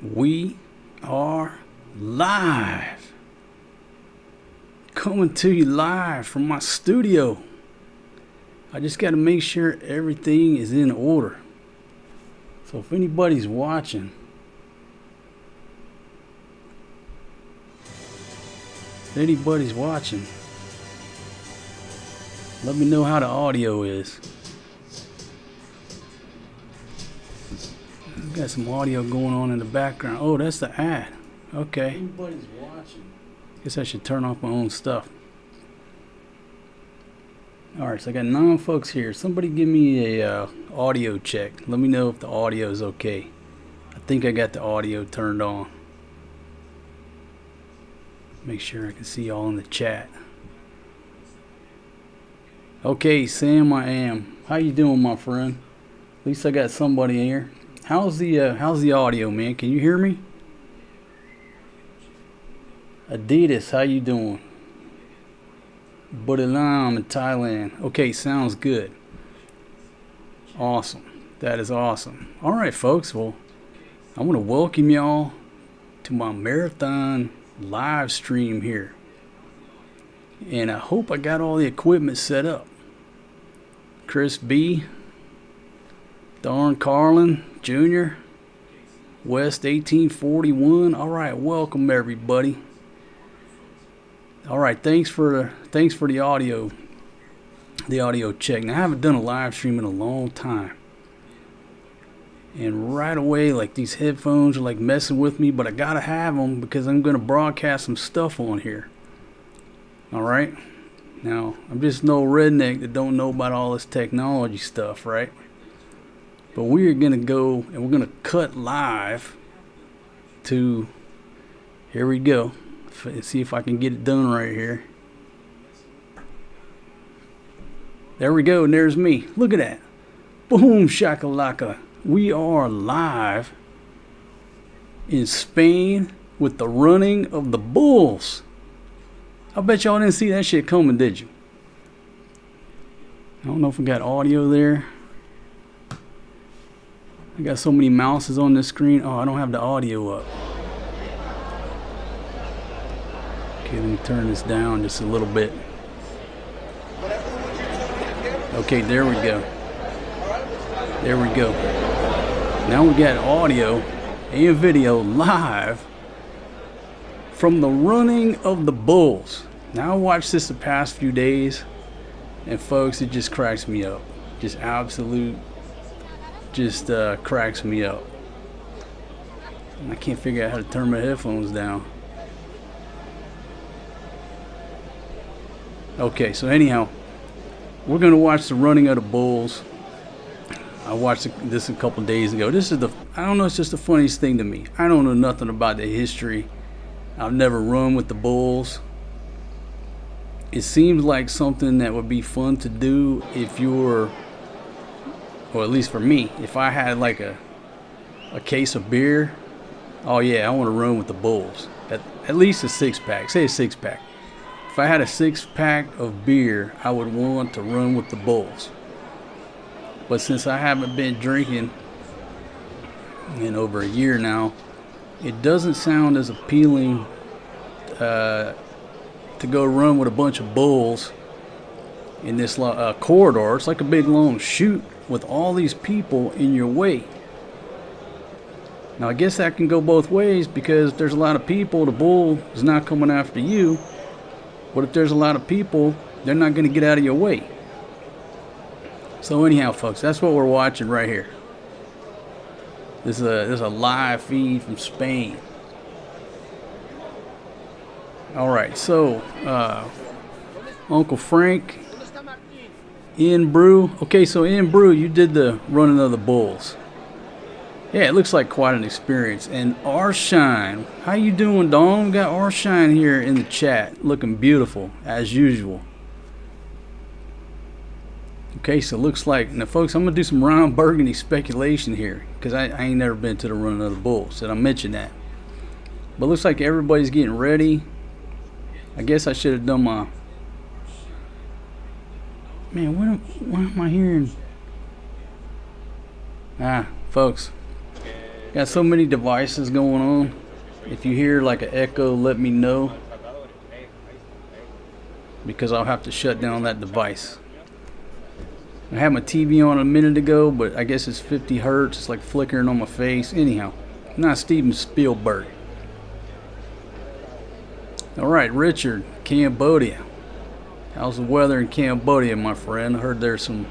We are live, coming to you live from my studio. I just got to make sure everything is in order. So if anybody's watching, let me know how the audio is. Got some audio going on in the background. Oh, that's the ad. Okay. Anybody's watching. Guess I should turn off my own stuff. Alright, so I got 9 folks here. Somebody give me a audio check. Let me know if the audio is okay. I think I got the audio turned on. Make sure I can see y'all in the chat. Okay, Sam, I am. How you doing, my friend? At least I got somebody in here. How's the audio, man? Can you hear me? Adidas, how you doing? Budalam in Thailand. Okay, sounds good. Awesome. That is awesome. All right, folks. Well, I want to welcome y'all to my marathon live stream here. And I hope I got all the equipment set up. Chris B. Darn Carlin Jr. West 1841. All right, welcome everybody. All right, thanks for the audio check. Now I haven't done a live stream in a long time, and right away, like, these headphones are like messing with me, but I gotta have them because I'm gonna broadcast some stuff on here. All right, now I'm just no redneck that don't know about all this technology stuff, right? But we are going to go and we're going to cut live to, here we go. See if I can get it done right here. There we go, and there's me. Look at that. Boom, shakalaka. We are live in Spain with the running of the bulls. I bet y'all didn't see that shit coming, did you? I don't know if we got audio there. I got so many mouses on this screen. Oh, I don't have the audio up. Okay, let me turn this down just a little bit. Okay, there we go. There we go. Now we got audio and video live from the running of the bulls. Now I watched this the past few days, and folks, it just cracks me up. Just absolute. Just cracks me up. I can't figure out how to turn my headphones down. Okay, so anyhow, we're gonna watch the running of the bulls. I watched this a couple days ago. This is I don't know, it's just the funniest thing to me. I don't know nothing about the history. I've never run with the bulls. It seems like something that would be fun to do if you're, or at least for me, if I had like a case of beer. Oh yeah, I want to run with the bulls. At least a 6-pack. Say a 6-pack. If I had a 6-pack of beer, I would want to run with the bulls. But since I haven't been drinking in over a year now, it doesn't sound as appealing to go run with a bunch of bulls in this corridor. It's like a big long chute with all these people in your way. Now I guess that can go both ways, because if there's a lot of people, the bull is not coming after you. But if there's a lot of people, they're not going to get out of your way. So anyhow, folks, that's what we're watching right here. This is a live feed from Spain. All right, so Uncle Frank, In Brew. Okay, so In Brew, you did the running of the bulls. Yeah, it looks like quite an experience. And Arshine, how you doing, Dawn? We got Arshine here in the chat, looking beautiful as usual. Okay, so it looks like, now folks, I'm gonna do some Ron Burgundy speculation here, because I ain't never been to the running of the bulls, and I mentioned that. But it looks like everybody's getting ready. I guess I should have done my. Man, what am I hearing? Folks, Got so many devices going on. If you hear like an echo, let me know, because I'll have to shut down that device. I had my TV on a minute ago, but I guess it's 50 hertz. It's like flickering on my face. Anyhow, not Steven Spielberg. Alright, Richard, Cambodia. How's the weather in Cambodia, my friend? I heard there's some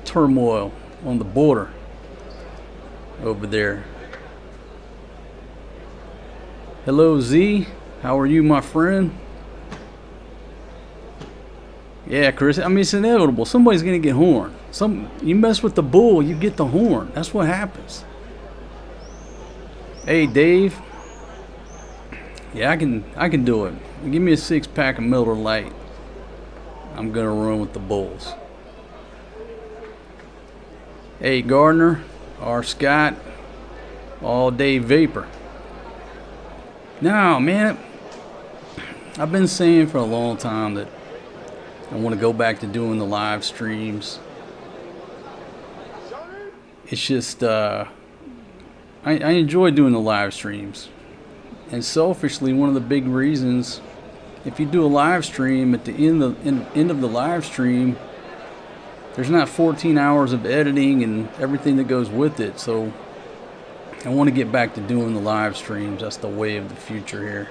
turmoil on the border over there. Hello, Z. How are you, my friend? Yeah, Chris. I mean, it's inevitable. Somebody's gonna get horned. You mess with the bull, you get the horn. That's what happens. Hey, Dave. Yeah, I can do it. Give me a 6-pack of Miller Lite. I'm gonna run with the bulls. Hey, Gardner, R. Scott, all day vapor. No, man. I've been saying for a long time that I want to go back to doing the live streams. It's just, I enjoy doing the live streams. And selfishly, one of the big reasons, if you do a live stream, at the end of the live stream, there's not 14 hours of editing and everything that goes with it. So I want to get back to doing the live streams. That's the way of the future here.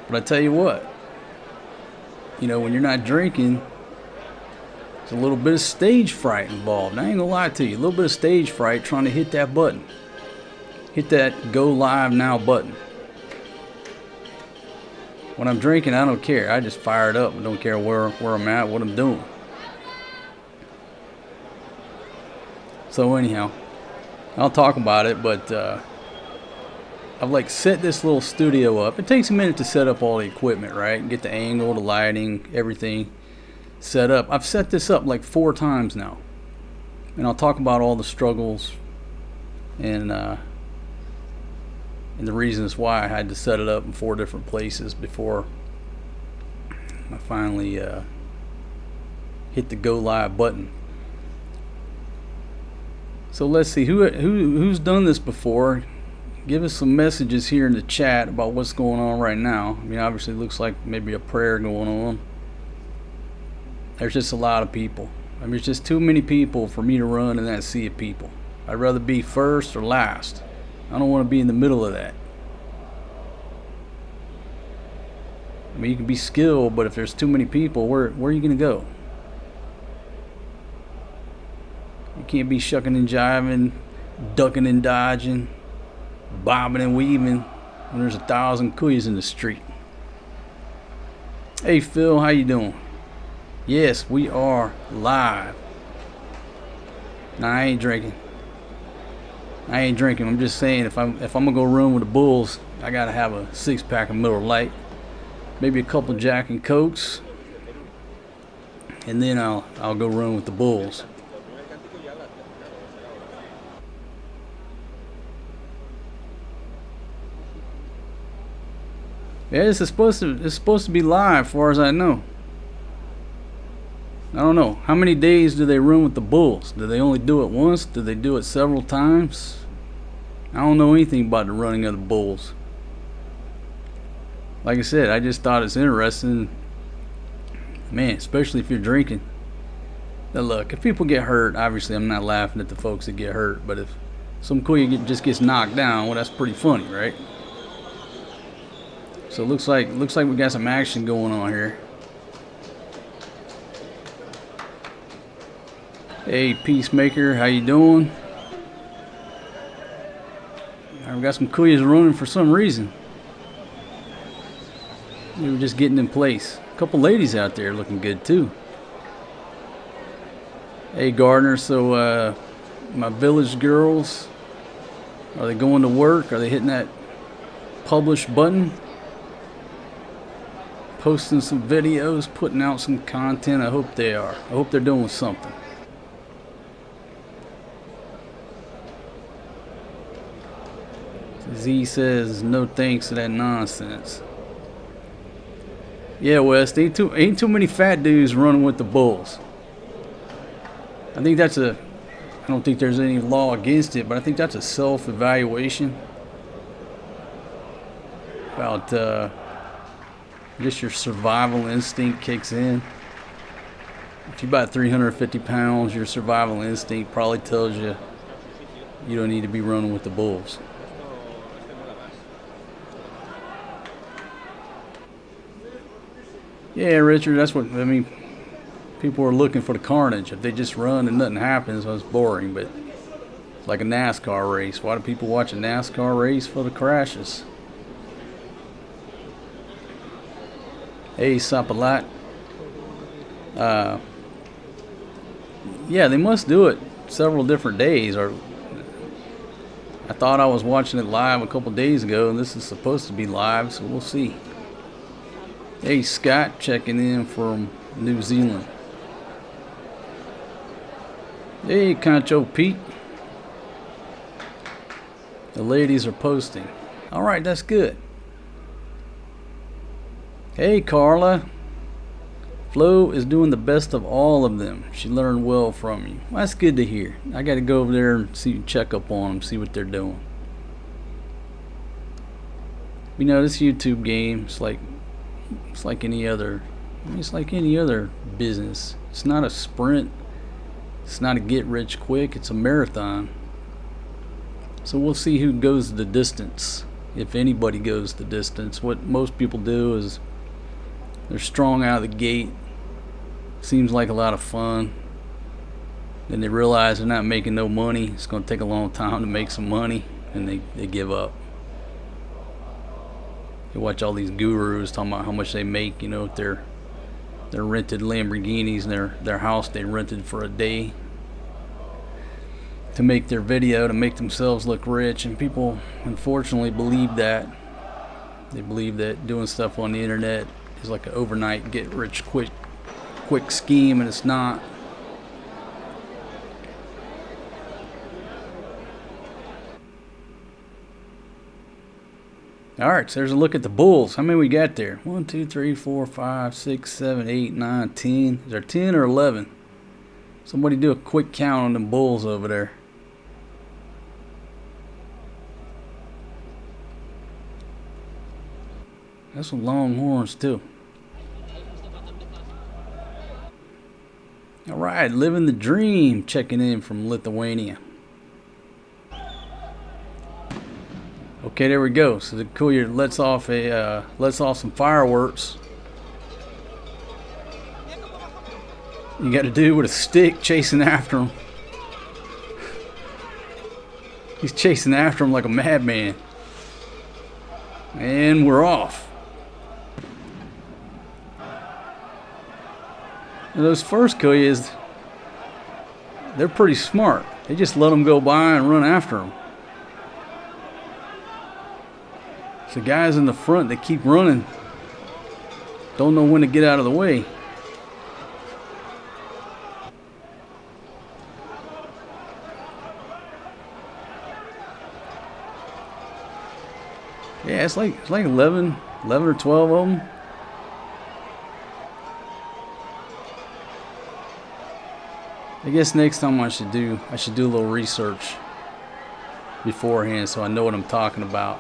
But I tell you what, you know, when you're not drinking, there's a little bit of stage fright involved. I ain't gonna lie to you, a little bit of stage fright trying to hit that button. Hit that go live now button. When I'm drinking, I don't care. I just fire it up. I don't care where I'm at, what I'm doing. So anyhow, I'll talk about it, but I've like set this little studio up. It takes a minute to set up all the equipment, right? Get the angle, the lighting, everything set up. I've set this up like 4 times now. And I'll talk about all the struggles and the reasons why I had to set it up in 4 different places before I finally hit the go live button. So let's see, who's done this before? Give us some messages here in the chat about what's going on right now. I mean, obviously it looks like maybe a prayer going on. There's just a lot of people. I mean, there's just too many people for me to run in that sea of people. I'd rather be first or last. I don't want to be in the middle of that. I mean, you can be skilled, but if there's too many people, where are you going to go? You can't be shucking and jiving, ducking and dodging, bobbing and weaving when there's 1,000 kuyas in the street. Hey Phil, how you doing? Yes, we are live. Nah, I ain't drinking. I'm just saying, if I'm gonna go run with the bulls, I gotta have a 6-pack of Miller Lite, maybe a couple Jack and Cokes, and then I'll go run with the bulls. Yeah, it's supposed to be live, as far as I know. I don't know. How many days do they run with the bulls? Do they only do it once? Do they do it several times? I don't know anything about the running of the bulls. Like I said, I just thought it's interesting. Man, especially if you're drinking. Now look, if people get hurt, obviously I'm not laughing at the folks that get hurt, but if some kuya just gets knocked down, well, that's pretty funny, right? So it looks like we got some action going on here. Hey, Peacemaker, how you doing? I've got some kuyas running for some reason. We were just getting in place. A couple ladies out there looking good too. Hey, Gardner, so my village girls, are they going to work? Are they hitting that publish button? Posting some videos, putting out some content? I hope they are. I hope they're doing something. Z says no thanks to that nonsense. Yeah, West, ain't too many fat dudes running with the bulls. I think that's a I don't think there's any law against it, but I think that's a self-evaluation about just your survival instinct kicks in. If you're about 350 pounds, your survival instinct probably tells you you don't need to be running with the bulls. Yeah, Richard, that's what I mean. People are looking for the carnage. If they just run and nothing happens, well, it's boring. But it's like a NASCAR race. Why do people watch a NASCAR race? For the crashes. Hey, Sapalat. Yeah, they must do it several different days. Or I thought I was watching it live a couple days ago, and this is supposed to be live, so we'll see. Hey, Scott, checking in from New Zealand. Hey, Concho Pete. The ladies are posting. All right, that's good. Hey, Carla. Flo is doing the best of all of them. She learned well from you. Well, that's good to hear. I got to go over there and check up on them, see what they're doing. You know, this YouTube game, it's like any other. It's like any other business. It's not a sprint. It's not a get rich quick. It's a marathon. So we'll see who goes the distance, if anybody goes the distance. What most people do is they're strong out of the gate. Seems like a lot of fun. Then they realize they're not making no money. It's going to take a long time to make some money, and they give up. You watch all these gurus talking about how much they make, you know, with their rented Lamborghinis and their house they rented for a day to make their video, to make themselves look rich. And people unfortunately believe that. They believe that doing stuff on the internet is like an overnight get rich quick scheme, and it's not. All right, so there's a look at the bulls. How many we got there? 1, 2, 3, 4, 5, 6, 7, 8, 9, 10. Is there 10 or 11? Somebody do a quick count on them bulls over there. That's some long horns too. All right, living the dream. Checking in from Lithuania. Okay, there we go. So the courier lets off some fireworks. You got a dude with a stick chasing after him. He's chasing after him like a madman. And we're off. And those first Kuyas, they're pretty smart. They just let them go by and run after them. The guys in the front that keep running don't know when to get out of the way. Yeah, it's like 11 or 12 of them. I guess next time I should do a little research beforehand so I know what I'm talking about.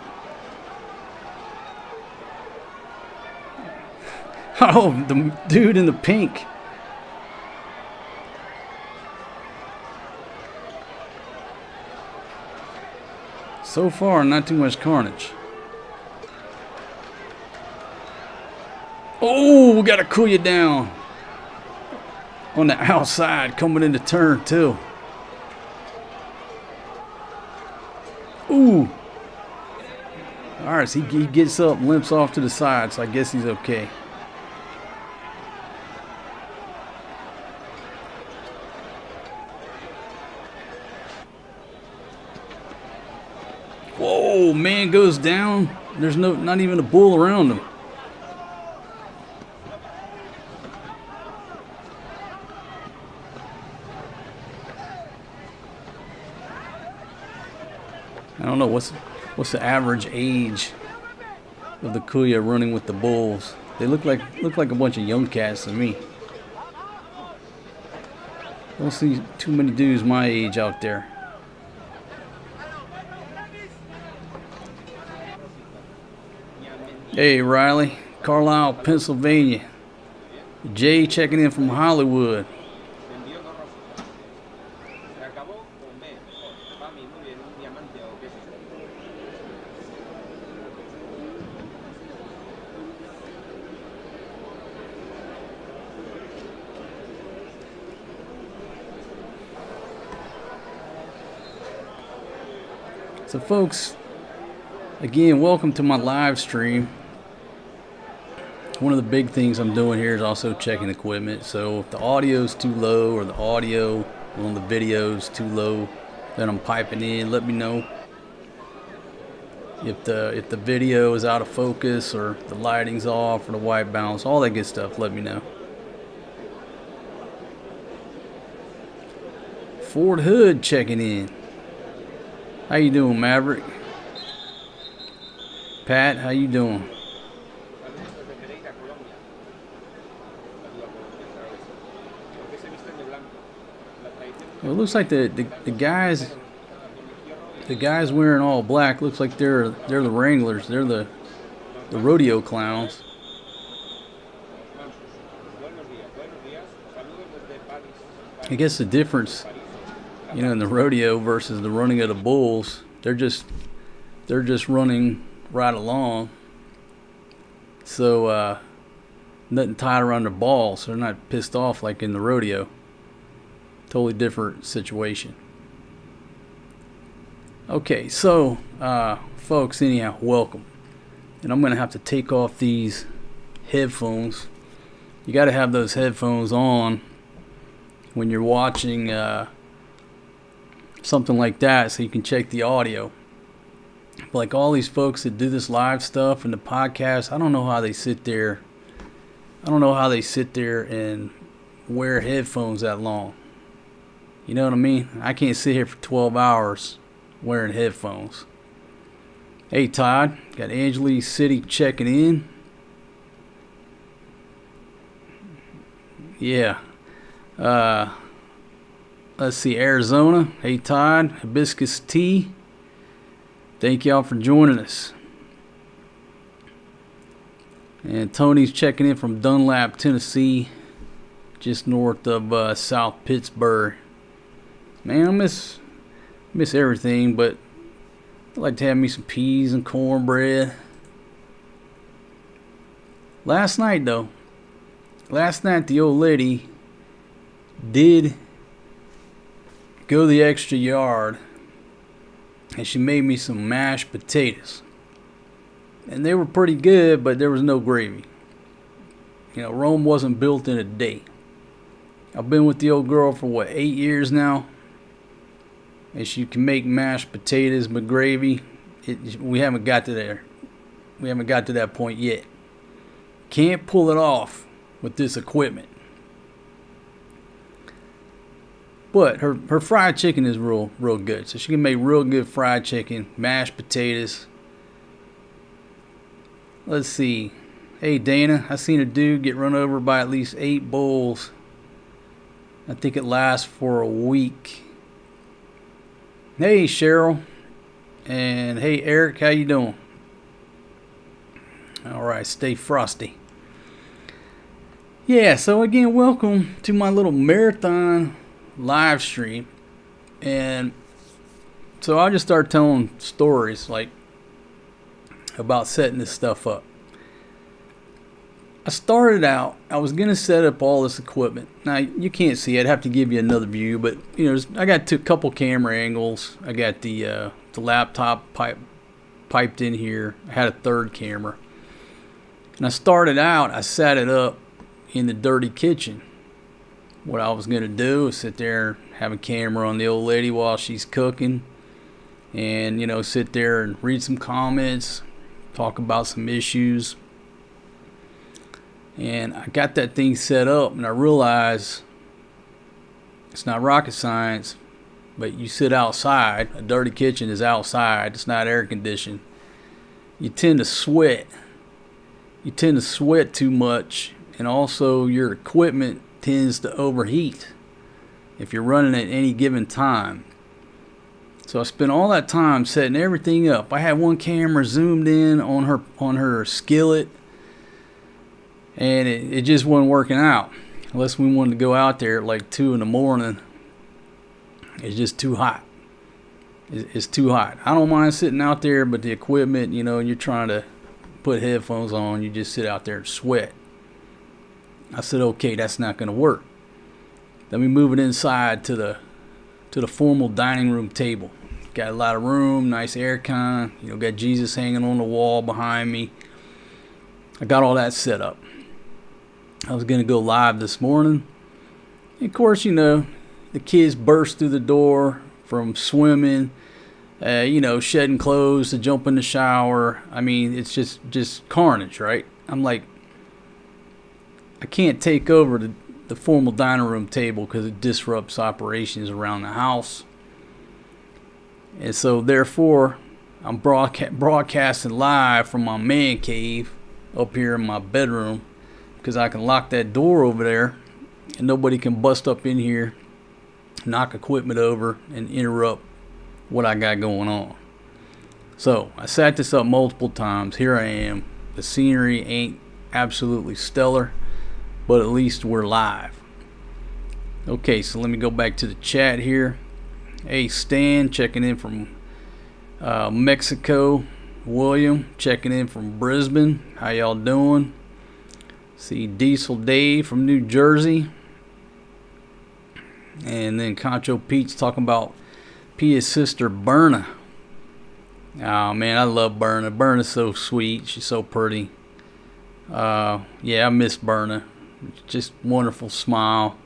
Oh, the dude in the pink. So far, not too much carnage. Oh, we got to cool you down. On the outside, coming into turn two. Ooh. All right, so he gets up, limps off to the side, so I guess he's okay. Whoa, man goes down. There's not even a bull around him. I don't know what's the average age of the Kuya running with the bulls. They look like a bunch of young cats to me. Don't see too many dudes my age out there. Hey, Riley, Carlisle, Pennsylvania. Jay checking in from Hollywood. So folks, again, welcome to my live stream. One of the big things I'm doing here is also checking equipment. So if the audio is too low or the audio on the video is too low that I'm piping in, let me know. If the video is out of focus or the lighting's off or the white balance, all that good stuff, let me know. Ford Hood checking in. How you doing, Maverick? Pat, how you doing? Well, it looks like the guys wearing all black looks like they're the Wranglers. They're the rodeo clowns. I guess the difference, you know, in the rodeo versus the running of the bulls, they're just running right along. So nothing tied around their balls, so they're not pissed off like in the rodeo. Totally different situation. Okay, so folks, anyhow, welcome. And I'm gonna have to take off these headphones. You got to have those headphones on when you're watching something like that, so you can check the audio. Like all these folks that do this live stuff and the podcast, I don't know how they sit there. I don't know how they sit there and wear headphones that long. You know what I mean? I can't sit here for 12 hours wearing headphones. Hey, Todd. Got Angeles City checking in. Yeah. Let's see. Arizona. Hey, Todd. Hibiscus Tea. Thank y'all for joining us. And Tony's checking in from Dunlap, Tennessee. Just north of South Pittsburgh. Man, I miss everything, but I'd like to have me some peas and cornbread. Last night, the old lady did go the extra yard, and she made me some mashed potatoes. And they were pretty good, but there was no gravy. You know, Rome wasn't built in a day. I've been with the old girl for 8 years now. And she can make mashed potatoes, but gravy, we haven't got to there. We haven't got to that point yet. Can't pull it off with this equipment. But her fried chicken is real good. So she can make real good fried chicken, mashed potatoes. Let's see. Hey, Dana, I seen a dude get run over by at least 8 bulls. I think it lasts for a week. Hey, Cheryl. And hey, Eric, how you doing? All right, stay frosty. Yeah, so again, welcome to my little marathon live stream. And so I'll just start telling stories like about setting this stuff up. I started out, I was going to set up all this equipment. Now, you can't see it. I'd have to give you another view, but you know, I got a couple camera angles. I got the laptop piped in here. I had a third camera. And I started out, I set it up in the dirty kitchen. What I was going to do is sit there, have a camera on the old lady while she's cooking, and, you know, sit there and read some comments, talk about some issues. And I got that thing set up, and I realized it's not rocket science, but you sit outside. A dirty kitchen is outside. It's not air conditioned. You tend to sweat. You tend to sweat too much, and also your equipment tends to overheat. if you're running at any given time. So I spent all that time setting everything up. I had one camera zoomed in on her skillet, and it just wasn't working out. Unless we wanted to go out there at like 2 in the morning, it's just too hot. It's too hot. I don't mind sitting out there, but the equipment, you know, you're trying to put headphones on, you just sit out there and sweat. I said, okay, that's not going to work. Then we move it inside to the formal dining room table. Got a lot of room, nice air con, you know, got Jesus hanging on the wall behind me. I got all that set up. I was going to go live this morning. And of course, you know, the kids burst through the door from swimming, you know, shedding clothes to jump in the shower. I mean, it's just carnage, right? I'm like, I can't take over the formal dining room table because it disrupts operations around the house. And so therefore, I'm broadcasting live from my man cave up here in my bedroom, because I can lock that door over there and nobody can bust up in here, knock equipment over, and interrupt what I got going on. So I set this up multiple times. Here I am. The scenery ain't absolutely stellar, but at least we're live. Okay, so let me go back to the chat here. Hey, Stan checking in from Mexico. William checking in from Brisbane. How y'all doing? See Diesel Dave from New Jersey. And then Concho Pete's talking about Pia's sister Berna. Oh man, I love Berna. Berna's so sweet. She's so pretty. Yeah, I miss Berna. Just wonderful smile.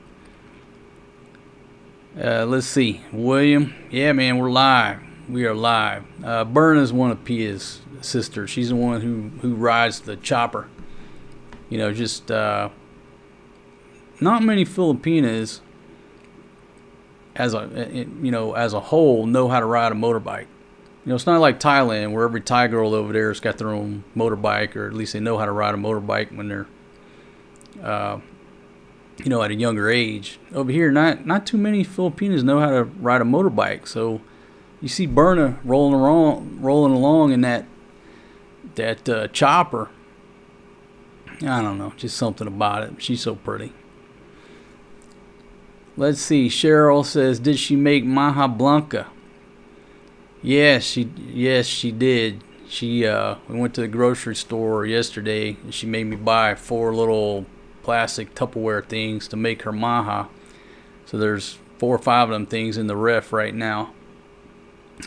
Let's see, William. Yeah, man, we're live. We are live. Berna's one of Pia's sisters. She's the one who rides the chopper. You know, just not many Filipinas as a whole know how to ride a motorbike. You know, it's not like Thailand where every Thai girl over there has got their own motorbike, or at least they know how to ride a motorbike when they're you know, at a younger age. Over here, not too many Filipinos know how to ride a motorbike. So you see Berna rolling along in that chopper. I don't know, just something about it. She's so pretty. Let's see. Cheryl says, did she make Maja Blanca? Yes, she did. We went to the grocery store yesterday, and she made me buy 4 little plastic Tupperware things to make her Maja. So there's 4 or 5 of them things in the ref right now.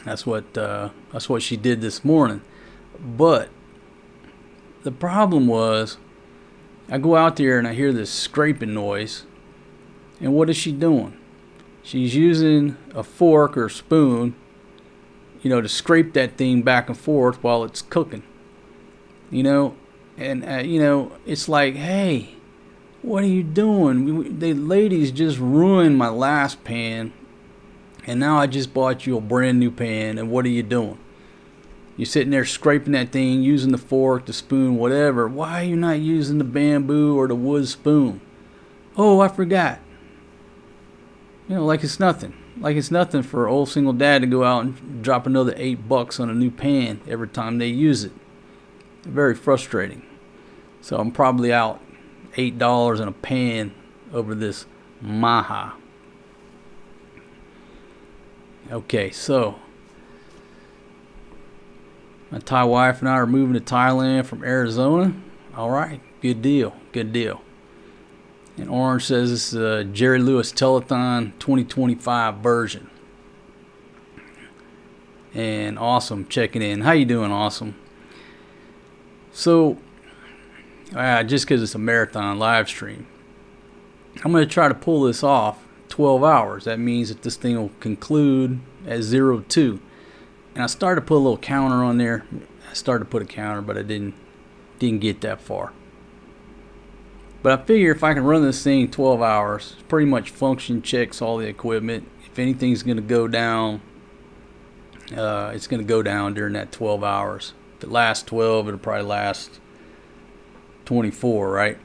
That's what she did this morning. But the problem was, I go out there and I hear this scraping noise. And what is she doing? She's using a fork or spoon, you know, to scrape that thing back and forth while it's cooking. You know, and you know, it's like, hey, what are you doing? The ladies just ruined my last pan, and now I just bought you a brand new pan, and what are you doing? You're sitting there scraping that thing, using the fork, the spoon, whatever. Why are you not using the bamboo or the wood spoon? Oh, I forgot. You know, like it's nothing. Like it's nothing for an old single dad to go out and drop another $8 on a new pan every time they use it. Very frustrating. So I'm probably out $8 in a pan over this Maja. Okay, so my Thai wife and I are moving to Thailand from Arizona. All right, good deal, good deal. And Orange says this is a Jerry Lewis Telethon 2025 version. And Awesome checking in. How you doing, Awesome? So, just because it's a marathon live stream, I'm going to try to pull this off 12 hours. That means that this thing will conclude at 02. And I started to put a little counter on there. I started to put a counter, but I didn't get that far. But I figure if I can run this thing 12 hours, pretty much function checks all the equipment. If anything's going to go down, it's going to go down during that 12 hours. If it lasts 12, it'll probably last 24, right?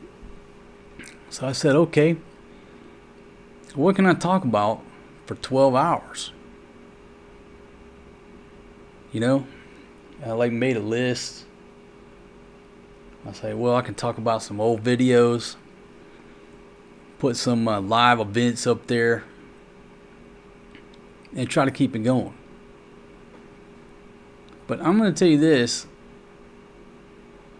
So I said, okay. What can I talk about for 12 hours? You know, I like made a list. I say, well, I can talk about some old videos, put some live events up there, and try to keep it going. But I'm going to tell you this.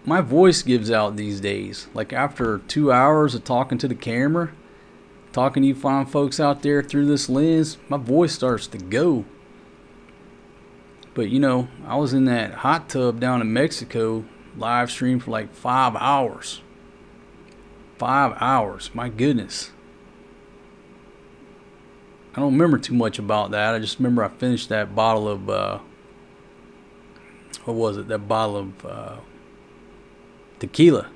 My voice gives out these days. Like after 2 hours of talking to the camera, talking to you fine folks out there through this lens, my voice starts to go. But you know, I was in that hot tub down in Mexico, live stream for like 5 hours. 5 hours, my goodness. I don't remember too much about that. I just remember I finished that bottle of, what was it? That bottle of tequila.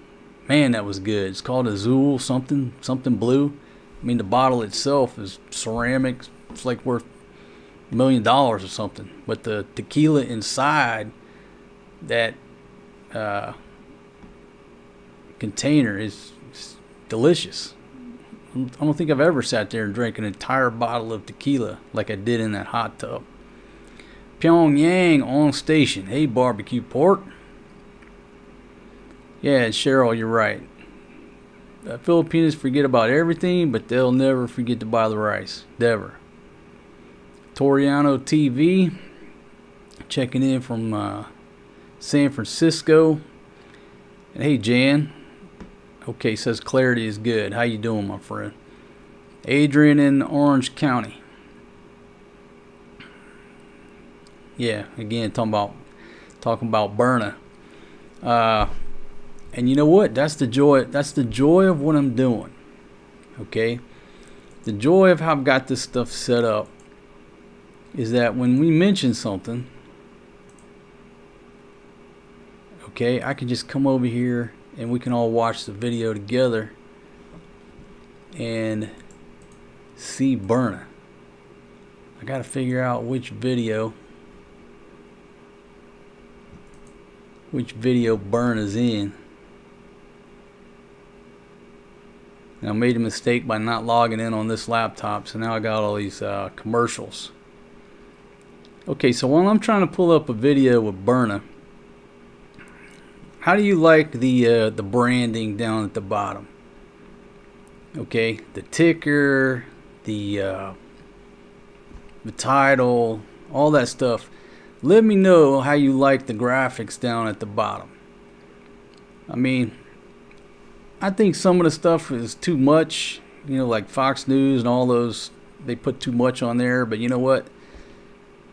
Man, that was good. It's called Azul something blue. I mean, the bottle itself is ceramic. It's like worth $1 million or something. But the tequila inside that container is delicious. I don't think I've ever sat there and drank an entire bottle of tequila like I did in that hot tub. Pyongyang on station. Hey, barbecue pork. Yeah, Cheryl, you're right. Filipinos forget about everything, but they'll never forget to buy the rice. Never. Toriano TV, checking in from San Francisco. And hey, Jan. Okay, says clarity is good. How you doing, my friend? Adrian in Orange County. Yeah, again, talking about Berna. And you know what? That's the joy. That's the joy of what I'm doing. Okay? The joy of how I've got this stuff set up is that when we mention something, okay, I can just come over here and we can all watch the video together and see Berna. I got to figure out which video Berna's in. And I made a mistake by not logging in on this laptop, so now I got all these commercials. Okay, so while I'm trying to pull up a video with Berna, how do you like the branding down at the bottom? Okay, the ticker, the title, all that stuff. Let me know how you like the graphics down at the bottom. I mean, I think some of the stuff is too much, you know, like Fox News and all those, they put too much on there. But you know what?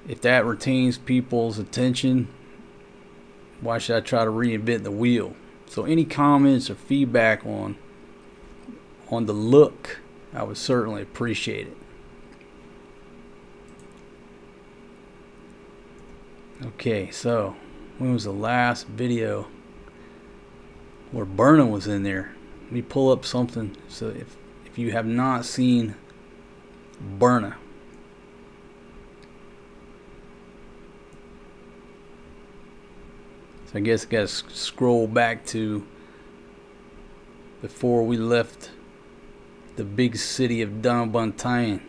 If that retains people's attention, why should I try to reinvent the wheel? So any comments or feedback on the look, I would certainly appreciate it. Okay, so when was the last video where Berna was in there? Let me pull up something. So if you have not seen Berna, so I guess I gotta scroll back to before we left the big city of Danbantayan.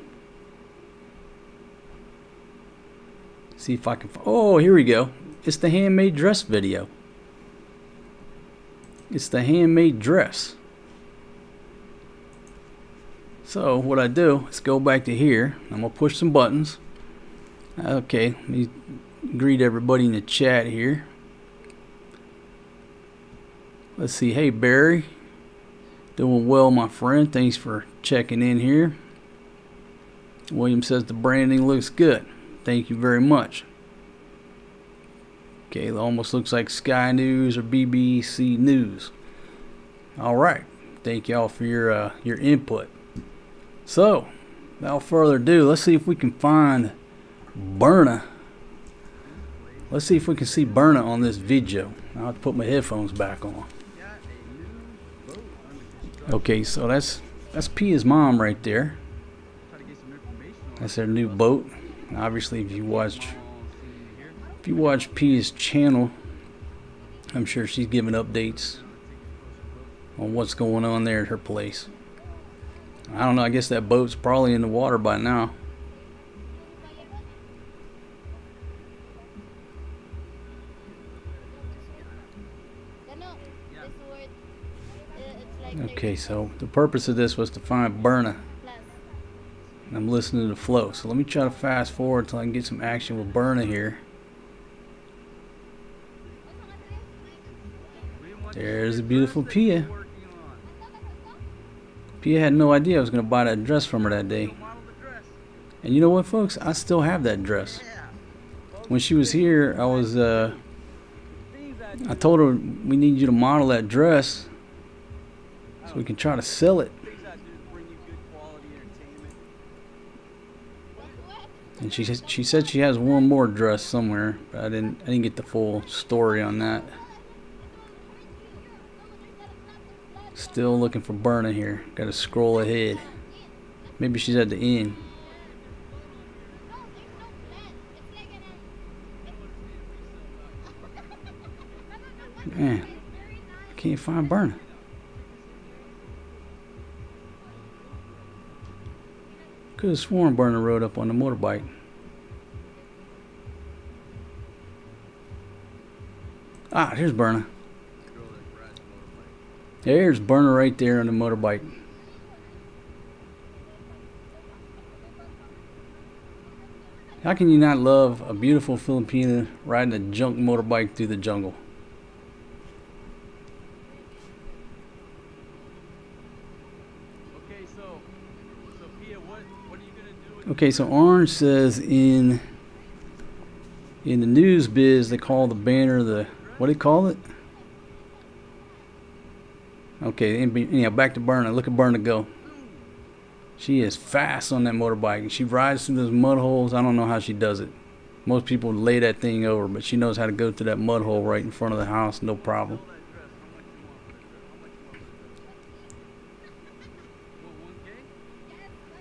See if I can. Oh, here we go. It's the handmade dress video. It's the handmade dress. So what I do is go back to here. I'm gonna push some buttons. Okay, let me greet everybody in the chat here. Let's see. Hey Barry, doing well, my friend. Thanks for checking in here. William says the branding looks good. Thank you very much. Okay, it almost looks like Sky News or BBC News. All right, thank y'all for your input. So, without further ado, let's see if we can find Berna. Let's see if we can see Berna on this video. I'll have to put my headphones back on. Okay, so that's Pia's mom right there. That's their new boat. Obviously, if you watch Pia's channel, I'm sure she's giving updates on what's going on there at her place. I don't know. I guess that boat's probably in the water by now. Okay, so the purpose of this was to find Berna. And I'm listening to the flow. So let me try to fast forward until I can get some action with Berna here. There's a beautiful Pia. Pia had no idea I was going to buy that dress from her that day. And you know what, folks? I still have that dress. When she was here, I told her we need you to model that dress so we can try to sell it. And she said she has one more dress somewhere, but I didn't get the full story on that. Still looking for Berna here. Got to scroll ahead. Maybe she's at the end. Man, I can't find Berna. Could have sworn Berna rode up on the motorbike. Ah, here's Berna. There's Berna right there on the motorbike. How can you not love a beautiful Filipina riding a junk motorbike through the jungle? Okay, so Orange says in the news biz they call the banner the, what do they call it? Okay, anyhow, back to Berna. Look at Berna go. She is fast on that motorbike. She rides through those mud holes. I don't know how she does it. Most people lay that thing over, but she knows how to go through that mud hole right in front of the house, no problem.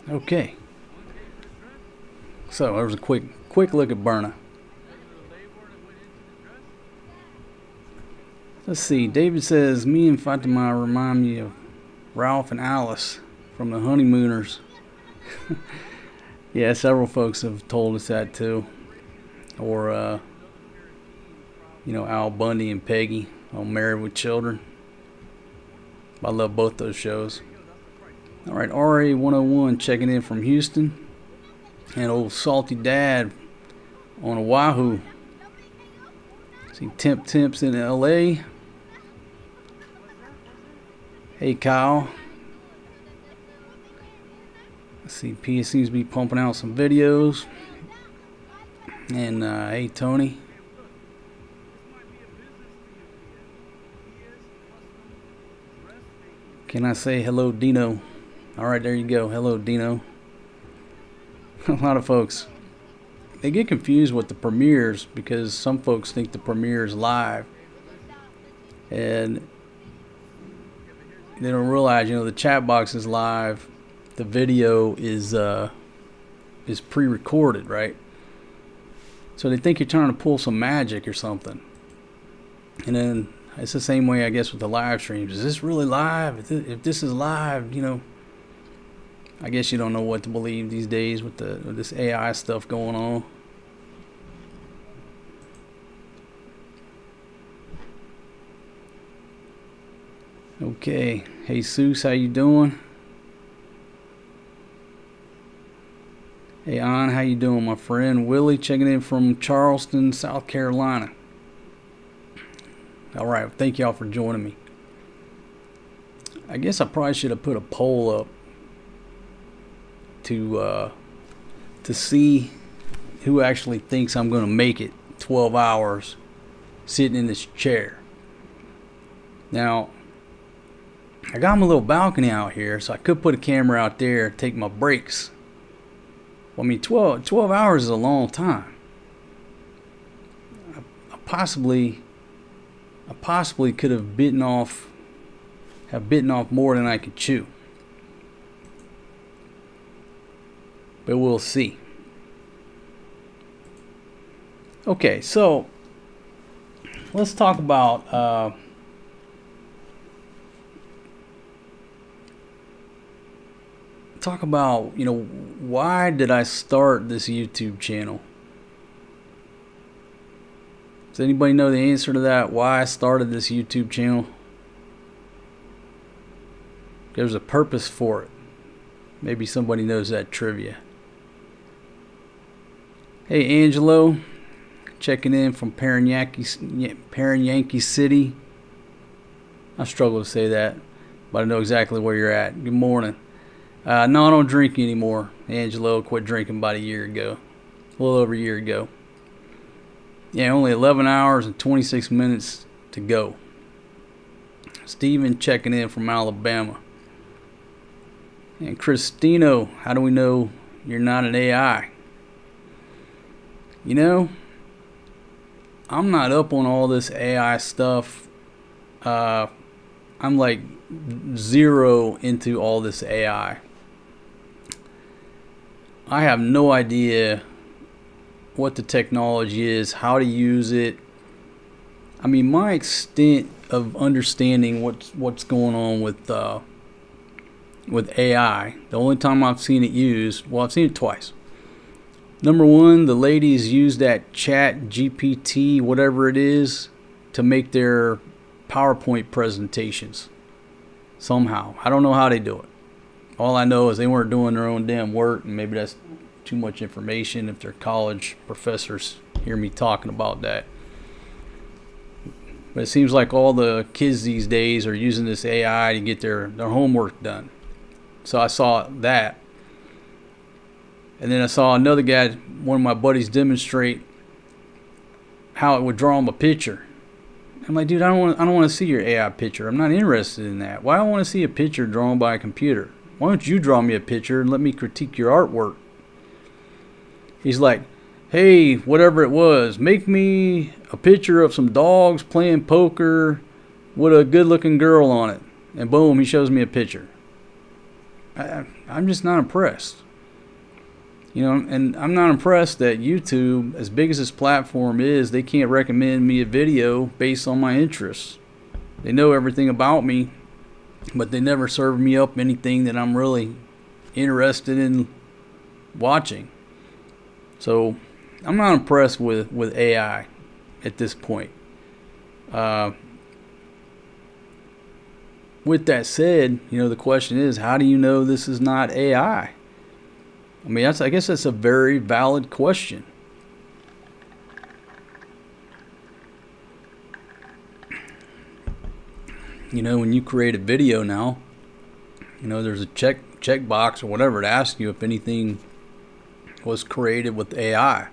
Okay. So there's a quick look at Berna. Let's see. David says, me and Fatima remind me of Ralph and Alice from the Honeymooners. Yeah, several folks have told us that too. Or, you know, Al Bundy and Peggy on Married with Children. I love both those shows. All right, RA101 checking in from Houston. And old Salty Dad on Oahu. See Temps in LA. Hey Kyle. I see P seems to be pumping out some videos. And hey Tony. Can I say hello Dino? Alright, there you go. Hello Dino. A lot of folks, they get confused with the premieres because some folks think the premiere is live. And they don't realize, you know, the chat box is live. The video is pre-recorded, right? So they think you're trying to pull some magic or something. And then it's the same way, I guess, with the live streams. Is this really live? If this is live, you know, I guess you don't know what to believe these days with this AI stuff going on. Okay, hey Jesus, how you doing? Hey An, how you doing, my friend? Willie checking in from Charleston, South Carolina. All right, thank y'all for joining me. I guess I probably should have put a poll up to see who actually thinks I'm going to make it 12 hours sitting in this chair. Now, I got my little balcony out here, so I could put a camera out there, take my breaks. Well, I mean, 12 hours is a long time. I possibly could have bitten off more than I could chew. But we'll see. Okay, so let's talk about talk about, why did I start this YouTube channel? Does anybody know the answer to that? Why I started this YouTube channel? There's a purpose for it. Maybe somebody knows that trivia. Hey, Angelo, checking in from Yankee City. I struggle to say that, but I know exactly where you're at. Good morning. No, I don't drink anymore. Angelo quit drinking about a year ago. A little over a year ago. Yeah, only 11 hours and 26 minutes to go. Steven checking in from Alabama. And Christino, how do we know you're not an AI? I'm not up on all this AI stuff. I'm like zero into all this AI. I have no idea what the technology is, how to use it. I mean, my extent of understanding what's going on with AI, the only time I've seen it used, well, I've seen it twice. Number one, the ladies use that chat GPT, whatever it is, to make their PowerPoint presentations. Somehow. I don't know how they do it. All I know is they weren't doing their own damn work, and maybe that's too much information if their college professors hear me talking about that. But it seems like all the kids these days are using this AI to get their homework done. So I saw that. And then I saw another guy, one of my buddies, demonstrate how it would draw him a picture. I'm like, dude, I don't want to see your AI picture. I'm not interested in that. Why do I want to see a picture drawn by a computer? Why don't you draw me a picture and let me critique your artwork? He's like, hey, whatever it was, make me a picture of some dogs playing poker with a good-looking girl on it. And boom, he shows me a picture. I'm just not impressed. And I'm not impressed that YouTube, as big as this platform is, they can't recommend me a video based on my interests. They know everything about me, but they never serve me up anything that I'm really interested in watching. So I'm not impressed with AI at this point. With that said, the question is, how do you know this is not AI? I mean, I guess that's a very valid question. When you create a video now, there's a check box or whatever to ask you if anything was created with AI.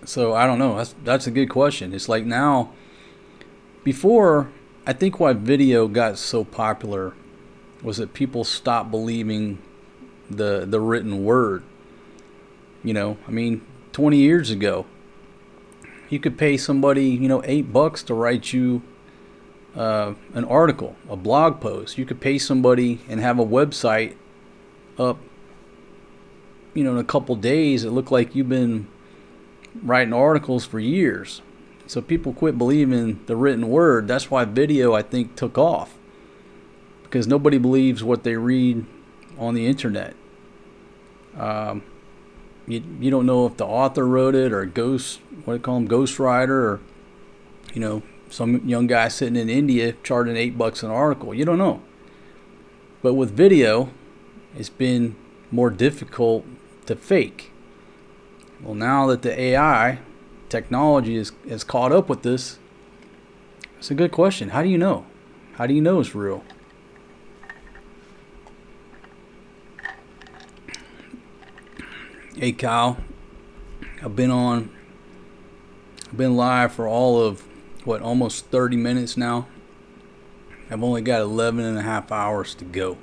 So I don't know. That's a good question. It's like now, before, I think why video got so popular was that people stopped believing the written word. 20 years ago, you could pay somebody, $8 to write you an article, a blog post. You could pay somebody and have a website up, in a couple days. It looked like you've been writing articles for years. So people quit believing the written word. That's why video, I think, took off. Because nobody believes what they read on the internet. You don't know if the author wrote it or a ghost, what do you call them, ghostwriter, or some young guy sitting in India charging $8 an article. You don't know. But with video, it's been more difficult to fake. Well, now that the AI technology is caught up with this, it's a good question. How do you know? How do you know it's real? Hey Kyle, I've been live for all of almost 30 minutes now. I've only got 11 and a half hours to go.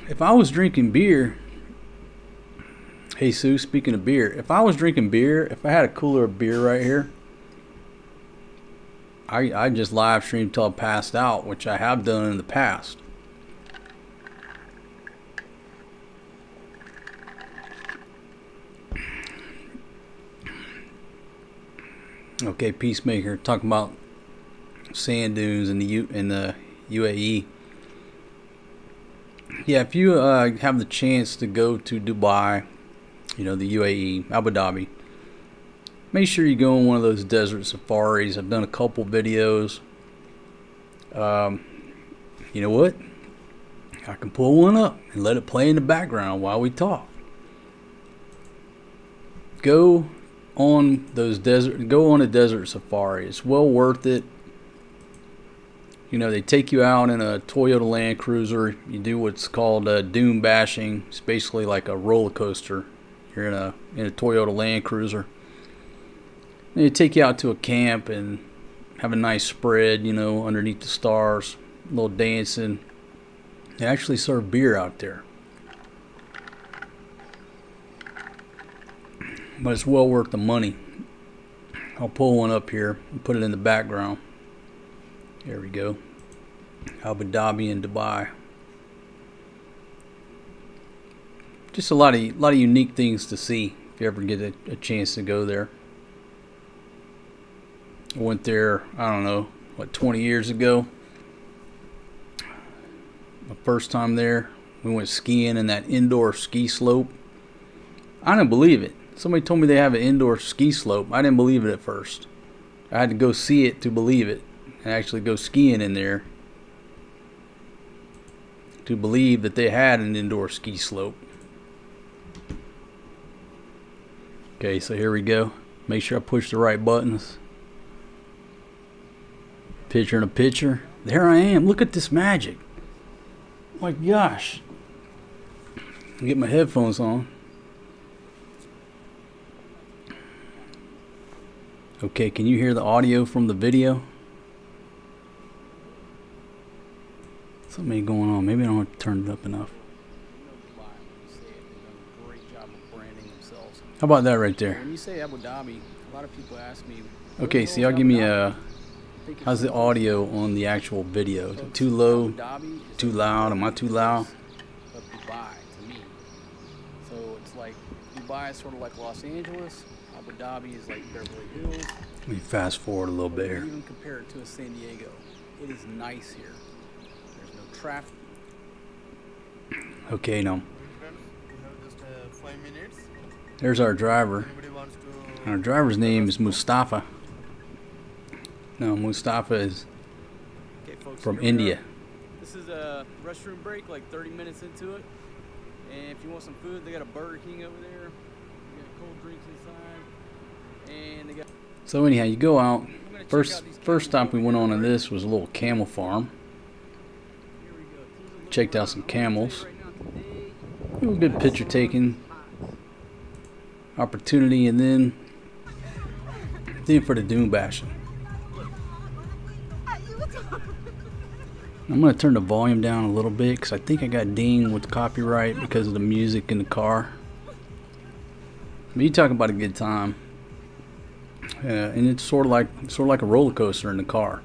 If I was drinking beer, hey Sue, speaking of beer, if I was drinking beer, if I had a cooler of beer right here, I just live stream till I passed out, which I have done in the past. Okay, Peacemaker, talking about sand dunes in the UAE. Yeah, if you have the chance to go to Dubai, the UAE, Abu Dhabi, make sure you go on one of those desert safaris. I've done a couple videos. You know what? I can pull one up and let it play in the background while we talk. Go on a desert safari. It's well worth it. They take you out in a Toyota Land Cruiser. You do what's called dune bashing. It's basically like a roller coaster. You're in a Toyota Land Cruiser. And they take you out to a camp and have a nice spread, underneath the stars, a little dancing. They actually serve beer out there. But it's well worth the money. I'll pull one up here and put it in the background. There we go. Abu Dhabi and Dubai. Just a lot of unique things to see if you ever get a chance to go there. I went there, I don't know, 20 years ago. My first time there, we went skiing in that indoor ski slope. I didn't believe it. Somebody told me they have an indoor ski slope. I didn't believe it at first. I had to go see it to believe it, and actually go skiing in there to believe that they had an indoor ski slope. Okay, so here we go. Make sure I push the right buttons. Picture in a picture. There I am. Look at this magic. My gosh. Get my headphones on. Okay, can you hear the audio from the video? Something ain't going on. Maybe I don't have to turn it up enough. How about that right there? When you say Abu Dhabi, a lot of people ask me. Okay, so y'all give me how's the audio on the actual video? Is it too low? Too loud? Am I too loud? Of Dubai to me. So it's like Dubai is sort of like Los Angeles. Abu Dhabi is like Beverly Hills. Let me fast forward a little bit here. Even compare it to a San Diego. It is nice here. There's no traffic. Okay, no. Just 5 minutes. There's our driver. Anybody wants to... Our driver's name is Mustafa. No, Mustafa is Okay, folks, from here we India. are. This is a restroom break, like 30 minutes into it. And if you want some food, they got a Burger King over there. They got cold drinks inside. And they got... So anyhow, you go out. First stop we went on in this was a little camel farm. Here we go. Checked out some camels. A little good picture taking opportunity, and then for the dune bashing. I'm going to turn the volume down a little bit because I think I got dinged with copyright because of the music in the car. But you talk about a good time. And it's sort of like a roller coaster in the car.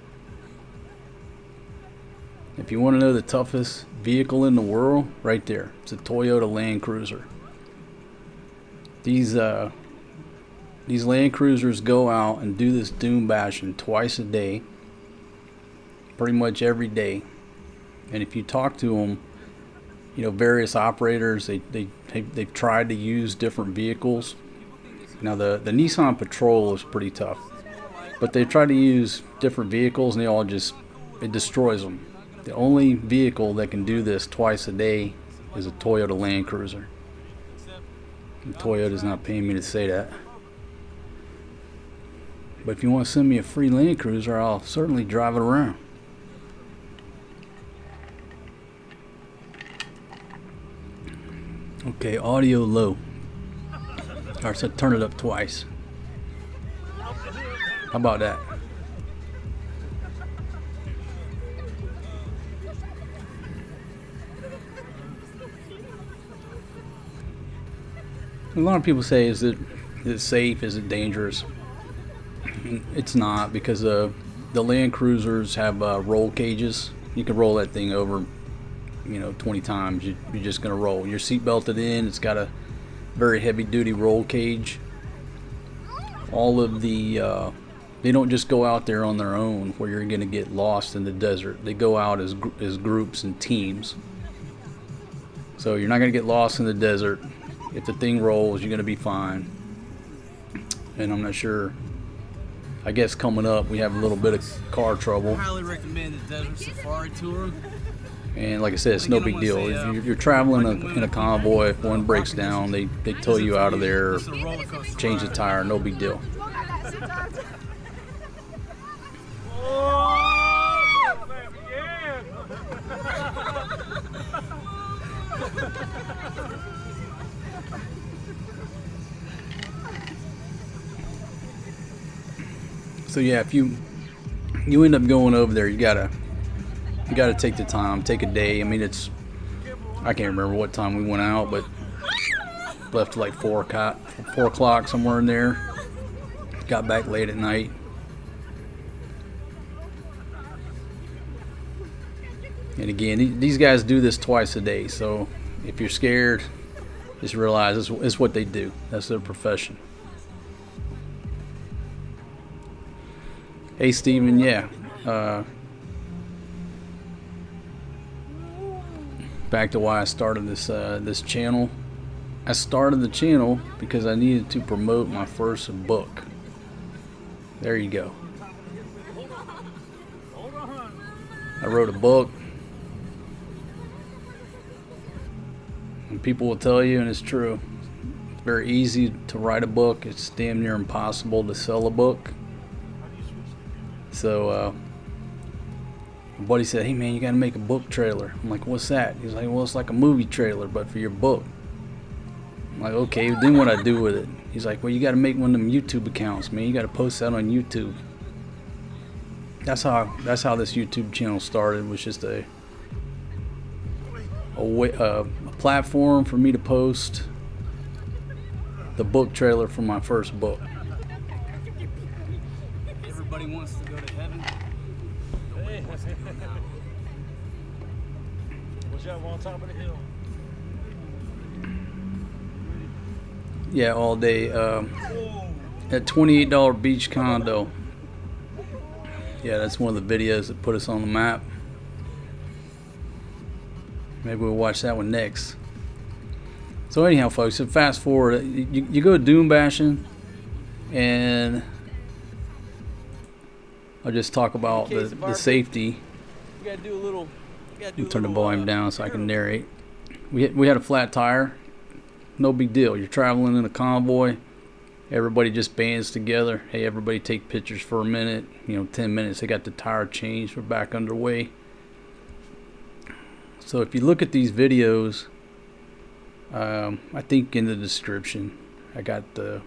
If you want to know the toughest vehicle in the world, right there. It's a Toyota Land Cruiser. These Land Cruisers go out and do this dune bashing twice a day. Pretty much every day. And if you talk to them, various operators, they've tried to use different vehicles. Now the Nissan Patrol is pretty tough, but they try to use different vehicles and it destroys them. The only vehicle that can do this twice a day is a Toyota Land Cruiser. And Toyota's not paying me to say that. But if you want to send me a free Land Cruiser, I'll certainly drive it around. Okay, audio low. Alright, so turn it up twice. How about that? A lot of people say, is it safe? Is it dangerous? It's not, because the Land Cruisers have roll cages. You can roll that thing over 20 times. You're just going to roll. You're seat belted in. It's got a very heavy duty roll cage. All of the they don't just go out there on their own where you're going to get lost in the desert. They go out as groups and teams. So you're not going to get lost in the desert. If the thing rolls, you're going to be fine. And I'm not sure. I guess coming up, we have a little bit of car trouble. I highly recommend the Desert Safari Tour. And like I said, it's no big deal. If you're traveling in a convoy, if one breaks down, they tow you out of there, change the tire, no big deal. So yeah, if you end up going over there, you gotta take the time, take a day. I mean, I can't remember what time we went out, but left like 4 o'clock, somewhere in there. Got back late at night. And again, these guys do this twice a day. So if you're scared, just realize it's what they do. That's their profession. Hey Steven, yeah. Back to why I started this channel. I started the channel because I needed to promote my first book. There you go. I wrote a book. And people will tell you, and it's true, it's very easy to write a book. It's damn near impossible to sell a book. So my buddy said, hey man, you gotta make a book trailer. I'm like, what's that? He's like, well, it's like a movie trailer but for your book. I'm like, okay, then what I do with it? He's like, well, you gotta make one of them YouTube accounts, man. You gotta post that on YouTube. That's how this YouTube channel started. It was just a platform for me to post the book trailer for my first book. Everybody wants to go to heaven. What's that on top of the hill? Yeah, all day. At $28 beach condo. Yeah, that's one of the videos that put us on the map. Maybe we'll watch that one next. So anyhow, folks, so fast forward. You go doom bashing, and I'll just talk about the safety. You gotta do a little. Turn the volume down so I can narrate. We had a flat tire. No big deal. You're traveling in a convoy. Everybody just bands together. Hey, everybody take pictures for a minute. 10 minutes. They got the tire changed. We're back underway. So if you look at these videos, I think in the description, I got the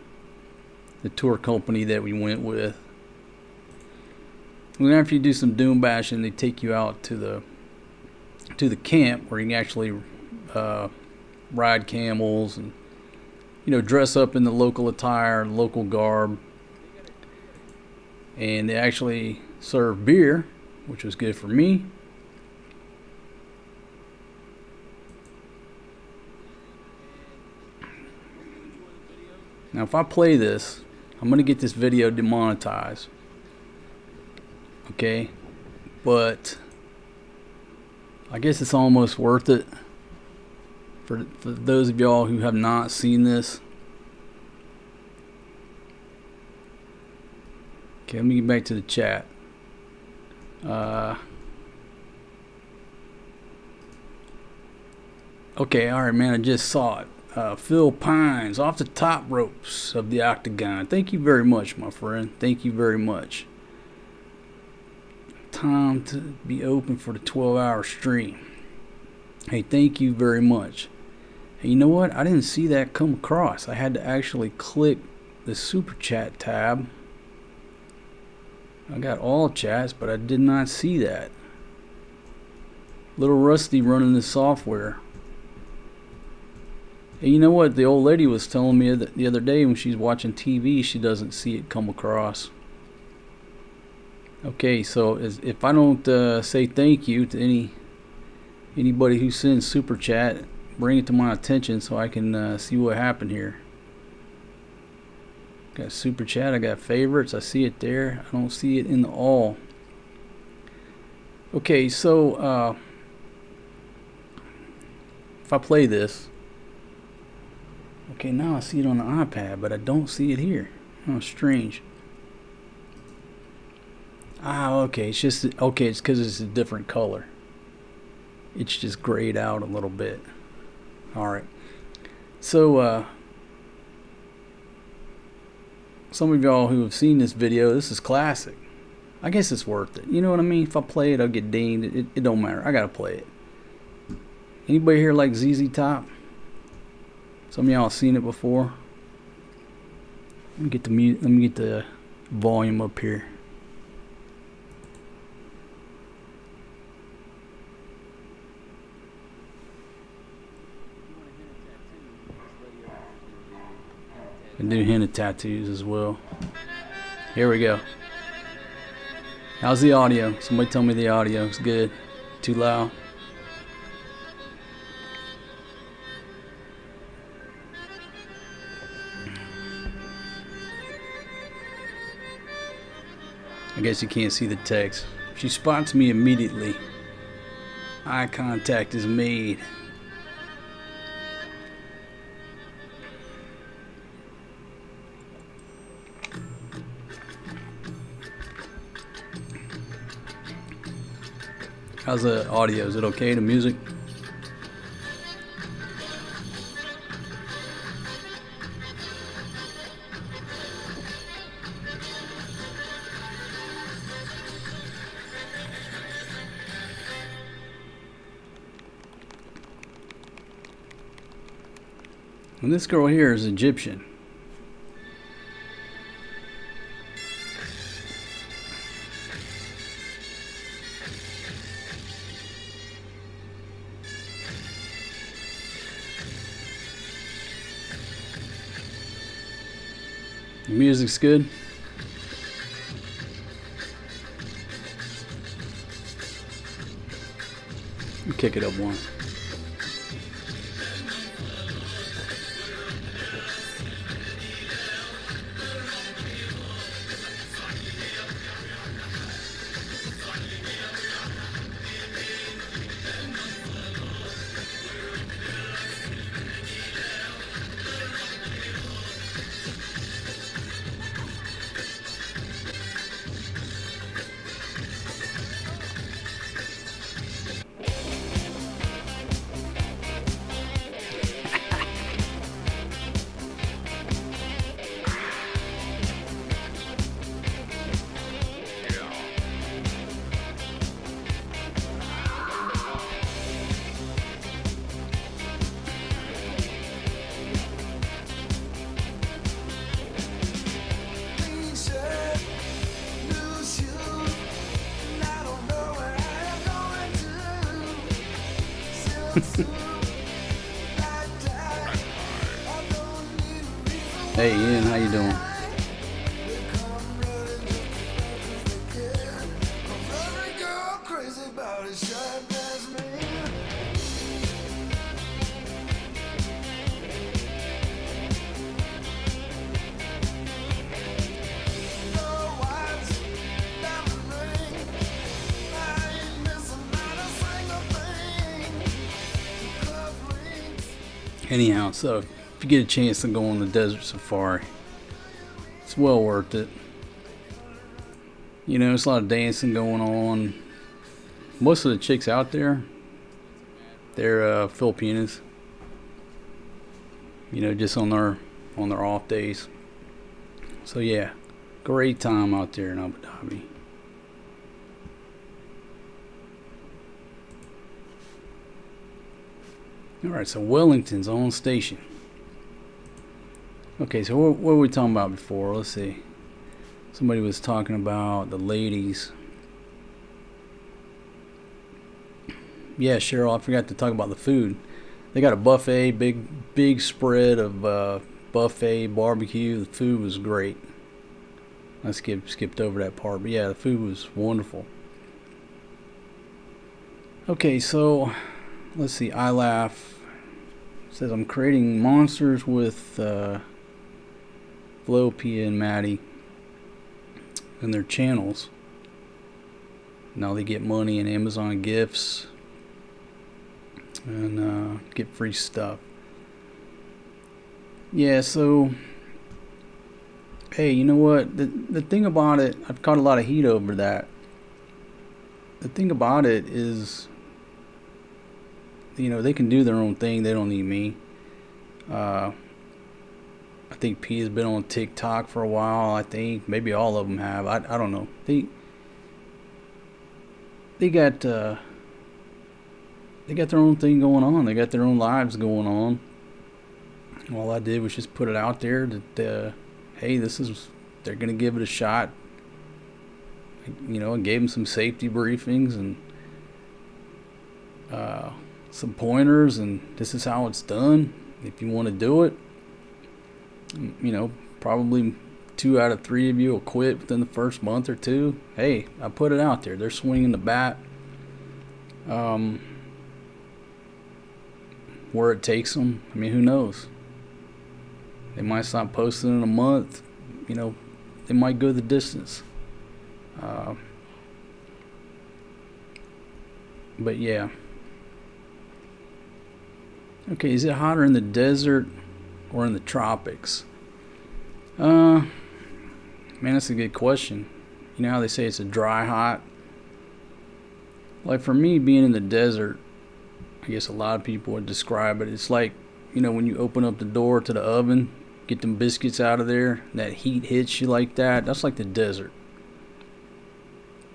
tour company that we went with. And after you do some doom bashing, they take you out to the camp where you can actually ride camels and dress up in the local attire, local garb, and they actually serve beer, which was good for me. Now if I play this, I'm gonna get this video demonetized, okay, but I guess it's almost worth it for those of y'all who have not seen this. Okay, let me get back to the chat. Okay, alright man, I just saw it. Phil Pines, off the top ropes of the octagon. Thank you very much, my friend. Thank you very much. Time to be open for the 12-hour stream. Hey, thank you very much. Hey, you know what? I didn't see that come across. I had to actually click the super chat tab. I got all chats, but I did not see that. Little rusty running this software. Hey, you know what? The old lady was telling me that the other day when she's watching TV, she doesn't see it come across. Okay, so if I don't say thank you to anybody who sends super chat, bring it to my attention so I can see what happened here. Got super chat. I got favorites. I see it there. I don't see it in the all. Okay, so if I play this, okay, now I see it on the iPad, but I don't see it here. Oh, strange. Ah, okay. It's just okay. It's because it's a different color. It's just grayed out a little bit. All right. So some of y'all who have seen this video, this is classic. I guess it's worth it. You know what I mean? If I play it, I'll get dinged. It don't matter. I gotta play it. Anybody here like ZZ Top? Some of y'all have seen it before. Let me get the volume up here. I do henna tattoos as well. Here we go. How's the audio? Somebody tell me the audio is good. Too loud? I guess you can't see the text. She spots me immediately. Eye contact is made. How's the audio? Is it okay, the music? And this girl here is Egyptian. The music's good. Kick it up one. Hey Ian, how you doing? Anyhow, so if you get a chance to go on the desert safari, it's well worth it. You know, it's a lot of dancing going on. Most of the chicks out there, they're Filipinas. You know, just on their off days. So yeah, great time out there in Abu Dhabi. Alright, so Wellington's on station. Okay, so what were we talking about before? Let's see. Somebody was talking about the ladies. Yeah, Cheryl, I forgot to talk about the food. They got a buffet, big spread of buffet barbecue. The food was great. I skipped over that part, but yeah, the food was wonderful. Okay, so let's see. I laugh. Says I'm creating monsters with Flo, Pia, and Maddie and their channels. Now they get money and Amazon gifts and get free stuff. Yeah, so hey, you know what? The thing about it, I've caught a lot of heat over that. The thing about it is, you know, they can do their own thing. They don't need me. I think P has been on TikTok for a while. I think maybe all of them have. I don't know. They got their own thing going on. They got their own lives going on. All I did was just put it out there that hey, they're gonna give it a shot. You know, I gave them some safety briefings and some pointers, and this is how it's done. If you want to do it, you know, probably 2 out of 3 of you will quit within the first month or two. Hey, I put it out there. They're swinging the bat. Where it takes them, I mean, who knows? They might stop posting in a month. You know, they might go the distance. But yeah. Okay, is it hotter in the desert or in the tropics? Man, that's a good question. You know how they say it's a dry hot? Like for me, being in the desert, I guess a lot of people would describe it. It's like, you know, when you open up the door to the oven, get them biscuits out of there, that heat hits you like that. That's like the desert.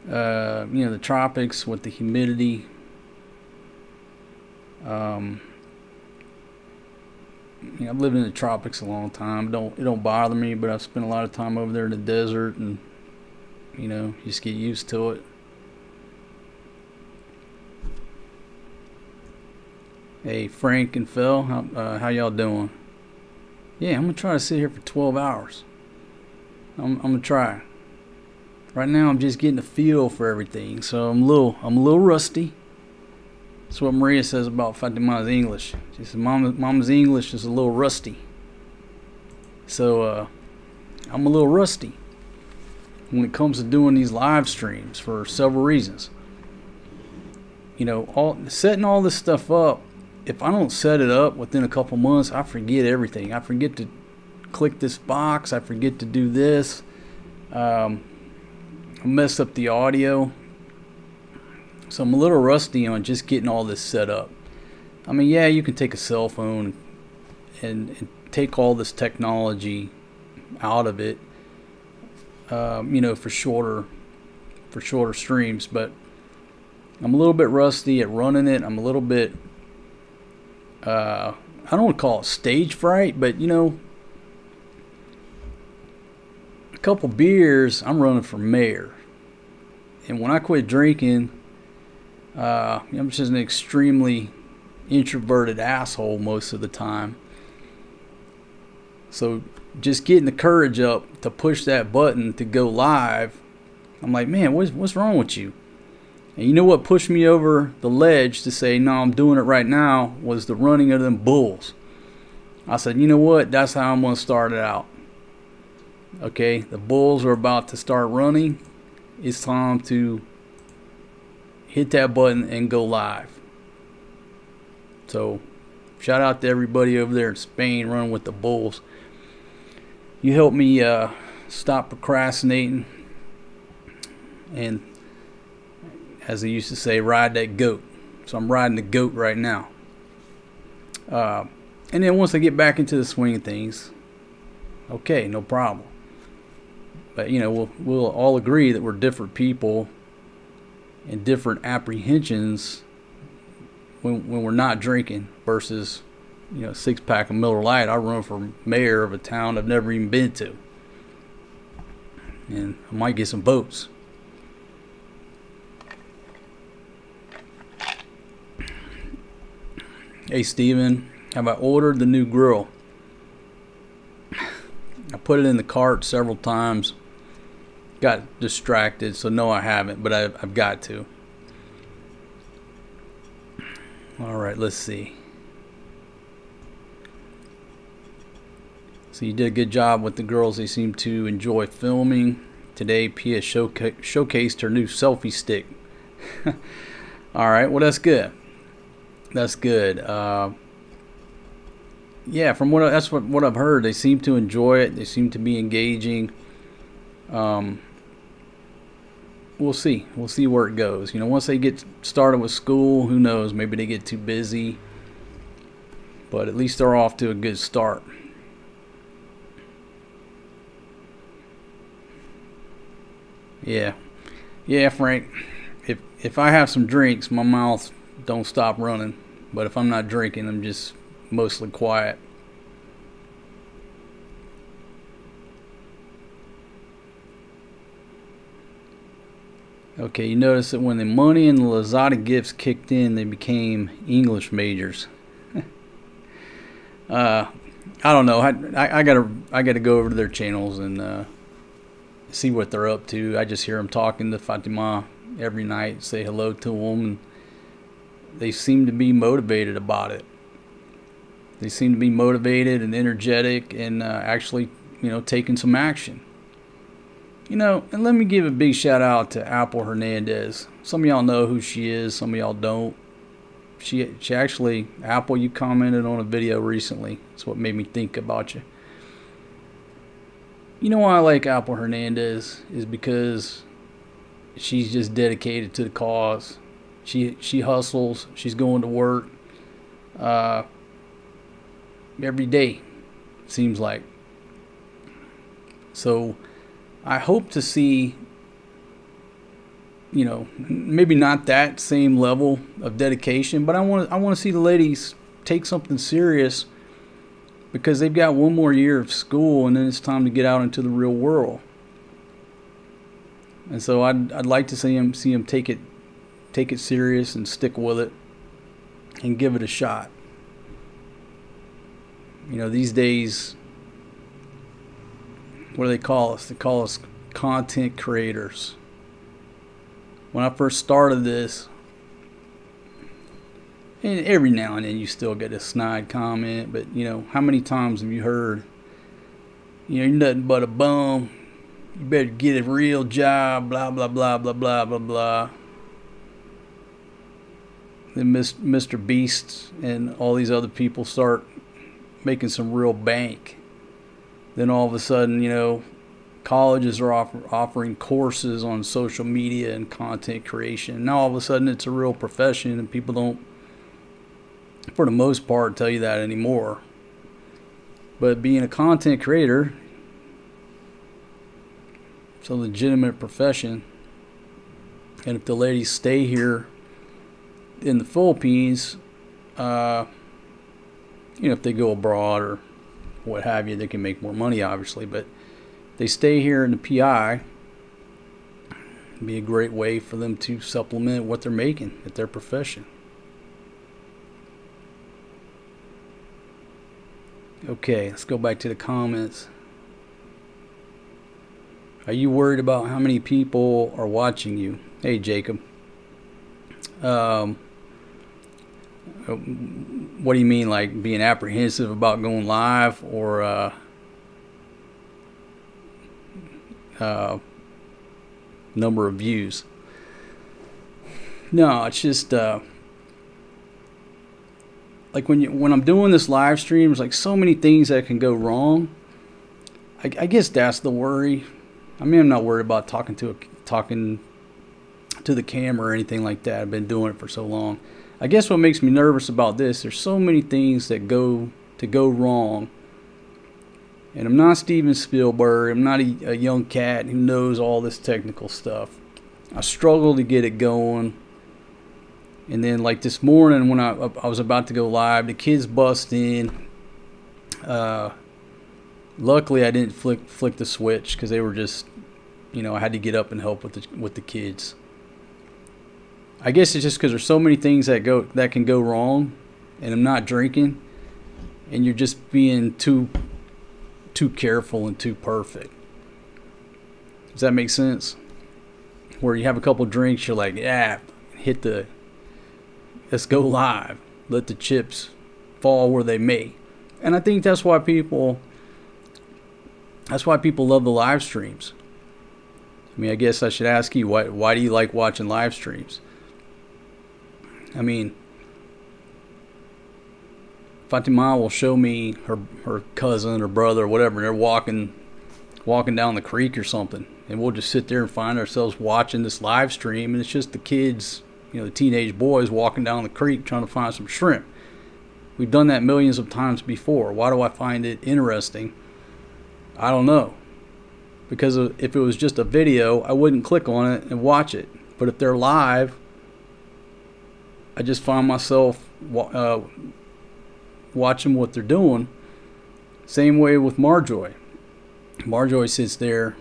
You know, the tropics with the humidity. You know, I've lived in the tropics a long time. It don't bother me, but I've spent a lot of time over there in the desert, and you know, you just get used to it. Hey, Frank and Phil, how y'all doing? Yeah, I'm gonna try to sit here for 12 hours. I'm gonna try. Right now, I'm just getting a feel for everything, so I'm a little rusty. That's what Maria says about Fatima's English. She says Mama's English is a little rusty. So I'm a little rusty when it comes to doing these live streams for several reasons. You know, setting all this stuff up. If I don't set it up within a couple months, I forget everything. I forget to click this box. I forget to do this. I mess up the audio. So I'm a little rusty on just getting all this set up. I mean, yeah, you can take a cell phone and take all this technology out of it, you know, for shorter streams. But I'm a little bit rusty at running it. I'm a little bit, I don't want to call it stage fright, but you know, a couple beers, I'm running for mayor. And when I quit drinking, I'm just an extremely introverted asshole most of the time. So just getting the courage up to push that button to go live, I'm like, man, what's wrong with you? And you know what pushed me over the ledge to say, no, I'm doing it right now, was the running of them bulls. I said, you know what? That's how I'm going to start it out. Okay, the bulls are about to start running. It's time to hit that button and go live. So shout out to everybody over there in Spain running with the bulls. You helped me stop procrastinating and, as they used to say, ride that goat. So I'm riding the goat right now. And then once I get back into the swing of things, okay, no problem. But you know, we'll all agree that we're different people and different apprehensions when we're not drinking versus, you know, 6-pack of Miller Lite. I run for mayor of a town I've never even been to, and I might get some votes. Hey Steven, have I ordered the new grill? I put it in the cart several times. Got distracted, so no, I haven't, but I've got to. All right, let's see. So you did a good job with the girls. They seem to enjoy filming. Today, Pia showcased her new selfie stick. All right, well, that's good. That's good. Yeah, from what I've heard, they seem to enjoy it. They seem to be engaging. We'll see. We'll see where it goes. You know, once they get started with school, who knows? Maybe they get too busy. But at least they're off to a good start. Yeah. Yeah, Frank. If I have some drinks, my mouth don't stop running. But if I'm not drinking, I'm just mostly quiet. Okay, you notice that when the money and the Lazada gifts kicked in, they became English majors. I don't know. I gotta go over to their channels and see what they're up to. I just hear them talking to Fatima every night, say hello to them, and they seem to be motivated about it. They seem to be motivated and energetic and actually, you know, taking some action. You know, and let me give a big shout out to Apple Hernandez. Some of y'all know who she is, some of y'all don't. She actually, Apple, you commented on a video recently. That's what made me think about you. You know why I like Apple Hernandez is because she's just dedicated to the cause. She hustles. She's going to work every day, seems like. So I hope to see, you know, maybe not that same level of dedication, but I want to see the ladies take something serious, because they've got one more year of school and then it's time to get out into the real world. And so I'd like to see them take it serious and stick with it and give it a shot. You know, these days, what do they call us? They call us content creators. When I first started this, and every now and then you still get a snide comment, but you know, how many times have you heard, you know, you're nothing but a bum, you better get a real job, blah blah blah blah blah blah blah. Then Mr. Beast and all these other people start making some real bank. Then all of a sudden, you know, colleges are offering courses on social media and content creation. Now all of a sudden it's a real profession, and people don't, for the most part, tell you that anymore. But being a content creator, it's a legitimate profession. And if the ladies stay here in the Philippines, you know, if they go abroad or what have you, they can make more money, obviously. But they stay here in the PI, it'd be a great way for them to supplement what they're making at their profession. Okay, let's go back to the comments. Are you worried about how many people are watching you? Hey, Jacob. What do you mean, like being apprehensive about going live, or number of views? No, it's just like when I'm doing this live stream, there's like so many things that can go wrong. I guess that's the worry. I mean, I'm not worried about talking to the camera or anything like that. I've been doing it for so long. I guess what makes me nervous about this, there's so many things that go wrong. And I'm not Steven Spielberg. I'm not a young cat who knows all this technical stuff. I struggle to get it going. And then like this morning when I was about to go live, the kids bust in. Luckily I didn't flick the switch, because they were just, you know, I had to get up and help with the kids. I guess it's just because there's so many things that can go wrong, and I'm not drinking, and you're just being too careful and too perfect. Does that make sense? Where you have a couple drinks, you're like, yeah, let's go live. Let the chips fall where they may. And I think that's why people That's why people love the live streams. I mean, I guess I should ask you, why do you like watching live streams? I mean, Fatima will show me her cousin or brother or whatever, and they're walking down the creek or something, and we'll just sit there and find ourselves watching this live stream, and it's just the kids, the teenage boys walking down the creek trying to find some shrimp. We've done that millions of times before. Why do I find it interesting? I don't know. Because if it was just a video, I wouldn't click on it and watch it. But if they're live, I just find myself watching what they're doing. Same way with Marjorie. Marjorie sits there,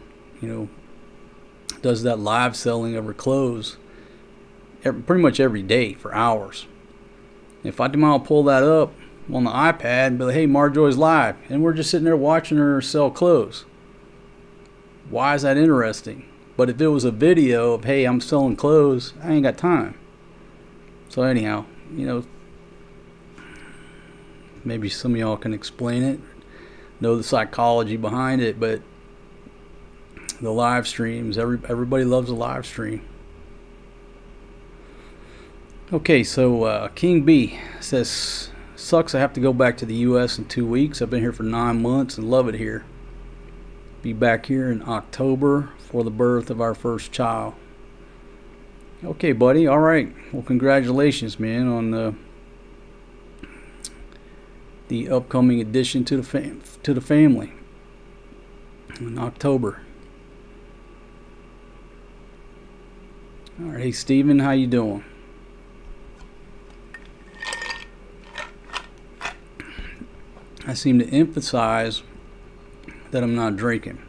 does that live selling of her clothes pretty much every day for hours. If Fatima will pull that up on the iPad and be like, hey, Marjorie's live, and we're just sitting there watching her sell clothes. Why is that interesting? But if it was a video of, hey, I'm selling clothes, I ain't got time. So anyhow, maybe some of y'all can explain it, know the psychology behind it, but the live streams, everybody loves a live stream. Okay, so King B says, sucks I have to go back to the U.S. in 2 weeks. I've been here for 9 months and love it here. Be back here in October for the birth of our first child. Okay, buddy. All right. Well, congratulations, man, on the upcoming addition to the family in October. All right. Hey, Steven, how you doing? I seem to emphasize that I'm not drinking.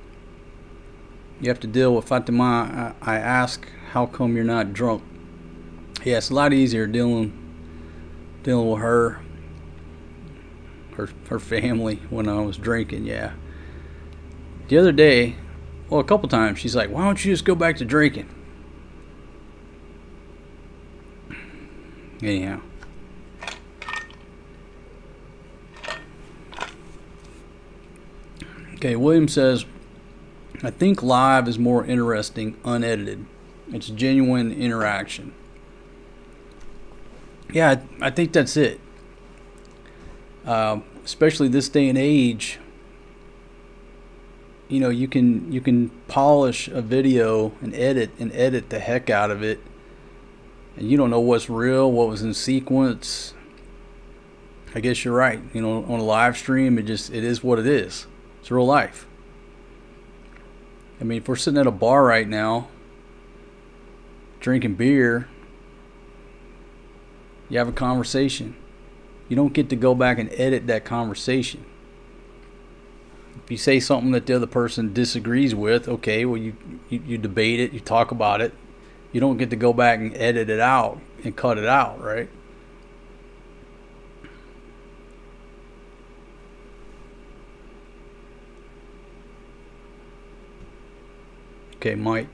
You have to deal with Fatima. I ask, how come you're not drunk? Yeah, it's a lot easier dealing with her family when I was drinking. Yeah. The other day, a couple times, she's like, why don't you just go back to drinking? Anyhow. Okay, William says, I think live is more interesting unedited. It's genuine interaction. Yeah, I think that's it. Especially this day and age, you can polish a video and edit the heck out of it, and you don't know what's real, what was in sequence. I guess you're right. On a live stream, it is what it is. It's real life. I mean, if we're sitting at a bar right now, drinking beer, you have a conversation. You don't get to go back and edit that conversation. If you say something that the other person disagrees with, okay, well, you debate it, you talk about it. You don't get to go back and edit it out and cut it out, right? Okay, Mike.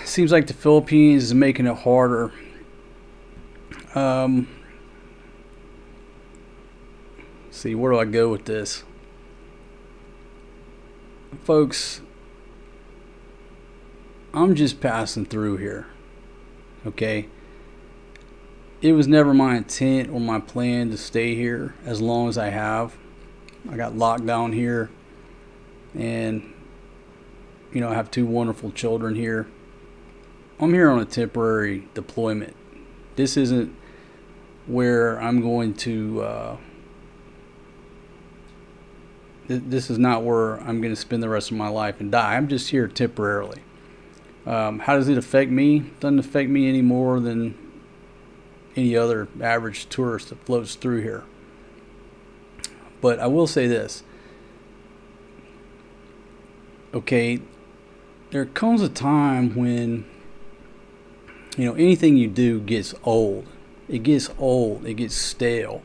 Seems like the Philippines is making it harder. See, where do I go with this? Folks, I'm just passing through here. Okay? It was never my intent or my plan to stay here as long as I have. I got locked down here, and I have 2 wonderful children here. I'm here on a temporary deployment. This isn't where I'm going to, this is not where I'm going to spend the rest of my life and die. I'm just here temporarily. How does it affect me? It doesn't affect me any more than any other average tourist that floats through here. But I will say this. Okay, there comes a time when, anything you do gets old. It gets old. It gets stale.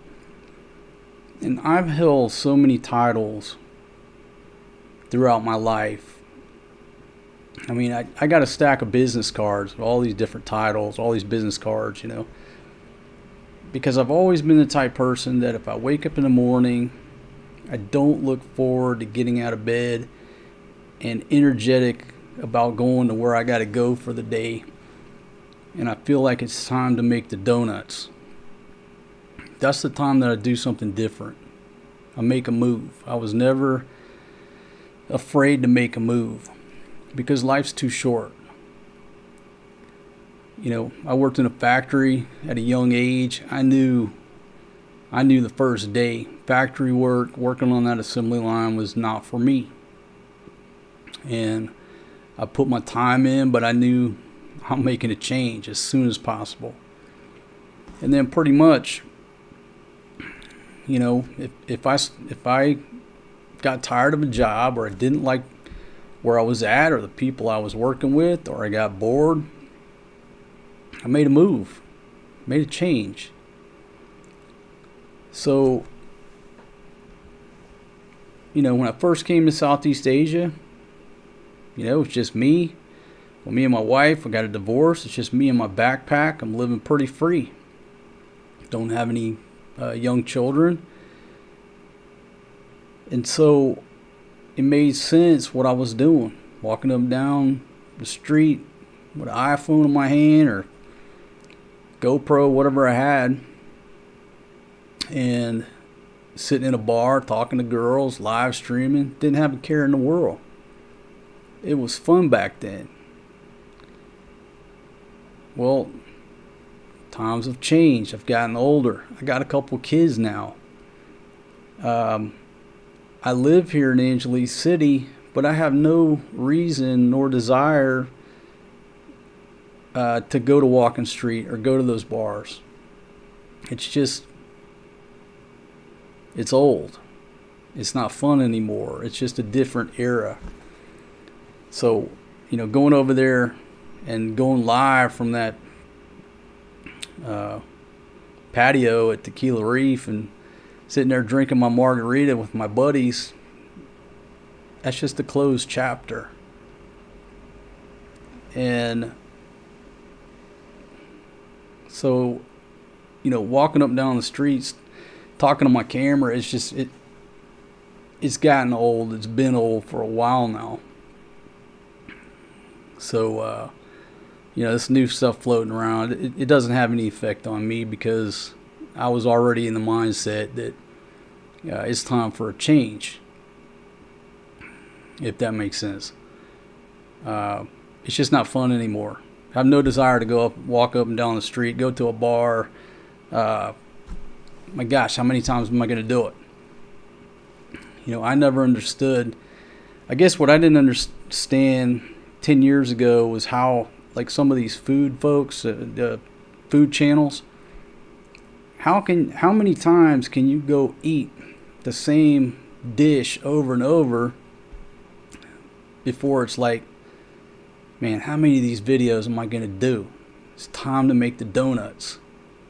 And I've held so many titles throughout my life. I mean, I got a stack of business cards with all these different titles, all these business cards, Because I've always been the type person that if I wake up in the morning I don't look forward to getting out of bed and energetic about going to where I got to go for the day. And I feel like it's time to make the donuts. That's the time that I do something different. I make a move. I was never afraid to make a move because life's too short. You know, I worked in a factory at a young age. I knew the first day factory work, working on that assembly line was not for me. And I put my time in, but I knew I'm making a change as soon as possible. And then pretty much, you know, if I got tired of a job, or I didn't like where I was at or the people I was working with, or I got bored, I made a move, made a change. So, you know, when I first came to Southeast Asia, you know, it's just me. Well, me and my wife, I got a divorce. It's just me and my backpack. I'm living pretty free. Don't have any young children. And so it made sense what I was doing. Walking up and down the street with an iPhone in my hand or GoPro, whatever I had. And sitting in a bar, talking to girls, live streaming. Didn't have a care in the world. It was fun back then. Well, times have changed. I've gotten older. I got a couple kids now. I live here in Angeles City, but I have no reason nor desire to go to Walking Street or go to those bars. It's just, it's old. It's not fun anymore. It's just a different era. So, you know, going over there and going live from that patio at Tequila Reef and sitting there drinking my margarita with my buddies, that's just a closed chapter. And so, you know, walking up and down the streets, talking to my camera, it's just, it's gotten old. It's been old for a while now. So, you know, this new stuff floating around, it doesn't have any effect on me because I was already in the mindset that it's time for a change, if that makes sense. It's just not fun anymore. I have no desire to walk up and down the street, go to a bar. My gosh, how many times am I going to do it? You know, I never understood. I guess what I didn't understand 10 years ago was how, like, some of these food folks, the food channels, how many times can you go eat the same dish over and over before it's like, man, how many of these videos am I going to do? It's time to make the donuts.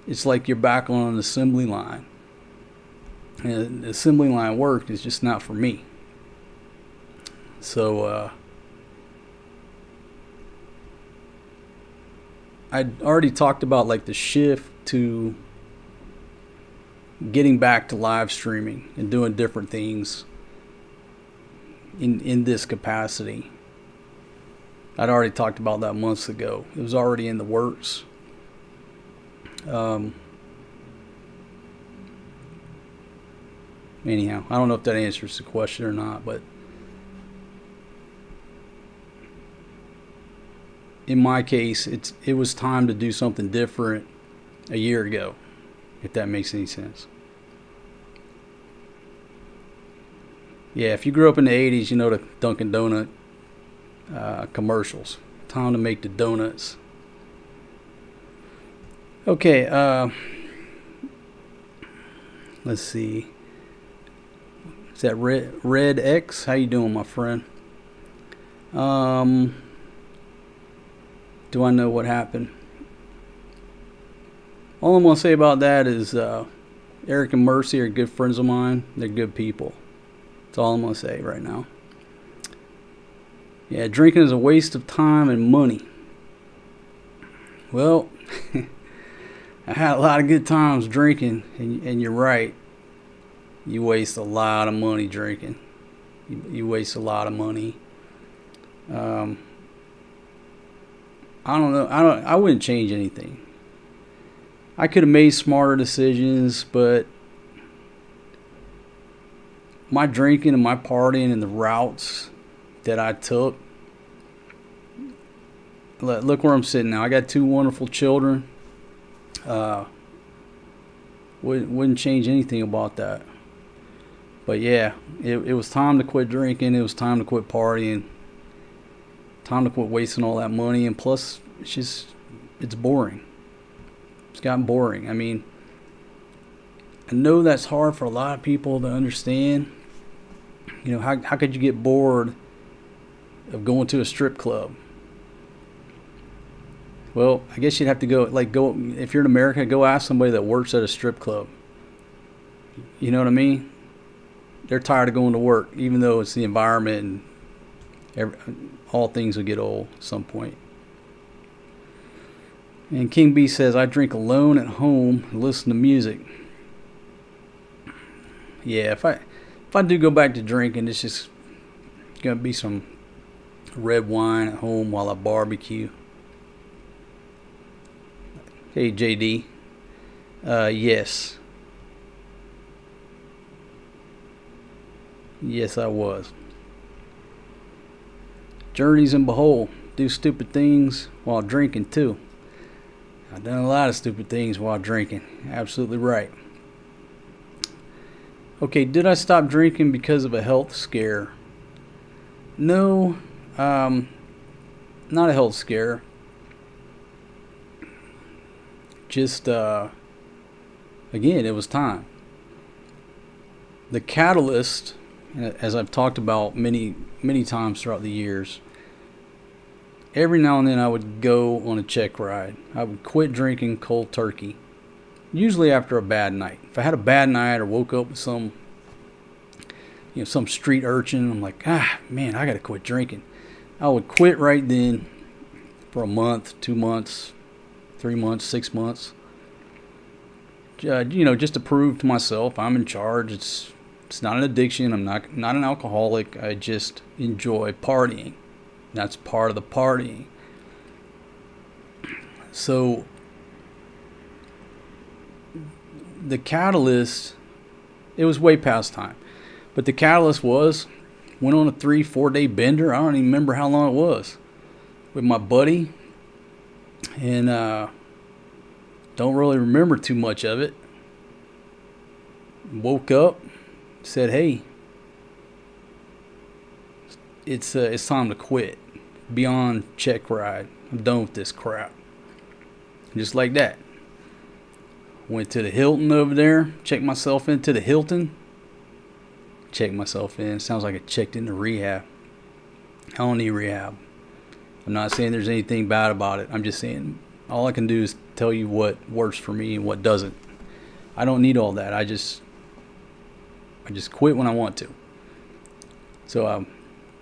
It's like you're back on an assembly line. And the assembly line work is just not for me. So, I'd already talked about like the shift to getting back to live streaming and doing different things in this capacity. I'd already talked about that months ago. It was already in the works. Anyhow, I don't know if that answers the question or not, but in my case, it was time to do something different a year ago, if that makes any sense. Yeah, if you grew up in the 80s, you know the Dunkin' Donut commercials. Time to make the donuts. Okay, let's see. Is that Red X? How you doing, my friend? Do I know what happened? All I'm going to say about that is Eric and Mercy are good friends of mine. They're good people. That's all I'm going to say right now. Yeah, drinking is a waste of time and money. Well, I had a lot of good times drinking, and you're right. You waste a lot of money drinking. You waste a lot of money. I don't know. I wouldn't change anything. I could have made smarter decisions, but my drinking and my partying and the routes that I took. Look where I'm sitting now. I got 2 wonderful children. Wouldn't change anything about that. But yeah, it was time to quit drinking. It was time to quit partying. Time to quit wasting all that money. And plus, it's boring. It's gotten boring. I mean, I know that's hard for a lot of people to understand. You know, how could you get bored of going to a strip club? Well, I guess you'd have to go if you're in America, go ask somebody that works at a strip club. You know what I mean? They're tired of going to work, even though it's the environment and all things will get old at some point. And King B says, I drink alone at home and listen to music. Yeah, if I do go back to drinking, it's just gonna be some red wine at home while I barbecue. Hey JD. Yes. Yes, I was. Journeys and behold, do stupid things while drinking too. I've done a lot of stupid things while drinking. Absolutely right. Okay, did I stop drinking because of a health scare? No, not a health scare. Just, again, it was time. The catalyst, as I've talked about many times throughout the years, every now and then I would go on a check ride. I would quit drinking cold turkey, usually after a bad night. If I had a bad night or woke up with some street urchin, I'm like, man, I gotta quit drinking. I would quit right then for a month, 2 months, 3 months, 6 months. Just to prove to myself I'm in charge. It's not an addiction. I'm not an alcoholic. I just enjoy partying. That's part of the partying. So the catalyst, it was way past time. But the catalyst went on a 3-4 day bender. I don't even remember how long it was, with my buddy. And don't really remember too much of it. Woke up, said, hey, it's time to quit. Beyond check ride. I'm done with this crap. Just like that. Went to the Hilton over there. Checked myself into the Hilton. Checked myself in. Sounds like I checked into rehab. I don't need rehab. I'm not saying there's anything bad about it. I'm just saying all I can do is tell you what works for me and what doesn't. I don't need all that. I just quit when I want to. So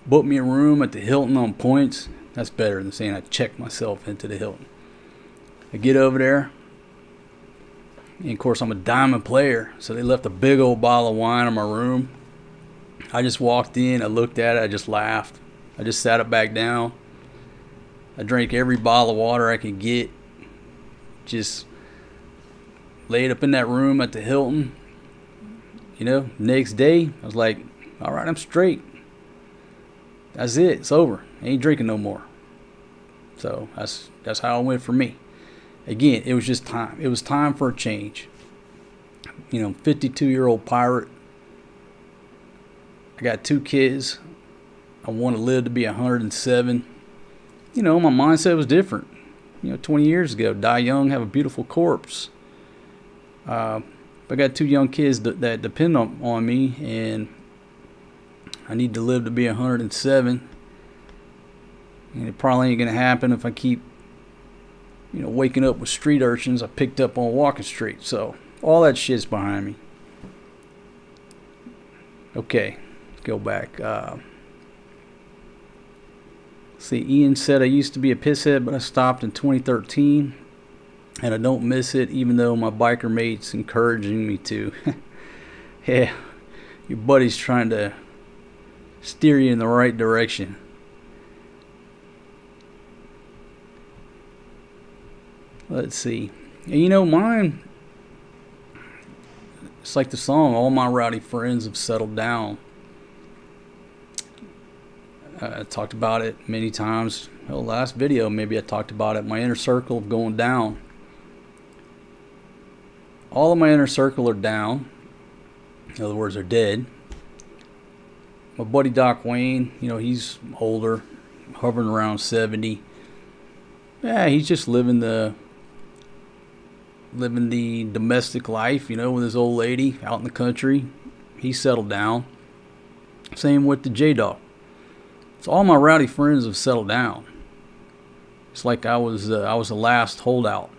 booked me a room at the Hilton on points. That's better than saying I checked myself into the Hilton. I get over there. And of course I'm a diamond player. So they left a big old bottle of wine in my room. I just walked in. I looked at it. I just laughed. I just sat it back down. I drank every bottle of water I could get. Just laid up in that room at the Hilton. Next day, I was like, all right, I'm straight. That's it. It's over. I ain't drinking no more. So that's how it went for me. Again, it was just time. It was time for a change. 52-year-old pirate. I got 2 kids. I want to live to be 107. My mindset was different. 20 years ago, die young, have a beautiful corpse. I got 2 young kids that depend on me, and I need to live to be 107. And it probably ain't going to happen if I keep, waking up with street urchins I picked up on Walking Street. So all that shit's behind me. Okay, let's go back. See, Ian said, I used to be a pisshead, but I stopped in 2013. And I don't miss it, even though my biker mate's encouraging me to. Yeah, your buddy's trying to steer you in the right direction. Let's see. And you know, mine, it's like the song, all my rowdy friends have settled down. I talked about it many times. Well, last video, maybe I talked about it. My inner circle of going down. All of my inner circle are down. In other words, they're dead. My buddy Doc Wayne, you know, he's older, hovering around 70. Yeah, he's just living the domestic life, you know, with his old lady out in the country. He's settled down. Same with the J-Dog. So all my rowdy friends have settled down. It's like I was the last holdout.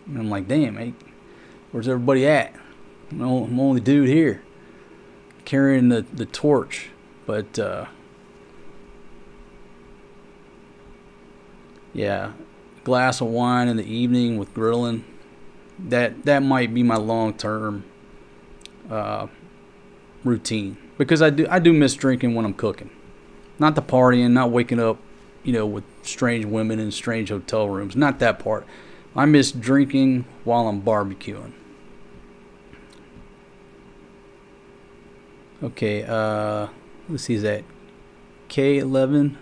And I'm like, damn, hey, where's everybody at? I'm the only dude here carrying the torch. But yeah, glass of wine in the evening with grilling. That might be my long-term routine, because I do miss drinking when I'm cooking. Not the partying, not waking up, you know, with strange women in strange hotel rooms. Not that part. I miss drinking while I'm barbecuing. Okay, let's see, is that K11?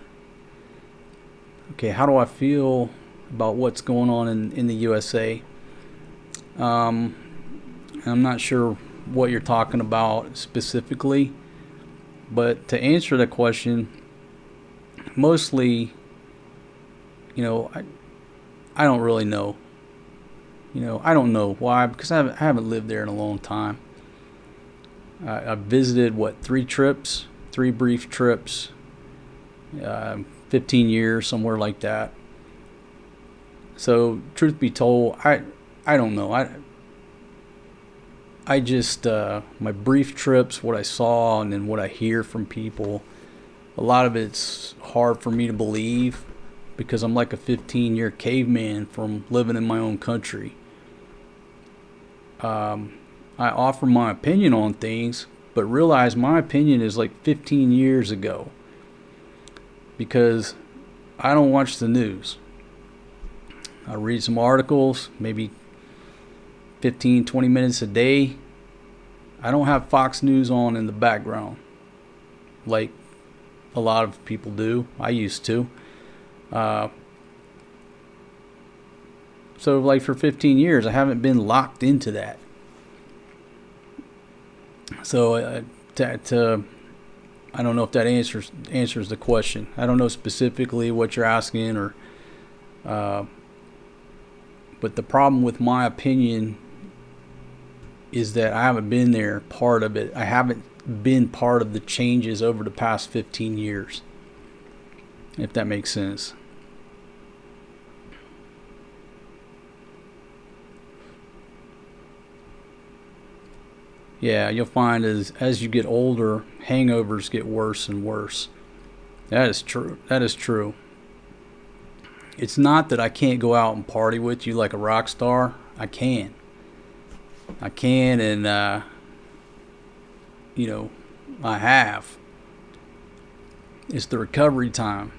Okay, how do I feel about what's going on in the USA? I'm not sure what you're talking about specifically, but to answer the question, mostly, you know, I don't really know. You know, I don't know why, because I haven't lived there in a long time. I visited, 3 brief trips, 15 years, somewhere like that. So, truth be told, I don't know. I just, my brief trips, what I saw, and then what I hear from people, a lot of it's hard for me to believe, because I'm like a 15-year caveman from living in my own country. I offer my opinion on things, but realize my opinion is like 15 years ago, because I don't watch the news. I read some articles, maybe 15, 20 minutes a day. I don't have Fox News on in the background like a lot of people do. I used to. So like for 15 years, I haven't been locked into that. So I don't know if that answers the question. I don't know specifically what you're asking, or but the problem with my opinion is that I haven't been there, part of it. I haven't been part of the changes over the past 15 years, if that makes sense. Yeah, you'll find as you get older, hangovers get worse and worse. That is true. That is true. It's not that I can't go out and party with you like a rock star. I can, and you know, I have. It's the recovery time.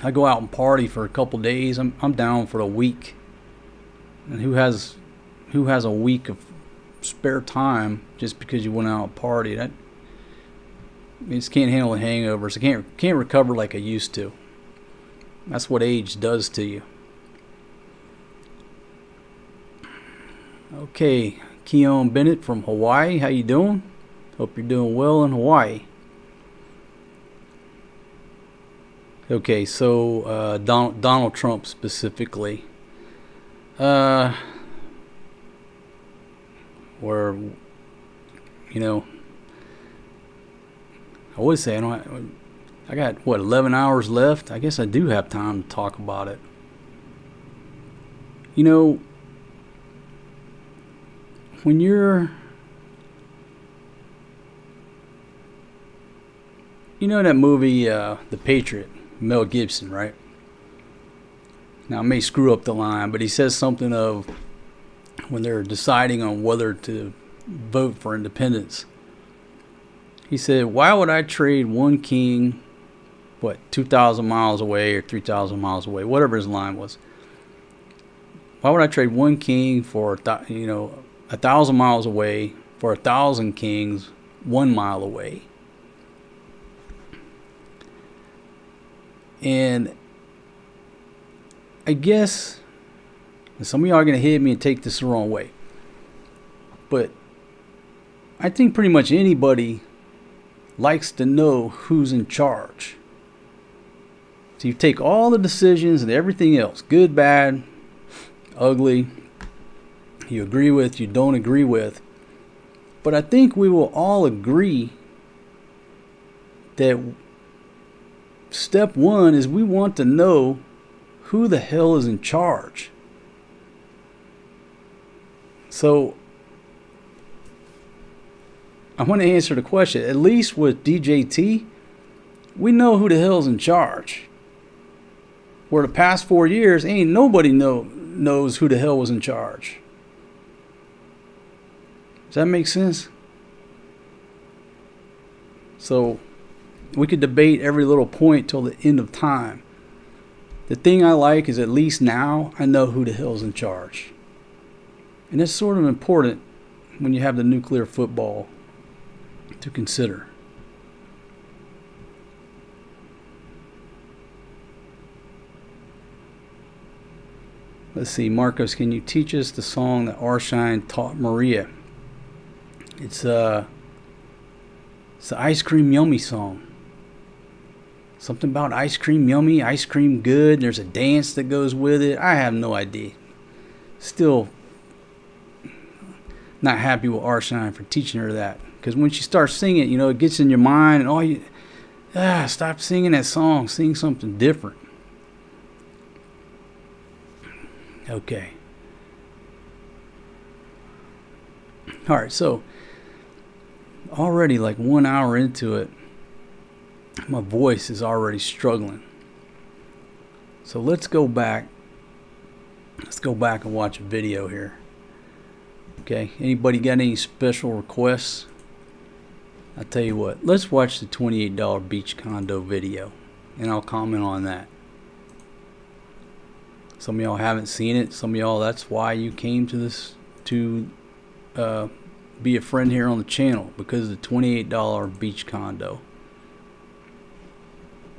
I go out and party for a couple days. I'm down for a week. And who has a week of spare time just because you went out and partied? I just can't handle the hangovers. I can't recover like I used to. That's what age does to you. Okay, Keon Bennett from Hawaii. How you doing? Hope you're doing well in Hawaii. Okay, so Donald Trump specifically. Where, you know, I would say I got 11 hours left. I guess I do have time to talk about it. You know, when you're, you know that movie, The Patriot, Mel Gibson, right? Now I may screw up the line, but he says something of when they're deciding on whether to vote for independence, He said, why would I trade one king, 2,000 miles away or 3,000 miles away, whatever his line was. Why would I trade one king for 1,000 miles away for 1,000 kings 1 mile away? And I guess some of y'all are going to hit me and take this the wrong way, but I think pretty much anybody likes to know who's in charge. So you take all the decisions and everything else, good, bad, ugly, you agree with, you don't agree with. But I think we will all agree that step one is we want to know who the hell is in charge. So I want to answer the question. At least with DJT, we know who the hell's in charge. Where the past 4 years, ain't nobody knows who the hell was in charge. Does that make sense? So we could debate every little point till the end of time. The thing I like is at least now I know who the hell's in charge. And it's sort of important when you have the nuclear football to consider. Let's see, Marcos, can you teach us the song that Arshine taught Maria? It's the Ice Cream Yummy song. Something about ice cream yummy, ice cream good. There's a dance that goes with it. I have no idea. Still not happy with Arshine for teaching her that. Because when she starts singing, it gets in your mind and stop singing that song. Sing something different. Okay. Alright, so already like 1 hour into it, my voice is already struggling. So let's go back. Let's go back and watch a video here. Okay, anybody got any special requests? I'll tell you what, let's watch the $28 beach condo video and I'll comment on that. Some of y'all haven't seen it. Some of y'all, that's why you came to this, to be a friend here on the channel, because of the $28 beach condo.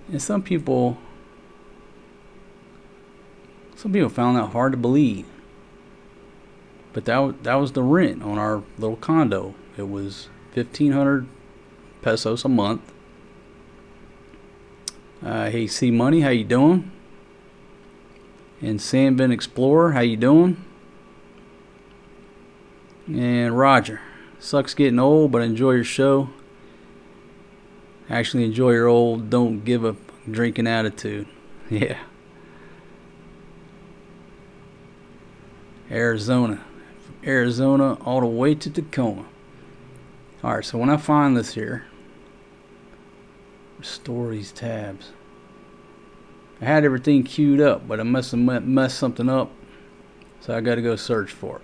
And some people found that hard to believe. But that was the rent on our little condo. It was 1,500 pesos a month. Hey, C Money, how you doing? And Sandbin Explorer, how you doing? And Roger, sucks getting old, but enjoy your show. Actually enjoy your old don't give a drinking attitude. Yeah. Arizona all the way to Tacoma. Alright, so when I find this here, restore these tabs. I had everything queued up, but I must have messed something up, so I got to go search for it.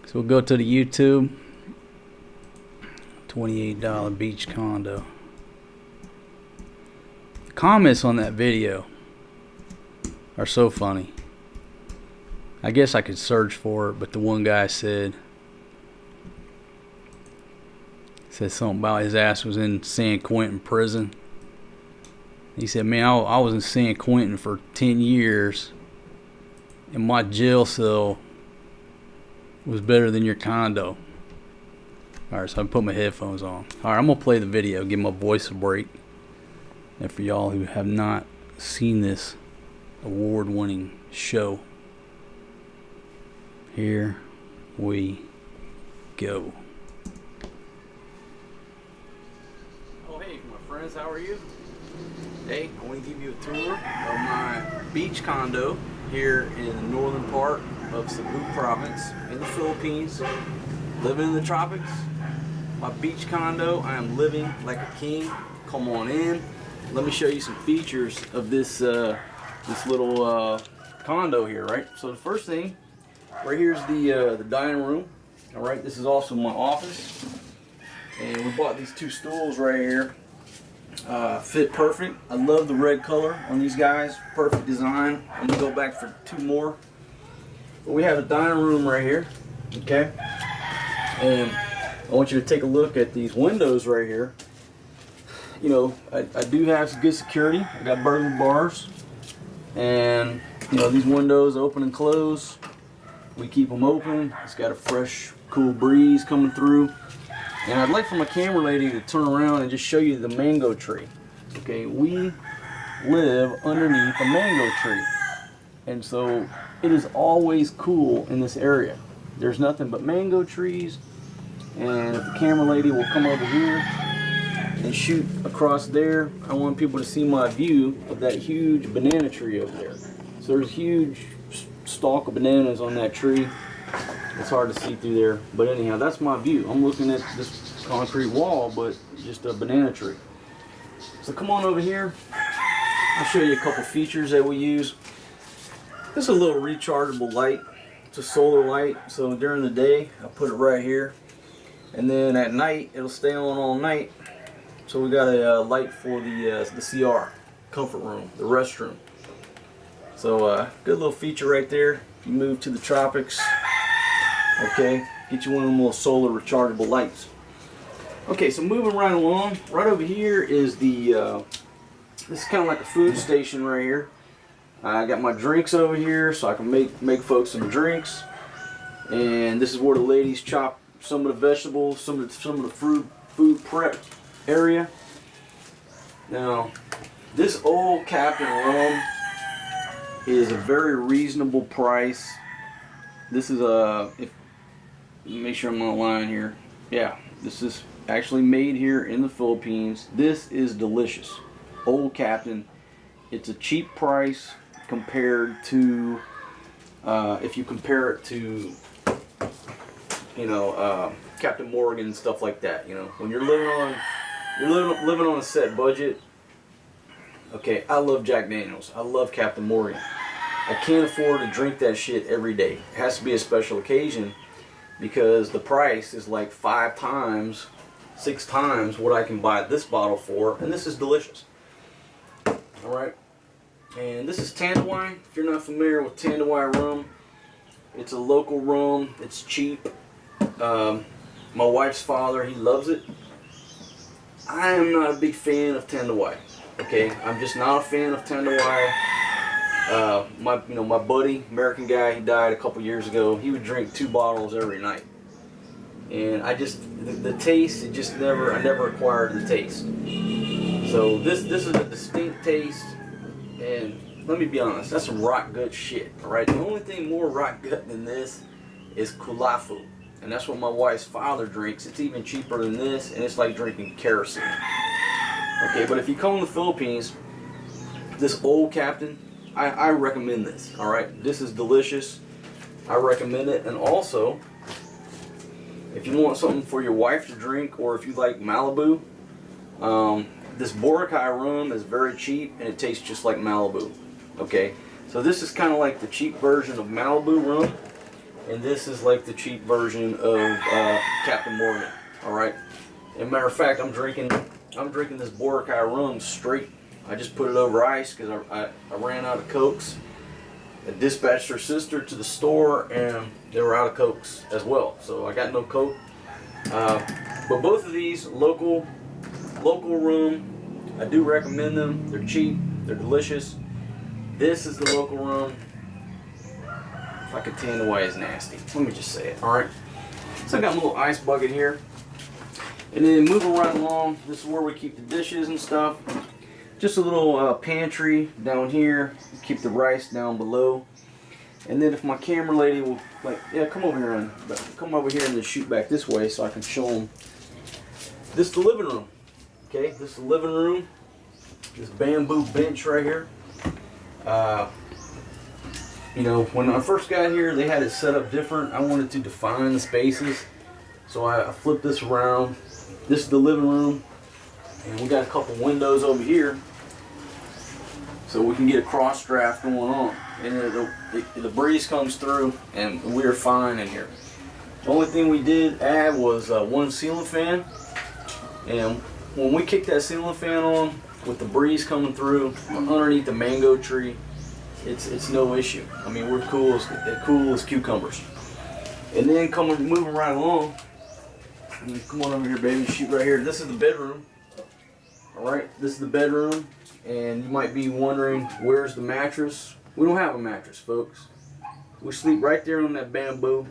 So we'll go to the YouTube. $28 beach condo. The comments on that video are so funny. I guess I could search for it, but the one guy said something about his ass was in San Quentin prison. He said, man, I was in San Quentin for 10 years and my jail cell was better than your condo. Alright, so I put my headphones on. Alright, I'm going to play the video, give my voice a break. And for y'all who have not seen this award-winning show, here we go. Oh, hey, my friends, how are you? Hey, I want to give you a tour of my beach condo here in the northern part of Cebu province in the Philippines. Living in the tropics. My beach condo, I am living like a king. Come on in. Let me show you some features of this little condo here, right? So the first thing, right here's the dining room. All right, this is also my office. And we bought these 2 stools right here. Fit perfect. I love the red color on these guys. Perfect design. I'm gonna go back for 2 more. But we have a dining room right here. Okay. And I want you to take a look at these windows right here. You know, I do have some good security. I got burglar bars. And, you know, these windows open and close. We keep them open. It's got a fresh, cool breeze coming through. And I'd like for my camera lady to turn around and just show you the mango tree. Okay, we live underneath a mango tree. And so it is always cool in this area. There's nothing but mango trees. And if the camera lady will come over here and shoot across there, I want people to see my view of that huge banana tree over there. So there's a huge stalk of bananas on that tree. It's hard to see through there, but anyhow, that's my view. I'm looking at this concrete wall, but just a banana tree. So come on over here. I'll show you a couple features that we use. This is a little rechargeable light. It's a solar light, so during the day, I put it right here. And then at night, it'll stay on all night. So we got a light for the CR, comfort room, the restroom. So good little feature right there. You move to the tropics. Okay, get you one of them little solar rechargeable lights. Okay, so moving right along, right over here is the, this is kind of like a food station right here. I got my drinks over here so I can make folks some drinks. And this is where the ladies chop some of the vegetables, some of the food prep area. Now, this old Captain Rum is a very reasonable price. This is make sure I'm not lying here. Yeah, this is actually made here in the Philippines. This is delicious. Old Captain. It's a cheap price compared to, if you compare it to, you know, Captain Morgan and stuff like that. You know, when you're living on a set budget. Okay, I love Jack Daniels. I love Captain Morgan. I can't afford to drink that shit every day. It has to be a special occasion because the price is like 5 times, 6 times what I can buy this bottle for, and this is delicious. Alright, and this is Tanduay. If you're not familiar with Tanduay rum, it's a local rum, it's cheap. My wife's father, he loves it. I am not a big fan of Tanduay. Okay, I'm just not a fan of Tanduay. My buddy, American guy, he died a couple years ago. He would drink 2 bottles every night, and I just the taste. It just I never acquired the taste. So this is a distinct taste, and let me be honest, that's some rock gut shit. All right, the only thing more rock gut than this is kulafu, and that's what my wife's father drinks. It's even cheaper than this, and it's like drinking kerosene. Okay, but if you come to the Philippines, this Old Captain, I recommend this. All right, this is delicious. I recommend it. And also, if you want something for your wife to drink, or if you like Malibu, this Boracay rum is very cheap and it tastes just like Malibu. Okay, so this is kind of like the cheap version of Malibu rum, and this is like the cheap version of Captain Morgan. All right. As a matter of fact, I'm drinking this Boracay rum straight. I just put it over ice because I ran out of Cokes. I dispatched her sister to the store and they were out of Cokes as well. So I got no Coke. But both of these local rum, I do recommend them. They're cheap, they're delicious. This is the local rum. If I could Tanduay is nasty. Let me just say it. Alright. So I got a little ice bucket here. And then moving right along, this is where we keep the dishes and stuff. Just a little pantry down here. Keep the rice down below. And then if my camera lady will, come over here and then shoot back this way so I can show them. This is the living room. Okay, this is the living room. This bamboo bench right here. You know, when I first got here, they had it set up different. I wanted to define the spaces, so I flipped this around. This is the living room, and we got a couple windows over here, so we can get a cross draft going on. And the breeze comes through, and we're fine in here. The only thing we did add was one ceiling fan, And when we kick that ceiling fan on with the breeze coming through underneath the mango tree, it's no issue. I mean, we're cool as cucumbers. And then moving right along. Come on over here, baby. Shoot right here. This is the bedroom. All right, this is the bedroom, and you might be wondering, where's the mattress? We don't have a mattress, folks. We sleep right there on that bamboo,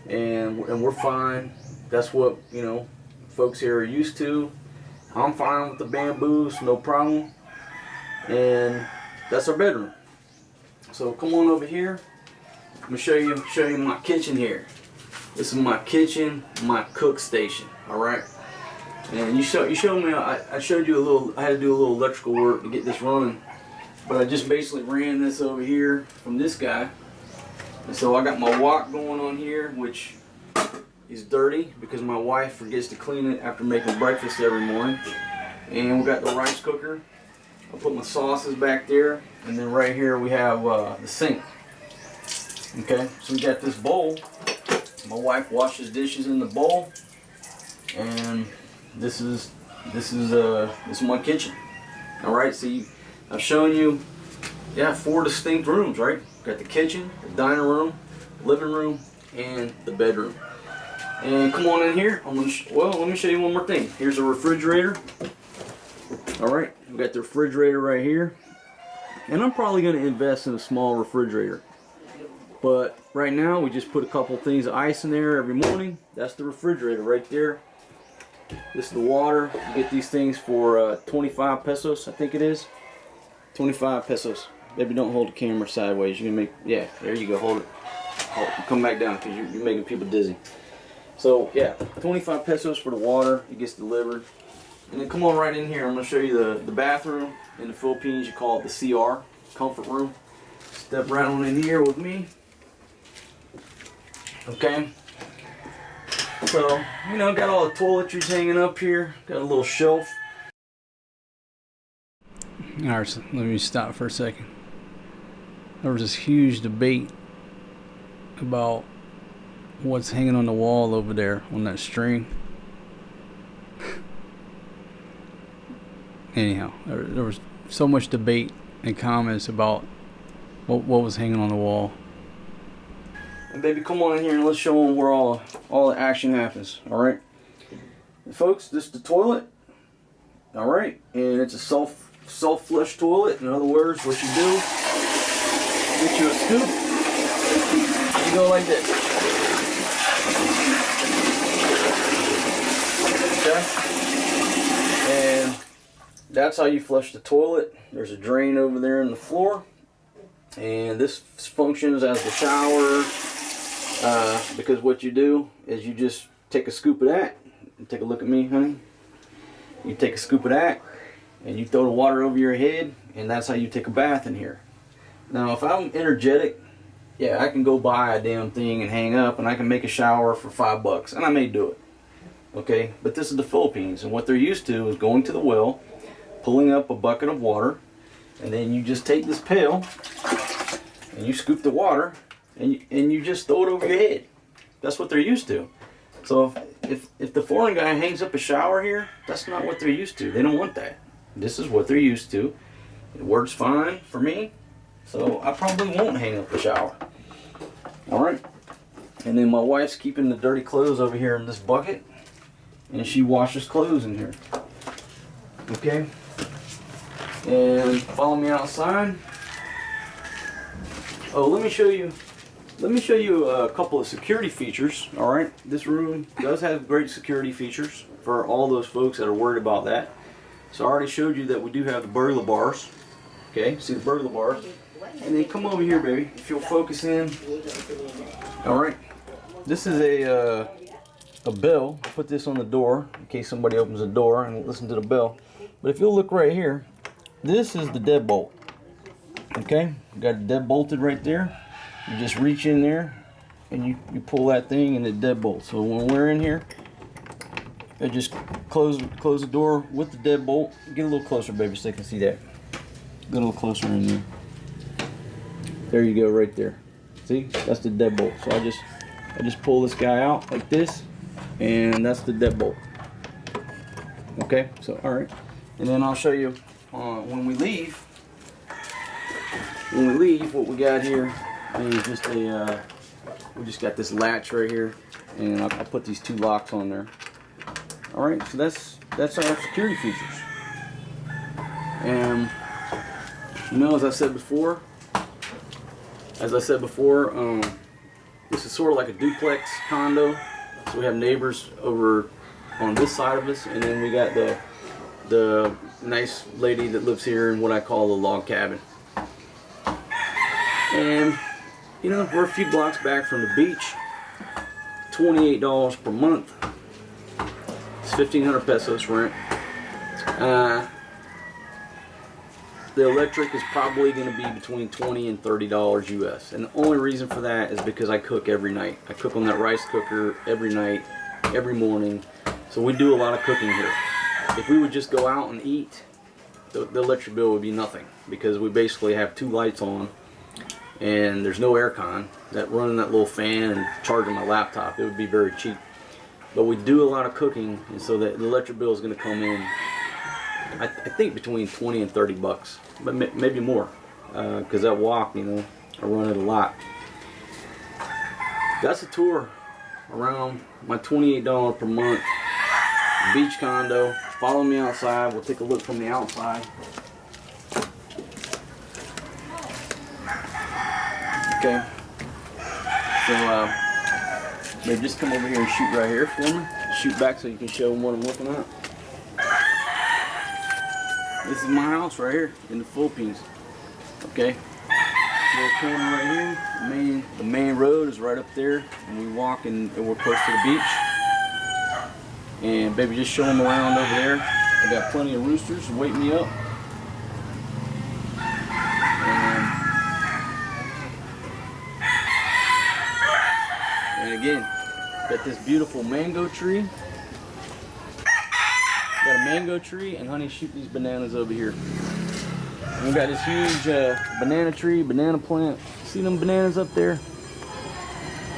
and we're fine. That's what, you know, folks here are used to. I'm fine with the bamboo, so no problem. And that's our bedroom. So come on over here. I'm gonna show you my kitchen here. This is my kitchen, my cook station. All right. And you showed me. I showed you a little. I had to do a little electrical work to get this running, but I just basically ran this over here from this guy. And so I got my wok going on here, which is dirty because my wife forgets to clean it after making breakfast every morning. And we got the rice cooker. I'll put my sauces back there, and then right here we have the sink. Okay, so we got this bowl. My wife washes dishes in the bowl, and this is my kitchen. All right, so I've shown you, yeah, 4 distinct rooms, right? Got the kitchen, the dining room, living room, and the bedroom. And come on in here. Let me show you one more thing. Here's a refrigerator. All right, we got the refrigerator right here, and I'm probably going to invest in a small refrigerator. But right now, we just put a couple things of ice in there every morning. That's the refrigerator right there. This is the water. You get these things for 25 pesos, I think it is. 25 pesos. Baby, don't hold the camera sideways. You can make, yeah, there you go. Hold it. Come back down because you're making people dizzy. So, yeah, 25 pesos for the water. It gets delivered. And then come on right in here. I'm going to show you the bathroom. In the Philippines, you call it the CR, comfort room. Step right on in here with me. Okay, so, you know, got all the toiletries hanging up here. Got a little shelf. Alright, so let me stop for a second. There was this huge debate about what's hanging on the wall over there on that string. Anyhow, there was so much debate and comments about what was hanging on the wall. And baby, come on in here and let's show them where all the action happens. All right, and folks, this is the toilet. All right, and it's a self-flush toilet. In other words, what you do, get you a scoop. You go like this. Okay, and that's how you flush the toilet. There's a drain over there in the floor, and this functions as the shower. Because what you do is you just take a scoop of that. Take a look at me, honey. You take a scoop of that and you throw the water over your head, and that's how you take a bath in here. Now, if I'm energetic, yeah, I can go buy a damn thing and hang up, and I can make a shower for $5, and I may do it. Okay, but this is the Philippines, and what they're used to is going to the well, pulling up a bucket of water, and then you just take this pail and you scoop the water. And you just throw it over your head. That's what they're used to. So if the foreign guy hangs up a shower here, that's not what they're used to. They don't want that. This is what they're used to. It works fine for me, so I probably won't hang up the shower. All right. And then my wife's keeping the dirty clothes over here in this bucket, and she washes clothes in here. Okay. And follow me outside. Oh, let me show you a couple of security features. All right, this room does have great security features for all those folks that are worried about that. So I already showed you that we do have the burglar bars. Okay, see the burglar bars. And then come over here, baby. If you'll focus in. All right, this is a bell. I'll put this on the door in case somebody opens the door and listen to the bell. But if you'll look right here, this is the deadbolt. Okay, got it deadbolted right there. You just reach in there and you pull that thing and it deadbolts. So when we're in here, I just close the door with the deadbolt. Get a little closer, baby, so they can see that. Get a little closer in there. There you go, right there. See, that's the deadbolt. So I just pull this guy out like this, and that's the deadbolt. Okay, so all right, and then I'll show you when we leave. When we leave, what we got here is just a. We just got this latch right here, and I'll put these 2 locks on there. All right, so that's our security features. And you know, as I said before, this is sort of like a duplex condo. So we have neighbors over on this side of us, and then we got the nice lady that lives here in what I call the log cabin. And you know, we're a few blocks back from the beach. $28 per month. It's 1,500 pesos rent. The electric is probably going to be between $20 and $30 US. And the only reason for that is because I cook every night. I cook on that rice cooker every night, every morning. So we do a lot of cooking here. If we would just go out and eat, the electric bill would be nothing, because we basically have 2 lights on and there's no aircon. That running that little fan and charging my laptop, it would be very cheap. But we do a lot of cooking, and so the electric bill is going to come in, I think, between 20 and 30 bucks, but maybe more, because that walk, you know, I run it a lot. That's a tour around my $28 per month beach condo. Follow me outside. We'll take a look from the outside. Okay. So, maybe just come over here and shoot right here for me. Shoot back so you can show them what I'm looking at. This is my house right here in the Philippines. Okay. Little corner right here. The main road is right up there, and we walk and we're close to the beach. And baby, just show them around over there. I got plenty of roosters waiting me up. And again, got this beautiful mango tree. Got a mango tree, and honey, shoot these bananas over here. And we got this huge banana tree, banana plant. See them bananas up there?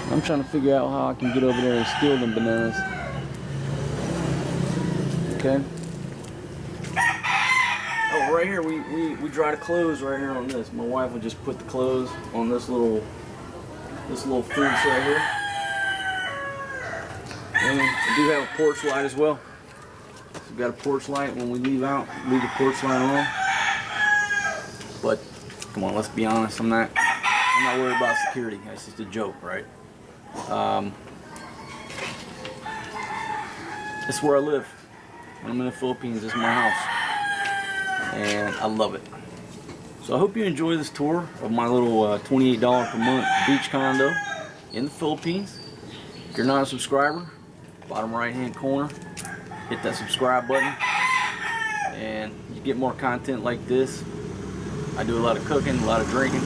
I'm trying to figure out how I can get over there and steal them bananas. Okay. Oh, right here we dry the clothes right here on this. My wife will just put the clothes on this little fence right here. And we do have a porch light as well. So we've got a porch light when we leave out. Leave the porch light on. But come on, let's be honest. I'm not worried about security. That's just a joke, right? It's where I live. When I'm in the Philippines, this is my house, and I love it. So I hope you enjoy this tour of my little $28 per month beach condo in the Philippines. If you're not a subscriber, bottom right hand corner, hit that subscribe button, and you get more content like this. I do a lot of cooking, a lot of drinking.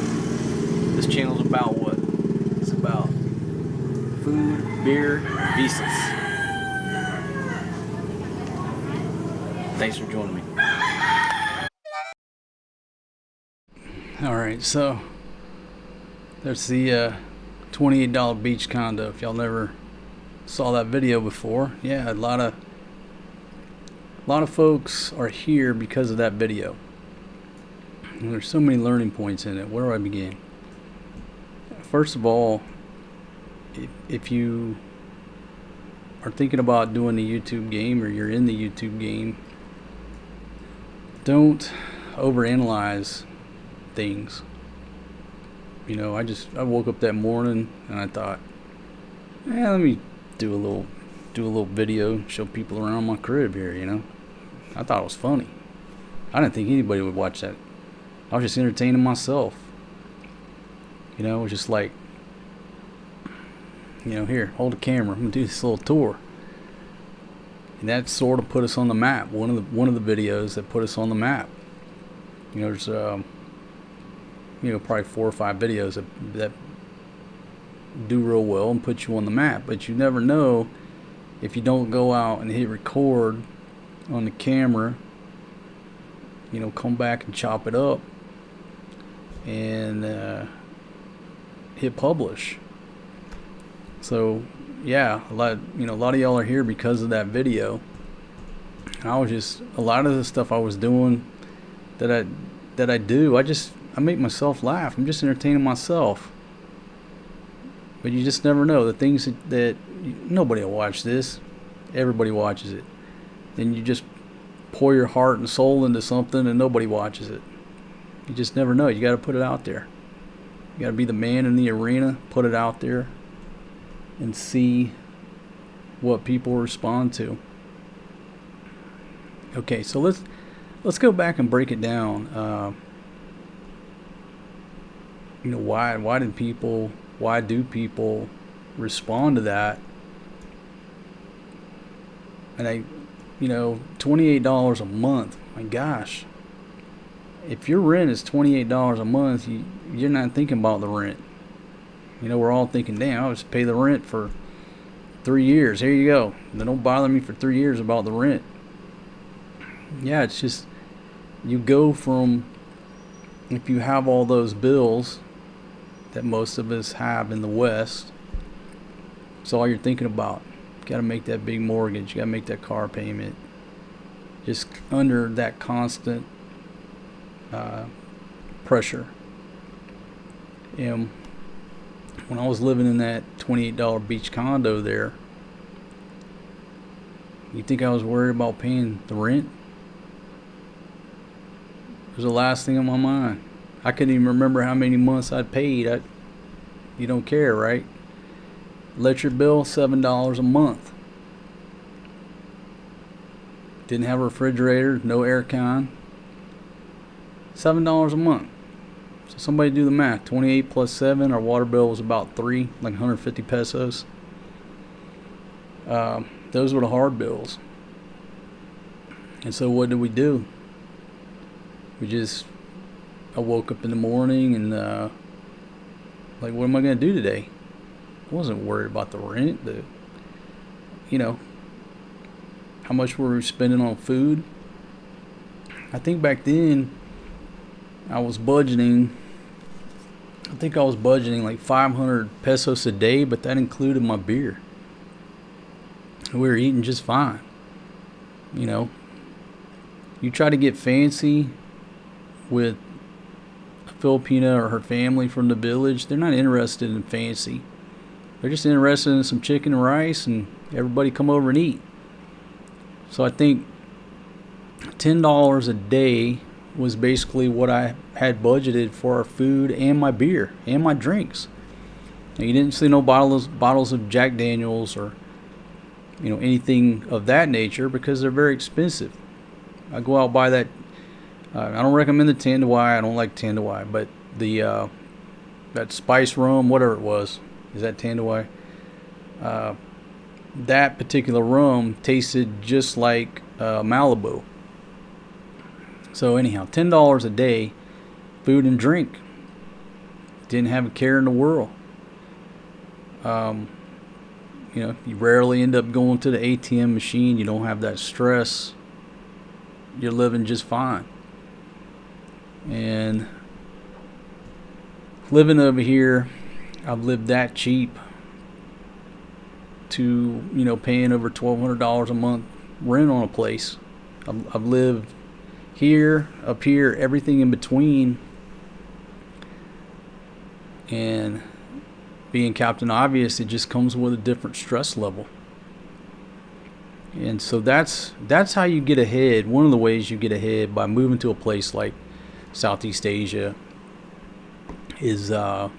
This channel's about what? It's about food, beer, visas. Thanks for joining me. All right, so there's the $28 beach condo. If y'all never saw that video before, yeah, a lot of folks are here because of that video. And there's so many learning points in it. Where do I begin? First of all, if you are thinking about doing the YouTube game, or you're in the YouTube game, don't overanalyze things. You know, I woke up that morning and I thought, let me do a little video, show people around my crib here, you know. I thought it was funny. I didn't think anybody would watch that. I was just entertaining myself. You know, it was just like, you know, here, hold the camera, I'm gonna do this little tour. And that sort of put us on the map. One of the videos that put us on the map. You know, there's probably 4 or 5 videos that do real well and put you on the map. But you never know if you don't go out and hit record on the camera. You know, come back and chop it up and hit publish. So yeah, a lot of y'all are here because of that video. I was just, a lot of the stuff I was doing that I do, I make myself laugh. I'm just entertaining myself. But you just never know the things that nobody will watch this. Everybody watches it. Then you just pour your heart and soul into something and nobody watches it. You just never know. You got to put it out there. You got to be the man in the arena, put it out there, and see what people respond to. Okay, so let's go back and break it down. Why do people respond to that? And $28 a month. My gosh. If your rent is $28 a month, you're not thinking about the rent. We're all thinking, damn, I'll just pay the rent for 3 years. Here you go. Then don't bother me for 3 years about the rent. Yeah, it's just, you go from, if you have all those bills that most of us have in the West, it's all you're thinking about. You got to make that big mortgage. You got to make that car payment. Just under that constant pressure. And when I was living in that $28 beach condo there, you think I was worried about paying the rent? It was the last thing on my mind. I couldn't even remember how many months I'd paid. You don't care, right? Electric bill, $7 a month. Didn't have a refrigerator, no air con. $7 a month. So somebody do the math. 28 plus 7, our water bill was about 3, like 150 pesos. Those were the hard bills. And so what did we do? I woke up in the morning and what am I going to do today? I wasn't worried about the rent. How much were we spending on food? I think back then I was budgeting like 500 pesos a day, but that included my beer. We were eating just fine. You try to get fancy with a Filipina or her family from the village, they're not interested in fancy. They're just interested in some chicken and rice and everybody come over and eat. So I think $10 a day was basically what I had budgeted for our food and my beer and my drinks. Now, you didn't see no bottles of Jack Daniels or anything of that nature because they're very expensive. I go out and buy that. I don't recommend the Tanduay. I don't like Tanduay, but the that spice rum, whatever it was, is that Tanduay? That particular rum tasted just like Malibu. So anyhow, $10 a day, food and drink. Didn't have a care in the world. You rarely end up going to the ATM machine. You don't have that stress. You're living just fine. And living over here, I've lived that cheap to, paying over $1,200 a month rent on a place. I've lived here, up here, everything in between. And being Captain Obvious, it just comes with a different stress level. And so that's how you get ahead. One of the ways you get ahead by moving to a place like Southeast Asia is the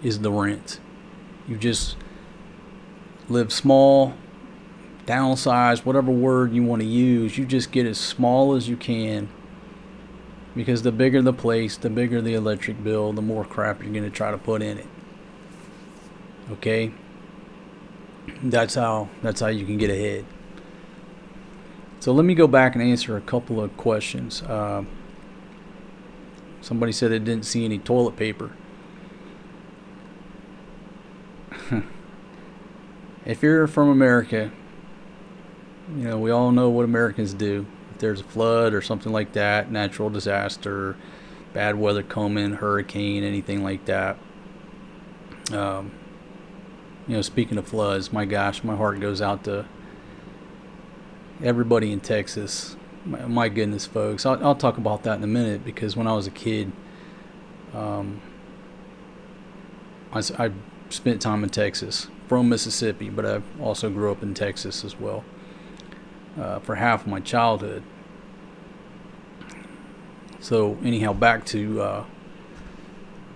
rent. You just live small, downsize, whatever word you want to use. You just get as small as you can, because the bigger the place, the bigger the electric bill, the more crap you're going to try to put in it. Okay? That's how you can get ahead. So let me go back and answer a couple of questions. Somebody said they didn't see any toilet paper. If you're from America, we all know what Americans do. If there's a flood or something like that, natural disaster, bad weather coming, hurricane, anything like that. Speaking of floods, my gosh, my heart goes out to everybody in Texas. My goodness, folks. I'll talk about that in a minute, because when I was a kid, I spent time in Texas, from Mississippi, but I also grew up in Texas as well for half of my childhood. So anyhow, back to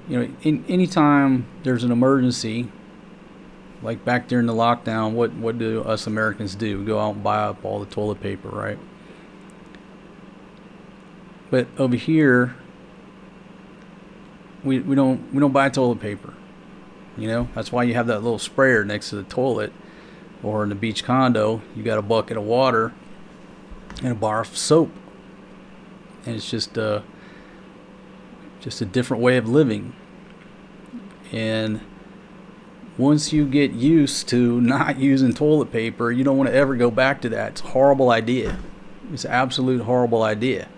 anytime there's an emergency, like back during the lockdown, what do us Americans do? We go out and buy up all the toilet paper, right? But over here, we don't buy toilet paper. That's why you have that little sprayer next to the toilet, or in the beach condo, you got a bucket of water and a bar of soap, and it's just a different way of living. And once you get used to not using toilet paper, you don't want to ever go back to that. It's a horrible idea. It's an absolute horrible idea.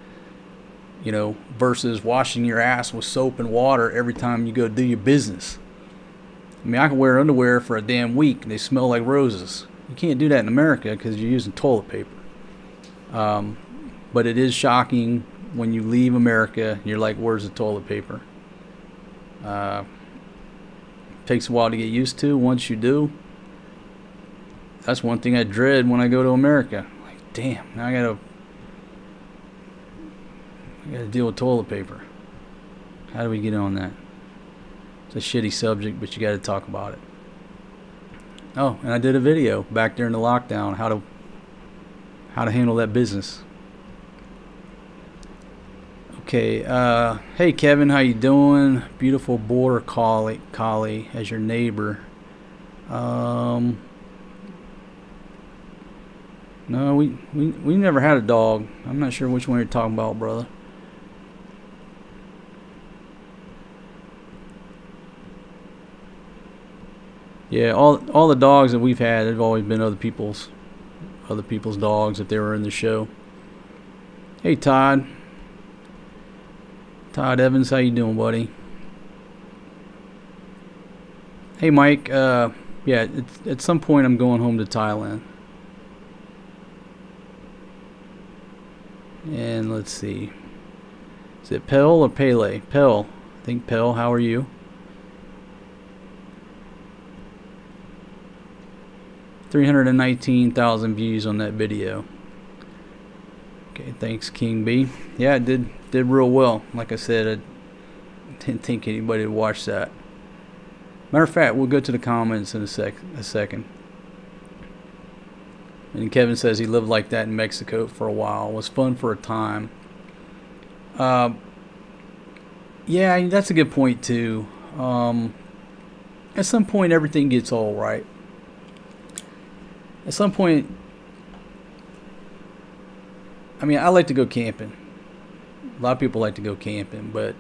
Versus washing your ass with soap and water every time you go do your business. I mean, I can wear underwear for a damn week and they smell like roses. You can't do that in America because you're using toilet paper. But it is shocking when you leave America and you're like, where's the toilet paper? Takes a while to get used to. Once you do, that's one thing I dread when I go to America. Like, damn, now I gotta deal with toilet paper. How do we get on that? It's a shitty subject, but you got to talk about it. Oh, and I did a video back during the lockdown how to handle that business. Okay, hey Kevin, how you doing? Beautiful border collie as your neighbor. No, we never had a dog. I'm not sure which one you're talking about, brother. Yeah, all the dogs that we've had have always been other people's dogs if they were in the show. Hey Todd Evans, how you doing, buddy? Hey Mike, yeah, at some point I'm going home to Thailand. And let's see, is it Pel or Pele? Pel, I think Pel. How are you? 319,000 views on that video. Okay, thanks King B. Yeah, it did real well. Like I said, I didn't think anybody would watch that. Matter of fact, we'll go to the comments in a second. And Kevin says he lived like that in Mexico for a while. It was fun for a time. Yeah, that's a good point too. At some point, everything gets old, right? At some point, I mean, I like to go camping. A lot of people like to go camping, but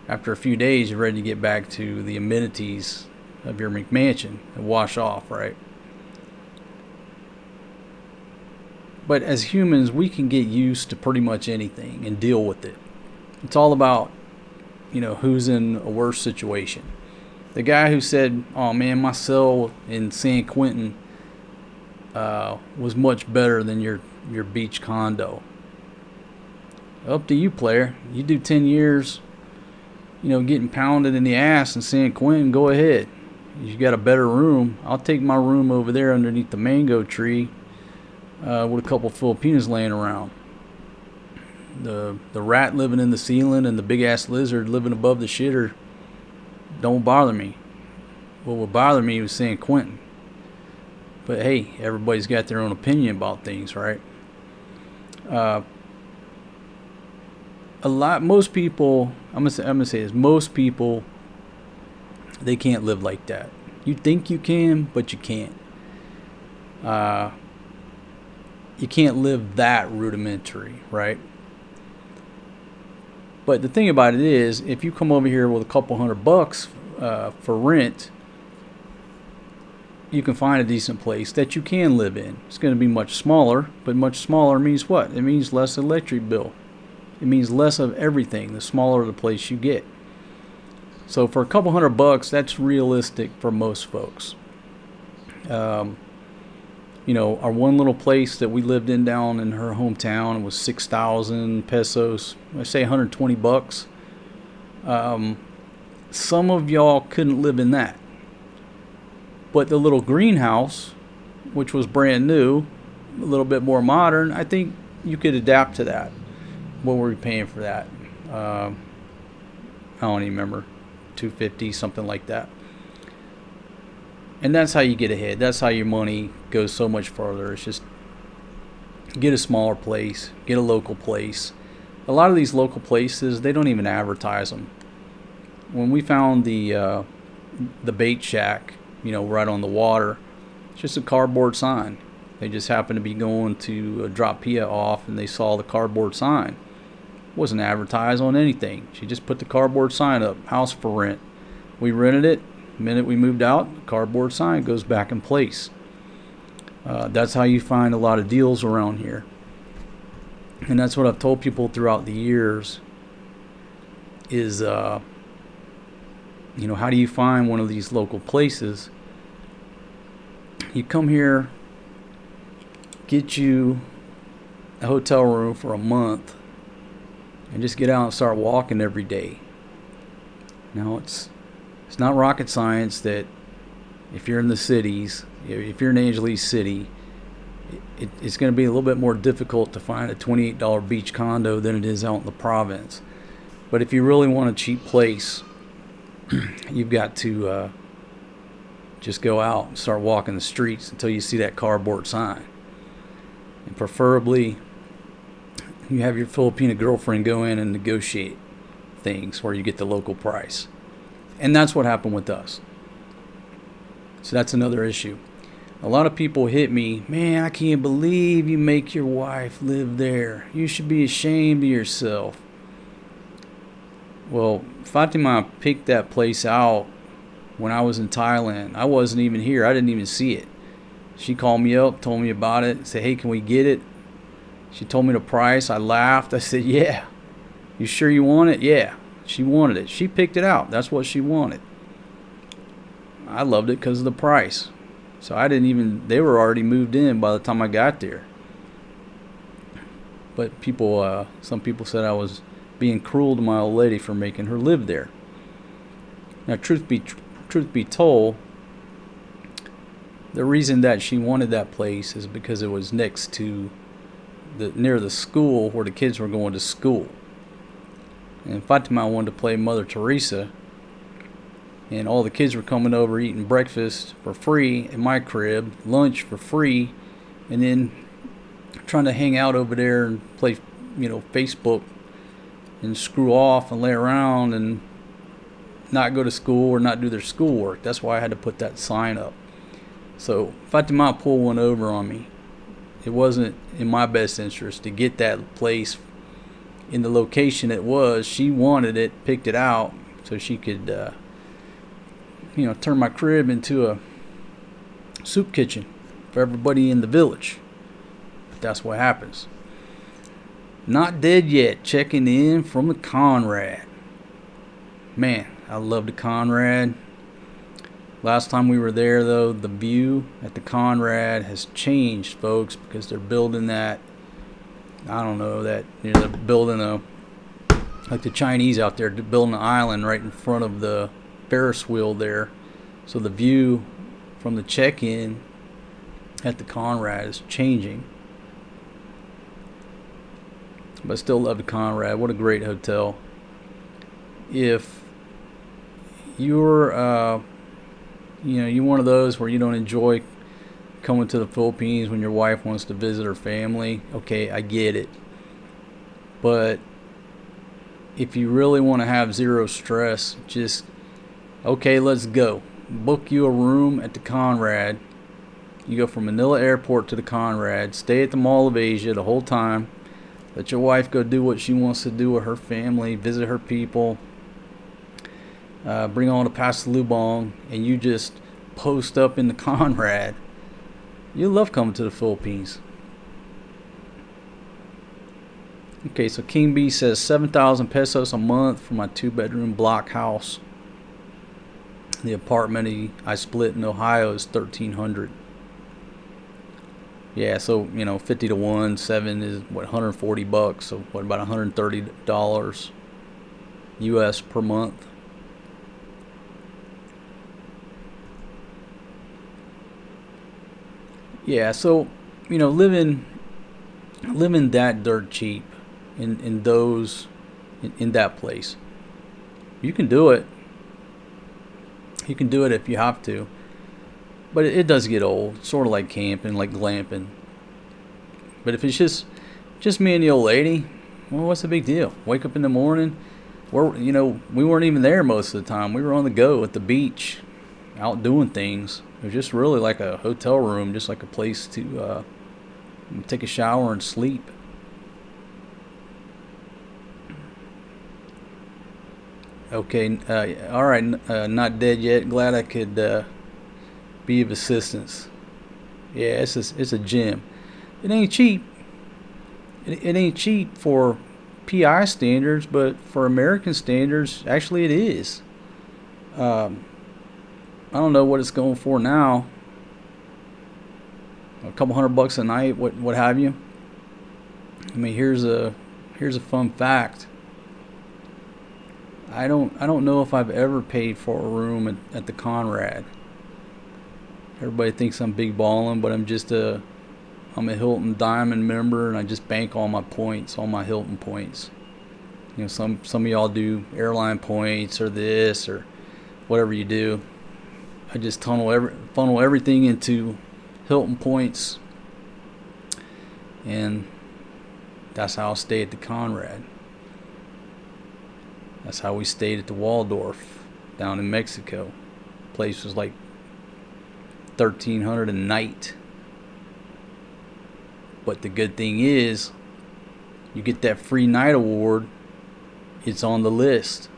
after a few days, you're ready to get back to the amenities of your McMansion and wash off, right? But as humans, we can get used to pretty much anything and deal with it. It's all about, who's in a worse situation. The guy who said, oh man, my cell in San Quentin was much better than your beach condo. Up to you, player. You do 10 years, getting pounded in the ass in San Quentin, go ahead. You got a better room. I'll take my room over there underneath the mango tree with a couple Filipinos laying around. The rat living in the ceiling and the big ass lizard living above the shitter don't bother me. What would bother me was San Quentin. But hey, everybody's got their own opinion about things, right? Most people, I'm gonna say this, most people, they can't live like that. You think you can, but you can't. You can't live that rudimentary, right? But the thing about it is, if you come over here with a couple $100 for rent, you can find a decent place that you can live in. It's going to be much smaller, but much smaller means what? It means less electric bill. It means less of everything, the smaller the place you get. So for a couple $100, that's realistic for most folks. You know, our one little place that we lived in down in her hometown was 6,000 pesos. I say 120 bucks. Some of y'all couldn't live in that. But the little greenhouse, which was brand new, a little bit more modern, I think you could adapt to that. What were we paying for that? I don't even remember. $250, something like that. And that's how you get ahead. That's how your money goes so much further. It's just get a smaller place, get a local place. A lot of these local places, they don't even advertise them. When we found the bait shack, you know, right on the water, it's just a cardboard sign. They just happened to be going to drop Pia off, and they saw the cardboard sign. It wasn't advertised on anything. She just put the cardboard sign up, house for rent. We rented it. The minute we moved out, the cardboard sign goes back in place. That's how you find a lot of deals around here. And that's what I've told people throughout the years is, you know, how do you find one of these local places? You come here, get you a hotel room for a month, and just get out and start walking every day. Now, it's not rocket science that if you're in the cities, if you're in Angeles City, it's going to be a little bit more difficult to find a $28 beach condo than it is out in the province. But if you really want a cheap place, you've got to just go out and start walking the streets until you see that cardboard sign. And preferably, you have your Filipina girlfriend go in and negotiate things where you get the local price. And that's what happened with us. So that's another issue. A lot of people hit me, man, I can't believe you make your wife live there. You should be ashamed of yourself. Well, Fatima picked that place out when I was in Thailand. I wasn't even here. I didn't even see it. She called me up, told me about it, said, hey, can we get it? She told me the price. I laughed. I said, yeah. You sure you want it? Yeah. She wanted it. She picked it out. That's what she wanted. I loved it because of the price. So I didn't even, they were already moved in by the time I got there. But people, some people said I was being cruel to my old lady for making her live there. Now, truth be told, the reason that she wanted that place is because it was next to near the school where the kids were going to school. And Fatima wanted to play Mother Teresa, and all the kids were coming over eating breakfast for free in my crib, lunch for free, and then trying to hang out over there and play, you know, Facebook and screw off and lay around and not go to school or not do their schoolwork. That's why I had to put that sign up. So Fatima pulled one over on me. It wasn't in my best interest to get that place in the location it was. She wanted it, picked it out, so she could, you know, turn my crib into a soup kitchen for everybody in the village. But that's what happens. Not dead yet. Checking in from the Conrad. Man, I love the Conrad. Last time we were there, though, the view at the Conrad has changed, folks, because they're building that. I don't know, that, you know, they're building like the Chinese out there, building an island right in front of the Ferris wheel there. So the view from the check-in at the Conrad is changing. But I still love the Conrad. What a great hotel. If you're, you know, you're one of those where you don't enjoy coming to the Philippines when your wife wants to visit her family, okay, I get it. But if you really want to have zero stress, just, okay, let's go. Book you a room at the Conrad. You go from Manila Airport to the Conrad. Stay at the Mall of Asia the whole time. Let your wife go do what she wants to do with her family, visit her people. Bring on a pasalubong, and you just post up in the Conrad. You love coming to the Philippines. Okay, so King B says 7,000 pesos a month for my 2-bedroom block house. The apartment I split in Ohio is 1,300. Yeah, so 50 to 1, 7 is what, $140. So what, about $130 US per month. Yeah, so living that dirt cheap in those in that place. You can do it. You can do it if you have to. But it does get old, sort of like camping, like glamping. But if it's just me and the old lady, well, what's the big deal? Wake up in the morning. We weren't even there most of the time. We were on the go at the beach, out doing things. It was just really like a hotel room, just like a place to take a shower and sleep. Okay, all right, not dead yet. Glad I could be of assistance. Yeah, it's a gym. It ain't cheap. It ain't cheap for PI standards, but for American standards, actually it is. I don't know what it's going for now. A couple $100 a night, what have you. I mean, here's a fun fact. I don't know if I've ever paid for a room at the Conrad. Everybody thinks I'm big ballin', but I'm a Hilton Diamond member, and I just bank all my points, all my Hilton points. Some of y'all do airline points or this or whatever you do. I just funnel everything into Hilton points, and that's how I stay at the Conrad. That's how we stayed at the Waldorf down in Mexico. Place was like $1,300 a night. But the good thing is, you get that free night award. It's on the list.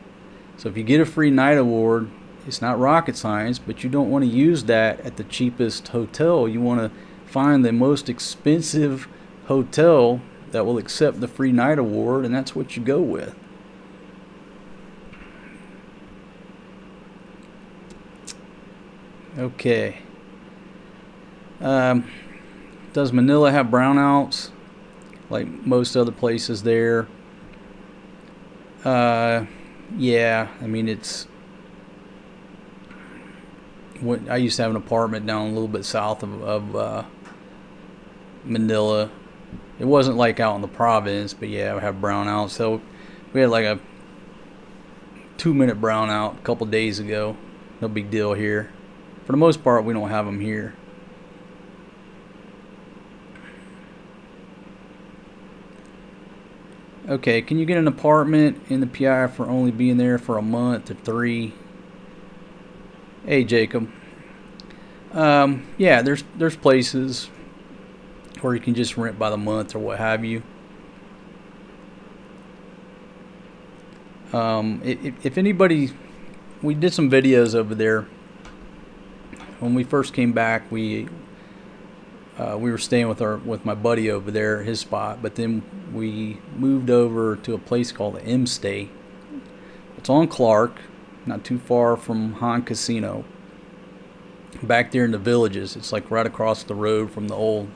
So if you get a free night award, it's not rocket science, but you don't want to use that at the cheapest hotel. You want to find the most expensive hotel that will accept the free night award, and that's what you go with. Okay. Does Manila have brownouts like most other places there? Yeah. I mean, I used to have an apartment down a little bit south of Manila. It wasn't like out in the province, but yeah, I have brownouts. So we had like a 2-minute brownout a couple days ago. No big deal here. For the most part, we don't have them here. Okay, can you get an apartment in the PI for only being there for a month or 3? Hey, Jacob. Yeah, there's places where you can just rent by the month or what have you. If anybody, we did some videos over there. When we first came back, we were staying with my buddy over there, his spot, but then we moved over to a place called the M-Stay. It's on Clark, not too far from Han Casino. Back there in the Villages, it's like right across the road from the old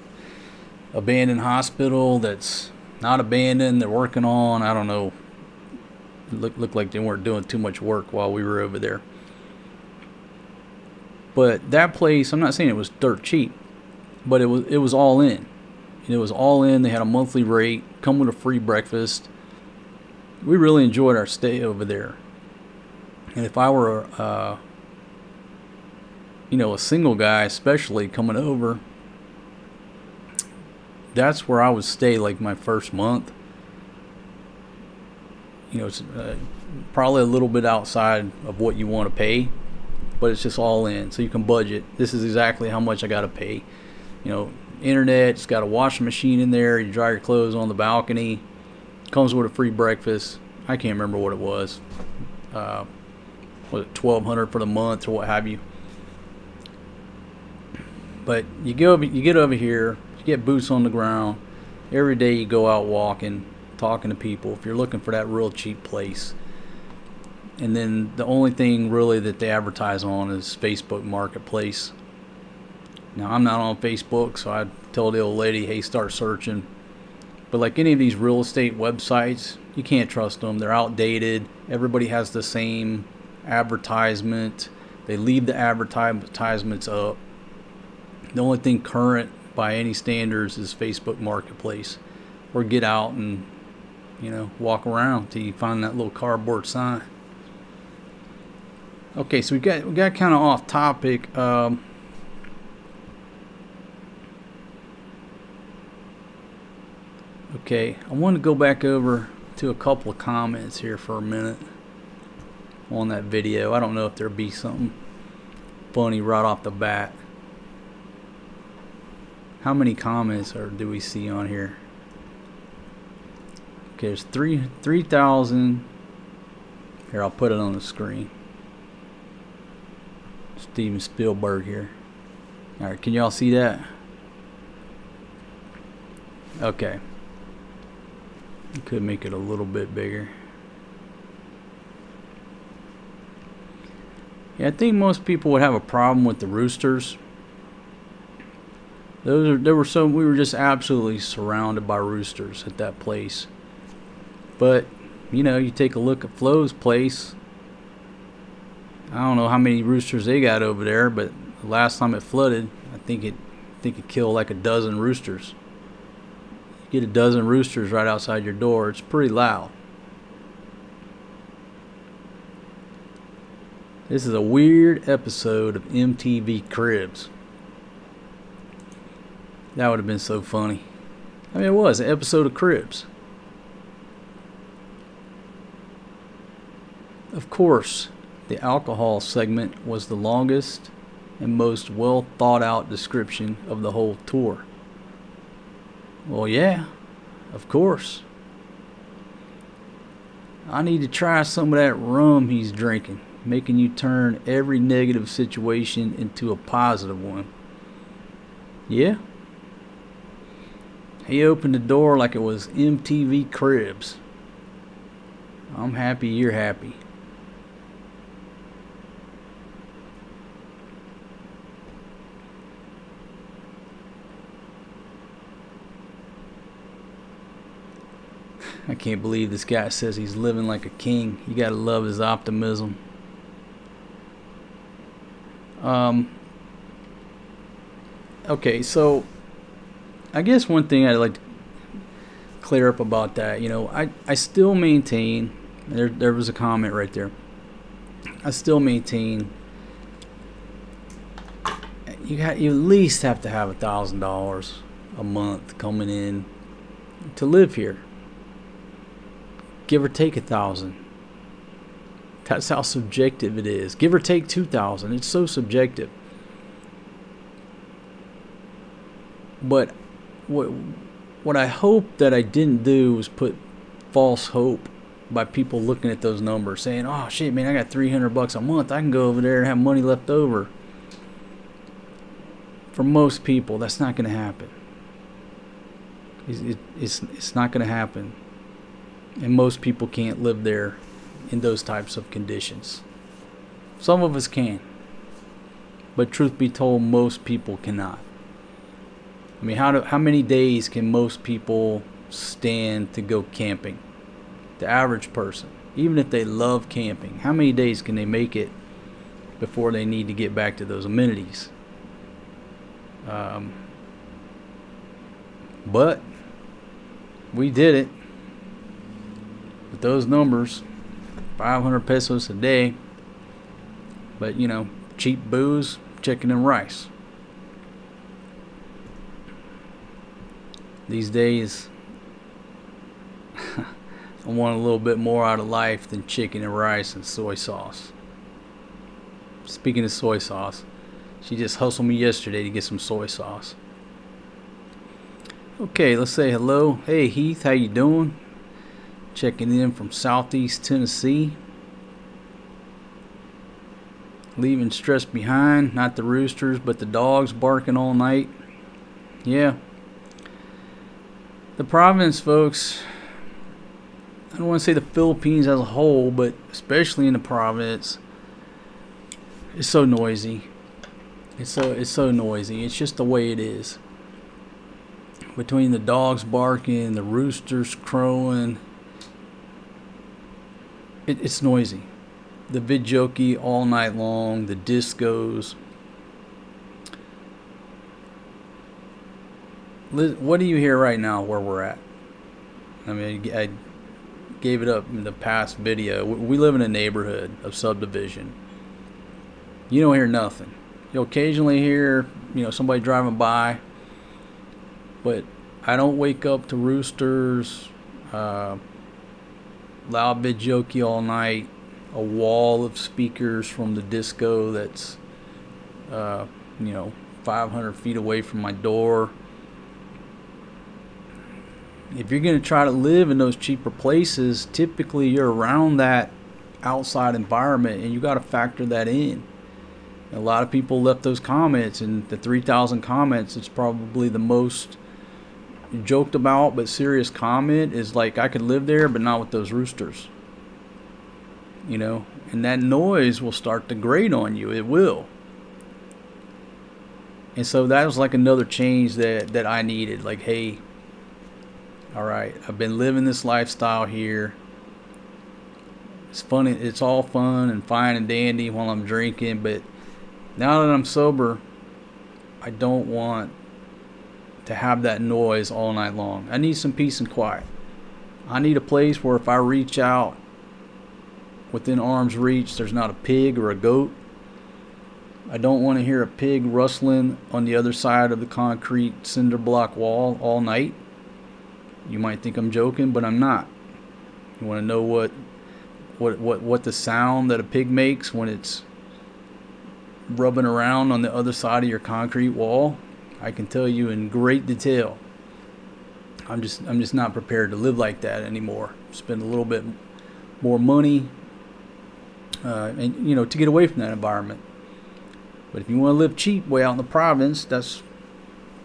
abandoned hospital that's not abandoned, they're working on, I don't know. It looked like they weren't doing too much work while we were over there. But that place, I'm not saying it was dirt cheap, but it was all in. And it was all in. They had a monthly rate, come with a free breakfast. We really enjoyed our stay over there. And if I were a single guy, especially coming over, that's where I would stay like my first month. It's probably a little bit outside of what you want to pay, but it's just all in, so you can budget. This is exactly how much I got to pay. Internet, it's got a washing machine in there. You dry your clothes on the balcony. Comes with a free breakfast. I can't remember what it was. Was it $1,200 for the month or what have you? But you get over here, you get boots on the ground. Every day you go out walking, talking to people. If you're looking for that real cheap place. And then the only thing really that they advertise on is Facebook Marketplace. Now, I'm not on Facebook, so I told the old lady, hey, start searching. But like any of these real estate websites, you can't trust them. They're outdated. Everybody has the same advertisement. They leave the advertisements up. The only thing current by any standards is Facebook Marketplace. Or get out and, walk around till you find that little cardboard sign. Okay, so we got kind of off topic. Okay, I want to go back over to a couple of comments here for a minute on that video. I don't know if there'll be something funny right off the bat. How many comments do we see on here? Okay, there's 3,000. Here, I'll put it on the screen. Steven Spielberg here. Alright, can y'all see that? Okay. Could make it a little bit bigger. Yeah, I think most people would have a problem with the roosters. We were just absolutely surrounded by roosters at that place. But, you take a look at Flo's place. I don't know how many roosters they got over there, but the last time it flooded, I think it killed like a dozen roosters. You get a dozen roosters right outside your door, it's pretty loud. This is a weird episode of MTV Cribs. That would have been so funny. I mean, it was an episode of Cribs. Of course, the alcohol segment was the longest and most well thought out description of the whole tour. Well, yeah, of course. I need to try some of that rum he's drinking, making you turn every negative situation into a positive one. Yeah? He opened the door like it was MTV Cribs. I'm happy you're happy. I can't believe this guy says he's living like a king. You gotta love his optimism. Okay, so I guess one thing I'd like to clear up about that, I still maintain, there was a comment right there. I still maintain you at least have to have $1,000 a month coming in to live here. Give or take 1,000. That's how subjective it is. Give or take 2,000. It's so subjective. But what I hope that I didn't do was put false hope by people looking at those numbers, saying, "Oh shit, man, I got $300 a month. I can go over there and have money left over." For most people, that's not going to happen. It's not going to happen. And most people can't live there in those types of conditions. Some of us can. But truth be told, most people cannot. I mean, how many days can most people stand to go camping? The average person. Even if they love camping, how many days can they make it before they need to get back to those amenities? But we did it. With those numbers, 500 pesos a day, but cheap booze, chicken and rice. These days, I want a little bit more out of life than chicken and rice and soy sauce. Speaking of soy sauce, she just hustled me yesterday to get some soy sauce. Okay, let's say hello. Hey Heath, how you doing? Checking in from Southeast Tennessee. Leaving stress behind, not the roosters, but the dogs barking all night. Yeah. The province, folks, I don't want to say the Philippines as a whole, but especially in the province, it's so noisy. It's so noisy. It's just the way it is. Between the dogs barking, the roosters crowing, it's noisy. The vidjoki all night long, the discos. What do you hear right now where we're at? I mean, I gave it up in the past video. We live in a neighborhood of subdivision. You don't hear nothing. You'll occasionally hear, somebody driving by, but I don't wake up to roosters, loud vidjoki all night, a wall of speakers from the disco that's, 500 feet away from my door. If you're going to try to live in those cheaper places, typically you're around that outside environment, and you got to factor that in. A lot of people left those comments, and the 3,000 comments, it's probably the most joked about but serious comment is like, I could live there, but not with those roosters. And that noise will start to grate on you. It will. And so that was like another change that I needed. Like, hey, all right, I've been living this lifestyle here. It's funny. It's all fun and fine and dandy while I'm drinking, but now that I'm sober, I don't want to have that noise all night long. I need some peace and quiet. I need a place where if I reach out within arm's reach, there's not a pig or a goat. I don't want to hear a pig rustling on the other side of the concrete cinder block wall all night. You might think I'm joking, but I'm not. You want to know what the sound that a pig makes when it's rubbing around on the other side of your concrete wall? I can tell you in great detail. I'm just not prepared to live like that anymore. Spend a little bit more money, and to get away from that environment. But if you want to live cheap way out in the province, that's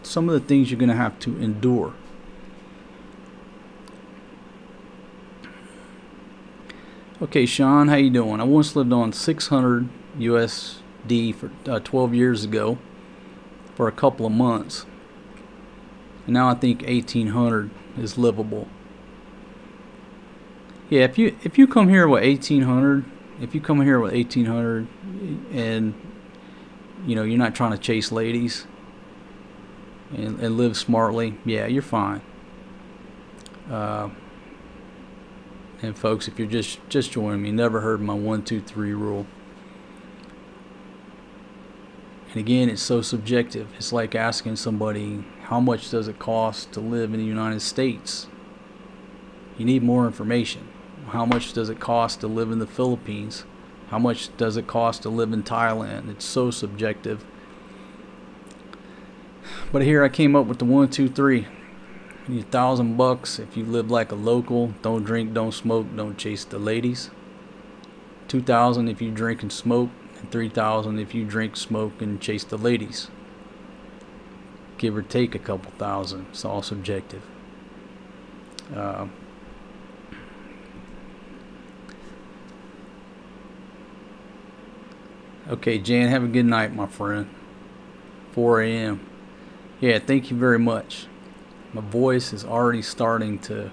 some of the things you're going to have to endure. Okay, Sean, how you doing? I once lived on 600 USD for 12 years ago for a couple of months. And now I think 1800 is livable. Yeah, if you come here with 1800, and you're not trying to chase ladies and live smartly, yeah, you're fine. And folks, if you're just joining me, never heard my 1, 2, 3 rule. And again, it's so subjective. It's like asking somebody, how much does it cost to live in the United States? You need more information. How much does it cost to live in the Philippines? How much does it cost to live in Thailand? It's so subjective. But here I came up with the 1, 2, 3. You need $1,000 if you live like a local. Don't drink, don't smoke, don't chase the ladies. $2,000 if you drink and smoke, and $3,000 if you drink, smoke, and chase the ladies. Give or take a couple thousand. It's all subjective. Okay, Jan, have a good night, my friend. 4 a.m. Yeah, thank you very much. My voice is already starting to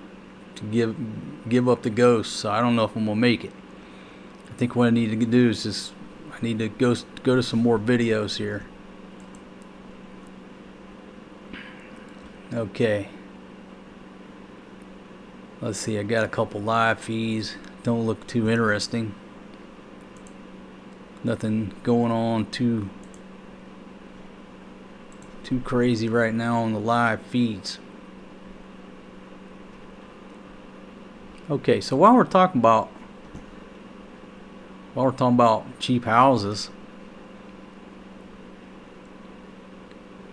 give up the ghost, so I don't know if I'm gonna make it. I think what I need to do is I need to go to some more videos here. Okay. Let's see, I got a couple live feeds. Don't look too interesting. Nothing going on too crazy right now on the live feeds. Okay, so while we're talking about cheap houses,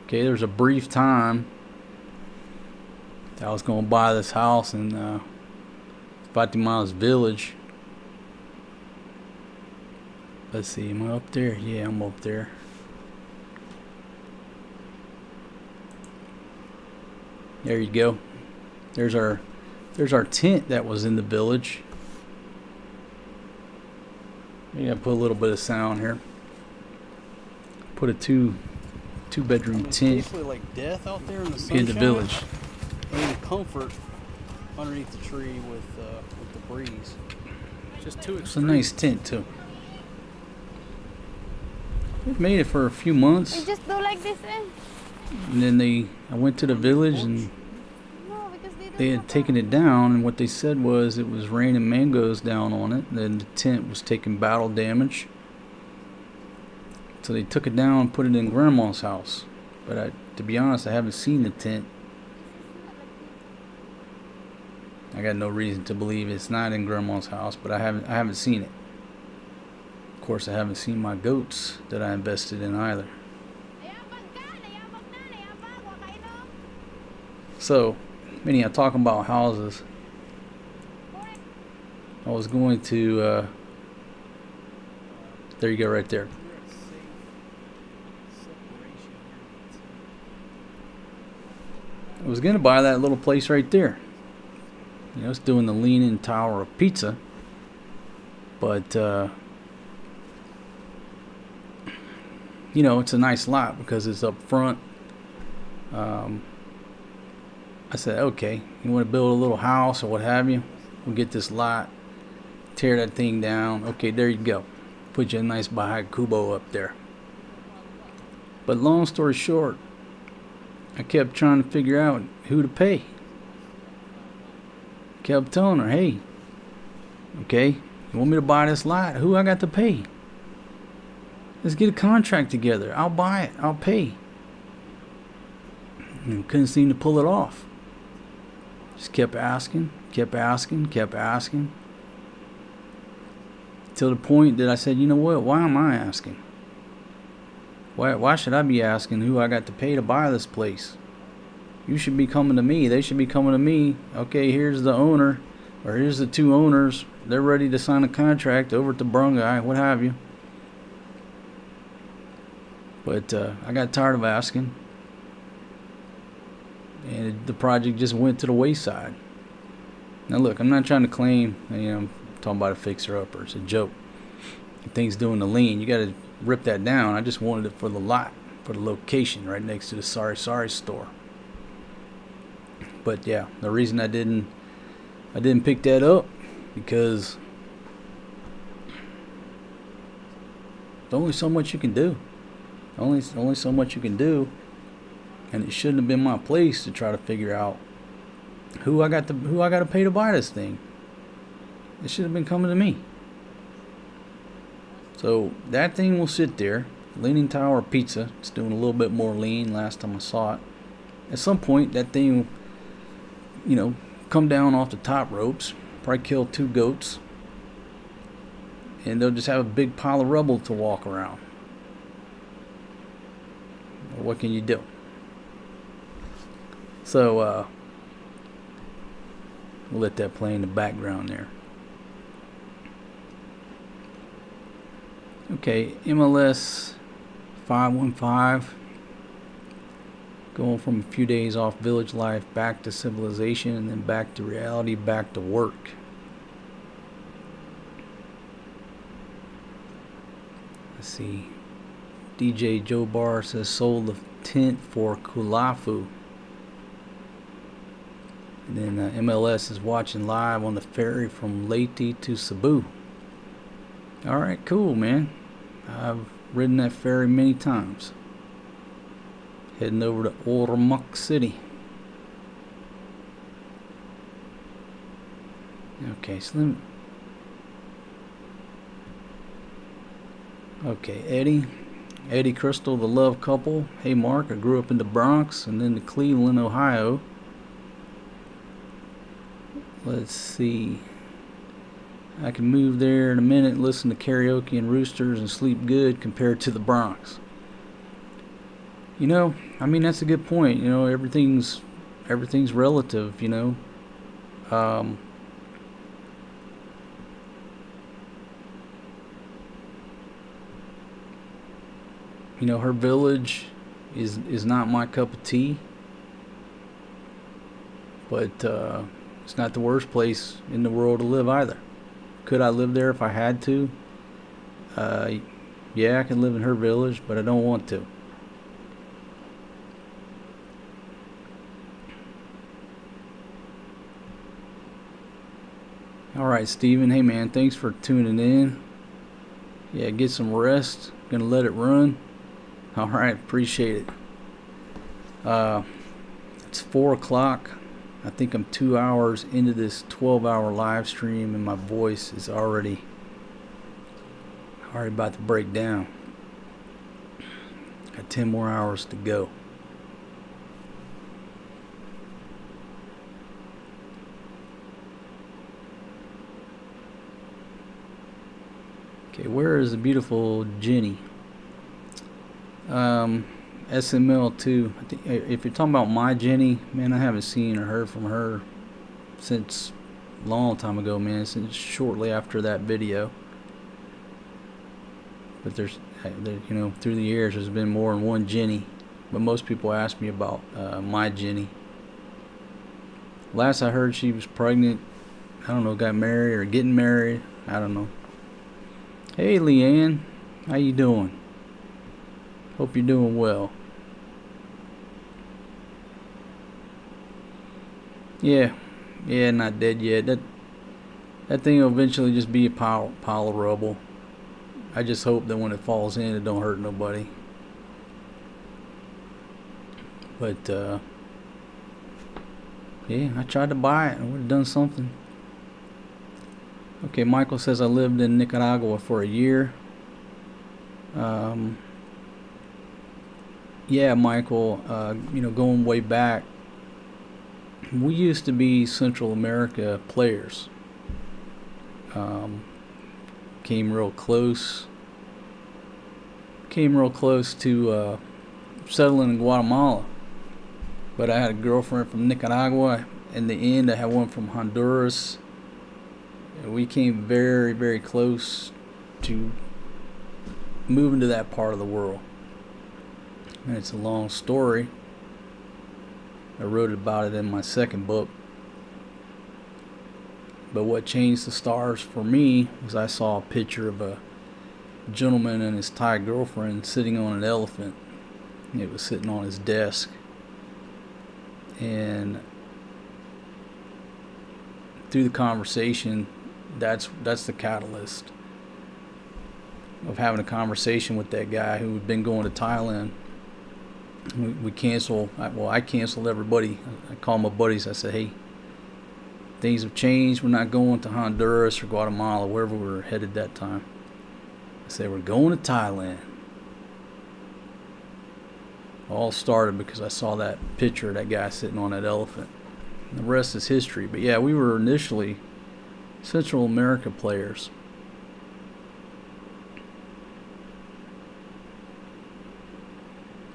okay, there's a brief time that I was going to buy this house in Fatima Village. Let's see, am I up there? Yeah, I'm up there. There you go. There's our tent that was in the village. I gotta put a little bit of sound here. put a two-bedroom It's tent basically like death out there in the sunshine. in the village. And comfort underneath the tree with the breeze. Just too It's a extreme. nice tent too. It made it for a few months, You just do like this, eh? and then I went to the village and No, because they had taken it down, and what they said was it was raining mangoes down on it, and then the tent was taking battle damage. So they took it down and put it in Grandma's house. But to be honest, I haven't seen the tent. I got no reason to believe it's not in Grandma's house, but I haven't seen it. Of course, I haven't seen my goats that I invested in either. So, anyhow, talking about houses, I was going to, there you go right there. I was going to buy that little place right there. You know, it's doing the Leaning Tower of Pizza. But, you know, it's a nice lot because it's up front. I said, okay, you want to build a little house or what have you? We'll get this lot, tear that thing down. Okay, there you go. Put you a nice Baja Kubo up there. But long story short, I kept trying to figure out who to pay. Kept telling her, hey, okay, you want me to buy this lot? Who I got to pay? Let's get a contract together. I'll buy it. I'll pay. And couldn't seem to pull it off. Just kept asking, kept asking, kept asking. Till the point that I said, you know what? Why am I asking? Why should I be asking who I got to pay to buy this place? You should be coming to me. They should be coming to me. Okay, here's the owner, or here's the two owners. They're ready to sign a contract over at the Brungai, what have you. But I got tired of asking. And the project just went to the wayside. Now look, I'm not trying to claim, you know, I'm talking about a fixer-upper. It's a joke. Things doing the lean, you got to rip that down. I just wanted it for the lot, for the location, right next to the Sorry store. But yeah, the reason I didn't pick that up because there's only so much you can do. Only so much you can do. And it shouldn't have been my place to try to figure out who I got to pay to buy this thing. It should have been coming to me. So that thing will sit there. Leaning Tower Pizza. It's doing a little bit more lean last time I saw it. At some point that thing will, you know, come down off the top ropes. Probably kill 2 goats. And they'll just have a big pile of rubble to walk around. What can you do? So, we'll let that play in the background there. Okay, MLS 515. Going from a few days off village life back to civilization and then back to reality, back to work. Let's see. DJ Joe Barr says sold the tent for Kulafu. And then MLS is watching live on the ferry from Leyte to Cebu. Alright, cool, man. I've ridden that ferry many times. Heading over to Ormoc City. Okay, Slim. Okay, Eddie Crystal, the love couple. Hey Mark, I grew up in the Bronx and then to Cleveland, Ohio. Let's see. I can move there in a minute, listen to karaoke and roosters and sleep good compared to the Bronx. You know, I mean, that's a good point. You know, everything's relative, you know. You know, her village is not my cup of tea. But it's not the worst place in the world to live either. Could I live there if I had to? Yeah, I can live in her village, but I don't want to. Alright, Steven. Hey, man. Thanks for tuning in. Yeah, get some rest. Gonna let it run. Alright, appreciate it. It's 4 o'clock. I think I'm 2 hours into this 12-hour live stream, and my voice is already about to break down. Got 10 more hours to go. Okay, where is the beautiful Jenny? SML2. I think if you're talking about my Jenny, man, I haven't seen or heard from her since a long time ago, man. Since shortly after that video. But there's, you know, through the years, there's been more than one Jenny. But most people ask me about my Jenny. Last I heard, she was pregnant. I don't know, got married or getting married. I don't know. Hey, Leanne, how you doing? Hope you're doing well. Yeah, not dead yet. That thing will eventually just be a pile of rubble. I just hope that when it falls in, it don't hurt nobody. But yeah, I tried to buy it. I would have done something. Okay, Michael says I lived in Nicaragua for a year. Yeah, Michael, you know, going way back, we used to be Central America players. Came real close to settling in Guatemala. But I had a girlfriend from Nicaragua. In the end, I had one from Honduras. We came very, very close to moving to that part of the world. And it's a long story. I wrote about it in my second book. But what changed the stars for me was I saw a picture of a gentleman and his Thai girlfriend sitting on an elephant. It was sitting on his desk. And through the conversation, that's the catalyst of having a conversation with that guy who had been going to Thailand. We canceled. I canceled everybody. I called my buddies. I said, hey, things have changed. We're not going to Honduras or Guatemala, wherever we were headed that time. I said, we're going to Thailand. All started because I saw that picture of that guy sitting on that elephant. And the rest is history. But yeah, we were initially Central America players.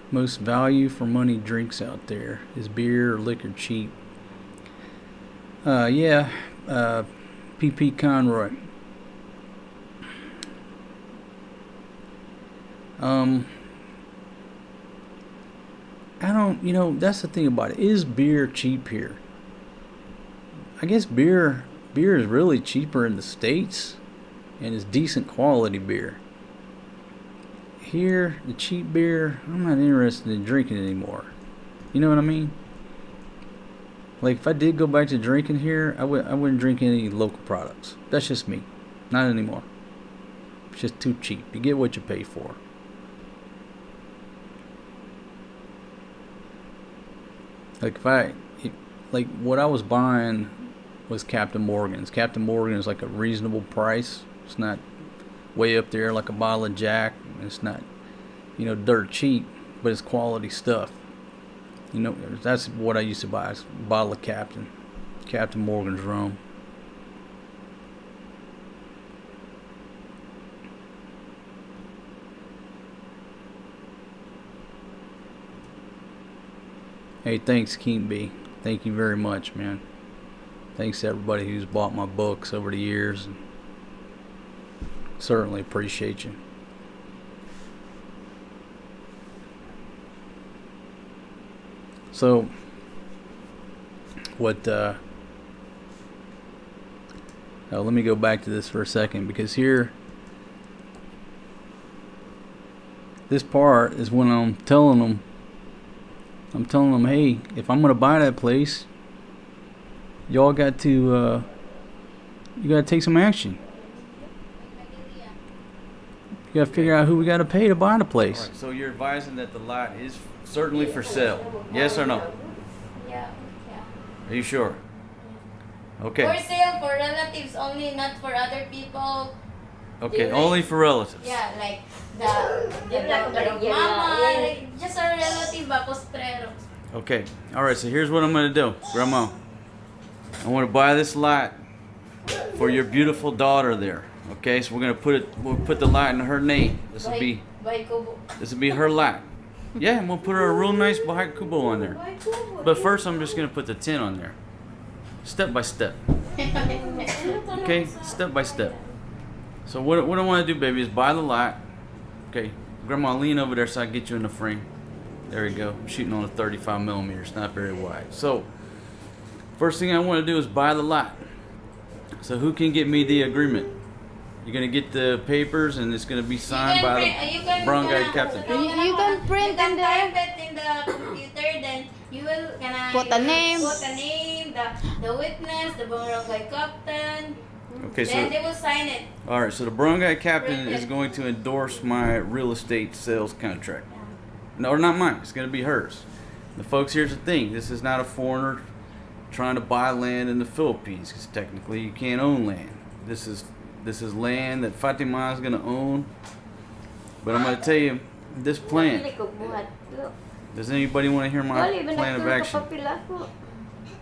Most value for money drinks out there. Is beer or liquor cheap? Yeah, PP Conroy. I don't, you know, that's the thing about it. Is beer cheap here? I guess beer is really cheaper in the States, and it's decent quality beer. Here, the cheap beer, I'm not interested in drinking anymore. You know what I mean? Like, if I did go back to drinking here, I wouldn't drink any local products. That's just me. Not anymore. It's just too cheap. You get what you pay for. Like, what I was buying was Captain Morgan's. Captain Morgan is like a reasonable price. It's not way up there like a bottle of Jack. It's not, you know, dirt cheap, but it's quality stuff. You know, that's what I used to buy. It's a bottle of Captain Morgan's rum. Hey, thanks, Keem B. Thank you very much, man. Thanks to everybody who's bought my books over the years. Certainly appreciate you. So, let me go back to this for a second, because here, this part is when I'm telling them, hey, if I'm gonna buy that place, y'all got to, you gotta take some action. You gotta figure out who we gotta pay to buy the place. So you're advising that the lot is certainly for sale. Yes or no? Yeah. Are you sure? For Okay. sale for relatives only, not for other people. Okay, only for relatives. Yeah, like the daughter of mama, like just a relative, postrero. Okay. All right. So here's what I'm gonna do, Grandma. I want to buy this lot for your beautiful daughter there. Okay. So we'll put the lot in her name. This will be her lot. Yeah, and we'll put her a real nice Bahay Kubo on there. But first, I'm just gonna put the tin on there, step by step. Okay, step by step. So what I want to do, baby, is buy the lot. Okay, Grandma, lean over there so I can get you in the frame. There you go. I'm shooting on a 35 millimeter. It's not very wide. So first thing I want to do is buy the lot. So who can get me the agreement? You're gonna get the papers, and it's gonna be signed by the brown guy captain. You can print You can in there. type it in the computer, then you will Put a name. Put a name, the witness, the barangay captain. Okay, Then so they will sign it. all right. So the brown guy captain is going to endorse my real estate sales contract. No, or not mine. It's gonna be hers. The folks, here's the thing. This is not a foreigner trying to buy land in the Philippines, because technically you can't own land. This is land that Fatima is gonna own. But I'm gonna tell you this plan. Does anybody want to hear my plan of action?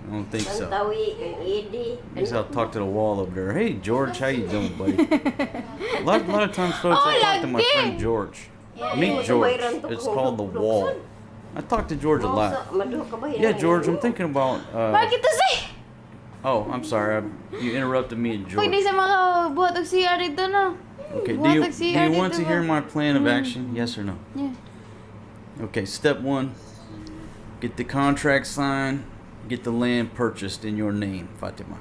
I don't think so. I guess I'll talk to the wall over there. Hey George, how you doing, buddy? a lot of times, folks, I talk to my friend George. Meet George. It's called the wall. I talk to George a lot. Yeah, George, I'm thinking about. Bakit to say? Oh, I'm sorry. You interrupted me and George. Pwede sa mga buhat og CR dito no. Okay, do Buhat og you CR want dito to hear ba? my plan of action? Yes or no? Yeah. Okay, step one, get the contract signed, get the land purchased in your name, Fatima.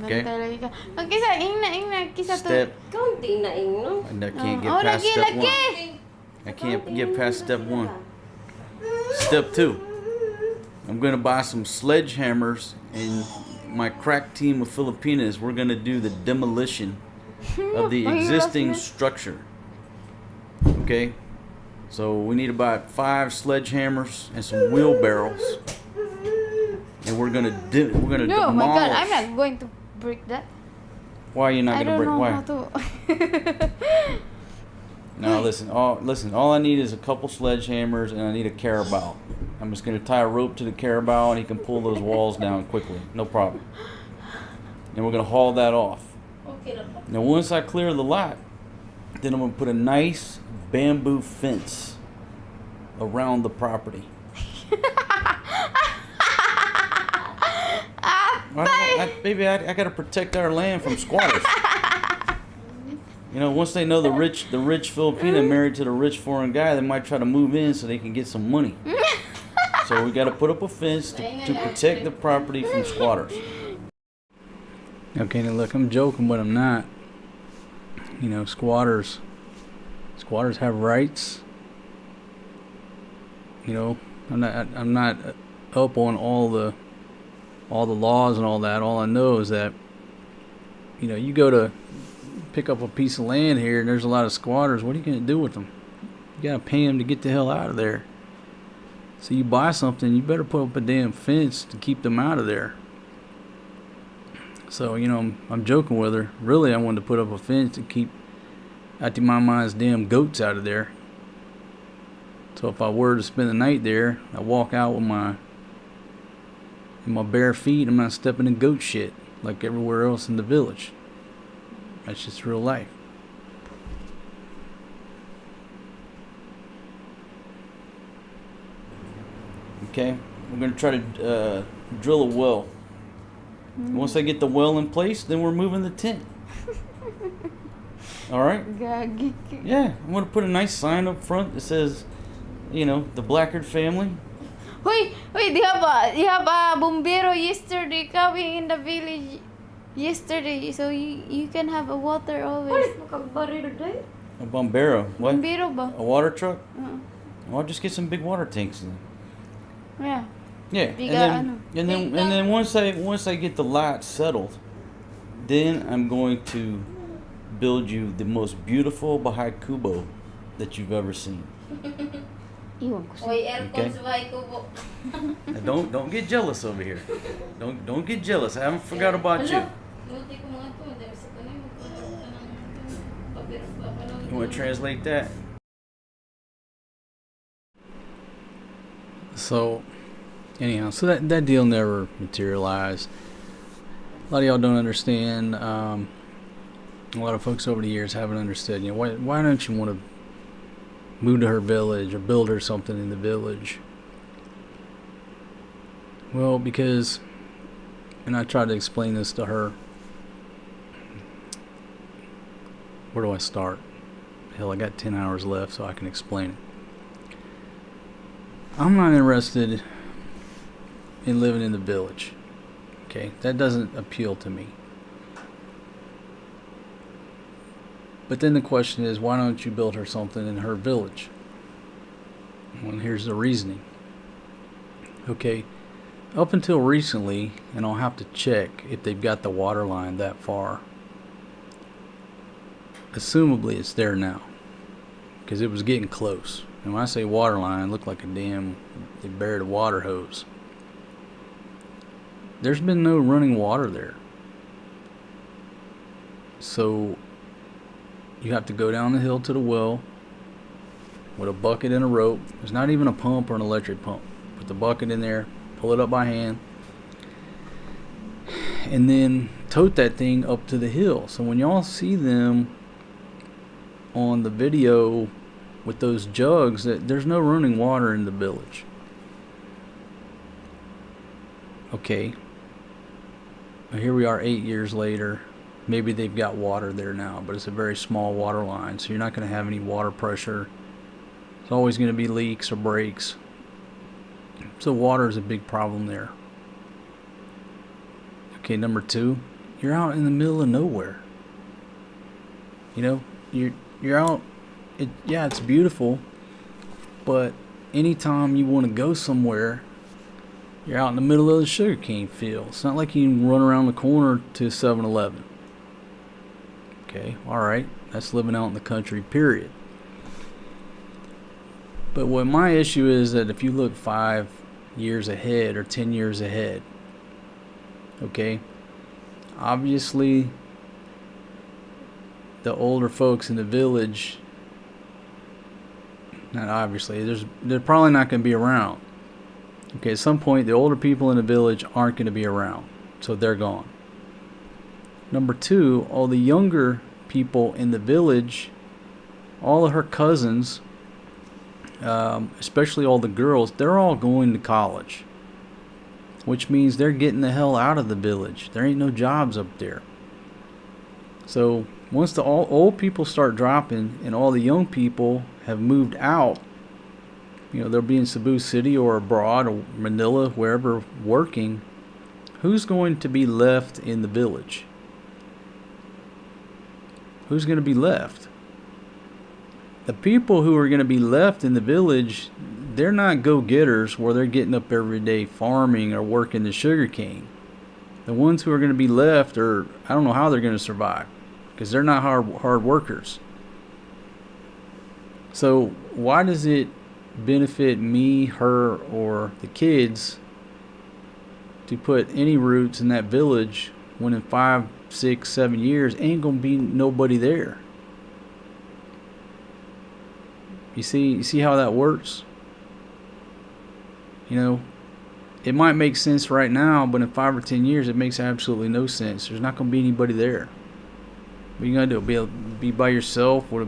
Okay. Okay, sa ingna kisa to. Step, Kaunti na ingno. and I can't get Oh, past lagi step one. lagi. I can't get past step one. Step two, I'm gonna buy some sledgehammers, and my crack team of Filipinas, we're gonna do the demolition of the Oh, you existing lost me. structure. Okay, so we need about 5 sledgehammers and some wheelbarrows, and we're gonna No, my God, demolish. I'm not going to break that. Why are you not I gonna don't break? know Why? how to. No, listen. All I need is a couple sledgehammers, and I need a carabao. I'm just gonna tie a rope to the carabao, and he can pull those walls down quickly, no problem. And we're gonna haul that off. Okay. Now, once I clear the lot, then I'm gonna put a nice bamboo fence around the property. Baby, I gotta protect our land from squatters. You know, once they know the rich Filipina married to the rich foreign guy, they might try to move in so they can get some money. So we got to put up a fence to protect the property from squatters. Okay, now look, I'm joking, but I'm not. You know, squatters have rights. You know, I'm not up on all the laws and all that. All I know is that, you know, you go to pick up a piece of land here and there's a lot of squatters. What are you going to do with them? You got to pay them to get the hell out of there. So you buy something, you better put up a damn fence to keep them out of there. So, you know, I'm joking with her. Really, I wanted to put up a fence to keep Ati Mama's damn goats out of there. So if I were to spend the night there, I walk out with my bare feet. I'm not stepping in goat shit like everywhere else in the village. That's just real life. Okay, we're gonna try to drill a well. Once I get the well in place, then we're moving the tent. All right? Gagi. Yeah, I'm gonna put a nice sign up front that says, you know, the Blackard family. Hoy, you have a bombero yesterday coming in the village yesterday, so you can have a water always. A bombero. What? Bumbero ba? A water truck? Oo. Well, just get some big water tanks in. Yeah. Yeah, Biga, and then once I get the lights settled, then I'm going to build you the most beautiful bahay kubo that you've ever seen. Iwan ko sa'yo. Oy, aircon Okay. sa bahay ko po. Now, don't get jealous over here. Don't get jealous. I haven't forgot about you. Luti ko mga to. Dahil sa kanil, magkaroon ka ng papel. You want to translate that? So, anyhow, so that deal never materialized. A lot of y'all don't understand. A lot of folks over the years haven't understood. You know, why don't you want to move to her village or build her something in the village? Well, because, and I tried to explain this to her. Where do I start? Hell, I got 10 hours left, so I can explain it. I'm not interested in living in the village. Okay, that doesn't appeal to me. But then the question is, why don't you build her something in her village? Well, here's the reasoning. Okay, up until recently, and I'll have to check if they've got the water line that far. Assumably it's there now, because it was getting close. And when I say water line, it looked like they buried a water hose. There's been no running water there. So you have to go down the hill to the well with a bucket and a rope. There's not even a pump or an electric pump. Put the bucket in there, pull it up by hand, and then tote that thing up to the hill. So when y'all see them on the video with those jugs, there's no running water in the village. Okay, here we are 8 years later. Maybe they've got water there now, but it's a very small water line, so you're not going to have any water pressure. It's always going to be leaks or breaks. So water is a big problem there. Okay, number two, you're out in the middle of nowhere. You know, you're out. Yeah, it's beautiful, but anytime you want to go somewhere, you're out in the middle of the sugarcane field. It's not like you can run around the corner to 7-Eleven. Okay, alright, that's living out in the country, period. But what my issue is that if you look 5 years ahead or 10 years ahead, okay, obviously the older folks in the village, not obviously, they're probably not going to be around. Okay, at some point the older people in the village aren't going to be around, so they're gone. Number two, all the younger people in the village, all of her cousins, especially all the girls, they're all going to college, which means they're getting the hell out of the village. There ain't no jobs up there. So once the old people start dropping and all the young people have moved out, you know, they'll be in Cebu City or abroad or Manila, wherever, working, who's going to be left in the village? Who's going to be left? The people who are going to be left in the village, they're not go-getters where they're getting up every day farming or working the sugarcane. The ones who are going to be left are, I don't know how they're going to survive, because they're not hard workers. So why does it benefit me, her, or the kids to put any roots in that village when in 5, 6, 7 years ain't gonna be nobody there? You see how that works? You know, it might make sense right now, but in 5 or 10 years it makes absolutely no sense. There's not gonna be anybody there. What are you gonna do? Be by yourself with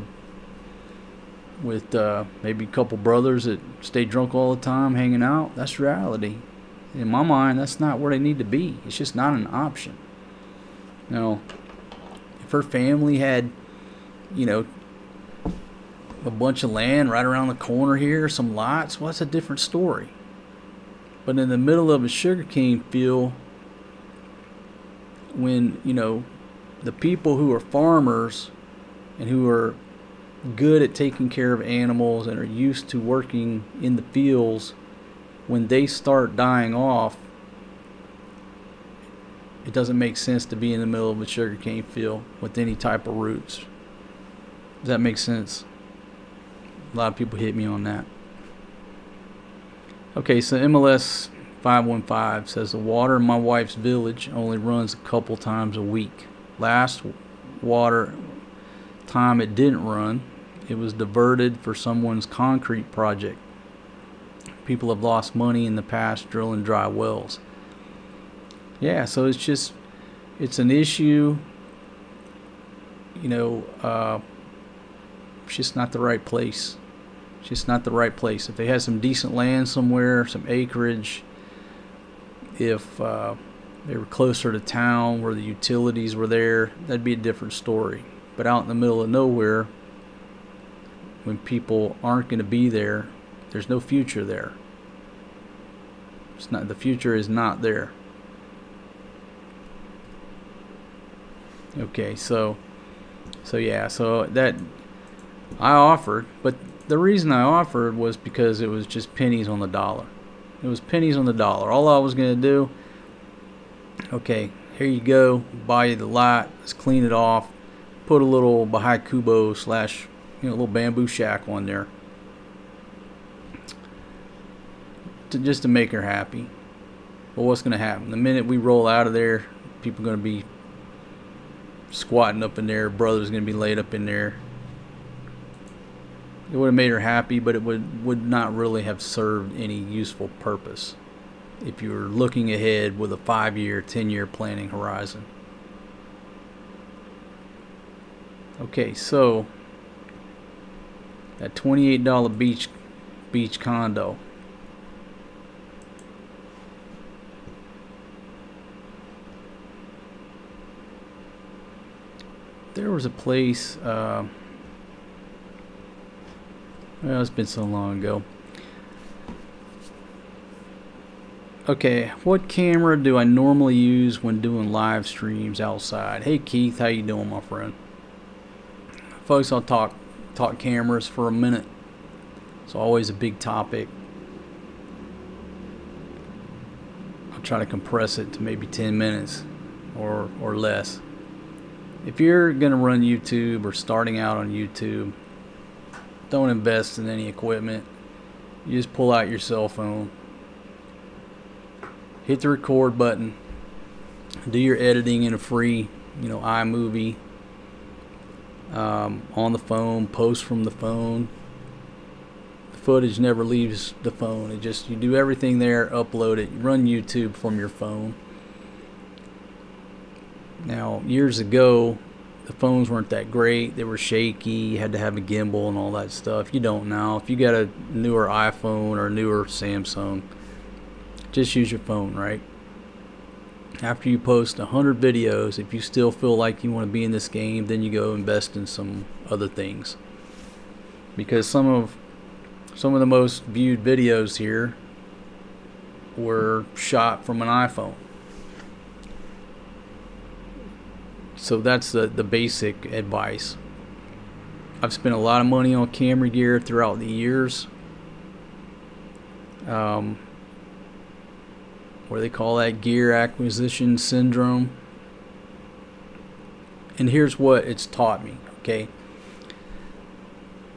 maybe a couple brothers that stay drunk all the time hanging out? That's reality. In my mind, that's not where they need to be. It's just not an option. You know, if her family had, you know, a bunch of land right around the corner here, some lots, well, that's a different story. But in the middle of a sugarcane field, when, you know, the people who are farmers and who are good at taking care of animals and are used to working in the fields, when they start dying off, it doesn't make sense to be in the middle of a sugarcane field with any type of roots. Does that make sense? A lot of people hit me on that. Okay, so MLS 515 says the water in my wife's village only runs a couple times a week. Last water time it didn't run, it was diverted for someone's concrete project. People have lost money in the past drilling dry wells. Yeah, so it's an issue. You know, it's just not the right place. It's just not the right place. If they had some decent land somewhere, some acreage, if they were closer to town where the utilities were there, that'd be a different story. But out in the middle of nowhere, when people aren't going to be there, there's no future there. It's not, the future is not there. Okay, so that I offered, but the reason I offered was because it was just pennies on the dollar. It was pennies on the dollar. All I was going to do, okay, here you go, buy you the lot, let's clean it off, put a little Baha'i Kubo slash, little bamboo shack on there, just to make her happy. But what's going to happen? The minute we roll out of there, people are going to be squatting up in there, brother's going to be laid up in there. It would have made her happy, but it would not really have served any useful purpose if you were looking ahead with a 5-year, 10-year planning horizon. Okay, so that $28 beach condo. There was a place, well, it's been so long ago. Okay, what camera do I normally use when doing live streams outside? Hey Keith, how you doing, my friend? Folks, I'll talk cameras for a minute. It's always a big topic. I'll try to compress it to maybe 10 minutes or less. If you're going to run YouTube or starting out on YouTube, don't invest in any equipment. You just pull out your cell phone, hit the record button, do your editing in a free, iMovie, on the phone, post from the phone. The footage never leaves the phone. You do everything there, upload it, run YouTube from your phone. Now, years ago, the phones weren't that great. They were shaky. You had to have a gimbal and all that stuff. You don't now. If you got a newer iPhone or a newer Samsung, just use your phone, right? After you post 100 videos, if you still feel like you want to be in this game, then you go invest in some other things. Because some of the most viewed videos here were shot from an iPhone. So that's the basic advice. I've spent a lot of money on camera gear throughout the years. What do they call that? Gear acquisition syndrome. And here's what it's taught me, okay?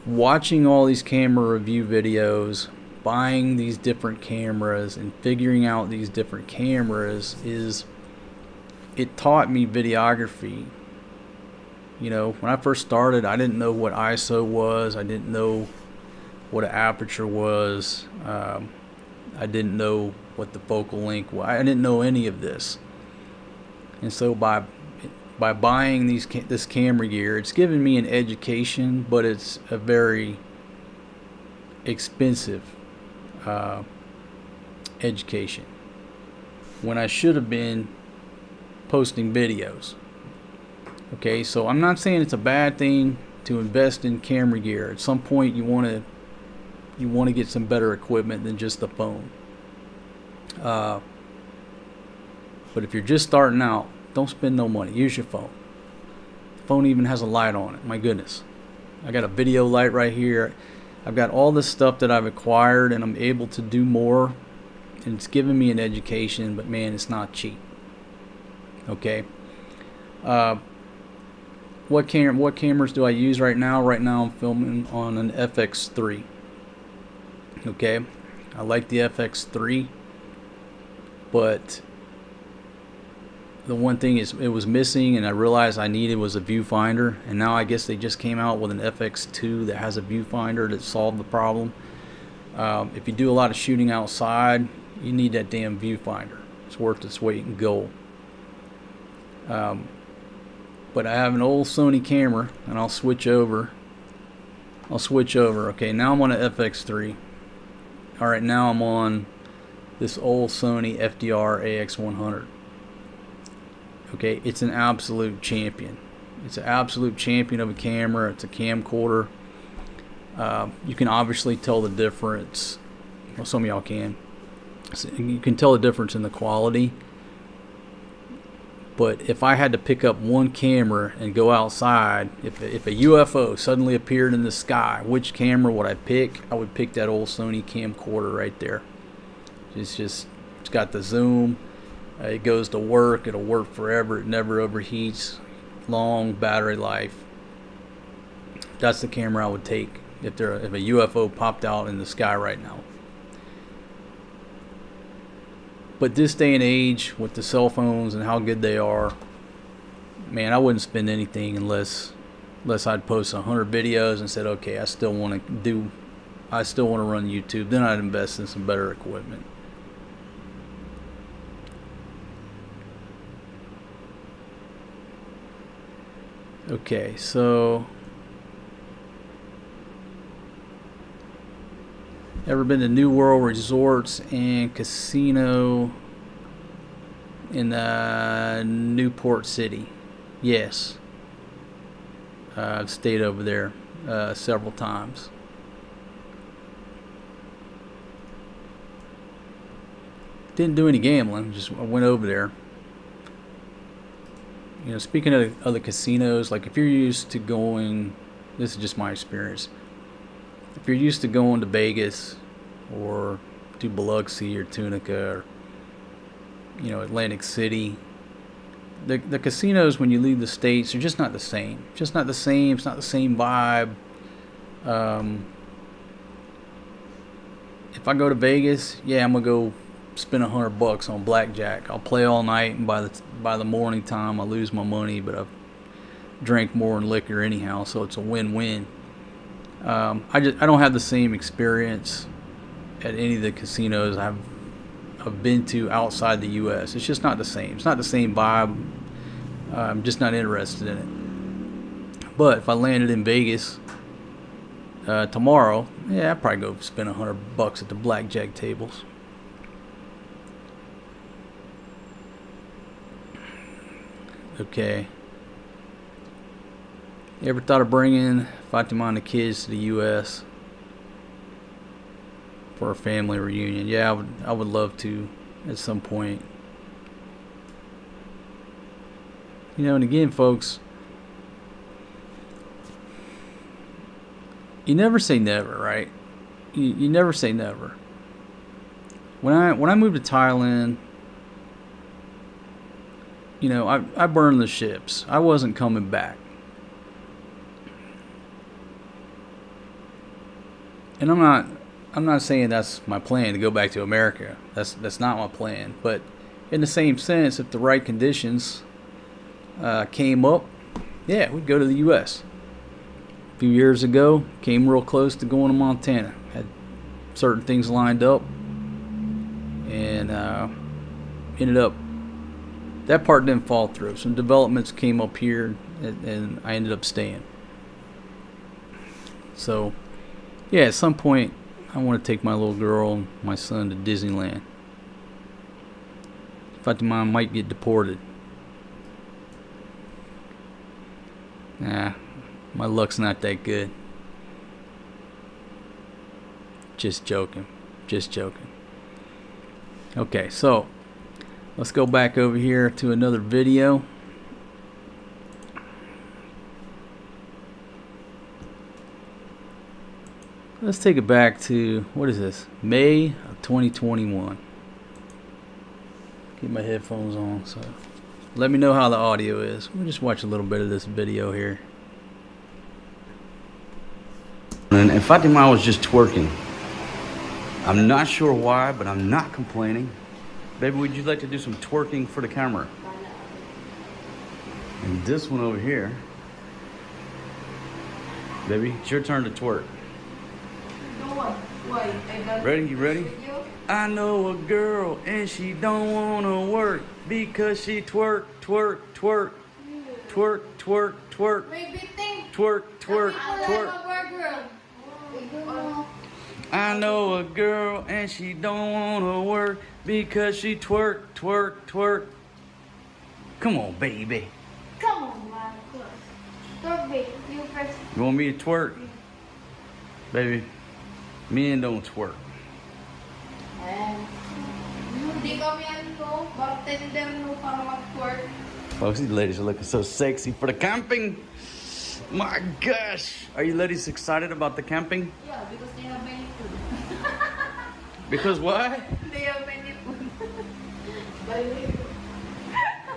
Watching all these camera review videos, buying these different cameras, and figuring out these different cameras it taught me videography. When I first started, I didn't know what ISO was. I didn't know what an aperture was. I didn't know what the focal length was. I didn't know any of this. And so by buying this camera gear, it's given me an education, but it's a very expensive education. When I should have been posting videos. Okay, so I'm not saying it's a bad thing to invest in camera gear. At some point you want to get some better equipment than just the phone. But if you're just starting out, don't spend no money. Use your phone. The phone even has a light on it. My goodness. I got a video light right here. I've got all this stuff that I've acquired, and I'm able to do more, and it's giving me an education, but man, it's not cheap. Okay. What cameras do I use right now? Right now I'm filming on an FX3. Okay. I like the FX3, but the one thing is it was missing, and I realized I needed was a viewfinder, and now I guess they just came out with an FX2 that has a viewfinder that solved the problem. If you do a lot of shooting outside, you need that damn viewfinder. It's worth its weight in gold. But I have an old Sony camera, and I'll switch over. Okay, now I'm on an FX3. Alright, now I'm on this old Sony FDR AX100. Okay, it's an absolute champion. It's an absolute champion of a camera. It's a camcorder. You can obviously tell the difference. Well, some of y'all can. So you can tell the difference in the quality. But if I had to pick up one camera and go outside, if a UFO suddenly appeared in the sky, which camera would I pick? I would pick that old Sony camcorder right there. It's got the zoom. It goes to work. It'll work forever. It never overheats. Long battery life. That's the camera I would take if a UFO popped out in the sky right now. But this day and age, with the cell phones and how good they are, man, I wouldn't spend anything unless I'd post 100 videos and said, okay, I still want to run YouTube. Then I'd invest in some better equipment. Okay, so ever been to New World Resorts and Casino in Newport City? Yes. I've stayed over there several times. Didn't do any gambling, just I went over there. You know, speaking of other casinos, like if you're used to going, this is just my experience. If you're used to going to Vegas or to Biloxi or Tunica or, you know, Atlantic City, the casinos when you leave the States are just not the same. Just not the same. It's not the same vibe. If I go to Vegas, yeah, I'm gonna go spend $100 on blackjack. I'll play all night, and by the morning time, I lose my money, but I've drank more in liquor anyhow, so it's a win-win. I don't have the same experience at any of the casinos I've been to outside the U.S. It's just not the same. It's not the same vibe. I'm just not interested in it. But if I landed in Vegas tomorrow, yeah, I'd probably go spend $100 at the blackjack tables. Okay. You ever thought of bringing Fatima and the kids to the U.S. for a family reunion? Yeah, I would love to at some point. You know, and again, folks, you never say never, right? You never say never. When I moved to Thailand, you know, I burned the ships. I wasn't coming back. And I'm not saying that's my plan to go back to America. That's not my plan. But in the same sense, if the right conditions came up, yeah, we'd go to the U.S. A few years ago, came real close to going to Montana. Had certain things lined up, and ended up, that part didn't fall through. Some developments came up here, and I ended up staying. So, yeah, at some point, I want to take my little girl and my son to Disneyland. Fatima might get deported. Nah, my luck's not that good. Just joking. Just joking. Okay, so let's go back over here to another video. Let's take it back to, what is this? May of 2021. Keep my headphones on, so let me know how the audio is. We'll just watch a little bit of this video here. And Fatima was just twerking. I'm not sure why, but I'm not complaining. Baby, would you like to do some twerking for the camera? And this one over here. Baby, it's your turn to twerk. Ready? You ready? I know a girl and she don't wanna work because she twerk, twerk, twerk, twerk, twerk, twerk, twerk, twerk, twerk. I know a girl and she don't wanna work because she twerk, twerk, twerk. Come on, baby. Come on, Marcos. Twerk, baby. You first. You want me to twerk? Baby, men don't twerk. Hindi kami ano, bartender no para mag-twerk. Folks, these ladies are looking so sexy for the camping. My gosh. Are you ladies excited about the camping? Yeah, because they have many food. Because what? They have many food.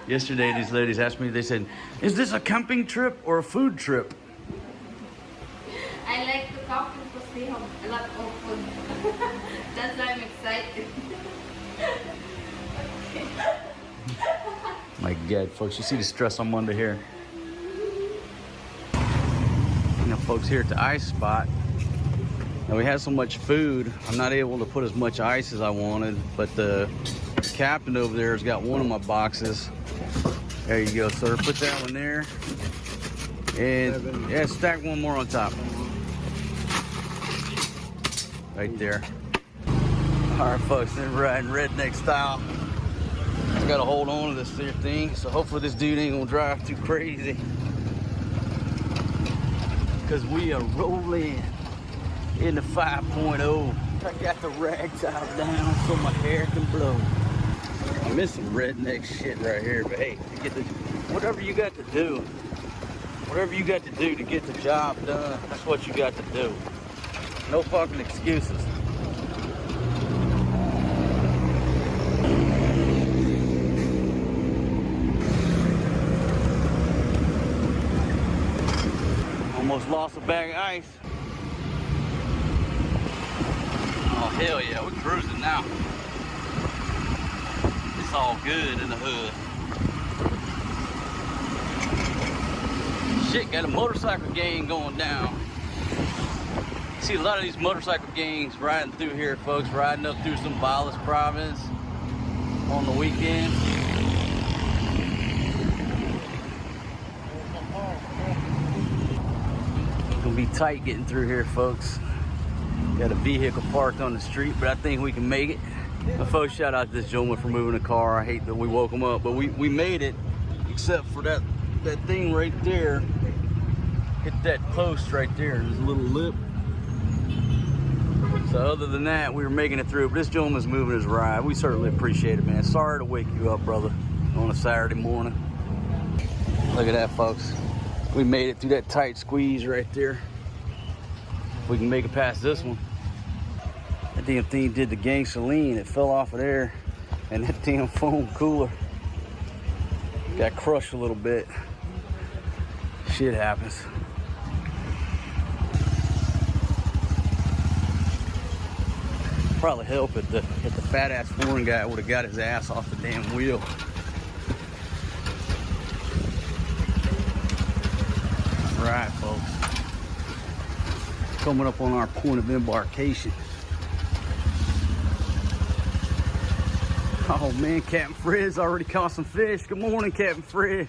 Yesterday, these ladies asked me, they said, is this a camping trip or a food trip? I like to camp because they have a lot of food. That's why I'm excited. My God, folks, you see the stress I'm under here. You know, folks, here at the ice spot, now we had so much food, I'm not able to put as much ice as I wanted, but the captain over there has got one of my boxes. There you go, sir. Put that one there. And yeah, stack one more on top. Right there. All right, folks, they're riding redneck style. I gotta hold on to this thing, so hopefully this dude ain't gonna drive too crazy. Cause we are rolling in the 5.0. I got the rag tied down so my hair can blow. I miss some redneck shit right here, but hey, you get whatever you got to do. Whatever you got to do to get the job done, that's what you got to do. No fucking excuses. Almost lost a bag of ice. Oh hell yeah, we're cruising now. It's all good in the hood. Shit, got a motorcycle gang going down. See a lot of these motorcycle gangs riding through here, folks, riding up through some Balas province on the weekend. It's gonna be tight getting through here, folks. Got a vehicle parked on the street, but I think we can make it. But folks, shout out to this gentleman for moving the car. I hate that we woke him up, but we made it, except for that thing right there. Hit that post right there. There's a little lip. So other than that, we were making it through. But this gentleman's moving his ride. We certainly appreciate it, man. Sorry to wake you up, brother, on a Saturday morning. Look at that, folks. We made it through that tight squeeze right there. If we can make it past this one. That damn thing did the gasoline. It fell off of there. And that damn foam cooler got crushed a little bit. Shit happens. Probably help if the fat ass foreign guy would have got his ass off the damn wheel. Right, folks. Coming up on our point of embarkation. Oh man, Captain Fred's already caught some fish. Good morning, Captain Fred.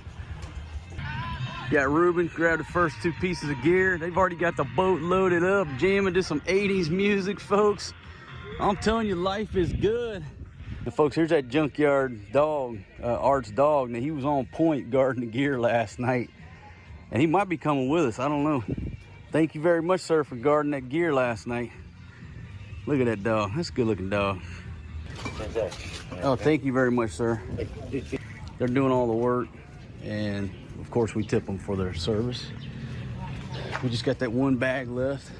Got Ruben, grabbed the first two pieces of gear. They've already got the boat loaded up, jamming to some 80s music, folks. I'm telling you, life is good. And folks, here's that junkyard dog, Art's dog. Now, he was on point guarding the gear last night. And he might be coming with us, I don't know. Thank you very much, sir, for guarding that gear last night. Look at that dog, that's a good looking dog. Oh, thank you very much, sir. They're doing all the work, and of course we tip them for their service. We just got that one bag left.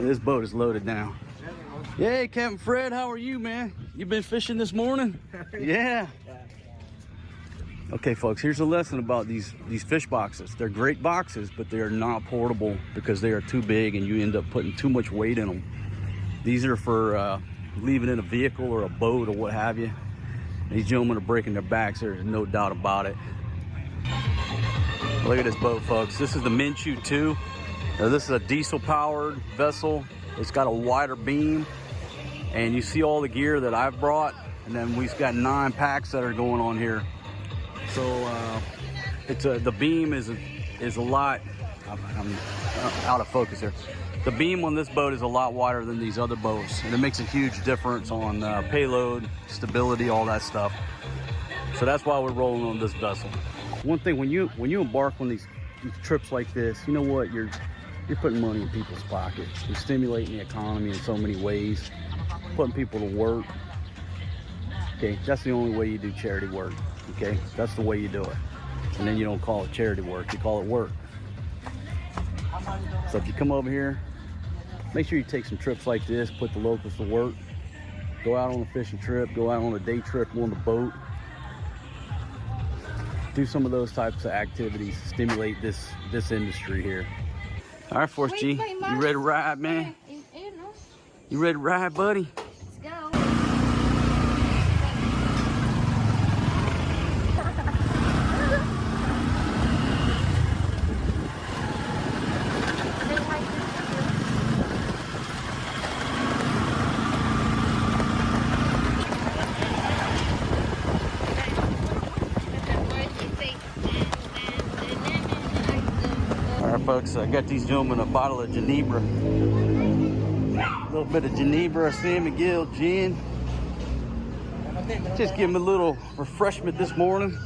And this boat is loaded now. Hey, Captain Fred, how are you, man? You been fishing this morning? Yeah. Okay, folks, here's a lesson about these fish boxes. They're great boxes, but they are not portable because they are too big and you end up putting too much weight in them. These are for leaving in a vehicle or a boat or what have you. These gentlemen are breaking their backs, there's no doubt about it. Look at this boat, folks. This is the Minshew 2. Now, this is a diesel-powered vessel. It's got a wider beam, and you see all the gear that I've brought, and then we've got 9 packs that are going on here. So the beam is a lot. I'm out of focus here. The beam on this boat is a lot wider than these other boats, and it makes a huge difference on payload, stability, all that stuff. So that's why we're rolling on this vessel. One thing, when you embark on these trips like this, you know what? You're putting money in people's pockets. You're stimulating the economy in so many ways, putting people to work. Okay, that's the only way you do charity work. Okay, that's the way you do it. And then you don't call it charity work, you call it work. So if you come over here, make sure you take some trips like this, put the locals to work. Go out on a fishing trip, go out on a day trip on the boat. Do some of those types of activities, stimulate this industry here. All right, Force G, you ready to ride, man? You ready to ride, buddy? Let's go. All right, folks, I got these gentlemen a bottle of Genebra. A little bit of Genebra, San Miguel gin. Just give them a little refreshment this morning.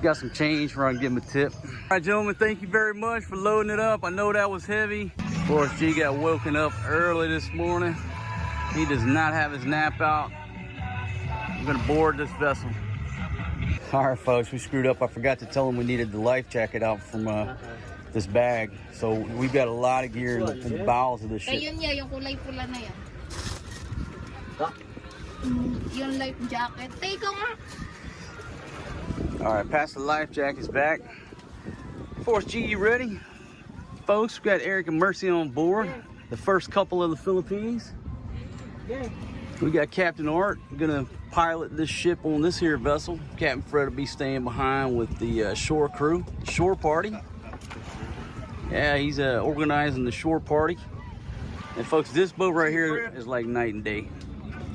Got some change for I can give them a tip. All right, gentlemen, thank you very much for loading it up. I know that was heavy. Forrest G got woken up early this morning. He does not have his nap out. I'm gonna board this vessel. All right, folks, we screwed up. I forgot to tell him we needed the life jacket out from this bag. So we've got a lot of gear in the bowels of this ship. Ayun niya, yung kulay pula na yan. Yung life jacket. Take nga. All right, pass the life jackets back. Force G, you ready? Folks, we got Eric and Mercy on board. The first couple of the Philippines. We got Captain Art gonna pilot this ship on this here vessel. Captain Fred will be staying behind with the shore crew, shore party. Yeah, he's organizing the shore party. And folks, this boat right here is like night and day.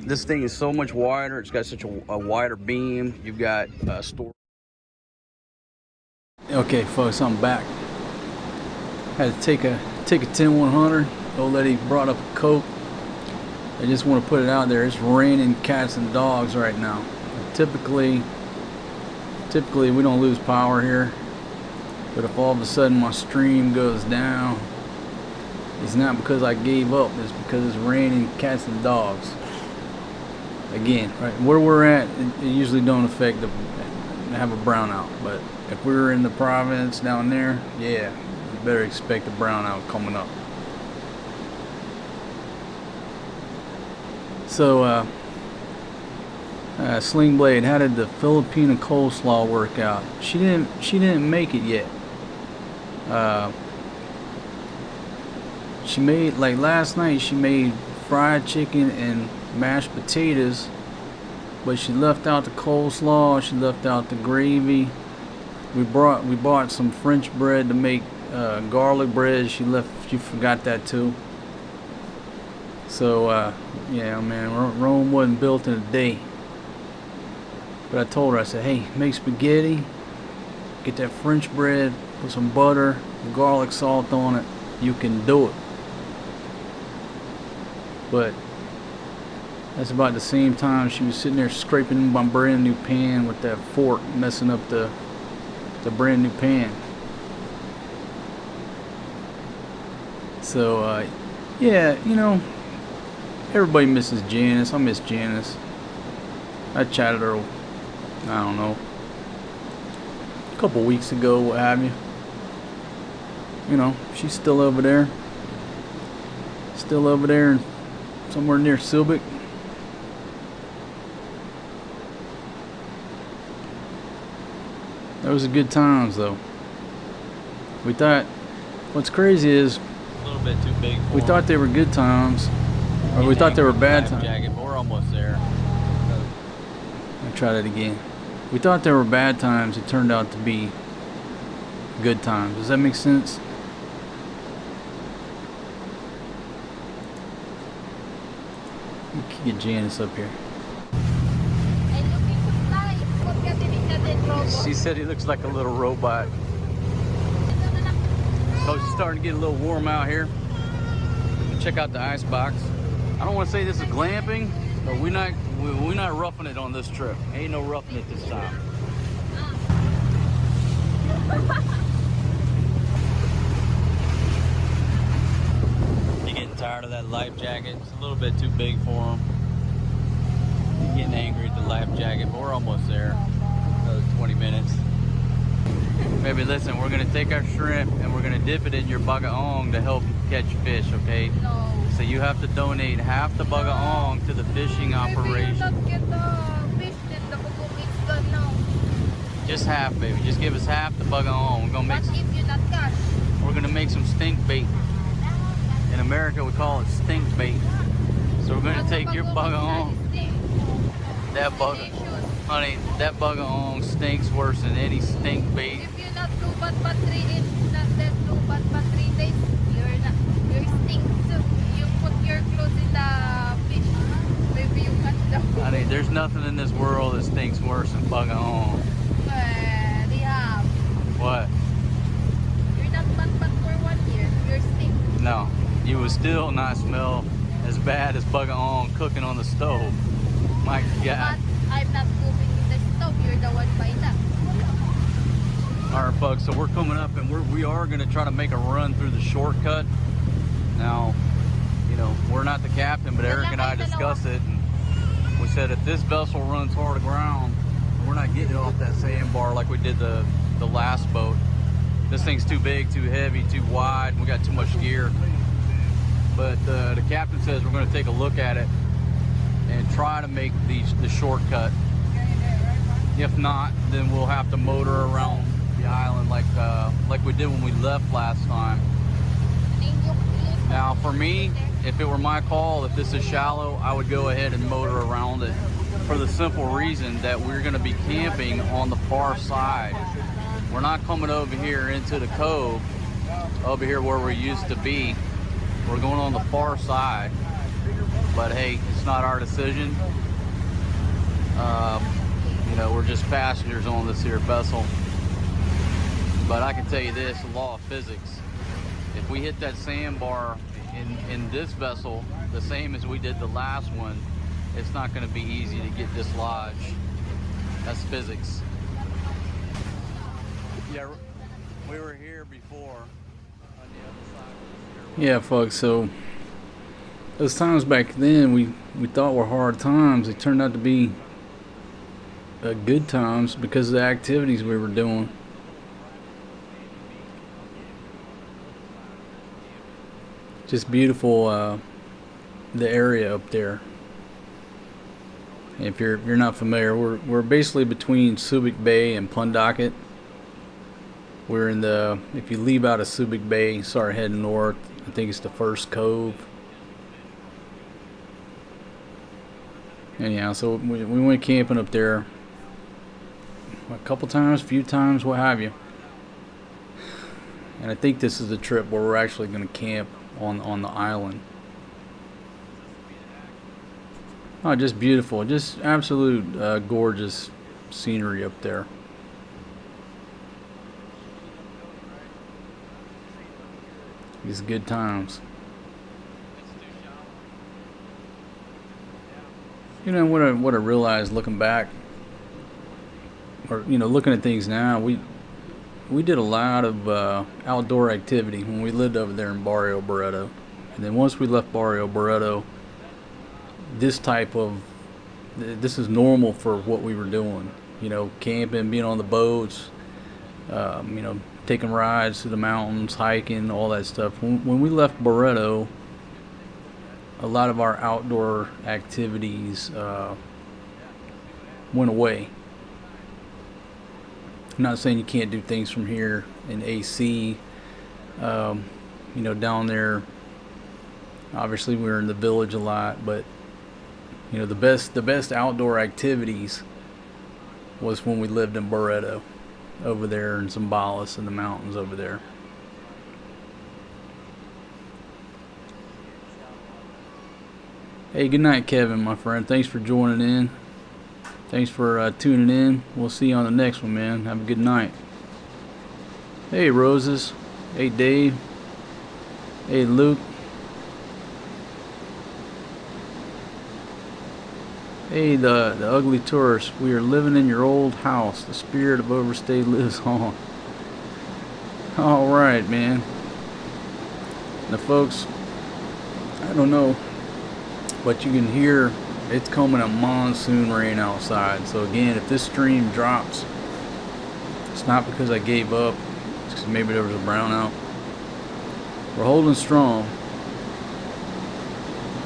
This thing is so much wider. It's got such a wider beam. You've got store. Okay, folks, I'm back. Had to take a 10-100. Old lady brought up a Coke. I just want to put it out there. It's raining cats and dogs right now. Typically we don't lose power here. But if all of a sudden my stream goes down, it's not because I gave up, it's because it's raining cats and dogs. Again, right where we're at, it usually don't affect have a brownout. But if we were in the province down there, yeah, you better expect a brownout coming up. So, Sling Blade, how did the Filipino coleslaw work out? She didn't make it yet. She made, like last night, she made fried chicken and mashed potatoes, but she left out the coleslaw, she left out the gravy. We bought some French bread to make garlic bread. She forgot that too. So yeah, man, Rome wasn't built in a day. But I told her, I said, hey, make spaghetti, get that French bread, put some butter, garlic salt on it, you can do it. But that's about the same time she was sitting there scraping my brand new pan with that fork, messing up the brand new pan. So yeah, you know, everybody misses Janice. I miss Janice. I chatted her, I don't know, a couple weeks ago, what have you. You know, she's still over there. Still over there, somewhere near Silbic. Those are good times, though. We thought, what's crazy is, A little bit too big for we him. thought they were good times, or we thought they were bad Life times. jacket, but we're almost there. I'll try that again. We thought they were bad times. It turned out to be good times. Does that make sense? We can get Janice up here. She said he looks like a little robot. So it's starting to get a little warm out here. Check out the ice box. I don't want to say this is glamping, but we're not roughing it on this trip. Ain't no roughing it this time. You getting tired of that life jacket? It's a little bit too big for him. He's getting angry at the life jacket, but we're almost there. Another 20 minutes. Baby, listen, we're gonna take our shrimp and we're gonna dip it in your bagaong to help catch fish, okay? No. So you have to donate half the bagaong to the fishing operation. Get the fish in the it's gone now. Just half, baby. Just give us half the bagaong. We're gonna make What if you not cash? we're gonna make some stink bait. In America, we call it stink bait. So we're gonna take your bagaong. That bug, honey, that bagaong stinks worse than any stink bait. If you're not too bad but 3 days, not that too bad but 3 days, you're stink too. You put your clothes in the fish. Maybe you catch the Honey, there's nothing in this world that stinks worse than bagaong. They have. What? You're not bad but for 1 year. You're stink. No, you would still not smell as bad as bagaong cooking on the stove. My God. But I'm not cooking in the stove. You're the one by that. All right, folks. So we're coming up, and we are going to try to make a run through the shortcut. Now, you know, we're not the captain, but Eric and I discussed it, and we said if this vessel runs hard aground, we're not getting it off that sandbar like we did the last boat. This thing's too big, too heavy, too wide. We got too much gear. But the captain says we're going to take a look at it and try to make the shortcut. If not, then we'll have to motor around the island like we did when we left last time. Now, for me, if it were my call, if this is shallow, I would go ahead and motor around it for the simple reason that we're going to be camping on the far side. We're not coming over here into the cove, over here where we used to be. We're going on the far side. But hey, it's not our decision. You know, we're just passengers on this here vessel. But I can tell you this, the law of physics. If we hit that sandbar in this vessel, the same as we did the last one, it's not going to be easy to get dislodged. That's physics. Yeah, we were here before on the other side. Yeah, folks, so those times back then we thought were hard times. They turned out to be good times because of the activities we were doing. Just beautiful, the area up there. If you're not familiar, we're basically between Subic Bay and Plundocket. We're in the, if you leave out of Subic Bay, start heading north, I think it's the first cove. Anyhow, so we went camping up there a couple times, few times, what have you. And I think this is the trip where we're actually going to camp on the island. Oh, just beautiful, just absolute gorgeous scenery up there. These good times. You know what I realized looking back, or you know, looking at things now, we did a lot of outdoor activity when we lived over there in Barrio Barreto, and then once we left Barrio Barreto, this is normal for what we were doing. You know, camping, being on the boats, you know, taking rides to the mountains, hiking, all that stuff. When we left Barreto, a lot of our outdoor activities went away. I'm not saying you can't do things from here in AC. You know, down there, obviously we were in the village a lot, but you know, the best outdoor activities was when we lived in Barreto, over there in Zimbalis in the mountains over there. Hey, good night, Kevin, my friend. Thanks for joining in. Thanks for tuning in. We'll see you on the next one, man. Have a good night. Hey, Roses. Hey, Dave. Hey, Luke. Hey, the ugly tourist. We are living in your old house. The spirit of overstay lives on. All right, man. Now, folks, I don't know, but you can hear it's coming a monsoon rain outside. So again, if this stream drops, it's not because I gave up. It's because maybe there was a brownout. We're holding strong,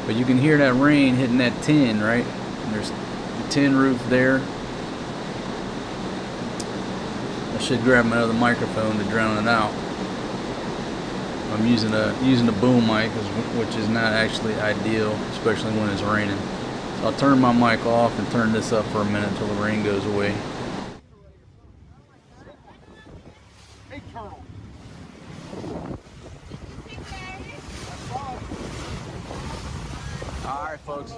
but you can hear that rain hitting that tin, right? And there's the tin roof there. I should grab my other microphone to drown it out. I'm using a boom mic, which is not actually ideal, especially when it's raining. So I'll turn my mic off and turn this up for a minute until the rain goes away. Alright, folks.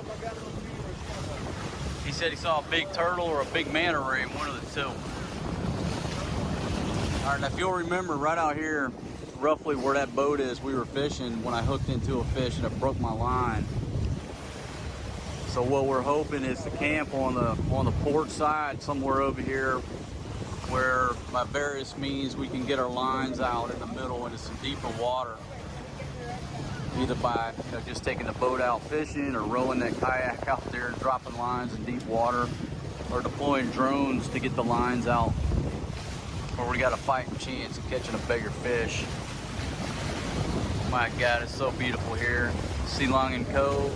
He said he saw a big turtle or a big manta ray, one of the two. Alright, now if you'll remember, right out here, roughly where that boat is, we were fishing when I hooked into a fish and it broke my line. So what we're hoping is to camp on the port side, somewhere over here, where by various means we can get our lines out in the middle into some deeper water. Either by just taking the boat out fishing, or rowing that kayak out there and dropping lines in deep water, or deploying drones to get the lines out where we got a fighting chance of catching a bigger fish. My God, it's so beautiful here. Sea Longing Cove.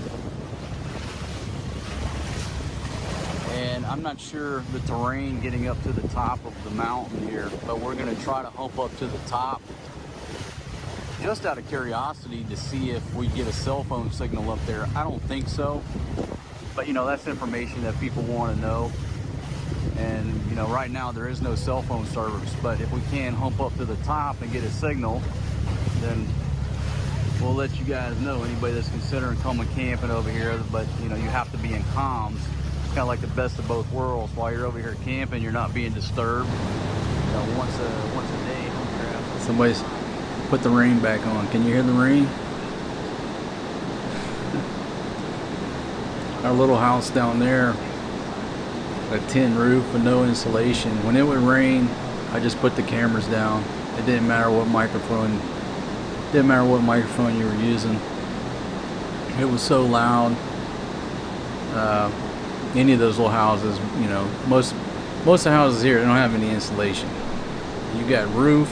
And I'm not sure the terrain getting up to the top of the mountain here, but we're gonna try to hump up to the top just out of curiosity to see if we get a cell phone signal up there. I don't think so, but that's information that people want to know. And right now there is no cell phone service, but if we can hump up to the top and get a signal, then we'll let you guys know, anybody that's considering coming camping over here. But you have to be in comms. It's kind of like the best of both worlds. While you're over here camping, you're not being disturbed. Once a day. Somebody's put the rain back on. Can you hear the rain? Our little house down there, a tin roof with no insulation. When it would rain, I just put the cameras down. It didn't matter what microphone you were using. It was so loud. Any of those little houses, most of the houses here, they don't have any insulation. You got roof,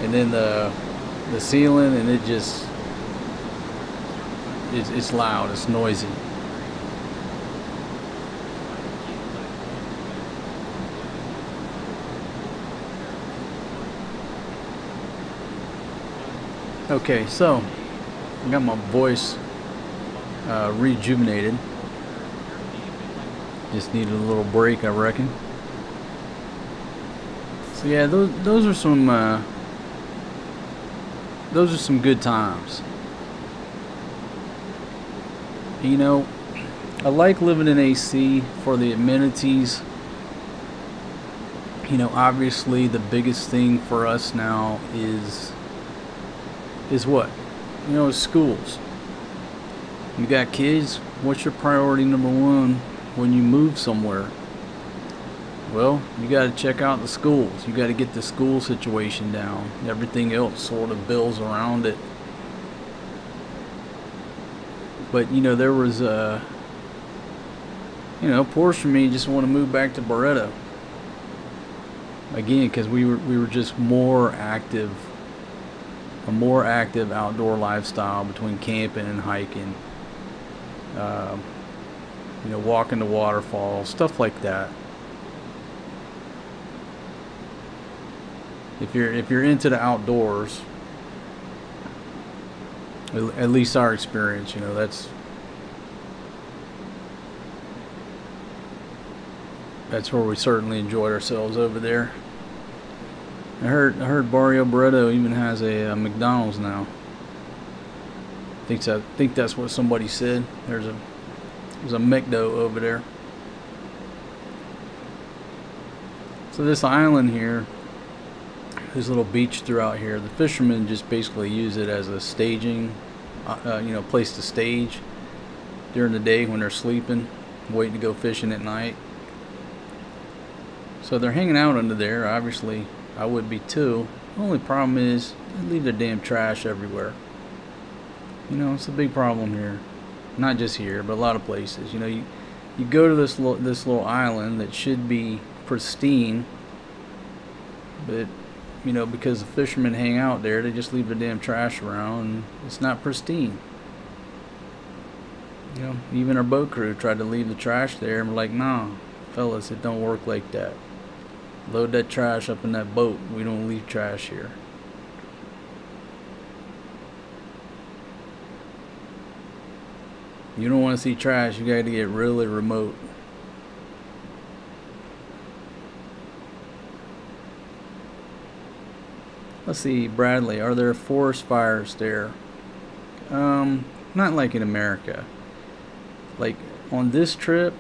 and then the ceiling, and it's loud, it's noisy. Okay, so I got my voice rejuvenated. Just needed a little break, I reckon. So yeah, those are some good times. I like living in AC for the amenities. Obviously the biggest thing for us now is what? Is schools. You got kids, what's your priority number one when you move somewhere? Well, you got to check out the schools. You got to get the school situation down. Everything else sort of builds around it. But there was a portion of me just want to move back to Barreto again, because we were just more active. A more active outdoor lifestyle between camping and hiking. You know, walking the waterfall, stuff like that. If you're into the outdoors, at least our experience, you know, that's where we certainly enjoyed ourselves over there. I heard Barrio Barreto even has a McDonald's now. I think that's what somebody said. There's a McDo over there. So this island here, this little beach throughout here, the fishermen just basically use it as a staging, you know, place to stage during the day when they're sleeping, waiting to go fishing at night. So they're hanging out under there. Obviously, I would be too. The only problem is they leave their damn trash everywhere. You know, it's a big problem here. Not just here, but a lot of places. You know, you go to this little island that should be pristine, but you know, because the fishermen hang out there, they just leave their damn trash around, and it's not pristine. You know, even our boat crew tried to leave the trash there, and we're like, nah, fellas, it don't work like that. Load that trash up in that boat. We don't leave trash here. You don't want to see trash, you got to get really remote. Let's see, Bradley, are there forest fires there? Not like in America. Like on this trip,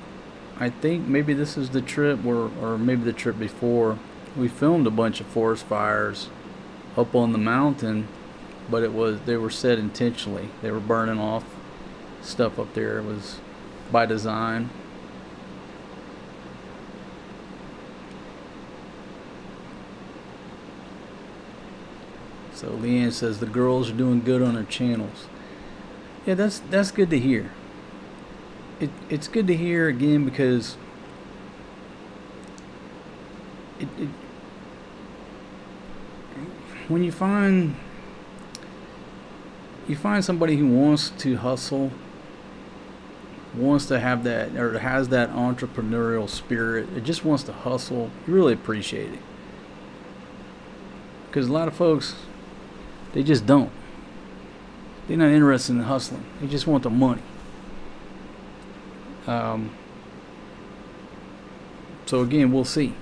I think maybe this is the trip or maybe the trip before, we filmed a bunch of forest fires up on the mountain, but they were set intentionally. They were burning off stuff up there. It was by design. So Leanne says the girls are doing good on their channels. Yeah, that's good to hear. It's good to hear again because when you find somebody who wants to hustle, wants to have that, or has that entrepreneurial spirit, it just wants to hustle, you really appreciate it. Because a lot of folks, they just don't. They're not interested in hustling. They just want the money. So again, we'll see.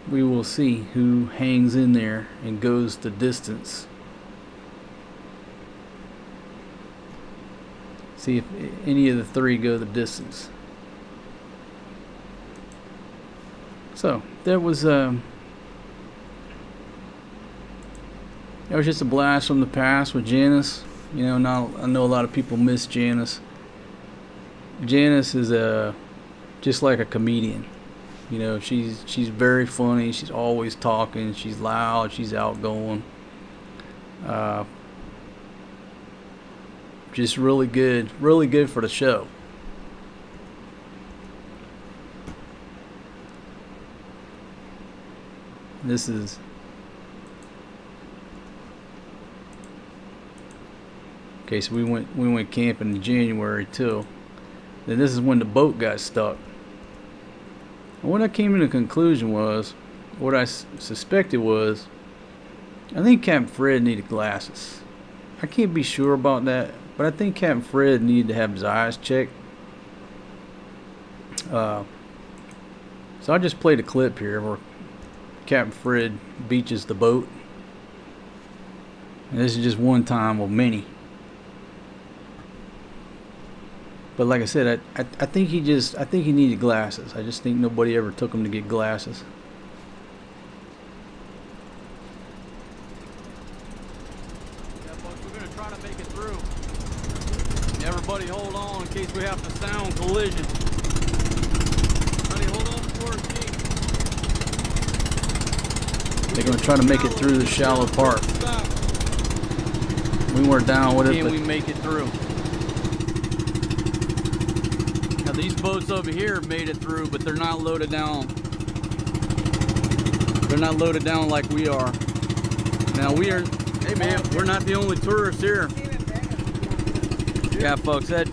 We will see who hangs in there and goes the distance. See if any of the three go the distance. So that was just a blast from the past with Janice. You know, now I know a lot of people miss Janice. Janice is just like a comedian. You know, she's very funny. She's always talking. She's loud. She's outgoing. Just really good for the show. This is okay. So we went camping in January too. Then this is when the boat got stuck. And what I came to the conclusion was, what I suspected was, I think Captain Fred needed glasses. I can't be sure about that, but I think Captain Fred needed to have his eyes checked. So I just played a clip here where Captain Fred beaches the boat. And this is just one time of many. But like I said, I think he needed glasses. I just think nobody ever took him to get glasses. Yeah, folks, we're gonna try to make it through. Everybody hold on in case we have to sound collision. Honey, hold on for it, They're gonna try to make it through the shallow part. We weren't down with it, can but we make it through? Now these boats over here made it through, but they're not loaded down. They're not loaded down like we are. Now we are, hey man, we're not the only tourists here. Yeah, folks, that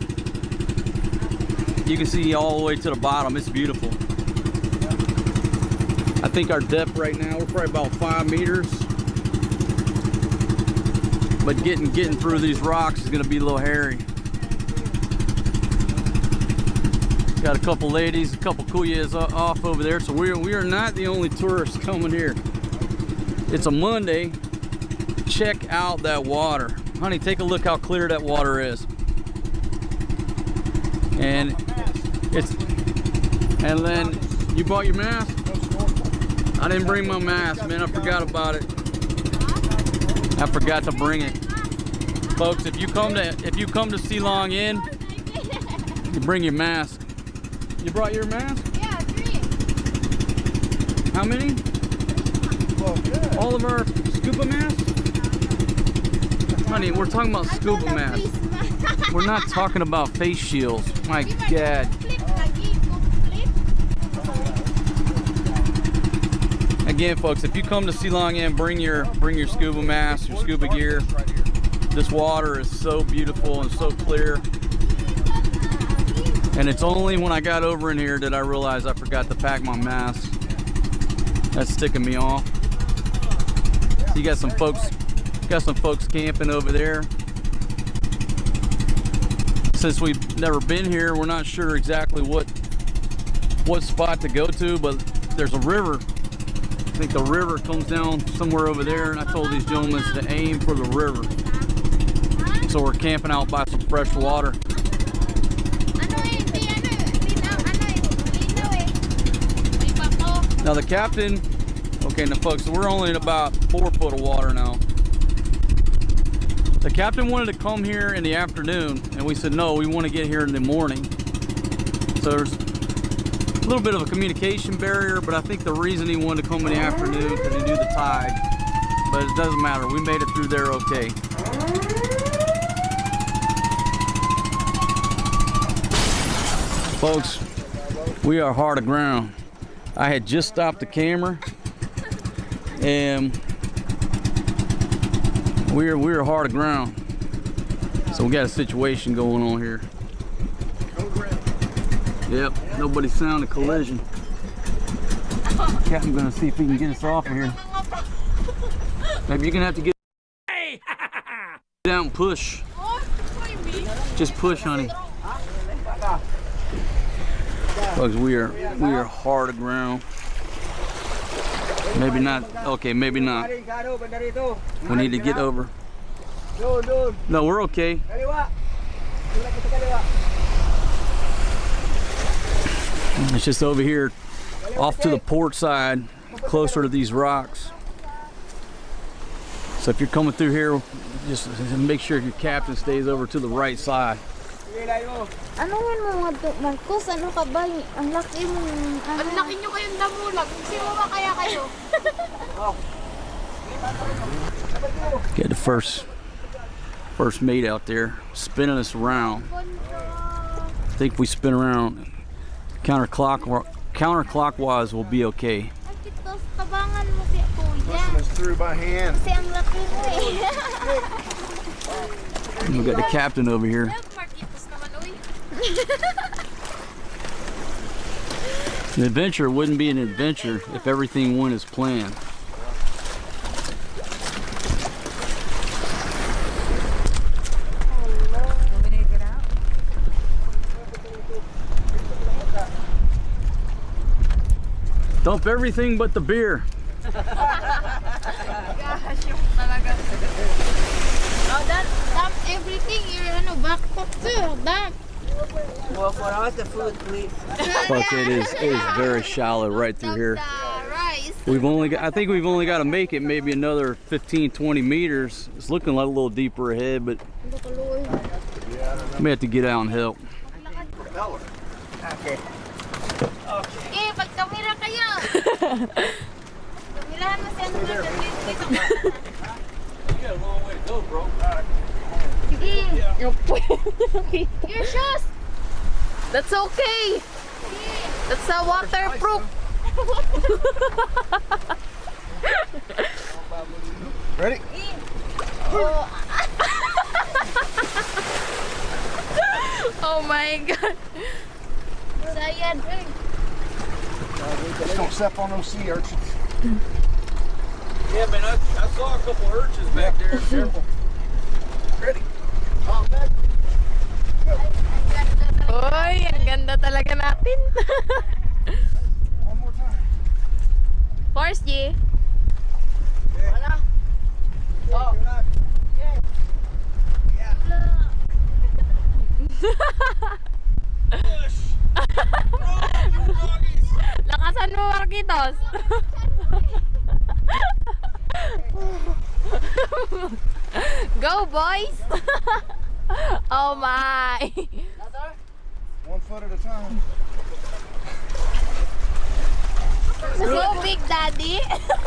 you can see all the way to the bottom. It's beautiful. I think our depth right now, we're probably about 5 meters. But getting through these rocks is gonna be a little hairy. Got a couple ladies, a couple kuyas off over there. So we are not the only tourists coming here. It's a Monday. Check out that water. Honey, take a look how clear that water is. And then you bought your mask? I didn't bring my mask, man. I forgot about it. I forgot to bring it. Folks, if you come to Sea Long Inn, you bring your mask. You brought your mask? Yeah, 3. How many? All of our scuba masks? Honey, we're talking about scuba masks. We're not talking about face shields. My God. Again, folks, if you come to Sea Long Inn, bring your scuba mask, your scuba gear. This water is so beautiful and so clear. And it's only when I got over in here that I realized I forgot to pack my mask. That's sticking me off. So you got some folks camping over there. Since we've never been here, we're not sure exactly what spot to go to, but there's a river. I think the river comes down somewhere over there, and I told these gentlemen to aim for the river. So we're camping out by some fresh water. Now the captain, okay, now folks, we're only in about 4 foot of water now. The captain wanted to come here in the afternoon, and we said no, we want to get here in the morning. So there's a little bit of a communication barrier, but I think the reason he wanted to come in the afternoon because he knew the tide. But it doesn't matter, we made it through there okay. Folks, we are hard aground. I had just stopped the camera, and we're hard aground. So we got a situation going on here. Yep, nobody sound a collision. Captain's gonna see if he can get us off of here. Maybe you're gonna have to get down and push. Just push, honey. Folks, we are hard aground. Maybe not. Okay, maybe not. We need to get over. No, we're okay. It's just over here, off to the port side, closer to these rocks. So if you're coming through here, just make sure your captain stays over to the right side. Ano yun mo mga Marcos? Ano ka ba? Ang laki mo. Ang laki nyo kayong damulag. Sino ba kaya kayo? Get the first mate out there spinning us around. I think if we spin around counterclockwise, we'll be okay. Tabangan mo si Kuya. Through by hand. Kasi ang laki mo eh. We got the captain over here. An adventure wouldn't be an adventure if everything went as planned. Dump everything but the beer. Gosh, yung talaga. Oh, dump everything. You're ano, backpack too. Dump. Well, for us, the food, please. But it is very shallow right through here. Rice. I think we've only got to make it maybe another 15-20 meters. It's looking like a little deeper ahead, but we have to get out and help. Okay. Eh, pag-camera kayo. Kamerahan mo siya nung dito. You got a long way to go, bro. Your shoes. That's okay. That's a waterproof. Ready? Oh. Oh my god. Sayad. Just don't step on those sea urchins. Yeah, man, I saw a couple urchins back there. Careful. Ready? Oh, back. Uy, ang ganda talaga natin. One more time. Force G. Wala. Oh. Lakasan mo, Marquitos. Go, boys. Oh my. One foot at a time. Go, Big Daddy.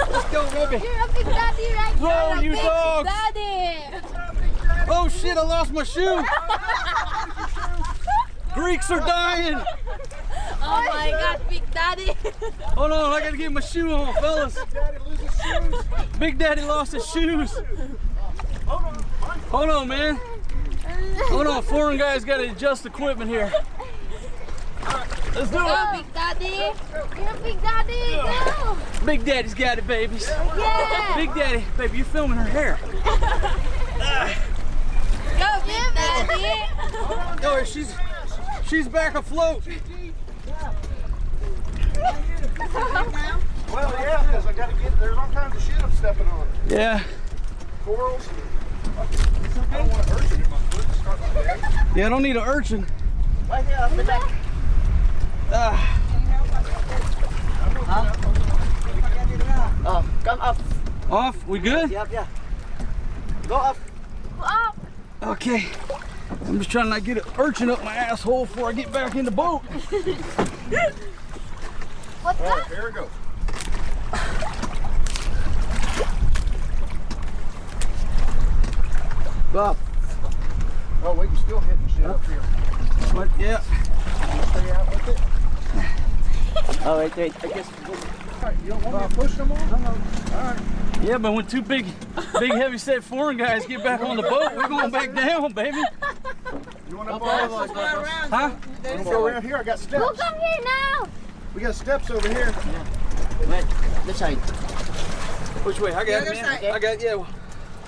Let's go, baby. You're a big daddy right now. Roll, you Big dogs. Daddy. Oh, shit, I lost my shoe. Greeks are dying. Oh my god, Big Daddy. Hold on, I gotta get my shoe on, fellas. Daddy loses shoes. Big Daddy lost his shoes. Hold on, man. Hold on, foreign guy's gotta adjust equipment here. Let's do Go, it. Big Daddy. You're a big daddy. Go. Big Daddy's got it, babies. Yeah. Big Daddy, baby, you're filming her hair. Go, Big Daddy. Oh, she's back afloat. Well, yeah, because I got to get, there's all kinds of shit I'm stepping on. Yeah. Corals. I don't want to urchin in my foot to start my day. Yeah, I don't need an urchin. Right here, up the back. Come up. Off? We good? Yeah. Go up. Up. Okay. I'm just trying not to get an urchin up my asshole before I get back in the boat. What's that? There we go. Go up. Oh, we can still hit the shit up here. What? Yeah. Stay out with it. Oh, wait. I guess. Alright, you don't want me to push no more? Alright. Yeah, but when two big heavy set foreign guys get back on the boat, we're going back down, baby. You want to borrow Huh? go around here? I got steps. Go come here now. We got steps over here. This side. Which way? I got it, man. I got, yeah.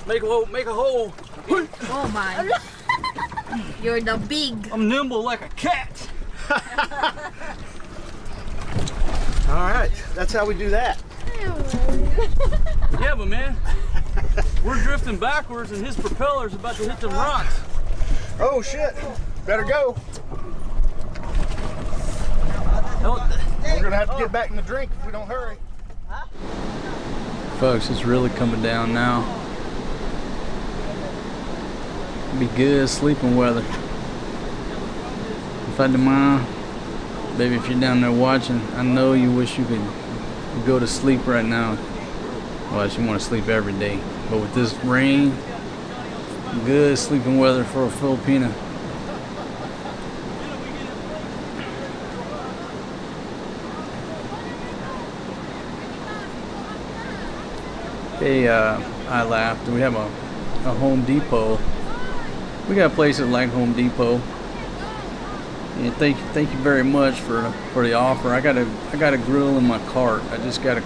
Make a hole. Make a hole. Oh my. You're the big. I'm nimble like a cat. Alright, that's how we do that. Yeah, but man, we're drifting backwards and his propeller's about to hit them rocks. Oh shit. Better go. We're gonna have to get back in the drink if we don't hurry. Folks, it's really coming down now. Be good sleeping weather. If I demand, baby, if you're down there watching, I know you wish you could go to sleep right now. Well, you want to sleep every day. But with this rain, good sleeping weather for a Filipina. Hey, I laughed. We have a Home Depot. We got places like Home Depot. And thank you very much for the offer. I got a grill in my cart. I just gotta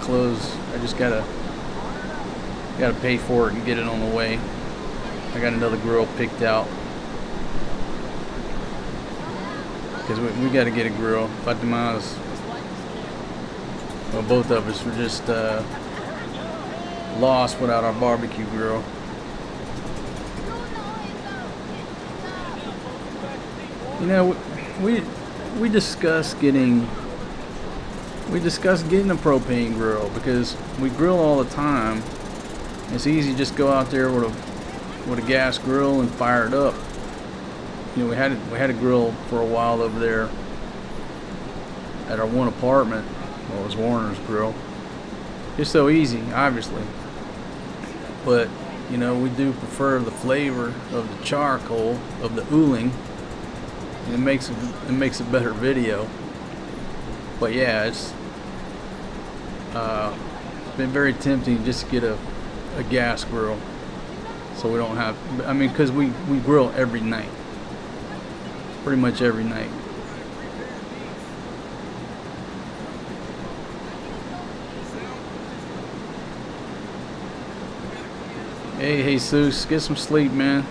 pay for it and get it on the way. I got another grill picked out because we got to get a grill. Fatima's, well, both of us were just lost without our barbecue grill. You know, we discussed getting a propane grill because we grill all the time. It's easy to just go out there with a gas grill and fire it up. You know, we had a grill for a while over there at our one apartment. Well, it was Warner's grill. It's so easy, obviously, but you know, we do prefer the flavor of the charcoal, of the ooling. It makes a better video. But yeah, it's been very tempting just to get a gas grill, so we don't have. I mean, because we grill every night. pretty much every night. Hey, Jesus, get some sleep, man.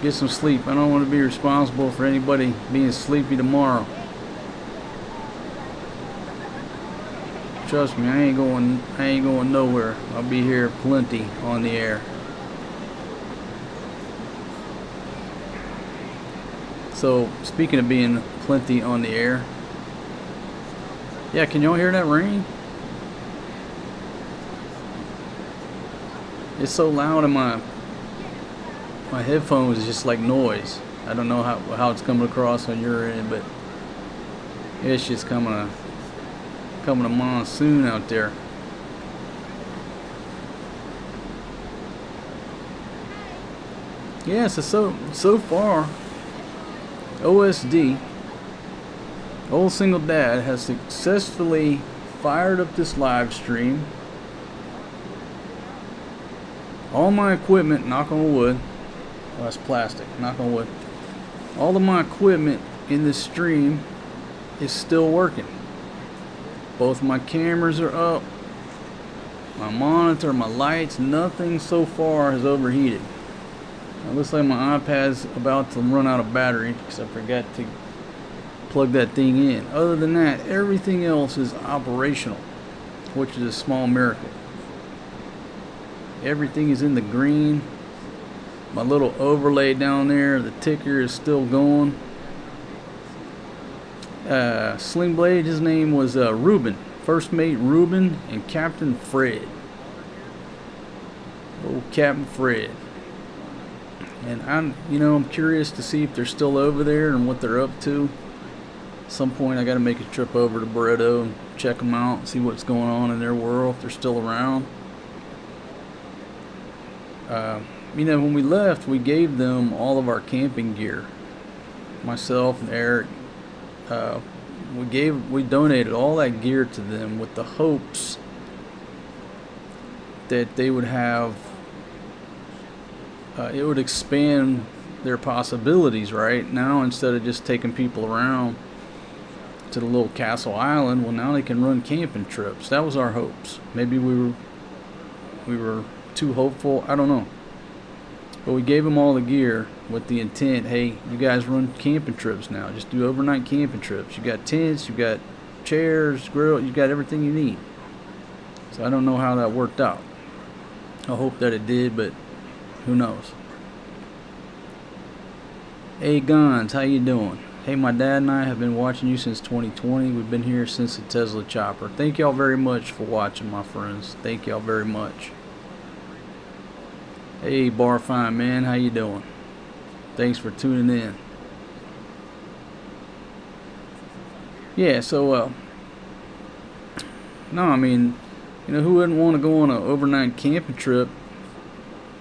Get some sleep. I don't want to be responsible for anybody being sleepy tomorrow. Trust me, I ain't going nowhere. I'll be here plenty on the air. So, speaking of being plenty on the air, yeah, can y'all hear that rain? It's so loud in my headphones, it's just like noise. I don't know how it's coming across on your end, but it's just coming a monsoon out there. Yeah, so far, OSD, Old Single Dad, has successfully fired up this live stream. All my equipment, knock on wood, well, that's plastic, knock on wood. All of my equipment in this stream is still working. Both my cameras are up, my monitor, my lights, nothing so far has overheated. It looks like my iPad's about to run out of battery because I forgot to plug that thing in. Other than that, everything else is operational, which is a small miracle. Everything is in the green. My little overlay down there, the ticker is still going. Sling Blade, his name was Ruben. First Mate Ruben and Captain Fred. Oh, Captain Fred. And I'm curious to see if they're still over there and what they're up to. At some point I got to make a trip over to Barretto and check them out and see what's going on in their world, if they're still around. When we left, we gave them all of our camping gear. Myself and Eric, we donated all that gear to them with the hopes that they would have, it would expand their possibilities, right? Now, instead of just taking people around to the little Castle Island, well, now they can run camping trips. That was our hopes. Maybe we were too hopeful, I don't know. But we gave them all the gear with the intent, hey, you guys run camping trips now. Just do overnight camping trips. You got tents, you got chairs, grill, you got everything you need. So I don't know how that worked out. I hope that it did, but who knows. Hey Gons, how you doing? Hey, my dad and I have been watching you since 2020. We've been here since the Tesla chopper. Thank y'all very much for watching, my friends. Thank y'all very much. Hey, Bar Fine Man, how you doing? Thanks for tuning in. Yeah, so, no, I mean, who wouldn't want to go on an overnight camping trip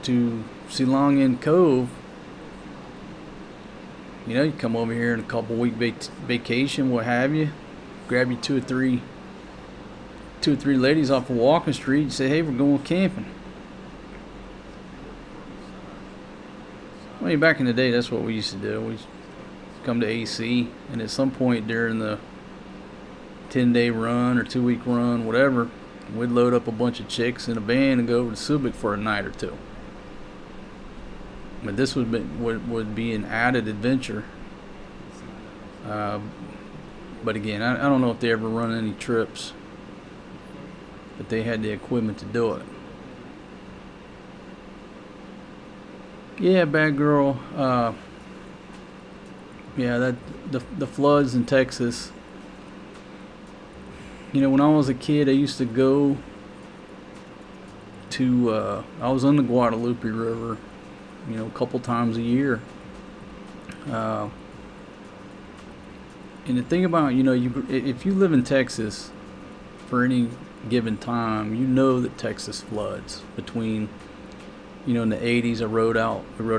to Long End Cove? You come over here in a couple week vacation, what have you. Grab you two or three ladies off of Walking Street and say, hey, we're going camping. Well, back in the day, that's what we used to do. We'd come to AC, and at some point during the 10-day run or 2-week run, whatever, we'd load up a bunch of chicks in a van and go over to Subic for a night or two. But this would be an added adventure. But again, I don't know if they ever run any trips, but they had the equipment to do it. Yeah, Bad Girl. Yeah, that the floods in Texas. When I was a kid, I used to go to. I was on the Guadalupe River, a couple times a year. And the thing about if you live in Texas for any given time, that Texas floods between. In the 80s, we rode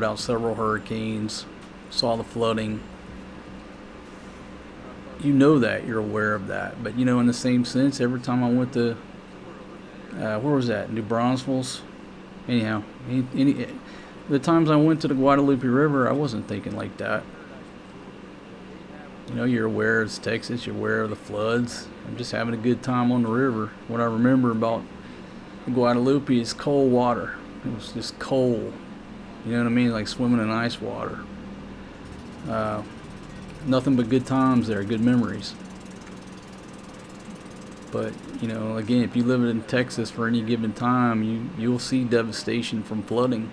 out several hurricanes, saw the flooding. You're aware of that. But, in the same sense, every time I went to, where was that? New Braunfels? Anyhow, the times I went to the Guadalupe River, I wasn't thinking like that. You know, you're aware it's Texas, you're aware of the floods. I'm just having a good time on the river. What I remember about Guadalupe is cold water. It was just cold. You know what I mean? Like swimming in ice water. Nothing but good times there, good memories. But, you know, again, if you live in Texas for any given time, you'll see devastation from flooding.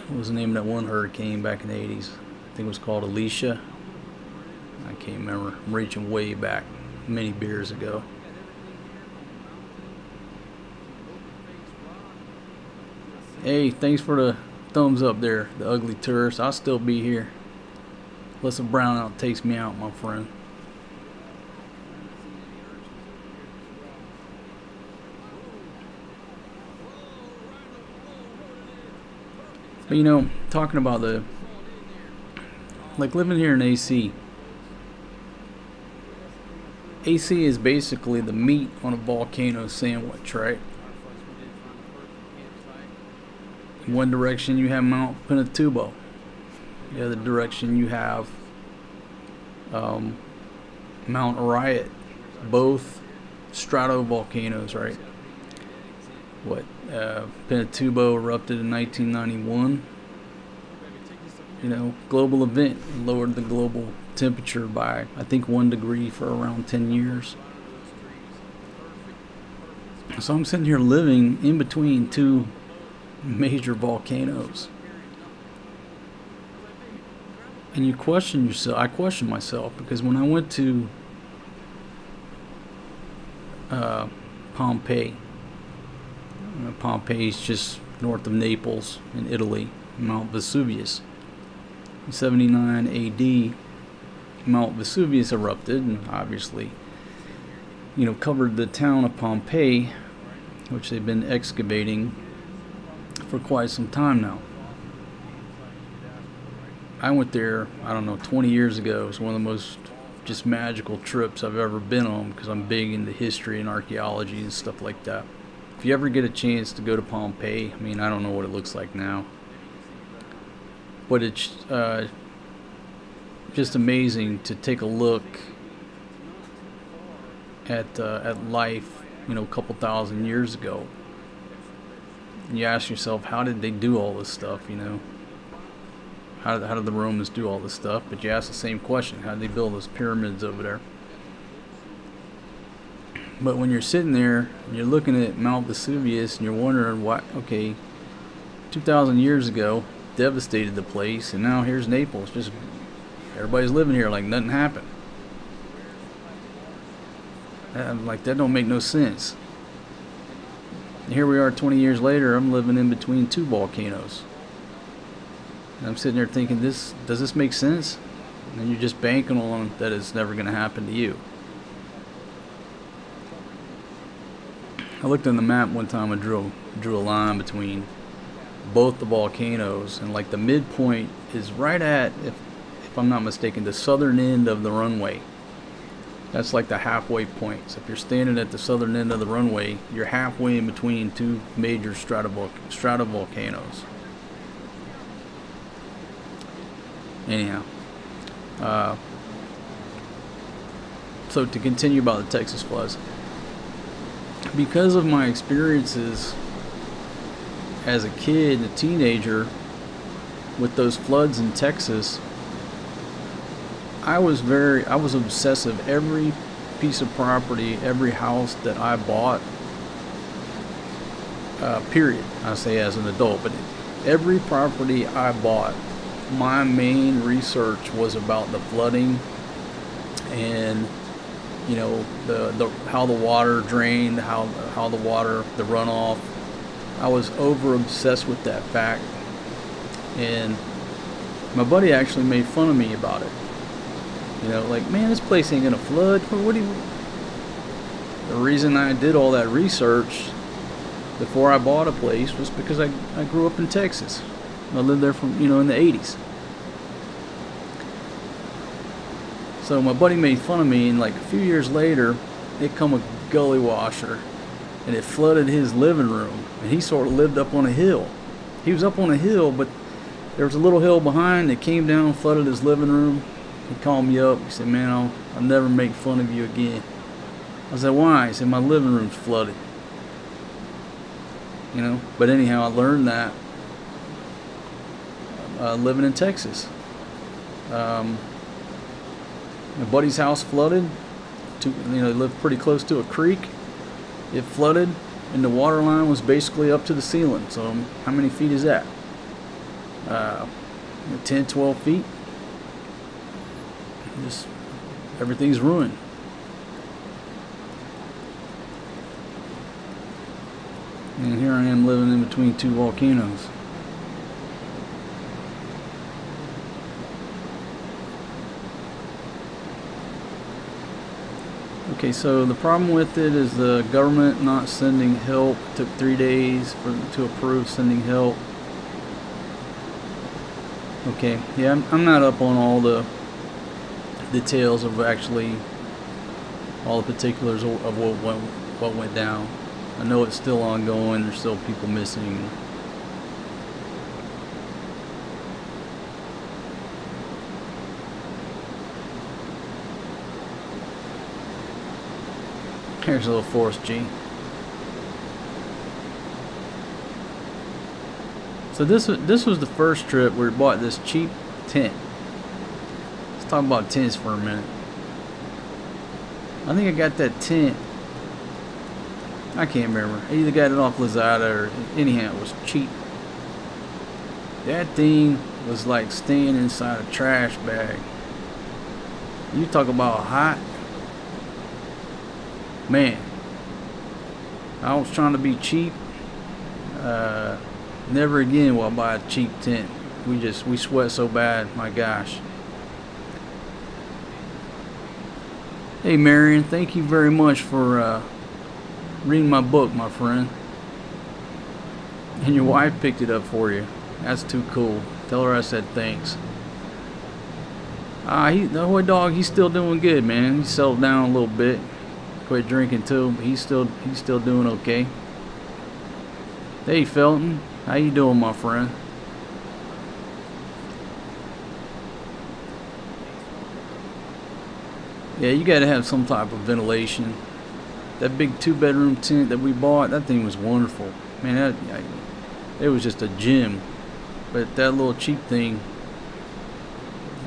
What was the name of that one hurricane back in the 80s? I think it was called Alicia. I can't remember. I'm reaching way back, many beers ago. Hey, thanks for the thumbs up there, the ugly tourist. I'll still be here. Unless a brownout takes me out, my friend. But, you know, talking about like living here in AC. AC is basically the meat on a volcano sandwich, right? In one direction you have Mount Pinatubo. The other direction you have Mount Riot. Both stratovolcanoes, right? Pinatubo erupted in 1991. You know, global event, lowered the global temperature by, I think, 1 degree for around 10 years. So I'm sitting here living in between two major volcanoes. And you question yourself. I question myself, because when I went to Pompeii, Pompeii is just north of Naples in Italy, Mount Vesuvius. In 79 AD, Mount Vesuvius erupted and obviously, you know, covered the town of Pompeii, which they've been excavating for quite some time now. I went there, I don't know, 20 years ago. It was one of the most just magical trips I've ever been on, because I'm big into history and archaeology and stuff like that. If you ever get a chance to go to Pompeii, I mean, I don't know what it looks like now, but it's just amazing to take a look at life, you know, a couple thousand years ago. And you ask yourself, how did they do all this stuff, you know? How did the Romans do all this stuff? But you ask the same question, how did they build those pyramids over there? But when you're sitting there and you're looking at Mount Vesuvius and you're wondering, why, okay, 2,000 years ago, devastated the place, and now here's Naples, just everybody's living here like nothing happened. I'm like, that don't make no sense. And here we are 20 years later, I'm living in between two volcanoes. And I'm sitting there thinking, does this make sense? And you're just banking on that it's never going to happen to you. I looked on the map one time and drew a line between both the volcanoes, and like the midpoint is right at, if I'm not mistaken, the southern end of the runway. That's like the halfway point. So if you're standing at the southern end of the runway, you're halfway in between two major stratovolcanoes. Anyhow, so to continue about the Texas floods, because of my experiences as a kid and a teenager with those floods in Texas, I was obsessive. Every piece of property, every house that I bought, period, I say as an adult, but every property I bought, my main research was about the flooding and, you know, the how the water drained, how the runoff. I was over obsessed with that fact, and my buddy actually made fun of me about it. You know, like, man, this place ain't gonna flood. The reason I did all that research before I bought a place was because I grew up in Texas. I lived there from, you know, in the 80s. So my buddy made fun of me, and like a few years later, it come a gully washer, and it flooded his living room, and he sort of lived up on a hill. He was up on a hill, but there was a little hill behind that came down, flooded his living room. He called me up. He said, man, I'll never make fun of you again. I said, why? He said, my living room's flooded. You know, but anyhow, I learned that living in Texas. My buddy's house flooded. He lived pretty close to a creek. It flooded, and the water line was basically up to the ceiling. So how many feet is that? 10, 12 feet. Just everything's ruined. And here I am living in between two volcanoes. Okay, so the problem with it is the government not sending help. It took 3 days to approve sending help. Okay, yeah, I'm not up on all the details of actually all the particulars of what went down. I know it's still ongoing. There's still people missing. Here's a little Forest G. So this was the first trip where we bought this cheap tent. Let's talk about tents for a minute. I think I got that tent. I can't remember. I either got it off Lazada or anyhow, it was cheap. That thing was like staying inside a trash bag. You talk about hot. Man, I was trying to be cheap. Never again will I buy a cheap tent. We sweat so bad, my gosh. Hey Marion, thank you very much for reading my book, my friend. And your wife picked it up for you. That's too cool. Tell her I said thanks. The Hoy dog, he's still doing good, man. He settled down a little bit. Quit drinking too, but he's still doing okay. Hey Felton, how you doing, my friend? Yeah, you gotta have some type of ventilation. That big 2-bedroom tent that we bought, that thing was wonderful. Man, it was just a gem. But that little cheap thing,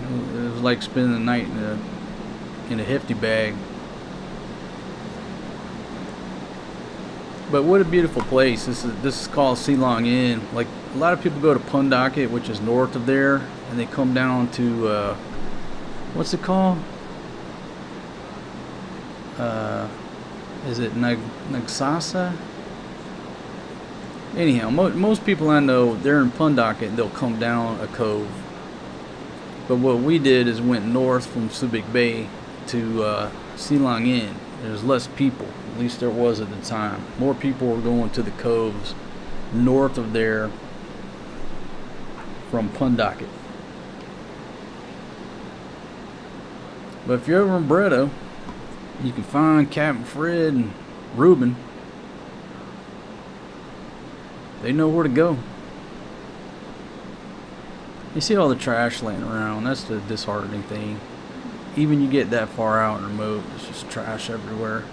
it was like spending the night in a hefty bag. But what a beautiful place. This is called Silong Inn. Like, a lot of people go to Pundakit, which is north of there, and they come down to what's it called? Is it Nagsasa? Anyhow, most people I know, they're in Pundakit, they'll come down a cove. But what we did is went north from Subic Bay to Silong Inn. There's less people, at least there was at the time. More people were going to the coves north of there from Pundakit. But if you're over in Bredo, you can find Captain Fred and Ruben. They know where to go. You see all the trash laying around. That's the disheartening thing. Even you get that far out and remote, it's just trash everywhere.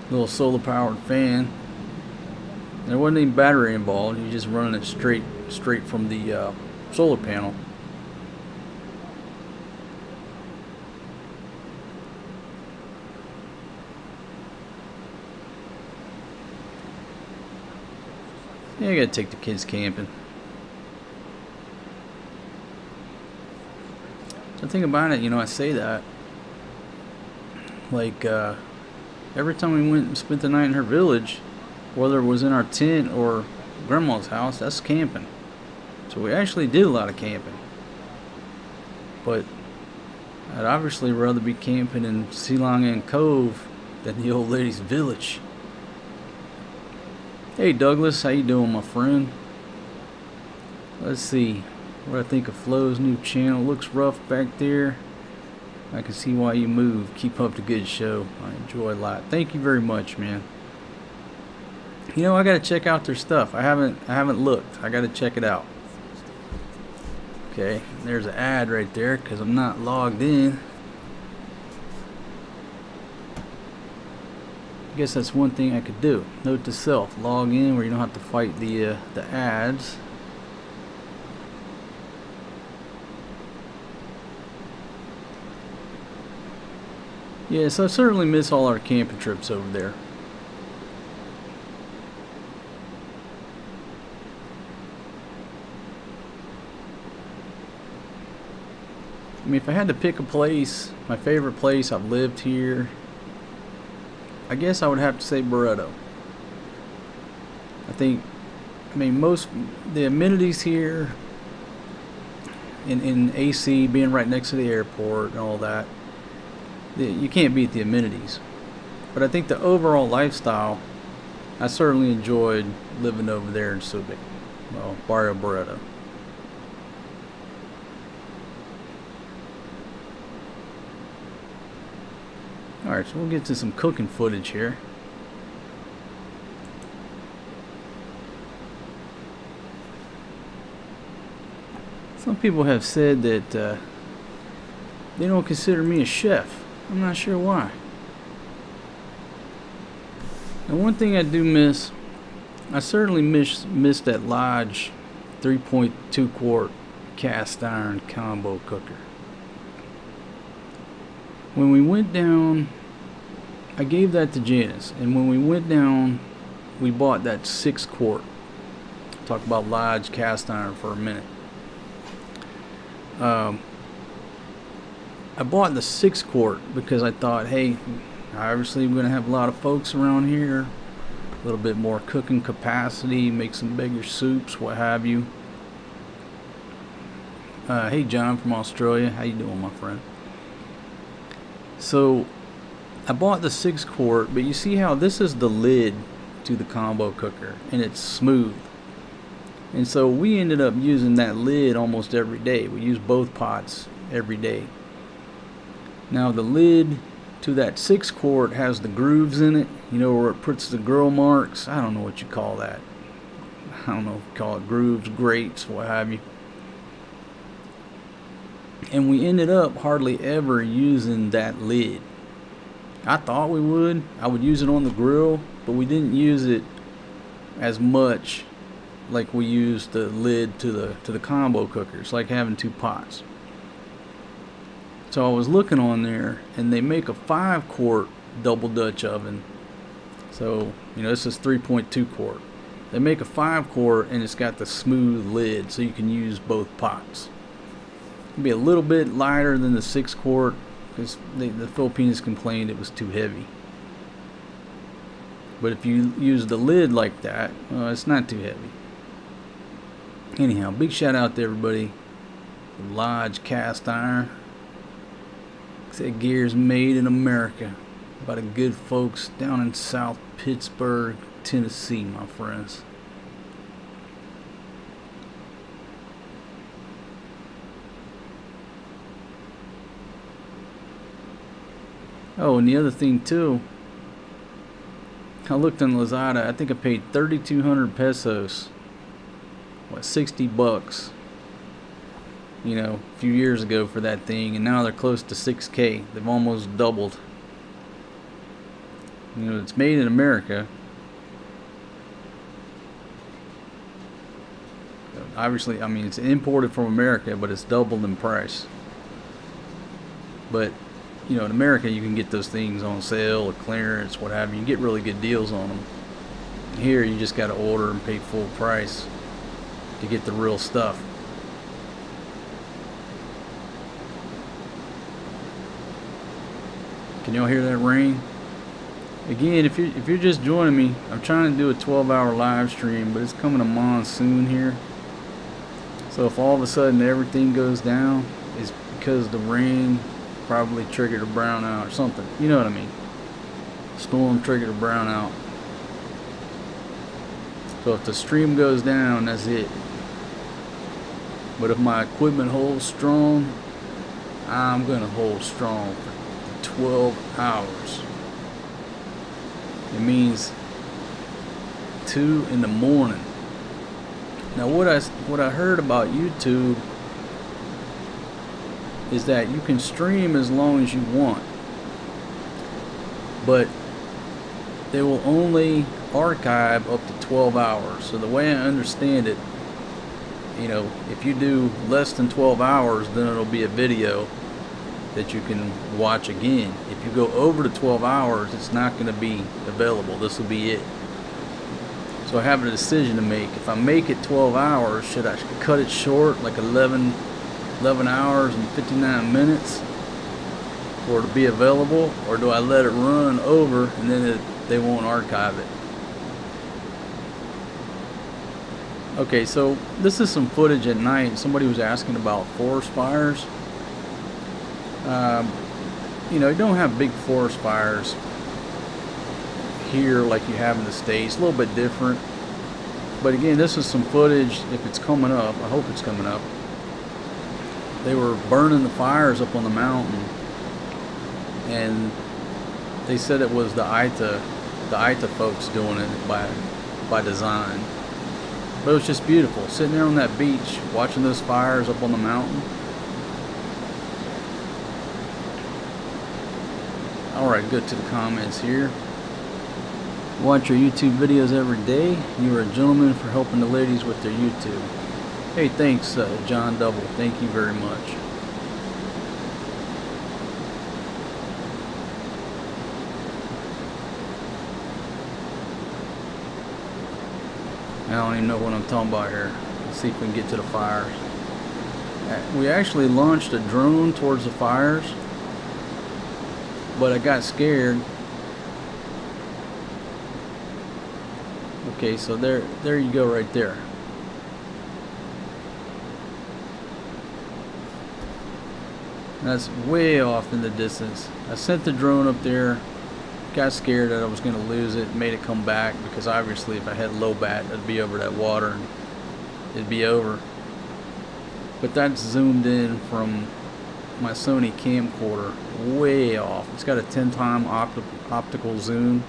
Little solar powered fan. There wasn't any battery involved. You're just running it straight from the solar panel. Yeah, I gotta take the kids camping. So think about it, I say that. Like, every time we went and spent the night in her village, whether it was in our tent or grandma's house, that's camping. So we actually did a lot of camping. But I'd obviously rather be camping in Silong Inn Cove than the old lady's village. Hey Douglas, how you doing, my friend? Let's see what I think of Flo's new channel. Looks rough back there. I can see why you moved. Keep up the good show. I enjoy a lot. Thank you very much, man. You know, I gotta check out their stuff. I haven't looked. I gotta check it out. Okay, there's an ad right there because I'm not logged in. I guess that's one thing I could do. Note to self: log in where you don't have to fight the ads. Yeah, so I certainly miss all our camping trips over there. I mean, if I had to pick a place, my favorite place, I've lived here, I guess I would have to say Barretto. I mean, most, the amenities here, in AC, being right next to the airport and all that, you can't beat the amenities. But I think the overall lifestyle, I certainly enjoyed living over there in Subic, well, Barrio Barretto. Alright, so we'll get to some cooking footage here. Some people have said that they don't consider me a chef. I'm not sure why. And one thing I do miss, I certainly miss that Lodge 3.2 quart cast iron combo cooker. When we went down, I gave that to Janice, and when we went down, we bought that 6 quart. Talk about Lodge cast iron for a minute. I bought the 6 quart because I thought, hey, obviously we're going to have a lot of folks around here, a little bit more cooking capacity, make some bigger soups, what have you. Hey John from Australia, how you doing, my friend? So I bought the 6 quart, but you see how this is the lid to the combo cooker, and it's smooth. And so we ended up using that lid almost every day. We use both pots every day. Now the lid to that 6 quart has the grooves in it, you know, where it puts the grill marks. I don't know what you call that. I don't know if you call it grooves, grates, what have you. And we ended up hardly ever using that lid. I thought we would. I would use it on the grill, but we didn't use it as much like we used the lid to the combo cooker. It's like having 2 pots. So I was looking on there, and they make a 5 quart double Dutch oven. So, you know, this is 3.2 quart. They make a 5 quart, and it's got the smooth lid, so you can use both pots. It'll be a little bit lighter than the 6 quart because the Filipinos complained it was too heavy. But if you use the lid like that, it's not too heavy. Anyhow, big shout out to everybody. Lodge cast iron. That gear's made in America by the good folks down in South Pittsburgh, Tennessee, my friends. Oh, and the other thing too, I looked on Lazada. I think I paid 3,200 pesos. What, 60 bucks? You know, a few years ago for that thing, and now they're close to 6K. They've almost doubled. You know, it's made in America. Obviously, I mean, it's imported from America, but it's doubled in price. But, you know, in America, you can get those things on sale or clearance, what have you. You can get really good deals on them. Here, you just got to order and pay full price to get the real stuff. Can y'all hear that rain? Again, if you're just joining me, I'm trying to do a 12-hour live stream, but it's coming a monsoon here. So if all of a sudden everything goes down, it's because the rain probably triggered a brownout or something. You know what I mean? Storm triggered a brownout. So if the stream goes down, that's it. But if my equipment holds strong, I'm gonna hold strong for 12 hours. It means 2 in the morning. Now what I heard about YouTube is that you can stream as long as you want, but they will only archive up to 12 hours. So the way I understand it, you know, if you do less than 12 hours, then it'll be a video that you can watch again. If you go over the 12 hours, it's not going to be available. This will be it. So I have a decision to make. If I make it 12 hours, should I cut it short, like 11 hours and 59 minutes for it to be available, or do I let it run over and then they won't archive it? Okay, so this is some footage at night. Somebody was asking about forest fires. You know, you don't have big forest fires here like you have in the States. A little bit different. But again, this is some footage, if it's coming up. I hope it's coming up. They were burning the fires up on the mountain, and they said it was the Ita folks doing it by design. But it was just beautiful, sitting there on that beach, watching those fires up on the mountain. Alright, good to the comments here. Watch your YouTube videos every day. You are a gentleman for helping the ladies with their YouTube. Hey, thanks, John Double. Thank you very much. I don't even know what I'm talking about here. Let's see if we can get to the fires. We actually launched a drone towards the fires, but I got scared. Okay, so there you go right there. That's way off in the distance. I sent the drone up there, got scared that I was going to lose it, made it come back, because obviously if I had low bat, it'd be over that water and it'd be over. But that's zoomed in from my Sony camcorder, way off. It's got a 10-time optical zoom.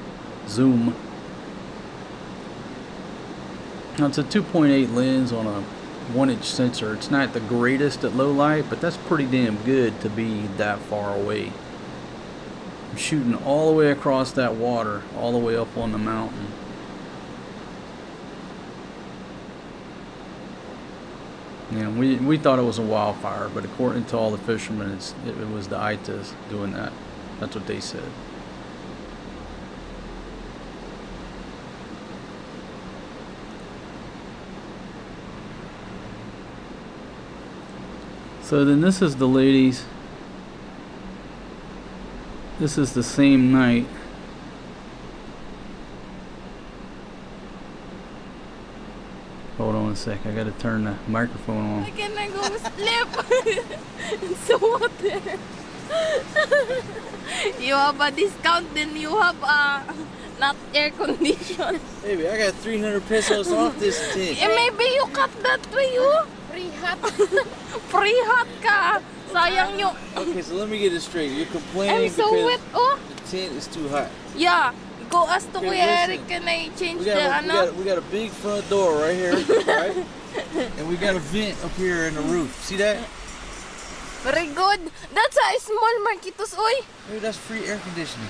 Now it's a 2.8 lens on a 1-inch sensor. It's not the greatest at low light, but that's pretty damn good to be that far away. I'm shooting all the way across that water, all the way up on the mountain. And we thought it was a wildfire, but according to all the fishermen, it was the Itas doing that. That's what they said. So then this is the ladies. This is the same night. Hold on a sec, I gotta turn the microphone on. I cannot go sleep. It's so hot there. You have a discount, then you have a not air condition. Baby, I got 300 pesos off this tent. Maybe you cut that to you. Free hot. Free hot ka. Sayang yung... Okay, so let me get it straight. You're complaining I'm so because wet, oh. the tent is too hot. Yeah. Go ask to Okay, Kuya listen. Eric, can I change We the ano? got a big front door right here, right? And we got a vent up here in the roof. See that? Very good. That's a small Marquitos, oy. Maybe that's free air conditioning.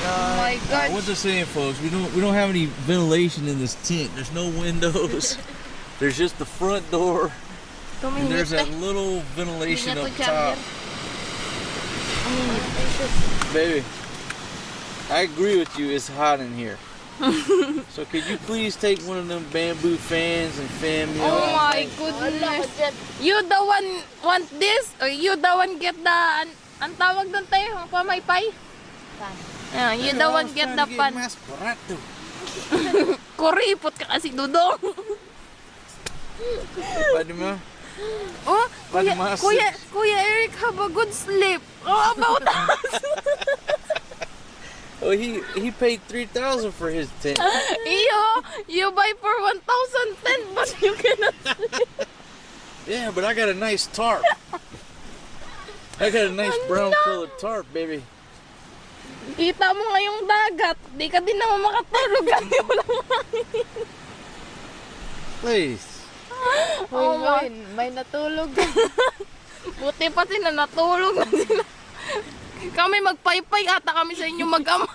Oh my God. What's I saying, folks? We don't have any ventilation in this tent. There's no windows. There's just the front door, and there's that little ventilation up top. Baby, I agree with you. It's hot in here. So could you please take one of them bamboo fans and fan me Oh off? my goodness. You the one want this? Or you the one get the... Ang tawag doon tayo? Ang pamaypay? Yeah, you the one get the pan. Kuripot ka kasi, Dudong. Pwede mo? Oh, Pwede Kuya Eric, have a good sleep. Oh, about us. Oh, he paid 3,000 for his tent. You buy for 1,010, but you cannot sleep. Yeah, but I got a nice tarp. I got a nice brown colored tarp, baby. Kita mo nga yung dagat. Di ka din naman makatulog kasi wala hangin. Please. Oh, may natulog. Buti pa sila natulog na sila. Kami magpaypay ata kami sa inyo mag-ama.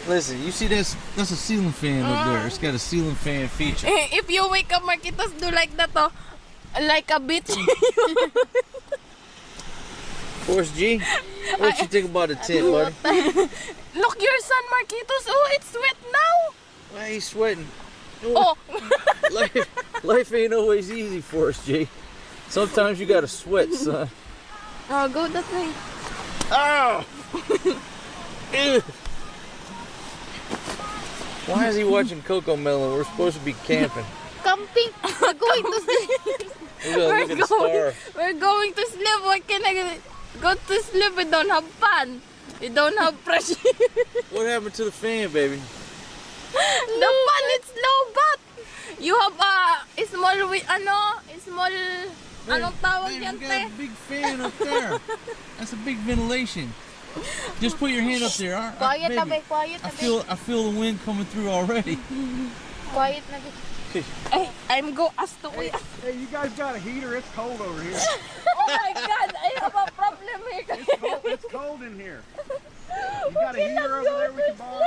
Listen, you see that's a ceiling fan up there. It's got a ceiling fan feature. If you wake up, Marquitos, do like that, oh. Like a bitch. Force G, what you think about the tent, buddy? Look, your son, Marquitos. Oh, it's wet now. Why he's sweating? Oh. Life ain't always easy, Force G. Sometimes you gotta sweat, son. Oh, go that way. Oh! Ew. Why is he watching Coco Melon? We're supposed to be camping. Camping. We're going to sleep. We gotta look at the star. We're going to sleep. Why can I go to sleep? We don't have fun. We don't have pressure. What happened to the fan, baby? The fun is low, but you have a small, anong tawag Baby, yan, we got te? a big fan up there. That's a big ventilation. Just put your hand up there. Quiet, baby. tabi, quiet, I tabi. feel the wind coming through already. Quiet na, Ay, I'm go as to kuya. Hey, you guys got a heater? It's cold over here. Oh my God, I have a problem here. It's cold in here. You got a heater over there we can borrow?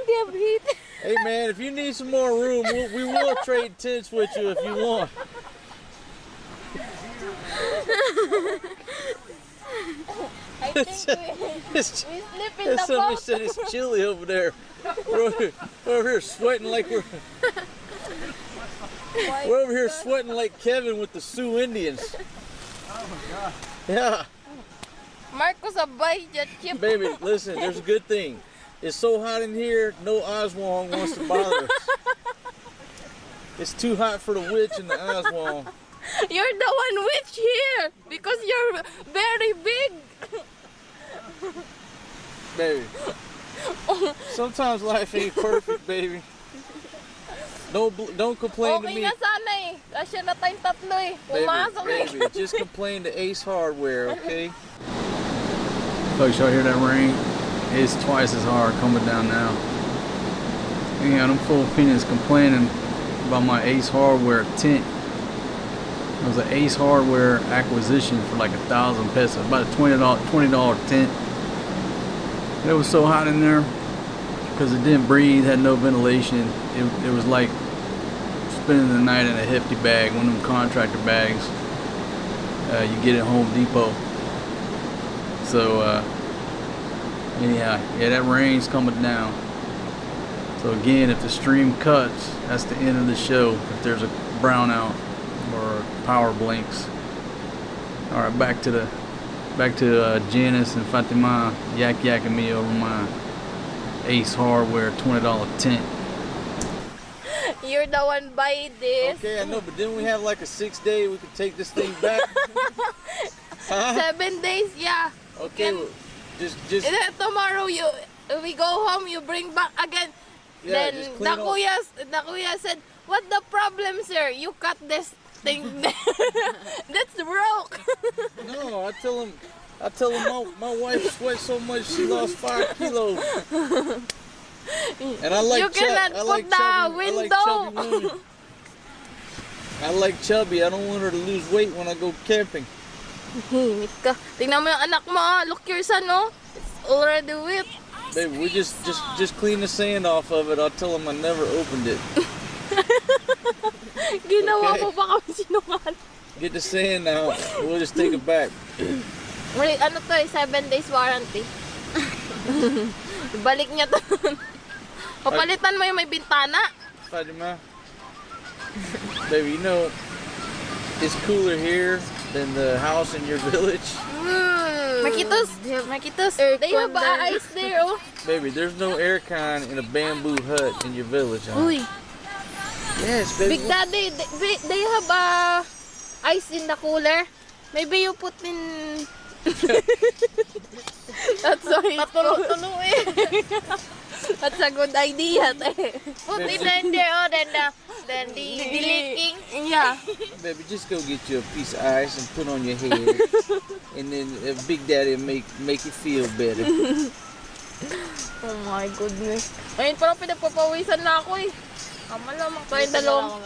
Give heat. Hey man, if you need some more room, we will trade tents with you if you want. I think we sleep in the Somebody boat. said it's chilly over there. We're over here sweating like we're over here sweating like Kevin with the Sioux Indians. Oh my God. Yeah, Marcos abay jet chip. baby, listen, there's a good thing. It's so hot in here, no Oswald wants to bother us. It's too hot for the witch and the Oswald. You're the one witch here because you're very big. Baby. Sometimes life ain't perfect, baby. Don't complain to Okay me. na sana eh. Kasya na tayong tatlo eh. Pumasok eh. Baby, just complain to Ace Hardware, okay? Folks, y'all hear that rain? It's twice as hard coming down now. Yeah, them Filipinos complaining about my Ace Hardware tent. It was an Ace Hardware acquisition for like 1,000 pesos, about a $20 tent. And it was so hot in there because it didn't breathe, had no ventilation. It was like spending the night in a hefty bag, one of them contractor bags you get at Home Depot. So anyhow, yeah, that rain's coming down. So again, if the stream cuts, that's the end of the show. If there's a brownout or power blinks. All right, back to Janice and Fatima yakking me over my Ace Hardware $20 tent. You're the one buy this. Okay, I know, but didn't we have like a 6-day we could take this thing back? Huh? 7 days, yeah. Okay, well, just And then tomorrow we go home, you bring back again. yeah, Then just the clean up. kuya said, "What the problem, sir? You cut this thing. That's broke." No, I tell him my wife sweats so much she lost 5 kilos. And I like You cannot I like put the chubby, window. I like chubby women. I like chubby. I don't want her to lose weight when I go camping. Himik ka. Tingnan mo yung anak mo, ah. Look your son, oh. It's already wet. Baby, we just clean the sand off of it. I'll tell him I never opened it. Ginawa Okay. mo pa kami sinungal. Get the sand out. We'll just take it back. Wait, ano to eh, 7 days warranty. Balik niya to. Papalitan mo yung may bintana. Fatima, baby, you know it's cooler here than the house in your village. Marquitos, they have ice there, oh. Baby, there's no aircon in a bamboo hut in your village. Huh? Uy, Yes, baby. Big Daddy, they have ice in the cooler. Maybe you put in... That's why it's cold. That's a good idea, te. Put it in there, oh, then the leaking. Yeah. Baby, just go get you a piece of ice and put on your head. And then Big Daddy will make you feel better. Oh my goodness. Ayun, parang pinagpapawisan na ako eh. Malamang pa yung dalawang.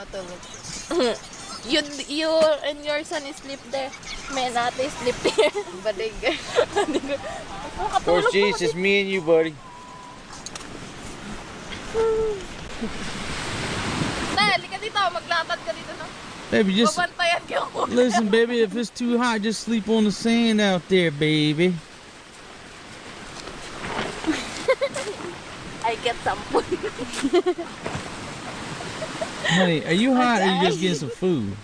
You and your son sleep there. May natin sleep there. Badig. Of course, G, it's just me and you, buddy. Tay, halika dito. Maglatad ka dito, no? Baby, just Babantayan ka ako. listen, baby. If it's too hot, just sleep on the sand out there, baby. I get some food. Honey, are you hot or are you just getting some food?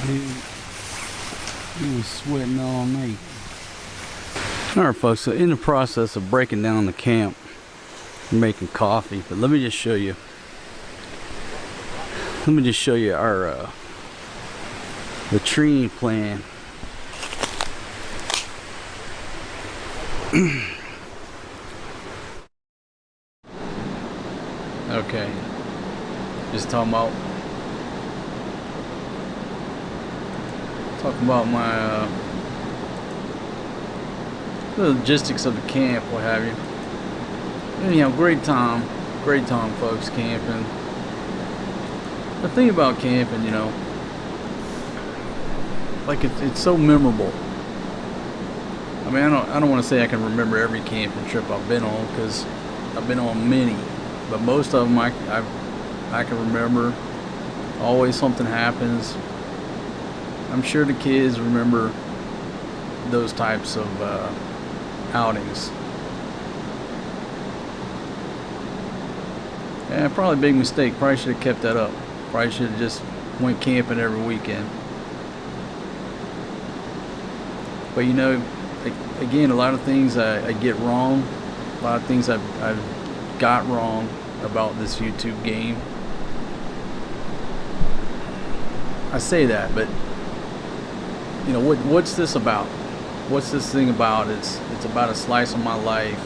Dude, he was sweating all night. Alright folks, so in the process of breaking down the camp, we're making coffee, but let me just show you. Our latrine plan. Okay, just talking about my the logistics of the camp, what have you. Anyhow, great time folks, camping. The thing about camping, you know, like it's so memorable. I mean, I don't want to say I can remember every camping trip I've been on, because I've been on many, but most of them I can remember. Always something happens. I'm sure the kids remember those types of outings. Yeah, probably a big mistake. Probably should have kept that up. Probably should have just went camping every weekend. But you know, again, a lot of things I get wrong. A lot of things I've got wrong about this YouTube game. I say that, but you know, what's this about? What's this thing about? It's about a slice of my life,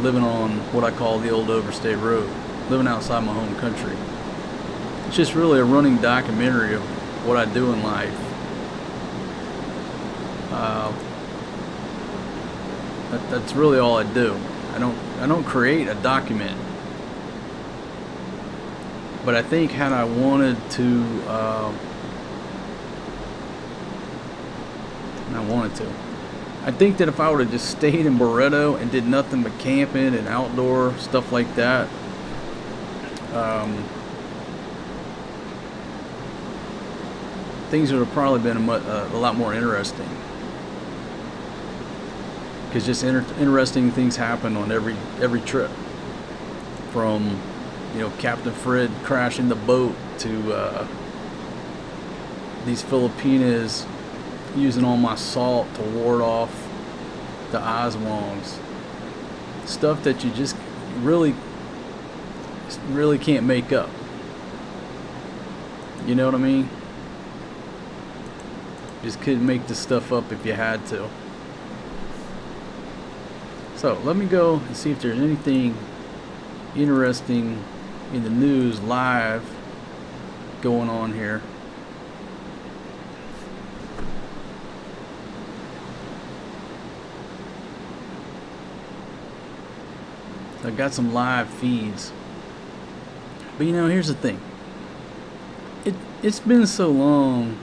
living on what I call the old Overstate Road, living outside my home country. It's just really a running documentary of what I do in life. That's really all I do. I don't create a document, but I think had I wanted to, I think that if I would have just stayed in Barretto and did nothing but camping and outdoor stuff like that, things would have probably been a lot more interesting. Because just interesting things happen on every trip. From, you know, Captain Fred crashing the boat to these Filipinas using all my salt to ward off the Oswongs. Stuff that you just really can't make up. You know what I mean? Just couldn't make this stuff up if you had to. So let me go and see if there's anything interesting in the news live going on here. I've got some live feeds. But you know, here's the thing. It's been so long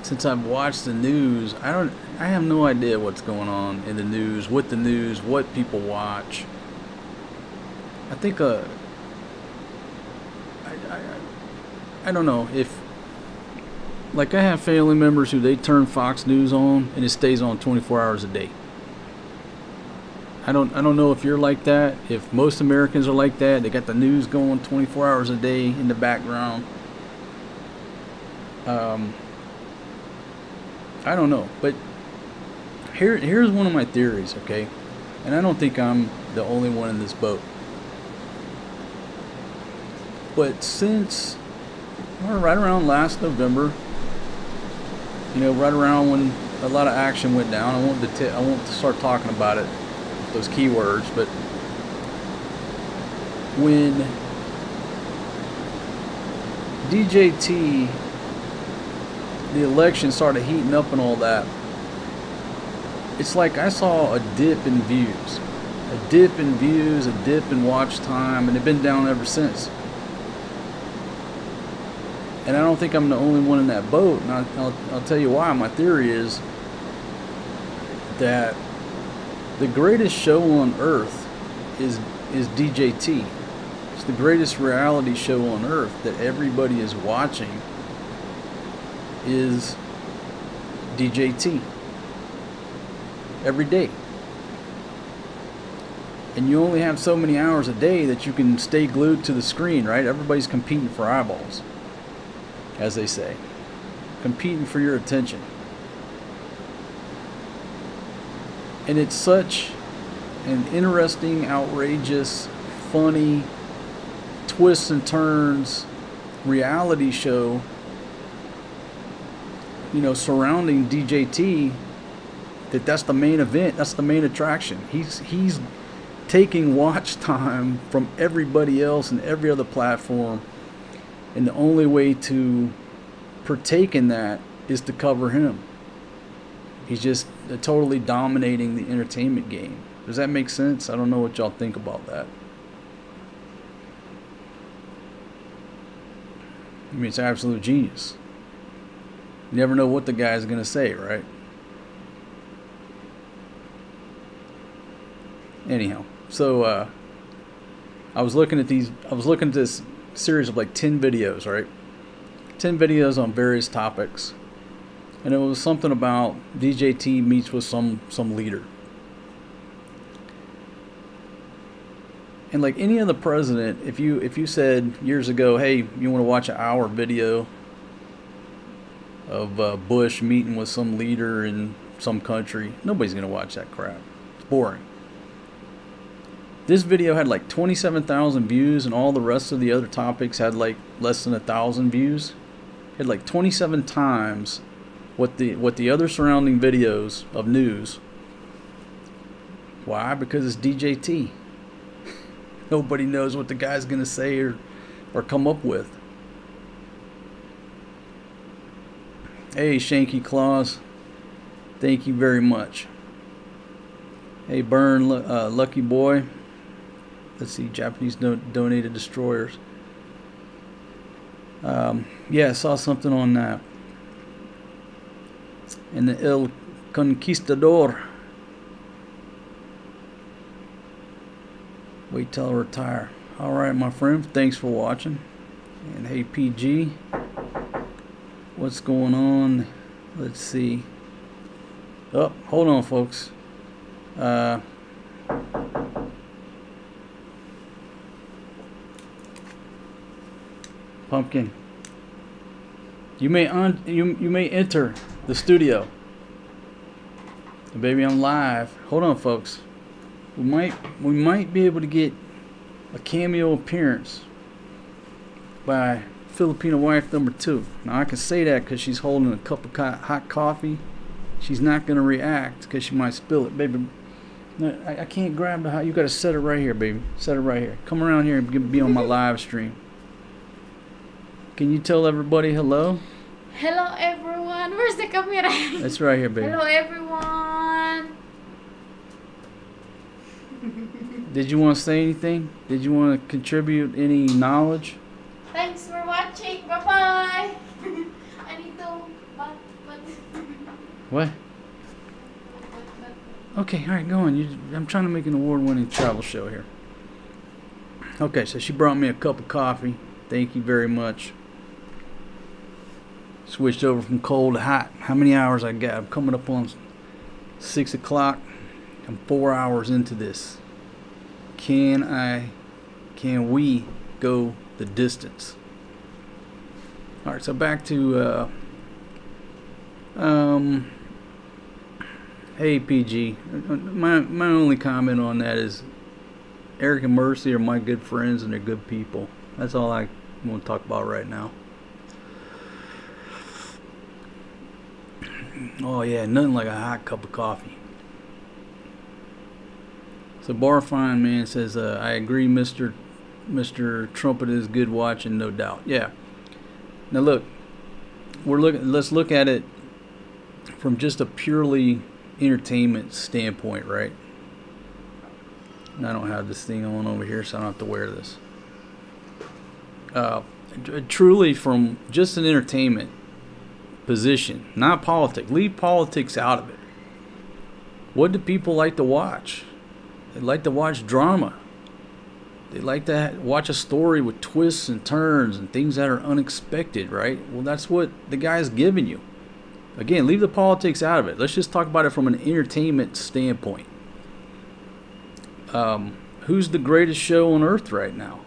since I've watched the news. I have no idea what's going on in the news, what people watch. I think I don't know if, like, I have family members who they turn Fox News on and it stays on 24 hours a day. I don't know if you're like that, if most Americans are like that. They got the news going 24 hours a day in the background. I don't know, but here's one of my theories, okay? And I don't think I'm the only one in this boat. But since right around last November. You know, right around when a lot of action went down. I won't start talking about it, those keywords, but when DJT, the election started heating up and all that, it's like I saw a dip in views. A dip in views, a dip in watch time, and it's been down ever since. And I don't think I'm the only one in that boat, and I'll tell you why. My theory is that the greatest show on earth is DJT. It's the greatest reality show on earth that everybody is watching is DJT. Every day. And you only have so many hours a day that you can stay glued to the screen, right? Everybody's competing for eyeballs, as they say. Competing for your attention. And it's such an interesting, outrageous, funny, twists and turns reality show, you know, surrounding DJT, that's the main event, that's the main attraction. He's taking watch time from everybody else and every other platform, and the only way to partake in that is to cover him. He's just totally dominating the entertainment game. Does that make sense? I don't know what y'all think about that. I mean, it's absolute genius. You never know what the guy's gonna say, right? Anyhow, so I was looking at this series of like 10 videos, right? 10 videos on various topics, and it was something about DJT meets with some leader. And like any other president, if you said years ago, hey, you want to watch an hour video of Bush meeting with some leader in some country, nobody's gonna watch that crap. It's boring. This video had like 27,000 views, and all the rest of the other topics had like less than 1,000 views. It had like 27 times what the other surrounding videos of news. Why? Because it's DJT. Nobody knows what the guy's gonna say or come up with. Hey, Shanky Claus, thank you very much. Hey, Burn, Lucky Boy. Let's see, Japanese donated destroyers. Yeah, I saw something on that. And the El Conquistador. Wait till I retire. Alright, my friend, thanks for watching. And hey, PG, what's going on? Let's see. Oh, hold on, folks. Pumpkin, you may enter the studio. Baby, I'm live. Hold on, folks. We might be able to get a cameo appearance by Filipino wife number 2. Now I can say that because she's holding a cup of hot coffee. She's not gonna react because she might spill it, baby. No, I can't grab the hot. You gotta set it right here, baby. Set it right here. Come around here and be on my live stream. Can you tell everybody hello? Hello everyone. Where's the camera? That's right here, baby. Hello everyone. Did you want to say anything? Did you want to contribute any knowledge? Thanks for watching. Bye bye. I need to. What? Okay, all right, go on. I'm trying to make an award-winning travel show here. Okay, so she brought me a cup of coffee. Thank you very much. Switched over from cold to hot. How many hours I got? I'm coming up on 6 o'clock. I'm 4 hours into this. Can we go the distance? All right, so back to hey, PG. My only comment on that is Eric and Mercy are my good friends and they're good people. That's all I want to talk about right now. Oh yeah, nothing like a hot cup of coffee. So Barfine Man says, I agree, Mr. Trumpet is good watching, no doubt. Yeah. Now look, let's look at it from just a purely entertainment standpoint, right? And I don't have this thing on over here, so I don't have to wear this. Truly from just an entertainment position, not politics. Leave politics out of it. What do people like to watch? They like to watch drama. They like to watch a story with twists and turns and things that are unexpected, right? Well, that's what the guy's giving you. Again, leave the politics out of it. Let's just talk about it from an entertainment standpoint. Who's the greatest show on earth right now?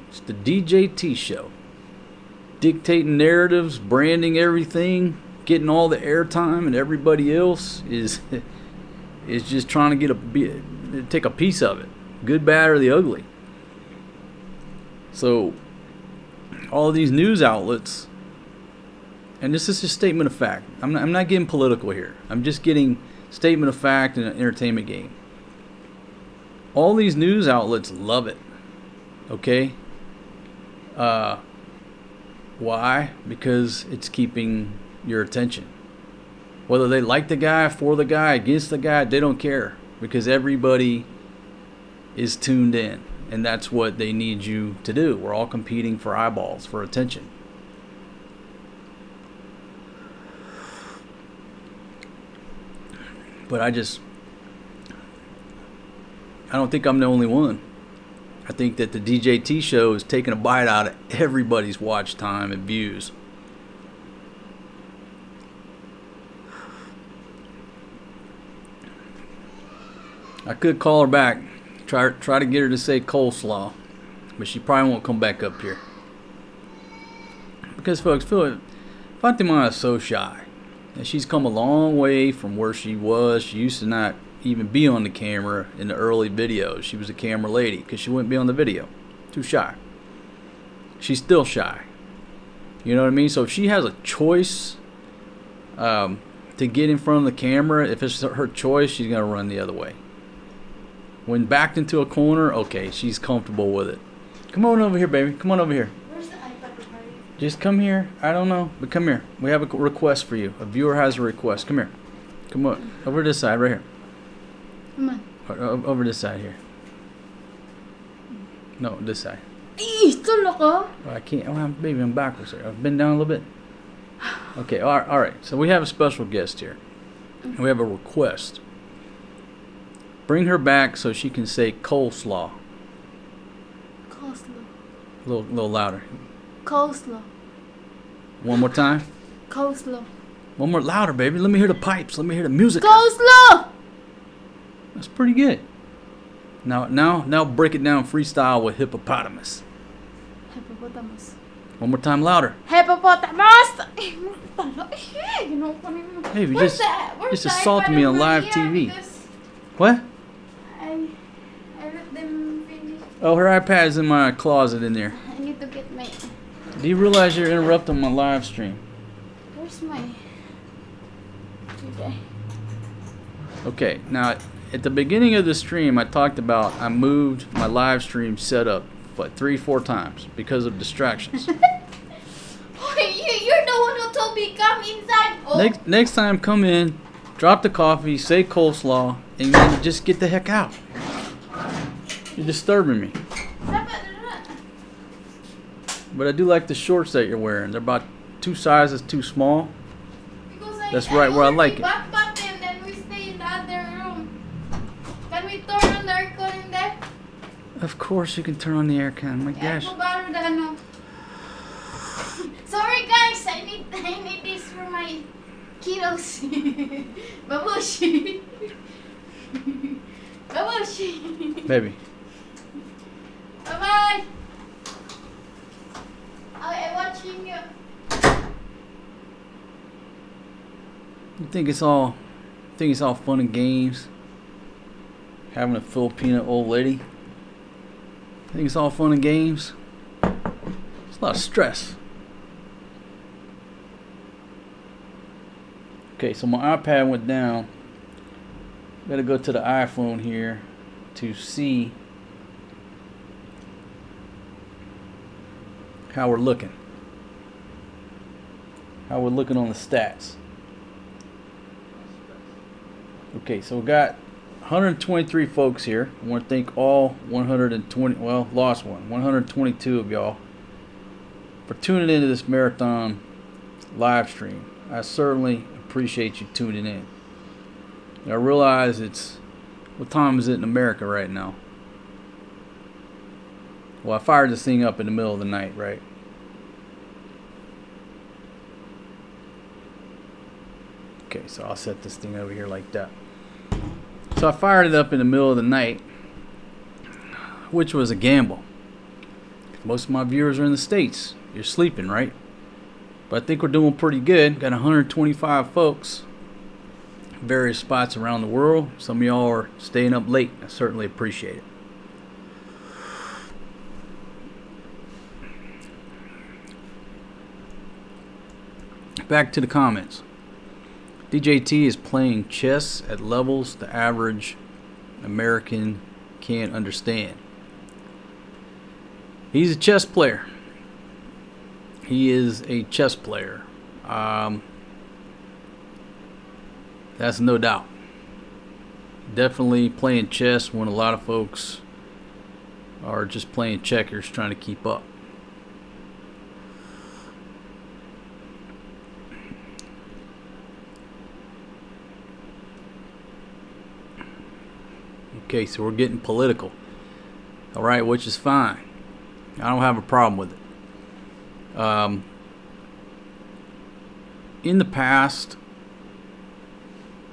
It's the DJT show. Dictating narratives, branding everything, getting all the airtime, and everybody else is just trying to take a piece of it. Good, bad, or the ugly. So, all of these news outlets, and this is just a statement of fact. I'm not getting political here. I'm just getting statement of fact in an entertainment game. All these news outlets love it. Okay? Why? Because it's keeping your attention. Whether they like the guy, for the guy, against the guy, they don't care. Because everybody is tuned in. And that's what they need you to do. We're all competing for eyeballs, for attention. But I don't think I'm the only one. I think that the DJT show is taking a bite out of everybody's watch time and views. I could call her back, try to get her to say coleslaw, but she probably won't come back up here. Because folks, Fatima is so shy. And she's come a long way from where she was. She used to not even be on the camera in the early videos. She was a camera lady because she wouldn't be on the video. Too shy. She's still shy. You know what I mean? So if she has a choice to get in front of the camera, if it's her choice, she's going to run the other way. When backed into a corner, okay, she's comfortable with it. Come on over here, baby. Come on over here. Where's the iPad party? Just come here. I don't know, but come here. We have a request for you. A viewer has a request. Come here. Come on. Over this side, right here. Come on. Over this side here. No, this side. Tulog ko. Oh, I can't. Oh, baby, I'm backwards here. I've been down a little bit. Okay, all right. So we have a special guest here. We have a request. Bring her back so she can say coleslaw. Coleslaw. A little louder. Coleslaw. One more time. Coleslaw. One more louder, baby. Let me hear the pipes. Let me hear the music. Coleslaw! That's pretty good. Now break it down freestyle with hippopotamus. Hippopotamus. One more time louder. Hippopotamus! Baby, just assault me on live TV. What? I let them finish. Oh, her iPad's in my closet in there. I need to get my... Do you realize you're interrupting my live stream? Where's my... Okay. Okay, now at the beginning of the stream, I talked about I moved my live stream setup, 3-4 times because of distractions. You're the one who told me come inside. Oh. Next time, come in, drop the coffee, say coleslaw, and then just get the heck out. You're disturbing me. But I do like the shorts that you're wearing. They're about 2 sizes too small. That's right where I like it. And then we stay in the other room. Can we turn on the aircon in there? Of course you can turn on the aircon. My gosh. Sorry guys, I need this for my kiddos. Babushi. Babushi. Baby. Bye bye. I'm watching you. You think it's all fun and games? Having a Filipino old lady? Think it's all fun and games? It's a lot of stress. Okay, so my iPad went down. Gotta go to the iPhone here to see how we're looking. How we're looking on the stats. Okay, so we got 123 folks here. I want to thank all 120, well, lost one, 122 of y'all for tuning into this marathon live stream. I certainly appreciate you tuning in. I realize it's, what time is it in America right now? Well, I fired this thing up in the middle of the night, right? Okay, so I'll set this thing over here like that. So I fired it up in the middle of the night, which was a gamble. Most of my viewers are in the States. You're sleeping, right? But I think we're doing pretty good. Got 125 folks, various spots around the world. Some of y'all are staying up late. I certainly appreciate it. Back to the comments. DJT is playing chess at levels the average American can't understand. He's a chess player. He is a chess player. That's no doubt. Definitely playing chess when a lot of folks are just playing checkers trying to keep up. Okay, so we're getting political. All right, which is fine. I don't have a problem with it. In the past,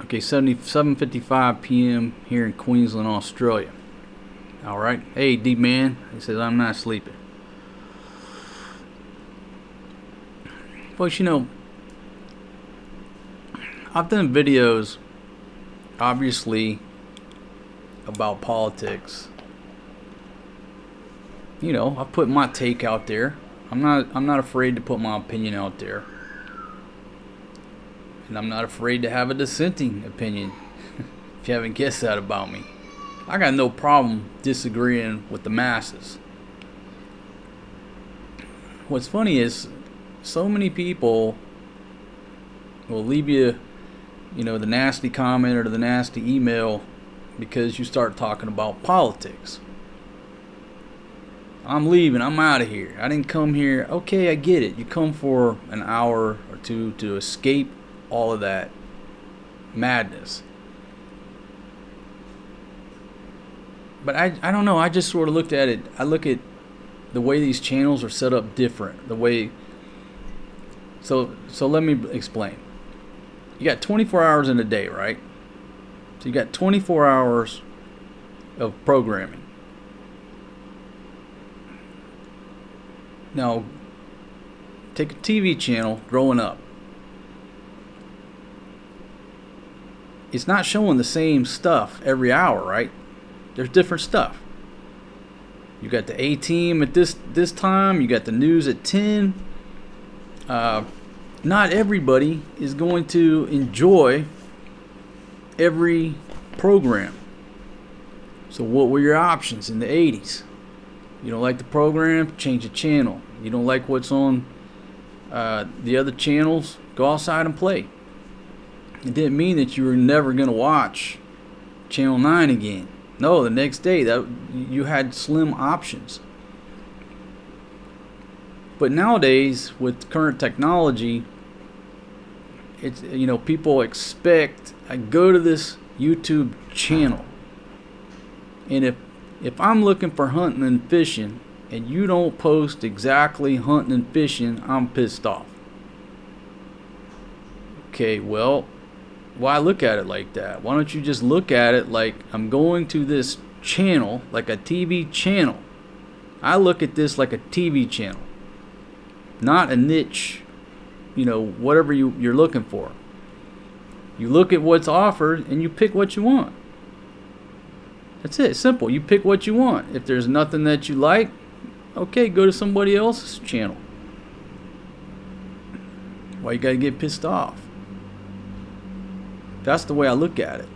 okay, 7:55 p.m. here in Queensland, Australia. All right. Hey, D-Man. He says, I'm not sleeping. Folks, you know, I've done videos, obviously, about politics. You know, I put my take out there. I'm not afraid to put my opinion out there. And I'm not afraid to have a dissenting opinion. If you haven't guessed that about me. I got no problem disagreeing with the masses. What's funny is so many people will leave you, you know, the nasty comment or the nasty email because you start talking about politics. I'm leaving. I'm out of here. I didn't come here. Okay, I get it. You come for an hour or two to escape all of that madness. But I don't know. I just sort of looked at it. I look at the way these channels are set up different. The way. So let me explain. You got 24 hours in a day, right? So you got 24 hours of programming. Now, take a TV channel growing up. It's not showing the same stuff every hour, right? There's different stuff. You got the A-Team at this time. You got the news at 10. Not everybody is going to enjoy every program. So what were your options in the 80s? You don't like the program, change the channel. You don't like what's on the other channels, go outside and play. It didn't mean that you were never going to watch Channel 9 again. No, the next day that you had slim options. But nowadays, with current technology, it's, you know, people expect I go to this YouTube channel, and if I'm looking for hunting and fishing and you don't post exactly hunting and fishing, I'm pissed off. Okay, well, why look at it like that? Why don't you just look at it like I'm going to this channel, like a TV channel. I look at this like a TV channel, not a niche, you know, whatever you're looking for. You look at what's offered and you pick what you want. That's it. Simple. You pick what you want. If there's nothing that you like, okay, go to somebody else's channel. Why you gotta get pissed off? That's the way I look at it.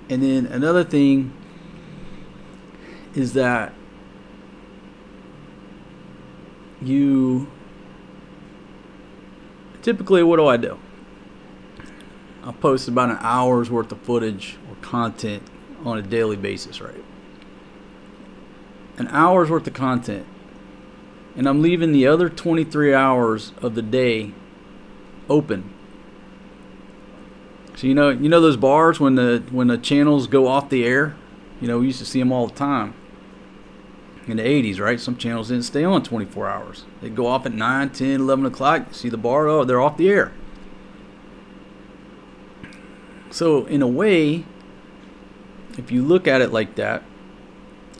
And then another thing is that you typically, what do? I'll post about an hour's worth of footage or content on a daily basis, right? An hour's worth of content. And I'm leaving the other 23 hours of the day open. So you know those bars when the channels go off the air? We used to see them all the time. In the 80s, right? Some channels didn't stay on 24 hours. They'd go off at 9, 10, 11 o'clock. You see the bar, oh, they're off the air. So in a way, if you look at it like that,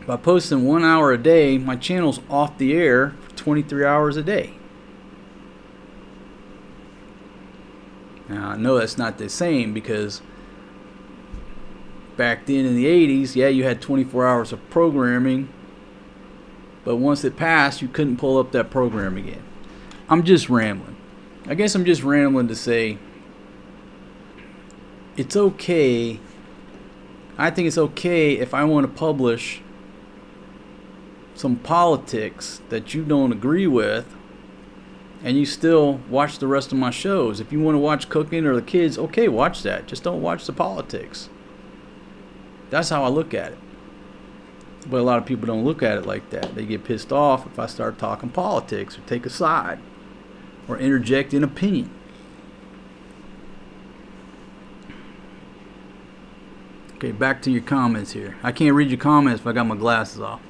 by posting 1 hour a day, my channel's off the air for 23 hours a day. Now, I know that's not the same because back then in the 80s, yeah, you had 24 hours of programming, but once it passed, you couldn't pull up that program again. I'm just rambling. I guess I'm just rambling to say it's okay. I think it's okay if I want to publish some politics that you don't agree with and you still watch the rest of my shows. If you want to watch cooking or the kids, okay, watch that. Just don't watch the politics. That's how I look at it. But a lot of people don't look at it like that. They get pissed off if I start talking politics or take a side or interject an opinion. Okay, back to your comments here. I can't read your comments if I got my glasses off.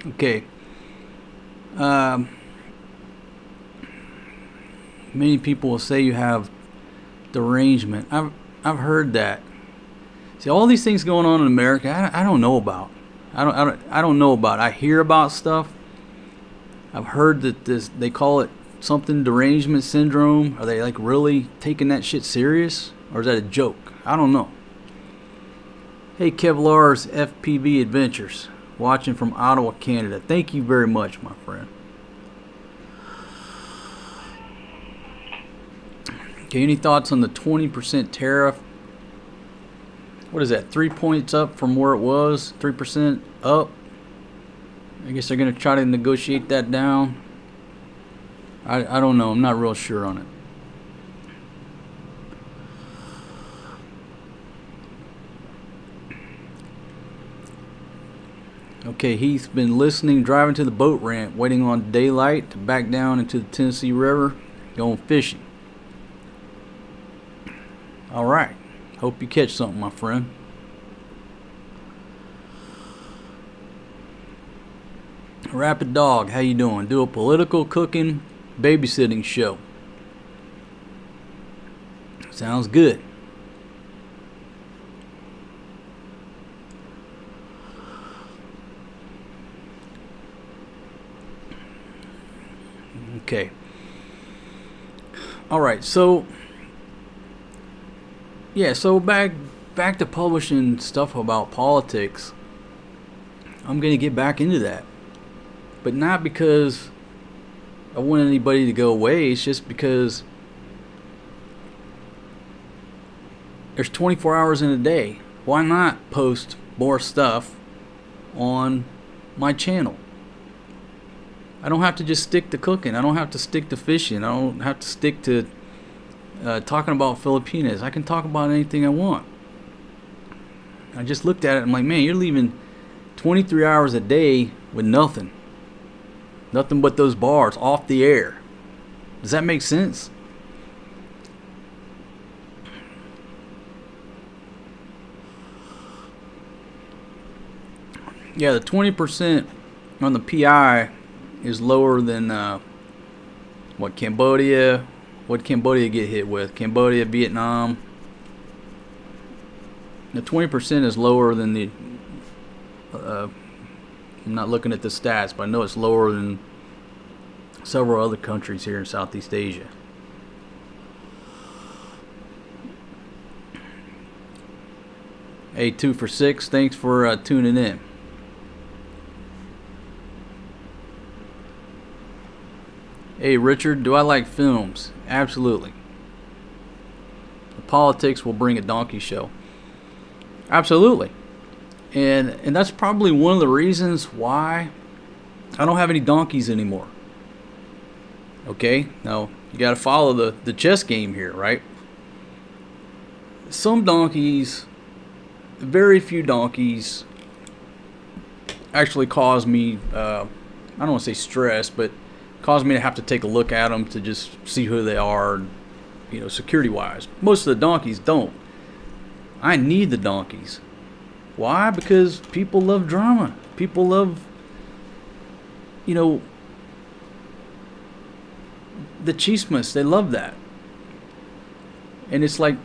Okay. Many people will say you have derangement. I've heard that. See, all these things going on in America, I don't know about. I don't know about. I hear about stuff. I've heard that they call it something derangement syndrome. Are they like really taking that shit serious, or is that a joke? I don't know. Hey, Kevlar's FPV Adventures, watching from Ottawa, Canada. Thank you very much, my friend. Okay, any thoughts on the 20% tariff? What is that? 3 points up from where it was? 3% up? I guess they're going to try to negotiate that down. I don't know. I'm not real sure on it. Okay, he's been listening, driving to the boat ramp, waiting on daylight to back down into the Tennessee River, going fishing. All right. Hope you catch something, my friend. Rapid Dog, how you doing? Do a political, cooking, babysitting show. Sounds good. Okay. All right. So, yeah. So back to publishing stuff about politics. I'm gonna get back into that, but not because I want anybody to go away. It's just because there's 24 hours in a day. Why not post more stuff on my channel? I don't have to just stick to cooking. I don't have to stick to fishing. I don't have to stick to talking about Filipinas. I can talk about anything I want. I just looked at it. I'm like, man, you're leaving 23 hours a day with nothing. Nothing but those bars off the air. Does that make sense? Yeah, the 20% on the PI is lower than what Cambodia get hit with. Cambodia, Vietnam. The 20% is lower than the I'm not looking at the stats, but I know it's lower than several other countries here in Southeast Asia. Hey, 2 for 6, thanks for tuning in. Hey Richard, do I like films? Absolutely. The politics will bring a donkey show. Absolutely. And that's probably one of the reasons why I don't have any donkeys anymore. Okay? Now, you got to follow the chess game here, right? Some donkeys, very few donkeys, actually cause me, I don't want to say stress, but cause me to have to take a look at them to just see who they are, you know, security-wise. Most of the donkeys don't. I need the donkeys. Why? Because people love drama. People love, you know, the chismes. They love that. And it's like,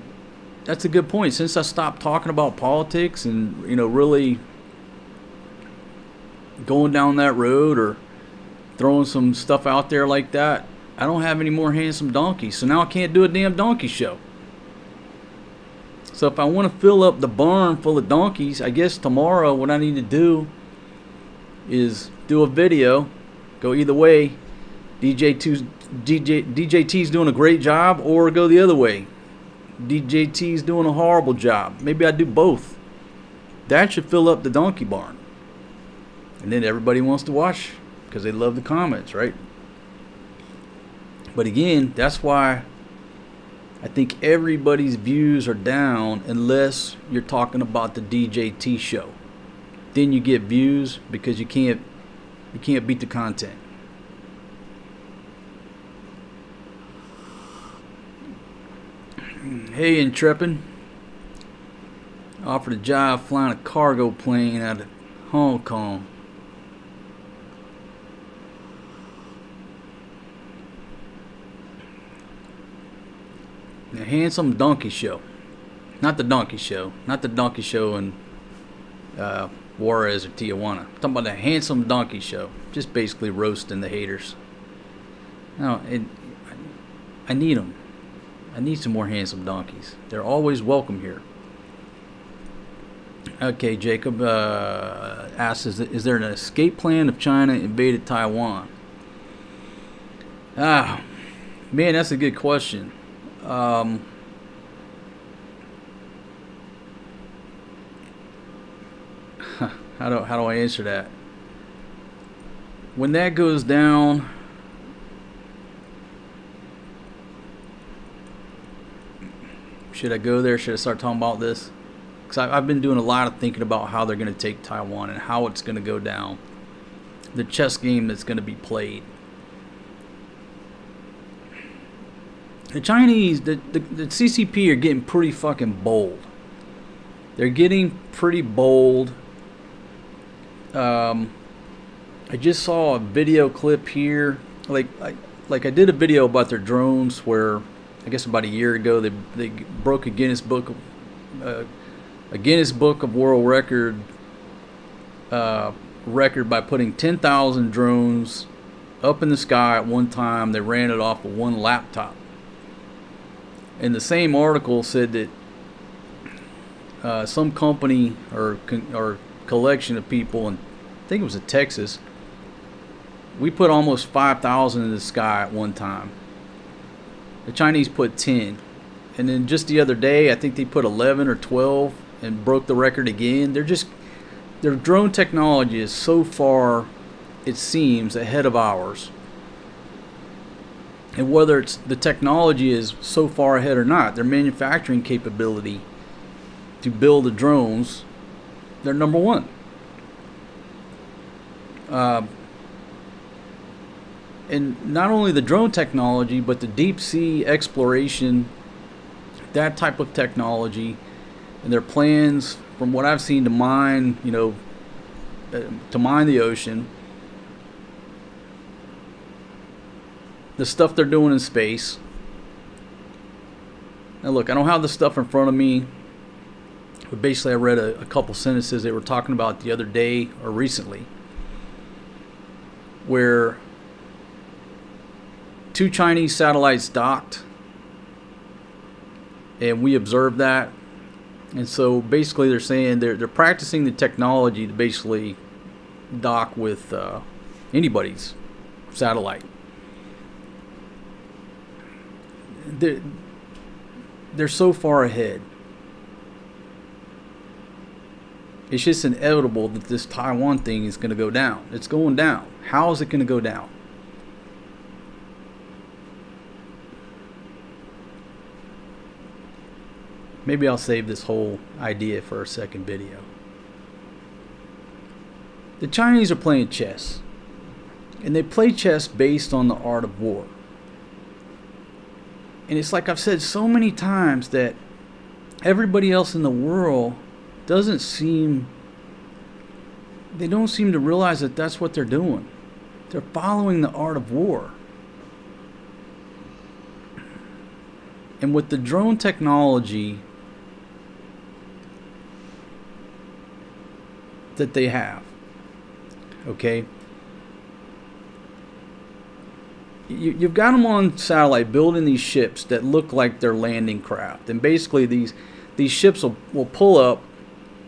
that's a good point. Since I stopped talking about politics and, you know, really going down that road or throwing some stuff out there like that, I don't have any more handsome donkeys. So now I can't do a damn donkey show. So if I want to fill up the barn full of donkeys, I guess tomorrow what I need to do is do a video. Go either way. DJT's doing a great job, or go the other way. DJT's doing a horrible job. Maybe I do both. That should fill up the donkey barn. And then everybody wants to watch because they love the comments, right? But again, that's why I think everybody's views are down unless you're talking about the DJT show. Then you get views because you can't beat the content. Hey, Intrepid. Offered a job flying a cargo plane out of Hong Kong. The handsome donkey show. Not the donkey show. Not the donkey show in Juarez or Tijuana. I'm talking about the handsome donkey show. Just basically roasting the haters. No, I need them. I need some more handsome donkeys. They're always welcome here. Okay, Jacob asks, is there an escape plan if China invaded Taiwan? Ah, man, that's a good question. How do I answer that? When that goes down, should I go there? Should I start talking about this? Because I've been doing a lot of thinking about how they're going to take Taiwan and how it's going to go down. The chess game that's going to be played. The Chinese, the CCP are getting pretty fucking bold. They're getting pretty bold. I just saw a video clip here. Like I did a video about their drones where I guess about a year ago they broke a Guinness Book of World Record by putting 10,000 drones up in the sky at one time. They ran it off of one laptop. And the same article said that some company or collection of people, and I think it was in Texas, we put almost 5,000 in the sky at one time. The Chinese put 10. And then just the other day, I think they put 11 or 12 and broke the record again. Their drone technology is so far, it seems, ahead of ours. And whether it's the technology is so far ahead or not, their manufacturing capability to build the drones, they're number one. And not only the drone technology, but the deep sea exploration, that type of technology, and their plans, from what I've seen, to mine, to mine the ocean. The stuff they're doing in space. Now look, I don't have the stuff in front of me, but basically I read a couple sentences they were talking about the other day or recently, where 2 Chinese satellites docked, and we observed that. And so basically they're saying they're practicing the technology to basically dock with anybody's satellite. they're so far ahead. It's just inevitable that this Taiwan thing is going to go down. It's going down. How is it going to go down? Maybe I'll save this whole idea for a second video. The Chinese are playing chess. And they play chess based on the art of war. And it's like I've said so many times that everybody else in the world they don't seem to realize that that's what they're doing. They're following the art of war. And with the drone technology that they have, okay, you've got them on satellite building these ships that look like they're landing craft. And basically these ships will pull up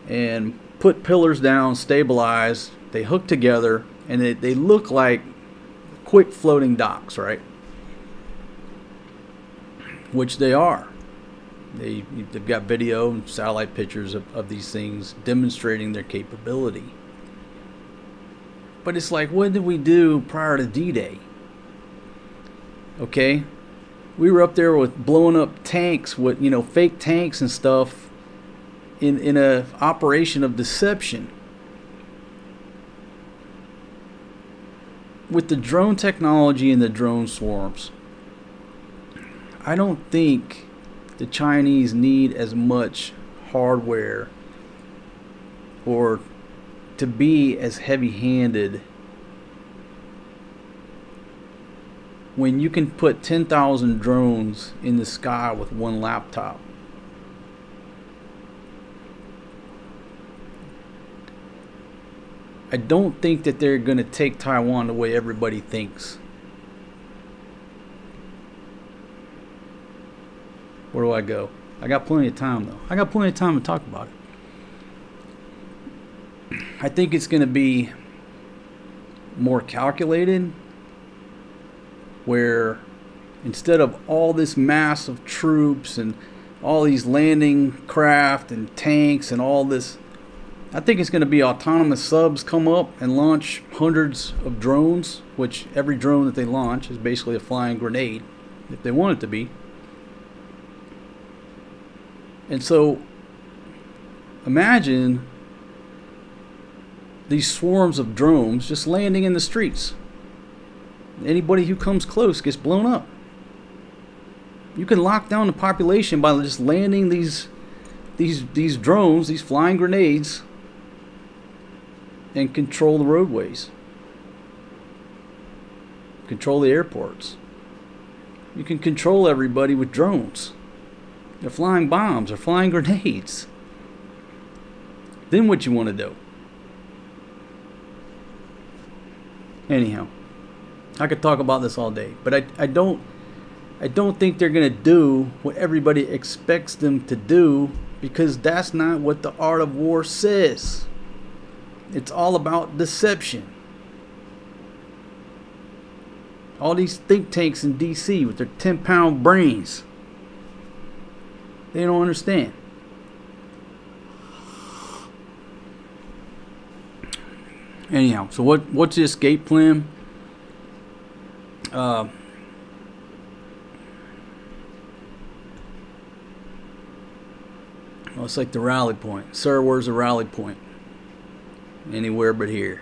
and put pillars down, stabilize, they hook together, and they look like quick floating docks, right? Which they are. They've got video and satellite pictures of these things demonstrating their capability. But it's like, what did we do prior to D-Day? Okay? We were up there with blowing up tanks with, fake tanks and stuff in a operation of deception. With the drone technology and the drone swarms, I don't think the Chinese need as much hardware or to be as heavy-handed when you can put 10,000 drones in the sky with one laptop. I don't think that they're going to take Taiwan the way everybody thinks. Where do I go? I got plenty of time though. I got plenty of time to talk about it. I think it's going to be more calculated, where instead of all this mass of troops and all these landing craft and tanks and all this, I think it's going to be autonomous subs come up and launch hundreds of drones, which every drone that they launch is basically a flying grenade, if they want it to be. And so, imagine these swarms of drones just landing in the streets. Anybody who comes close gets blown up. You can lock down the population by just landing these drones, these flying grenades, and control the roadways. Control the airports. You can control everybody with drones. They're flying bombs or flying grenades. Then what you want to do? Anyhow, I could talk about this all day, but I don't think they're going to do what everybody expects them to do, because that's not what the art of war says. It's all about deception. All these think tanks in DC with their 10-pound brains, they don't understand. Anyhow, so what's the escape plan? Well, it's like the rally point. Sir, where's the rally point? Anywhere but here.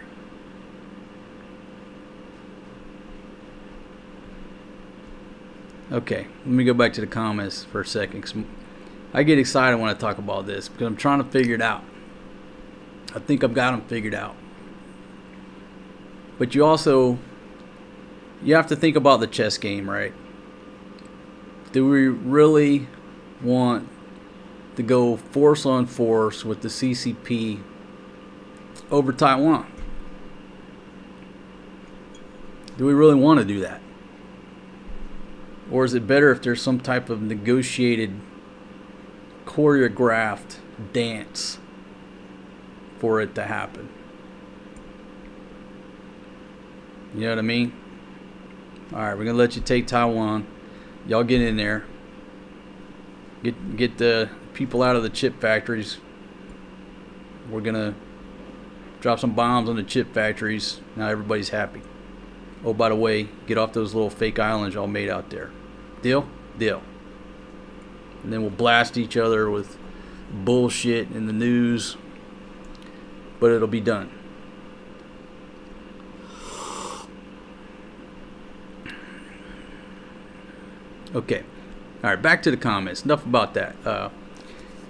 Okay, let me go back to the comments for a second, 'cause I get excited when I talk about this because I'm trying to figure it out. I think I've got them figured out. But you have to think about the chess game, right? Do we really want to go force on force with the CCP over Taiwan? Do we really want to do that? Or is it better if there's some type of negotiated, choreographed dance for it to happen? You know what I mean? Alright, we're going to let you take Taiwan. Y'all get in there. Get the people out of the chip factories. We're gonna drop some bombs on the chip factories. Now everybody's happy. Oh, by the way, get off those little fake islands y'all made out there. Deal? Deal. And then we'll blast each other with bullshit in the news, but it'll be done. Okay. All right, back to the comments. Enough about that.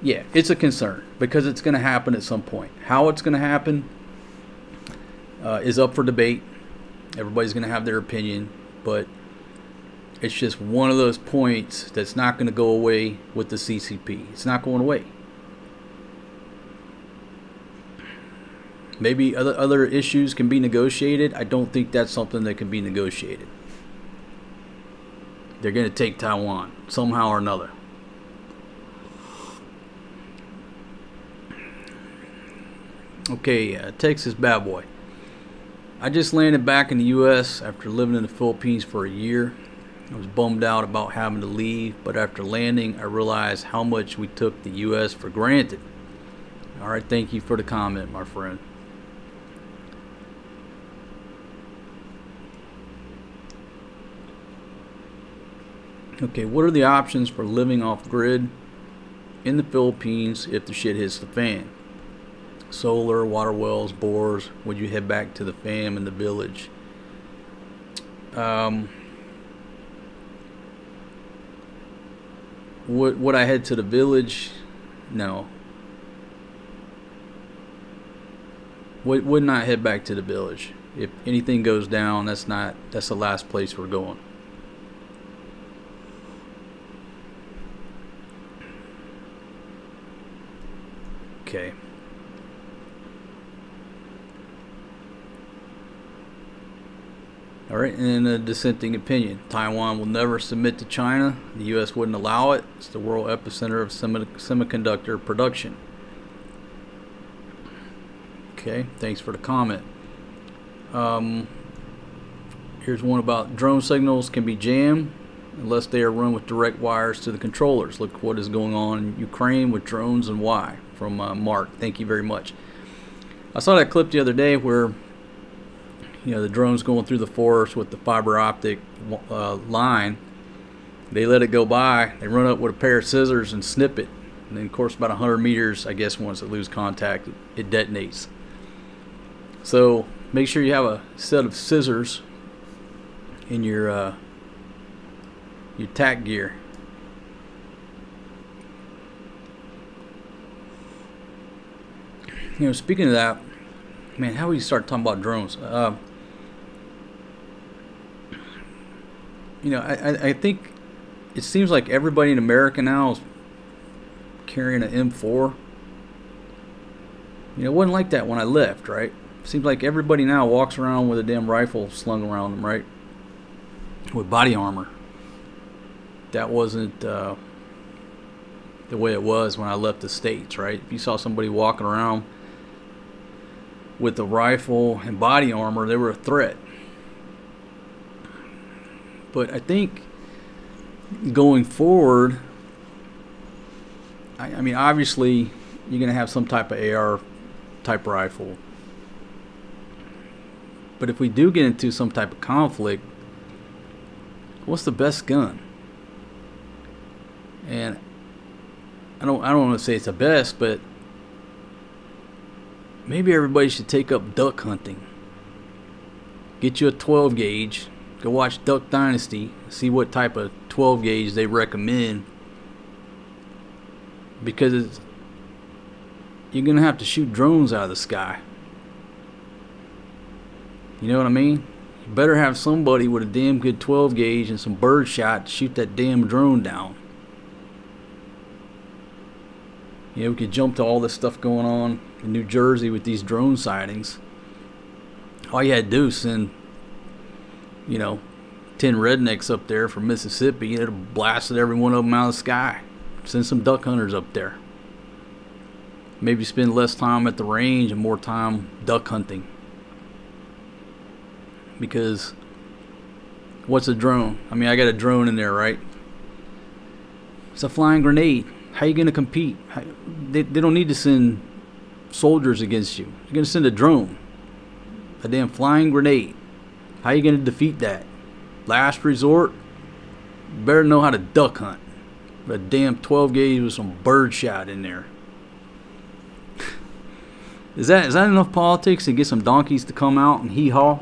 Yeah, it's a concern because it's going to happen at some point. How it's going to happen is up for debate. Everybody's going to have their opinion, but it's just one of those points that's not going to go away with the CCP. It's not going away. Maybe other issues can be negotiated. I don't think that's something that can be negotiated. They're going to take Taiwan somehow or another. Okay, Texas bad boy. I just landed back in the U.S. after living in the Philippines for a year. I was bummed out about having to leave, but after landing, I realized how much we took the U.S. for granted. All right, thank you for the comment, my friend. Okay, what are the options for living off grid in the Philippines if the shit hits the fan? Solar, water wells, bores. Would you head back to the fam in the village? Would I head to the village? No. Would not head back to the village. If anything goes down, that's the last place we're going. Okay. All right, and a dissenting opinion. Taiwan will never submit to China. The U.S. wouldn't allow it. It's the world epicenter of semiconductor production. Okay, thanks for the comment. Here's one about drone signals can be jammed unless they are run with direct wires to the controllers. Look what is going on in Ukraine with drones and why. From Mark. Thank you very much. I saw that clip the other day where the drone's going through the forest with the fiber optic line. They let it go by. They run up with a pair of scissors and snip it. And then, of course, about 100 meters, I guess, once it loses contact, it detonates. So make sure you have a set of scissors in your tack gear. Speaking of that, man, how do we start talking about drones? I think it seems like everybody in America now is carrying an M4. It wasn't like that when I left, right? Seems like everybody now walks around with a damn rifle slung around them, right? With body armor. That wasn't the way it was when I left the States, right? If you saw somebody walking around with a rifle and body armor, they were a threat. But I think going forward, I mean, obviously, you're going to have some type of AR type rifle. But if we do get into some type of conflict, what's the best gun? And I don't want to say it's the best, but maybe everybody should take up duck hunting. Get you a 12 gauge. Go watch Duck Dynasty. See what type of 12 gauge they recommend. Because you're going to have to shoot drones out of the sky. You know what I mean? You better have somebody with a damn good 12 gauge and some bird shot to shoot that damn drone down. We could jump to all this stuff going on in New Jersey with these drone sightings. All you had to do is send, 10 rednecks up there from Mississippi. It'd have blasted every one of them out of the sky. Send some duck hunters up there. Maybe spend less time at the range and more time duck hunting. Because what's a drone? I mean, I got a drone in there, right? It's a flying grenade. How you going to compete? They don't need to send soldiers against you. You're going to send a drone. A damn flying grenade. How you going to defeat that? Last resort, you better know how to duck hunt. A damn 12 gauge with some bird shot in there. Is that enough politics to get some donkeys to come out and hee-haw?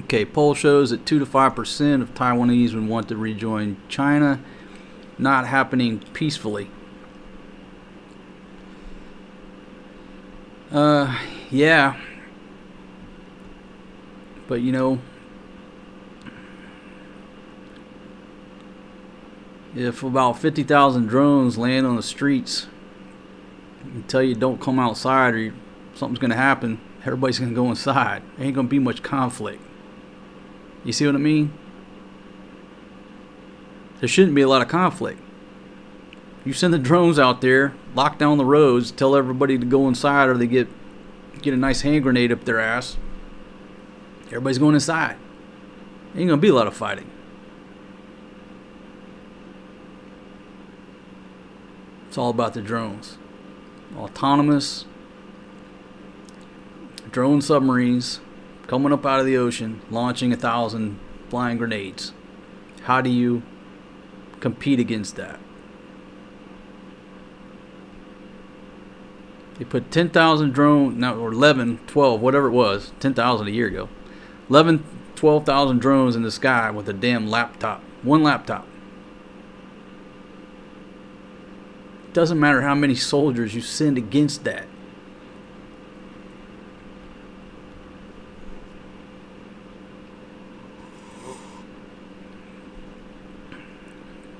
Okay, poll shows that 2 to 5% of Taiwanese would want to rejoin China. Not happening peacefully. Yeah. But you know, if about 50,000 drones land on the streets and tell you don't come outside or something's going to happen, everybody's going to go inside. There ain't going to be much conflict. You see what I mean? There shouldn't be a lot of conflict. You send the drones out there, lock down the roads, tell everybody to go inside or they get a nice hand grenade up their ass. Everybody's going inside. Ain't gonna be a lot of fighting. It's all about the drones. Autonomous drone submarines coming up out of the ocean, launching 1,000 flying grenades. How do you compete against that? They put 10,000 drone, now, or 11, 12, whatever it was, 10,000 a year ago. 11, 12,000 drones in the sky with a damn laptop. One laptop. Doesn't matter how many soldiers you send against that.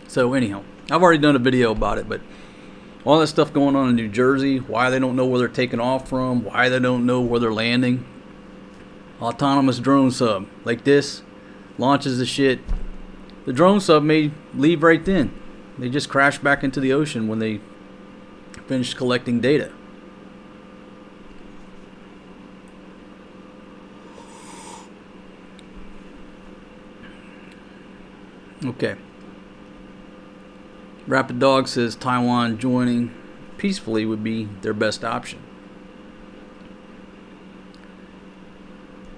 So anyhow, I've already done a video about it, but all that stuff going on in New Jersey, why they don't know where they're taking off from, why they don't know where they're landing. Autonomous drone sub like this launches the shit. The drone sub may leave right then. They just crash back into the ocean when they finish collecting data. Okay. Rapid Dog says Taiwan joining peacefully would be their best option.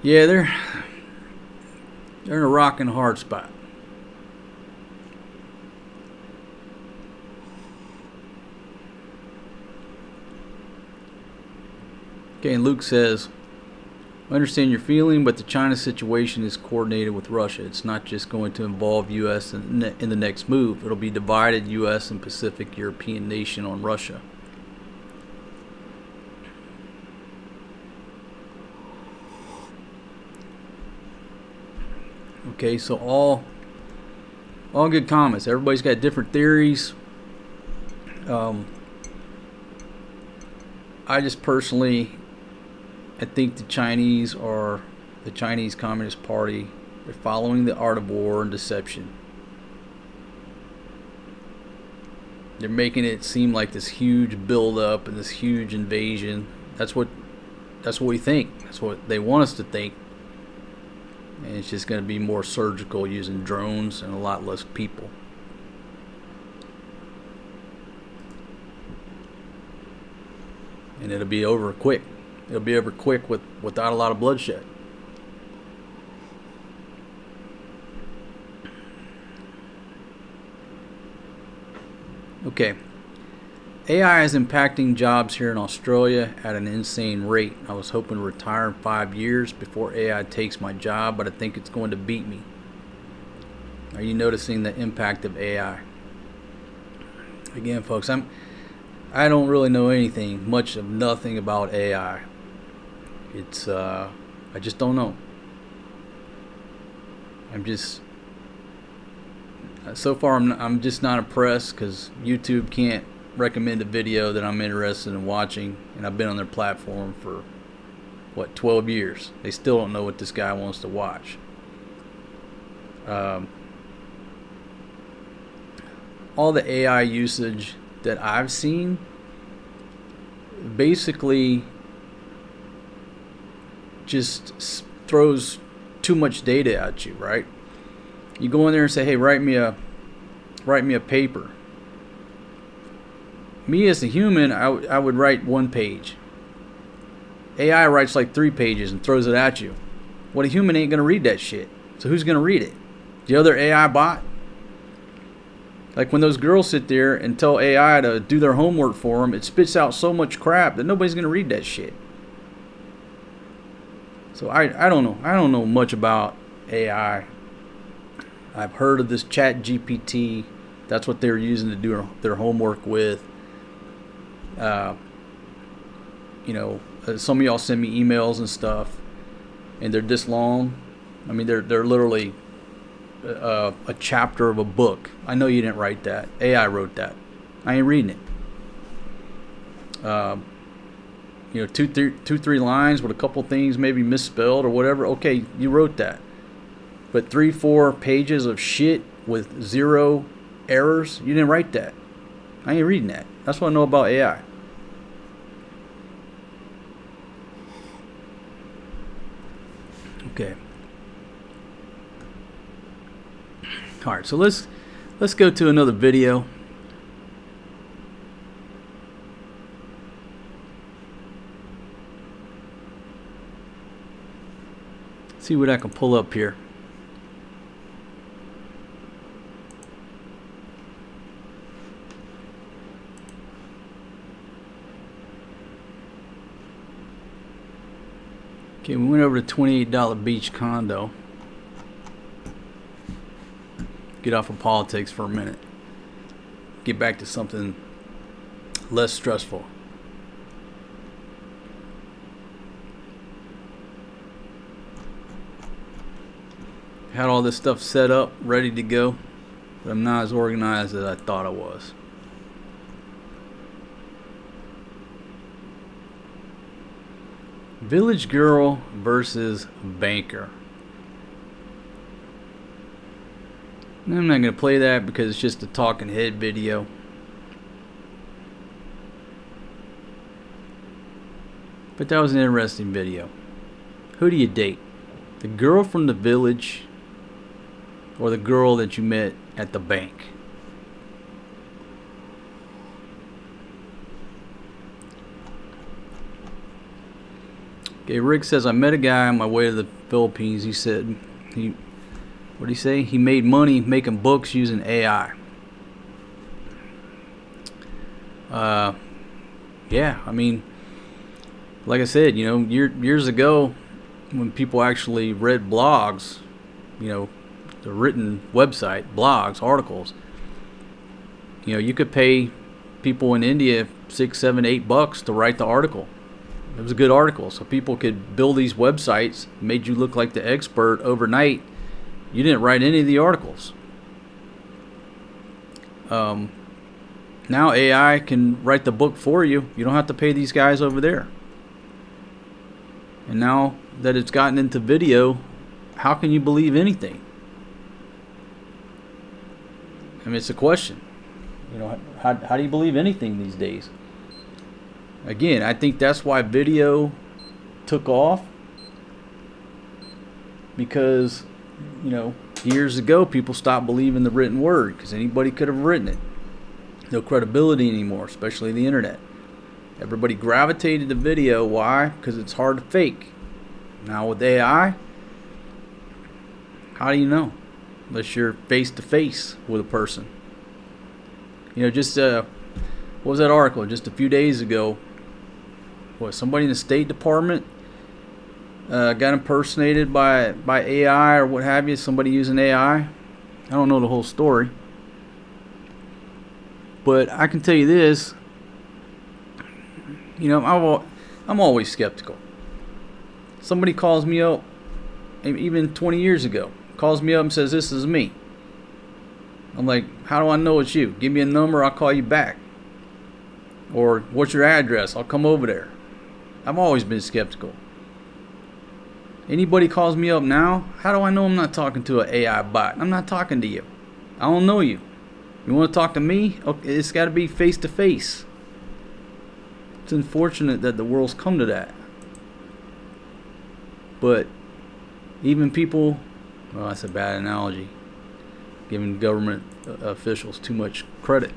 Yeah, they're in a rock and a hard spot. Okay, and Luke says, I understand your feeling, but the China situation is coordinated with Russia. It's not just going to involve U.S. in the next move. It'll be divided U.S. and Pacific European nation on Russia. Okay, so all good comments. Everybody's got different theories. I just personally, I think the Chinese Communist Party, they're following the art of war and deception. They're making it seem like this huge build-up and this huge invasion. That's what we think. That's what they want us to think. And it's just going to be more surgical using drones and a lot less people. And it'll be over quick. It'll be over quick without a lot of bloodshed. Okay. AI is impacting jobs here in Australia at an insane rate. I was hoping to retire in 5 years before AI takes my job, but I think it's going to beat me. Are you noticing the impact of AI? Again, folks, I don't really know anything, much of nothing about AI. It's I just don't know. So far I'm just not impressed because YouTube can't recommend a video that I'm interested in watching, and I've been on their platform for 12 years. They still don't know what this guy wants to watch. All the AI usage that I've seen basically just throws too much data at you, right? You go in there and say, hey, write me a paper. Me as a human, I would write 1 page. AI writes like 3 pages and throws it at you. Well, a human ain't gonna read that shit. So who's gonna read it? The other AI bot? Like when those girls sit there and tell AI to do their homework for them, it spits out so much crap that nobody's gonna read that shit. So I don't know. I don't know much about AI. I've heard of this Chat GPT. That's what they're using to do their homework with. Some of y'all send me emails and stuff, and they're this long. I mean, they're literally a chapter of a book. I know you didn't write that. AI wrote that. I ain't reading it. 2-3 lines with a couple things maybe misspelled or whatever. Okay, you wrote that. But 3-4 pages of shit with 0 errors, you didn't write that. I ain't reading that. That's what I know about AI. Okay. All right, so let's go to another video. See what I can pull up here. Okay, we went over to $28 beach condo. Get off of politics for a minute. Get back to something less stressful. Had all this stuff set up, ready to go, but I'm not as organized as I thought I was. Village girl versus banker. I'm not going to play that because it's just a talking head video. But that was an interesting video. Who do you date? The girl from the village or the girl that you met at the bank? Okay, Rick says, I met a guy on my way to the Philippines. He said, what did he say? He made money making books using AI. Yeah, I mean, like I said, years ago, when people actually read blogs, the written website, blogs, articles, you could pay people in India $6, $7, $8 to write the article. It was a good article, so people could build these websites, made you look like the expert overnight. You didn't write any of the articles. Now AI can write the book for you. You don't have to pay these guys over there. And now that it's gotten into video, how can you believe anything? I mean, it's a question. How do you believe anything these days? Again, I think that's why video took off. Because, years ago, people stopped believing the written word because anybody could have written it. No credibility anymore, especially the internet. Everybody gravitated to video. Why? Because it's hard to fake. Now with AI, how do you know? Unless you're face to face with a person. What was that article just a few days ago? Somebody in the State Department got impersonated by AI or what have you, somebody using AI. I don't know the whole story. But I can tell you this, I'm always skeptical. Somebody calls me up, even 20 years ago, calls me up and says, this is me. I'm like, how do I know it's you? Give me a number, I'll call you back. Or what's your address? I'll come over there. I've always been skeptical. Anybody calls me up now, how do I know I'm not talking to an AI bot? I'm not talking to you. I don't know you. You want to talk to me? Okay, it's got to be face to face. It's unfortunate that the world's come to that. But Even people, well, that's a bad analogy, giving government officials too much credit.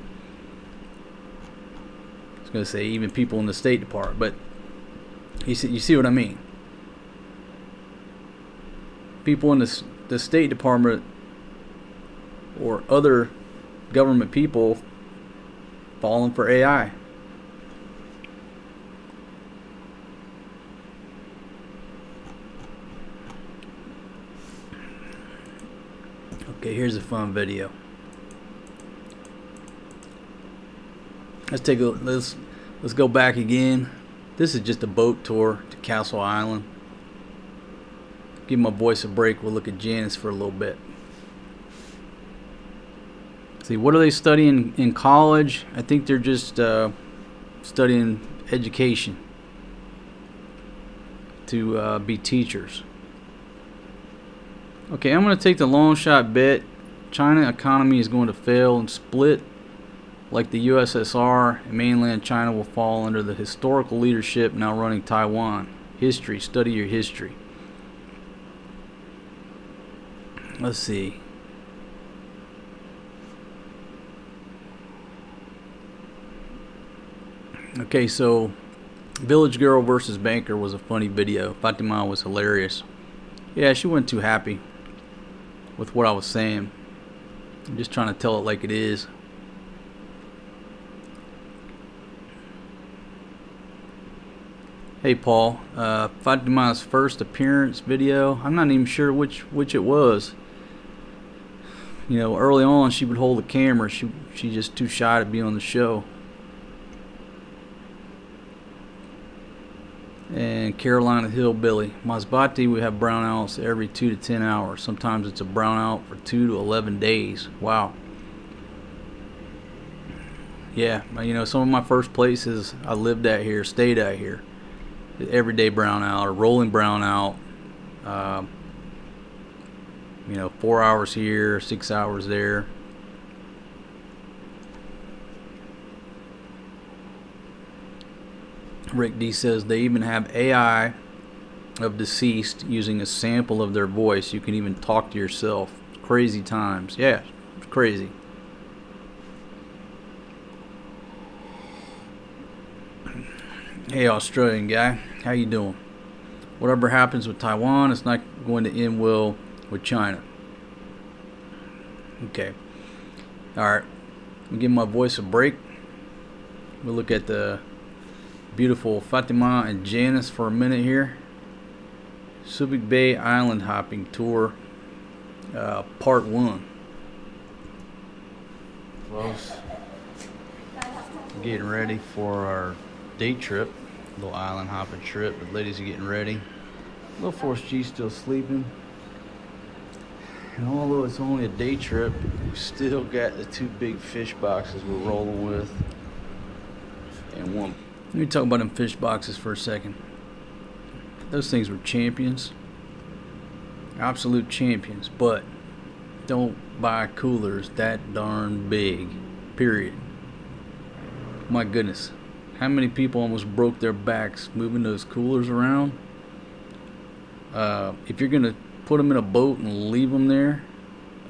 I was going to say even people in the State Department, but you see what I mean. People in the State Department or other government people falling for AI. Okay, here's a fun video. Let's go back again. This is just a boat tour to Castle Island. Give my voice a break. We'll look at Janice for a little bit. See, what are they studying in college? I think they're just studying education to be teachers. Okay, I'm going to take the long shot bet. China economy is going to fail and split like the USSR, and mainland China will fall under the historical leadership now running Taiwan. History, study your history. Let's see. Okay, so Village Girl versus Banker was a funny video. Fatima was hilarious. Yeah, she wasn't too happy with what I was saying. I'm just trying to tell it like it is. Hey Paul, Fatima's first appearance video. I'm not even sure which it was. You know, early on she would hold the camera. She just too shy to be on the show. And Carolina Hillbilly. Masbate, we have brownouts every 2 to 10 hours. Sometimes it's a brownout for 2 to 11 days. Wow. Yeah, you know, some of my first places I lived at here, stayed at here. Everyday brownout or rolling brownout. You know, 4 hours here, 6 hours there. Rick D says they even have AI of deceased using a sample of their voice. You can even talk to yourself. Crazy times. Yeah, it's crazy. Hey Australian guy, how you doing? Whatever happens with Taiwan, it's not going to end well with China. Okay. Alright. I'll give my voice a break. We'll look at the beautiful Fatima and Janice for a minute here. Subic Bay Island Hopping Tour, Part 1. Close. Getting ready for our day trip, little island hopping trip. The ladies are getting ready. Little Force G still sleeping. And although it's only a day trip, we still got the 2 big fish boxes we're rolling with. And one. Let me talk about them fish boxes for a second. Those things were champions. Absolute champions. But don't buy coolers that darn big. Period. My goodness. How many people almost broke their backs moving those coolers around? If you're going to put them in a boat and leave them there,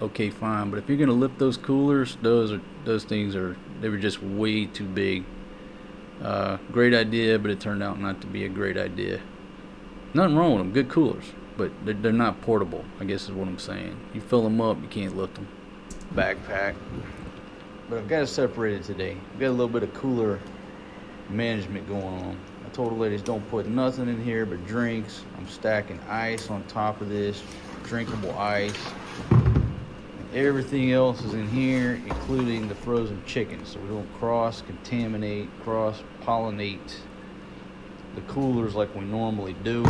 okay, fine. But if you're going to lift those coolers, those things they were just way too big. Great idea, but it turned out not to be a great idea. Nothing wrong with them. Good coolers. But they're not portable, I guess is what I'm saying. You fill them up, you can't lift them. Backpack. But I've got it separated today. I've got a little bit of cooler management going on. I told the ladies don't put nothing in here but drinks. I'm stacking ice on top of this, drinkable ice. Everything else is in here, including the frozen chicken, so we don't cross-contaminate, cross-pollinate the coolers like we normally do.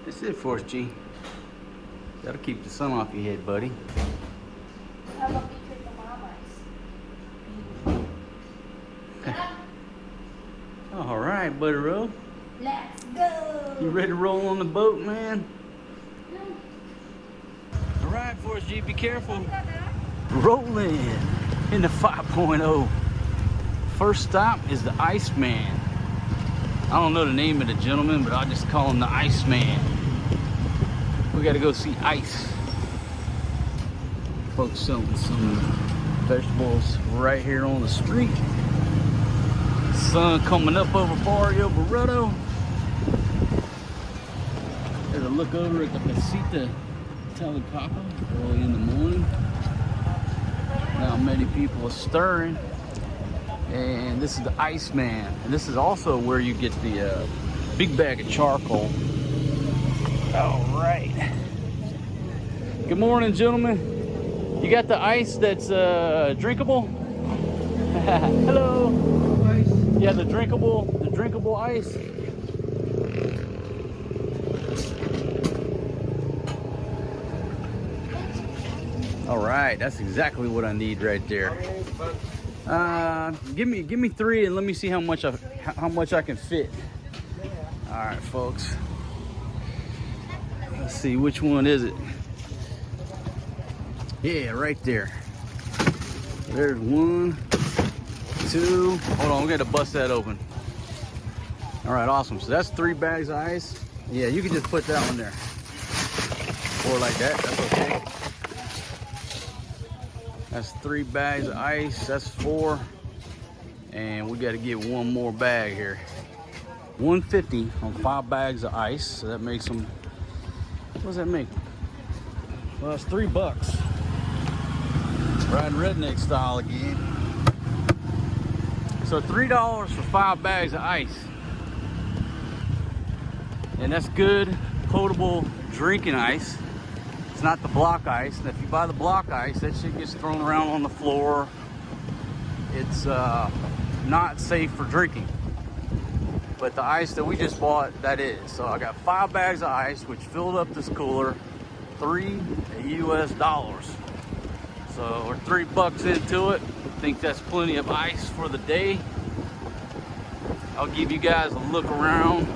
That's it, Force G. That'll keep the sun off your head, buddy. How about we treat the mamas? All right, buddy roll. Let's go! You ready to roll on the boat, man? All right, Force G, be careful. Rolling in the 5.0. First stop is the Iceman. I don't know the name of the gentleman, but I'll just call him the Iceman. We gotta go see Ice. Folks selling some vegetables right here on the street. Sun coming up over Barrio Barreto. There's a look over at the Casita Telepapa early in the morning. Not many people are stirring. And this is the Iceman. And this is also where you get the big bag of charcoal. All right. Good morning, gentlemen. You got the ice that's drinkable? Hello. Yeah, the drinkable ice. All right, that's exactly what I need right there. Give me 3 and let me see how much I can fit. All right, folks. Let's see, which one is it? Yeah, right there. There's 1, 2. Hold on, we got to bust that open. All right, awesome. So that's 3 bags of ice. Yeah, you can just put that one there. Or like that, that's okay. That's 3 bags of ice, that's 4. And we got to get 1 more bag here. $1.50 on 5 bags of ice. So that makes them, what does that make? Well, that's $3. Riding redneck style again. So $3 for 5 bags of ice. And that's good, potable drinking ice. It's not the block ice. And if you buy the block ice, that shit gets thrown around on the floor. It's not safe for drinking. But the ice that we just bought, that is. So I got 5 bags of ice, which filled up this cooler, $3 US. So we're $3 into it. I think that's plenty of ice for the day. I'll give you guys a look around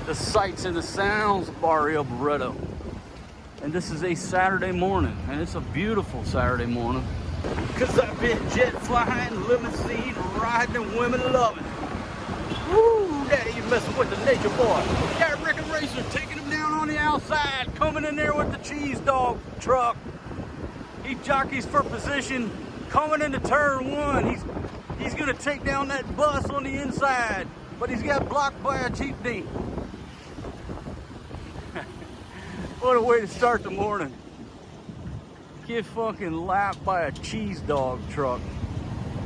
the sights and the sounds of Barrio Barreto. And this is a Saturday morning, and it's a beautiful Saturday morning. Cause I've been jet flying, limousine riding, and women loving. Woo, daddy, you messing with the nature boy. Got Rick and Racer taking him down on the outside, coming in there with the cheese dog truck. He jockeys for position, coming into turn 1. He's gonna take down that bus on the inside, but he's got blocked by a jeepney. What a way to start the morning. Get fucking lapped by a cheese dog truck.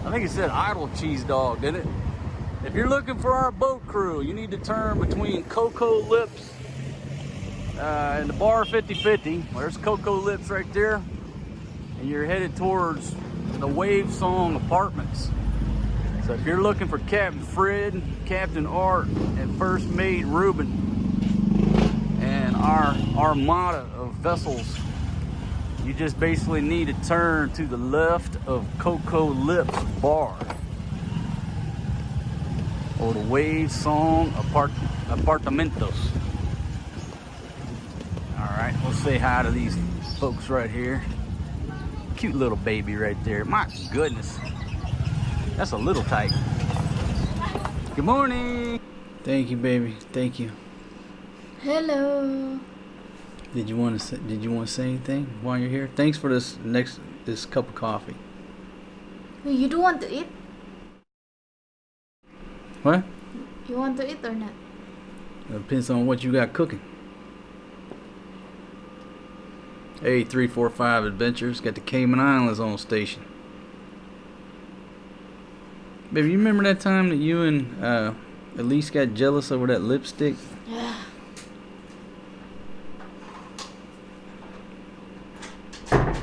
I think it said idle cheese dog, didn't it? If you're looking for our boat crew, you need to turn between Cocoa Lips and the bar 50/50. There's Cocoa Lips right there. And you're headed towards the Wave Song Apartments. So if you're looking for Captain Fred, Captain Art, and First Mate Ruben, and our armada of vessels, you just basically need to turn to the left of Cocoa Lips Bar. Or the Wave Song Apartamentos. Alright, we'll say hi to these folks right here. Cute little baby right there. My goodness. That's a little tight. Good morning. Thank you, baby. Thank you. Hello. Did you want to say anything while you're here? Thanks for this cup of coffee. You don't want to eat? What? You want to eat or not? It depends on what you got cooking. Hey, 345 Adventures got the Cayman Islands on station. Baby, you remember that time that you and Elise got jealous over that lipstick? Yeah.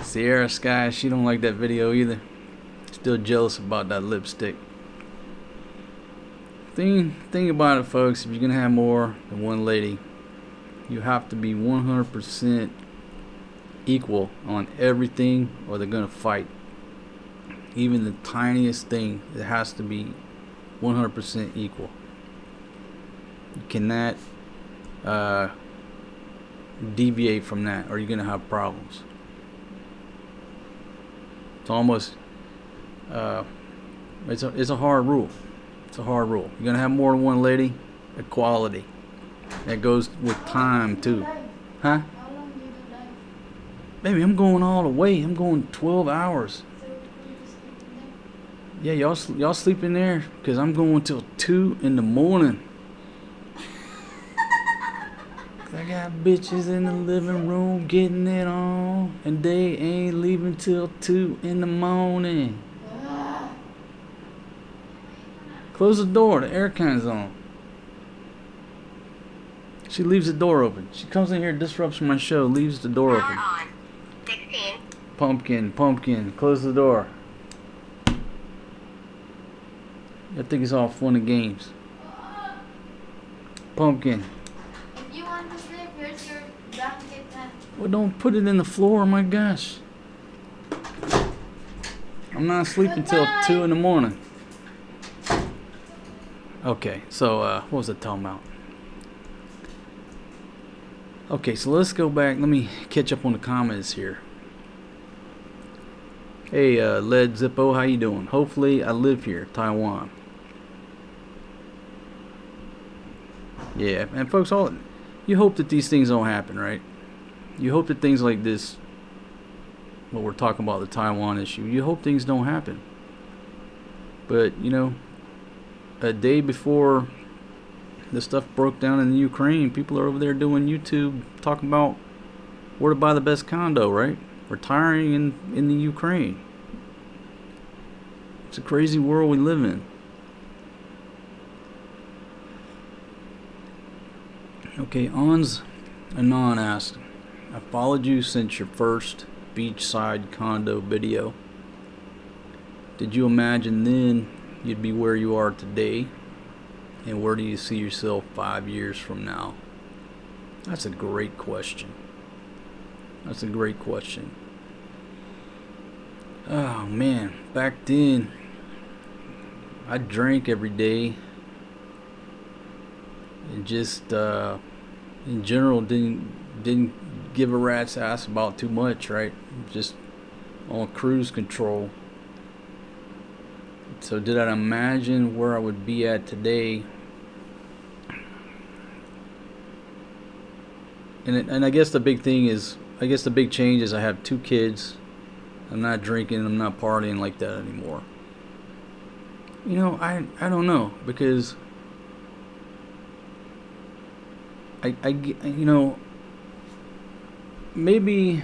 Sierra Sky, she don't like that video either. Still jealous about that lipstick. Thing about it, folks, if you're gonna have more than one lady, you have to be 100% equal on everything, or they're gonna fight. Even the tiniest thing, it has to be 100% equal. You cannot deviate from that, or you're gonna have problems. It's almost it's a hard rule. It's a hard rule. You're gonna have more than one lady, equality. That goes with time too. Huh? How long did you die? Baby, I'm going all the way. I'm going 12 hours. So you just sleep in Yeah, there? y'all sleep in there because I'm going till 2 in the morning. I got bitches in the living room getting it on, and they ain't leaving till 2 in the morning. Close the door, the air con's on. She leaves the door open. She comes in here, disrupts my show, leaves the door open. Pumpkin, close the door. I think it's all fun and games. Pumpkin. If you want to sleep, here's your blanket. Well, don't put it in the floor, my gosh. I'm not sleeping till 2 in the morning. Okay, so what was I talking about? Okay, so let's go back. Let me catch up on the comments here. Hey, Led Zippo, how you doing? Hopefully, I live here, Taiwan. Yeah, and folks, you hope that these things don't happen, right? You hope that things like this, what we're talking about, the Taiwan issue, you hope things don't happen. But, you know, a day before the stuff broke down in the Ukraine, people are over there doing YouTube, talking about where to buy the best condo, right? Retiring in the Ukraine. It's a crazy world we live in. Okay, Ons Anon asked, I followed you since your first beachside condo video. Did you imagine then you'd be where you are today? And where do you see yourself 5 years from now? That's a great question. That's a great question. Oh man, back then I drank every day and just in general didn't give a rat's ass about too much, right? Just on cruise control. So did I imagine where I would be at today? And I guess the big thing is, I guess the big change is I have 2 kids. I'm not drinking, I'm not partying like that anymore. You know, I don't know, because I you know, maybe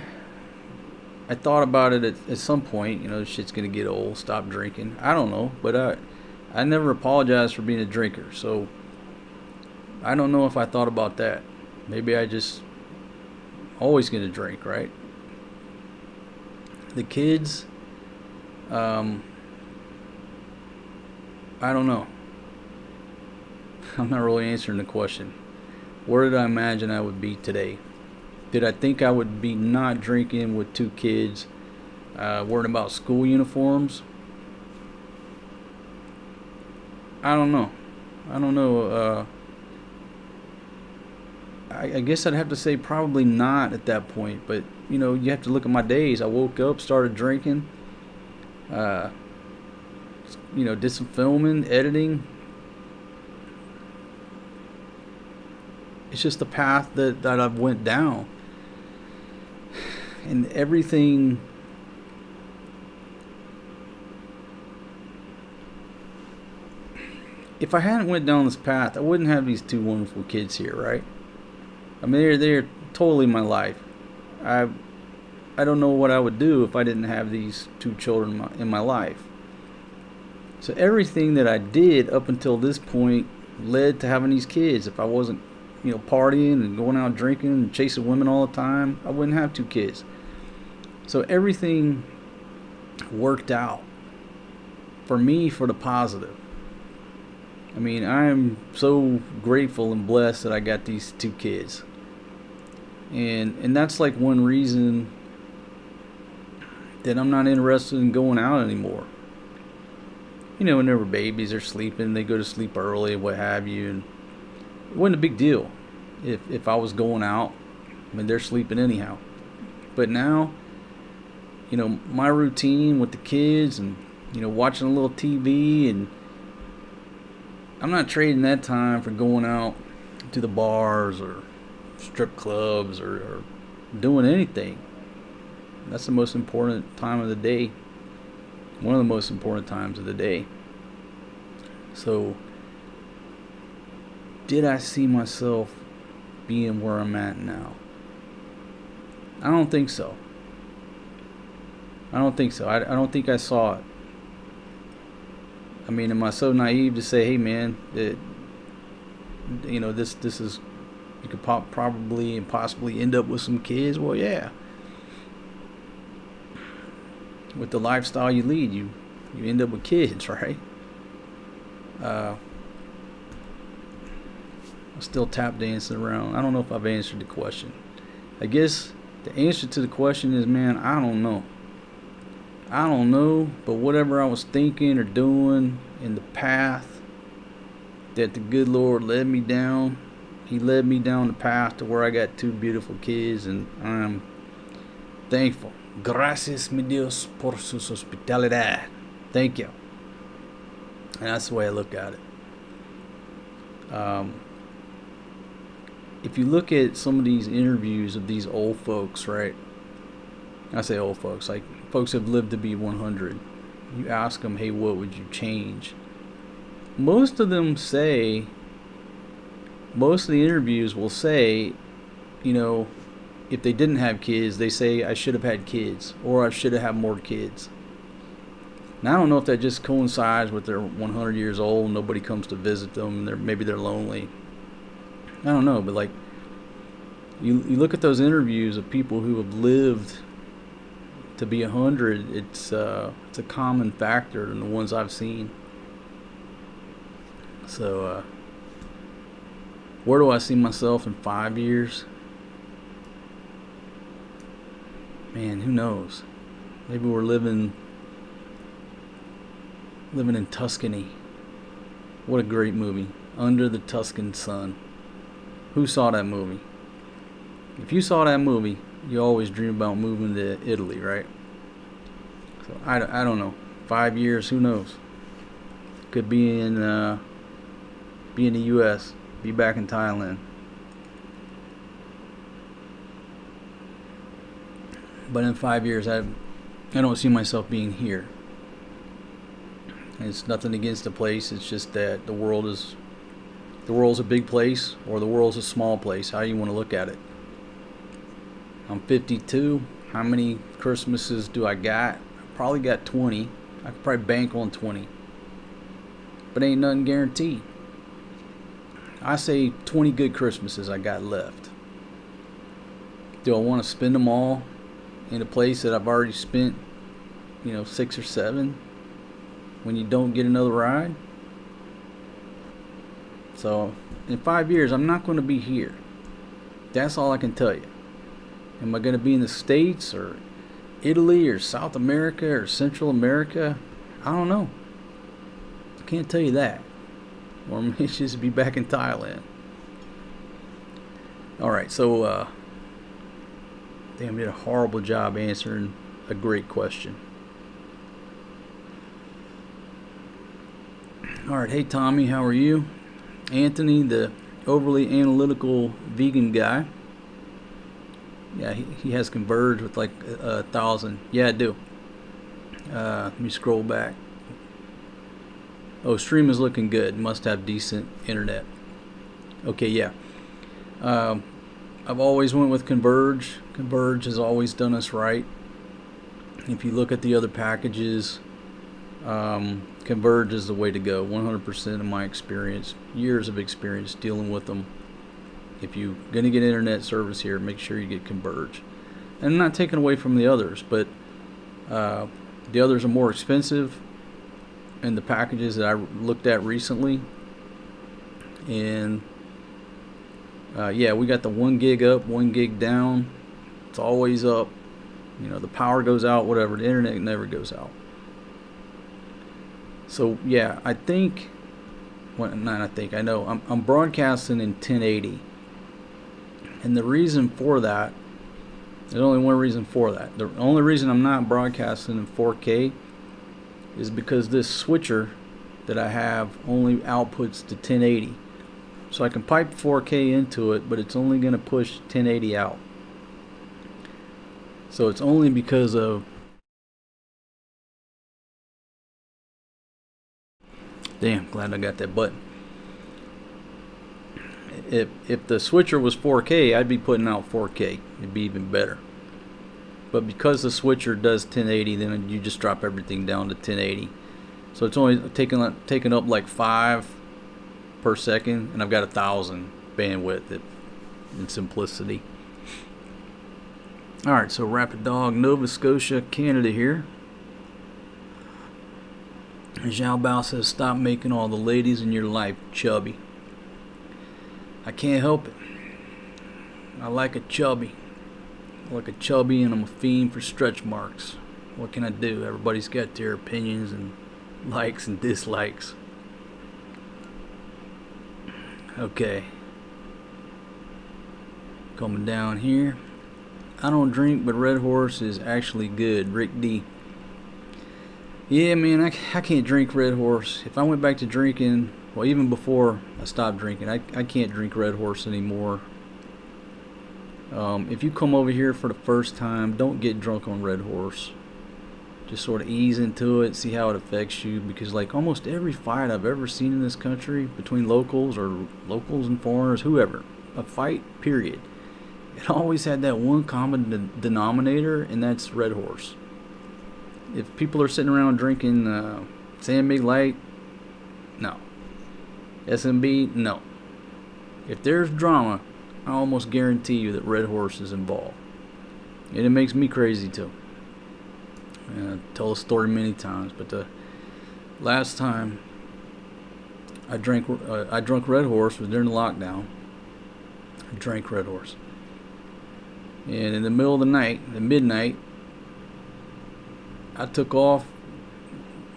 I thought about it at some point, you know, shit's gonna get old, stop drinking. I don't know, but I never apologized for being a drinker, so I don't know if I thought about that. Maybe I just always gonna drink, right? The kids, I don't know. I'm not really answering the question. Where did I imagine I would be today? Did I think I would be not drinking with 2 kids, worrying about school uniforms? I don't know. I guess I'd have to say probably not at that point, but you know, you have to look at my days. I woke up, started drinking, you know, did some filming, editing. It's just the path that I've went down. And everything, if I hadn't went down this path, I wouldn't have these 2 wonderful kids here, right? I mean, they're totally my life. I don't know what I would do if I didn't have these 2 children in my life. So everything that I did up until this point led to having these kids. If I wasn't, you know, partying and going out drinking and chasing women all the time, I wouldn't have 2 kids. So everything worked out for me for the positive. I mean, I am so grateful and blessed that I got these 2 kids. And that's like one reason that I'm not interested in going out anymore. You know, when they were babies, they're sleeping, they go to sleep early, what have you, and it wasn't a big deal if I was going out. I mean, they're sleeping anyhow. But now, you know, my routine with the kids and, you know, watching a little TV and I'm not trading that time for going out to the bars or strip clubs or doing anything. That's the most important time of the day. One of the most important times of the day. So, did I see myself being where I'm at now? I don't think so. I don't think so. I don't think I saw it. I mean, am I so naive to say, hey man, that, you know, this is, you could probably and possibly end up with some kids? Well, yeah. With the lifestyle you lead, you end up with kids, right? I'm still tap dancing around. I don't know if I've answered the question. I guess the answer to the question is, man, I don't know. I don't know, but whatever I was thinking or doing in the path that the good Lord led me down, He led me down the path to where I got 2 beautiful kids, and I'm thankful. Gracias, mi Dios, por su hospitalidad. Thank you. And that's the way I look at it. If you look at some of these interviews of these old folks, right? I say old folks, like folks have lived to be 100. You ask them, hey, what would you change? Most of the interviews will say, you know, if they didn't have kids, they say, I should have had kids, or I should have had more kids. Now, I don't know if that just coincides with they're 100 years old, nobody comes to visit them, maybe they're lonely. I don't know, but like, you look at those interviews of people who have lived to be 100, it's a common factor in the ones I've seen. So, where do I see myself in 5 years? Man, who knows? Maybe we're living in Tuscany. What a great movie. Under the Tuscan Sun. Who saw that movie? If you saw that movie, you always dream about moving to Italy, right? So I don't know. 5 years, who knows? Could be in the U.S. Be back in Thailand. But in 5 years, I don't see myself being here. It's nothing against the place. It's just that the world's a big place, or the world's a small place. How you want to look at it. I'm 52. How many Christmases do I got? I probably got 20. I could probably bank on 20. But ain't nothing guaranteed. I say 20 good Christmases I got left. Do I want to spend them all in a place that I've already spent, 6 or 7 when you don't get another ride? So in 5 years, I'm not going to be here. That's all I can tell you. Am I going to be in the States or Italy or South America or Central America? I don't know. I can't tell you that. Or maybe just be back in Thailand. Alright, so damn, did a horrible job answering a great question. Alright, hey Tommy, how are you? Anthony, the overly analytical vegan guy. Yeah, he has converged with like 1,000. Yeah, I do. Let me scroll back. Oh, stream is looking good. Must have decent internet. Okay, yeah. I've always went with Converge. Converge has always done us right. If you look at the other packages, Converge is the way to go. 100% of my experience, years of experience dealing with them. If you're going to get internet service here, make sure you get Converge. And I'm not taking away from the others, but the others are more expensive in the packages that I looked at recently. And yeah, we got the 1 gig up, 1 gig down. It's always up. The power goes out, whatever. The internet never goes out. So yeah, I know I'm broadcasting in 1080. And the reason for that, there's only one reason for that. The only reason I'm not broadcasting in 4K is because this switcher that I have only outputs to 1080. So I can pipe 4K into it, but it's only going to push 1080 out. So it's only because of, damn, glad I got that button. If the switcher was 4K, I'd be putting out 4K. It'd be even better. But because the switcher does 1080, then you just drop everything down to 1080. So it's only taking up like 5 per second, and I've got 1,000 bandwidth in simplicity. Alright, so Rapid Dog, Nova Scotia, Canada here. Zhao Bao says, stop making all the ladies in your life chubby. I can't help it. I like a chubby. I like a chubby, and I'm a fiend for stretch marks. What can I do? Everybody's got their opinions and likes and dislikes. Okay. Coming down here. I don't drink, but Red Horse is actually good. Rick D. Yeah, man, I can't drink Red Horse. If I went back to drinking, well, even before I stopped drinking, I can't drink Red Horse anymore. If you come over here for the first time, don't get drunk on Red Horse. Just sort of ease into it, see how it affects you, because like almost every fight I've ever seen in this country, between locals and foreigners, whoever, a fight, period, it always had that one common denominator, and that's Red Horse. If people are sitting around drinking San Mig Light, no. SMB, no. If there's drama, I almost guarantee you that Red Horse is involved. And it makes me crazy too. I tell the story many times, but the last time I drank Red Horse was during the lockdown. I drank Red Horse. And in the middle of the night, at midnight, I took off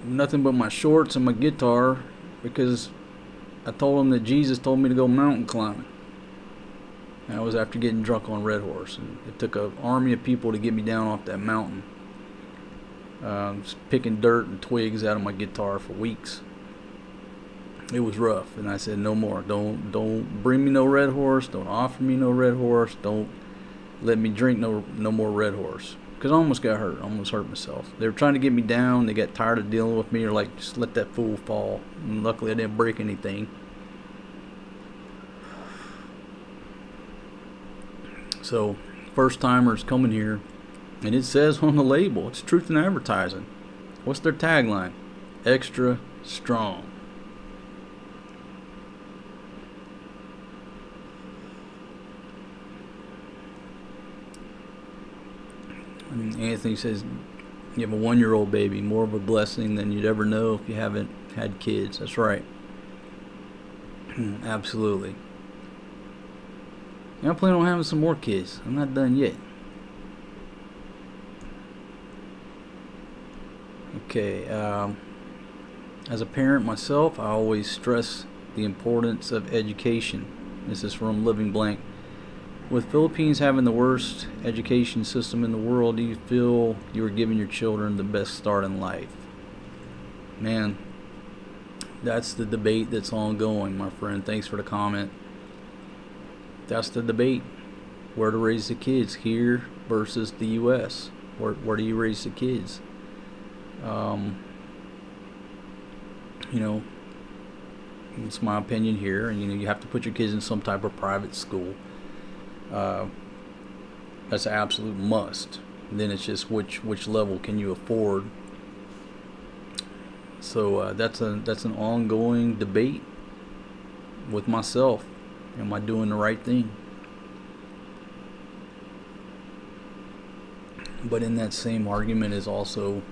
nothing but my shorts and my guitar because I told them that Jesus told me to go mountain climbing. And I was after getting drunk on Red Horse. And it took an army of people to get me down off that mountain. Just picking dirt and twigs out of my guitar for weeks. It was rough, and I said no more. Don't bring me no Red Horse. Don't offer me no Red Horse. Don't let me drink no more Red Horse. Because I almost got hurt. I almost hurt myself. They were trying to get me down. They got tired of dealing with me. They're like, just let that fool fall. And luckily I didn't break anything. So first timers coming here, and it says on the label, it's Truth in Advertising. What's their tagline? Extra strong. And Anthony says, you have a 1-year-old baby, more of a blessing than you'd ever know if you haven't had kids. That's right. Absolutely. I plan on having some more kids. I'm not done yet. Okay, as a parent myself, I always stress the importance of education. This is from Living Blank. With Philippines having the worst education system in the world, do you feel you are giving your children the best start in life? Man, that's the debate that's ongoing, my friend. Thanks for the comment. That's the debate. Where to raise the kids, here versus the U.S. Where do you raise the kids? You know, it's my opinion here, and you have to put your kids in some type of private school. That's an absolute must. And then it's just which level can you afford. So that's an ongoing debate with myself. Am I doing the right thing? But in that same argument is also,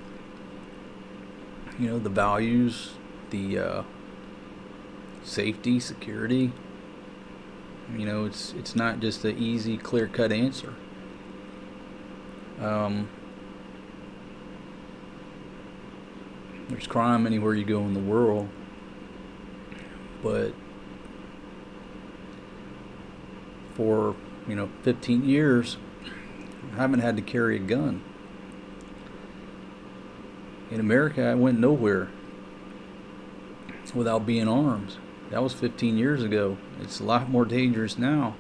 the values, the safety, security. It's not just an easy, clear-cut answer. There's crime anywhere you go in the world, but for 15 years, I haven't had to carry a gun. In America, I went nowhere. without being armed. That was 15 years ago. It's a lot more dangerous now.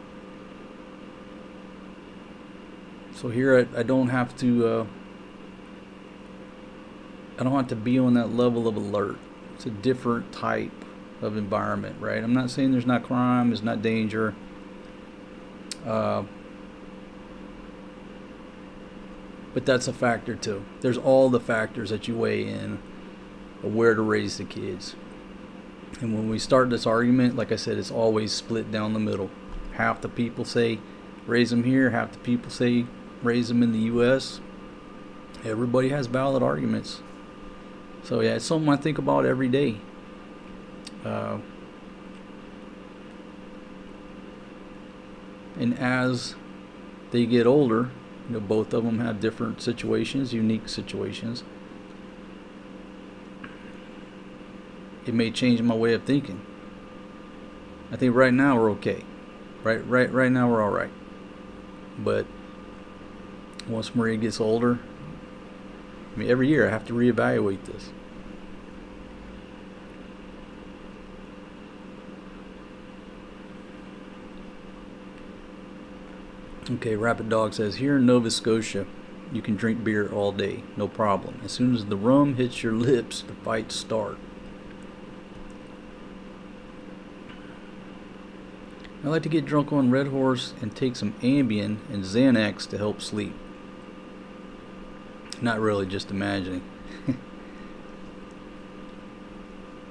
So here I don't have to be on that level of alert. It's a different type of environment, right? I'm not saying there's not crime, there's not danger. But that's a factor too. There's all the factors that you weigh in of where to raise the kids. And when we start this argument, like I said, it's always split down the middle. Half the people say raise them here, half the people say raise them in the U.S. Everybody has valid arguments. So yeah, it's something I think about every day. And as they get older, you know, both of them have different situations, unique situations. It may change my way of thinking. I think right now we're okay. Right now we're all right. But once Maria gets older, I mean, every year I have to reevaluate this. Okay, Rapid Dog says, here in Nova Scotia, you can drink beer all day, no problem. As soon as the rum hits your lips, the fights start. I like to get drunk on Red Horse and take some Ambien and Xanax to help sleep. Not really, just imagining.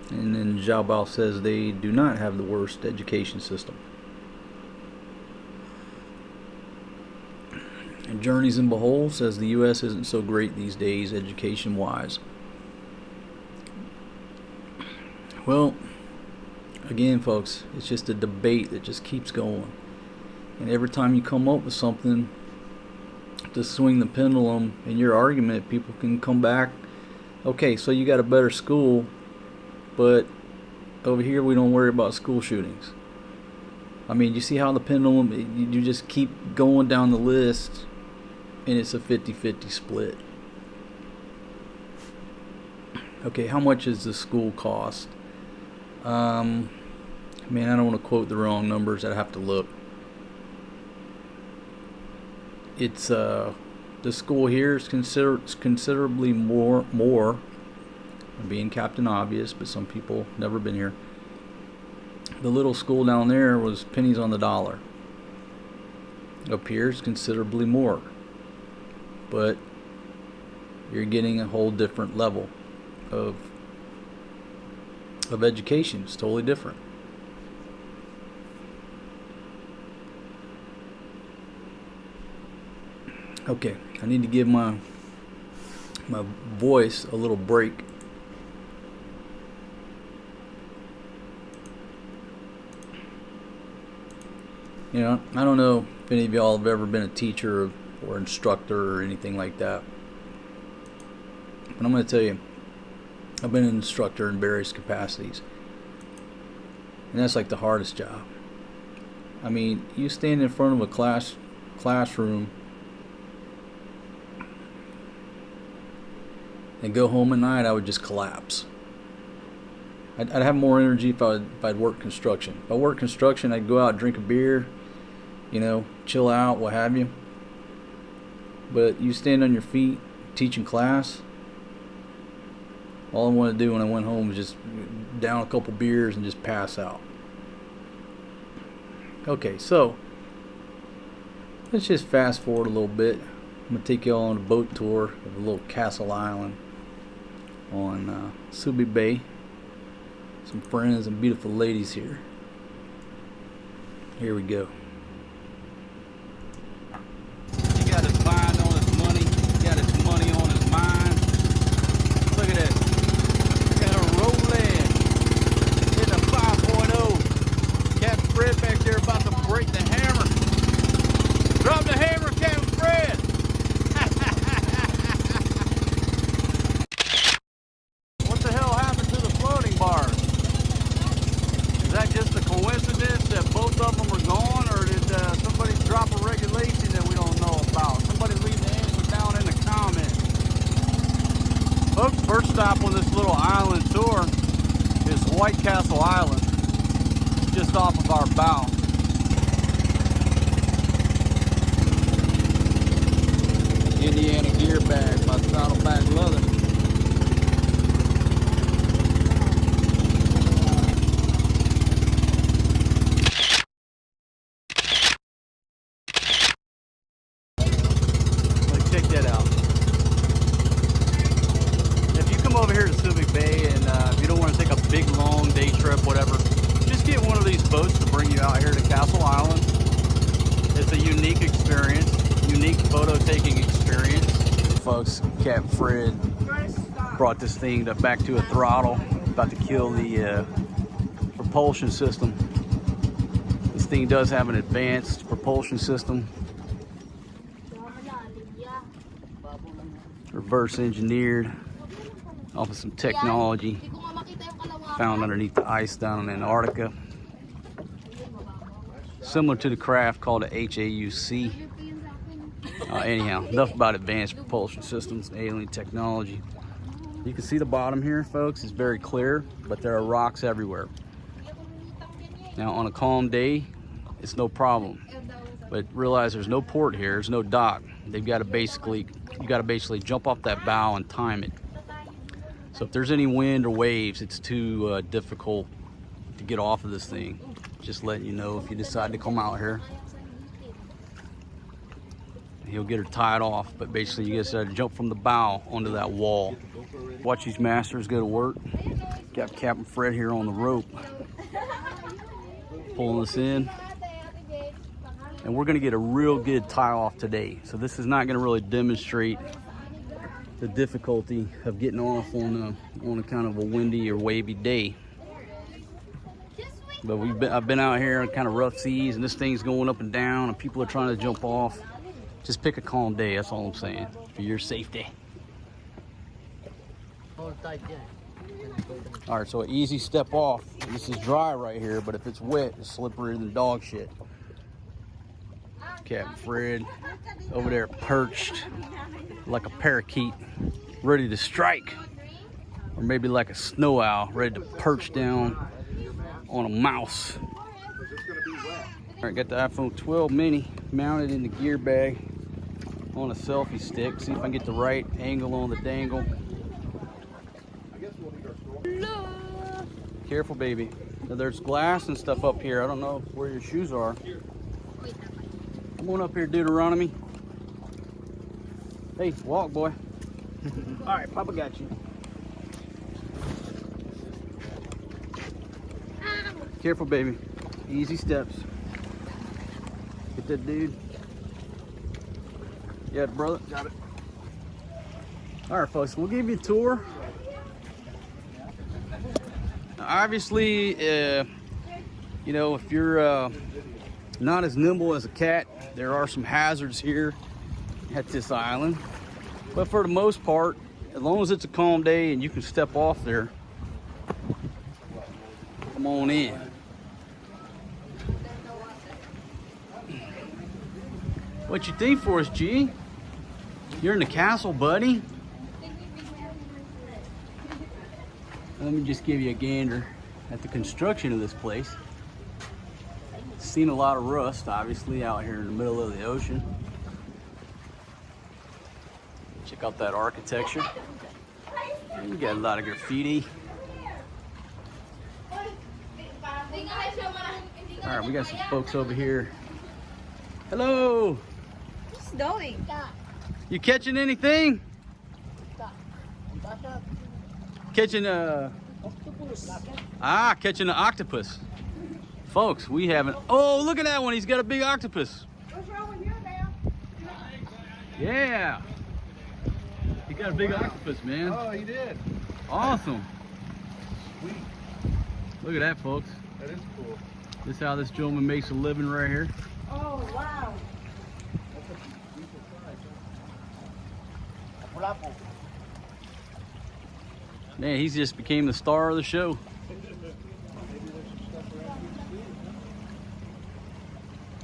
And then Xiaobao says they do not have the worst education system. And Journeys in Behold says the U.S. isn't so great these days, education-wise. Well, again, folks, it's just a debate that just keeps going. And every time you come up with something to swing the pendulum in your argument, people can come back, okay, so you got a better school, but over here we don't worry about school shootings. I mean, you see how the pendulum, you just keep going down the list, and it's a 50-50 split. Okay, how much does the school cost? Man, I don't want to quote the wrong numbers. I'd have to look. It's the school here is considerably more. I'm being Captain Obvious, but some people never been here. The little school down there was pennies on the dollar. Up here is considerably more, but you're getting a whole different level of education. It's totally different. Okay, I need to give my voice a little break. You know, I don't know if any of y'all have ever been a teacher or instructor or anything like that, but I'm going to tell you, I've been an instructor in various capacities, and that's like the hardest job. I mean, you stand in front of a classroom and go home at night, I would just collapse. I'd have more energy if I'd work construction. If I worked construction, I'd go out, drink a beer, you know, chill out, what have you. But you stand on your feet teaching class, all I wanted to do when I went home was just down a couple beers and just pass out. Okay, so let's just fast forward a little bit. I'm going to take y'all on a boat tour of a little castle island on Subi Bay. Some friends and beautiful ladies here. Here we go. He got his mind on his money. He got his money on his mind. Look at that. Got a rolling. Hit a 5.0. Captain Fred back there about to break the hammer. Drop the hammer, Captain Fred. What the hell happened to the floating bars? Is that just a coincidence that both of them are gone, or did somebody drop a regulation that we don't know about? Somebody leave the answer down in the comments. Folks, first stop on this little island tour is White Castle Island, just off of our bow. Indiana gear bag by Saddleback Leather. Like, check that out. If you come over here to Subic Bay and if you don't want to take a big long day trip, whatever, just get one of these boats to bring you out here to Castle Island. It's a unique experience, unique photo taking experience. Folks, Captain Fred brought this thing back to a throttle, about to kill the propulsion system. This thing does have an advanced propulsion system, reverse engineered off of some technology found underneath the ice down in Antarctica. Similar to the craft called a HAUC. Anyhow, enough about advanced propulsion systems, alien technology. You can see the bottom here, folks. It's very clear, but there are rocks everywhere. Now, on a calm day, it's no problem. But realize there's no port here. There's no dock. You got to basically jump off that bow and time it. So if there's any wind or waves, it's too difficult to get off of this thing. Just letting you know if you decide to come out here. He'll get her tied off, but basically you just got to jump from the bow onto that wall. Watch these masters go to work. Got Captain Fred here on the rope, pulling us in. And we're gonna get a real good tie off today. So this is not gonna really demonstrate the difficulty of getting off on a kind of a windy or wavy day. But I've been out here on kind of rough seas, and this thing's going up and down, and people are trying to jump off. Just pick a calm day, that's all I'm saying, for your safety. All right, so an easy step off. This is dry right here, but if it's wet, it's slipperier than dog shit. Captain Fred over there perched like a parakeet, ready to strike. Or maybe like a snow owl, ready to perch down on a mouse. All right, got the iPhone 12 mini mounted in the gear bag on a selfie stick. See if I can get the right angle on the dangle. Careful, baby. Now, there's glass and stuff up here. I don't know where your shoes are. Come on up here, Deuteronomy. Hey, walk, boy. All right, Papa got you. Careful, baby. Easy steps. Get that dude. Yeah, brother. Got it. All right, folks, we'll give you a tour. Now, obviously, you know, if you're not as nimble as a cat, there are some hazards here at this island. But for the most part, as long as it's a calm day and you can step off there, come on in. What you think for us, G? You're in the castle, buddy. Let me just give you a gander at the construction of this place. Seen a lot of rust, obviously, out here in the middle of the ocean. Check out that architecture. You got a lot of graffiti. All right, we got some folks over here. Hello. What's doing? You catching anything? Catching a catching an octopus. Folks, we haven't. Oh, look at that one. He's got a big octopus. What's wrong with you now? Yeah. He got a big octopus, man. Oh, he did. Awesome. Sweet. Look at that, folks. That is cool. This is how this gentleman makes a living right here. Oh, wow. Man, he's just became the star of the show.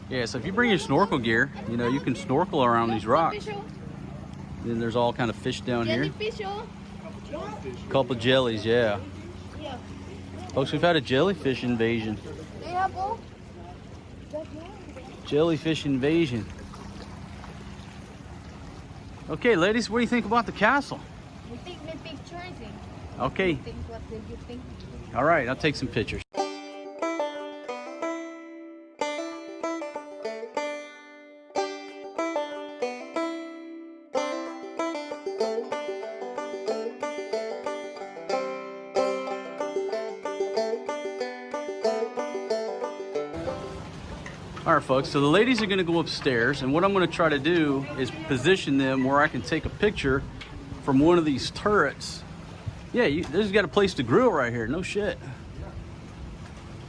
Yeah, so if you bring your snorkel gear, you know, you can snorkel around these rocks. Then there's all kind of fish down here. Jellyfish, oh. Couple jellies, yeah. Folks, we've had a jellyfish invasion. They have all. Jellyfish invasion. Okay, ladies, what do you think about the castle? We take me pictures. Okay. Think what did you think? All right, I'll take some pictures. All right, folks, so the ladies are gonna go upstairs, and what I'm gonna try to do is position them where I can take a picture from one of these turrets. Yeah, there's got a place to grill right here, no shit.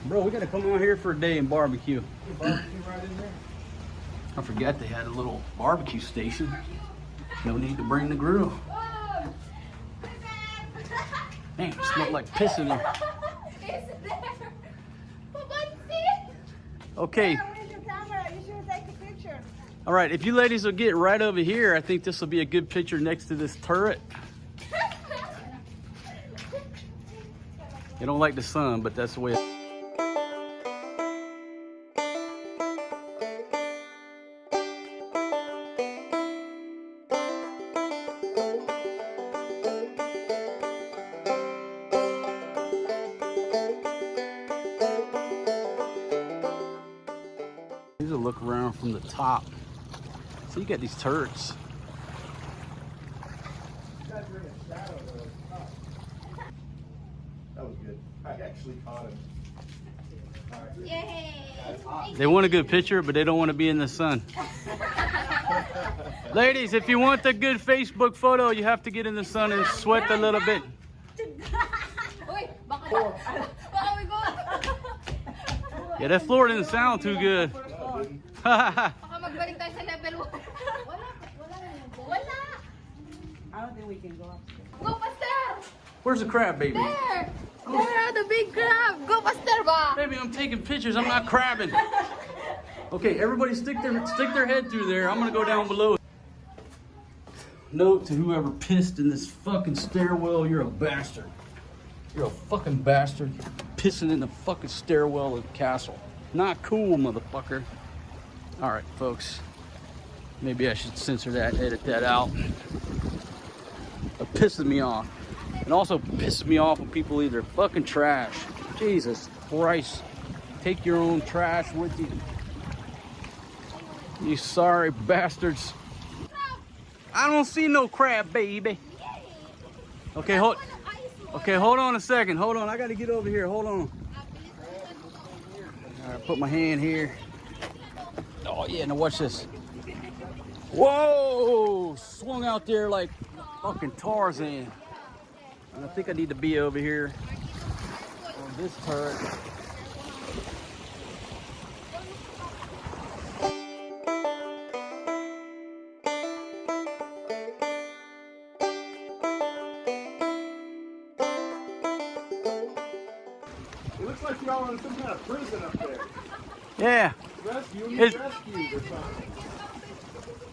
Bro, we gotta come out here for a day and barbecue. Barbecue right in there. I forgot they had a little barbecue station. No need to bring the grill. Damn, it smelled like piss in there. It's there. Okay. Where's your camera? You should take a picture. All right, if you ladies will get right over here, I think this will be a good picture next to this turret. They don't like the sun, but that's the way. Here's a look around from the top. So you got these turrets. That was good. I actually caught him. Yay! They want a good picture, but they don't want to be in the sun. Ladies, if you want a good Facebook photo, you have to get in the sun and sweat a little bit. Uy, baka we go. Yeah, that floor didn't sound too good. Baka magbalik tayo sa level 1. Wala. I don't think we can go upstairs. Go faster. Where's the crab, baby? There. There, the big crab. Go faster ba? Baby, I'm taking pictures. I'm not crabbing. Okay, everybody stick their head through there. I'm gonna go down below. Note to whoever pissed in this fucking stairwell, you're a bastard. You're a fucking bastard. Pissing in the fucking stairwell of the castle. Not cool, motherfucker. All right, folks. Maybe I should censor that, edit that out. It pisses me off. It also pisses me off when people leave their fucking trash. Jesus Christ. Take your own trash with you. You sorry bastards. I don't see no crab, baby. Okay, hold on a second. Hold on, I gotta get over here. Hold on. All right, put my hand here. Oh yeah, now watch this. Whoa! Swung out there like fucking Tarzan. And I think I need to be over here on this turret. It looks like y'all are in some kind of prison up there. Yeah. Rescue, you It's- rescued or something.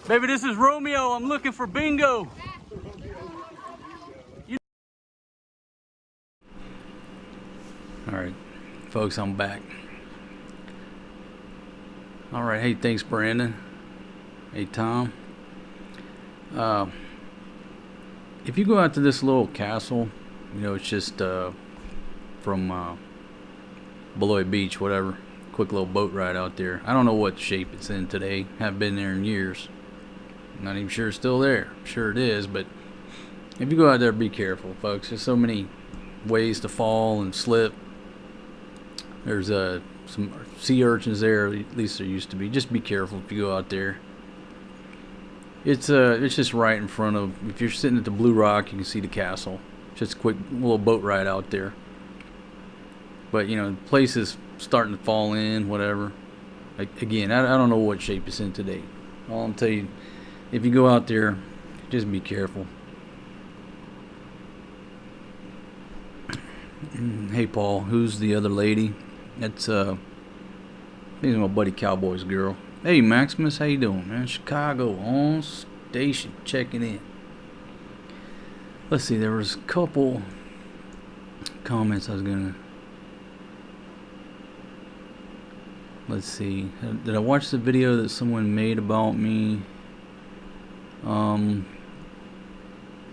Baby, this is Romeo. I'm looking for bingo. All right, folks, I'm back. All right, hey, thanks, Brandon. Hey, Tom. If you go out to this little castle, you know, it's just from Beloit Beach, whatever. Quick little boat ride out there. I don't know what shape it's in today. Haven't been there in years. I'm not even sure it's still there. I'm sure it is, but if you go out there, be careful, folks. There's so many ways to fall and slip. There's some sea urchins there, at least there used to be. Just be careful if you go out there. It's just right in front of, if you're sitting at the Blue Rock, you can see the castle. Just a quick little boat ride out there. But, you know, the place is starting to fall in, whatever. Like, again, I don't know what shape it's in today. All I'm telling you, if you go out there, just be careful. Hey, Paul, who's the other lady? That's I think it's my buddy Cowboy's girl. Hey, Maximus, how you doing, man? Chicago on station, checking in. Let's see, there was a couple comments I was gonna let's see. Did I watch the video that someone made about me?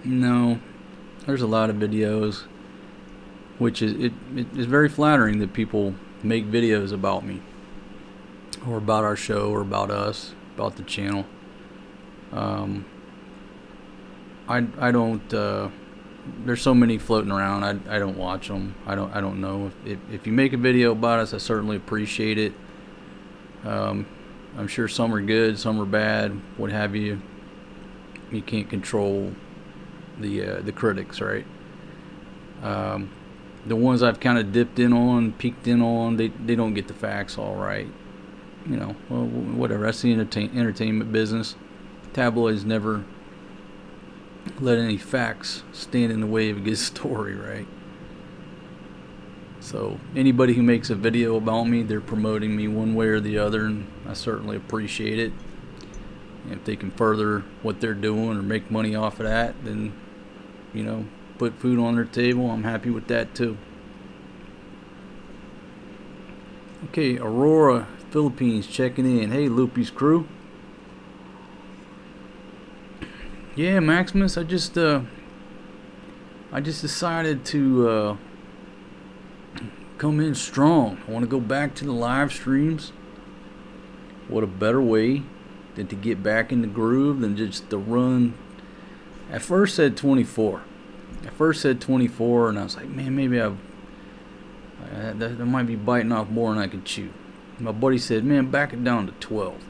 No. There's a lot of videos, which is it is very flattering that people make videos about me, or about our show, or about us, about the channel. I don't. There's so many floating around. I don't watch them. I don't know if you make a video about us. I certainly appreciate it. I'm sure some are good, some are bad, what have you. You can't control the critics, right? The ones I've kind of dipped in on, peeked in on, they don't get the facts all right. You know, well, whatever. That's the entertainment business. Tabloids never let any facts stand in the way of a good story, right? So anybody who makes a video about me, they're promoting me one way or the other, and I certainly appreciate it. And if they can further what they're doing or make money off of that, then, you know, put food on their table, I'm happy with that too. Okay, Aurora, Philippines, checking in. Hey, Loopy's crew. Yeah, Maximus, I just decided to come in strong. I want to go back to the live streams. What a better way than to get back in the groove than just to run. At first said 24. And I was like, man, maybe that might be biting off more than I could chew. My buddy said, man, back it down to 12.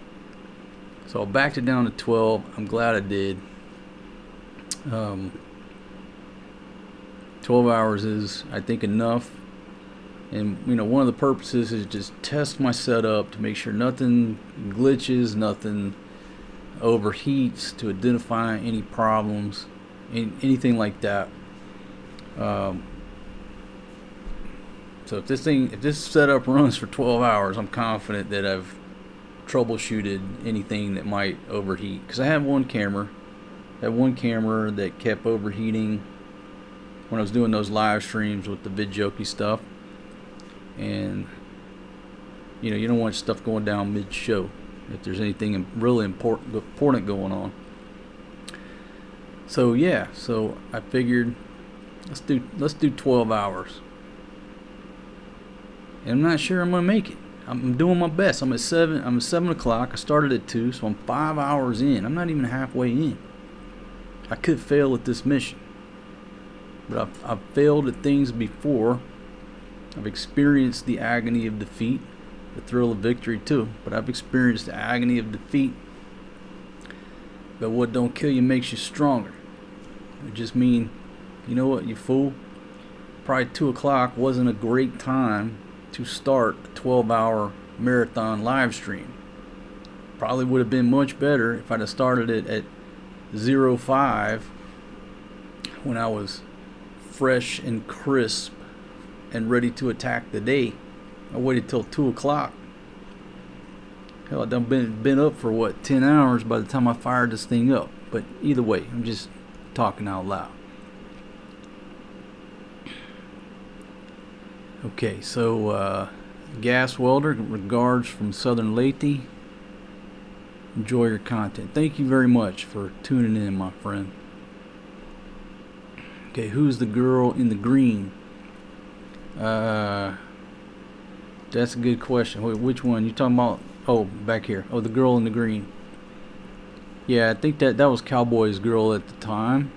So I backed it down to 12. I'm glad I did. 12 hours is, I think, enough. And, you know, one of the purposes is just test my setup to make sure nothing glitches, nothing overheats, to identify any problems, anything like that. So if this setup runs for 12 hours, I'm confident that I've troubleshooted anything that might overheat. Because I have one camera that kept overheating when I was doing those live streams with the vidjokey stuff. And you know, you don't want stuff going down mid-show if there's anything really important going on. So yeah, so I figured let's do 12 hours. And I'm not sure I'm gonna make it. I'm doing my best. I'm at 7 o'clock. I started at 2, so I'm 5 hours in. I'm not even halfway in. I could fail at this mission, but I've failed at things before. I've experienced the agony of defeat, the thrill of victory too, but I've experienced the agony of defeat. But what don't kill you makes you stronger. It just mean, you know what, you fool? Probably 2 o'clock wasn't a great time to start a 12-hour marathon live stream. Probably would have been much better if I'd have started it at 05 when I was fresh and crisp and ready to attack the day. I waited till 2 o'clock. Hell, I've been up for what, 10 hours by the time I fired this thing up. But either way, I'm just talking out loud. Okay, so Gas Welder, regards from Southern Leyte. Enjoy your content. Thank you very much for tuning in, my friend. Okay, who's the girl in the green? That's a good question. Wait, which one? You talking about? Oh, back here. Oh, the girl in the green. Yeah, I think that was Cowboy's girl at the time.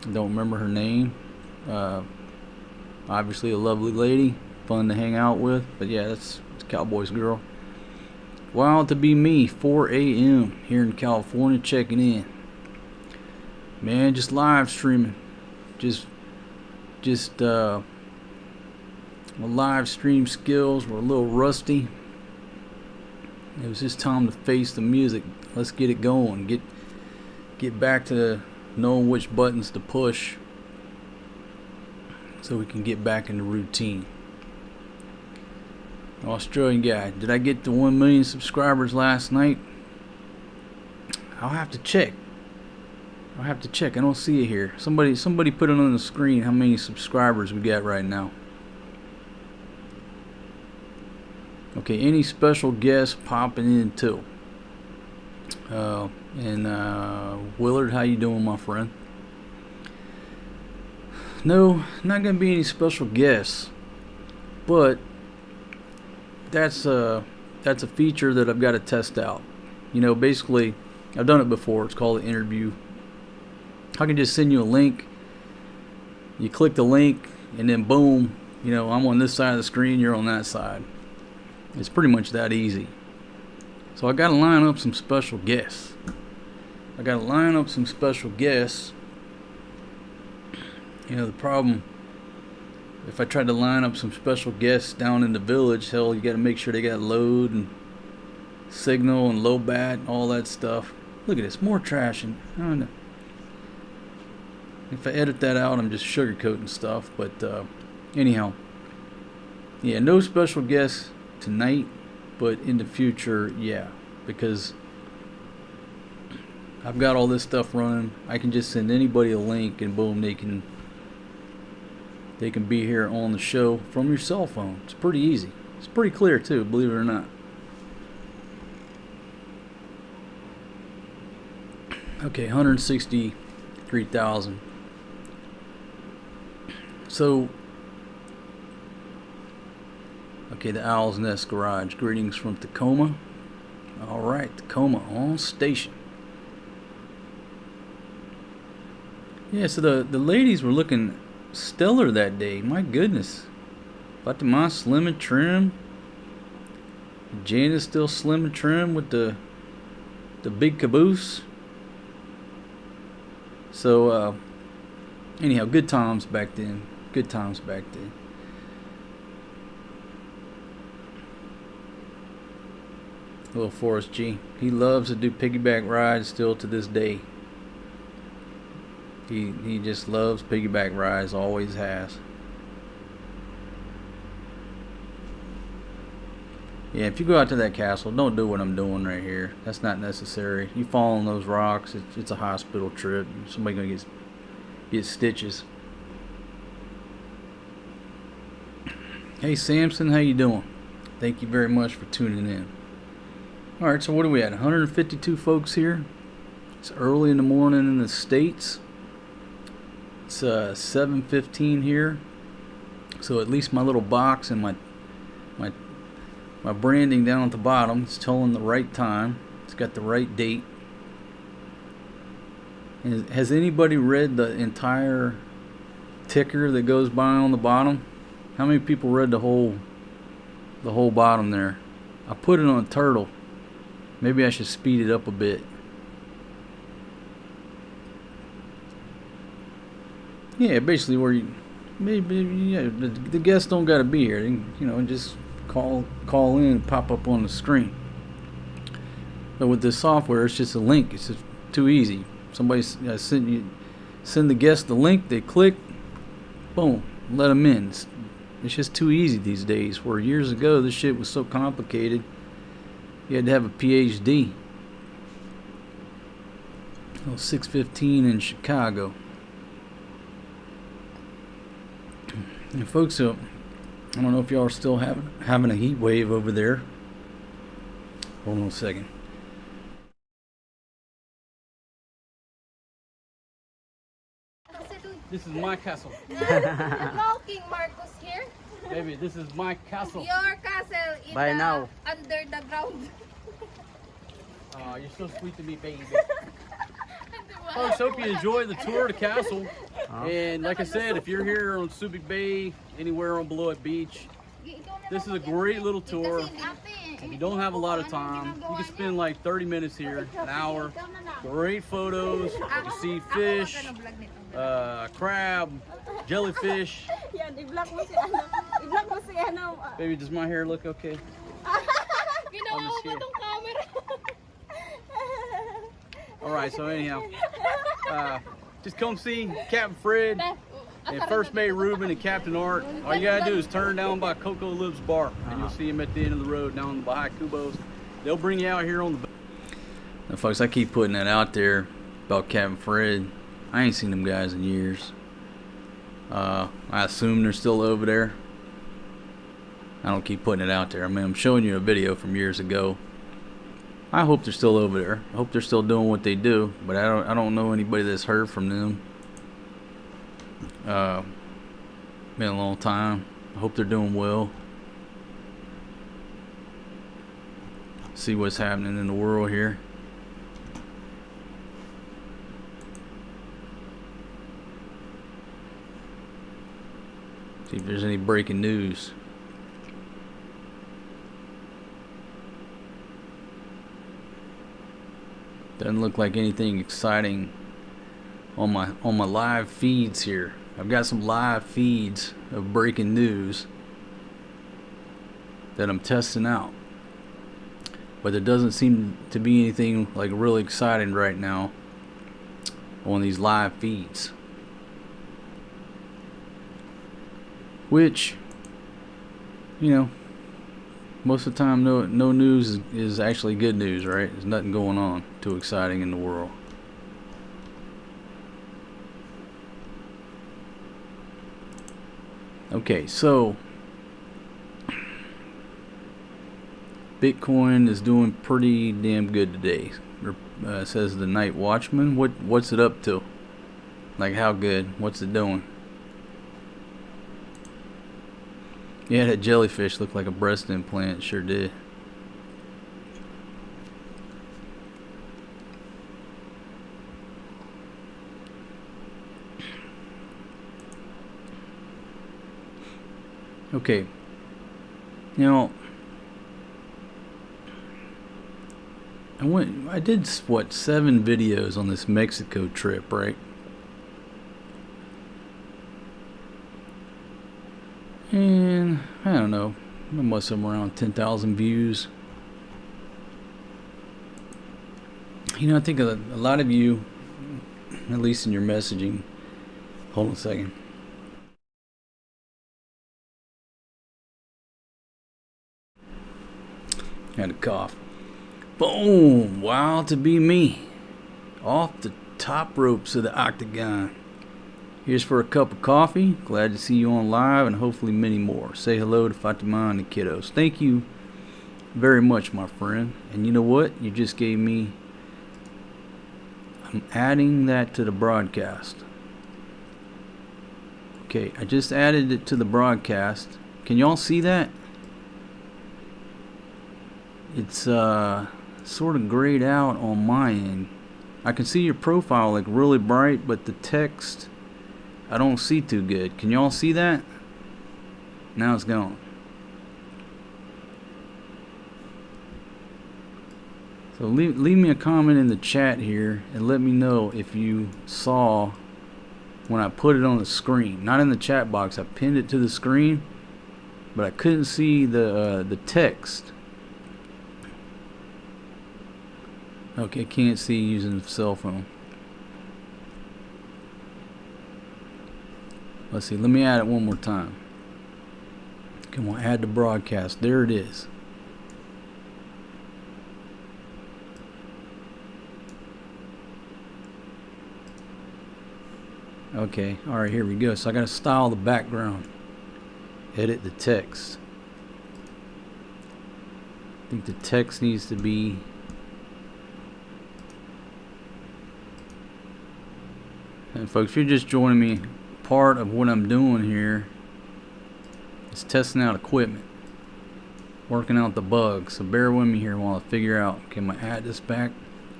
I don't remember her name. Obviously a lovely lady, fun to hang out with. But yeah, it's Cowboy's girl. Wild to be me, 4 a.m. here in California, checking in. Man, just live streaming. My live stream skills were a little rusty. It was just time to face the music. Let's get it going. Get back to knowing which buttons to push so we can get back in the routine. Australian guy, did I get to 1 million subscribers last night? I'll have to check. I don't see it here. Somebody put it on the screen how many subscribers we got right now. Okay, any special guests popping in too? Willard, how you doing, my friend? No, not gonna be any special guests, but that's a feature that I've got to test out. You know, basically, I've done it before. It's called an interview. I can just send you a link. You click the link, and then boom, you know, I'm on this side of the screen, you're on that side. It's pretty much that easy. So I got to line up some special guests. You know, the problem, if I tried to line up some special guests down in the village, hell, you got to make sure they got load and signal and low bat and all that stuff. Look at this, more trash. And I don't know. If I edit that out, I'm just sugarcoating stuff. But anyhow, yeah, no special guests tonight, but in the future, yeah, because I've got all this stuff running. I can just send anybody a link, and boom, they can be here on the show from your cell phone. It's pretty easy. It's pretty clear too, believe it or not. Okay, 163,000. So, okay, the Owl's Nest Garage. Greetings from Tacoma. All right, Tacoma on station. Yeah, so the ladies were looking stellar that day. My goodness. Fatima slim and trim. Jana's still slim and trim with the big caboose. So anyhow, good times back then. Little Forrest G. He loves to do piggyback rides still to this day. He just loves piggyback rides, always has. Yeah, if you go out to that castle, don't do what I'm doing right here. That's not necessary. You fall on those rocks, it's a hospital trip. Somebody gonna get stitches. Hey Samson, how you doing? Thank you very much for tuning in. Alright, so what are we at? 152 folks here. It's early in the morning in the States. It's 7:15 here. So at least my little box and my branding down at the bottom is telling the right time. It's got the right date. And has anybody read the entire ticker that goes by on the bottom? How many people read the whole bottom there? I put it on a turtle. Maybe I should speed it up a bit. Yeah, basically where you maybe the guests don't gotta be here. They can, you know, just call in and pop up on the screen. But with this software, it's just a link. It's just too easy. Somebody send the guest the link. They click, boom, let them in. It's just too easy these days. Where years ago this shit was so complicated, you had to have a PhD. 6:15 in Chicago. And folks, I don't know if y'all are still having a heat wave over there. Hold on a second. This is my castle. No, King Marcos here. Baby, this is my castle. Your castle is now. Under the ground. Oh, you're so sweet to me, baby. Folks, hope you enjoy the tour of the castle. And like I said, if you're here on Subic Bay, anywhere on Beloit Beach, this is a great little tour. If you don't have a lot of time, you can spend like 30 minutes here, an hour. Great photos. You can see fish, crab, jellyfish. Baby, does my hair look okay? I'm just scared. Alright, so anyhow, just come see Captain Fred and First Mate Ruben and Captain Art. All you gotta do is turn down by Coco Lives Bar, and you'll see him at the end of the road down by Kubos. They'll bring you out here on the... Now, folks, I keep putting that out there about Captain Fred. I ain't seen them guys in years. I assume they're still over there. I don't keep putting it out there. I mean, I'm showing you a video from years ago. I hope they're still over there. I hope they're still doing what they do, but I don't know anybody that's heard from them. Been a long time. I hope they're doing well. See what's happening in the world here. See if there's any breaking news. Doesn't look like anything exciting on my live feeds here. I've got some live feeds of breaking news that I'm testing out, but there doesn't seem to be anything like really exciting right now on these live feeds, which, you know, most of the time no news is actually good news, right? There's nothing going on too exciting in the world. Okay, so Bitcoin is doing pretty damn good today. Says the Night Watchman. What's it up to? Like, how good? What's it doing? Yeah, that jellyfish looked like a breast implant. It sure did. Okay. Now, I did what, 7 videos on this Mexico trip, right? And I don't know, I must have around 10,000 views. You know, I think a lot of you, at least in your messaging, hold on a second. Had a cough. Boom! Wild to be me. Off the top ropes of the octagon. Here's for a cup of coffee. Glad to see you on live, and hopefully many more. Say hello to Fatima and the kiddos. Thank you very much, my friend. And you know what? You just gave me... I'm adding that to the broadcast. Okay, I just added it to the broadcast. Can y'all see that? It's sort of grayed out on my end. I can see your profile like really bright, but the text I don't see too good. Can y'all see that? Now it's gone. So leave me a comment in the chat here and let me know if you saw when I put it on the screen. Not in the chat box. I pinned it to the screen, but I couldn't see the text. Okay, can't see using the cell phone. Let's see, let me add it one more time. Come on, add the broadcast. There it is. Okay, alright, here we go. So I gotta style the background. Edit the text. I think the text needs to be... And folks, if you're just joining me, part of what I'm doing here is testing out equipment, working out the bugs. So bear with me here while I figure out, can I add this back?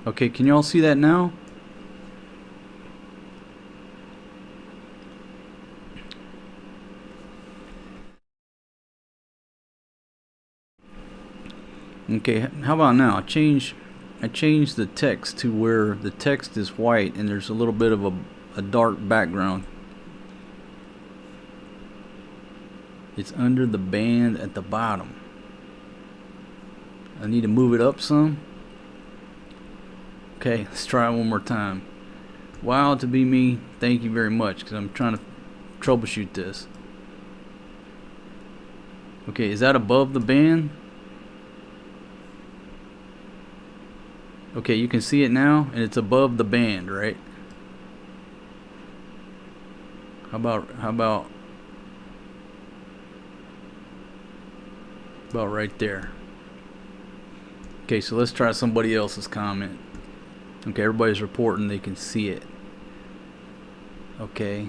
Okay, can y'all see that now? Okay, how about now? I changed the text to where the text is white and there's a little bit of a dark background. It's under the band at the bottom. I need to move it up some. Okay, let's try it one more time. Wild to be me. Thank you very much, because I'm trying to troubleshoot this. Okay, is that above the band? Okay, you can see it now, and it's above the band, right? How about About right there. Okay, so let's try somebody else's comment. Okay, everybody's reporting they can see it. Okay.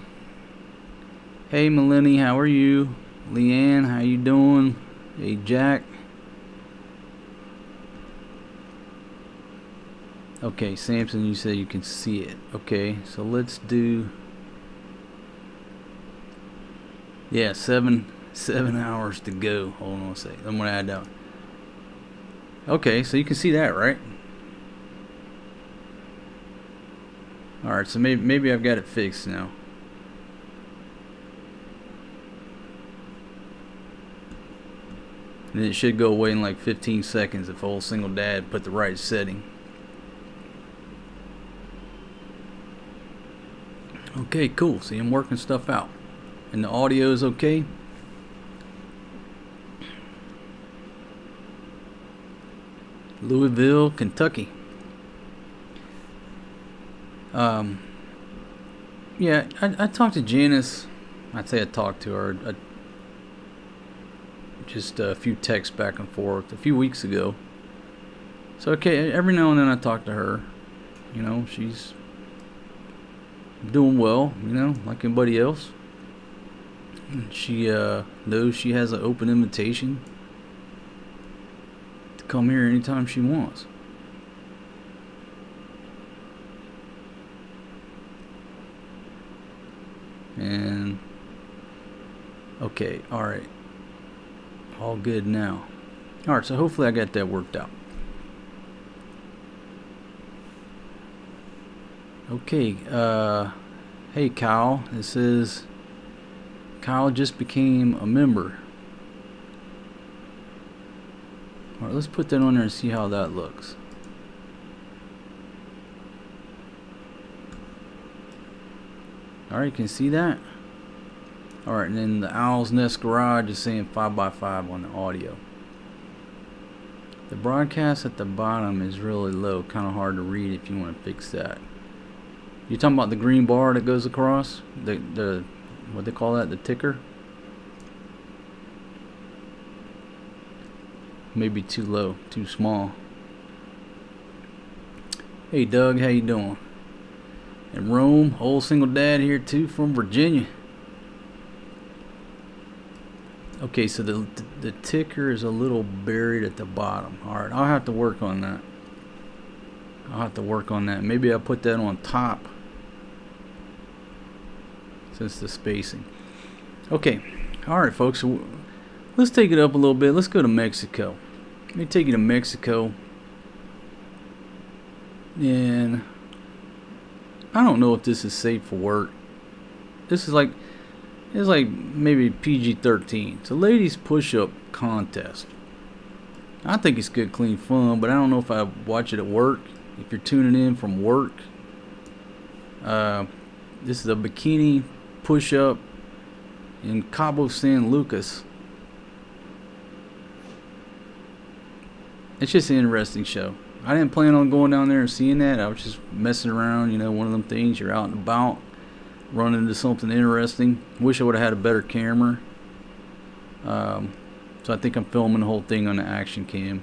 Hey Melanie, how are you? Leanne, how you doing? Hey Jack. Okay, Samson, you said you can see it. Okay, so let's do. Yeah, seven hours to go. Hold on a second. I'm gonna add that. Okay, so you can see that, right? All right, so maybe I've got it fixed now. And it should go away in like 15 seconds if old single dad put the right setting. Okay, cool. See, I'm working stuff out. And the audio is okay. Louisville, Kentucky. Yeah, I talked to Janice. I'd say I talked to her. Just a few texts back and forth a few weeks ago. So, okay, every now and then I talk to her. You know, she's doing well, you know, like anybody else. She knows she has an open invitation to come here anytime she wants. And okay, alright, all good now. Alright, so hopefully I got that worked out. Okay, hey Kyle, it says Kyle just became a member. Alright, let's put that on there and see how that looks. Alright, you can see that. Alright, and then the Owl's Nest Garage is saying 5x5 on the audio. The broadcast at the bottom is really low, kind of hard to read if you want to fix that. You talking about the green bar that goes across? The what they call that? The ticker? Maybe too low, too small. Hey Doug, how you doing? And Rome, old single dad here too from Virginia. Okay, so the ticker is a little buried at the bottom. Alright, I'll have to work on that. Maybe I'll put that on top. Since the spacing. Okay. Alright folks, so let's take it up a little bit. Let's go to Mexico. Let me take you to Mexico. And I don't know if this is safe for work. This is like, it's like maybe PG-13. It's a ladies push-up contest. I think it's good, clean fun, but I don't know if I watch it at work. If you're tuning in from work, this is a bikini push-up in Cabo San Lucas. It's just an interesting show. I didn't plan on going down there and seeing that. I was just messing around, you know, one of them things. You're out and about, run into something interesting. Wish I would have had a better camera. So I think I'm filming the whole thing on the action cam.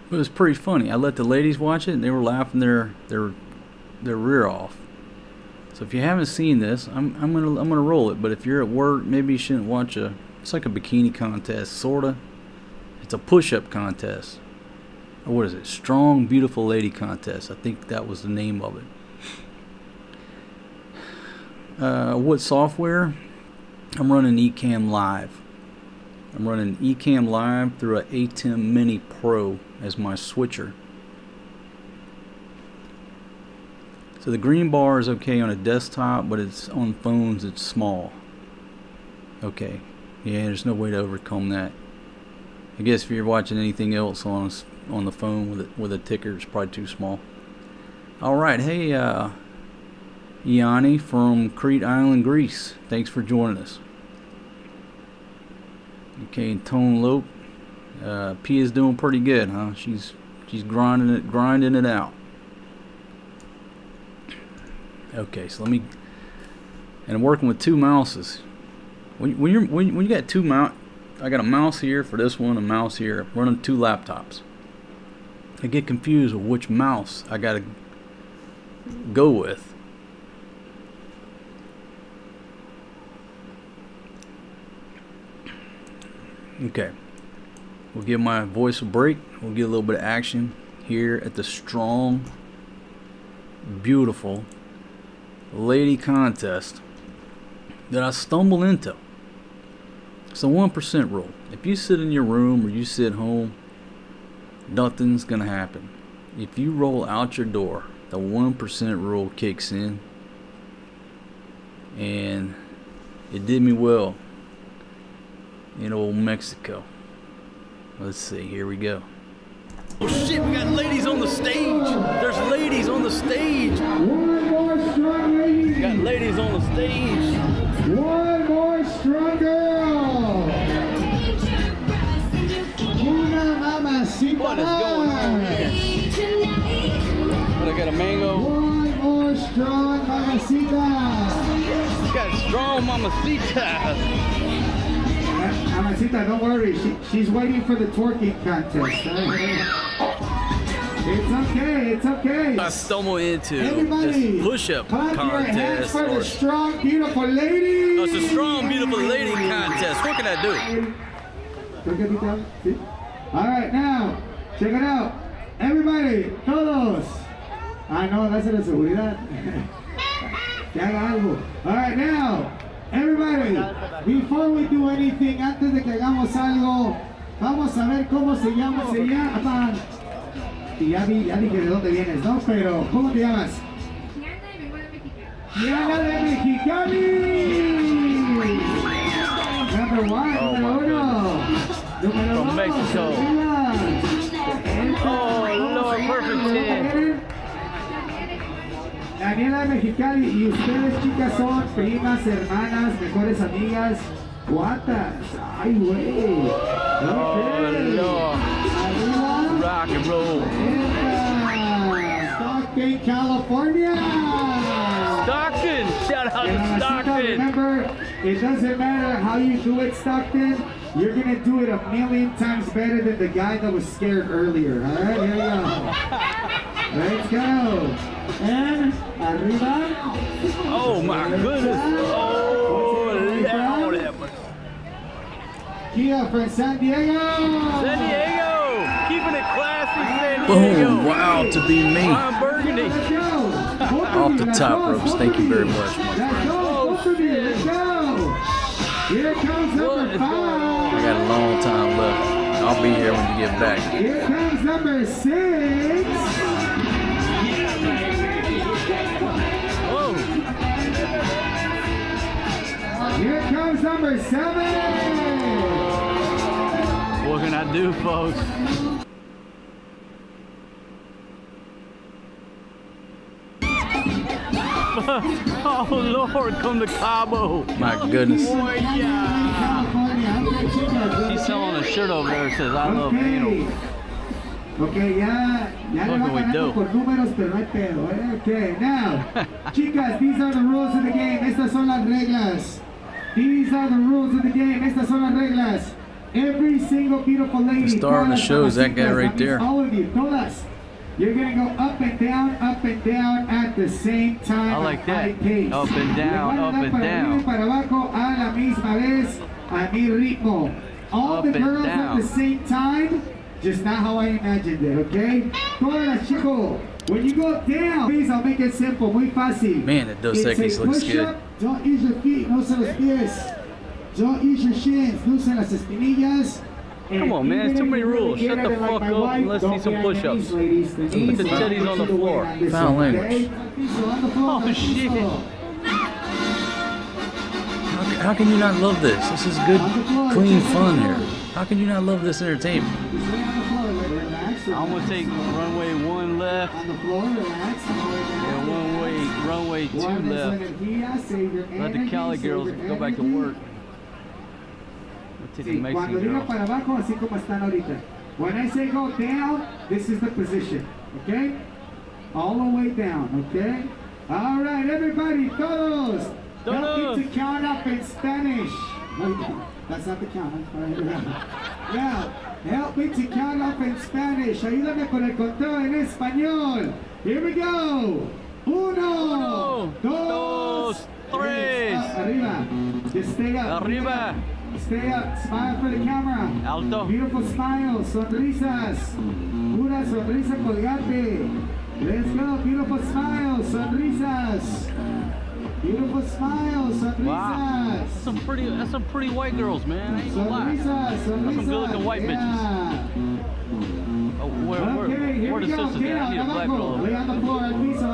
But it was pretty funny. I let the ladies watch it and they were laughing their rear off. So if you haven't seen this, I'm gonna roll it. But if you're at work, maybe you shouldn't watch it's like a bikini contest, sorta. It's a push-up contest. Or what is it? Strong, Beautiful Lady Contest. I think that was the name of it. What software? I'm running Ecamm Live. I'm running Ecamm Live through an ATEM Mini Pro as my switcher. So the green bar is okay on a desktop, but it's on phones, it's small. Okay. Yeah, there's no way to overcome that. I guess if you're watching anything else on the phone with a ticker, it's probably too small. Alright, hey Iani from Crete Island, Greece. Thanks for joining us. Okay, and Tone Lope. P is doing pretty good, huh? She's grinding it out. Okay, so and I'm working with two mouses. When you got two I got a mouse here for this one, a mouse here. I'm running 2 laptops. I get confused with which mouse I gotta go with. Okay, we'll give my voice a break. We'll get a little bit of action here at the strong, beautiful lady contest that I stumbled into. It's a 1% rule. If you sit in your room or you sit home, nothing's gonna happen. If you roll out your door, the 1% rule kicks in, and it did me well in old Mexico. Let's see, here we go. Oh shit, we got ladies on the stage. There's ladies on the stage. One more strong lady. We got ladies on the stage. One more strong girl. Una mamacita. What is going on here? But I got a mango. One more strong mamacita. We got strong mamacitas. Mamacita, don't worry. She's waiting for the twerking contest. It's okay. It's okay. I stumbled into Everybody, this push-up clap your hands contest. for the strong, beautiful lady. Oh, it's a strong, beautiful lady contest. What can I do? All right, now, check it out. Everybody, todos. Ah, no, that's la seguridad. Que haga algo. All right, now, everybody, before we do anything, antes de que hagamos algo, vamos a ver cómo se llama. Se llama. Y ya dije de dónde vienes, ¿no? Pero, ¿cómo te llamas? Diana de Mexicali. Number 1, número 1. Número 2. From Mexico. Oh, Lord, perfect 10. Daniela de Mexicali. Y ustedes, chicas, son primas, hermanas, mejores amigas. ¿Cuántas? Ay, güey. Oh, Lord. Rock and roll. Stockton, California. Stockton. Shout out to Stockton. Remember, it doesn't matter how you do it, Stockton. You're going to do it 1,000,000 times better than the guy that was scared earlier. All right, here we go. Let's go. And arriba. Oh, my goodness. Oh, Lord. Kia from San Diego. San Diego. Keeping it classy, San Diego. Boom. Wow, to be me. I'm Burgundy. Off the top ropes. Thank you very much, my friend. Oh, shit. Let's go. Here comes number 5. I got a long time left. I'll be here when you get back. Here comes number 6. Whoa. Here comes number 7. What can I do, folks? Oh, Lord, come to Cabo. My goodness. Oh, yeah. She's selling a shirt over there that says, I love anal. Okay, ya le What va can we ganando do? por números, pero no hay pedo, ¿eh? Okay, now, chicas, these are the rules of the game. Estas son las reglas. These are the rules of the game. Estas son las reglas. Every single beautiful lady. The star of the show is that guy right there. All of you, todas. You're gonna go up and down at the same time. I like at that. high pace. Up and down, Le van a up dar and para arriba y down. para abajo a la misma vez, a mi ritmo. All Up the and girls at down. the same time, just not how I imagined it, okay? Todas las chicos, when you go down, please, I'll make it simple, muy fácil. Man, that Dos It's a Equis looks push good. up, don't use your feet, no usa los pies. Don't use your shins, no usa las espinillas. Come on, man, it's too many rules. Shut the fuck up and let's see some push-ups. Put the titties on the floor. Foul language. Oh, shit. How can you not love this? This is good, clean fun here. How can you not love this entertainment? I'm gonna take runway 1 left. On the floor, relax. Yeah, runway 2 left. Let the Cali girls go back to work. We'll take the Sí, Mexican cuando diga girls. para abajo, así como están ahorita. When I say go down, this is the position, okay? All the way down, okay? All right, everybody, todos. Help me to count up in Spanish. That's not the count. All right, now, help me to count up in Spanish. Ayúdame con el conteo en español. Here we go. Uno, dos, tres. Up, arriba. Just stay up. Arriba. Stay up. Smile for the camera. Alto. Beautiful smiles. Sonrisas. Pura sonrisa colgante. Let's go. Beautiful smiles. Sonrisas. Beautiful smiles. Sonrisas. Wow. That's some pretty white girls, man. I ain't gonna lie. Sonrisas. Sonrisas. That's some good-looking white bitches. Oh, where the sisters at? I need a black girl. Lay on the floor, al piso,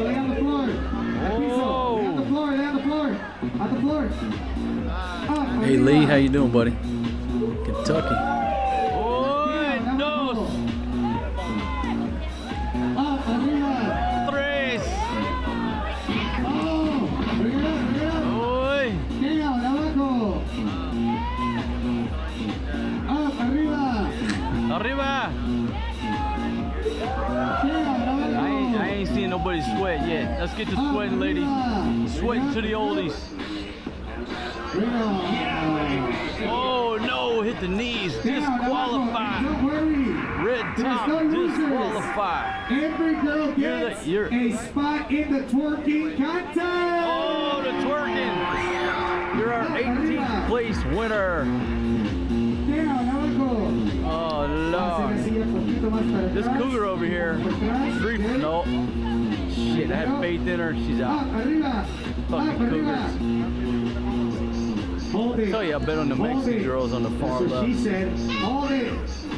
lay on the floor. Al piso, lay on the floor, lay on the floor. On the floor. Up, Hey Lee, how you doing, buddy? Kentucky. Dos. Up, arriba. Tres. Oh, bring it up. Uy. Down, abajo. Up, arriba. Arriba. Down, abajo. I ain't seen nobody sweat yet. Let's get to sweating, ladies. Sweating to the oldies. Oh no, hit the knees. Disqualified. Don't worry. Red top, disqualified. Every girl gets a spot in the twerking contest. Oh, the twerking. You're our 18th place winner. Down, abajo. Oh Lord. This cougar over here. No. Shit, I had faith in her. She's out. Up, arriba. Fucking cougars. Hold it. I tell you, I bet on the Mexican girls on the far That's what left. she said. Hold it.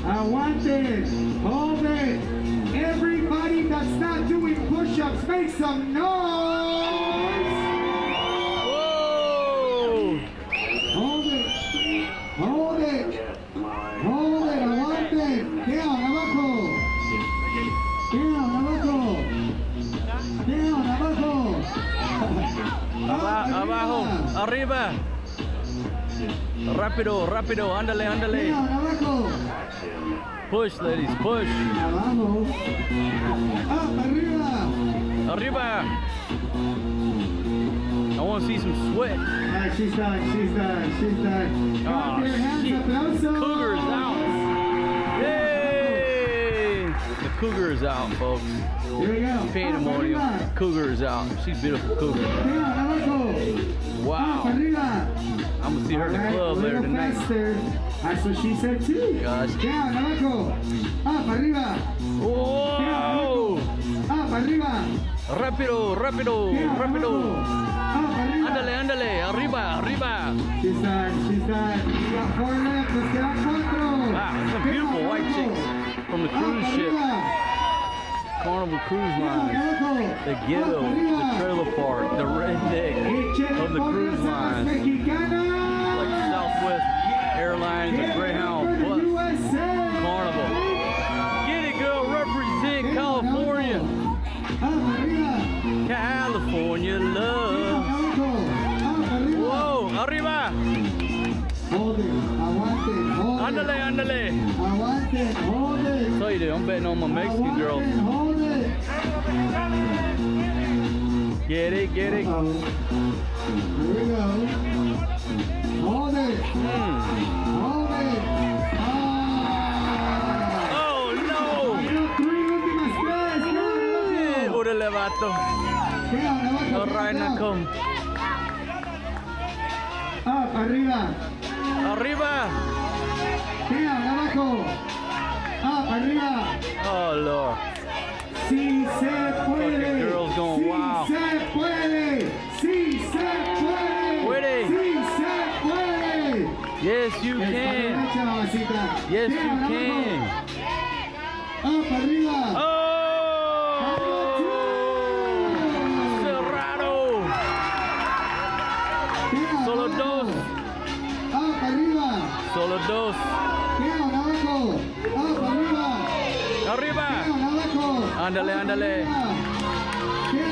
I want it. Hold it. Everybody that's not doing push-ups, make some noise. Whoa! Hold it. Hold it. Hold it. I want it. Down, abajo. Down, abajo. Down, abajo. Abajo, arriba. Rápido, rápido, ándale, ándale. Down, abajo. Push, ladies, push. Abajo. Up, arriba. Arriba. I want to see some sweat. Alright, she's done, she's done, she's done. Clap Oh, your hands, shit. aplausos. Cougar is out. Yay! The cougar is out, folks. Here we go. Pandemonium. Up, arriba. Cougar is out. She's a beautiful cougar. Down, abajo. Up, Wow. arriba. I'm gonna see her in the Alright, club a later little tonight. faster. That's what she said too. Gosh. Down, abajo. Up, arriba. Whoa! Up, arriba. Rápido, rápido, Down, rápido. abajo. Up, arriba. Ándale, ándale, arriba, arriba. She's done, she's done. We got 4 left, let's get on 4. Wow, that's a beautiful white chick from the cruise ship. Carnival Cruise Line. The ghetto, the trailer park, the redneck of the cruise lines. Like Southwest Airlines or Greyhound Bus. Carnival. Get it, girl, represent California. California love. Whoa, arriba. Hold it, I want it, hold it. Ándale, ándale. I want it, hold it. So you do, I'm betting on my Mexican girls. Hold it. Get it, get it. Uh-oh. Here we go. Hold it. Hold it. Ah. Oh no! Pero 3 últimas 3. Go. Órale, vato. Down, abajo. All right, now come. Up, arriba. Arriba. Down, abajo. Up, arriba. Oh Lord. Sí se puede. Fucking girls going sí wild. se puede. Sí se puede. Puede. Sí se puede. Yes, you can. Derecha, mamacita. Yes, you Down, can. abajo. Up, arriba. Oh! Cerrado. Down, Solo abajo. dos. Up, arriba. Solo dos. Down, abajo. Up, arriba. Arriba. Down, abajo. Ándale, ándale. Down,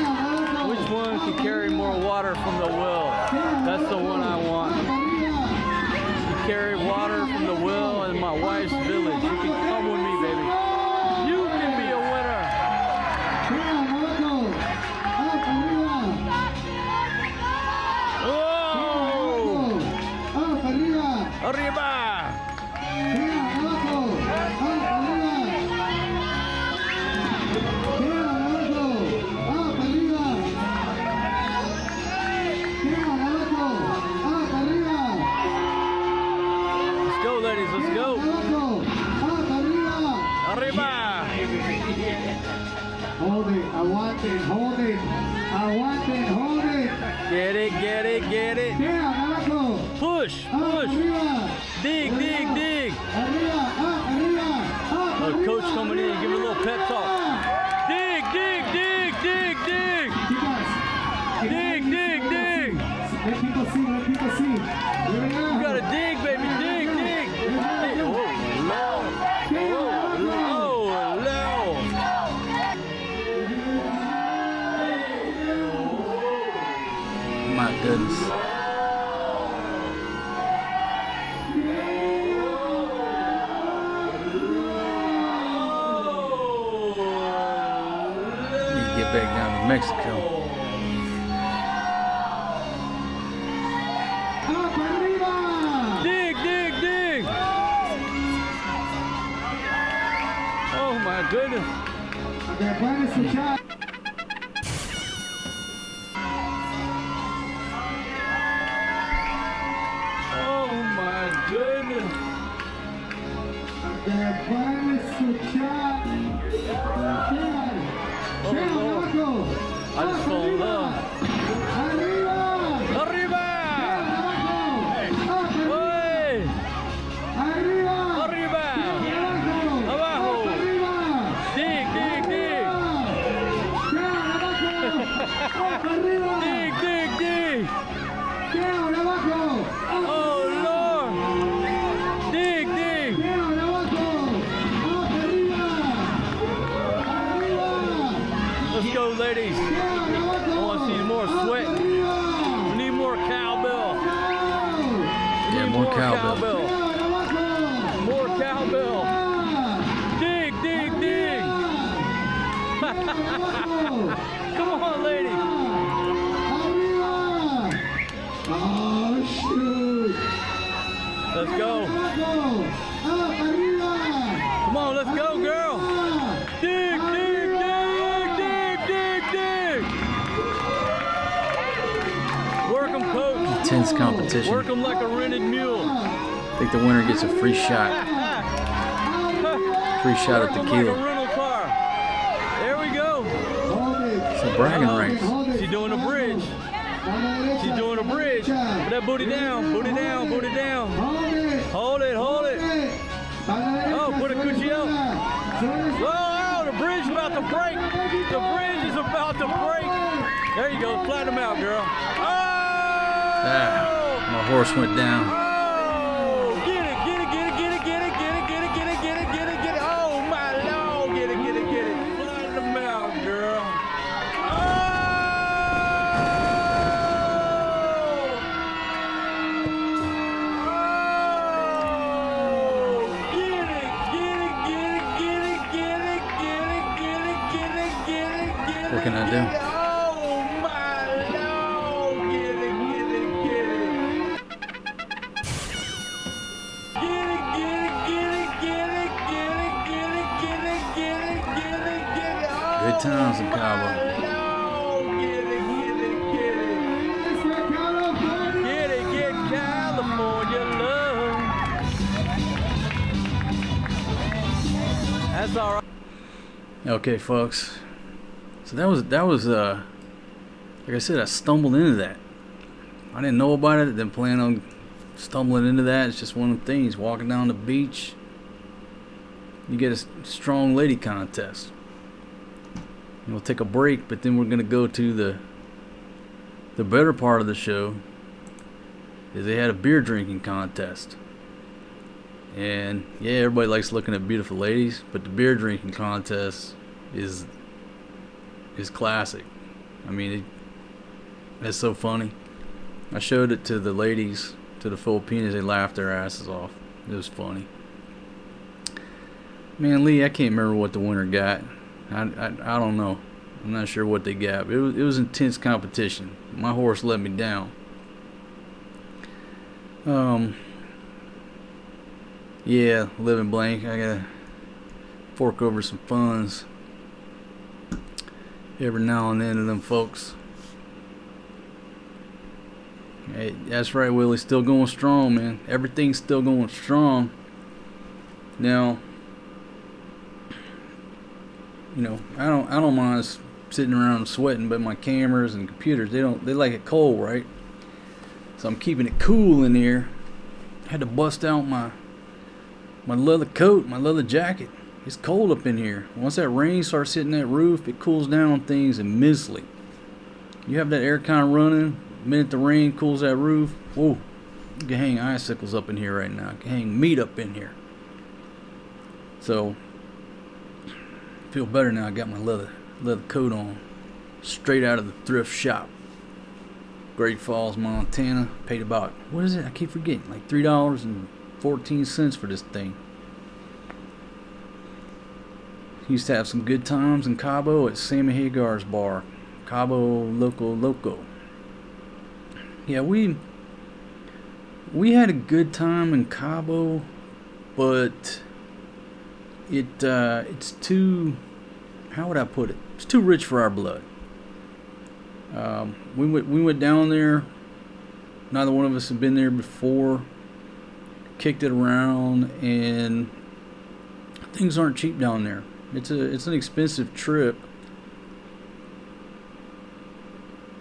abajo. Which one can carry more water from the well? That's the one I want. Up, arriba. Carry water from the well in my wife's village. You can come with me, baby. You can be a winner. Down, abajo. Up, arriba. Oh! Up, arriba. Arriba! Hold it. I want it. Hold it. I want it. Hold it. Get it, get it, get it. Down. Abajo. Push, Up. push. Arriba. Dig, dig, dig. Arriba. Up. Arriba. Up. Oh, coach arriba, coming in, give him a little pep talk. arriba. Dig, dig, dig, dig, dig. Chicas. Dig, dig, dig. Let people see. Let people see. Here we go. You gotta dig, baby, dig, dig. Dig. Oh, Lord. Oh, Lord. My goodness. Need to get back down to Mexico. Up. Arriba. Dig, dig, dig. Oh, my goodness. Okay, pueden escuchar. Oh, my goodness. Okay, pueden escuchar. Oh, Lord. I just fell in love. Arriba. Arriba! Abajo. Hey! Arriba. Arriba! Abajo. Abajo. Arriba. Dig, dig, dig. Down. Abajo. Up. Arriba. Dig, dig, dig. Down. Abajo. Up. Oh, Lord. Dig, dig. Down. Abajo. Up. Arriba. Arriba. Let's go, ladies. Down. Abajo. I want to see more sweat. Arriba. We need more cowbell. Yeah, more cowbell. Down. Abajo. More cowbell. Dig, dig, dig. Come on, ladies. Arriba. Oh, shoot. Let's go. Abajo. Up. Arriba. Come on, let's go, girl. Dig, dig, dig, dig, dig, dig. Work 'em, coach. Intense competition. Work 'em like a rented mule. I think the winner gets a free shot. Free shot at Work 'em tequila. like a rental car. There we go. Hold it. It's a bragging rights. Hold it. She's doing a bridge. She's doing a bridge. Put that booty down, booty down, booty down. Hold it. Hold it, hold it. Oh, put a coochie out. Oh, the bridge is about to break. The bridge is about to break. There you go. Flatten them out, girl. Oh! Ah, my horse went down. Oh! Get it, get it, get it, get it, get it, get it, get it, get it, get it, get it, get it. Oh, my Lord. Get it, get it, get it. Flatten them out, girl. What can I do? Oh my Lord! Get it, get it, get it! Get it, get it, get it, get it, get it, get it, get it, get it, get it, get it! Oh, Good times in Cabo. Lord, get it, get it, get it! Get it, get California love. That's all right. Okay, folks. So that was like I said, I stumbled into that. I didn't know about it. I didn't plan on stumbling into that. It's just one of the things. Walking down the beach, you get a strong lady contest. And we'll take a break, but then we're gonna go to the better part of the show. Is they had a beer drinking contest. And yeah, everybody likes looking at beautiful ladies, but the beer drinking contest is classic. I mean, it's so funny. I showed it to the ladies, to the Filipinos. They laughed their asses off. It was funny. Man, Lee, I can't remember what the winner got. I don't know. I'm not sure what they got. But it was intense competition. My horse let me down. Yeah, living blank. I gotta fork over some funds every now and then to them folks. Hey, that's right, Willie. Still going strong, man. Everything's still going strong. Now, you know, I don't mind sitting around sweating, but my cameras and computers, they like it cold, right? So I'm keeping it cool in here. Had to bust out my leather coat, my leather jacket. It's cold up in here. Once that rain starts hitting that roof, it cools down things immensely. You have that air con running, the minute the rain cools that roof, whoa, you can hang icicles up in here right now. You can hang meat up in here. So, I feel better now. I got my leather coat on, straight out of the thrift shop. Great Falls, Montana. Paid about, what is it? I keep forgetting. Like $3.14 for this thing. Used to have some good times in Cabo at Sammy Hagar's bar. Cabo Loco. Yeah, we had a good time in Cabo, but it's too, how would I put it? It's too rich for our blood. We went down there. Neither one of us had been there before. Kicked it around, and things aren't cheap down there. It's an expensive trip.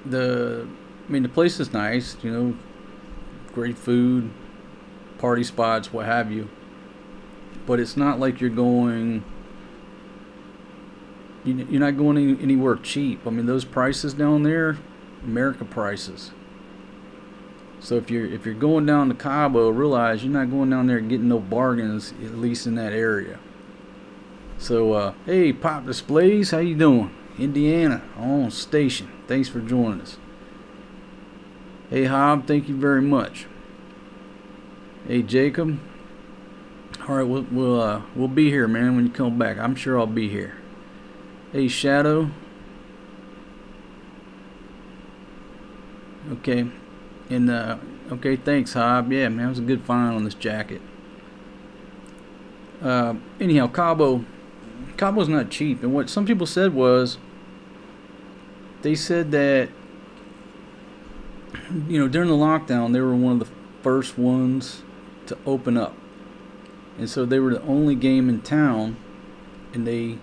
The place is nice, you know, great food, party spots, what have you. But it's not like you're going. You're not going anywhere cheap. I mean, those prices down there, America prices. So if you're going down to Cabo, realize you're not going down there getting no bargains, at least in that area. So, hey, Pop Displays, how you doing? Indiana, on station. Thanks for joining us. Hey, Hob, thank you very much. Hey, Jacob. All right, we'll be here, man, when you come back. I'm sure I'll be here. Hey, Shadow. Okay. And, okay, thanks, Hob. Yeah, man, it was a good find on this jacket. Anyhow, Cabo's not cheap. And what some people said was, they said that, you know, during the lockdown, they were one of the first ones to open up. And so they were the only game in town, and they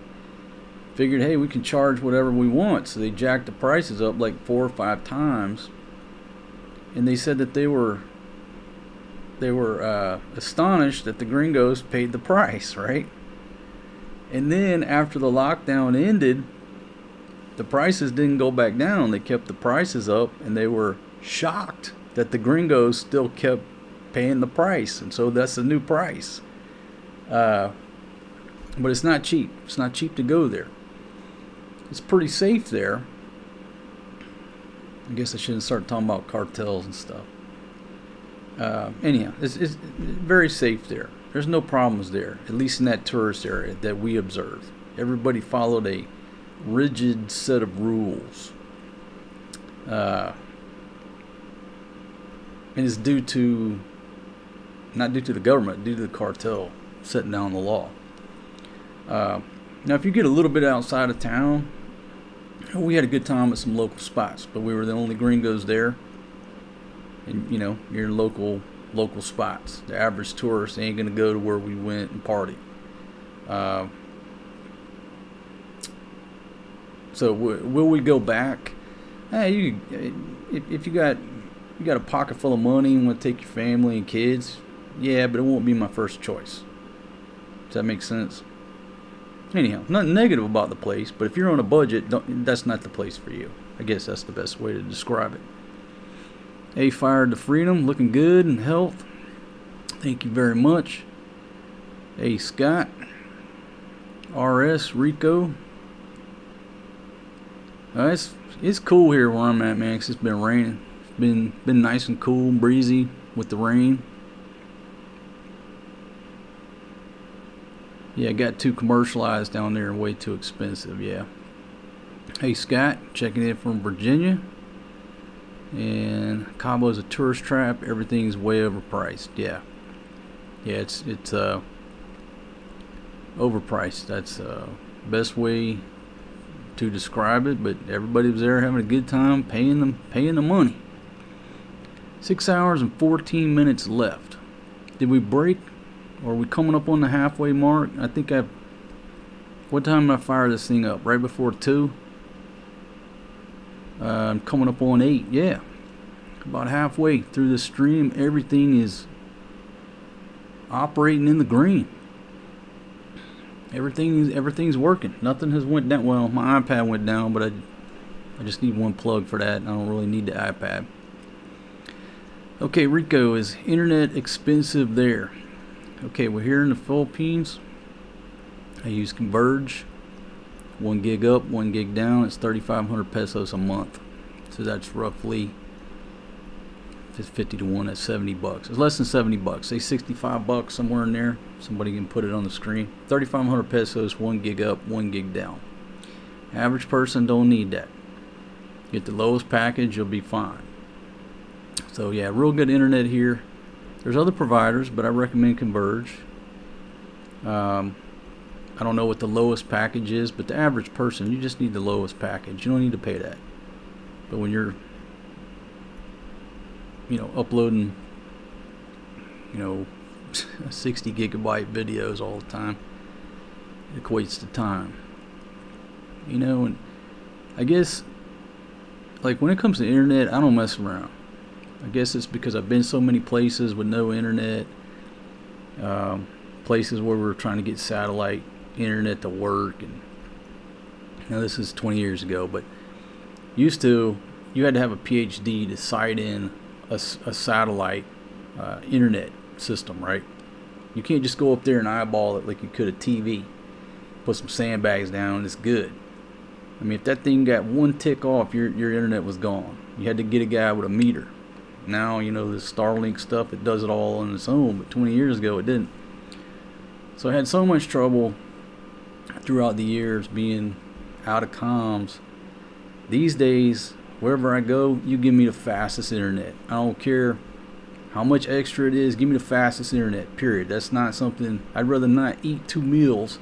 figured, hey, we can charge whatever we want. So they jacked the prices up like 4 or 5 times. And they said that they were astonished that the gringos paid the price, right? And then after the lockdown ended, the prices didn't go back down. They kept the prices up, and they were shocked that the gringos still kept paying the price. And so that's the new price. But it's not cheap. It's not cheap to go there. It's pretty safe there. I guess I shouldn't start talking about cartels and stuff. Anyhow, it's very safe there. There's no problems there, at least in that tourist area that we observed. Everybody followed a rigid set of rules. And it's not due to the government, due to the cartel setting down the law. Now, if you get a little bit outside of town, we had a good time at some local spots, but we were the only gringos there. And, you know, you're in local spots. The average tourist ain't going to go to where we went and party. So will we go back? Hey, if you got a pocket full of money and want to take your family and kids, yeah, but it won't be my first choice. Does that make sense? Anyhow, nothing negative about the place, but if you're on a budget, that's not the place for you. I guess that's the best way to describe it. Hey, Fire to Freedom, looking good in health. Thank you very much. Hey, Scott. RS, Rico. It's cool here where I'm at, man, 'cause it's been raining. It's been nice and cool, breezy with the rain. Yeah, got too commercialized down there and way too expensive, yeah. Hey, Scott, checking in from Virginia. And Cabo's a tourist trap. Everything's way overpriced. Yeah, it's overpriced. That's best way to describe it. But everybody was there having a good time, paying the money. 6 hours and 14 minutes left. Did we break? Or are we coming up on the halfway mark? I think I've What time did I fire this thing up? Right before 2? I'm coming up on 8. Yeah. About halfway through the stream, everything is operating in the green. Everything's working. Nothing has went down. Well, my iPad went down, but I just need one plug for that. I don't really need the iPad. Okay, Rico, is internet expensive there? Okay, we're here in the Philippines. I use Converge. 1 gig up, 1 gig down. It's 3,500 pesos a month. So that's roughly, if it's 50 to 1, that's 70 bucks. It's less than 70 bucks. Say 65 bucks, somewhere in there. Somebody can put it on the screen. 3,500 pesos, 1 gig up, 1 gig down. Average person don't need that. Get the lowest package, you'll be fine. So yeah, real good internet here. There's other providers, but I recommend Converge. I don't know what the lowest package is, but the average person, you just need the lowest package. You don't need to pay that. But when you're, uploading, 60 gigabyte videos all the time, it equates to time. And I guess, like, when it comes to internet, I don't mess around. I guess it's because I've been so many places with no internet, places where we're trying to get satellite internet to work, and now this is 20 years ago, but used to, you had to have a PhD to sight in a satellite internet system, right? You can't just go up there and eyeball it like you could a TV. Put some sandbags down and it's good. I mean, if that thing got one tick off, your internet was gone. You had to get a guy with a meter. Now, this Starlink stuff, it does it all on its own, but 20 years ago it didn't. So I had so much trouble throughout the years being out of comms. These days, wherever I go, you give me the fastest internet. I don't care how much extra it is, give me the fastest internet, period. That's not something, I'd rather not eat 2 meals.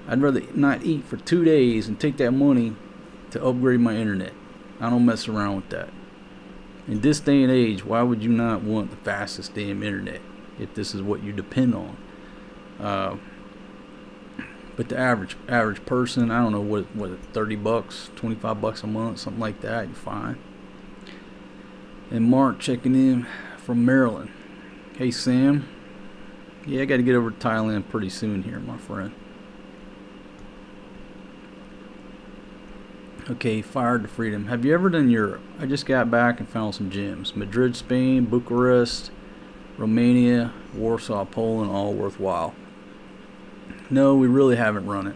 I'd rather not eat for 2 days and take that money to upgrade my internet. I don't mess around with that. In this day and age, why would you not want the fastest damn internet if this is what you depend on? But the average person, I don't know what 30 bucks, 25 bucks a month, something like that, you're fine. And Mark checking in from Maryland. Hey Sam. Yeah, I got to get over to Thailand pretty soon here, my friend. Okay, Fire to Freedom. Have you ever done Europe? I just got back and found some gems. Madrid, Spain, Bucharest, Romania, Warsaw, Poland, all worthwhile. No, we really haven't run it.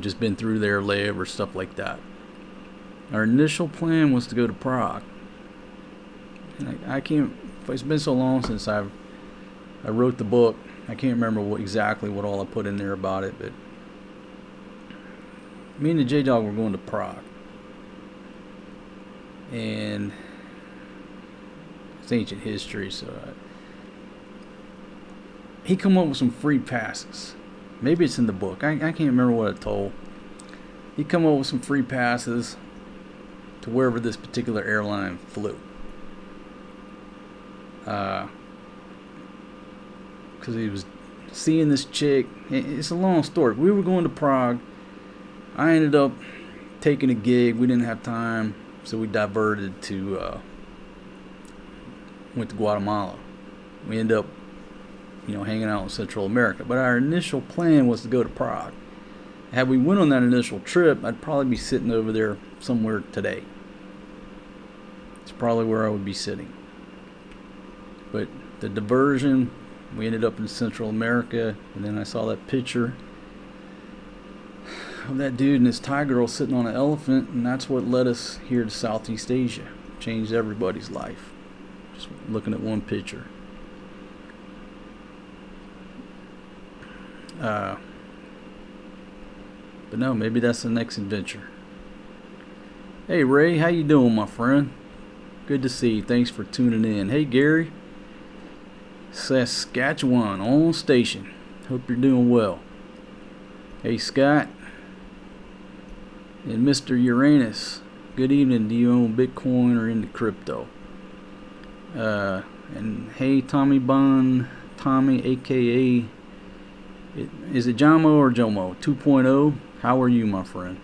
Just been through there, live or stuff like that. Our initial plan was to go to Prague. And I can't. It's been so long since I wrote the book. I can't remember exactly what all I put in there about it, but me and the J-Dog were going to Prague, and it's ancient history, so he come up with some free passes. Maybe it's in the book. I can't remember what it told. He come up with some free passes to wherever this particular airline flew. Because he was seeing this chick. It's a long story. We were going to Prague. I ended up taking a gig. We didn't have time, so we diverted to went to Guatemala. We ended up hanging out in Central America, but our initial plan was to go to Prague. Had we went on that initial trip, I'd probably be sitting over there somewhere today. It's probably where I would be sitting. But the diversion, we ended up in Central America, and then I saw that picture of that dude and his Thai girl sitting on an elephant, and that's what led us here to Southeast Asia. Changed everybody's life. Just looking at one picture. But no, maybe that's the next adventure. Hey Ray, how you doing, my friend? Good to see you. Thanks for tuning in. Hey Gary, Saskatchewan on station. Hope you're doing well. Hey Scott and Mr. Uranus. Good evening. Do you own Bitcoin or into crypto? And hey Tommy Bond, Tommy aka Is it Jomo or Jomo? 2.0. How are you, my friend?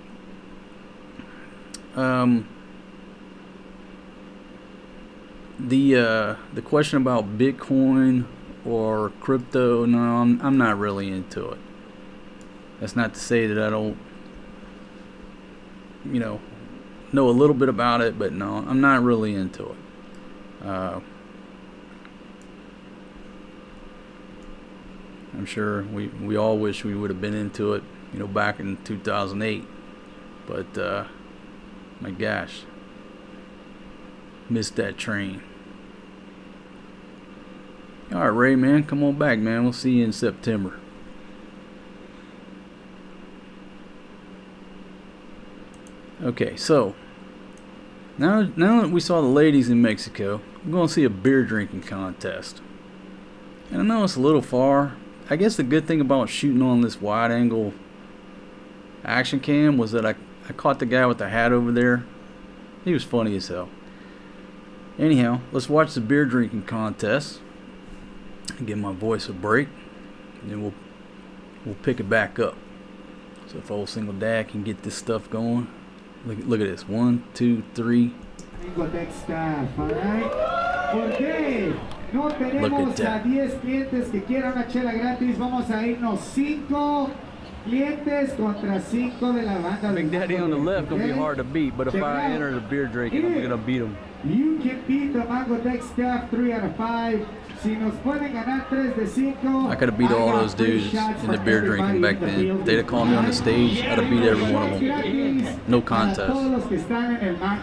The question about Bitcoin or crypto, no, I'm not really into it. That's not to say that I don't, know a little bit about it, but no, I'm not really into it. I'm sure we all wish we would have been into it, back in 2008. But my gosh, missed that train. All right, Ray, man, come on back, man. We'll see you in September. Okay, so now that we saw the ladies in Mexico, I'm going to see a beer drinking contest. And I know it's a little far. I guess the good thing about shooting on this wide angle action cam was that I caught the guy with the hat over there. He was funny as hell. Anyhow, let's watch the beer drinking contest. Give my voice a break, and then we'll pick it back up. So if old single dad can get this stuff going. Look at this. 1, 2, 3. Look at that. 10 clientes que quieran una chela gratis. Vamos a irnos 5 clientes contra 5 de la banda. Big Daddy on the left gonna be hard to beat, but if I enter the beer drinking, I'm gonna beat him. You can beat the Mango Deck staff 3 out of 5. Si nos pueden ganar 3 de 5. I could have beat all those dudes in the beer drinking back then. They'd have called me on the stage. I'd have beat every one of them. No contest.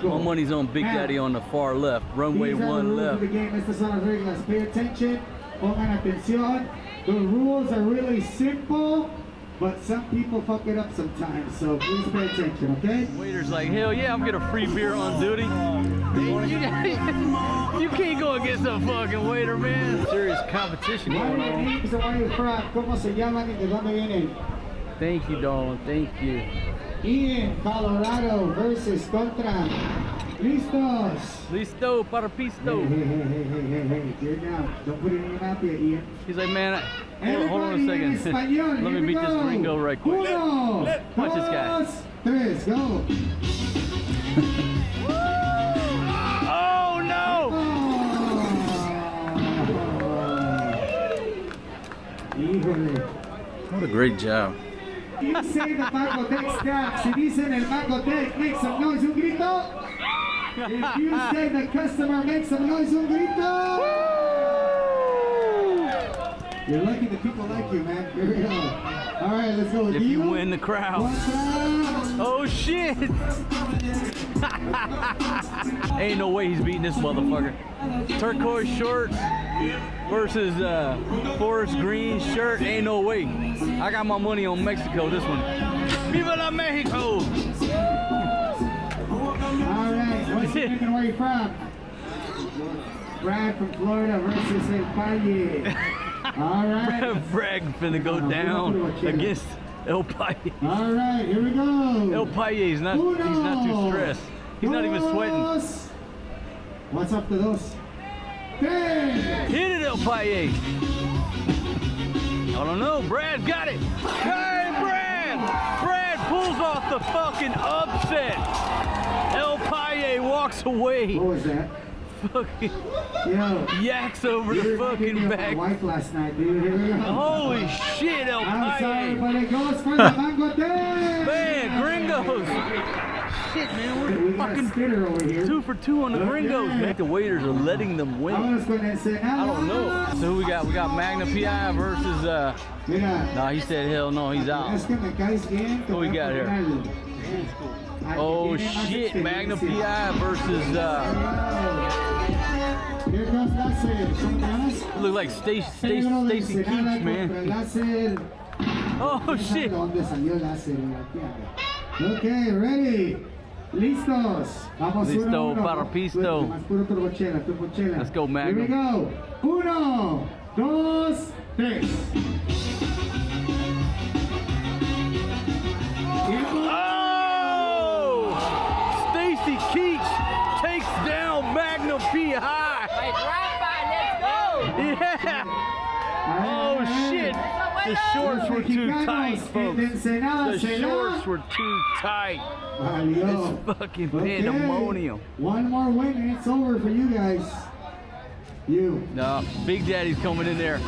My money's on Big Daddy on the far left. Runway 1 left. Estas son las reglas. Pay attention. Pongan atención. The rules are really simple, but some people fuck it up sometimes, so please pay attention, okay? Waiter's like, hell yeah, I'm getting a free beer on duty. You can't go against a fucking waiter, man. Serious competition going on. ¿Cómo se llaman y de dónde vienen? Thank you, darling. Thank you. Ian, Colorado versus contra. Listos. Listo para pisto. Hey, dear now. Don't put it in your mouth yet, Ian. He's like, man, hold on a second. Let me beat this gringo right quick. Watch this guy. 3, go. Oh no! What a great job. You say the Mango Deck staff. Si dicen el Mango Deck, make some noise, un grito. If you say the customer, make some noise, un grito. You're lucky the people like you, man. Here we go. All right, let's go with If you win the crowd. Oh shit! Ain't no way he's beating this motherfucker. Turquoise shorts versus forest green shirt. Ain't no way. I got my money on Mexico this one. Viva la Mexico! All right, what's your name and where you from? Brad from Florida versus El Paye. All right. Bragg finna go down against El Paye. All right, here we go. El Paye is not. He's not too stressed. He's not even sweating. What's up to those? 10. Hit it, El Paye. I don't know. Brad got it. Hey, Brad! Brad pulls off the fucking upset. El Paye walks away. What was that? Fucking Yo, yaks over the fucking back. My wife last night, dude. Here we go. Holy shit, El I'm sorry, Paye. but it goes for the Mango Deck. Man, gringos. Shit, man, we're We got a fucking Skitter over here. 2 for 2 on the gringos, man. The waiters are letting them I win. was going to say, I don't know. So who we got? We got Magna PI versus Mira, no, he said hell no, he's out. es que me caes bien. Who we got here? Oh shit, Magna PI versus Here comes Láser. look like Stacy Keach, man. Oh shit. ¿Dónde salió Láser? Okay, ready. Listos. Vamos Listo, 1-1. para pisto. Más puro turbochela, turbochela. Let's go, Magnum. Here we go. 1, 2, 3. Oh! Stacy Keach takes down Magna PI. Like Rafa, let's go! Yeah. Oh shit. The shorts were too tight, folks. The shorts were too tight. It's fucking pandemonium. One more win and it's over for you guys. No, Big Daddy's coming in there.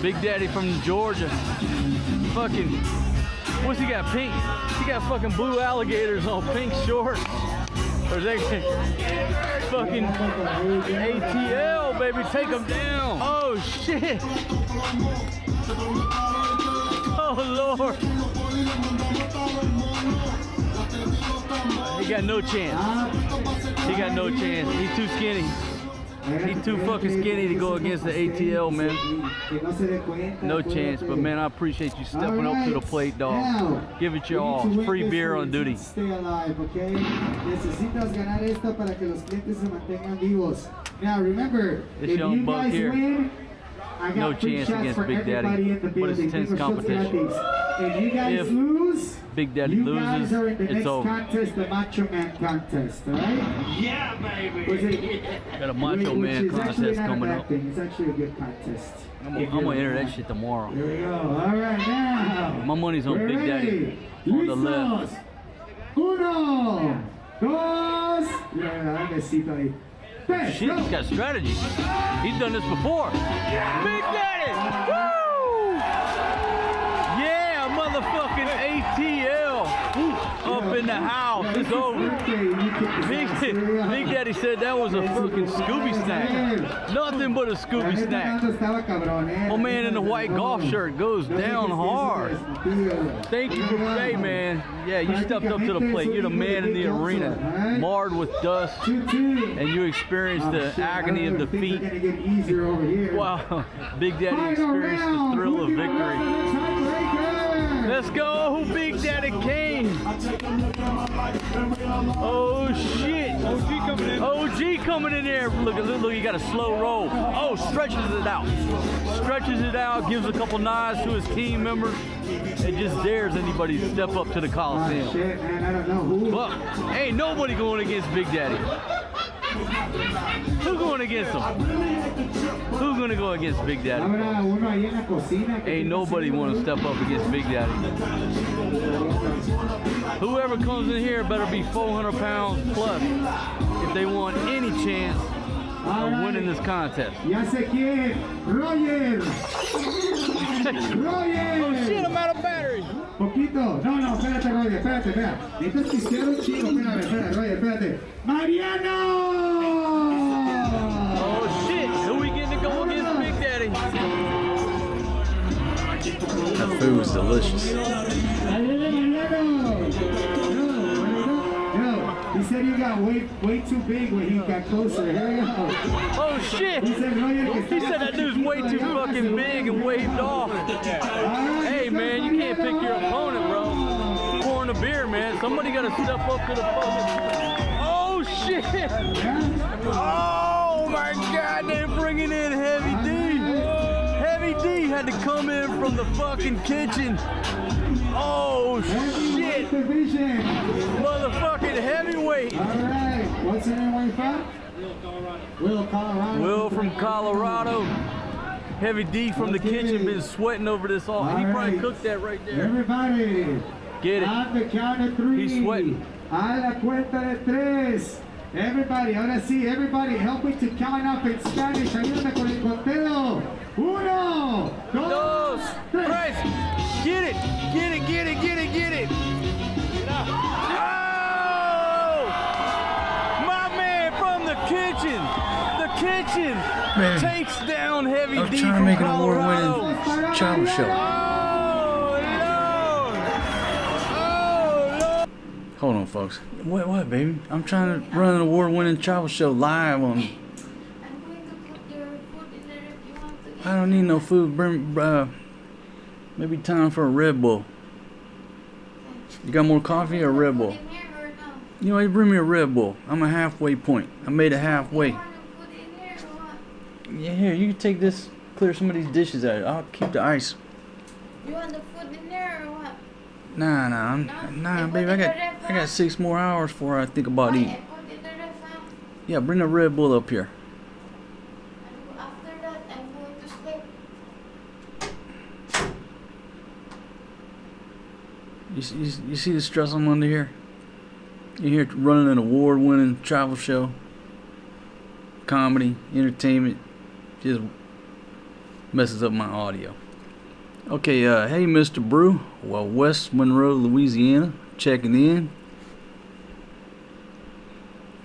Big Daddy from Georgia. Fucking, what's he got? Pink. He got fucking blue alligators on pink shorts. Or is that fucking ATL, baby? Take him down. Oh shit. Oh Lord. He got no chance. He got no chance. He's too skinny. He's too fucking skinny to go against the ATL, man. No chance, but man, I appreciate you stepping up to the plate, dog. Give it your all. Free beer on duty. Stay alive, okay? Necesitas ganar esto para que los clientes se mantengan vivos. Now remember, This if young you buck guys here, win, I got no free chance shots against for Big Daddy, everybody in the but it's building. tense Tengo shots competition. gratis. If you guys If lose, Big Daddy you guys loses, are in the it's next over. contest, the Macho Man contest, alright? Yeah, baby. Got a Macho Man contest coming up. It's actually a good contest. I'm gonna enter that shit tomorrow. Here we go. All right, now. My money's on we're Big Daddy on the left. Uno, dos. Yeah, besito ahí. Tres, Shit, he's got strategy. He's done this before. Big Daddy! Woo! Yeah, motherfucking ATL up in the house. It's over. Big Daddy said that was a fucking Scooby snack. Nothing but a Scooby snack. My man in the white golf shirt goes down hard. Thank you for hey man. Yeah, you stepped up to the plate. You're the man in the arena. Marred with dust. And you experienced the agony of defeat. Wow. Big Daddy experienced the thrill of victory. Let's go, Big Daddy Kane. Oh shit. OG coming in there. Look, you got a slow roll. Oh, stretches it out. Stretches it out, gives a couple nods to his team members. It just dares anybody to step up to the Coliseum. Shit, man, I don't know who. Look, ain't nobody going against Big Daddy. Who going against him? Who's gonna go against Big Daddy? Ain't nobody want to step up against Big Daddy. Whoever comes in here better be 400 pounds plus if they want any chance of winning this contest. Ya sé quién, Roger. Roger. Oh shit, I'm out of battery. Poquito. No, espérate, Roger, espérate. Necesitas pistear un chingo. Espérate, Roger, espérate. Mariano. Oh shit, who we getting to go against Big Daddy? The food's delicious. No, he said you got way too big when he got closer. Here we go. Oh shit! He said that dude's way too fucking big and waved off. Hey man, you can't pick your opponent, bro. Pouring a beer, man. Somebody gotta step up to the fucking. Oh shit! Oh my God, they're bringing in Heavy D. Heavy D had to come in from the fucking kitchen. Oh shit! Motherfucking heavyweight. All right, what's your name? Where you from? Will, Colorado. Will from Colorado. Heavy D from the kitchen, been sweating over this all. He probably cooked that right there. Everybody, Get it. on the count of three. He's sweating. A la cuenta de tres. Everybody, ahora sí, everybody, help me to count up in Spanish. Ayúdame con el conteo. Uno, dos, tres. Get it, get it, get it, get it, get it. Oh! My man from the kitchen. The kitchen Man, takes down Heavy I'm D trying to from make an Colorado. award-winning travel show. Oh, Lord. Oh, Lord. Hold on, folks. What, baby? I'm trying to run an award-winning travel show live on. I don't need no food. Bring, maybe time for a Red Bull. You got more coffee or Red Bull? You know, you bring me a Red Bull. I'm a halfway point. I made it halfway. Yeah, here, you can take this, clear some of these dishes out. I'll keep the ice. You want the food in there or what? Nah, baby. I got 6 more hours before I think about eating. Yeah, bring the Red Bull up here. After that, I'm going to sleep. You see the stress I'm under here? You're here running an award-winning travel show, comedy, entertainment, just messes up my audio. Okay, hey Mr. Brew, well, West Monroe, Louisiana, checking in.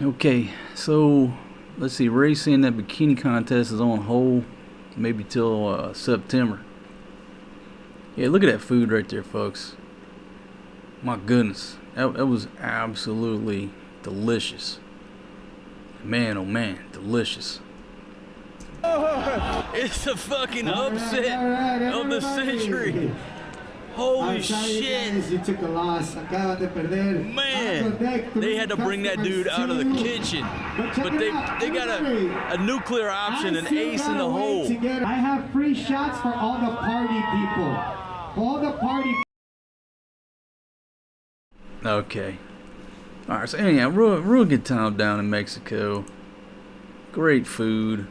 Okay, so let's see, Ray's saying that bikini contest is on hold, maybe till September. Yeah, look at that food right there, folks. My goodness, that was absolutely delicious. Man, oh man, delicious. It's the fucking upset of the century. Holy shit. You took a loss. Acabas de perder. Man, they had to bring that dude out of the kitchen. But they got a nuclear option, an ace in the hole. I have free shots for all the party people. All the party. Okay. Alright, so anyhow, real good time down in Mexico. Great food.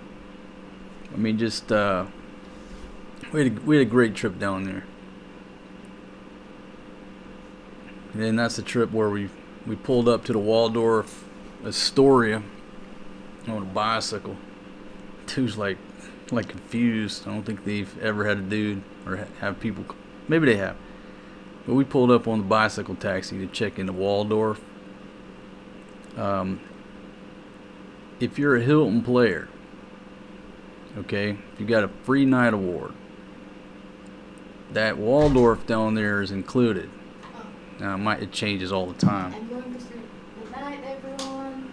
I mean, just, we had a great trip down there. And then that's the trip where we pulled up to the Waldorf Astoria on a bicycle. Dude's like confused. I don't think they've ever had a dude or have people. Maybe they have. But we pulled up on the bicycle taxi to check into Waldorf. If you're a Hilton player, okay, you got a free night award. That Waldorf down there is included. Now it changes all the time. I'm going to sleep. Good night, everyone.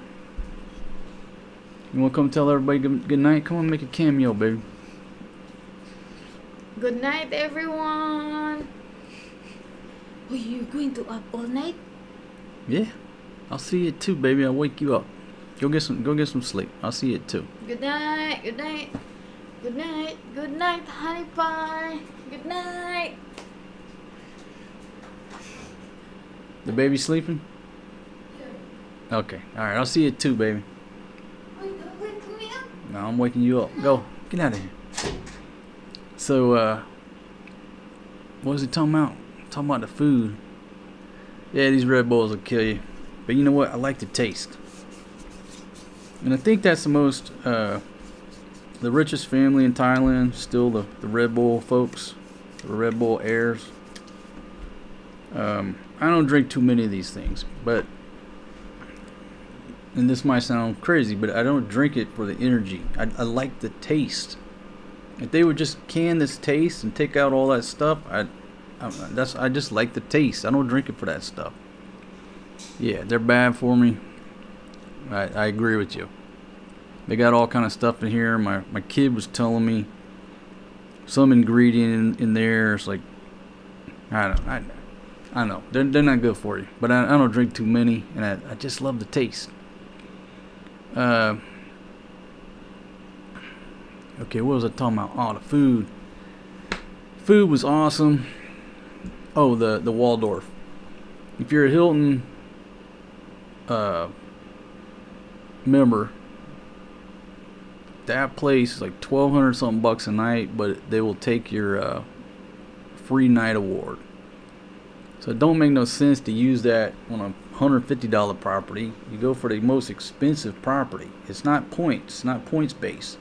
You want to come tell everybody good night? Come on, make a cameo, baby. Good night, everyone. Oh, you're going to up all night? Yeah, I'll see you at 2, baby. I'll wake you up. Go get some sleep. I'll see you at 2. Good night. Good night. Good night. Good night, honey pie. Good night. The baby sleeping? Yeah. Okay. All right. I'll see you at 2, baby. Wait, don't wake me up. No, I'm waking you up. Go. Get out of here. So, what was he talking about? Talking about the food. Yeah, these Red Bulls will kill you. But you know what? I like the taste. And I think that's the most, the richest family in Thailand, still the Red Bull folks, the Red Bull heirs. I don't drink too many of these things, but, and this might sound crazy, but I don't drink it for the energy. I like the taste. If they would just can this taste and take out all that stuff, I just like the taste. I don't drink it for that stuff. Yeah, they're bad for me. I agree with you. They got all kind of stuff in here. My kid was telling me some ingredient in there. It's like, I know they're not good for you, but I don't drink too many, and I just love the taste. Okay, what was I talking about? Oh, the food. Food was awesome. Oh, the Waldorf. If you're a Hilton member, that place is like $1,200 something bucks a night, but they will take your free night award. So it don't make no sense to use that on a $150 property. You go for the most expensive property. It's not points. It's not points based.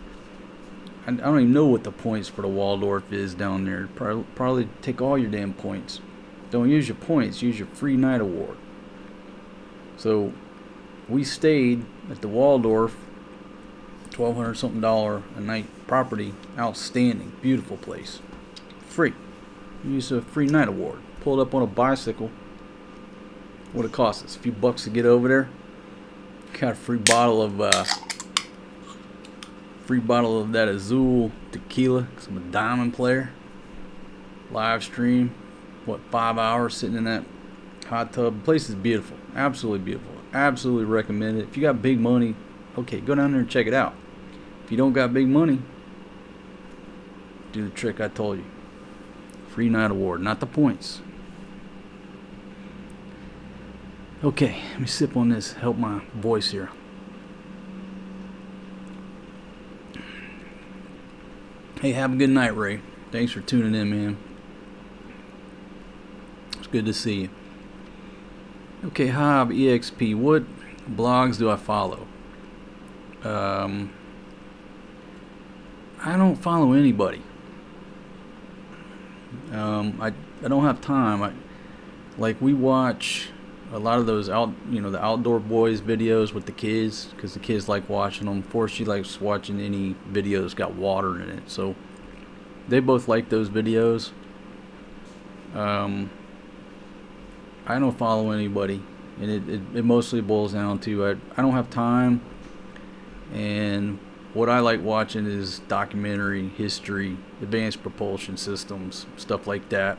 I don't even know what the points for the Waldorf is down there. Probably take all your damn points. Don't use your points. Use your free night award. So we stayed at the Waldorf, $1,200 something a night property. Outstanding, beautiful place. Free. Use a free night award. Pulled up on a bicycle. What it cost us? A few bucks to get over there. Got a free bottle of that Azul tequila. Cause I'm a diamond player. Live stream. What, 5 hours sitting in that hot tub. The place is beautiful. Absolutely beautiful. Absolutely recommend it. If you got big money, okay, go down there and check it out. If you don't got big money, do the trick I told you. Free night award, not the points. Okay, let me sip on this. Help my voice here. Hey, have a good night, Ray. Thanks for tuning in, man. Good to see you. Okay, Hob EXP. What blogs do I follow? I don't follow anybody. I don't have time. Like we watch a lot of those the outdoor boys videos with the kids, because the kids like watching them. She likes watching any video that's got water in it, so they both like those videos. I don't follow anybody, and it mostly boils down to I don't have time, and what I like watching is documentary, history, advanced propulsion systems, stuff like that.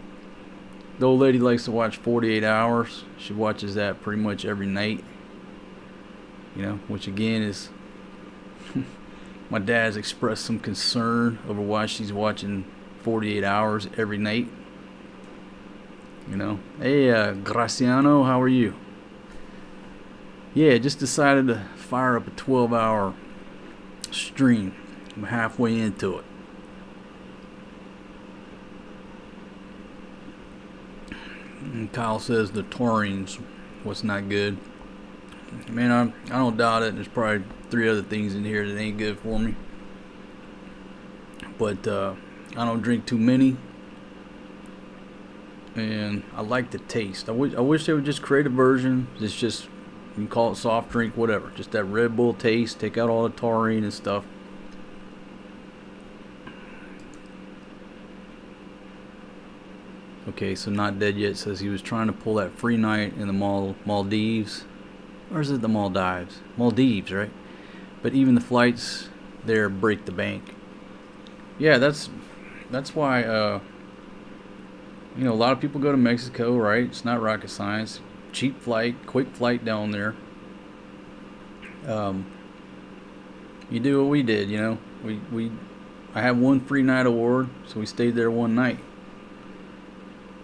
The old lady likes to watch 48 Hours. She watches that pretty much every night. Which again is my dad's expressed some concern over why she's watching 48 Hours every night. Hey, Graciano, how are you? Yeah, just decided to fire up a 12-hour stream. I'm halfway into it. And Kyle says the taurines was not good. Man, I don't doubt it. There's probably 3 other things in here that ain't good for me. But I don't drink too many. And I like the taste. I wish they would just create a version. It's just, you can call it soft drink, whatever. Just that Red Bull taste. Take out all the taurine and stuff. Okay, so Not Dead Yet says he was trying to pull that free night in the Maldives. Or is it the Maldives? Maldives, right? But even the flights there break the bank. Yeah, that's why a lot of people go to Mexico, right? It's not rocket science. Cheap flight, quick flight down there. You do what we did, I had one free night award, so we stayed there one night.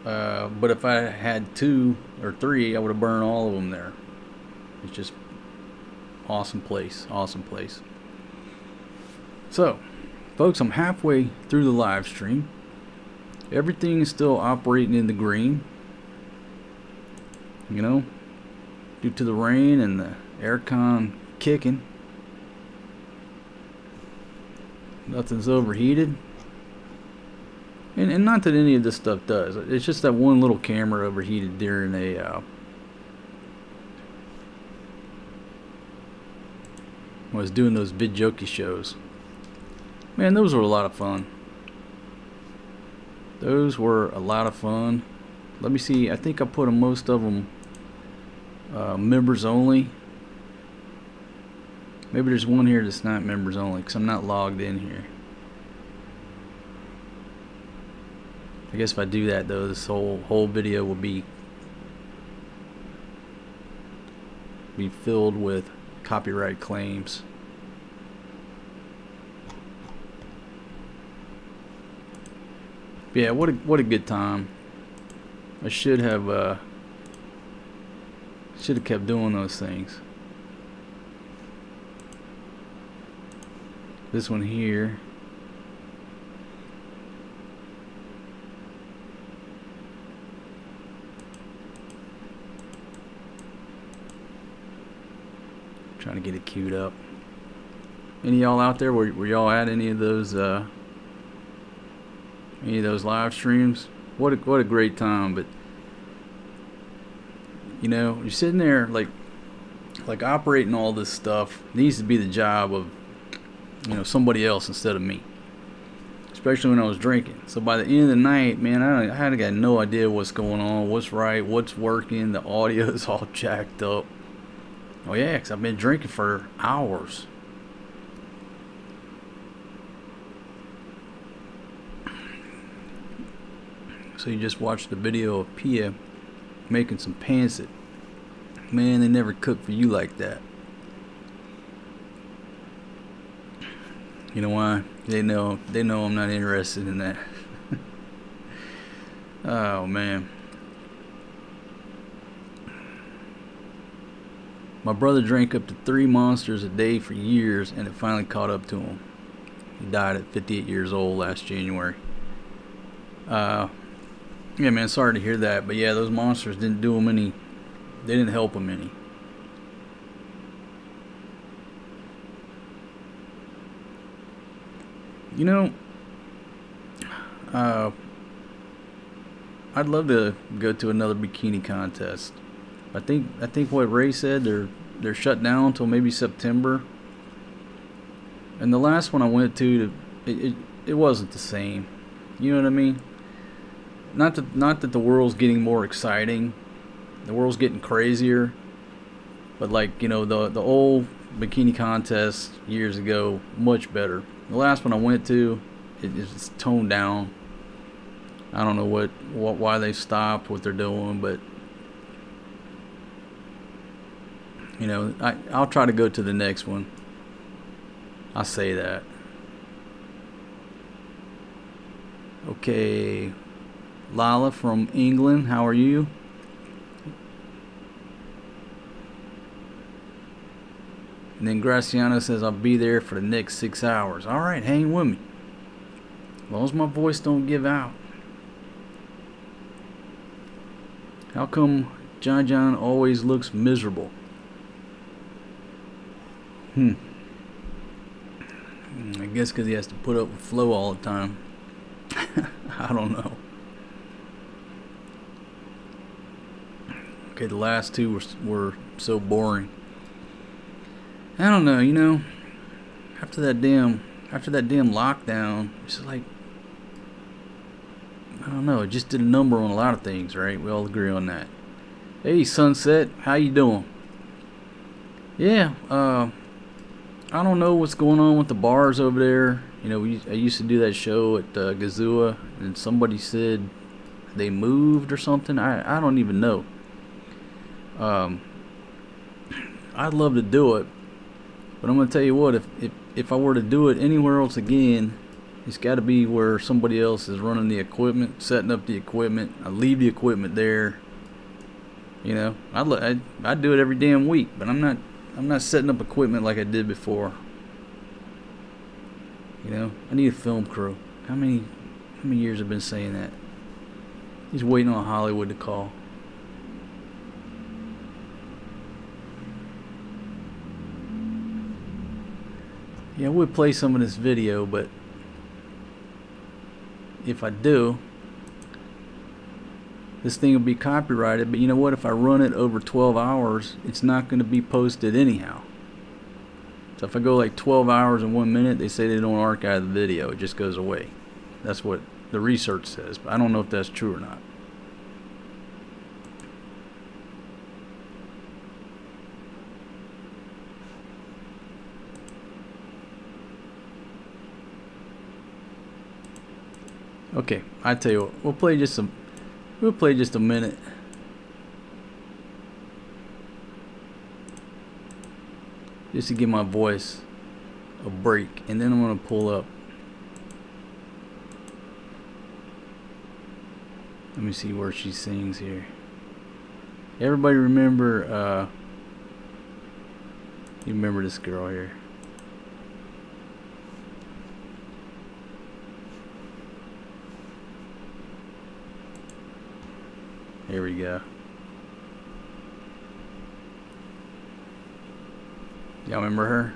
But if I had 2 or 3, I would have burned all of them there. It's just awesome place. So, folks, I'm halfway through the live stream. Everything is still operating in the green. Due to the rain and the aircon kicking. Nothing's overheated. And not that any of this stuff does. It's just that one little camera overheated during was doing those Vidjoki shows. Man, those were a lot of fun. Let me see. I think I put most of them members only. Maybe there's one here that's not members only, because I'm not logged in here. I guess if I do that though, this whole video will be filled with copyright claims. But yeah, what a good time. I should have kept doing those things. This one here. Trying to get it queued up. Any of y'all out there, were y'all at any of those live streams? What a great time. But you're sitting there like operating all this stuff needs to be the job of somebody else instead of me, especially when I was drinking. So by the end of the night, man, I had got no idea what's going on, what's right, what's working. The audio is all jacked up. Oh yeah, because I've been drinking for hours. So you just watched the video of Pia making some pancit. Man, they never cook for you like that. You know why? They know I'm not interested in that. Oh man. My brother drank up to 3 Monsters a day for years, and it finally caught up to him. He died at 58 years old last January. Yeah, man, sorry to hear that, but yeah, those monsters didn't do him any. They didn't help him any. You know, I'd love to go to another bikini contest. I think what Ray said, they're shut down until maybe September. And the last one I went to, it wasn't the same. You know what I mean? Not that the world's getting more exciting, the world's getting crazier, but like, you know, the old bikini contest years ago, much better. The last one I went to, it's toned down. I don't know why they stopped, what they're doing, but you know, I'll try to go to the next one. I'll say that. Okay, Lala from England, how are you? And then Graciano says, I'll be there for the next 6 hours. All right, hang with me. As long as my voice don't give out. How come John always looks miserable? I guess because he has to put up with Flo all the time. I don't know. Okay, the last two were so boring. I don't know, you know, after that damn lockdown, it's just like, I don't know, it just did a number on a lot of things, right? We all agree on that. Hey, Sunset, how you doing? Yeah, I don't know what's going on with the bars over there. You know, I used to do that show at Gazua, and somebody said they moved or something. I don't even know. I'd love to do it. But I'm going to tell you what, if I were to do it anywhere else again, it's got to be where somebody else is running the equipment, setting up the equipment. I leave the equipment there. You know, I'd do it every damn week, but I'm not setting up equipment like I did before. You know, I need a film crew. How many years I've been saying that? He's waiting on Hollywood to call. Yeah, I would play some of this video, but if I do, this thing will be copyrighted. But you know what? If I run it over 12 hours, it's not going to be posted anyhow. So if I go like 12 hours and 1 minute, they say they don't archive the video. It just goes away. That's what the research says. But I don't know if that's true or not. Okay, I tell you what, we'll play just a minute. Just to give my voice a break, and then I'm gonna pull up. Let me see where she sings here. Everybody remember you remember this girl here. Here we go. Y'all remember her?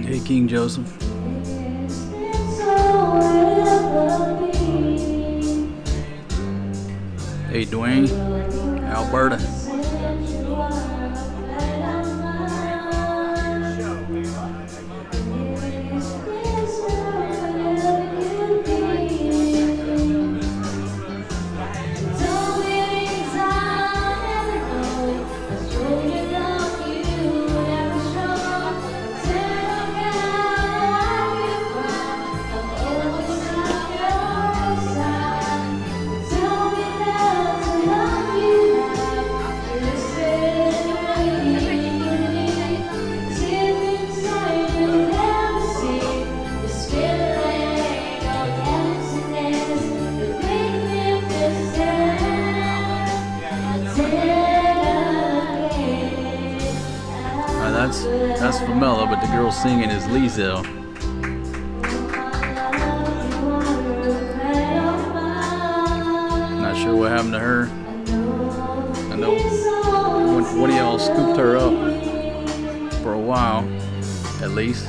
Hey, King Joseph. Hey, Dwayne, Alberta. That's Famella, but the girl singing is Liesel. Not sure what happened to her. I know one of y'all scooped her up for a while, at least.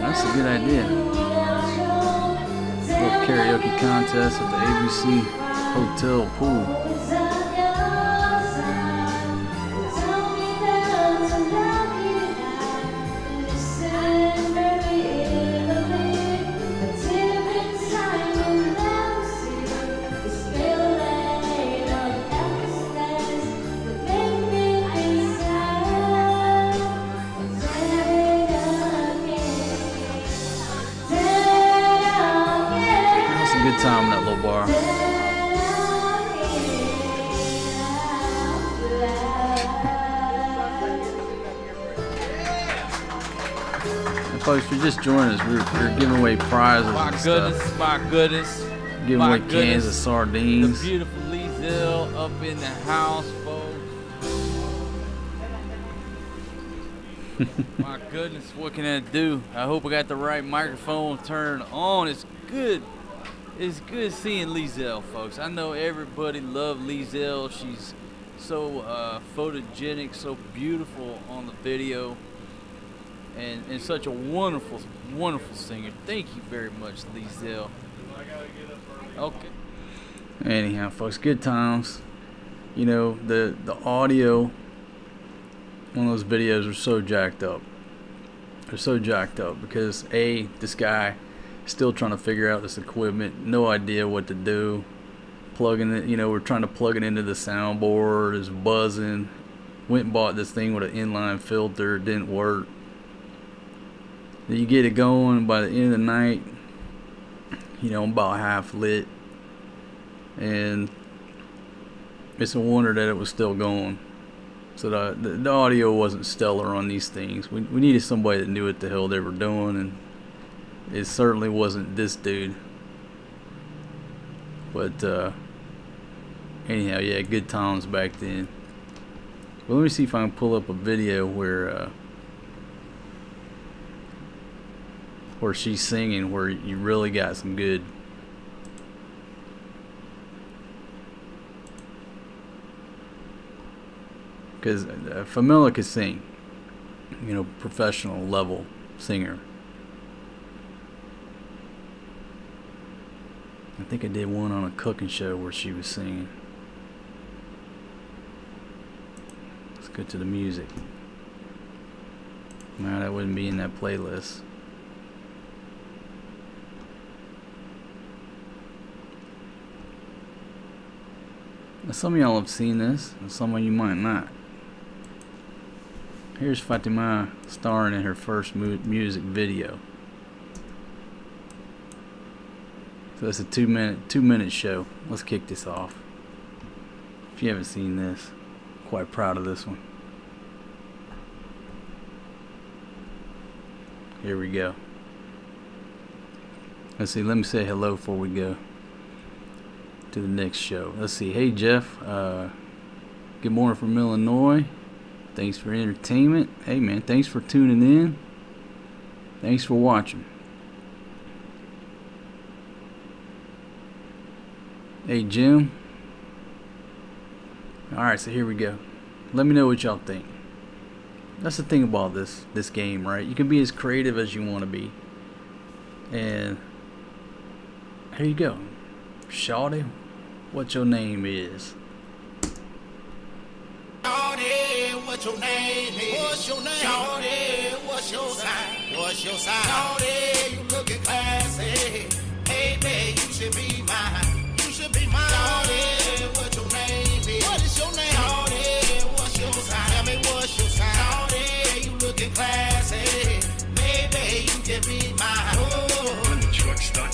That's a good idea. Little karaoke contest at the ABC Hotel pool. Good time in that little bar. And folks, if you're just joining us, we're giving away prizes and stuff. My goodness. Giving away cans of sardines. The beautiful Liesel up in the house, folks. My goodness, what can I do? I hope I got the right microphone turned on. It's good. It's good seeing Liesel, folks. I know everybody loves Liesel. She's so photogenic, so beautiful on the video, and such a wonderful, wonderful singer. Thank you very much, Liesel. Okay. Anyhow, folks, good times. You know, the audio on those videos are so jacked up. They're so jacked up because this guy still trying to figure out this equipment, no idea what to do. Plugging it, you know, we're trying to plug it into the soundboard, it's buzzing. Went and bought this thing with an inline filter, it didn't work. Then you get it going, by the end of the night, you know, I'm about half lit. And it's a wonder that it was still going. So the audio wasn't stellar on these things. We needed somebody that knew what the hell they were doing, and it certainly wasn't this dude. But anyhow, yeah, good times back then. But let me see if I can pull up a video where she's singing, where you really got some good. Because Famella could sing, you know, professional level singer. I think I did one on a cooking show where she was singing. Let's go to the music. No, that wouldn't be in that playlist. Now, some of y'all have seen this, and some of you might not. Here's Fatima starring in her first music video. So it's a two minute show. Let's kick this off. If you haven't seen this, quite proud of this one. Here we go. Let's see, let me say hello before we go to the next show. Let's see. Hey Jeff, good morning from Illinois. Thanks for entertainment. Hey man, thanks for tuning in. Thanks for watching. Hey Jim. Alright, so here we go. Let me know what y'all think. That's the thing about this game, right? You can be as creative as you want to be. And here you go. Shawty, what your name is? Shawty, what your name is? What's your name? Shawty, what's your sign? What's your sign? Shawty, you looking classy. Baby, you should be mine. You should be mine. Shawty, what your name is? What is your name? Shawty, what's your sign? Tell me what's your sign? Shawty, you looking classy. Baby, you can be mine.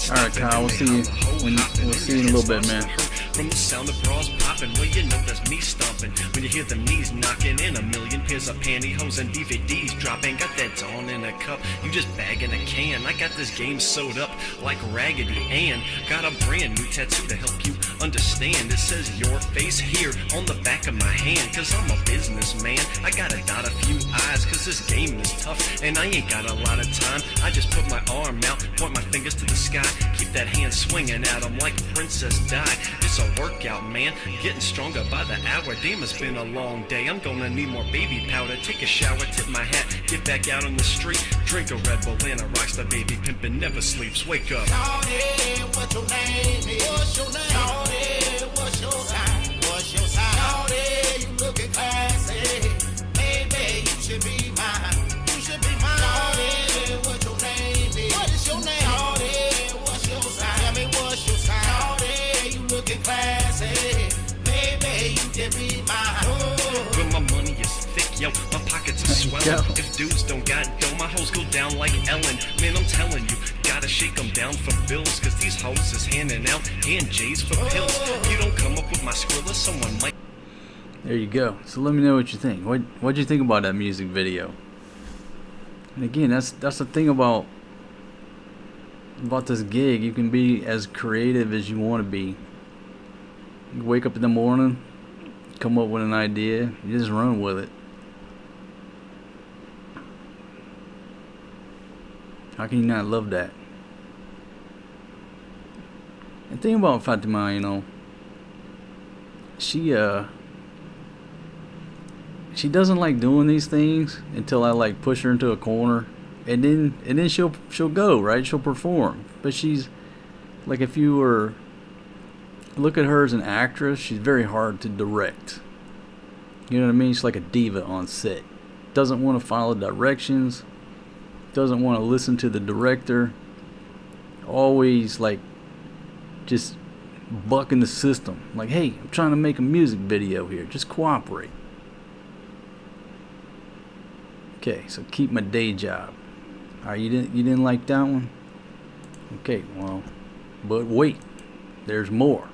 Alright, Kyle, we'll see you in a little bit, man. From the sound of bras pop stomping, well you know that's me stomping. When you hear the knees knocking and a million pairs of pantyhose and DVDs dropping. Got that Dawn in a cup, you just bagging a can. I got this game sewed up like Raggedy Ann. Got a brand new tattoo to help you understand. It says your face here on the back of my hand. Cause I'm a businessman, I gotta dot a few I's. Cause this game is tough and I ain't got a lot of time. I just put my arm out, point my fingers to the sky, keep that hand swinging at 'em like Princess Di. It's a workout, man, getting stronger by the hour. Damn, it's been a long day, I'm gonna need more baby powder. Take a shower, tip my hat, get back out on the street, drink a Red Bull and a Rockstar. Baby pimpin' never sleeps, wake up. Shawty, what's your name? What's your name? Shawty, what's your sign? What's your sign? Shawty, you looking classy. Baby, you should be mine. You should be mine. Shawty, what's your name? What is your name? Shawty, what's your sign? Tell me what's your sign. Shawty, you looking classy. Baby, you can be mine. Oh. When my money is thick, yo, my pockets are swelling. If dudes don't got dough, my hoes go down like Ellen. Man, I'm telling you, gotta shake them down for bills. Cause these hoes is handing out hand J's for pills. You don't come up with my Skrilla, someone might. There you go. So let me know what you think. What'd you think about that music video? And again, that's the thing about this gig. You can be as creative as you want to be. You wake up in the morning, come up with an idea, you just run with it. How can you not love that? And think about Fatima, you know, she doesn't like doing these things until I like push her into a corner, and then she'll go, right? She'll perform. But she's like, if you were look at her as an actress, she's very hard to direct. You know what I mean? She's like a diva on set. Doesn't want to follow directions. Doesn't want to listen to the director. Always like just bucking the system. Like, hey, I'm trying to make a music video here. Just cooperate. Okay, so keep my day job. Alright, you didn't like that one? Okay, well, but wait, there's more.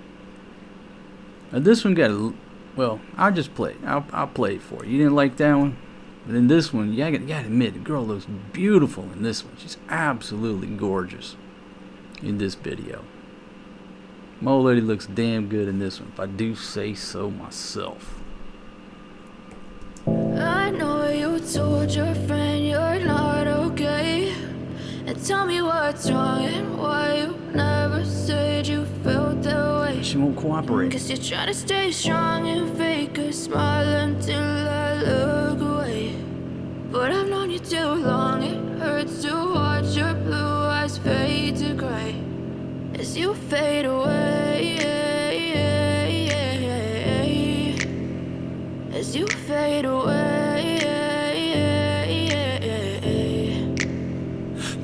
Now this one got a, well, I'll just play it. I'll play it for you. You didn't like that one? But in this one, you gotta admit, the girl looks beautiful in this one. She's absolutely gorgeous in this video. My old lady looks damn good in this one, if I do say so myself. I know you told your friend you're not okay, and tell me what's wrong and why you never said you felt that way. She won't cooperate. Cause you're trying to stay strong and fake a smile until I look away. But I've known you too long, it hurts to watch your blue eyes fade to gray as you fade away, as you fade away.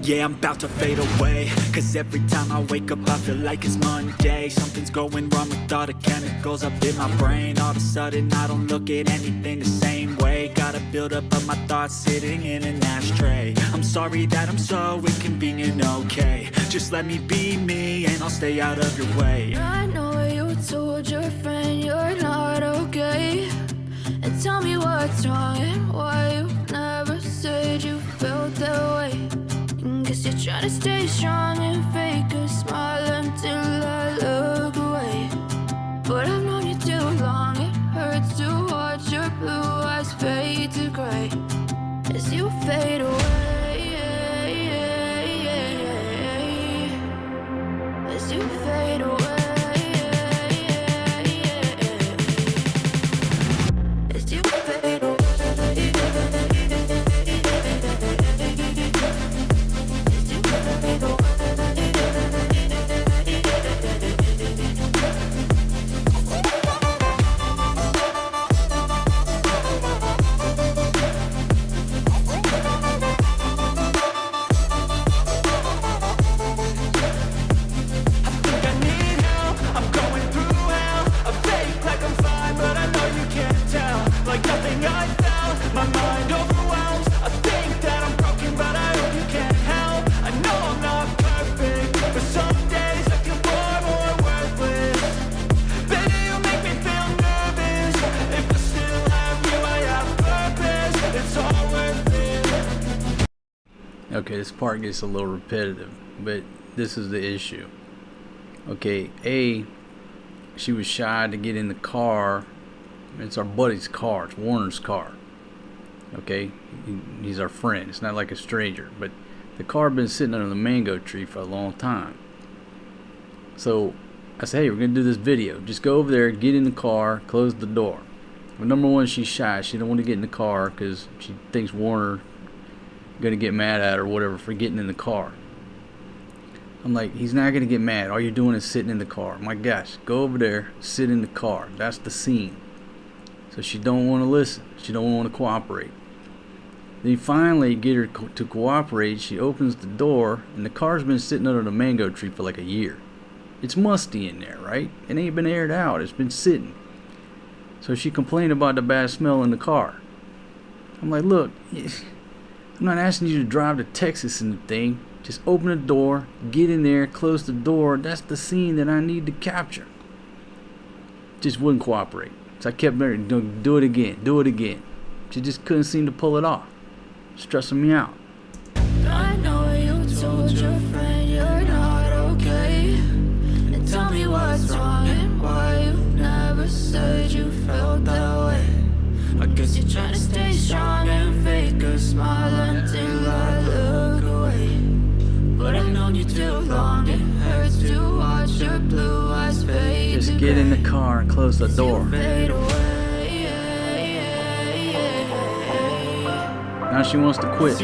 Yeah, I'm about to fade away, cause every time I wake up I feel like it's Monday. Something's going wrong with all the chemicals up in my brain. All of a sudden I don't look at anything the same way. Got a buildup of my thoughts sitting in an ashtray. I'm sorry that I'm so inconvenient, okay. Just let me be me and I'll stay out of your way. I know you told your friend you're not okay, and tell me what's wrong and why you never said you felt that way. Guess you're trying to stay strong and fake a smile until I look away. But I've known you too long, it hurts to watch your blue eyes fade to gray as you fade away, as you fade away, as you fade away. Okay, this part gets a little repetitive, but this is the issue. Okay, she was shy to get in the car. It's our buddy's car. It's Warner's car. Okay, he's our friend. It's not like a stranger, but the car had been sitting under the mango tree for a long time. So I said, hey, we're gonna do this video. Just go over there, get in the car, close the door. Well, number one, she's shy. She don't want to get in the car because she thinks Warner gonna get mad at her or whatever for getting in the car. I'm like, he's not gonna get mad. All you're doing is sitting in the car. My gosh, go over there, sit in the car. That's the scene. So she don't want to listen. She don't want to cooperate. Then you finally get her to cooperate. She opens the door, and the car's been sitting under the mango tree for like a year. It's musty in there, right? It ain't been aired out. It's been sitting. So she complained about the bad smell in the car. I'm like, look, I'm not asking you to drive to Texas in the thing. Just open the door, get in there, close the door. That's the scene that I need to capture. Just wouldn't cooperate. So I kept her, do it again, do it again. She just couldn't seem to pull it off. Stressing me out. I know you told your friend you're not okay. And tell me what's wrong and why you never said you felt that way. I guess you're trying to stay strong and fake a smile until I look away. But I've known you too long, it hurts to watch your blue eyes fade. Just get in the car and close the door. Now she wants to quit.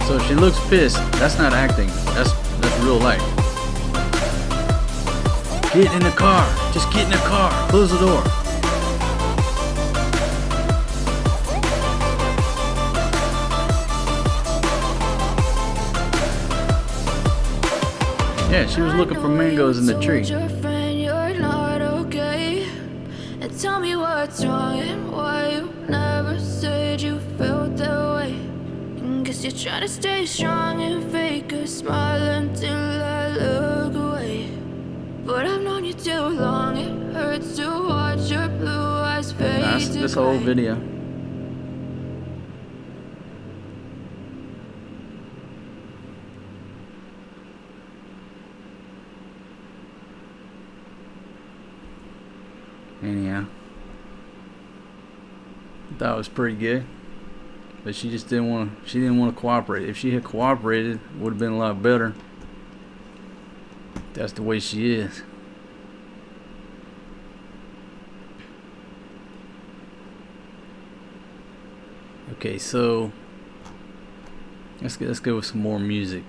So she looks pissed. That's not acting. That's real life. Get in the car. Just get in the car. Close the door. Yeah, she was looking for mangoes in the tree. Your friend you're not okay. And tell me what's wrong and why you never said you felt that way. And guess you're trying to stay strong and fake a smile until I look away. But I've known you too long, it hurts to watch your blue eyes fade. That's this whole video. Anyhow, that was pretty good, but she just didn't want to. She didn't want to cooperate. If she had cooperated, it would have been a lot better. That's the way she is. Okay, so let's go with some more music.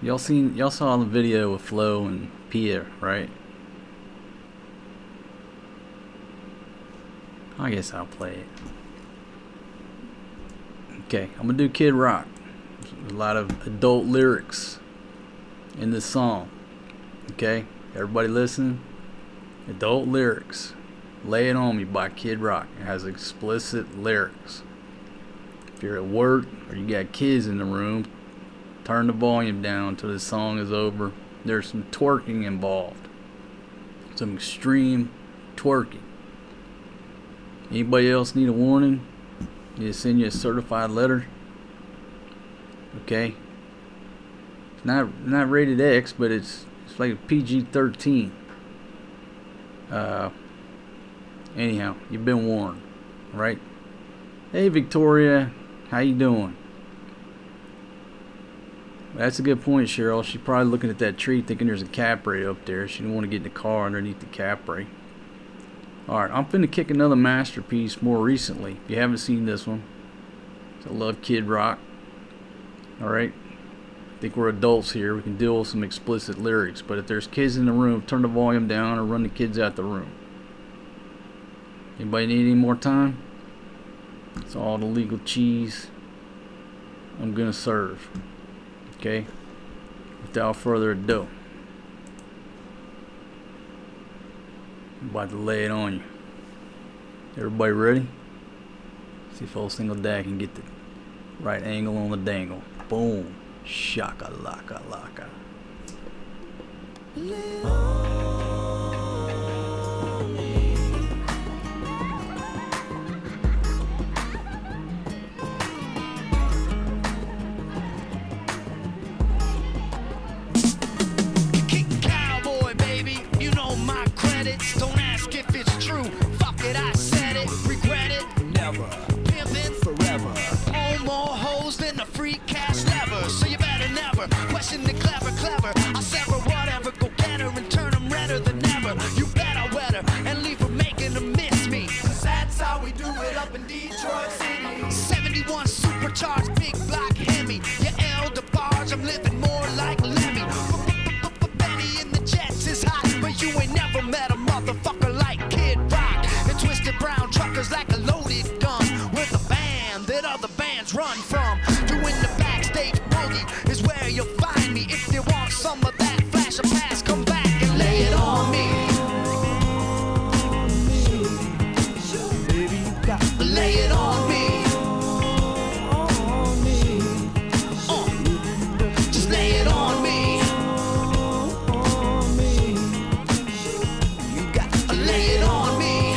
Y'all saw the video with Flo and Pia, right? I guess I'll play it. Okay, I'm gonna do Kid Rock. There's a lot of adult lyrics in this song. Okay, everybody listen. Adult lyrics. Lay It On Me by Kid Rock. It has explicit lyrics. If you're at work or you got kids in the room, turn the volume down until the song is over. There's some twerking involved. Some extreme twerking. Anybody else need a warning? Need to send you a certified letter? Okay. It's not rated X, but it's like a PG-13. Anyhow, you've been warned, right? Hey Victoria, how you doing? That's a good point, Cheryl. She's probably looking at that tree thinking there's a Capri up there. She didn't want to get in the car underneath the Capri. Alright, I'm finna kick another masterpiece more recently. If you haven't seen this one, I love Kid Rock. Alright, I think we're adults here. We can deal with some explicit lyrics. But if there's kids in the room, turn the volume down or run the kids out the room. Anybody need any more time? It's all the legal cheese I'm gonna serve. Okay, without further ado, I'm about to lay it on you. Everybody ready? See if old single dad can get Right angle on the dangle. Boom. Shaka laka laka. Cowboy, baby, you know my credits. Don't ask if it's true. Fuck it, I said it. Regret it? Never. Pimpin' forever. Own more hoes than a free cash lever. So you better never question the clever. I sever whatever, go get her and turn them redder than ever. You better wet her and leave her making her miss me. Cause that's how we do it up in Detroit City. 71 supercharged, big block Hemi. Your elder barge, I'm living more like Lemmy. Benny in the Jets is hot, but you ain't never met a motherfucker like Kid Rock. And twisted brown truckers like a loaded gun. With a band that other bands run from. Doing the backstage boogie is where you'll find me. If you want some of that flash or pass, come back and lay it on me. Lay it on me. Just lay it on me. You got to lay it on me.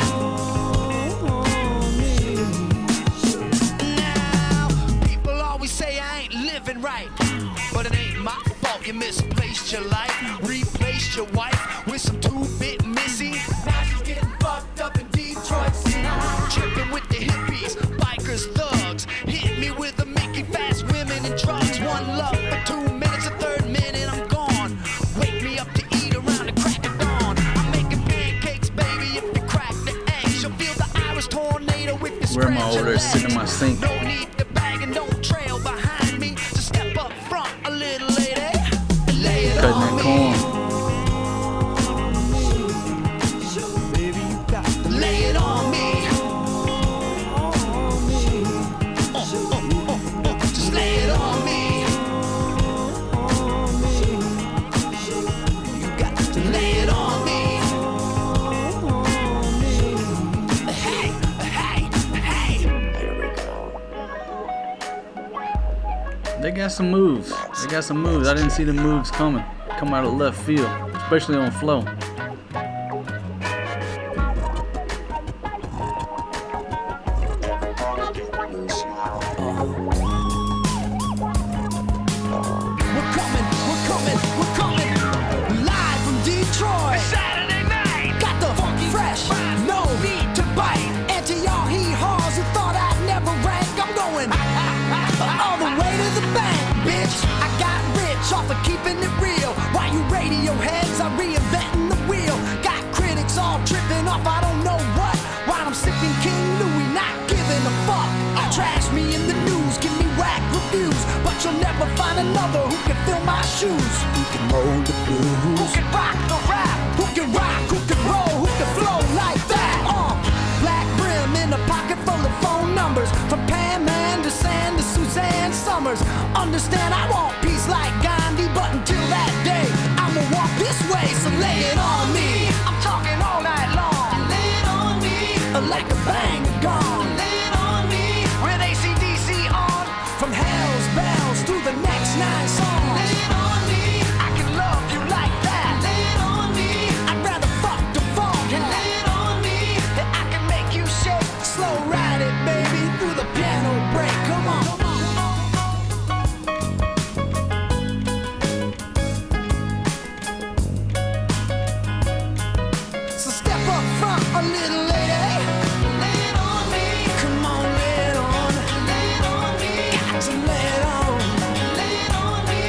Now, people always say I ain't living right, but it ain't my fault. You misplaced your life, replaced your wife with some 2-bit Missy. Now she's getting fucked up in Detroit City. Tripping with the hippies, bikers, thugs. Hit me with the Mickey fast women and drugs. One love for 2 minutes, a third minute I'm gone. Wake me up to eat around the crack of dawn. I'm making pancakes, baby, if you crack the eggs. You'll feel the Irish tornado with the Where am I over there sitting in my sink? No need to bag and don't trail behind me. Just step up front a little lady. Lay it Cutting on that me. corn. Lay it on me. Just lay it on me. You got to lay it on me. Hey, hey, hey. They got some moves. I didn't see the moves coming. Come out of left field, especially on flow. We're coming. Live from Detroit. Saturday night. Got the funky fresh. No need to bite. And to y'all hee-haws who thought I'd never rank, I'm going all the way to the bank, bitch. I got rich off of keeping it real. While you radio heads are reinventing the wheel. Got critics all tripping off I don't know what. While I'm sipping King Louis, not giving a fuck. Trash me in the news, give me whack reviews, but you'll never find another who can fill my shoes. Who can mold the blues? Who can rock the rap? Who can rock? Who can roll? Who can flow like that? Black brim in a pocket full of phone numbers, from Pam Anderson to Suzanne Summers. Understand I want peace like Gandhi, but until that day, I'ma walk this way. So lay it on me. I'm talking all night long. Lay it on me. Like a bang gone. Lay it on me. With AC/DC on. From Hell's Bells through the next 9 songs. Lay it on me. I can love you like that. Lay it on me. I'd rather fuck the funk. Lay it on me. That I can make you shake. Slow ride it, baby, through the piano break. Come on. So step up front a little lady. Lay it on me. Come on, lay it on. Lay it on me. Got to lay it on. Lay it on me.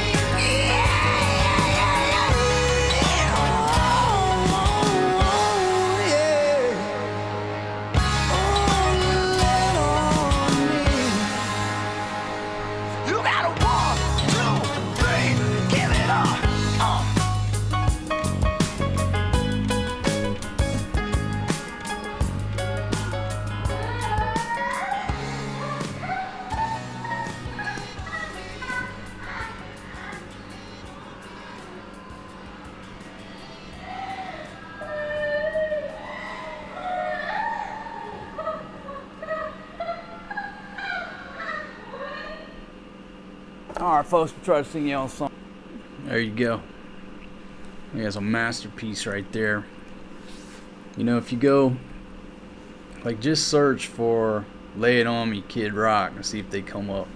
All right, folks, we'll try to sing y'all a song. There you go. There's a masterpiece right there. You know, if you go, like, just search for "Lay It On Me, Kid Rock" and see if they come up.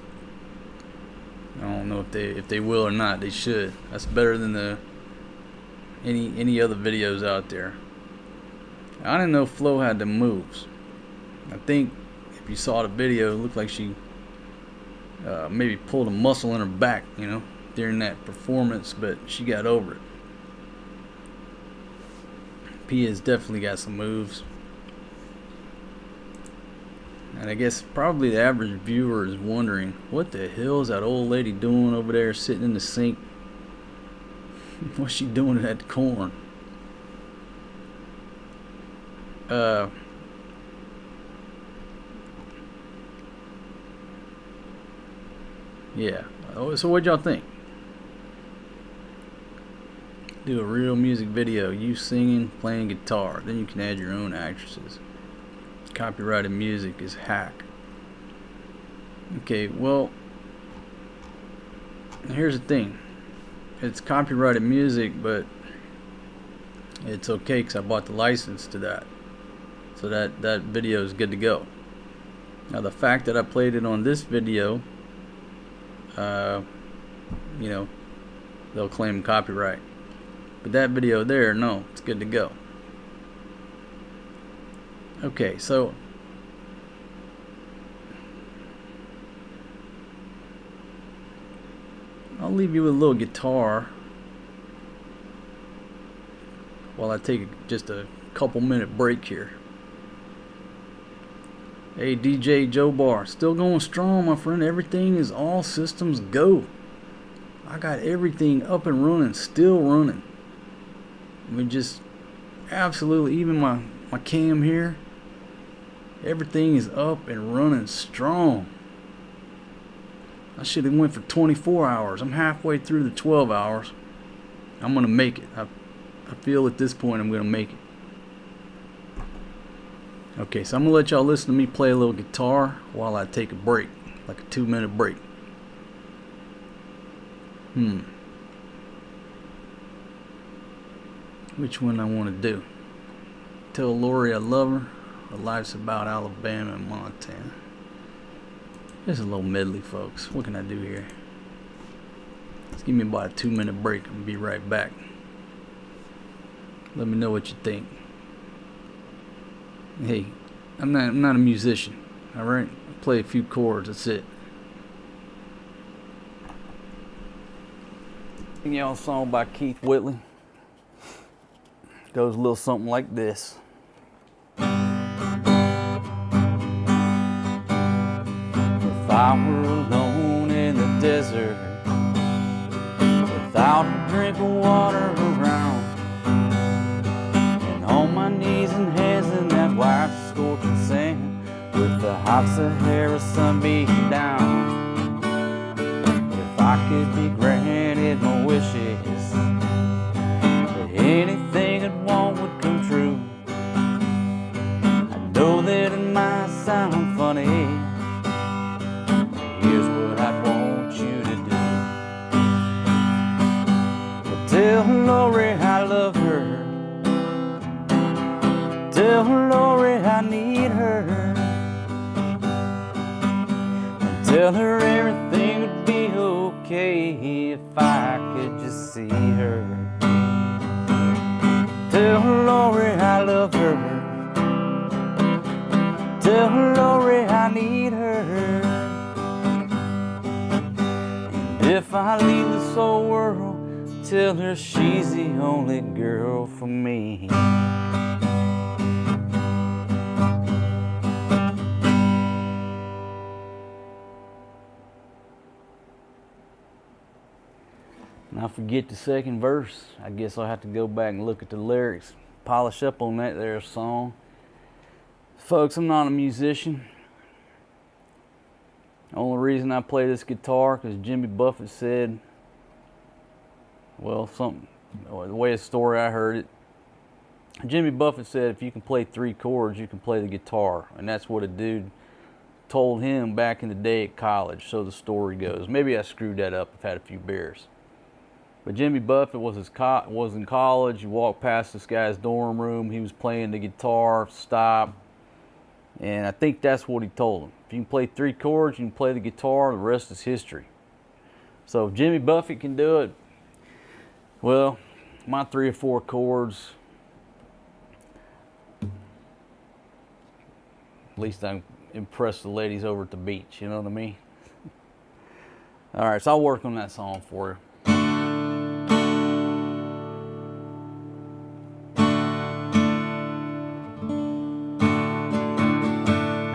I don't know if they will or not. They should. That's better than any other videos out there. I didn't know Flo had the moves. I think if you saw the video, it looked like she maybe pulled a muscle in her back, you know, during that performance, but she got over it. Pia's definitely got some moves. And I guess probably the average viewer is wondering, what the hell is that old lady doing over there sitting in the sink? What's she doing to that corn? Yeah. So what y'all think? Do a real music video, you singing, playing guitar. Then you can add your own actresses. Copyrighted music is hack. Okay, well, here's the thing. It's copyrighted music, but it's okay because I bought the license to that. So that video is good to go. Now the fact that I played it on this video, you know, they'll claim copyright. But that video there, no, it's good to go. Okay, so I'll leave you with a little guitar while I take just a couple minute break here. Hey, DJ Joe Bar, still going strong, my friend. Everything is all systems go. I got everything up and running, still running. I mean, just absolutely, even my cam here, everything is up and running strong. I should have went for 24 hours. I'm halfway through the 12 hours. I'm gonna make it. I feel at this point I'm gonna make it. Okay, so I'm gonna let y'all listen to me play a little guitar while I take a break, like a 2-minute break. Which one I want to do? Tell Lori I love her, or Life's About Alabama and Montana. Just a little medley, folks. What can I do here? Just give me about a 2-minute break and be right back. Let me know what you think. Hey, I'm not a musician, alright? I play a few chords, that's it. Sing y'all a song by Keith Whitley. Goes a little something like this. If I were alone in the desert, without a drink of water around, and on my knees and hands in that white scorching sand, with the hot Sahara sun beating down, if I could be granted my wishes, that anything I'd want would come true, I know that it might sound funny. Here's what I want you to do. Well, tell Lori I love her. Tell Lori I need her. And tell her everything would be okay if I could just see her. Tell Lori I love her. Tell Lori I need her. If I leave this whole world, tell her she's the only girl for me. And I forget the second verse. I guess I'll have to go back and look at the lyrics, polish up on that there song. Folks, I'm not a musician. The only reason I play this guitar because Jimmy Buffett said, well, something, the way the story I heard it, Jimmy Buffett said if you can play 3 chords, you can play the guitar. And that's what a dude told him back in the day at college, so the story goes. Maybe I screwed that up. I've had a few beers. But Jimmy Buffett was in college. You walked past this guy's dorm room. He was playing the guitar, stop. And I think that's what he told him. If you can play 3 chords, you can play the guitar, the rest is history. So if Jimmy Buffett can do it, well, my 3 or 4 chords, at least I impress the ladies over at the beach, you know what I mean? All right, so I'll work on that song for you.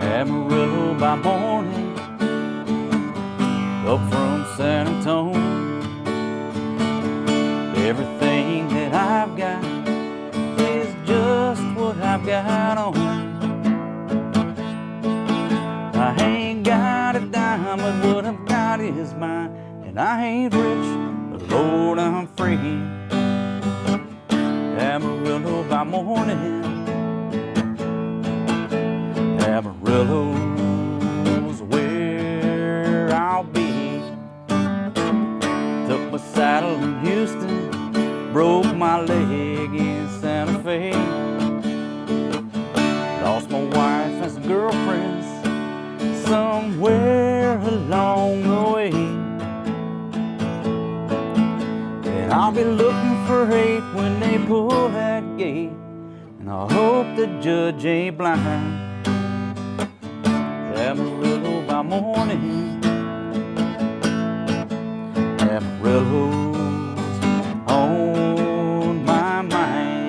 Amarillo by morning, up from San Antonio. Everything that I've got is just what I've got on. I ain't got a dime, but what I've got is mine. And I ain't rich, but Lord, I'm free. Amarillo by morning, Amarillo's where I'll be. Took my saddle in Houston, broke my leg in Santa Fe. Lost my wife and some girlfriends somewhere along the way. And I'll be looking for hate when they pull that gate. And I hope the judge ain't blind. Amarillo by morning, Amarillo's on my mind.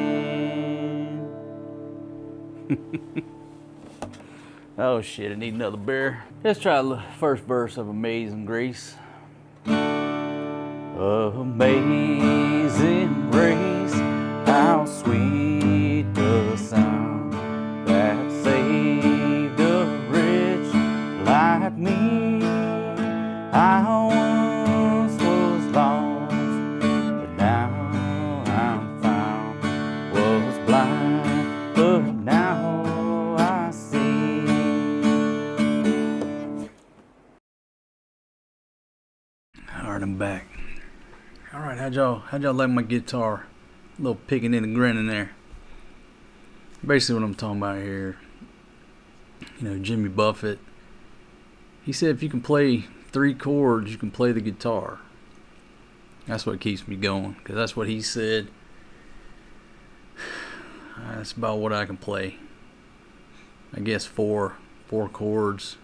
Oh shit, I need another beer. Let's try the first verse of Amazing Grace. Amazing grace, how sweet the sound that saved a wretch like me. I once was lost, but now I'm found. Was blind, but now I see. All right, I'm back. All right, how'd y'all like my guitar? A little picking in and grinning there. Basically what I'm talking about here, you know, Jimmy Buffett, he said if you can play 3 chords, you can play the guitar. That's what keeps me going, because that's what he said. That's about what I can play. I guess 4 chords.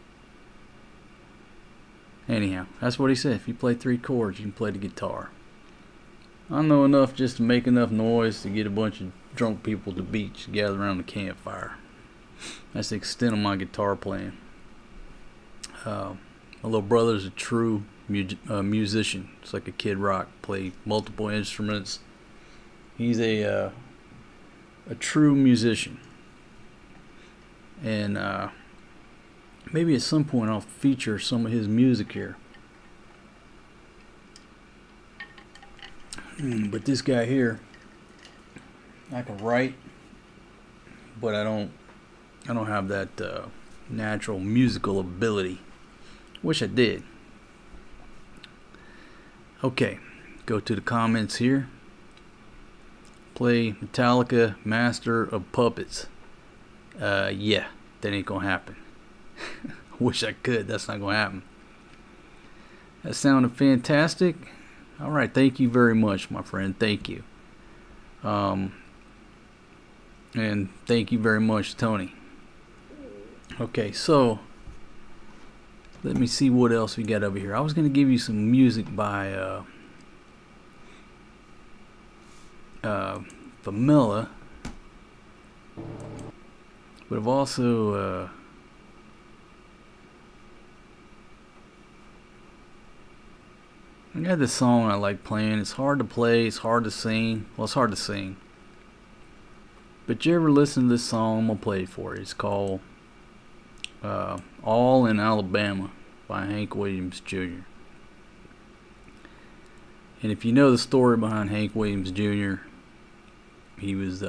Anyhow, that's what he said. If you play 3 chords, you can play the guitar. I know enough just to make enough noise to get a bunch of drunk people at the beach to gather around the campfire. That's the extent of my guitar playing. My little brother's a true musician. It's like a Kid Rock. Play multiple instruments. He's a true musician. And maybe at some point I'll feature some of his music here. But this guy here, I can write, but I don't have that natural musical ability. Wish I did. Okay, go to the comments here. Play Metallica, Master of Puppets. Yeah, that ain't gonna happen. Wish I could. That's not gonna happen. That sounded fantastic. All right, thank you very much, my friend. Thank you. And thank you very much, Tony. Okay, so let me see what else we got over here. I was going to give you some music by Famila, but I've also I got this song I like playing. It's hard to play, it's hard to sing. Well, it's hard to sing. But you ever listen to this song? I'm going to play it for you. It's called All in Alabama by Hank Williams Jr. And if you know the story behind Hank Williams Jr., he was,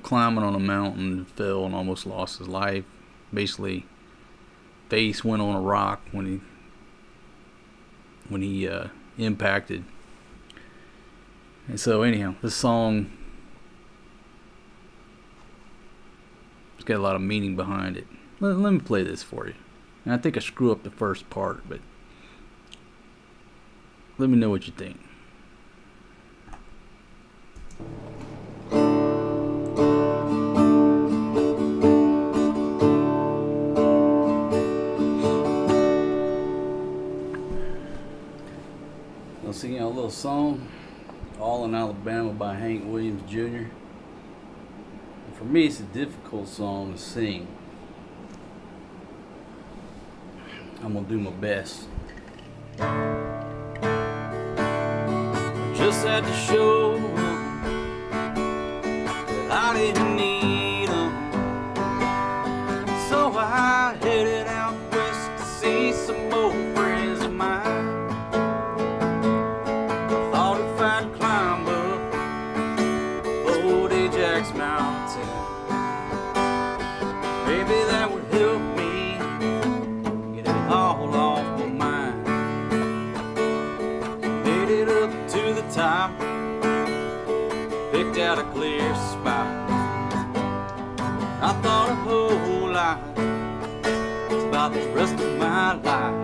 climbing on a mountain and fell and almost lost his life. basically face went on a rock when he impacted. And so anyhow, this song, it's got a lot of meaning behind it. Let me play this for you. And I think I screw up the first part, but let me know what you think. I'll sing you a little song, All in Alabama by Hank Williams Jr. And for me, it's a difficult song to sing. I'm gonna do my best. Just had to show that I didn't need 'em, so I headed out west to see some old friends of mine. I thought if I'd climb up old Ajax Mountain, maybe that would help me all off my mind. Made it up to the top, picked out a clear spot. I thought a whole lot about the rest of my life.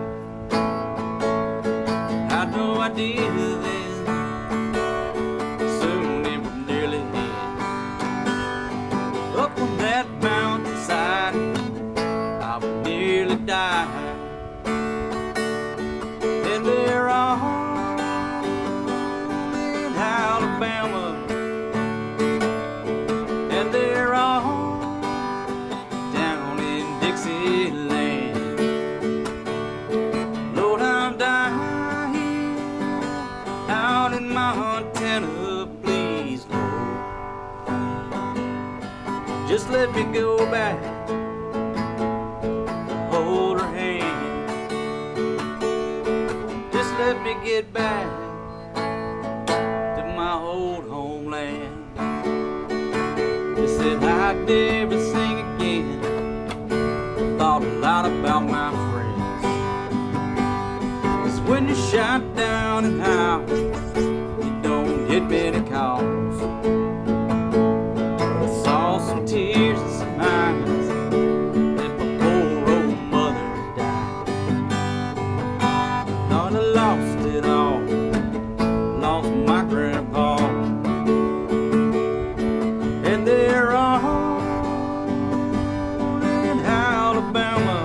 Had no idea then, soon it was nearly here. Up on that mountainside, I would nearly die. They're all in Alabama, and they're all down in Dixieland. Lord, I'm dying out in Montana, please, Lord. Just let me go back, hold her hand. Let me get back to my old homeland. They said I'd never sing again. I thought a lot about my friends. 'Cause when you're shot down and out, you don't get many calls. I saw some tears and some eyes that my poor old mother died. Thought I lost it all, lost my grandpa, and they're all in Alabama.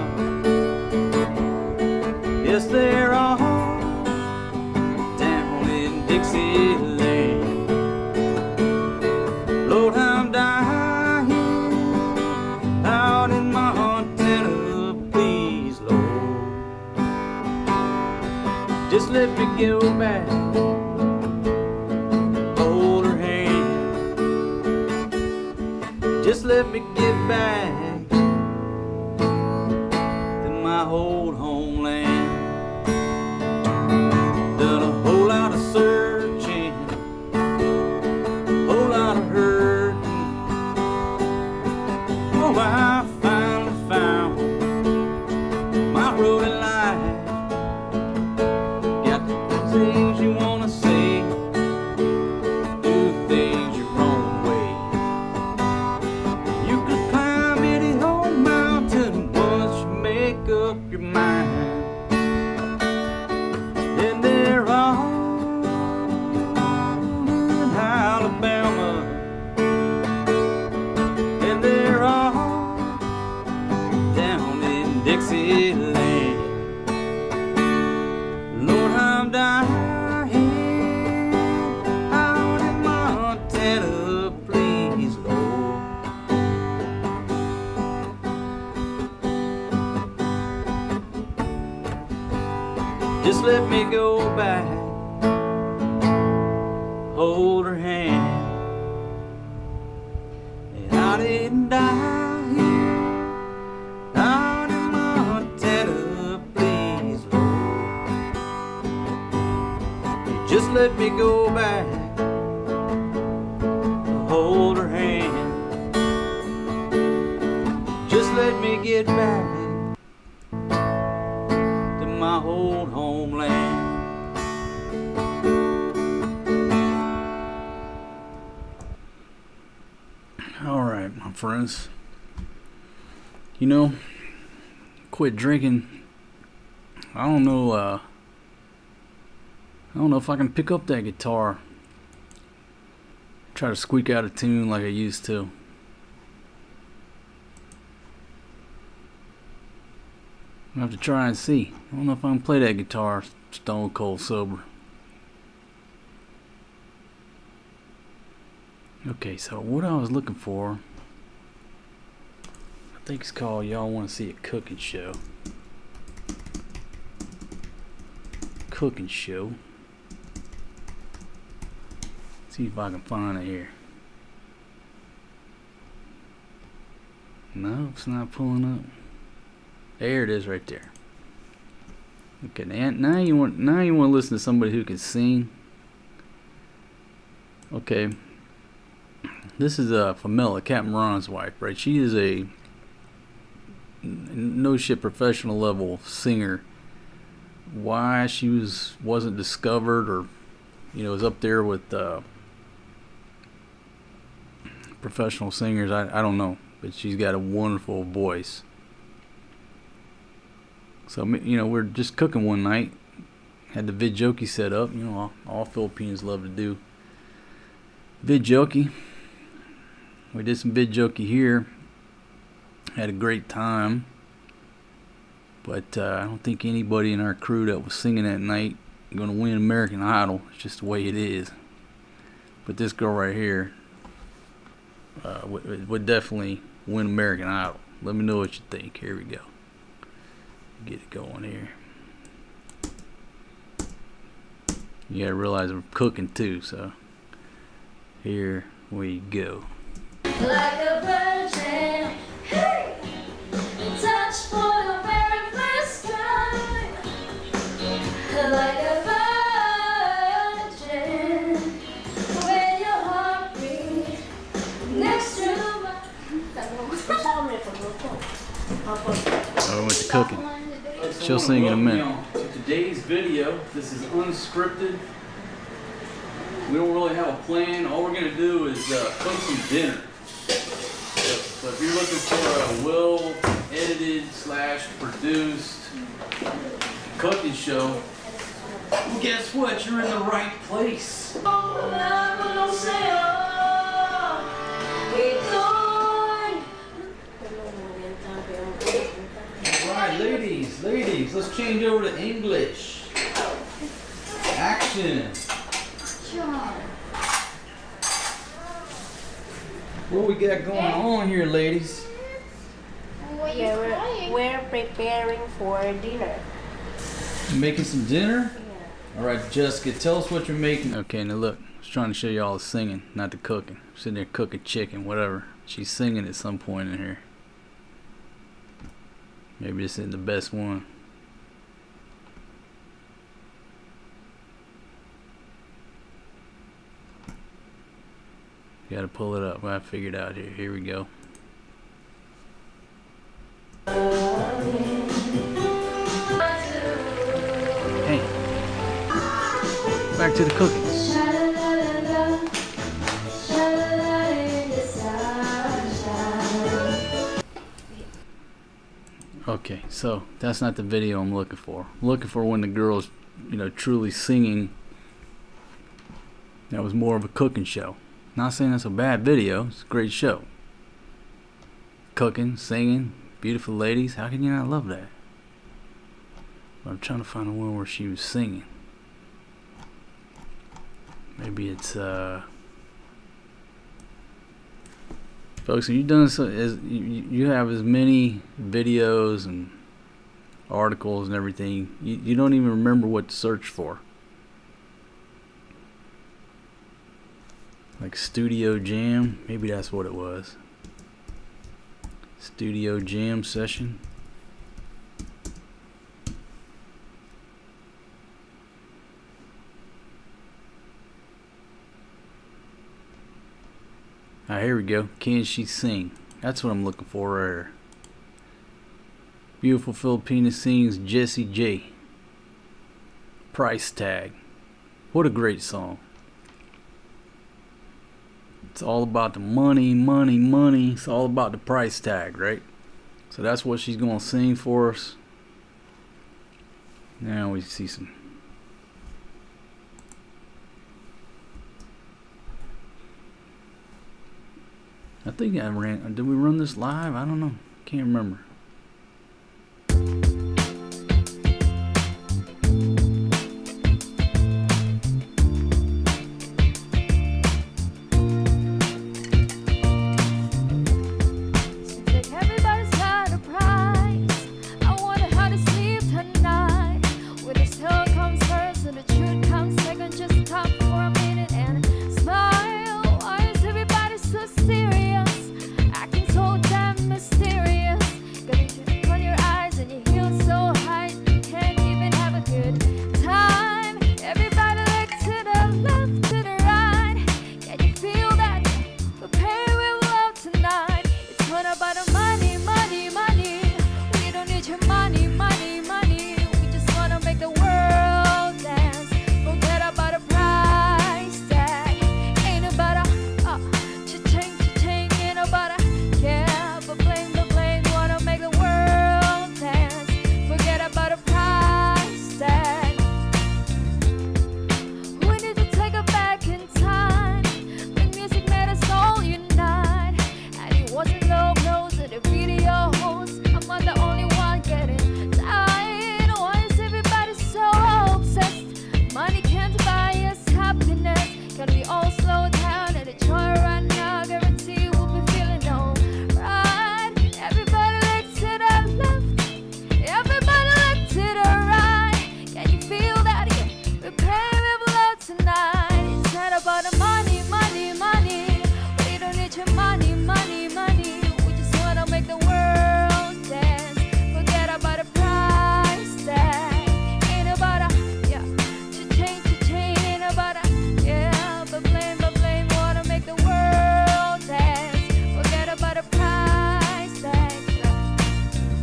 Yes, they're all down in Dixieland. Lord, I'm dying out in Montana, please, Lord. Just let me go back, hold her hand. Just let me get back to my old homeland. Done a whole lot of searching, whole lot of hurting. Oh, I finally found my road in life. Got the things you wanna say, do things your own way. You could climb any old mountain once you make up your mind. And they're all in Alabama, and they're all down in Dixieland. Lord, I'm dying out in Montana, please, Lord. Just let me go back, hold her hand. And I didn't die here out in Montana, please, Lord. Just let me go back, hold her hand. Just let me get back to my old homeland. Alright, my friends. You know, quit drinking. I don't know if I can pick up that guitar. Try to squeak out a tune like I used to. I have to try and see. I don't know if I can play that guitar stone cold sober. Okay, so what I was looking for, I think it's called Y'all Want to See a Cooking Show. Cooking show. See if I can find it here. No, it's not pulling up. There it is, right there. Okay, now you want to listen to somebody who can sing. Okay, this is Famela, Captain Ron's wife, right? She is a no shit professional level singer. Why she wasn't discovered, or was up there with professional singers, I don't know, but she's got a wonderful voice. So we're just cooking one night, had the vidjoki set up. All Filipinos love to do vidjoki. We did some vidjoki here, had a great time. But I don't think anybody in our crew that was singing that night going to win American Idol. It's just the way it is. But this girl right here would definitely win American Idol. Let me know what you think. Here we go. Get it going here. You gotta realize we're cooking too, so here we go. Like a virgin, hey, touch for the very first time. Like a virgin, when your heart beats next to mine. I went to cooking. She'll sing in a minute. To today's video, this is unscripted. We don't really have a plan. All we're gonna do is cook some dinner. So if you're looking for a well-edited / produced cooking show, well, guess what? You're in the right place. Alright, ladies, let's change over to English. Action. What we got going on here, ladies? Yeah, we're preparing for dinner. You making some dinner? Yeah. Alright, Jessica, tell us what you're making. Okay, now look, I was trying to show you all the singing, not the cooking. I'm sitting there cooking chicken, whatever. She's singing at some point in here. Maybe this isn't the best one. Gotta pull it up. I figured out here. Here we go. Hey, back to the cooking. Okay, so that's not the video I'm looking for. I'm looking for when the girl's, truly singing. That was more of a cooking show. Not saying that's a bad video. It's a great show. Cooking, singing, beautiful ladies. How can you not love that? But I'm trying to find a one where she was singing. Maybe it's folks, have you done so? You have as many videos and articles and everything. You don't even remember what to search for. Like Studio Jam, maybe that's what it was. Studio Jam session. Here we go. Can she sing? That's what I'm looking for right here. Beautiful Filipina sings Jessie J. Price Tag. What a great song. It's all about the money, money, money. It's all about the price tag, right? So that's what she's going to sing for us. Now we see some. I think I ran. Did we run this live? I don't know. Can't remember. Everybody's got a price. I wonder how to sleep tonight. When the tale comes first and the truth comes second, just stop for a minute and smile. Why is everybody so serious? Acting so damn mysterious. Got you on your eyes and your heels so high, you can't even have a good time. Everybody look to the left, to the right. Can you feel that? We're paying with love tonight. It's not about the money, money, money. We don't need your money, money, money. We just wanna make the world dance. Forget about the price tag. Ain't about a cha-ching, cha-ching. Ain't about a yeah, but blame. Wanna make the world dance. Forget about the price tag. We need to take it back in time. When music made us all unite. And it wasn't low blows at the video host. I'm not the only one getting tired. Why is everybody so obsessed? Money can't buy us happiness. Can we all slow down and enjoy right now? Guarantee we'll be feeling alright. Everybody look to the left. Everybody look to the right. Can you feel that? Yeah, we're paying with love tonight. It's not about the money, money, money. We don't need your money, money, money. We just wanna make the world dance. Forget about the price tag. Ain't about a yeah, cha-ching. Ain't about a yeah, but blame. Wanna make the world dance. Forget about the price tag.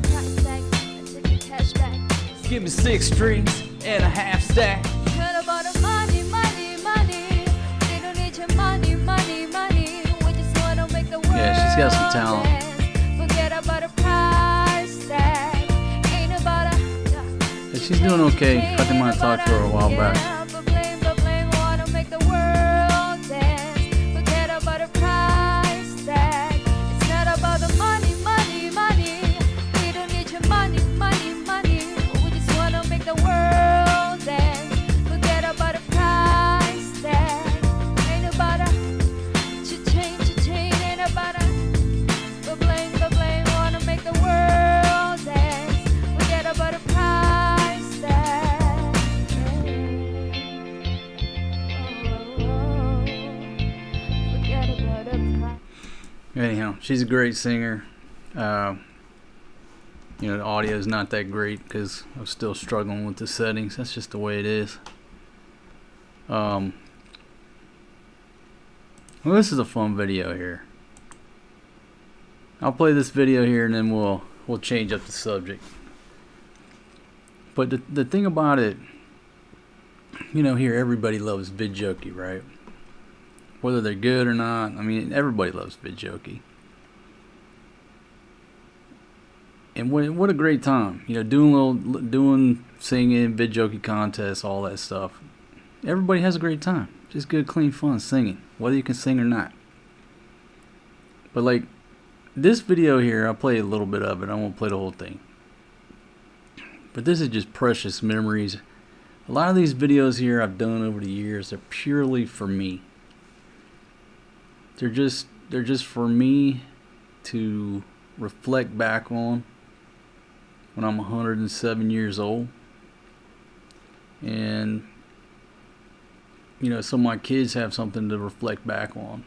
Price tag. Let's take the cash back. Give me 6 strings and a half stack. Forget about the money, money, money. We don't need your money, money, money. We just wanna make the world Yeah, she's got some talent. dance. Forget about the price tag. Ain't about a Yeah, she's doing okay. I think I talked to her a while back. yeah, but blame. Wanna make the world dance. Forget about the price tag. It's not about the money, money, money. We don't need your money, money, money. We just wanna make the world dance. Forget about the price tag. Ain't about a cha-ching. Ain't about a but blame. Wanna make the world dance. Forget about the price tag. Forget about the price. Anyhow, she's a great singer. You know, the audio is not that great because I'm still struggling with the settings. That's just the way it is. Well, this is a fun video here. I'll play this video here and then we'll change up the subject. But the thing about it, you know, here everybody loves VidJoki, right? Whether they're good or not, I mean, everybody loves VidJoki. And what a great time, you know, doing singing, VidJoki contests, all that stuff. Everybody has a great time. Just good, clean fun singing, whether you can sing or not. But like this video here, I'll play a little bit of it. I won't play the whole thing. But this is just precious memories. A lot of these videos here I've done over the years, they're purely for me. They're just for me to reflect back on when I'm 107 years old. And you know, so my kids have something to reflect back on.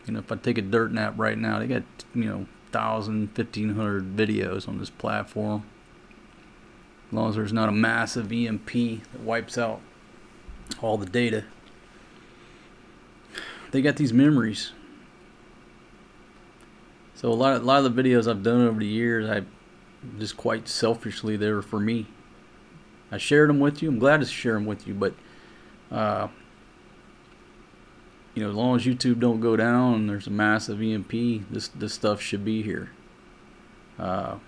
You know, if I take a dirt nap right now, they got, you know, 1,000, 1,500 videos on this platform. As long as there's not a massive EMP that wipes out all the data. They got these memories. So a lot of the videos I've done over the years, just quite selfishly, they were for me. I shared them with you. I'm glad to share them with you, but you know, as long as YouTube don't go down and there's a massive EMP, this stuff should be here. And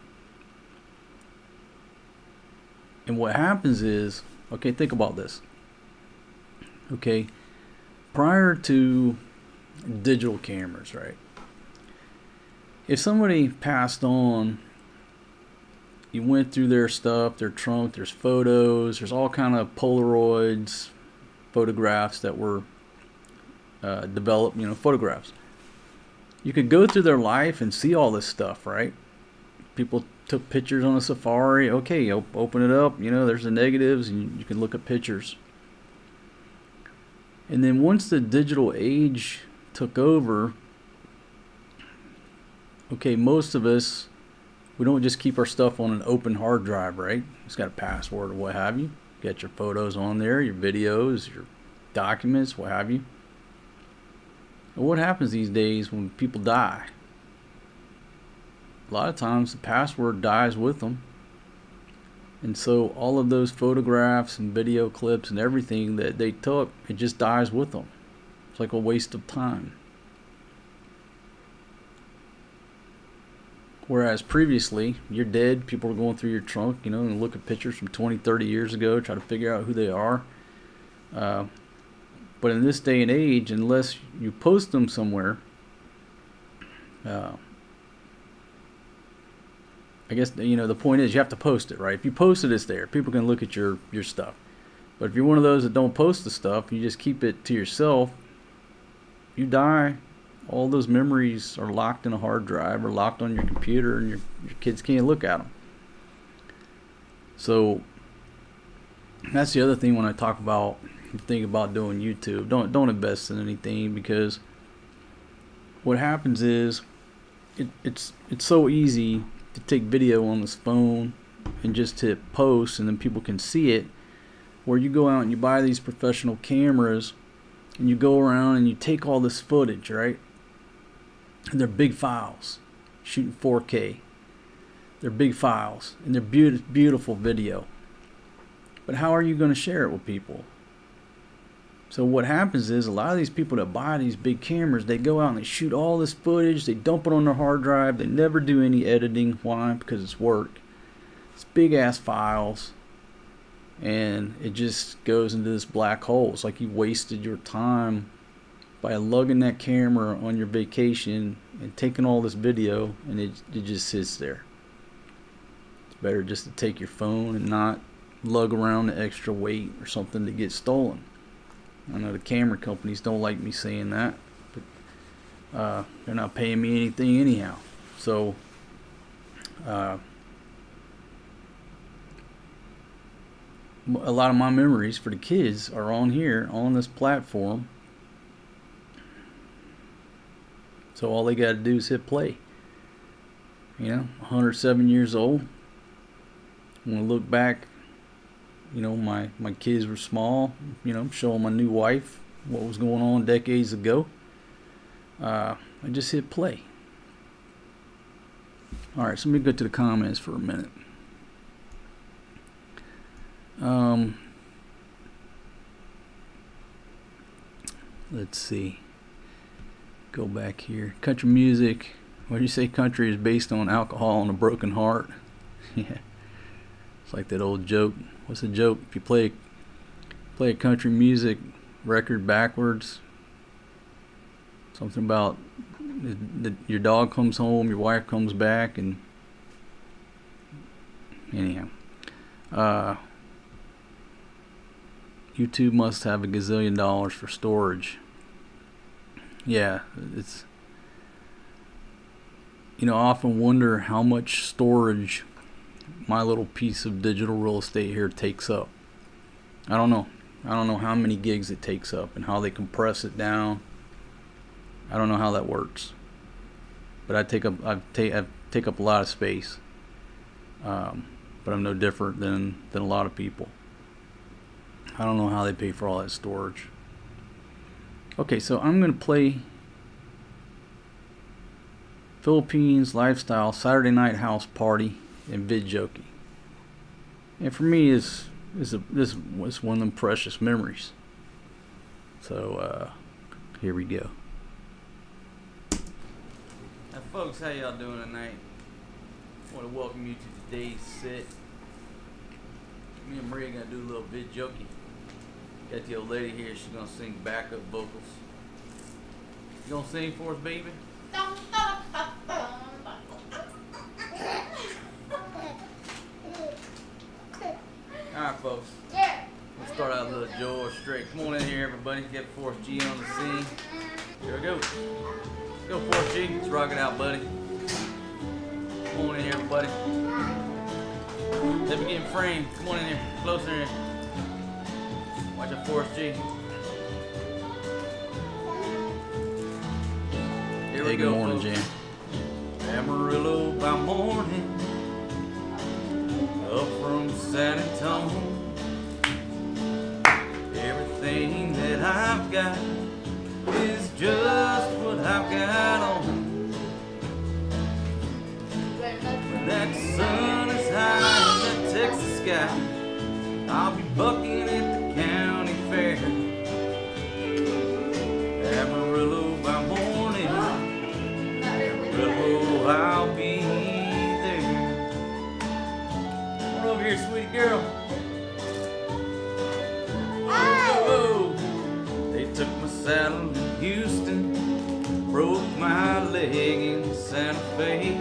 what happens is, okay, think about this. Okay, prior to digital cameras, right? If somebody passed on, you went through their stuff, their trunk, there's photos, there's all kind of Polaroids, photographs that were developed, you know, photographs. You could go through their life and see all this stuff, right? People took pictures on a safari. Okay, open it up, you know, there's the negatives, and you can look at pictures. And then once the digital age took over, okay, most of us, we don't just keep our stuff on an open hard drive, right? It's got a password or what have you. You got your photos on there, your videos, your documents, what have you. And what happens these days when people die? A lot of times the password dies with them. And so all of those photographs and video clips and everything that they took, it just dies with them. It's like a waste of time. Whereas previously, you're dead, people are going through your trunk, you know, and look at pictures from 20, 30 years ago, try to figure out who they are. But in this day and age, unless you post them somewhere, I guess, you know, the point is you have to post it, right? If you post it, it's there. People can look at your stuff. But if you're one of those that don't post the stuff, you just keep it to yourself, you die. All those memories are locked in a hard drive or locked on your computer, and your kids can't look at them. So that's the other thing when I talk about, think about doing YouTube. Don't invest in anything, because what happens is it's so easy to take video on this phone and just hit post, and then people can see it. Where you go out and you buy these professional cameras and you go around and you take all this footage, right? And they're big files, shooting 4K. They're big files, and they're beautiful video. But how are you going to share it with people? So what happens is, a lot of these people that buy these big cameras, they go out and they shoot all this footage, they dump it on their hard drive, they never do any editing. Why? Because it's work. It's big ass files, and it just goes into this black hole. It's like you wasted your time by lugging that camera on your vacation and taking all this video, and it just sits there. It's better just to take your phone and not lug around the extra weight or something to get stolen. I know the camera companies don't like me saying that, but they're not paying me anything anyhow. So a lot of my memories for the kids are on here, on this platform. So all they got to do is hit play. You know, 107 years old. When I look back, you know, my kids were small. You know, showing my new wife what was going on decades ago. I just hit play. Alright, so let me go to the comments for a minute. Let's see. Go back here. Country music. What do you say? Country is based on alcohol and a broken heart. Yeah. It's like that old joke. What's the joke? If you play a country music record backwards, something about your dog comes home, your wife comes back, and anyhow. YouTube must have $1 gazillion for storage. Yeah, it's, you know, I often wonder how much storage my little piece of digital real estate here takes up. I don't know. I don't know how many gigs it takes up and how they compress it down. I don't know how that works. But I take up a lot of space. But I'm no different than a lot of people. I don't know how they pay for all that storage. Okay, so I'm going to play Philippines Lifestyle Saturday Night House Party. and Vidjokey. And for me, this was one of them precious memories. So here we go. Now, folks, how y'all doing tonight? I want to welcome you to today's set. Me and Maria gonna do a little Vidjokey. Got the old lady here. She's gonna sing backup vocals. You gonna sing for us, baby? Alright, folks. Let's start out a little George Strait. Come on in here, everybody. Get Forrest G on the scene. Here we go. Let's go, Forrest G. Let's rock it out, buddy. Come on in here, everybody. Let me get in frame. Come on in here. Closer in here. Watch out, Forrest G. Here we Hey, go, good morning, folks. Jan. Amarillo by morning, up from San Antonio. Everything that I've got is just what I've got on. When that sun is high in that Texas sky, I'll be bucking at the county fair. Amarillo by morning, Amarillo, I'll be there. Come on over here, sweetie girl. Whoa. They took my saddle in Houston, broke my leg in Santa Fe.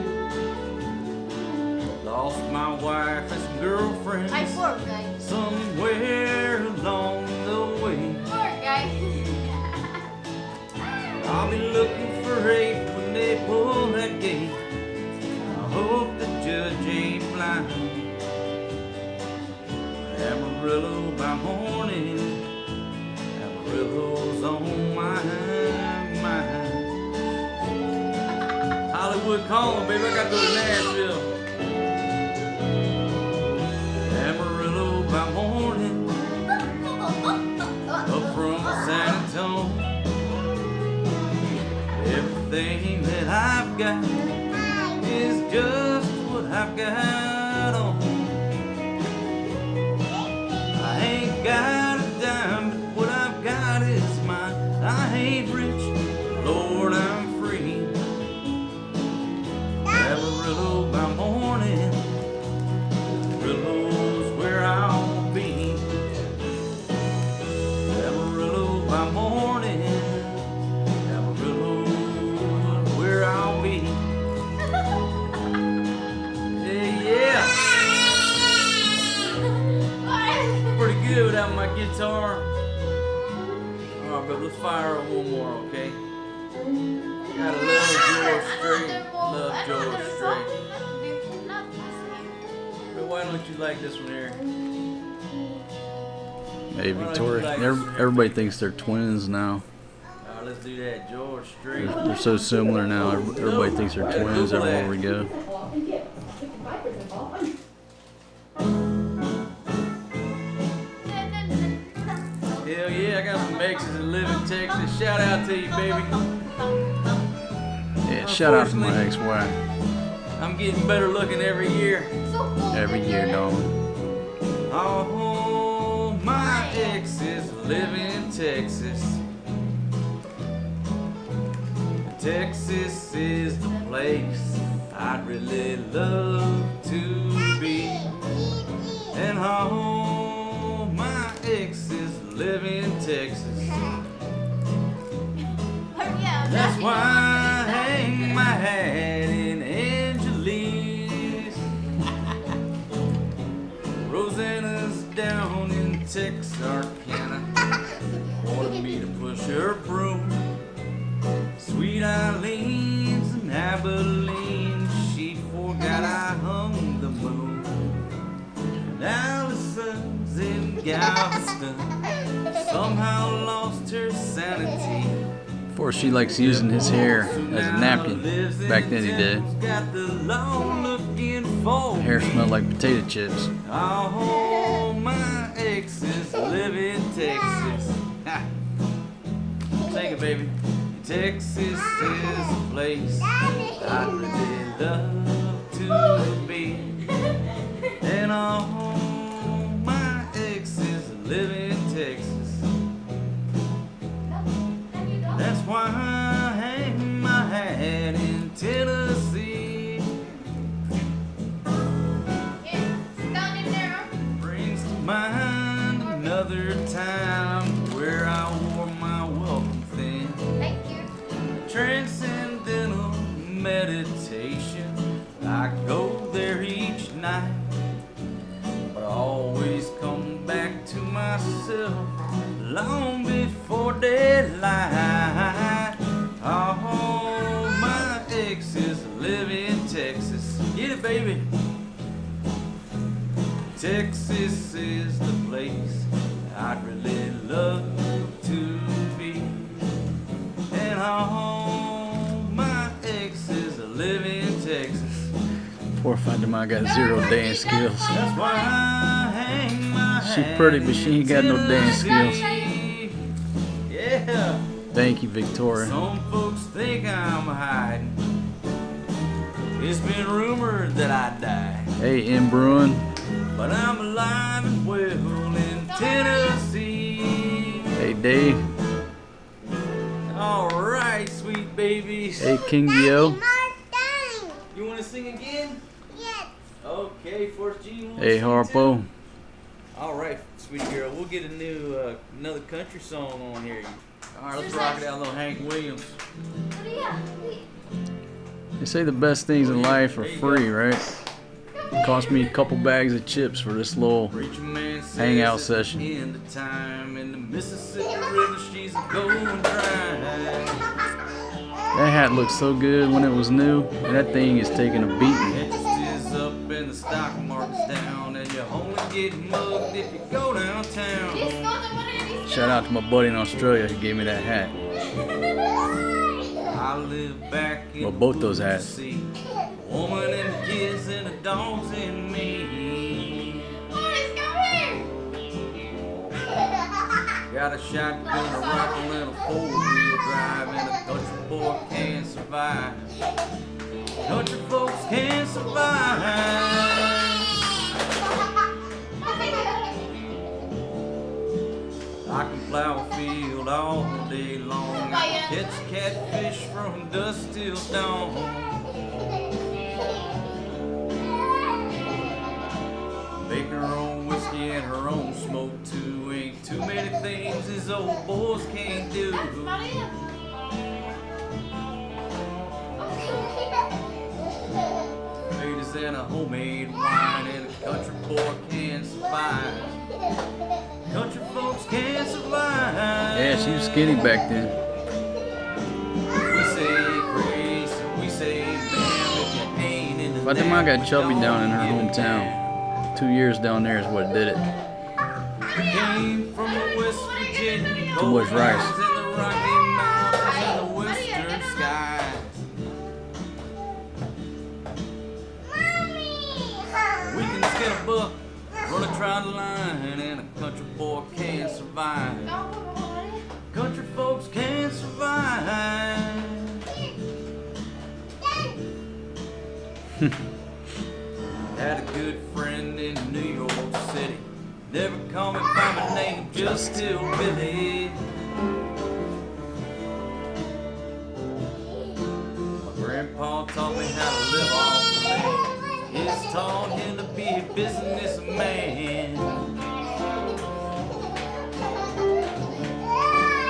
Lost my wife and some girlfriends somewhere along the way. I'll be looking for rape when they pull that gate. I hope the judge ain't blind. Amarillo by morning, Amarillo's on my mind. Hollywood calling, baby, I gotta go to Nashville. Amarillo by morning, up from San Antonio. Everything that I've got is just what I've got on. I ain't got a dime, but what I've got is mine. I ain't rich, Lord, I'm free. Amarillo by morning, Amarillo's where I'll be. Amarillo by morning, Amarillo's where I'll be. Yeah. Pretty good without my guitar. Alright, but let's fire up one more, okay? Gotta love George Strait. Love George Strait. But why don't you like this one here? Hey, Victoria. Everybody thinks they're twins now. Alright, let's do that. George Strait. They're so similar now. Everybody thinks they're twins everywhere we go. Hell yeah, I got some exes that live in Texas. Shout out to you, baby. Yeah, shout out to my ex-wife. I'm getting better looking every year. Every year, dog. Oh, my exes live in Texas. Texas is the place I'd really love to be. And all my exes live in Texas. That's why I hang my hat in Angeles. Rosanna's down in Texarkana, wanted me to push her broom. Sweet Eileen's in Abilene, she forgot I hung the moon. And Allison's in Galveston, somehow lost her sanity. Before she likes using his hair as a napkin. Back then he did. Hair smelled like potato chips. Oh, my exes live in Texas. Take it, baby. Texas is a place I'd really love to be. And all my exes live in Texas. That's why I hang my hat in Tennessee. Brings to mind another time where I wore my welcome thin. Thank you. Transcendental meditation. I go there each night, but I always come back to myself long before daylight. All my exes live in Texas. Get it, baby. Texas is the place I'd really love to be. And all my exes live in Texas. Poor Fatima got zero dance skills. That's why I hang my She pretty, but she ain't got no dance skills. Yeah. Thank you, Victoria. Some folks think I'm hiding. It's been rumored that I died, Hey, M. Bruin. but I'm alive and well in Tennessee. Hey, Dave. All right, sweet babies. Hey, King Yo. You want to sing again? Yes. Okay, Force G. You wanna Hey, sing Harpo. too? All right, sweetie girl. We'll get a new another country song on here. All right, let's rock it out, little Hank Williams. They say the best things in life are free, right? It cost me a couple bags of chips for this little Preacher man says hangout at the session. end of time in the Mississippi River, she's going dry. That hat looked so good when it was new, and that thing is taking a beating. Interest is up and the stock market's down, and you only get mugged if you go downtown. Shout out to my buddy in Australia who gave me that hat. I live back in Well, both those hats. Sea. Woman and the kids and the dogs and me. Got a shotgun, a rifle, and a four-wheel drive, and a country boy can't survive. Country folks can't survive. I can plow a field all day long. I can catch catfish from dusk till dawn. Make her own whiskey and her own smoke too. Ain't too many things these old boys can't do. Ladies and a homemade wine, and a country boy can survive. Country folks can't survive. Yeah, she was skinny back then. We say grace, we say bam if you ain't in the Fatima got chubby down in her hometown. 2 years down there is what did it. Came from West Virginia, Too much rice. and the Rocky Mountains and the western skies. We can skin a buck, run a trout line, and a country boy can't survive. Country folks can't survive. Had a good friend in New York City. Never called me by my name, just Hillbilly. My grandpa taught me how to live off the land. It's taught him to be a businessman. He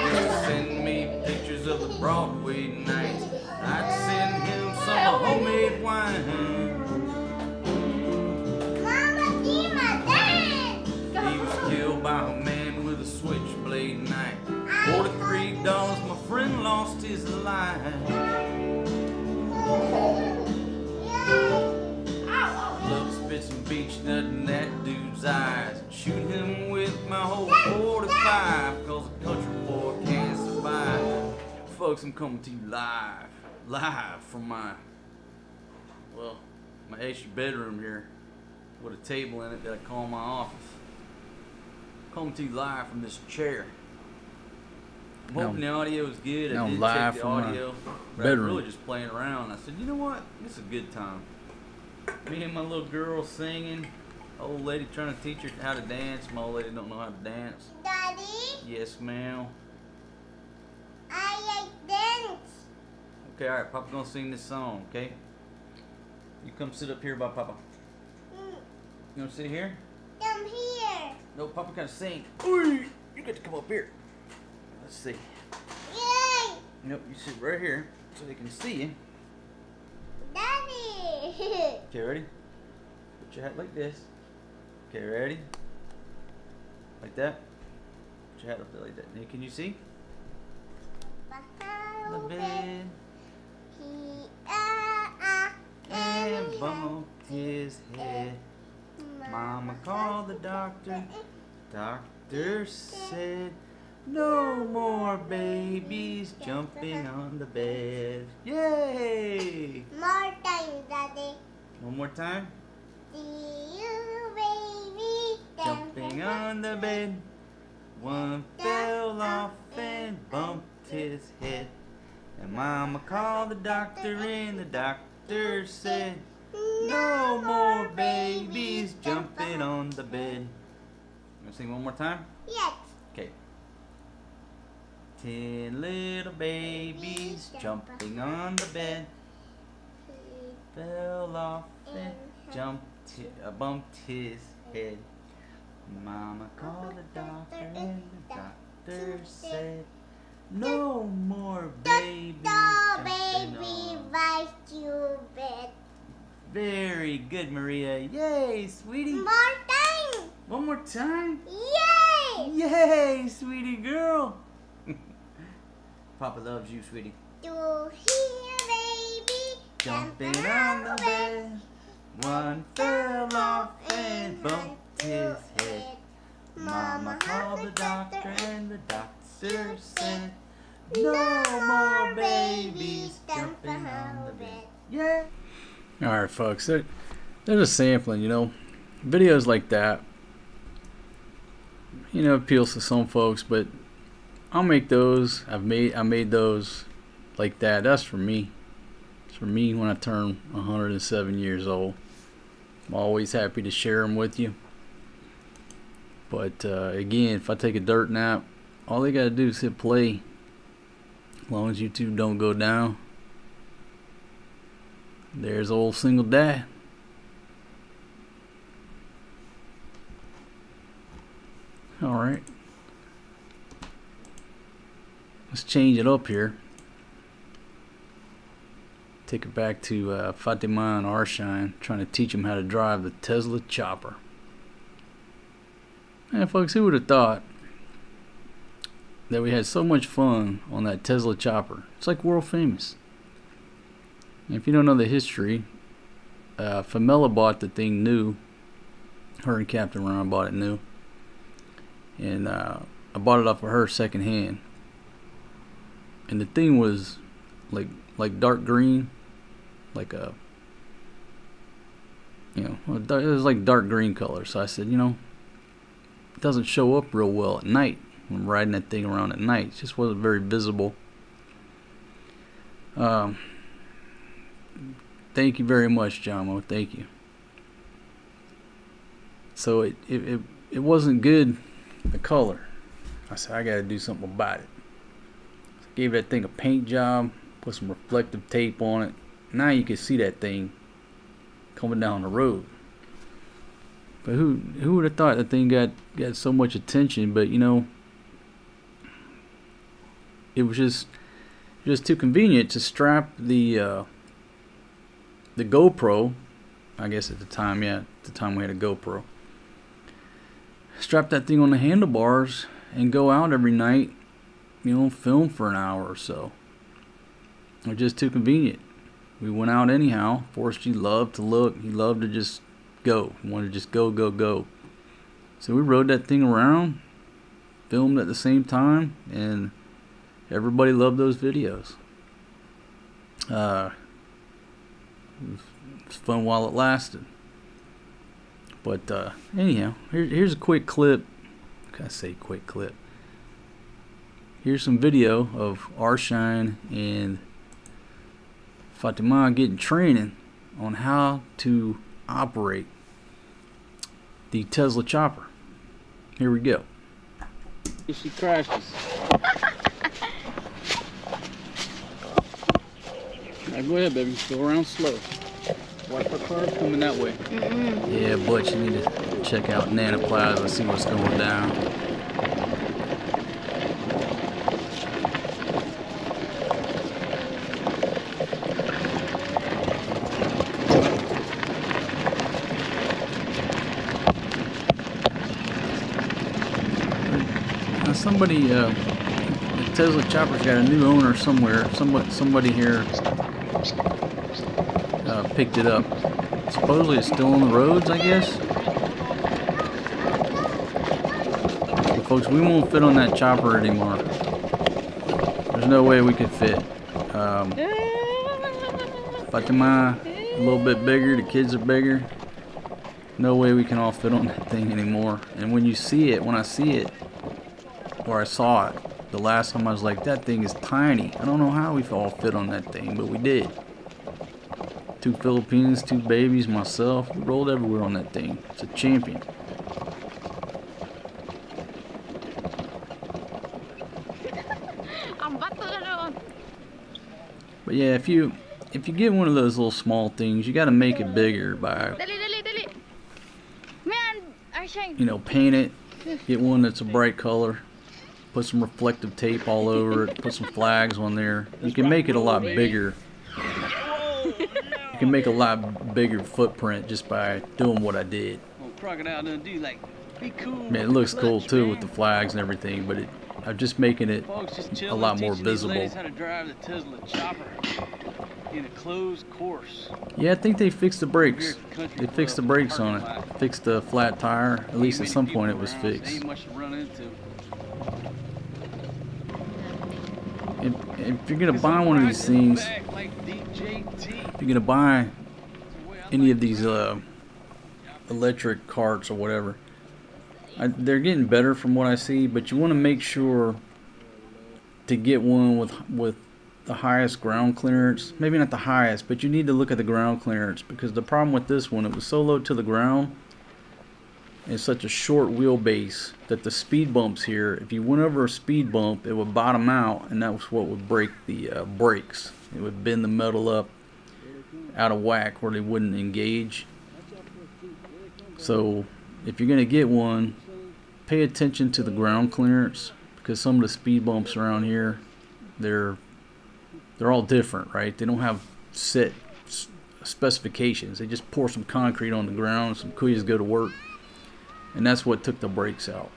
used to send me pictures of the Broadway nights. I'd send him some homemade wine. He was killed by a man with a switchblade knife. $43, my friend lost his life. Love spit some beach nut in that dude's eyes. Shoot him with my whole 45, cause a country boy can't survive. Folks, I'm coming to you live from my extra bedroom here with a table in it that I call my office. Coming to you live from this chair. I'm hoping the audio is good. I did live check the from my audio. But I was bedroom. really just playing around. I said, you know what? This is a good time. Me and my little girl singing. Old lady trying to teach her how to dance. My old lady don't know how to dance. Daddy, Yes, ma'am. I like dance. Okay, alright, Papa gonna sing this song, okay? You come sit up here by Papa. You wanna sit here? Come here. No, Papa gotta sing. Ooh, you get to come up here. Let's see. Yay! Nope, you sit right here so they can see you. Daddy. Okay, ready? Put your hat like this. Okay, ready? Like that. Put your hat up there like that. Now, can you see? The bed. And bumped his head. Mama called the doctor. Doctor said, no more babies jumping on the bed. Yay! More time, Daddy. One more time. See you, baby. Jumping on the bed. One fell off and bumped his head. And Mama called the doctor and the doctor said, no more babies jumping on the bed. You wanna sing one more time? Yes. Okay. 10 little babies jumping on the bed. Fell off and bumped his head. Mama called the doctor and the doctor said, no more babies jumping on. Right to bed. Very good, Maria. Yay, sweetie. More time. One more time. Yay. Yay, sweetie girl. Papa loves you, sweetie. To here, baby. Jumping on the bed. One fell off and bumped his head. Mama called the doctor and the doctor said, no more babies jumping on the bed. Yeah. Alright folks, they're just sampling, you know. Videos like that, you know, appeals to some folks, but I'll make those. I made those like that. That's for me. It's for me when I turn 107 years old. I'm always happy to share them with you. But again, if I take a dirt nap, all they gotta do is hit play. As long as YouTube don't go down. There's old single dad. Alright. Let's change it up here. Take it back to Fatima and Arshine, trying to teach them how to drive the Tesla chopper. And folks, who would have thought that we had so much fun on that Tesla chopper? It's like world famous. If you don't know the history, Famela bought the thing new. Her and Captain Ron bought it new. And I bought it off of her second hand. And the thing was like dark green. Like a, you know, it was like dark green color. So I said, you know, it doesn't show up real well at night. When I'm riding that thing around at night. It just wasn't very visible. Thank you very much, Jomo. Thank you. So it wasn't good, the color. I said, I gotta do something about it. So I gave that thing a paint job, put some reflective tape on it. Now you can see that thing coming down the road. But who would have thought that thing got so much attention? But you know, it was just too convenient to strap the GoPro. I guess at the time, yeah, at the time we had a GoPro. Strap that thing on the handlebars and go out every night, you know, film for an hour or so. It was just too convenient. We went out anyhow. Forrest G loved to look. He loved to just go. He wanted to just go. So we rode that thing around, filmed at the same time, and everybody loved those videos. It was fun while it lasted. But anyhow, here's a quick clip. Can I say quick clip? Here's some video of Arshine and Fatima getting training on how to operate the Tesla chopper. Here we go. If she crashes. Now go ahead, baby. Go around slow. Watch the car coming that way. Yeah, but you need to check out Nanoplaza and see what's going down. Now somebody, the Tesla chopper's got a new owner somewhere. Somebody here picked it up. Supposedly it's still on the roads, I guess. But folks, we won't fit on that chopper anymore. There's no way we could fit. Fatima, a little bit bigger, the kids are bigger. No way we can all fit on that thing anymore. And when you see it, when I see it, or I saw it, the last time I was like, that thing is tiny. I don't know how we all fit on that thing, but we did. 2 Filipinos, 2 babies, myself. We rolled everywhere on that thing. It's a champion. But yeah, if you get one of those little small things, you got to make it bigger by, you know, paint it. Get one that's a bright color. Put some reflective tape all over it. Put some flags on there. You can make it a lot bigger. You can make a lot bigger footprint just by doing what I did. Crocodile done do like, be cool. Man, it looks cool too with the flags and everything, but I'm just making it a lot more visible. How to drive the Tesla chopper in a closed course. Yeah, I think they fixed the brakes. They fixed the brakes on it. Fixed the flat tire. At least at some point it was fixed. Ain't much to run into. If you're gonna buy one of these things, if you're gonna buy any of these electric carts or whatever, they're getting better from what I see, but you want to make sure to get one with the highest ground clearance. Maybe not the highest, but you need to look at the ground clearance, because the problem with this one, it was so low to the ground and such a short wheelbase that the speed bumps here, if you went over a speed bump, it would bottom out, and that was what would break the brakes. It would bend the metal up out of whack where they wouldn't engage. So if you're gonna get one, pay attention to the ground clearance, because some of the speed bumps around here, they're all different, right? They don't have set specifications. They just pour some concrete on the ground, some kuys go to work, and that's what took the brakes out,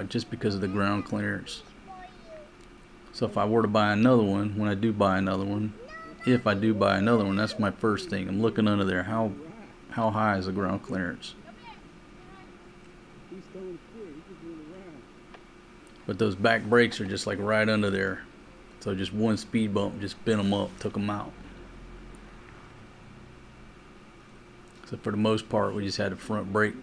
just because of the ground clearance. So if I were to buy another one, when I do buy another one, if I do buy another one, that's my first thing. I'm looking under there. How high is the ground clearance? But those back brakes are just like right under there. So just one speed bump just bent them up, took them out. So for the most part, we just had a front brake.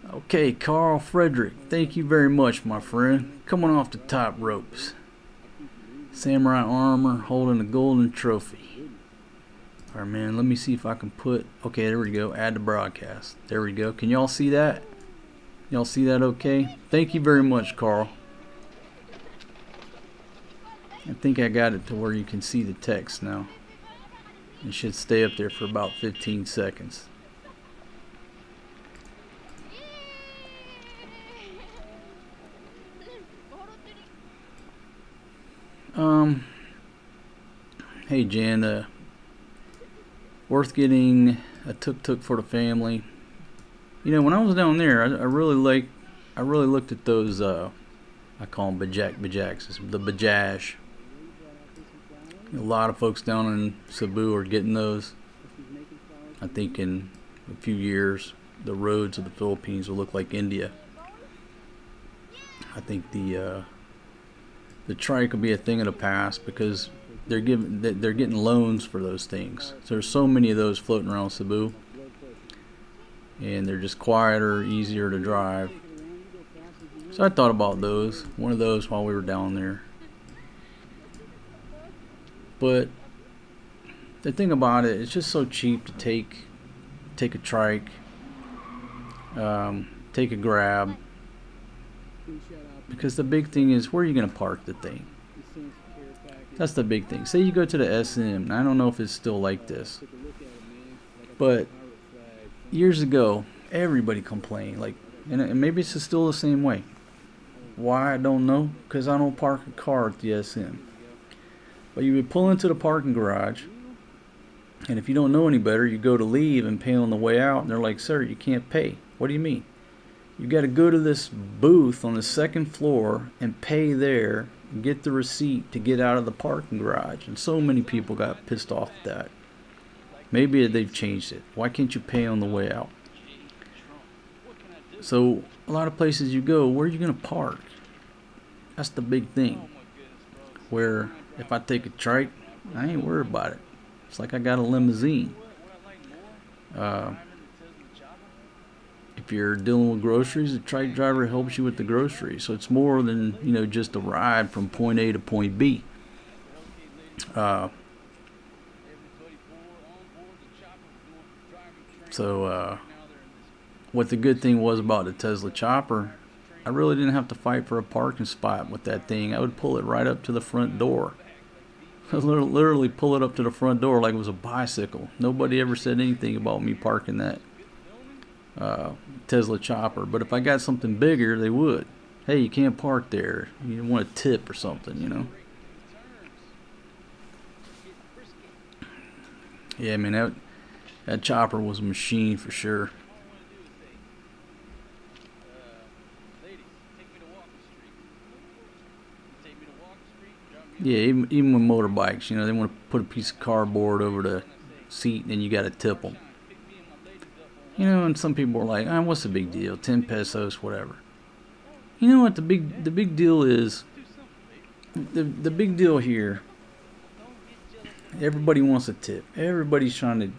Okay, Carl Frederick, thank you very much, my friend. Coming off the top ropes. Samurai armor, holding a golden trophy. Alright, man, let me see if I can put... Okay, there we go. Add to broadcast. There we go. Can y'all see that? Y'all see that okay? Thank you very much, Carl. I think I got it to where you can see the text now. It should stay up there for about 15 seconds. Hey Jan, worth getting a tuk-tuk for the family. You know, when I was down there, I really looked at those, I call them bajaks, the Bajaj. A lot of folks down in Cebu are getting those. I think in a few years, the roads of the Philippines will look like India. I think the trike will be a thing of the past, because they're getting loans for those things. So there's so many of those floating around Cebu, and they're just quieter, easier to drive. So I thought about those, one of those while we were down there. But the thing about it, it's just so cheap to take a trike, take a grab. Because the big thing is, where are you going to park the thing? That's the big thing. Say you go to the SM, and I don't know if it's still like this, but years ago, everybody complained, like, and maybe it's still the same way. Why, I don't know, because I don't park a car at the SM. But you would pull into the parking garage, and if you don't know any better, you go to leave and pay on the way out, and they're like, sir, you can't pay. What do you mean? You got to go to this booth on the second floor and pay there and get the receipt to get out of the parking garage. And so many people got pissed off at that. Maybe they've changed it. Why can't you pay on the way out? So a lot of places you go, where are you going to park? That's the big thing. Where if I take a trike, I ain't worried about it. It's like I got a limousine. If you're dealing with groceries, the trike driver helps you with the groceries. So it's more than, you know, just a ride from point A to point B. What the good thing was about the Tesla chopper, I really didn't have to fight for a parking spot with that thing. I would pull it right up to the front door. I literally pull it up to the front door like it was a bicycle. Nobody ever said anything about me parking that Tesla chopper. But if I got something bigger, they would. Hey, you can't park there. You want a tip or something, you know. Yeah, I mean, that chopper was a machine for sure. Yeah, even with motorbikes, you know, they want to put a piece of cardboard over the seat and then you got to tip them. You know, and some people are like, oh, what's the big deal? 10 pesos, whatever. You know what the big deal is? The big deal here, everybody wants a tip. Everybody's trying to,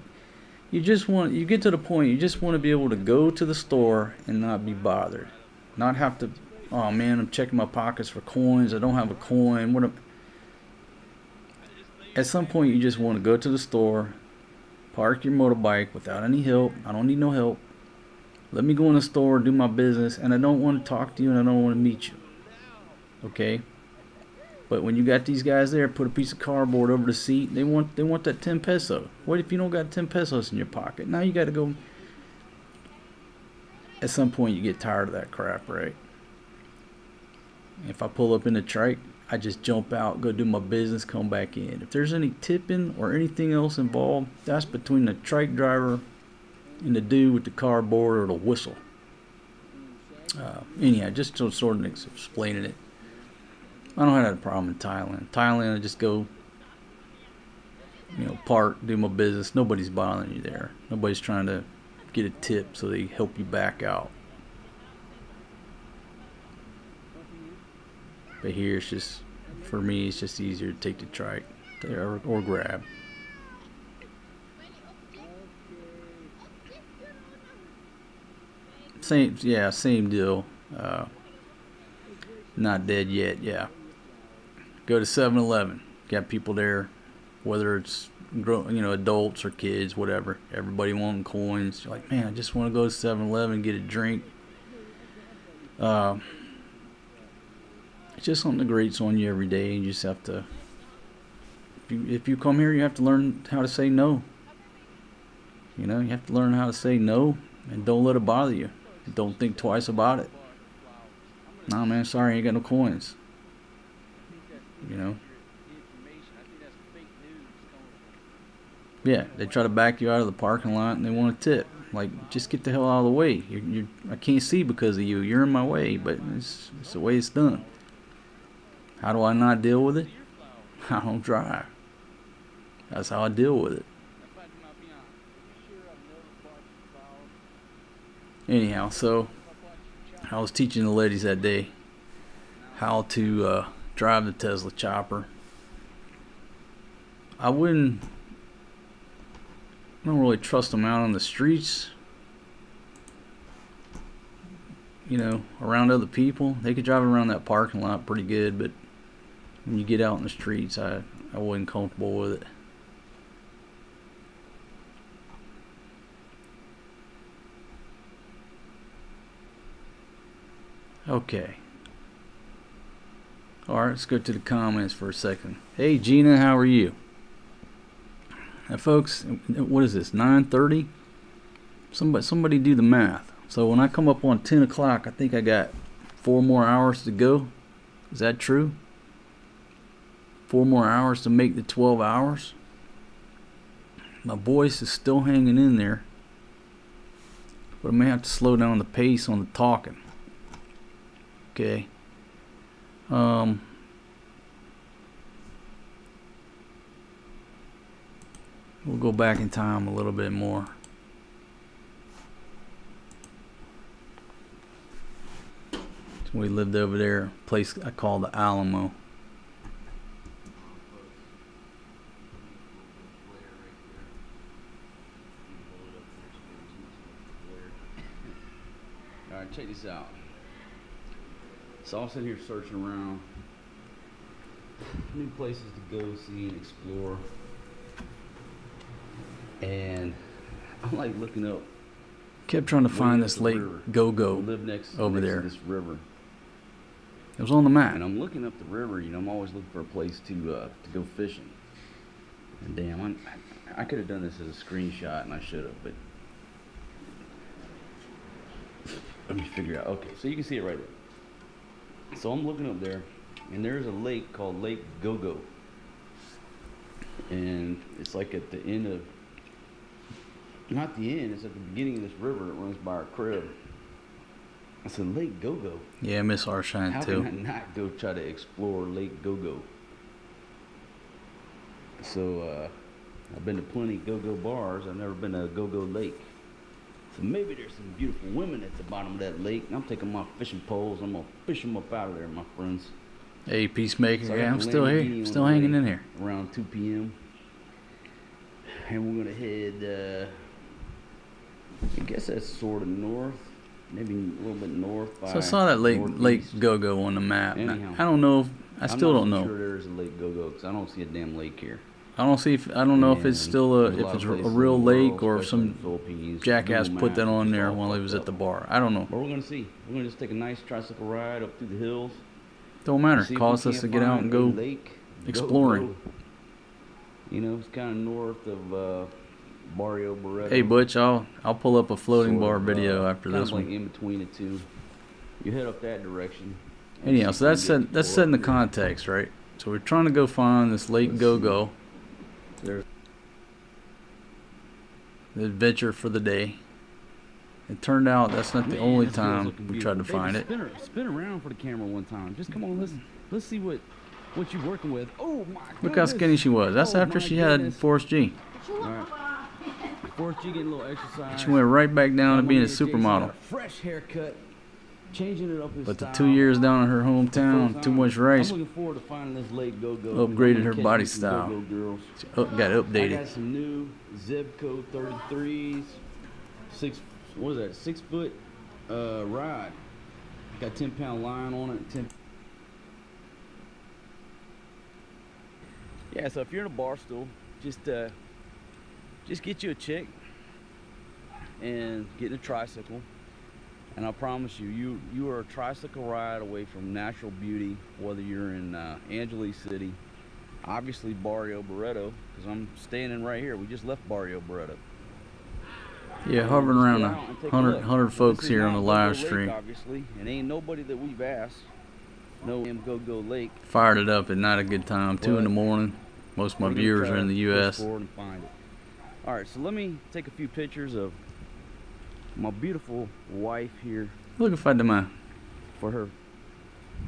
you get to the point, you just want to be able to go to the store and not be bothered. Not have to, oh man, I'm checking my pockets for coins. I don't have a coin. At some point, you just want to go to the store, park your motorbike without any help. I don't need no help. Let me go in the store, do my business, and I don't want to talk to you and I don't want to meet you. Okay? But when you got these guys there, put a piece of cardboard over the seat, they want that 10 peso. What if you don't got 10 pesos in your pocket? Now you got to go. At some point, you get tired of that crap, right? If I pull up in the trike, I just jump out, go do my business, come back in. If there's any tipping or anything else involved, that's between the trike driver and the dude with the cardboard or the whistle. Anyhow, just sort of explaining it. I don't have that problem in Thailand. Thailand, I just go, you know, park, do my business. Nobody's bothering you there. Nobody's trying to get a tip so they help you back out. But here it's just, for me, it's just easier to take the trike or grab. Same deal. Not dead yet, yeah. Go to 7-Eleven. Got people there, whether it's adults or kids, whatever. Everybody wanting coins. You're like, man, I just want to go to 7-Eleven and get a drink. It's just something that grates on you every day. You just have to, if you come here, you have to learn how to say no. You know, you have to learn how to say no and don't let it bother you. Don't think twice about it. Nah, man, sorry, I ain't got no coins. You know. Yeah, they try to back you out of the parking lot and they want a tip. Like, just get the hell out of the way. I can't see because of you. You're in my way, but it's the way it's done. How do I not deal with it? I don't drive. That's how I deal with it. Anyhow, so I was teaching the ladies that day how to drive the Tesla chopper. I don't really trust them out on the streets. you know, around other people. They could drive around that parking lot pretty good, but when you get out in the streets, I wasn't comfortable with it. Okay. Alright, let's go to the comments for a second. Hey Gina, how are you? Now folks, what is this, 9:30? Somebody do the math. So when I come up on 10 o'clock, I think I got 4 more hours to go. Is that true? 4 more hours to make the 12 hours. My voice is still hanging in there, but I may have to slow down the pace on the talking. Okay. We'll go back in time a little bit more. We lived over there, a place I call the Alamo. Alright, check this out. So I'm sitting here searching around new places to go see and explore. And I'm like looking up. Kept trying to find this lake Go-Go over there. This river. It was on the map. And I'm looking up the river. You know, I'm always looking for a place to go fishing. And damn, I could have done this as a screenshot, and I should have, but let me figure out. Okay, so you can see it right there. So I'm looking up there, and there's a lake called Lake Go-Go, and it's like at the end of, not the end, it's at the beginning of this river that runs by our crib. I said, Lake Go-Go? Yeah, Miss Arshine too. How can I not go try to explore Lake Go-Go? So I've been to plenty of Go-Go bars. I've never been to a Go-Go lake. So maybe there's some beautiful women at the bottom of that lake. And I'm taking my fishing poles. I'm gonna fish them up out of there, my friends. Hey, Peacemaker. So yeah, I'm still here. Still hanging in here. Around 2 p.m. And we're gonna head. I guess that's sort of north, maybe a little bit north. So I saw that Lake Go-Go on the map. Anyhow, I don't know. I still don't know. I'm not sure there's a Lake Go-Go because I don't see a damn lake here. I don't know if it's still if it's a real lake or if some jackass put that on there while he was at the bar. I don't know. But we're gonna see. We're gonna just take a nice tricycle ride up through the hills. Don't matter. Costs us to get out and go exploring. You know, it's kind of north of Barrio Barreto. Hey Butch, I'll pull up a floating bar video after this one. Like in between the two. You head up that direction. Anyhow, so that's setting the context, right? So we're trying to go find this Lake Go-Go. There's the adventure for the day. It turned out that's not the only time we tried to find it. Spin around for the camera one time. Just come on, let's see what you're working with. Oh my goodness. Look how skinny she was. That's after she had Forrest G. All right. Forrest G getting a little exercise. She went right back down to being a supermodel. Fresh haircut. Changing it up his but the 2 years down in her hometown, too much rice, I'm looking forward to finding this Lake Go-Go. Upgraded her body style. She got updated. I got some new Zebco 33s. 6 foot rod. Got 10-pound line on it. Yeah, so if you're in a bar stool, just get you a chick and get in a tricycle. And I promise you, you are a tricycle ride away from natural beauty, whether you're in Angeles City, obviously Barrio Barreto, because I'm standing right here. We just left Barrio Barreto. Yeah, hovering around 100 folks here on the live stream. Obviously, and ain't nobody that we've asked. No Go-Go Lake. Fired it up at not a good time, 2 in the morning. Most of my viewers are in the U.S. All right, so let me take a few pictures of my beautiful wife here. Look if I do my for her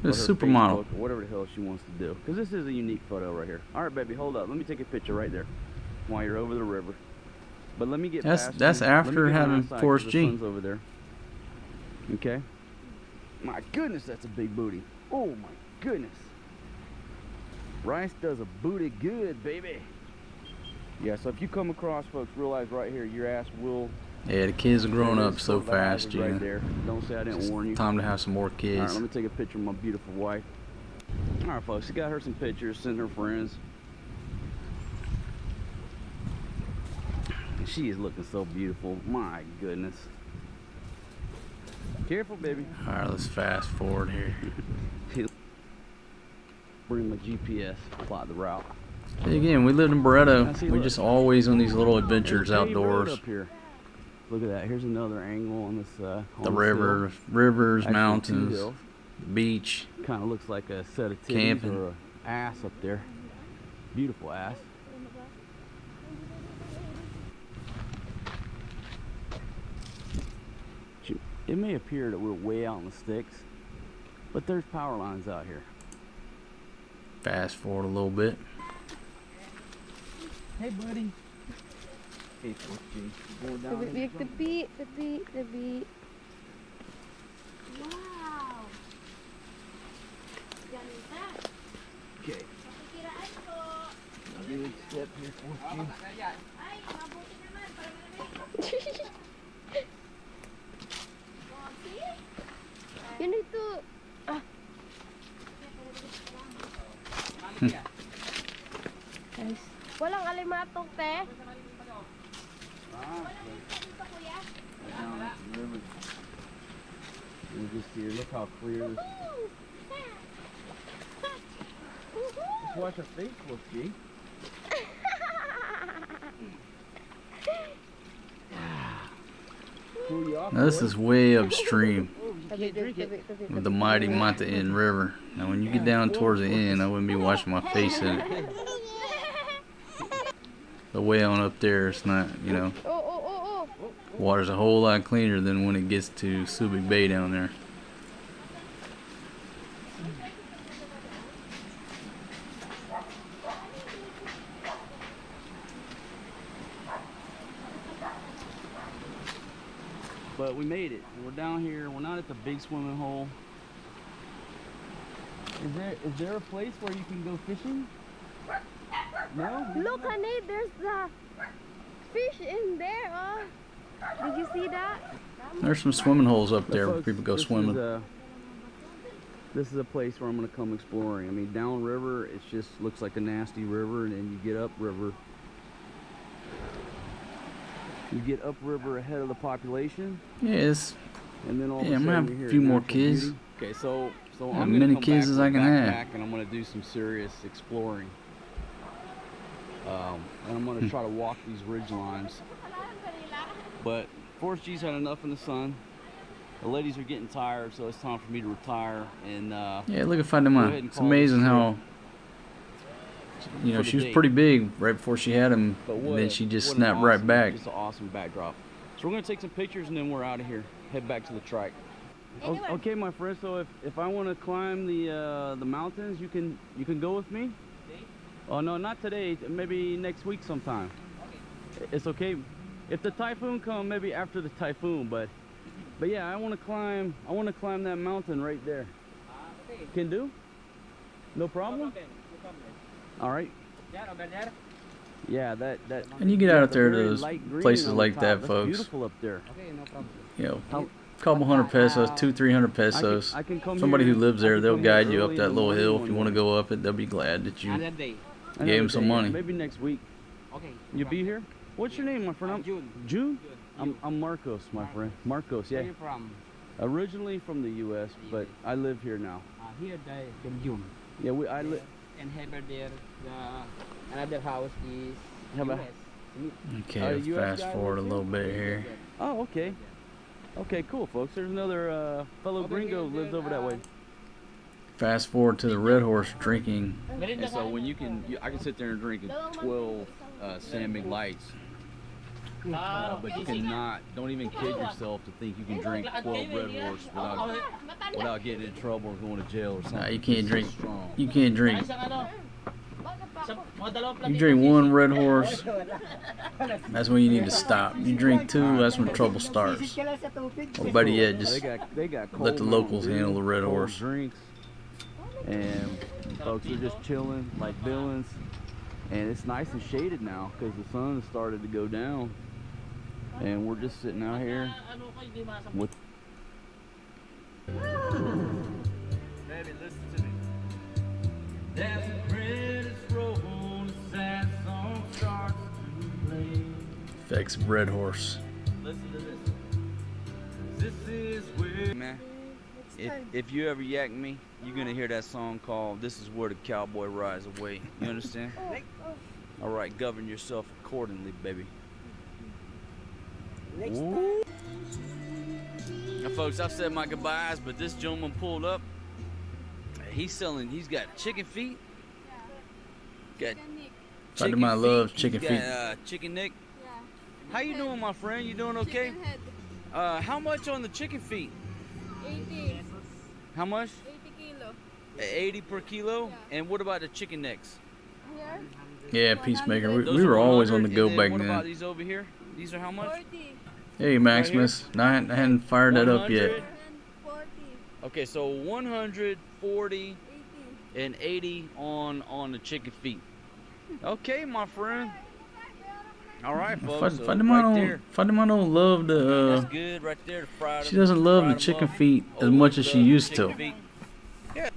supermodel, or whatever the hell she wants to do, because this is a unique photo right here. All right, baby, hold up. Let me take a picture right there while you're over the river. But let me get that's after having Forrest G over there. Okay. My goodness, that's a big booty. Oh my goodness. Rice does a booty good, baby. Yeah, so if you come across, folks, realize right here, your ass will Yeah, the kids are growing There it up is, so full of eyes fast, right you there. Don't say I didn't warn you. Time to have some more All right, kids. let me take a picture of my beautiful wife. All right, folks, she got her some pictures, send her friends. And she is looking so beautiful. My goodness. Careful, baby. All right, let's fast forward here. Bring my GPS, plot the route. Hey, again, we lived in Barretto. Now, see, We're look. just always on these little adventures There's a paved road outdoors. up here. Look at that. Here's another angle on this. The hill. rivers, Actually, 2 mountains, hills. beach. Kind of looks like a set of titties Camping. or a ass up there. Beautiful ass. It may appear that we're way out in the sticks, but there's power lines out here. Fast forward a little bit. Hey, buddy. Hey, Forky. Going down Tabi, this tabi, tabi, tabi. Wow! Ganda. Okay. Pakikiraan ko. Big step here, Forky. Ay, mabuti naman. Para malamig. Yun ito. Ah. Guys. Walang alimatong, te. And just here, look how clear this is. Just watch her face, Forky. Now this is way upstream Tabi, tabi, tabi, tabi. with the mighty Mata-In River. Now when you get down towards the end, I wouldn't be washing my face in it. The way on up there, it's not, you know, Oh, oh, oh, oh. water's a whole lot cleaner than when it gets to Subic Bay down there. But we made it. We're down here. We're not at the big swimming hole. Is there a place where you can go fishing? No? Look, honey, there's the fish in there. Oh, did you see that? There's some swimming holes up there where Folks, people go this swimming. This is a place where I'm going to come exploring. I mean, downriver, it just looks like a nasty river, and then you get upriver. You get upriver ahead of the population. Yes. And then all Yeah, of I'm a gonna sudden have you a hear few more natural kids. beauty. Okay, so Have I'm many gonna come kids back as with I a can have. backpack, and I'm gonna do some serious exploring. And I'm gonna try to walk these ridge lines. But Forrest G's had enough in the sun. The ladies are getting tired, so it's time for me to retire. And Yeah, look at Fatima. go ahead and It's call amazing this how, you know, for the she was day. pretty big right before she had him, But and what then a- she just what an snapped right awesome- back. Just an awesome backdrop. So we're gonna take some pictures and then we're out of here. Head back to the trike. Okay, my friend. So if I want to climb the mountains, you can go with me. Oh no, not today. Maybe next week sometime. It's okay. If the typhoon comes, maybe after the typhoon. But yeah, I want to climb. I want to climb that mountain right there. Can do? No problem. All right. Yeah, that. And you get out the there to very those light green places on the like top. that, That's folks. Beautiful up there. You know, a couple hundred pesos, 200-300 pesos. I can come Somebody here- who lives I there, can they'll come here guide you up early that in the little hill. morning If you one want to day. go up it, they'll be glad that you Another gave them some day, money. Maybe next week. Okay. You be here? What's your name, my friend? June. June? I'm Marcos, my friend. Marcos, yeah. Where you from? Originally from the U.S., but I live here now. Here in June. Yeah, I live. And over there, another house is Have a- US. Okay, US fast guy forward a lives little bit here. Oh, okay. Okay, cool, folks. There's another fellow gringo who lives over that way. Fast forward to the Red Horse drinking. And so when I can sit there and drink 12 Salmon Lights. But you cannot, don't even kid yourself to think you can drink 12 Red Horse without getting in trouble or going to jail or something. Nah, you can't It's drink. so strong. You can't drink. You drink one Red Horse, that's when you need to stop. You drink two, that's when trouble starts. Or better yet, just They got let the cold locals Mountain handle the Dew, Red cold Horse. drinks, and folks are just chilling like villains. And it's nice and shaded now because the sun has started to go down. And we're just sitting out here with. Baby, listen to me. That's the greatest role the sad song starts to play. Effects of Red Horse. Listen to this. This is where. Man, if you ever yak me, you're gonna hear that song called "This Is Where the Cowboy Rides Away." You understand? All right, govern yourself accordingly, baby. Ooh. Now, folks, I've said my goodbyes, but this gentleman pulled up. He's got chicken feet. Got Fatima loves chicken He's feet. got chicken neck. How you doing, my friend? You doing okay? How much on the chicken feet? 80. How much? 80 kilo. 80 per kilo? Yeah. And what about the chicken necks? Here? Yeah, Peacemaker. We were always on the go back What about then. these over here? These are how much? 40. Hey, Maximus. No, I hadn't fired that up yet. 40. Okay, so 140 and 80 on the chicken feet. Okay, my friend. All right, folks. So Fatima don't love the. That's good right there. She doesn't love the chicken feet as much as she used to. Yeah.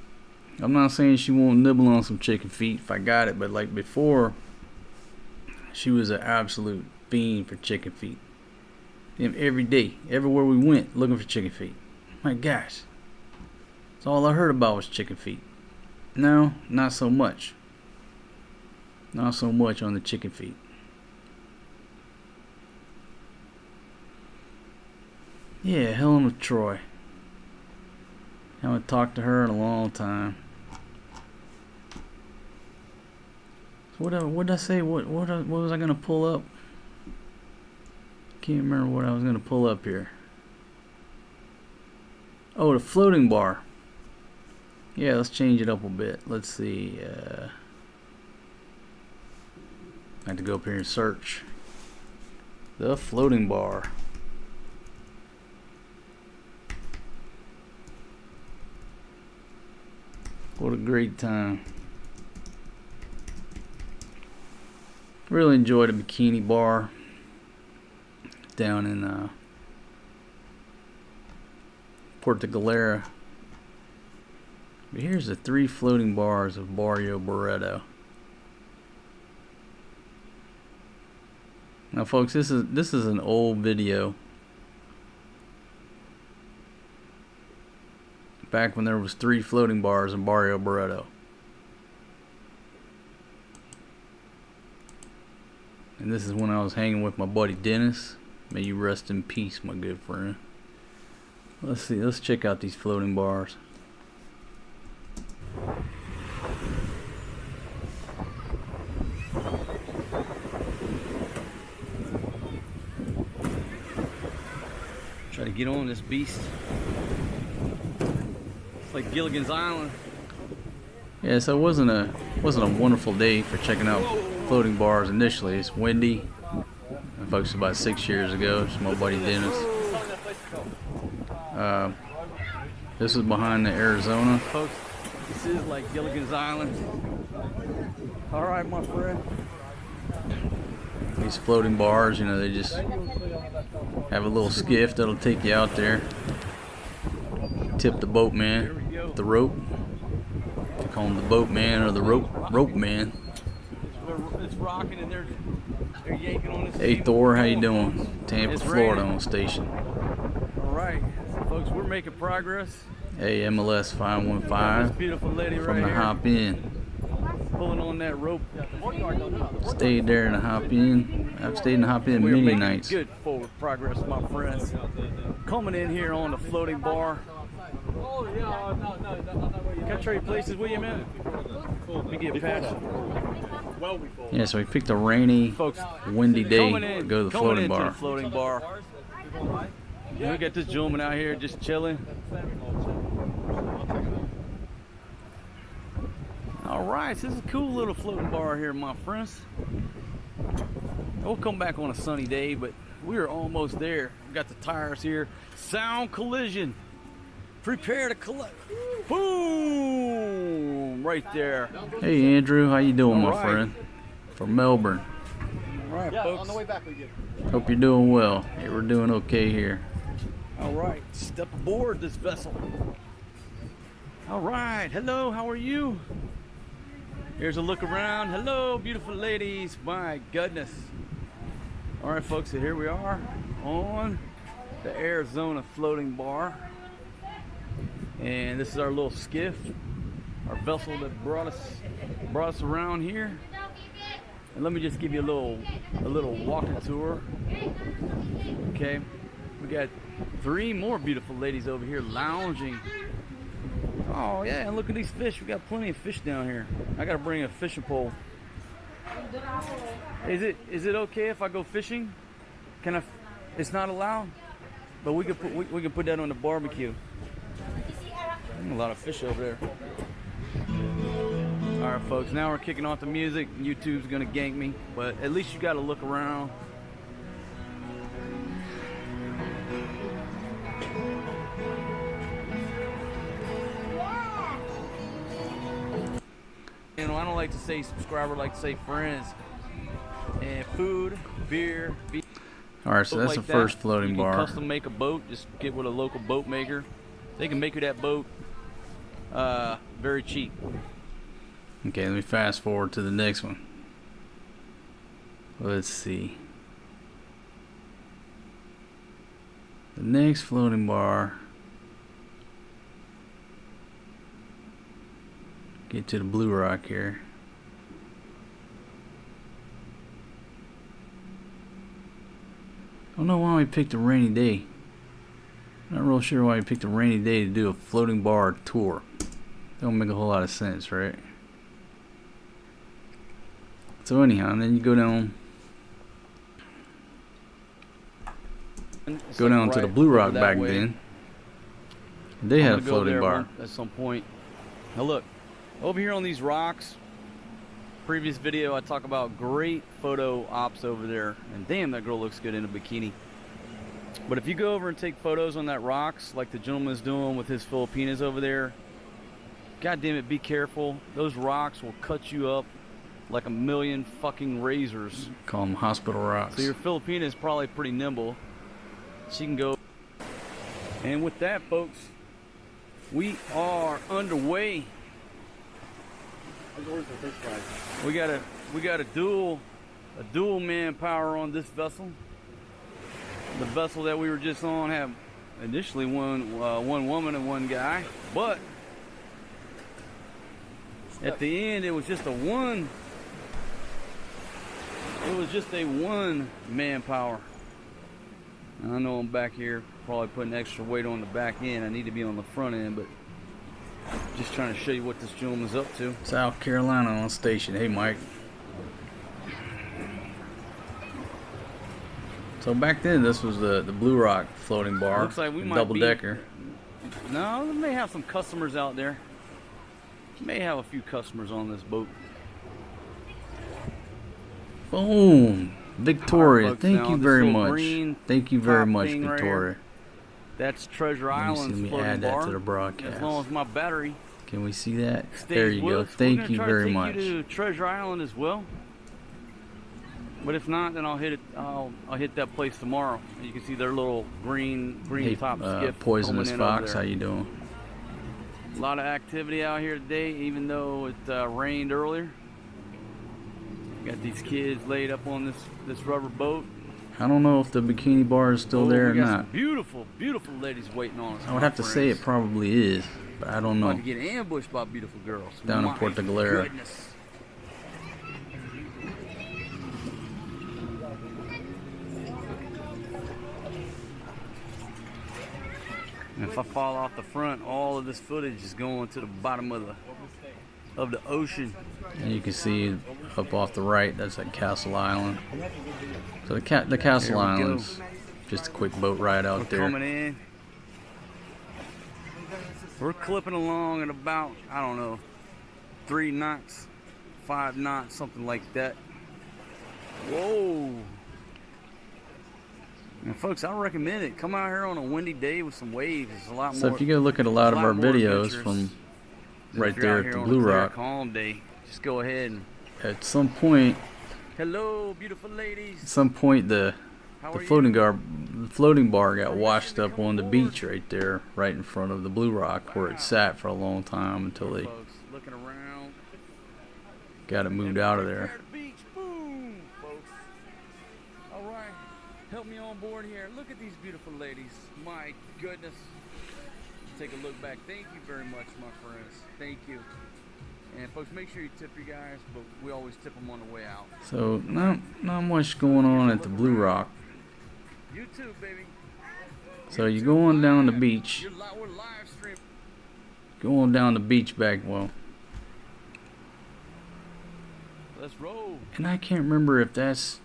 I'm not saying she won't nibble on some chicken feet if I got it, but like before, she was an absolute fiend for chicken feet. And every day, everywhere we went, looking for chicken feet. My gosh, that's all I heard about was chicken feet. No, not so much. Not so much on the chicken feet. Yeah, Helen of Troy. Haven't talked to her in a long time. So what did I say? What was I gonna pull up? Can't remember what I was gonna pull up here. Oh, the floating bar. Yeah, let's change it up a bit. Let's see. I have to go up here and search the floating bar. What a great time. Really enjoyed a bikini bar down in Puerto Galera. But here's the 3 floating bars of Barrio Barreto. Now folks, this is an old video. Back when there was 3 floating bars in Barrio Barreto. And this is when I was hanging with my buddy Dennis. May you rest in peace, my good friend. Let's see, let's check out these floating bars. Try to get on this beast. It's like Gilligan's Island. Yeah, so it wasn't a wonderful day for checking out floating bars initially. It's windy. And folks, about 6 years ago, it's my buddy Dennis. This is behind the Arizona. Folks, this is like Gilligan's Island. All right, my friend. These floating bars, you know, they just have a little skiff that'll take you out there. Tip the boatman with the rope. They call him the boatman or the rope man. It's rocking and they're yanking on this. Hey Thor, how you doing? Tampa, Florida on station. All right, so folks, we're making progress. Hey, MLS 515 This beautiful lady from right the here. Hop In. Pulling on that rope. Stayed there in the Hop In. I've stayed in the Hop In We're many making nights. good forward progress, my friends. Coming in here on the floating bar. Can I trade places with you, man? We get past. Yeah, so we picked a rainy, windy day to go to the floating bar. The floating bar. Yeah, we got this gentleman out here just chilling. All right, this is a cool little floating bar here, my friends. We'll come back on a sunny day, but we're almost there. We got the tires here. Sound collision. Prepare to collect. Boom! Right there. Hey Andrew, how you doing, All my right. friend? From Melbourne. All right, Yeah, folks. on the way back we get. Hope you're doing well. Hey, we're doing okay here. All right, step aboard this vessel. All right, hello, how are you? Here's a look around. Hello, beautiful ladies. My goodness. All right, folks, so here we are on the Arizona floating bar. And this is our little skiff, our vessel that brought us around here. And let me just give you a little walking tour. Okay, we got 3 more beautiful ladies over here lounging. Oh yeah, and look at these fish. We got plenty of fish down here. I gotta bring a fishing pole. Is it okay if I go fishing? Can I? It's not allowed, but we can put that on the barbecue. A lot of fish over there. All right, folks. Now we're kicking off the music. YouTube's gonna gank me, but at least you got to look around. You know, I don't like to say subscriber, I like to say friends. And food, beer. All right, so that's like the first that. floating You can bar. custom make a boat. Just get with a local boat maker. They can make you that boat very cheap. Okay, let me fast forward to the next one. Let's see. The next floating bar. Get to the blue rock here. I don't know why we picked a rainy day. Not real sure why we picked a rainy day to do a floating bar tour. Don't make a whole lot of sense, right? So anyhow, and then you go down to the Blue Rock back then. They had a floating bar at some point. Now look, over here on these rocks, previous video I talk about great photo ops over there, and damn, that girl looks good in a bikini. But if you go over and take photos on that rocks like the gentleman's doing with his Filipinas over there, god damn it, be careful. Those rocks will cut you up like a million fucking razors. Call them hospital rocks. So your Filipina is probably pretty nimble. She can go. And with that, folks, we are underway. We got a dual manpower on this vessel. The vessel that we were just on had initially one woman and one guy, but at the end it was just a one manpower. And I know I'm back here probably putting extra weight on the back end. I need to be on the front end, but just trying to show you what this gentleman's up to. South Carolina on station. Hey, Mike. So back then, this was the Blue Rock floating bar. Looks like we might double decker. No, we may have some customers out there. May have a few customers on this boat. Boom, Victoria. Right, thank you very much. Thank you very much, right Victoria. That's Treasure Island's Let me floating add that bar. to the broadcast. As long as my battery Can we see that? stays There you with go. us. Thank you We're very gonna try much. to take you to Treasure Island as well. But if not, then I'll hit it. I'll hit that place tomorrow. You can see their little green Hey, top skiff. Poisonous coming in over Fox, there. how you doing? A lot of activity out here today, even though it rained earlier. Got these kids laid up on this rubber boat. I don't know if the bikini bar is still there or we got not. some beautiful, beautiful ladies waiting on us. I would have to say it probably is, but I don't know. About to get ambushed by beautiful girls. Down in My Puerto Galera. goodness. And if I fall off the front, all of this footage is going to the bottom of the ocean. And you can see up off the right, that's at Castle Island. So the Castle There we go. Island's just a quick boat ride out We're there. coming in. We're clipping along at about, I don't know, 3 knots, 5 knots, something like that. Whoa. And folks, I recommend it. Come out here on a windy day with some waves. It's a lot more. So if you go look at a lot of our more videos adventurous from than right if you're there out at here the on a Blue clear, Rock, calm day, just go ahead and at some point hello, beautiful ladies. the the floating bar got washed up on the beach right there, right in front of the Blue Rock, where it sat for a long time until they got it moved out of there. Boom, folks. All right, help me on board here. Look at these beautiful ladies. My goodness. Take a look back. Thank you very much, my friends. Thank you. And folks, make sure you tip your guys, but we always tip them on the way out. So not much going on at the Blue Rock. You too, baby. So you're going down the beach. We're live streaming. Going down the beach back, well. Let's roll. And I can't remember if that's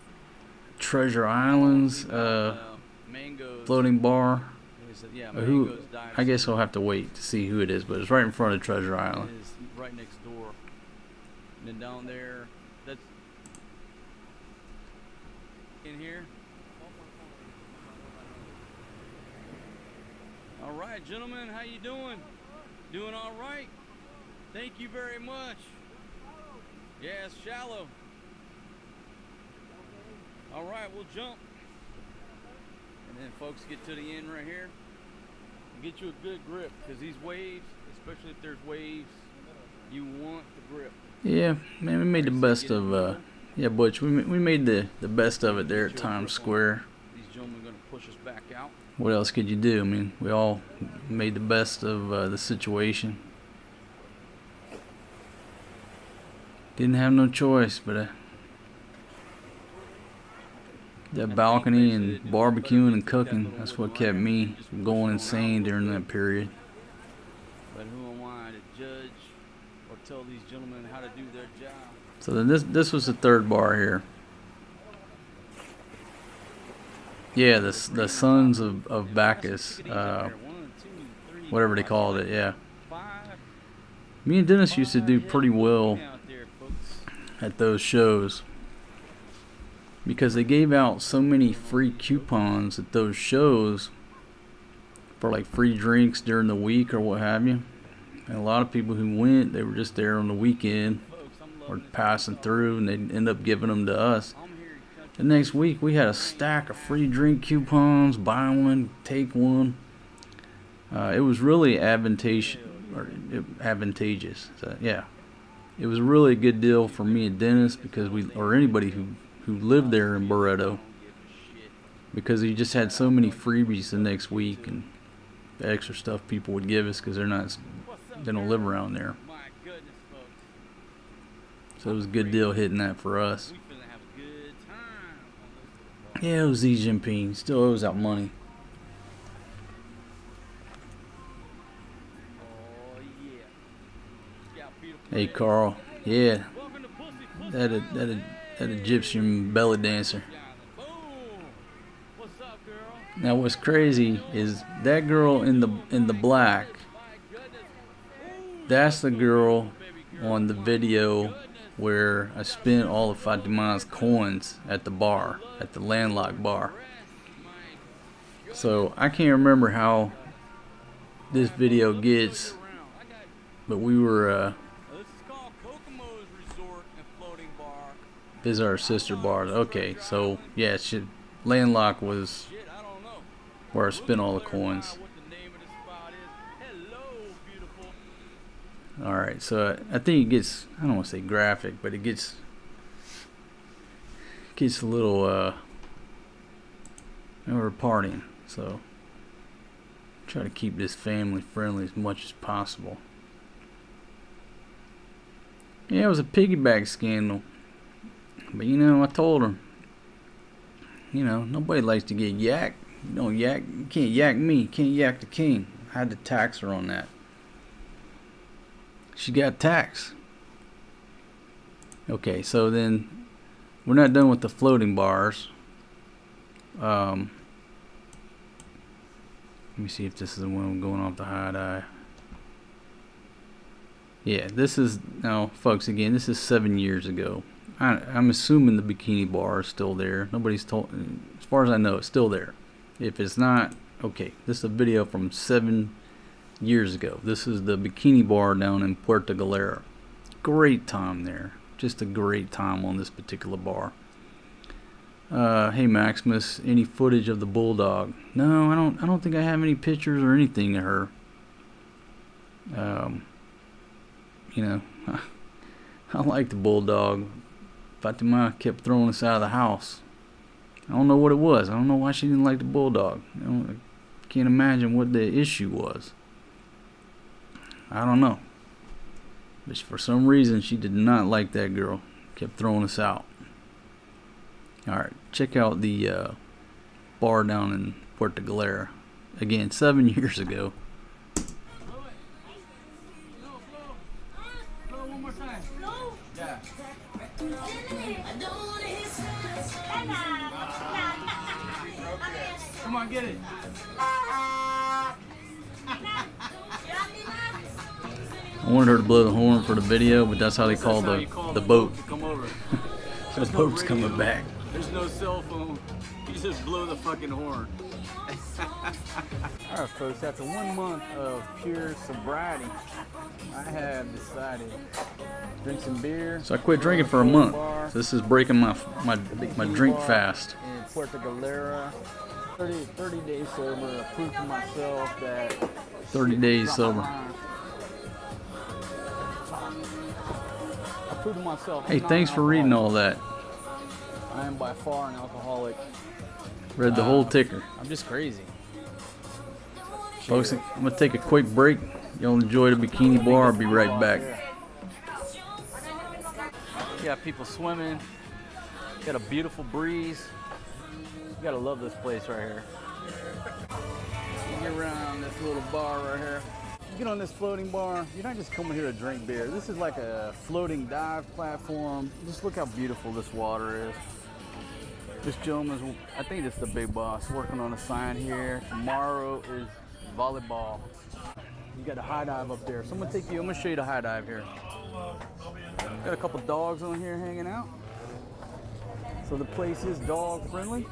Treasure Island's floating bar. Yeah, Who? I guess I'll have to wait to see who it is, but it's right in front of Treasure Island. It's right next door. And then down there, that's in here. All right, gentlemen, how you doing? Doing all right? Thank you very much. Yeah, it's shallow. All right, we'll jump. And then folks, get to the end right here. Get you a good grip, because these waves, especially if there's waves, you want the grip. Yeah, man, we made the best of, yeah, Butch, we made the best of it there at Times Square. These gentlemen are going to push us back out. What else could you do? I mean, we all made the best of the situation. Didn't have no choice, but that balcony and barbecuing and cooking, that's what kept me going insane during that period. But who am I to judge or tell these gentlemen how to do their job? So then this was the third bar here. Yeah, the Sons of Bacchus, whatever they called it, yeah. Me and Dennis used to do pretty well at those shows, because they gave out so many free coupons at those shows for like free drinks during the week or what have you. And a lot of people who went, they were just there on the weekend or passing through, and they'd end up giving them to us. The next week we had a stack of free drink coupons, buy one, take one. It was really advantageous. So, yeah, it was really a good deal for me and Dennis, because or anybody who lived there in Barretto, because he just had so many freebies the next week and the extra stuff people would give us, because they don't live around there. So it was a good deal hitting that for us. Yeah, it was Xi Jinping. Still owes out money. Hey Carl, yeah, that Egyptian belly dancer. Now what's crazy is that girl in the black. That's the girl on the video where I spent all of Fatima's coins at the bar, at the landlocked bar. So I can't remember how this video gets, but we were this is our sister bar. Okay, so yeah, landlocked was where I spent all the coins. Alright, so I think it gets, I don't want to say graphic, but it gets a little, we're partying, so try to keep this family friendly as much as possible. Yeah, it was a piggyback scandal, but you know, I told her, you know, nobody likes to get yacked. You don't yak, you can't yak me, you can't yak the king. I had to tax her on that. She got taxed. Okay, so then we're not done with the floating bars. Let me see if this is the one going off the high eye. Yeah, this is, now folks, again, this is 7 years ago. I'm assuming the bikini bar is still there. Nobody's told, as far as I know, it's still there. If it's not, okay, this is a video from 7 years ago. This is the bikini bar down in Puerto Galera. Great time there. Just a great time on this particular bar. Hey Maximus, any footage of the bulldog? No, I don't think I have any pictures or anything of her. You know, I like the bulldog. Fatima kept throwing us out of the house. I don't know what it was. I don't know why she didn't like the bulldog. I can't imagine what the issue was. I don't know. But for some reason, she did not like that girl. Kept throwing us out. Alright, check out the bar down in Puerto Galera. Again, 7 years ago. One more time. Yeah. Come on, get it. I wanted her to blow the horn for the video, but that's how they call the boat. Come over. The boat's coming back. There's no cell phone. You just blow the fucking horn. Alright folks, after 1 month of pure sobriety, I have decided to drink some beer. So I quit drinking for a month. So this is breaking my drink fast. In Puerto Galera, 30 days sober. I proved to myself that 30 days sober. I proved to myself. Hey, thanks for reading all that. I am by far an alcoholic. Read the whole ticker. I'm just crazy. Folks, I'm going to take a quick break. Y'all enjoy the bikini bar. I'll be right back. You got people swimming. You got a beautiful breeze. You gotta love this place right here. You get around this little bar right here. You get on this floating bar. You're not just coming here to drink beer. This is like a floating dive platform. Just look how beautiful this water is. This gentleman's, I think it's the big boss, working on a sign here. Tomorrow is volleyball. You got a high dive up there. So I'm gonna show you the high dive here. Got a couple dogs on here hanging out. So the place is dog friendly.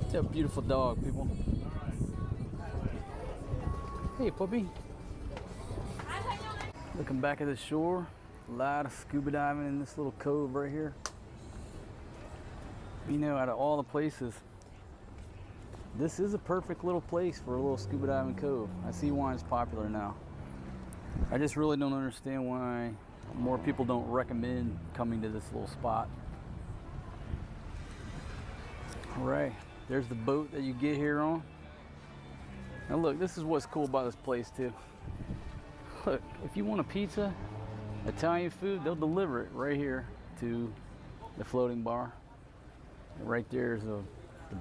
It's a beautiful dog, people. Hey, puppy. Looking back at the shore, a lot of scuba diving in this little cove right here. You know, out of all the places, this is a perfect little place for a little scuba diving cove. I see why it's popular now. I just really don't understand why more people don't recommend coming to this little spot. All right, there's the boat that you get here on. Now look, this is what's cool about this place too. Look, if you want a pizza, Italian food, they'll deliver it right here to the floating bar. And right there is the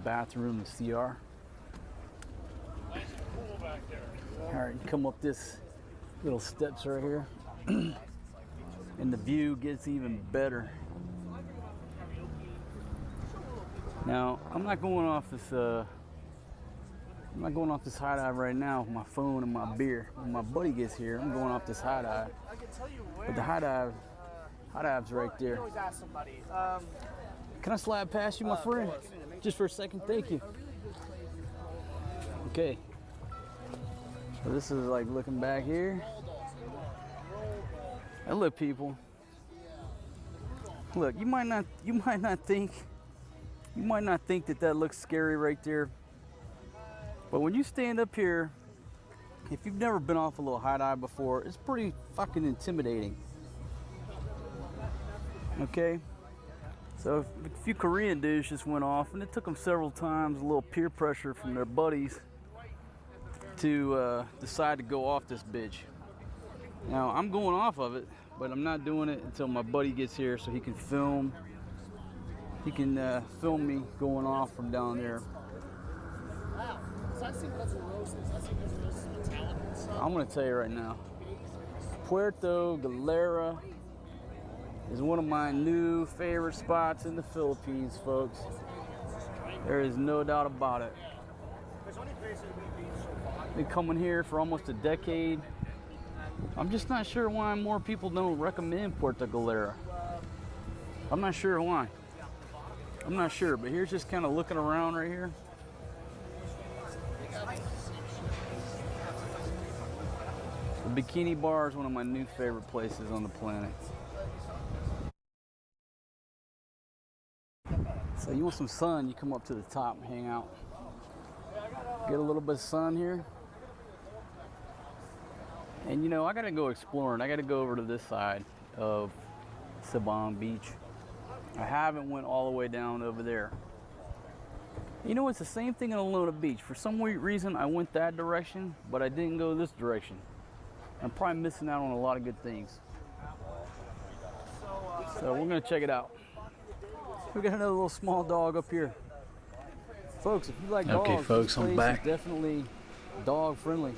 bathroom, the CR. All right, come up this little steps right here, and the view gets even better. Now, I'm not going off this high dive right now with my phone and my beer. When my buddy gets here, I'm going off this high dive. But the high dive's right there. Can I slide past you, my friend? Just for a second, thank you. Okay. So this is like looking back here. And look, people. Look, you might not think that looks scary right there. But when you stand up here, if you've never been off a little high dive before, it's pretty fucking intimidating. Okay? So a few Korean dudes just went off, and it took them several times, a little peer pressure from their buddies to decide to go off this bitch. Now, I'm going off of it, but I'm not doing it until my buddy gets here so he can film. He can film me going off from down there. I'm gonna tell you right now, Puerto Galera is one of my new favorite spots in the Philippines, folks. There is no doubt about it. Been coming here for almost a decade. I'm just not sure why more people don't recommend Puerto Galera. I'm not sure why. I'm not sure, but here's just kind of looking around right here. The Bikini Bar is one of my new favorite places on the planet. So you want some sun, you come up to the top and hang out. Get a little bit of sun here. And you know, I gotta go exploring. I gotta go over to this side of Sabon Beach. I haven't went all the way down over there. You know, it's the same thing in Alona Beach. For some weird reason, I went that direction, but I didn't go this direction. I'm probably missing out on a lot of good things. So we're gonna check it out. We got another little small dog up here. Folks, if you like dogs, Okay, folks, this I'm place back. is definitely dog friendly.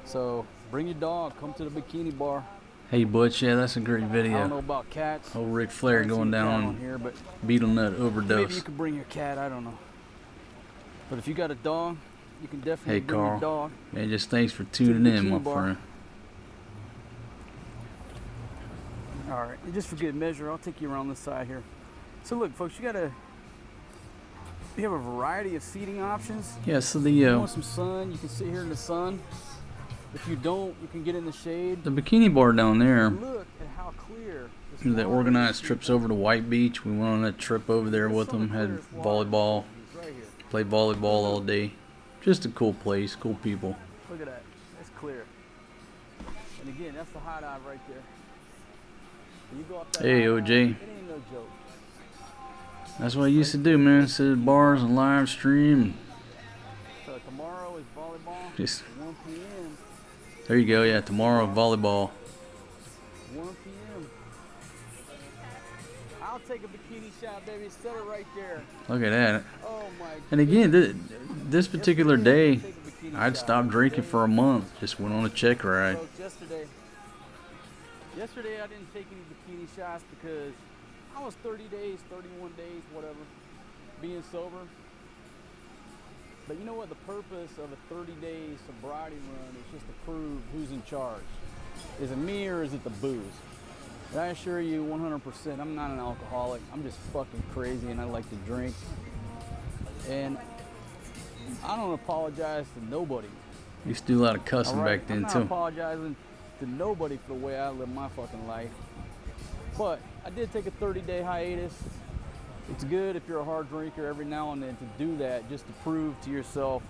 So bring your dog, come to the bikini bar. Hey Butch, yeah, that's a great I don't video. know about cats. Old Ric Flair I haven't going seen a cat down on here, but beetle nut maybe overdose. you could bring your cat, I don't know. But if you got a dog, you can definitely Hey bring your Carl, dog. man, just thanks for tuning in, my bikini bar. friend. All right, and just for good measure, I'll take you around this side here. So look, folks, you have a variety of seating options. Yeah, so If you the want some sun, you can sit here in the sun. If you don't, you can get in the shade. bikini bar down there, Look at how clear this you know, that water organized is. trips over to White Beach. We went on that trip over there with them, had volleyball, Right here. played volleyball all day. Just a cool place, cool people. Look at that. It's clear. And again, that's the high dive right there. When you go up that Hey, high OJ. dive, it ain't no joke. That's what I used to do, man. Sit at bars and live stream. So tomorrow is volleyball. Just 1 p.m. there you go. Yeah, tomorrow volleyball. 1 p.m. I'll take a bikini shot, baby. Set it right there. Look at that. Oh my. And again, this particular day, I'd stopped drinking for a month. Just went on a check ride. Folks, yesterday I didn't take any bikini shots because I was 30 days, 31 days, whatever, being sober. But you know what? The purpose of a 30-day sobriety run is just to prove who's in charge. Is it me or is it the booze? And I assure you 100%, I'm not an alcoholic. I'm just fucking crazy and I like to drink. And I don't apologize to nobody. Used to do a lot of cussing All right? back then I'm not too. apologizing to nobody for the way I live my fucking life. But I did take a 30-day hiatus. It's good if you're a hard drinker every now and then to do that, just to prove to yourself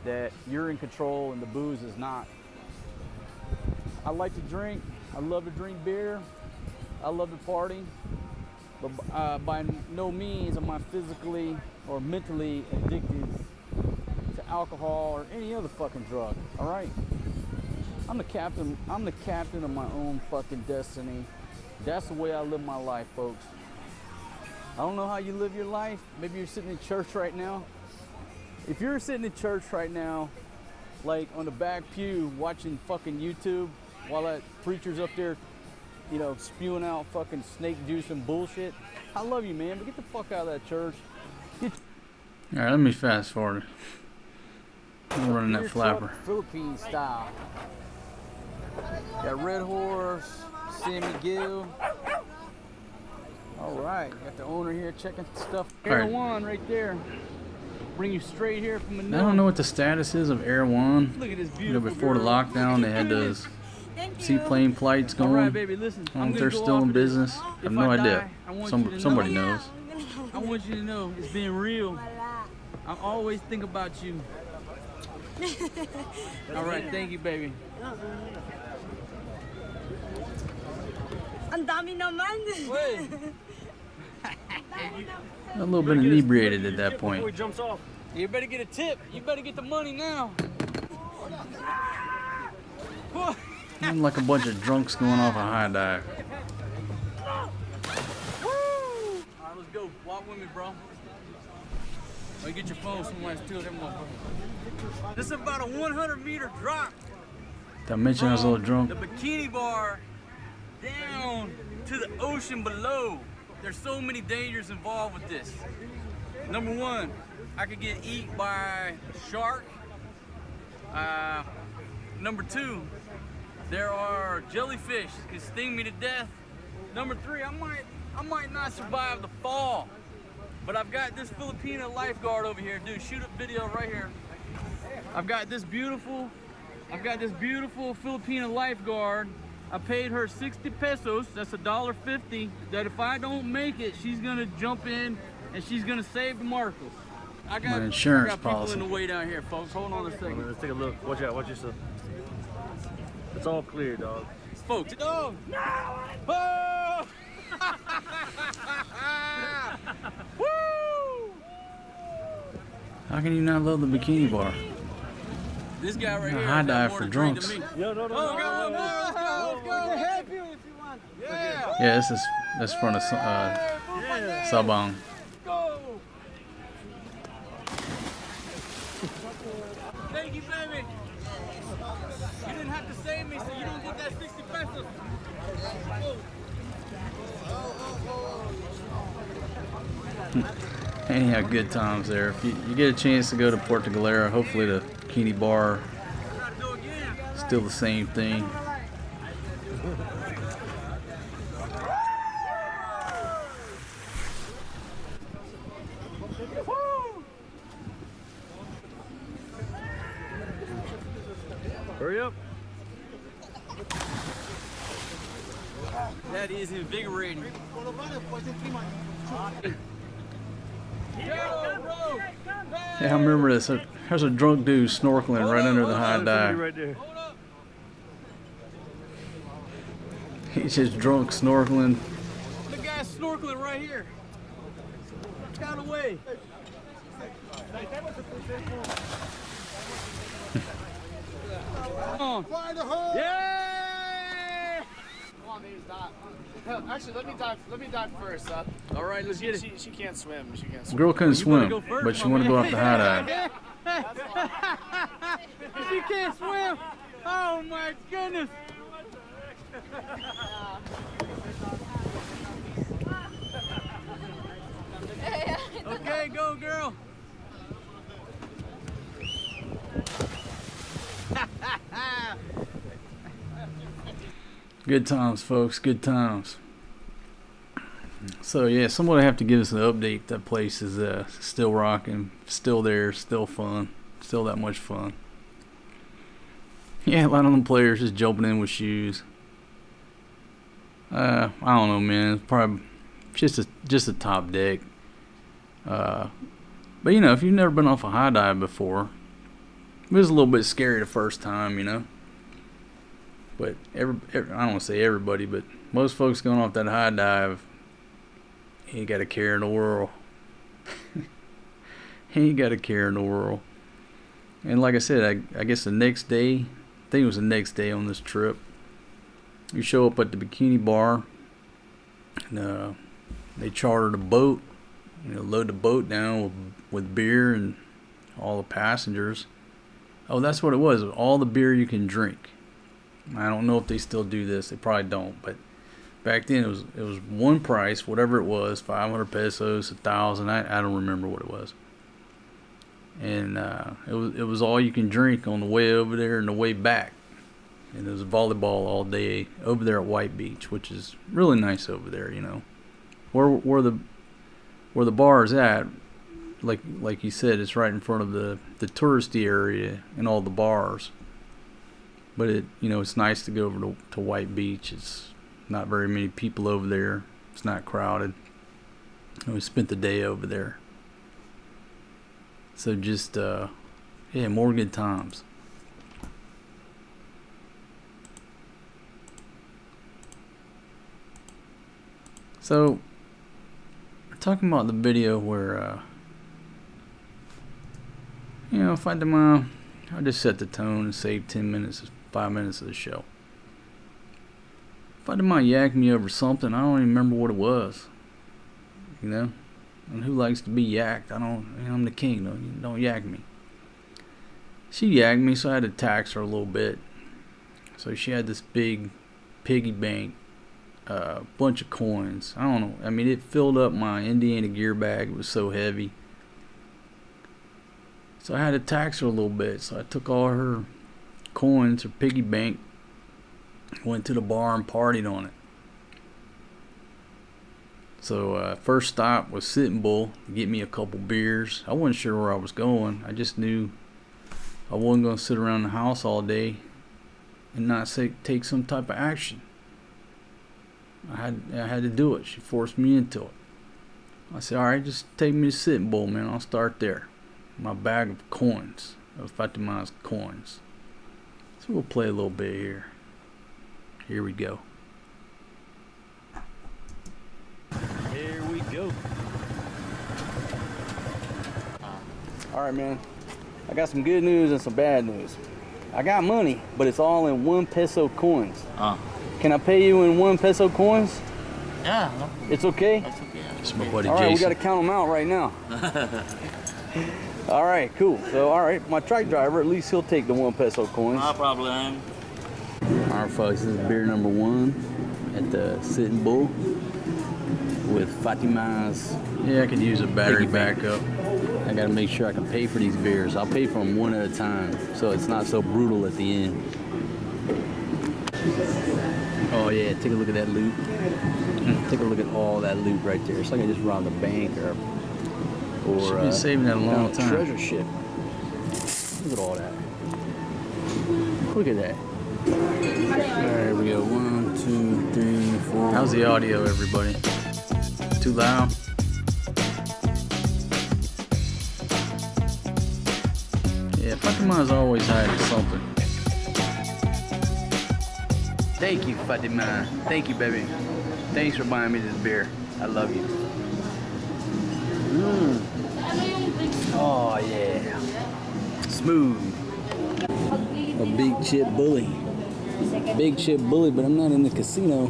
that you're in control and the booze is not. I like to drink. I love to drink beer. I love to party. But by no means am I physically or mentally addicted to alcohol or any other fucking drug. All right? I'm the captain of my own fucking destiny. That's the way I live my life, folks. I don't know how you live your life. Maybe you're sitting in church right now. If you're sitting in church right now, like on the back pew watching fucking YouTube while that preacher's up there, you know, spewing out fucking snake juice and bullshit, I love you, man, but get the fuck out of that church. All right, let me fast forward. I'm running that flapper. Philippine style. Got Red Horse, San Miguel. All right, got the owner here checking stuff. All right. Air One right there. Bring you straight here from I Manila. don't know what the status is of Air One. Look at this You know, beautiful before the girl. lockdown, they had those seaplane flights going. All right, baby, listen. I don't I'm know if they're gonna go still off in of this. business. I have If no I idea. die, I want you to Somebody know. knows. I want you to know it's being real. I always think about you. All right, thank you, baby. Ang dami naman. A little bit inebriated at that point. Jumps off. You better get a tip. You better get the money now. I'm like a bunch of drunks going off a high dive. All right, let's go. Walk with me, bro. Oh, get your phone. Somebody's two of them motherfuckers. This is about a 100-meter drop. Did I mention I was a little drunk? The bikini bar down to the ocean below. There's so many dangers involved with this. Number one, I could get eaten by a shark. Number two, there are jellyfish that can sting me to death. Number three, I might not survive the fall. But I've got this Filipino lifeguard over here. Dude, shoot a video right here. I've got this beautiful Filipino lifeguard. I paid her 60 pesos, that's $1.50, that if I don't make it, she's gonna jump in and she's gonna save the Marcos. I got, My insurance I got people policy. in the way down here, folks. Hold on a second. Let's take a look. Watch out. Watch yourself. It's all clear, dog. Folks. Dog. Oh! Woo! How can you not love the bikini bar? This guy right A here. high has got dive more for to drink drunks. than me. Yo, no, no, Oh, got one more. Let's go. Let's go. help you if you want. Yeah. Yeah, this is front of Sabang. Go. Thank you, baby. You didn't have to save me, so you don't get that 60 pesos. Anyhow, good times there. If you get a chance to go to Puerto Galera, hopefully the bikini bar still the same thing. Hurry up. That is invigorating. Yeah, I remember this. There's a drunk dude snorkeling right under the high dive. Right there. He's just drunk snorkeling. The guy's snorkeling right here. Down away. Come on. Yeah! Come on, baby, stop. Actually, let me dive first, All right, let's get it. She can't swim. She can't The swim. girl couldn't You wanna swim, go first, but she my wanted to go man? off the high dive. She can't swim. Oh my goodness. Okay, go girl. Good times, folks. Good times. So yeah, somebody have to give us an update. That place is still rocking, still there, still fun, still that much fun. Yeah, a lot of them players just jumping in with shoes. I don't know, man. It's probably just a top deck. But you know, if you've never been off a high dive before, it was a little bit scary the first time, you know. But I don't want to say everybody, but most folks going off that high dive, he ain't got a care in the world. He ain't got a care in the world. And like I said, I guess the next day, I think it was the next day on this trip, you show up at the bikini bar, and they chartered a boat, load the boat down with beer and all the passengers. Oh, that's what it was. All the beer you can drink. I don't know if they still do this. They probably don't. But back then it was one price, whatever it was, 500 pesos, 1,000. I don't remember what it was. And it was all you can drink on the way over there and the way back. And it was volleyball all day over there at White Beach, which is really nice over there. You know, where the bar is at. Like you said, it's right in front of the touristy area and all the bars. But it's nice to go over to White Beach. It's not very many people over there. It's not crowded. And we spent the day over there. So just more good times. So we're talking about the video where if I demand, I'll just set the tone and save 5 minutes of the show. If I demand yak me over something, I don't even remember what it was. And who likes to be yacked? I'm the king. Don't yak me. She yacked me, so I had to tax her a little bit. So she had this big piggy bank, bunch of coins. I don't know. I mean, it filled up my Indiana gear bag. It was so heavy. So I had to tax her a little bit. So I took all her coins, her piggy bank, went to the bar and partied on it. So first stop was Sitting Bull to get me a couple beers. I wasn't sure where I was going. I just knew I wasn't going to sit around the house all day and not take some type of action. I had to do it. She forced me into it. I said, all right, just take me to Sitting Bull, man. I'll start there. My bag of coins, of Fatima's coins. So we'll play a little bit here. Here we go. Here we go. All right, man. I got some good news and some bad news. I got money, but it's all in 1 peso coins. Can I pay you in 1 peso coins? Yeah, no. It's okay? That's okay. It's my buddy All right, we Jason. got to count them out right now. All right, cool. So, all right, my truck driver, at least he'll take the 1 peso coins. No problem. All right, folks, this is beer number 1 at the Sitting Bull with Fatima's. Yeah, I could use a battery backup. I gotta make sure I can pay for these beers. I'll pay for them one at a time, so it's not so brutal at the end. Oh yeah, take a look at that loot. Take a look at all that loot right there. It's like I just robbed a bank or Should been saving that a long time. treasure ship. Look at all that. Look at that. There we go. 1, 2, 3, 4. How's the audio, everybody? Too loud? Yeah, Fatima's always hiding something. Thank you, Fatima. Thank you, baby. Thanks for buying me this beer. I love you. Oh, yeah. Smooth. A big chip bully. Big chip bully, but I'm not in the casino.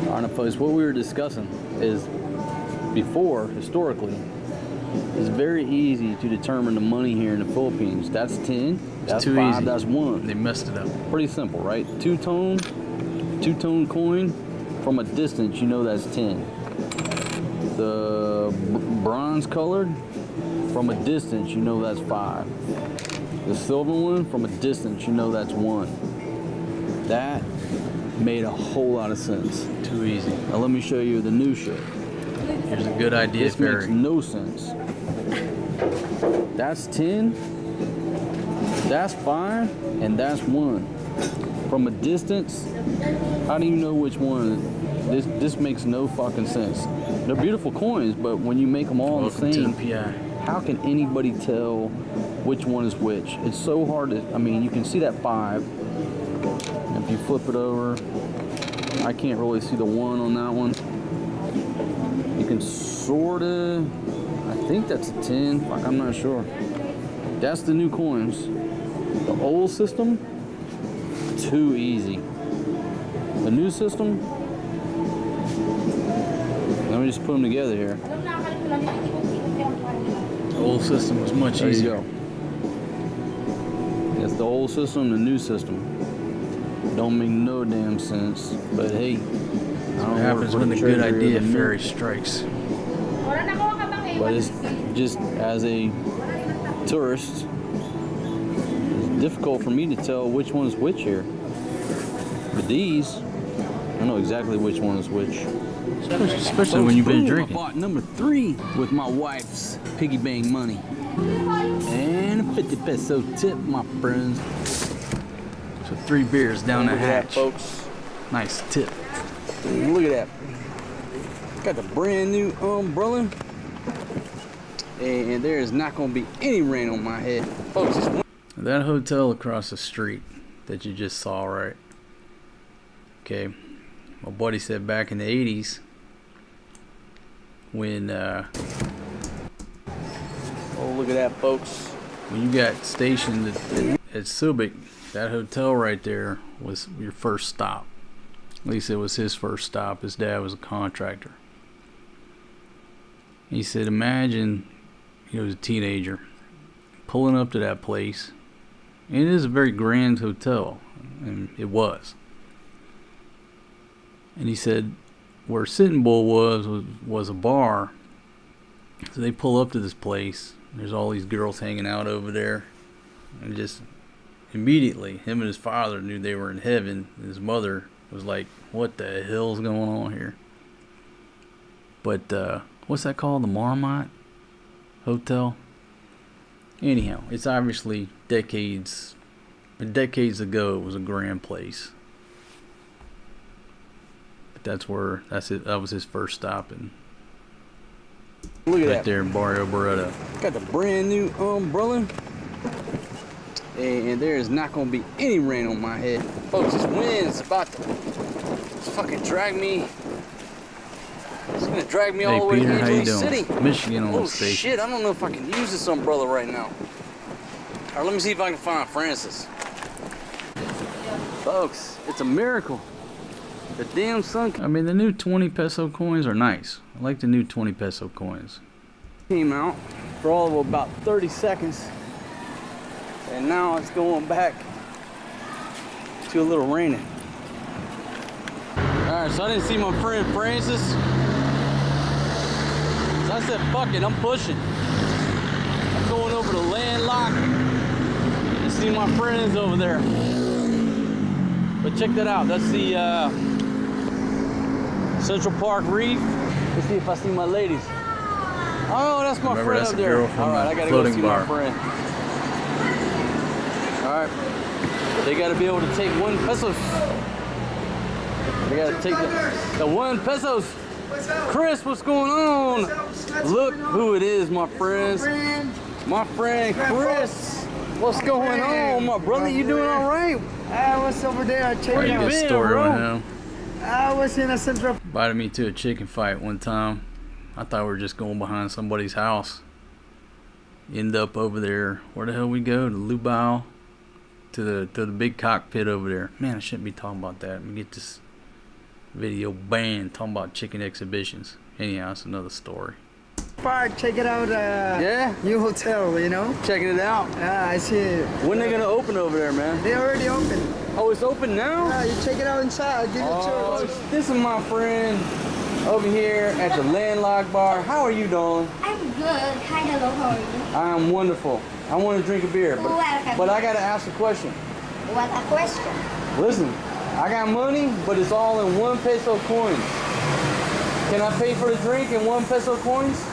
All right, folks, what we were discussing is before, historically, it's very easy to determine the money here in the Philippines. That's 10, that's too 5, easy. that's 1. They messed it up. Pretty simple, right? Two-tone coin, from a distance, you know that's 10. The bronze colored, from a distance, you know that's 5. The silver one, from a distance, you know that's 1. That made a whole lot of sense. Too easy. Now let me show you the new shit. Here's a good idea, This makes Ferry. no sense. That's 10, that's 5, and that's 1. From a distance, how do you know which one? This makes no fucking sense. They're beautiful coins, but when you make them all Welcome the same, to the PI. how can anybody tell which one is which? It's so hard to, I mean, you can see that 5. If you flip it over, I can't really see the 1 on that one. You can sorta, I think that's a 10. Fuck, I'm not sure. That's the new coins. The old system, too easy. The new system, let me just put them together here. The old system was much There easier. you go. It's the old system, the new system. Don't make no damn sense, but hey. What happens when the good idea Ferry strikes? But it's just, as a tourist, it's difficult for me to tell which one is which here. But these, I know exactly which one is which. Especially when you've been Boom, drinking. I bought number 3 with my wife's piggy bank money. And a 50 peso tip, my friends. So 3 beers down the Look at that, hatch. folks. Nice tip. Look at that. Got the brand new umbrella. And there is not going to be any rain on my head. Folks, it's That hotel across the street that you just saw, right? Okay. My buddy said back in the 80s when oh, look at that, folks. when you got stationed at Subic, that hotel right there was your first stop. At least it was his first stop. His dad was a contractor. He said, imagine he was a teenager pulling up to that place. And it is a very grand hotel, and it was. And he said where Sitting Bull was a bar. So they pull up to this place. There's all these girls hanging out over there. And just immediately, him and his father knew they were in heaven. And his mother was like, what the hell's going on here? But, what's that called? The Marmot Hotel? Anyhow, it's obviously decades ago it was a grand place. But that was his first stop, and Look at right that. there in Barrio Beretta. Got the brand new umbrella. And there is not going to be any rain on my head. Folks, this wind is about to fucking drag me. It's going to drag me all the way Peter, to how you Angeles doing? City. Michigan on Oh, station. shit. I don't know if I can use this umbrella right now. All right, let me see if I can find Francis. Folks, it's a miracle. The damn sun I mean, the new 20 peso coins are nice. I like the new 20 peso coins. came out for all of about 30 seconds. And now it's going back to a little raining. Alright, so I didn't see my friend Francis. So I said, fuck it, I'm pushing. I'm going over to Landlock and see my friends over there. But check that out, that's the Central Park Reef. Let's see if I see my ladies. Oh, that's my Remember, friend that's up the there. girl from Alright, the I gotta go floating see bar. my friend. Alright. They gotta be able to take 1 pesos. They gotta take the 1 pesos. Chris, what's going on? Look who it is, my friends. My friend Chris. What's going on, my brother? You doing all right? I was over there checking Pretty out. good story with him. I was in a central. Invited me to a chicken fight one time. I thought we were just going behind somebody's house. End up over there. Where the hell we go? To Lubao. To the big cockpit over there. Man, I shouldn't be talking about that. Let me get this video banned talking about chicken exhibitions. Anyhow, it's another story. Park, check it out. Yeah? New hotel, you know? Checking it out. Yeah, I see it. When they gonna open over there, man? They already open. Oh, it's open now? Yeah, you check it out inside. I'll give you a tour. This is my friend over here at the Landlock Bar. How are you doing? I'm good. Hi, hello, how are you? I am wonderful. I want to drink a beer, but I gotta ask a question. What a question. Listen, I got money, but it's all in 1 peso coins. Can I pay for the drink in 1 peso coins?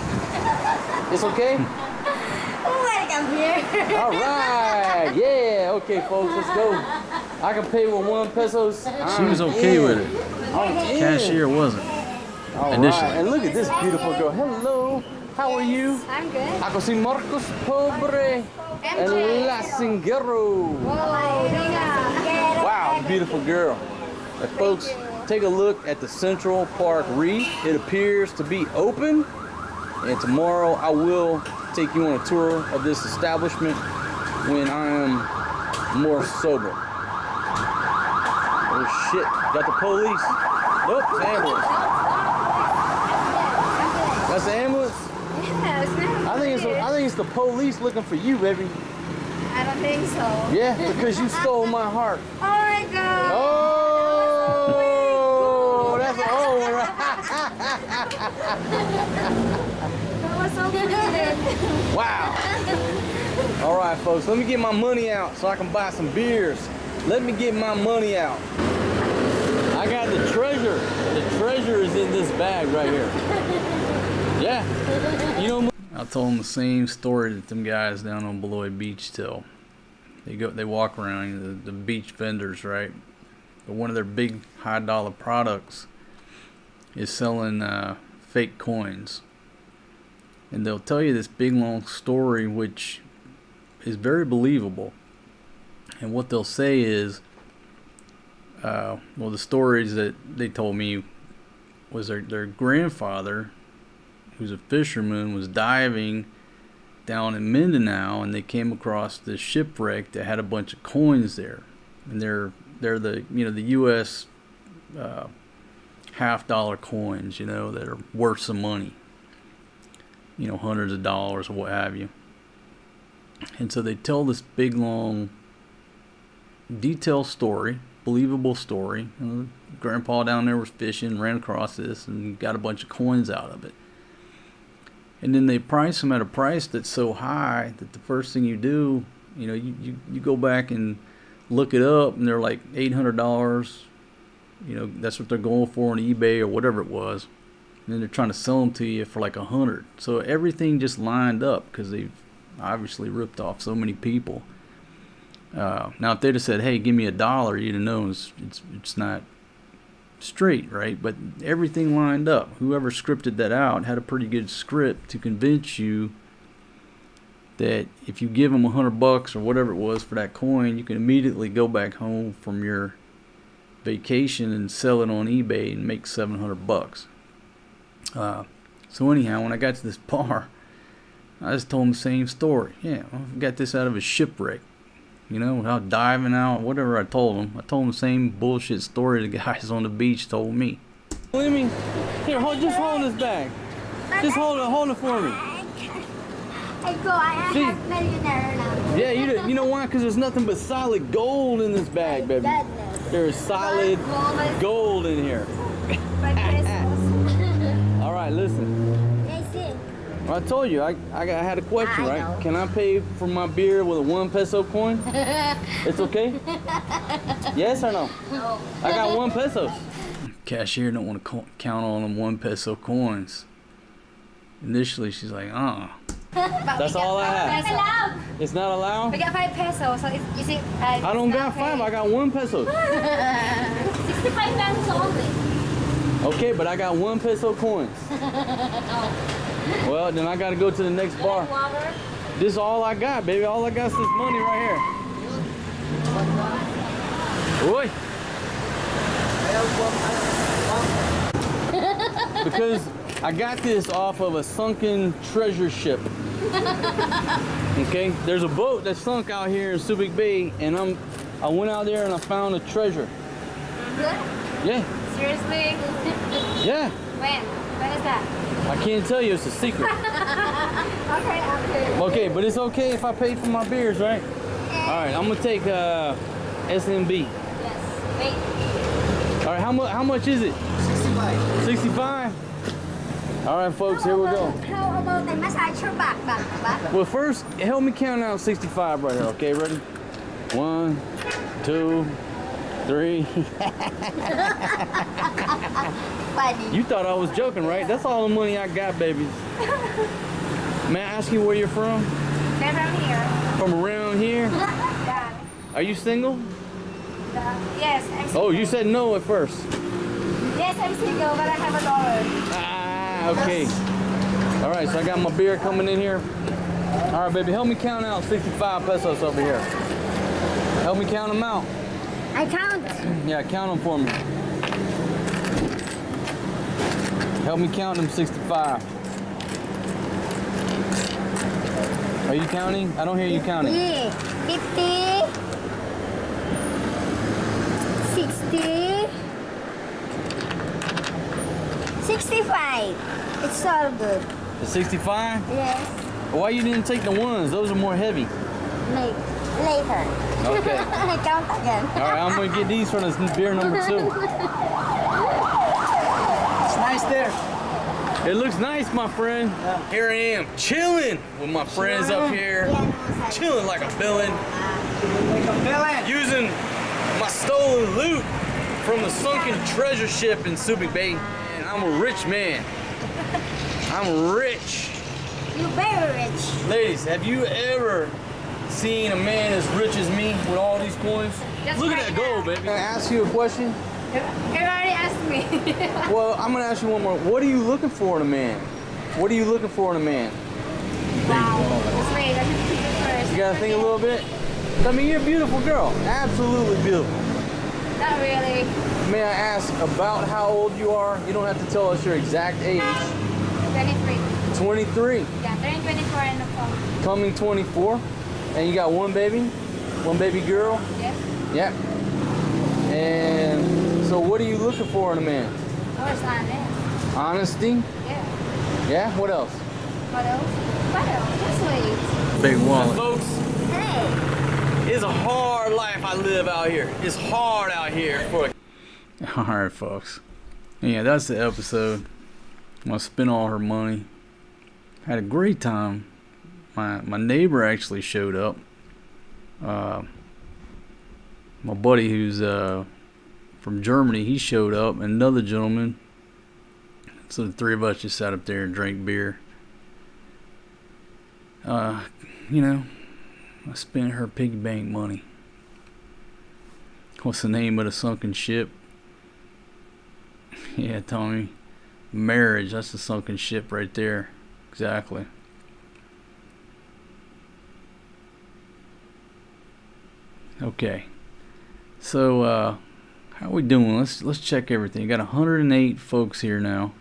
It's okay? Welcome here. All right, yeah, okay, folks, let's go. I can pay with 1 pesos. She was okay with it. Cashier wasn't. All Initially. right, and look at this beautiful girl. Hello, how are you? I'm good. Ako si Marcos Pobre El Lasingero. Wow, beautiful girl. Now, folks, take a look at the Central Park Reef. It appears to be open. And tomorrow I will take you on a tour of this establishment when I am more sober. Oh shit, got the police. Nope, it's the ambulance. That's the ambulance? Yeah, it's not. I think it's the police looking for you, baby. I don't think so. Yeah, because you stole my heart. Oh my god. Oh, that's That was so good. Wow. All right, folks, let me get my money out so I can buy some beers. Let me get my money out. I got the treasure. The treasure is in this bag right here. Yeah. You know. I told them the same story that them guys down on Beloy Beach tell. They walk around, the beach vendors, right? But one of their big high dollar products is selling fake coins. And they'll tell you this big long story which is very believable. And what they'll say is, well, the stories that they told me was their grandfather, who's a fisherman, was diving down in Mindanao, and they came across this shipwreck that had a bunch of coins there, and they're the the U.S. $50 coins, that are worth some money, hundreds of dollars or what have you. And so they tell this big long detailed story, believable story. Grandpa down there was fishing, ran across this, and got a bunch of coins out of it. And then they price them at a price that's so high that the first thing you do, you go back and look it up, and they're like $800. That's what they're going for on eBay or whatever it was. And then they're trying to sell them to you for like $100. So everything just lined up because they've obviously ripped off so many people. Now, if they'd have said, "Hey, give me $1," you'd have known it's straight, right? But everything lined up. Whoever scripted that out had a pretty good script to convince you that if you give them $100 or whatever it was for that coin, you can immediately go back home from your vacation and sell it on eBay and make $700. So anyhow, when I got to this bar, I just told him the same story. Yeah, I got this out of a shipwreck. You know, without diving out, whatever I told him. I told him the same bullshit story the guys on the beach told me. Let me, here, just hold this bag. Just hold it for me. I have millionaire now. Yeah, you know why? Because there's nothing but solid gold in this bag, baby. There's solid gold in here. All right, listen. I told you, I had a question, right? Can I pay for my beer with a 1 peso coin? It's okay? Yes or no? No. I got 1 peso. Cashier don't want to count on them 1 peso coins. Initially, she's like, That's all I have. It's allowed. It's not allowed? We got 5 pesos, so you see. I don't got 5, I got 1 peso. 65 pesos only. Okay, but I got 1 peso coins. Well, then I gotta go to the next bar. Water. This is all I got, baby. All I got is this money right here. Oi! Because I got this off of a sunken treasure ship. Okay, there's a boat that sunk out here in Subic Bay, and I went out there and I found a treasure. Good? Yeah. Seriously? Yeah. When? When is that? I can't tell you, it's a secret. Okay. Okay, but it's okay if I pay for my beers, right? All right, I'm gonna take SMB. Yes. Wait. All right, how much is it? 65. 65? All right, folks, here we go. How about I massage your back? Well, first, help me count out 65 right here, okay? Ready? 1, 2, 3. Funny. You thought I was joking, right? That's all the money I got, baby. May I ask you where you're from? They're from here. From around here? Yeah. Are you single? Yes, I'm single. Oh, you said no at first. Yes, I'm single, but I have $1. Ah, okay. All right, so I got my beer coming in here. All right, baby, help me count out 65 pesos over here. Help me count them out. I count. Yeah, count them for me. Help me count them 65. Are you counting? I don't hear you counting. 50, 60, 65. It's all good. The 65? Yes. Why you didn't take the ones? Those are more heavy. Later. Okay. I count again. All right, I'm gonna get these for this beer number 2. It's nice there. It looks nice, my friend. Yeah. Here I am, chilling with my friends up here. Chilling like a villain. Like a villain. Using my stolen loot from the sunken treasure ship in Subic Bay. And I'm a rich man. I'm rich. You're very rich. Ladies, have you ever seen a man as rich as me with all these coins? Just Look at right that gold, now. baby. Can I ask you a question? You already asked me. Well, I'm gonna ask you one more. What are you looking for in a man? What are you looking for in a man? Wow. Just wait, I should think it first. You gotta think a little bit. I mean, you're a beautiful girl. Absolutely beautiful. Not really. May I ask about how old you are? You don't have to tell us your exact age. 23. 23. Yeah, turning 24 in the fall. Coming 24. And you got one baby? One baby girl? Yes. Yep. And so what are you looking for in a man? What's honest? Honesty? Yeah. Yeah? What else? What else? What else? Just wait. Big wallet. Folks, Hey. it's a hard life I live out here. It's hard out here for a All right, folks. Yeah, that's the episode. I'm gonna spend all her money. Had a great time. My neighbor actually showed up. My buddy who's from Germany, he showed up, and another gentleman. So the three of us just sat up there and drank beer. You know, I spent her piggy bank money. What's the name of the sunken ship? Yeah, Tommy. Marriage, that's the sunken ship right there. Exactly. Okay. So how we doing? Let's check everything. Got 108 folks here now.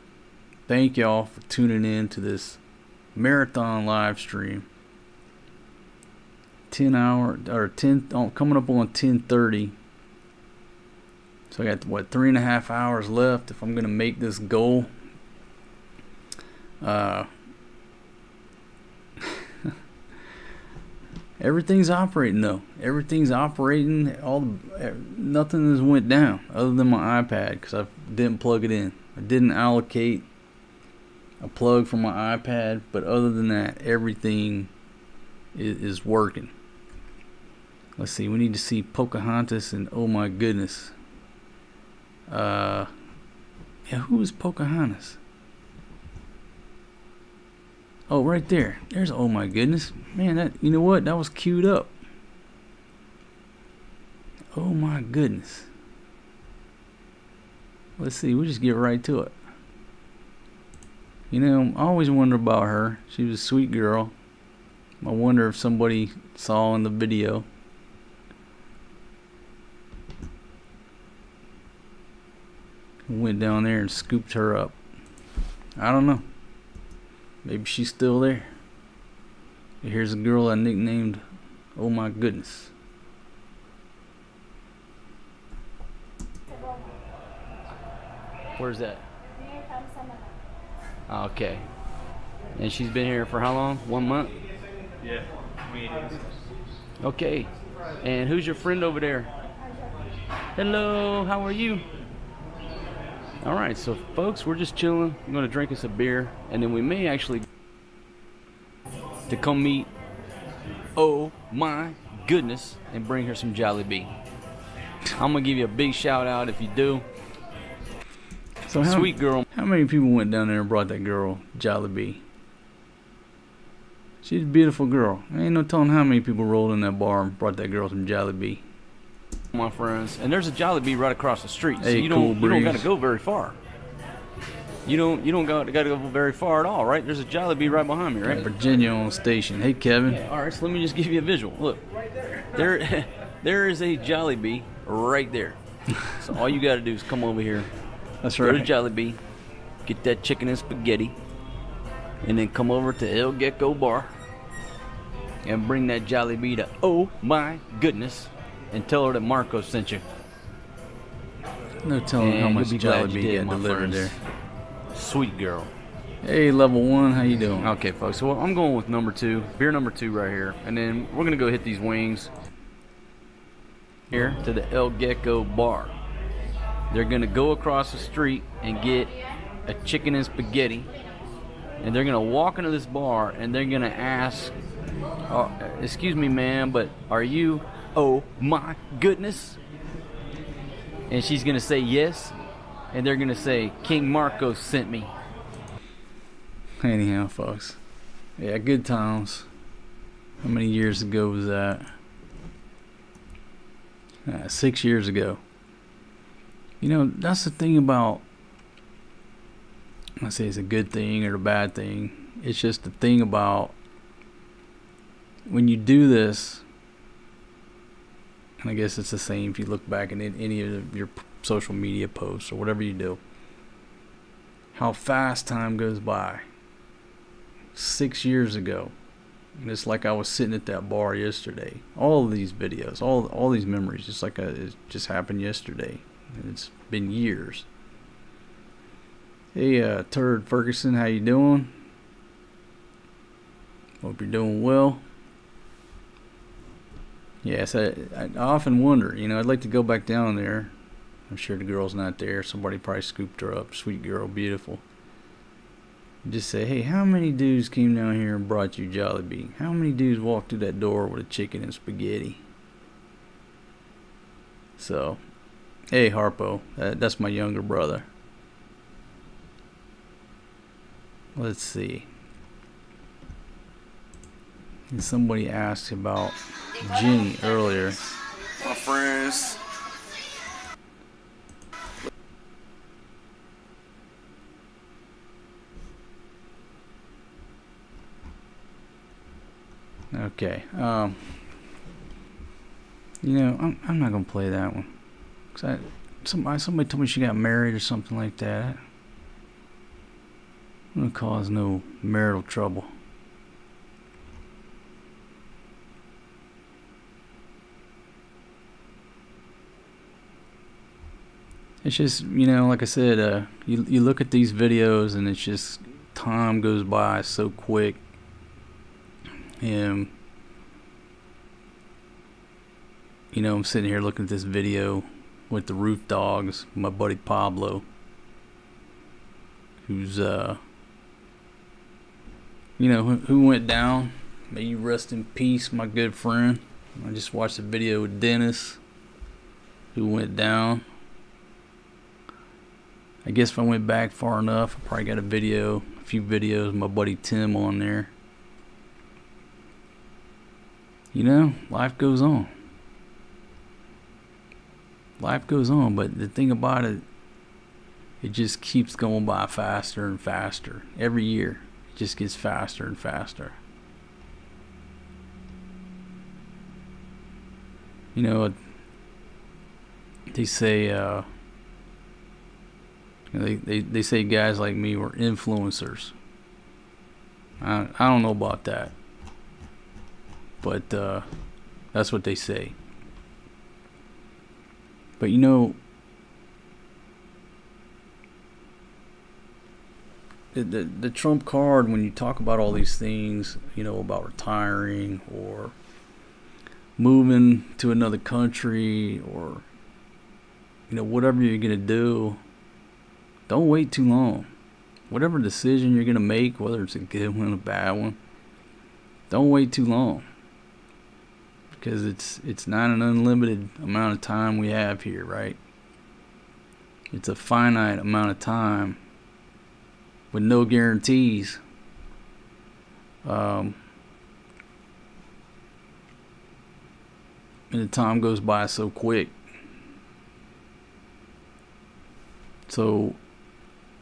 Thank y'all for tuning in to this marathon live stream. 10 hour or 10 coming up on 10:30. So I got what 3.5 hours left if I'm gonna make this goal. Everything's operating though. Everything's operating. Nothing has went down other than my iPad because I didn't plug it in. I didn't allocate a plug for my iPad, but other than that, everything is working. Let's see. We need to see Pocahontas and oh my goodness. Yeah, who is Pocahontas? Oh, right there. There's oh my goodness. Man, that, you know what? That was queued up. Oh my goodness. Let's see. We'll just get right to it. You know, I always wonder about her. She was a sweet girl. I wonder if somebody saw in the video. Went down there and scooped her up. I don't know. Maybe she's still there. Here's a girl I nicknamed oh my goodness. Where's that? Okay. And she's been here for how long? 1 month? Yeah, 20 days. Okay. And who's your friend over there? Hello, how are you? Alright, so folks, we're just chilling. I'm going to drink us a beer, and then we may actually to come meet oh my goodness and bring her some Jollibee. I'm going to give you a big shout out if you do. So sweet girl. How many people went down there and brought that girl Jollibee? She's a beautiful girl. Ain't no telling how many people rolled in that bar and brought that girl some Jollibee. My friends, and there's a Jollibee right across the street, so hey, you don't got to go very far. You don't got to go very far at all, right? There's a Jollibee right behind me, right? Virginia on station. Hey, Kevin. Yeah, all right, so let me just give you a visual. Look, there is a Jollibee right there. So all you got to do is come over here. That's right. right. Go to Jollibee, get that chicken and spaghetti, and then come over to El Gecko Bar and bring that Jollibee to oh my goodness. And tell her that Marco sent you. No telling how much Jollibee got delivered there. Sweet girl. Hey, level 1, how you doing? Okay, folks. So I'm going with number 2, beer number 2 right here, and then we're gonna go hit these wings here to the El Gecko Bar. They're gonna go across the street and get a chicken and spaghetti, and they're gonna walk into this bar and they're gonna ask, "Excuse me, ma'am, but are you?" Oh my goodness. And she's gonna say yes, and they're gonna say King Marco sent me. Anyhow, folks, yeah, good times. How many years ago was that? 6 years ago. You know, that's the thing about, I say it's a good thing or a bad thing. It's just the thing about when you do this. And I guess it's the same if you look back at any of your social media posts or whatever you do. How fast time goes by. 6 years ago. And it's like I was sitting at that bar yesterday. All of these videos, all these memories, just like it just happened yesterday. And it's been years. Hey, Turd Ferguson, how you doing? Hope you're doing well. Yes, I often wonder, you know, I'd like to go back down there. I'm sure the girl's not there. Somebody probably scooped her up. Sweet girl, beautiful. Just say, hey, how many dudes came down here and brought you Jollibee? How many dudes walked through that door with a chicken and spaghetti? So, hey, Harpo, that's my younger brother. Let's see. And somebody asked about Jenny earlier. My friends. Okay. You know, I'm not gonna play that one. Cause somebody told me she got married or something like that. I'm gonna cause no marital trouble. It's just, you know, like I said, you look at these videos and it's just time goes by so quick. And you know, I'm sitting here looking at this video with the roof dogs, my buddy Pablo, who's you know, who went down. May you rest in peace, my good friend. I just watched a video with Dennis, who went down. I guess if I went back far enough, I probably got a few videos of my buddy Tim on there. You know, life goes on. Life goes on, but the thing about it, it just keeps going by faster and faster. Every year, it just gets faster and faster. You know, they say, they say guys like me were influencers. I don't know about that, but that's what they say. But you know, the trump card when you talk about all these things, you know, about retiring or moving to another country, or you know, whatever you're gonna do, don't wait too long. Whatever decision you're gonna make, whether it's a good one or a bad one, don't wait too long, because it's not an unlimited amount of time we have here, right? It's a finite amount of time with no guarantees. And the time goes by so quick. So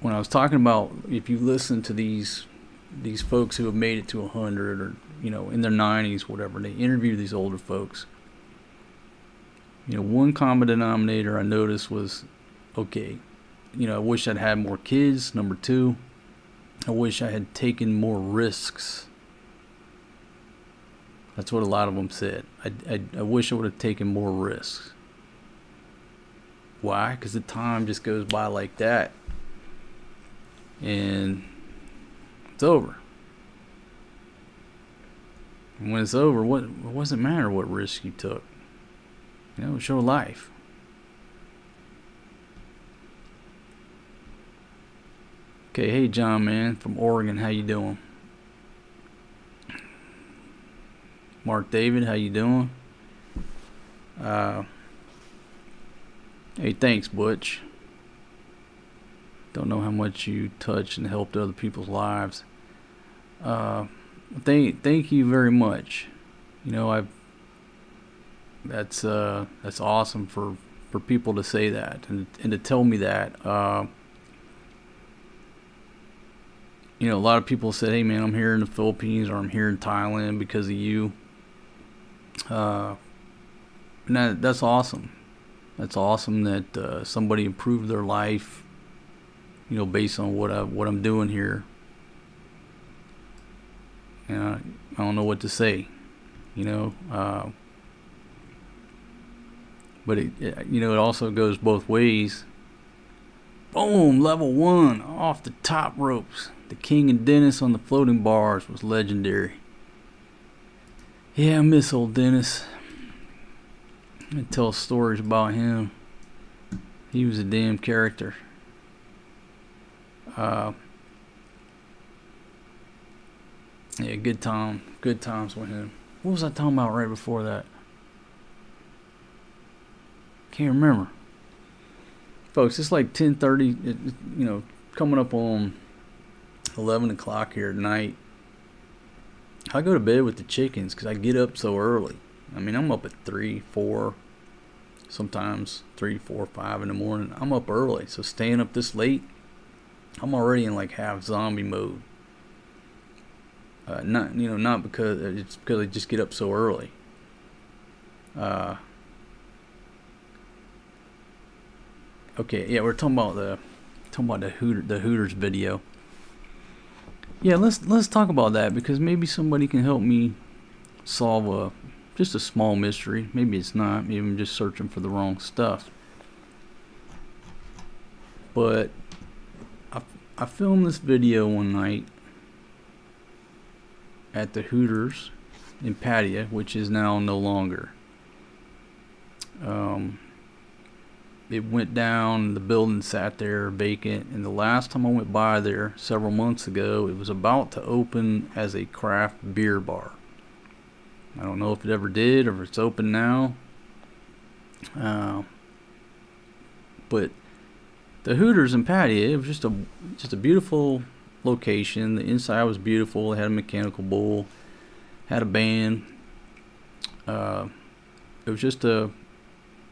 when I was talking about, if you listen to these folks who have made it to 100, or you know, in their 90s, whatever, they interview these older folks. You know, one common denominator I noticed was, okay, you know, I wish I'd had more kids. Number two, I wish I had taken more risks. That's what a lot of them said. I wish I would have taken more risks. Why? Because the time just goes by like that, and it's over. And when it's over, it doesn't matter what risk you took. You know, it's your life. Okay, hey John, man, from Oregon, how you doing? Mark David, how you doing? Hey, thanks, Butch. Don't know how much you touched and helped other people's lives. Thank you very much. You know, that's awesome for people to say that and to tell me that. You know, a lot of people said, "Hey, man, I'm here in the Philippines or I'm here in Thailand because of you." And that's awesome. That's awesome that somebody improved their life, you know, based on what I'm doing here. And I don't know what to say, you know. But you know, it also goes both ways. Boom, level 1 off the top ropes. The King and Dennis on the floating bars was legendary. Yeah, I miss old Dennis. I tell stories about him. He was a damn character. Yeah, good times with him. What was I talking about right before that? Can't remember. Folks, it's like 10:30. You know, coming up on 11 o'clock here at night. I go to bed with the chickens because I get up so early. I mean, I'm up at 3, 4, sometimes 3, 4, 5 in the morning. I'm up early, so staying up this late, I'm already in like half zombie mode. Not because it's because they just get up so early. Okay, yeah, we're talking about the Hooters video. Yeah, let's talk about that, because maybe somebody can help me solve just a small mystery. Maybe it's not. Maybe I'm just searching for the wrong stuff. But I filmed this video one night at the Hooters in Patia, which is now no longer. It went down, the building sat there vacant, and the last time I went by there several months ago, it was about to open as a craft beer bar. I don't know if it ever did or if it's open now. But the Hooters in Patia, it was just a beautiful location. The inside was beautiful. It had a mechanical bull, had a band. It was just a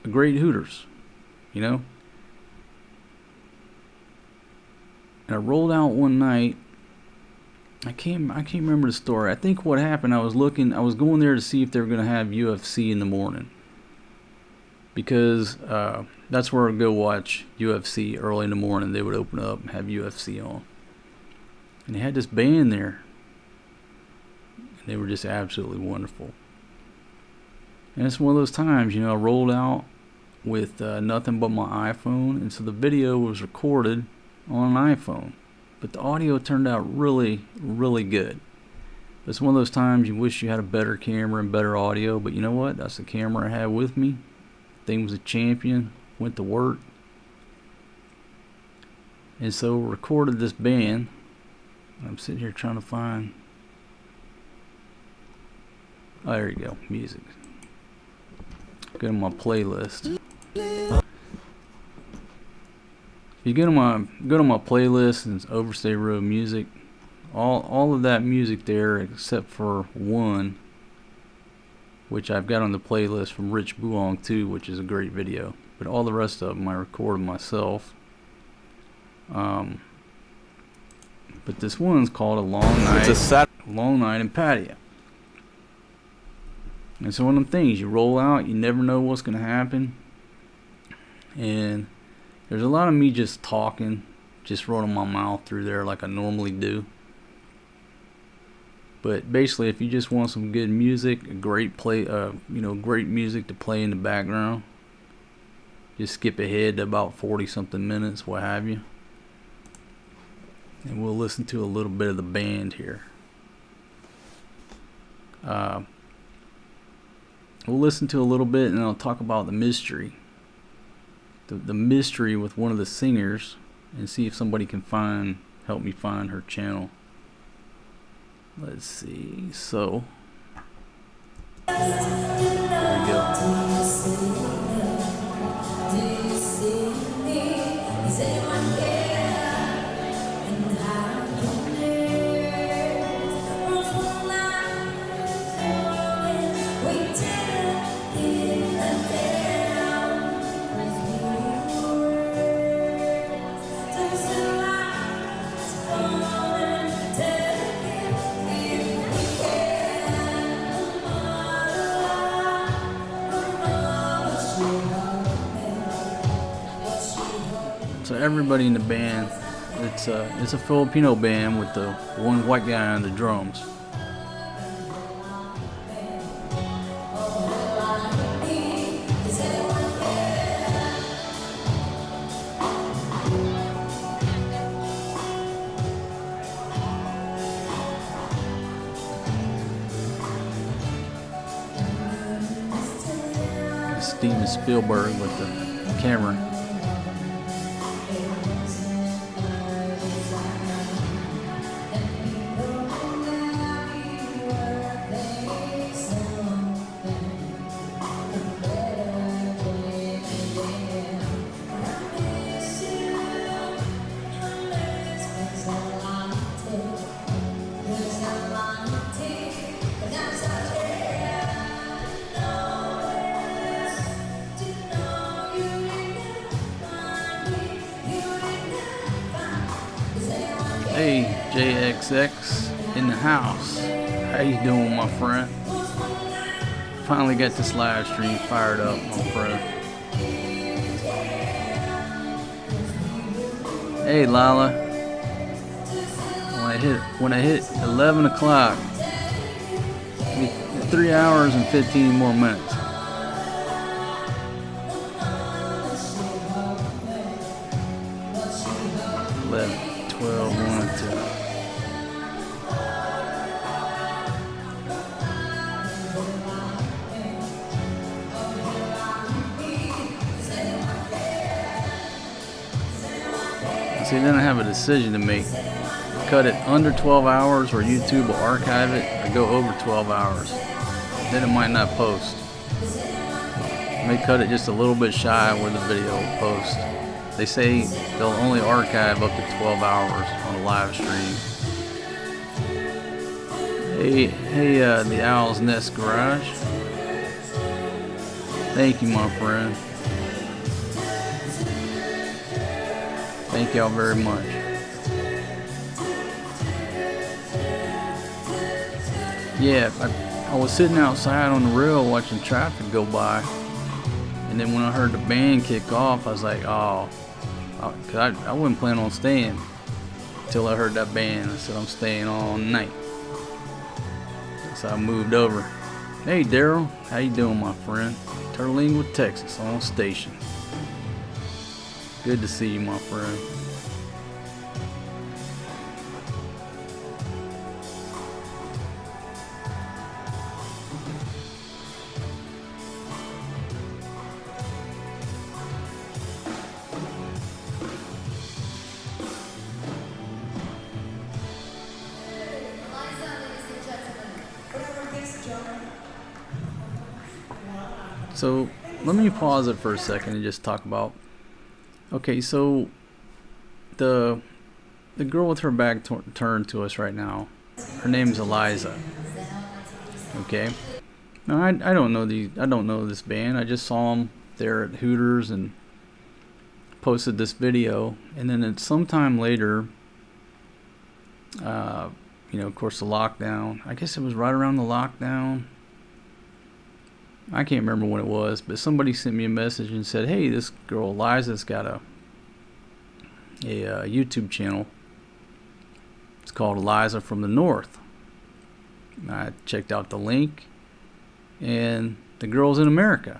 great Hooters, you know. And I rolled out one night. I can't remember the story. I think what happened, I was going there to see if they were going to have UFC in the morning, because that's where I'd go watch UFC early in the morning. They would open up and have UFC on, and they had this band there, and they were just absolutely wonderful. And it's one of those times, I rolled out with nothing but my iPhone, and so the video was recorded on an iPhone, but the audio turned out really, really good. It's one of those times you wish you had a better camera and better audio, but you know what? That's the camera I had with me. Thing was a champion, went to work. And so recorded this band. I'm sitting here trying to find... Oh, there you go, music. Go to my playlist. You go to my playlist, and it's Overstay Road music. All of that music there, except for one, which I've got on the playlist from Rich Buong 2, which is a great video. But all the rest of them I recorded myself. But this one's called A Long Night. It's a Long Night in Patia. And so one of them things, you roll out, you never know what's going to happen. And there's a lot of me just talking, just rolling my mouth through there like I normally do. But basically, if you just want some good music, great music to play in the background, just skip ahead to about 40 something minutes, what have you. And we'll listen to a little bit of the band here. We'll listen to a little bit, and I'll talk about the mystery. The mystery with one of the singers, and see if somebody can help me find her channel. Let's see. So there we go. So everybody in the band, it's a Filipino band with the one white guy on the drums. Steven Spielberg with the camera. Hey, JXX in the house. How you doing, my friend? Finally got this live stream fired up, my friend. Hey, Lala. When I hit 11 o'clock, 3 hours and 15 more minutes. See, then I have a decision to make. Cut it under 12 hours or YouTube will archive it, or go over 12 hours. Then it might not post. I may cut it just a little bit shy where the video will post. They say they'll only archive up to 12 hours on a live stream. Hey, the Owl's Nest Garage. Thank you, my friend. Thank y'all very much. Yeah, I was sitting outside on the rail watching traffic go by, and then when I heard the band kick off, I was like, oh, cause I wasn't planning on staying until I heard that band. I said, I'm staying all night. So I moved over. Hey, Daryl, how you doing, my friend? Terlingwood, Texas, on station. Good to see you, my friend. So let me pause it for a second and just talk about. Okay, so the girl with her back turned to us right now, her name's Eliza. Okay, now I don't know this band. I just saw them there at Hooters and posted this video, and then at sometime later, you know, of course, the lockdown. I guess it was right around the lockdown. I can't remember when it was, but somebody sent me a message and said, hey, this girl Eliza's got a YouTube channel. It's called Eliza from the North. I checked out the link, and the girl's in America.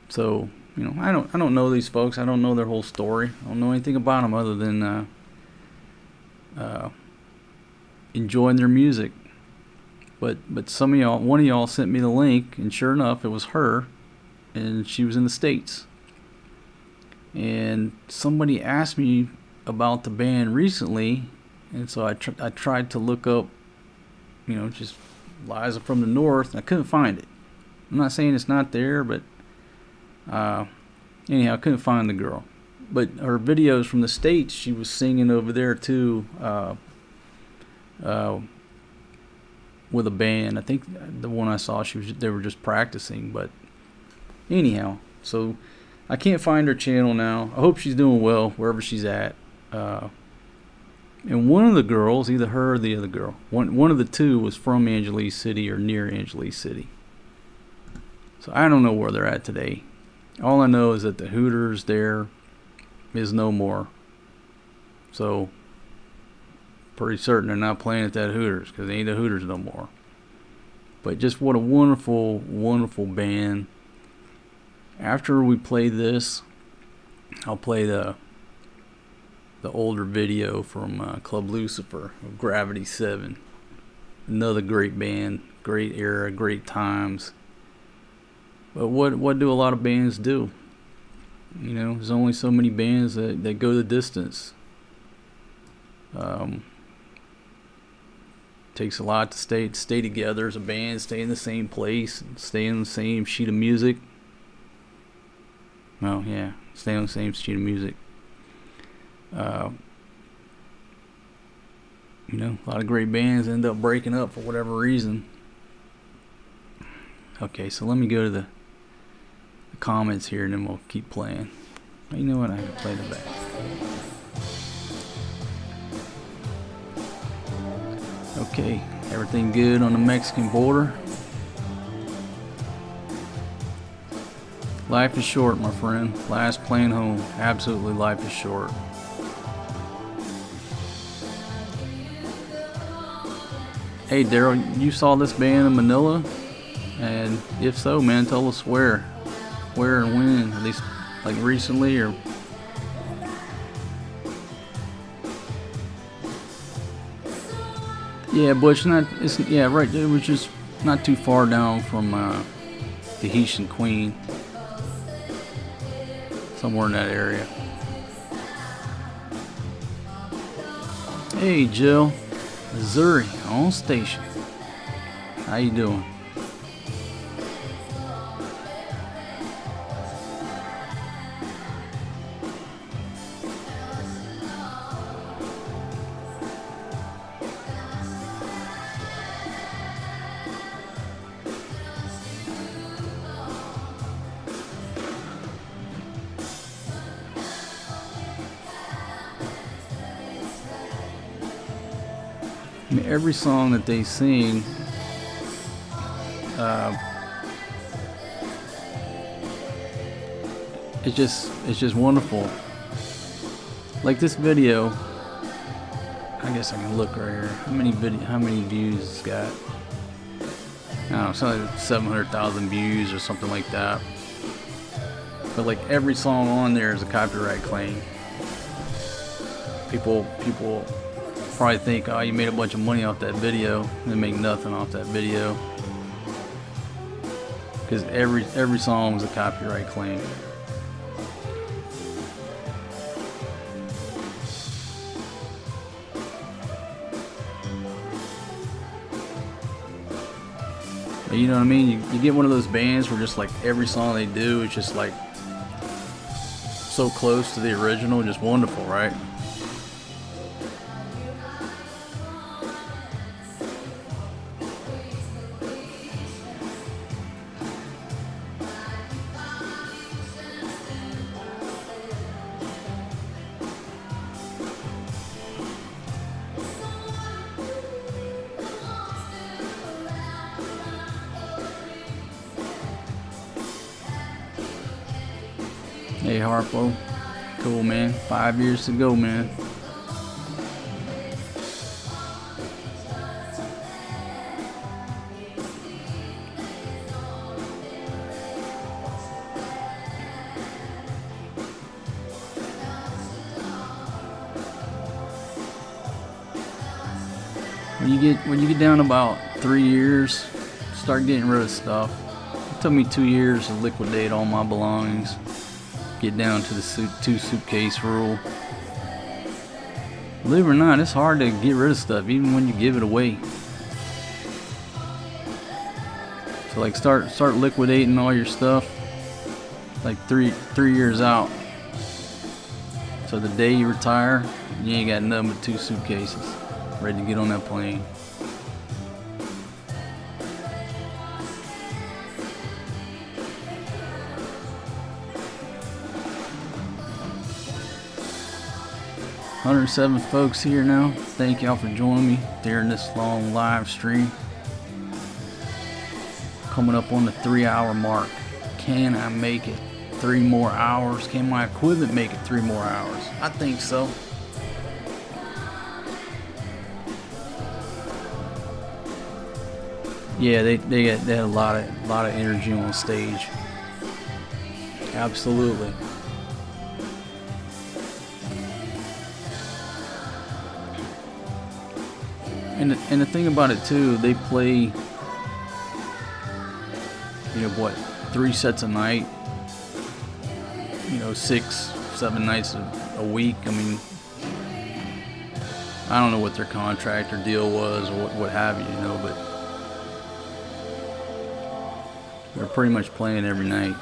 So, you know, I don't know these folks. I don't know their whole story. I don't know anything about them other than enjoying their music. But one of y'all sent me the link, and sure enough, it was her, and she was in the States. And somebody asked me about the band recently, and so I tried to look up, you know, just Liza from the North, and I couldn't find it. I'm not saying it's not there, but anyhow, I couldn't find the girl. But her videos from the States, she was singing over there too. With a band. I think the one I saw, they were just practicing. But anyhow, so I can't find her channel now. I hope she's doing well wherever she's at. And one of the girls, either her or the other girl, one of the two was from Angeles City or near Angeles City. So I don't know where they're at today. All I know is that the Hooters there is no more. So pretty certain they're not playing at that Hooters, because they ain't the Hooters no more. But just what a wonderful, wonderful band. After we play this, I'll play the older video from Club Lucifer of Gravity 7. Another great band, great era, great times. But what do a lot of bands do? You know, there's only so many bands that go the distance. Takes a lot to stay together as a band, stay in the same place, stay in the same sheet of music. Well, yeah, stay on the same sheet of music. You know, a lot of great bands end up breaking up for whatever reason. Okay, so let me go to the comments here, and then we'll keep playing. You know what? I can play the back. Okay, everything good on the Mexican border. Life is short, my friend. Last plane home. Absolutely, life is short. Hey Daryl, you saw this band in Manila? And if so, man, tell us where and when, at least like recently or... Yeah, Butch, yeah, right, it was just not too far down from Tahitian Queen. Somewhere in that area. Hey Jill, Missouri on station. How you doing? I mean, every song that they sing, it's just wonderful. Like this video, I guess I can look right here. How many views it's got? I don't know, something like 700,000 views or something like that. But like every song on there is a copyright claim. People probably think, oh, you made a bunch of money off that video, and they make nothing off that video, because every song is a copyright claim. But you know what I mean? You get one of those bands where just like every song they do is just like so close to the original, just wonderful, right? Hey Harpo, cool man, 5 years to go, man. When you get down about 3 years, start getting rid of stuff. It took me 2 years to liquidate all my belongings. Get down to the 2 suitcase rule. Believe it or not, it's hard to get rid of stuff even when you give it away. So like start liquidating all your stuff like three years out. So the day you retire, you ain't got nothing but 2 suitcases ready to get on that plane. "107 folks here now. Thank y'all for joining me during this long live stream. Coming up on the 3-hour mark. Can I make it 3 more hours? Can my equipment make it 3 more hours? I think so. Yeah, they had a lot of energy on stage. Absolutely. And the thing about it too, they play, you know what, 3 sets a night, you know, 6-7 nights a week. I mean, I don't know what their contract or deal was or what have you, you know, but they're pretty much playing every night.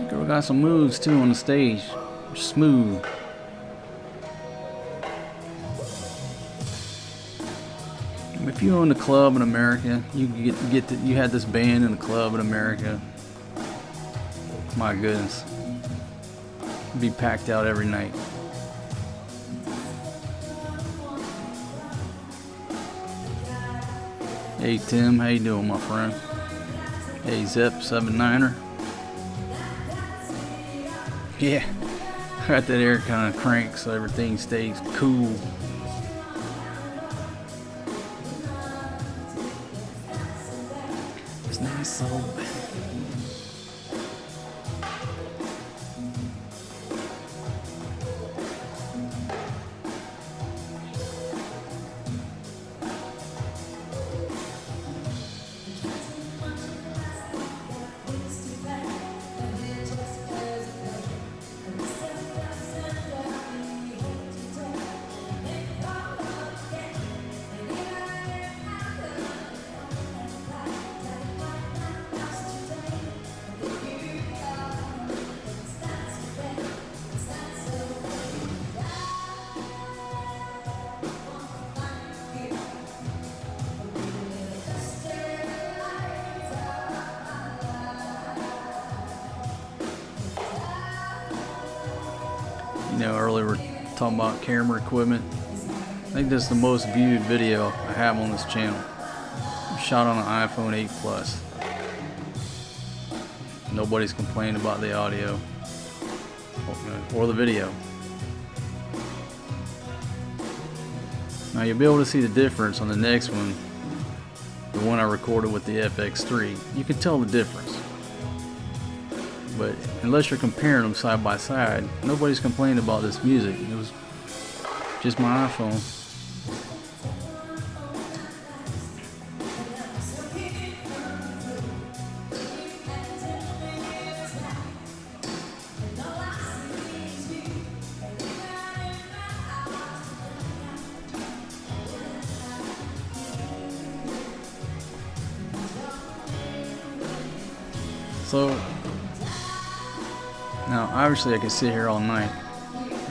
Girl got some moves too on the stage. Smooth. If you own a club in America, you you had this band in a club in America. My goodness, it'd be packed out every night. Hey Tim, how you doing, my friend? Hey Zep79er. Yeah, got that air kind of cranked so everything stays cool. It's nice so. You know, earlier we were talking about camera equipment. I think this is the most viewed video I have on this channel. Shot on an iPhone 8 Plus. Nobody's complaining about the audio or the video. Now you'll be able to see the difference on the next one, the one I recorded with the FX3. You can tell the difference. But unless you're comparing them side by side, nobody's complaining about this music. It was just my iPhone. So now obviously I could sit here all night,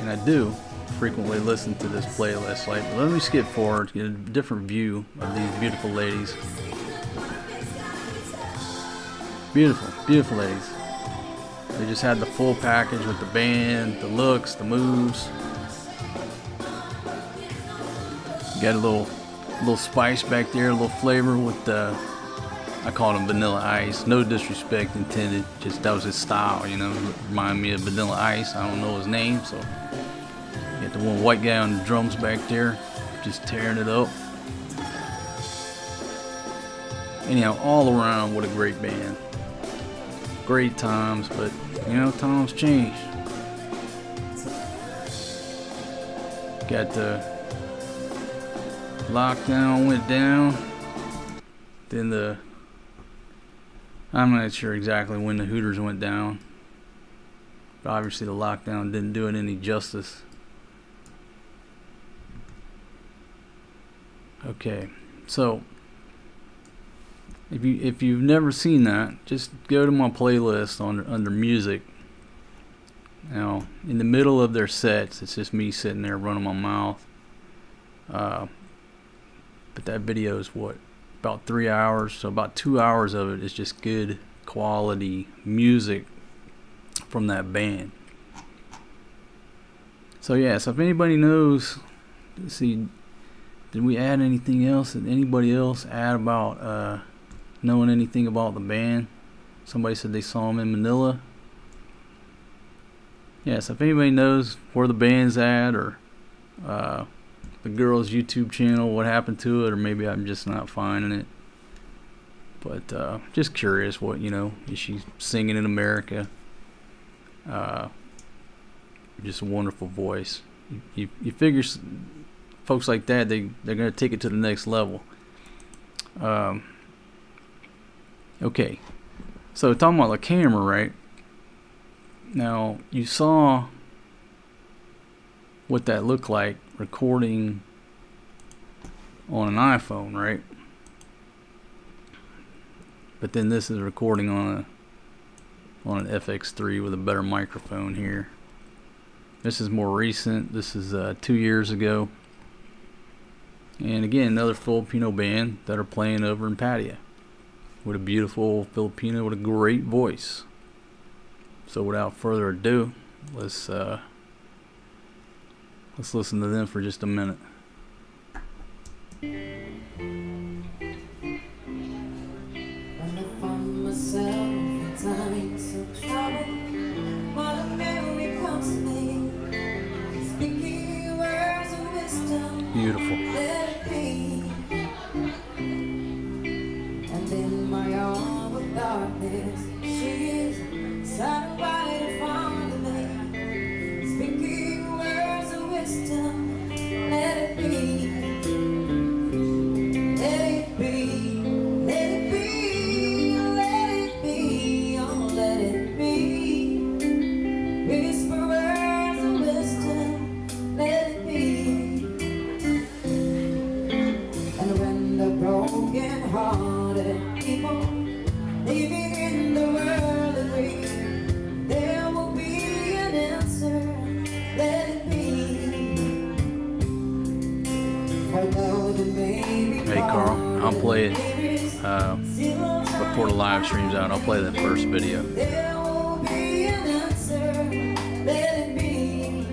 and I do frequently listen to this playlist. Like, let me skip forward to get a different view of these beautiful ladies. Beautiful, beautiful ladies. They just had the full package with the band, the looks, the moves. You got a little spice back there, a little flavor with the, I call them Vanilla Ice. No disrespect intended. Just that was his style, you know. Remind me of Vanilla Ice. I don't know his name, so you got the one white guy on the drums back there, just tearing it up. Anyhow, all around, what a great band. Great times, but you know, times change. Got the lockdown went down. Then I'm not sure exactly when the Hooters went down. But obviously the lockdown didn't do it any justice. Okay, so if you've never seen that, just go to my playlist under music. Now, in the middle of their sets, it's just me sitting there running my mouth. But that video is what? About 3 hours, so about 2 hours of it is just good quality music from that band. So yeah, so if anybody knows, let's see, did we add anything else? Did anybody else add about knowing anything about the band? Somebody said they saw them in Manila. Yeah, so if anybody knows where the band's at, or the girl's YouTube channel, what happened to it, or maybe I'm just not finding it. But just curious, what, you know, is she singing in America? Just a wonderful voice. You figure folks like that, they're gonna take it to the next level. Okay, so talking about the camera, right? Now you saw what that looked like recording on an iPhone, right? But then this is recording on on an FX3 with a better microphone here. This is more recent. This is 2 years ago. And again, another Filipino band that are playing over in Pattaya with a beautiful Filipino with a great voice. So without further ado, let's listen to them for just a minute. I find myself in times of trouble, while a memory comes to me, speaking words of wisdom. Beautiful. Let it be. And in my hour of darkness, she is sat right in front of me, speaking words of wisdom. Let it be. Let it be. Let it be. Let it be. Oh, let it be. Whisper words of wisdom. Let it be. And when the broken-hearted people living in the world agree, there will be an answer. Let it be. For though the baby Hey Carl, I'll play it before the live stream's out. I'll play that first video. there will be an answer. Let it be.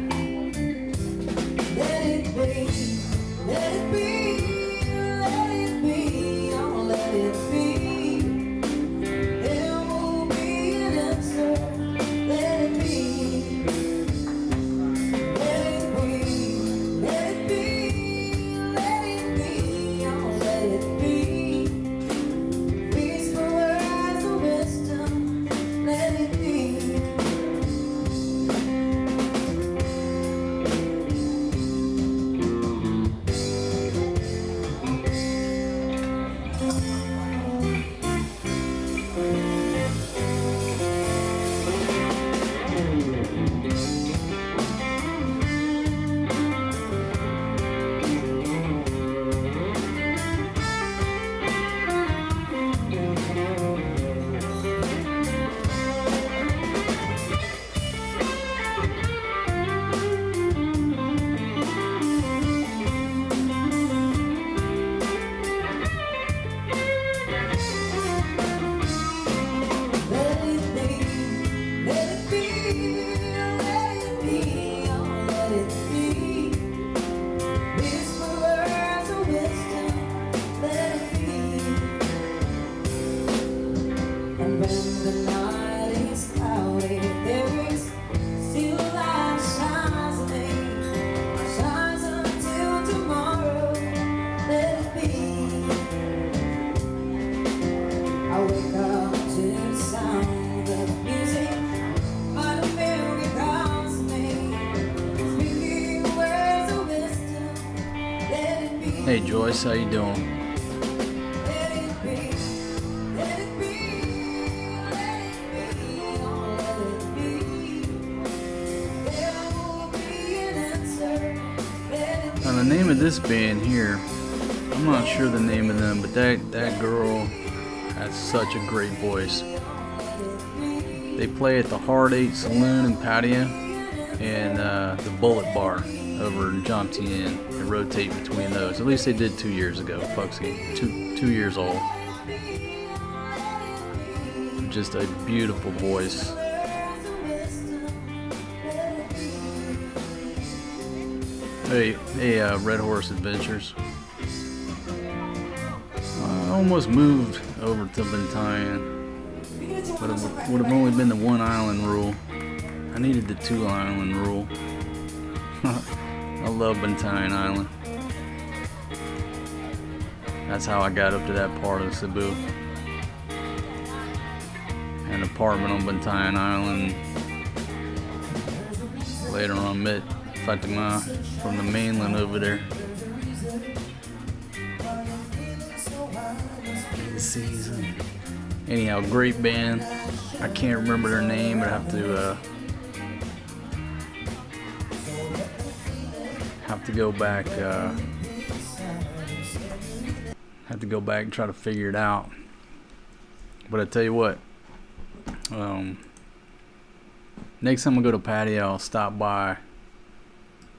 Let it be. Let it be. Let it be. Oh, let it be. There will be an answer. Let it be. Let it be. Let it be. Let it be. Oh, let it be. Whisper words of wisdom. Let it be. Let it be, let it be, let it be, oh, let it be. Whisper words of wisdom, let it be. And when the night is cloudy, there is still light shines on me, shines until tomorrow. Let it be. I wake up to the sound of music, but a memory comes to me, speaking words of wisdom. Let it be. Hey Joyce, how you doing? Let it be. Let it be. Let it be. Oh, let it be. There will be an answer. Let it be. Now the name of this band here, I'm not sure the name of them, but that girl has such a great voice. They play at the Hard 8 Saloon in Pattaya and the Bullet Bar over in Jomtien. They rotate between those. At least they did 2 years ago. Puxy, two years old. Just a beautiful voice. Hey, Red Horse Adventures. I almost moved over to Bantayan, but it would have only been the 1 island rule. I needed the 2 island rule. I love Bantayan Island. That's how I got up to that part of Cebu. An apartment on Bantayan Island. Later on met Fatima from the mainland over there. Season. Anyhow, great band. I can't remember their name, but I have to go back. Have to go back and try to figure it out. But I tell you what, Next time I go to Patio, I'll stop by.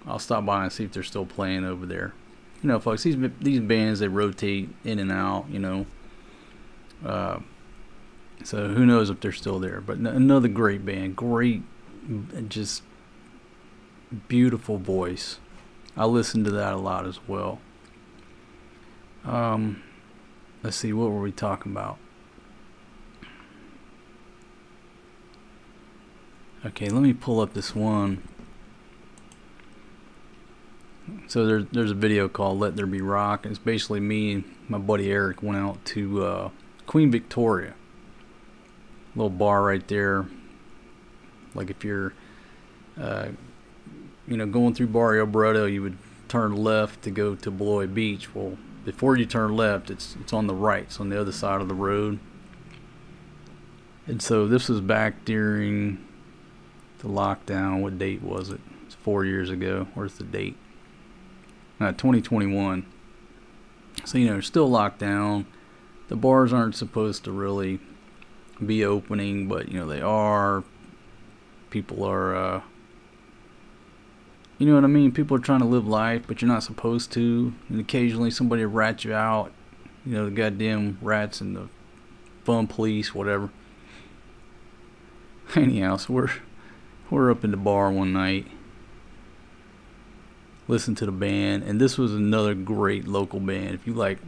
I'll stop by and see if they're still playing over there. You know, folks, these bands, they rotate in and out, you know. So who knows if they're still there. But another great band. Great, just beautiful voice. I listen to that a lot as well. Let's see, what were we talking about? Okay, let me pull up this one. So there's a video called Let There Be Rock. It's basically me and my buddy Eric went out to Queen Victoria. Little bar right there. Like if you're you know, going through Barrio Brito, you would turn left to go to Beloit Beach. Well, before you turn left, it's on the right. It's on the other side of the road. And so this was back during the lockdown. What date was it? It's 4 years ago. Where's the date? 2021. So, you know, still locked down. The bars aren't supposed to really be opening, but, you know, they are. People are, you know what I mean? People are trying to live life, but you're not supposed to. And occasionally somebody will rat you out. You know, the goddamn rats and the fun police, whatever. Anyhow, so we're up in the bar one night. Listen to the band, and this was another great local band. If you like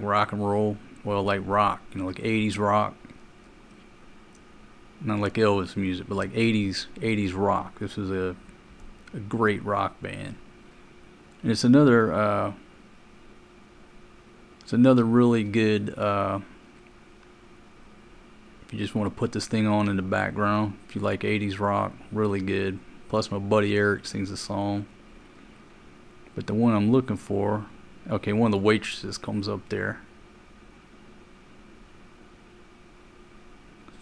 rock and roll, well, like rock, you know, like 80s rock, not like Elvis music, but like 80s rock. This is a great rock band, and it's another really good. If you just want to put this thing on in the background, if you like 80s rock, really good. Plus, my buddy Eric sings a song. But the one I'm looking for, okay, one of the waitresses comes up there.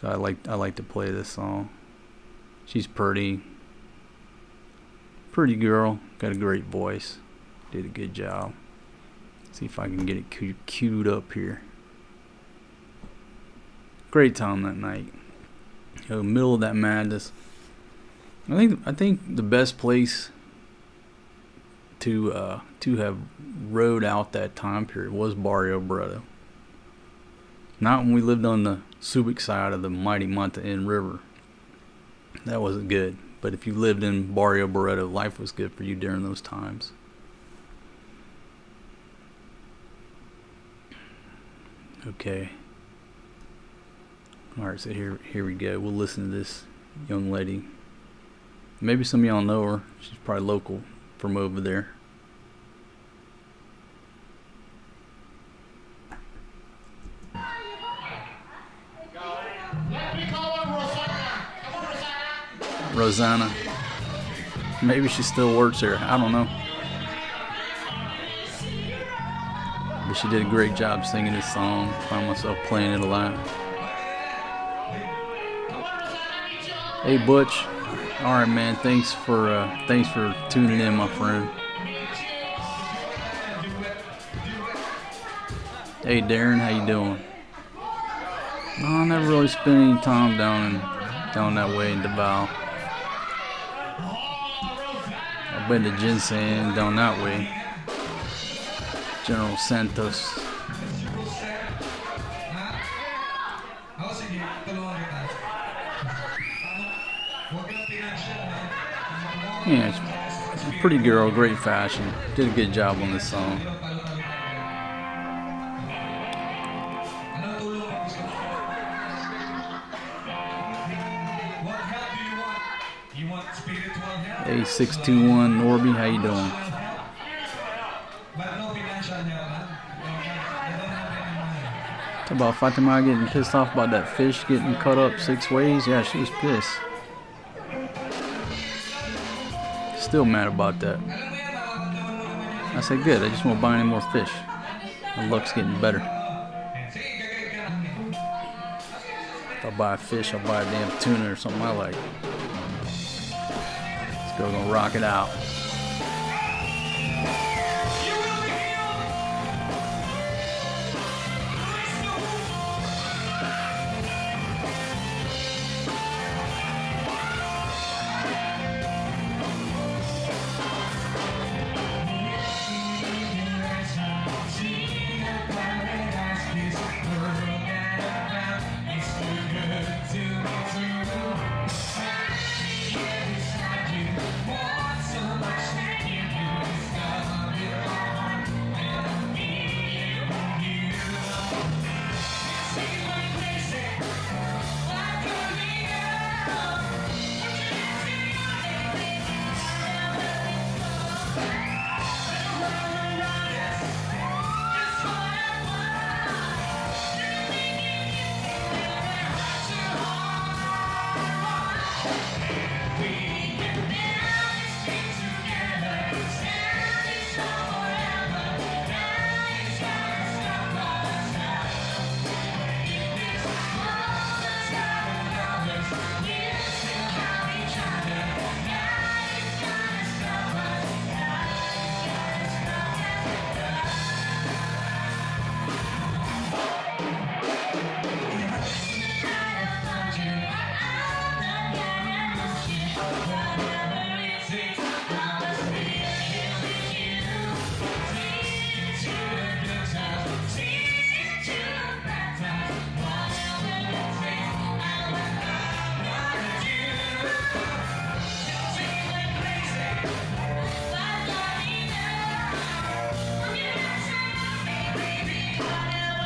So I like to play this song. She's pretty girl, got a great voice, did a good job. See if I can get it queued up here. Great time that night. In the middle of that madness. I think the best place to have rode out that time period was Barrio Brito. Not when we lived on the Subic side of the mighty Manta N River. That wasn't good. But if you lived in Barrio Brito, life was good for you during those times. Okay. Alright, so here we go. We'll listen to this young lady. Maybe some of y'all know her. She's probably local from over there. Rosanna. Maybe she still works here. I don't know. But she did a great job singing this song. Find myself playing it a lot. Hey Butch. Alright man, thanks for tuning in, my friend. Hey Darren, how you doing? No, I never really spent any time down that way in Davao. I've been to Ginseng down that way. General Santos. Yeah, it's a pretty girl, great fashion. Did a good job on this song. Hey 621 Norby, how you doing? Talk about Fatima getting pissed off about that fish getting cut up 6 ways. Yeah, she was pissed. Still mad about that. I said, good, I just won't buy any more fish. My luck's getting better. If I buy a fish, I'll buy a damn tuna or something I like. This girl gonna rock it out.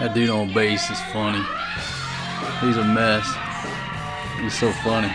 That dude on bass is funny. He's a mess. He's so funny.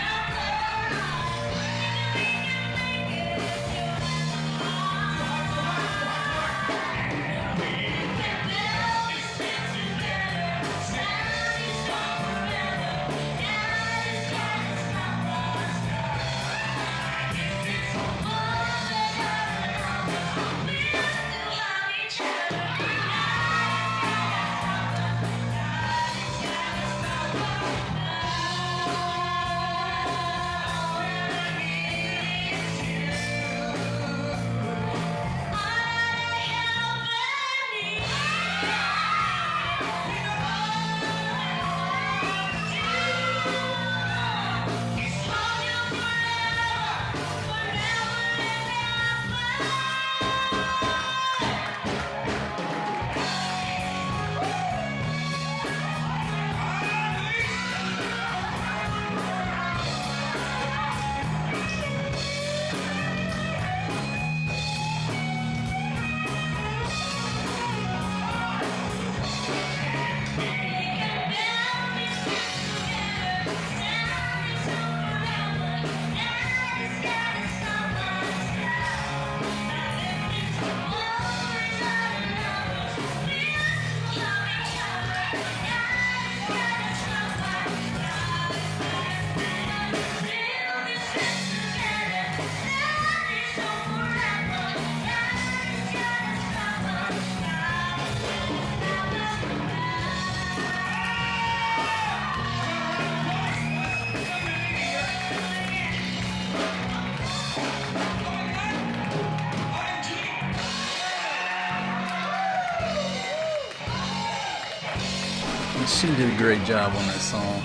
She did a great job on that song.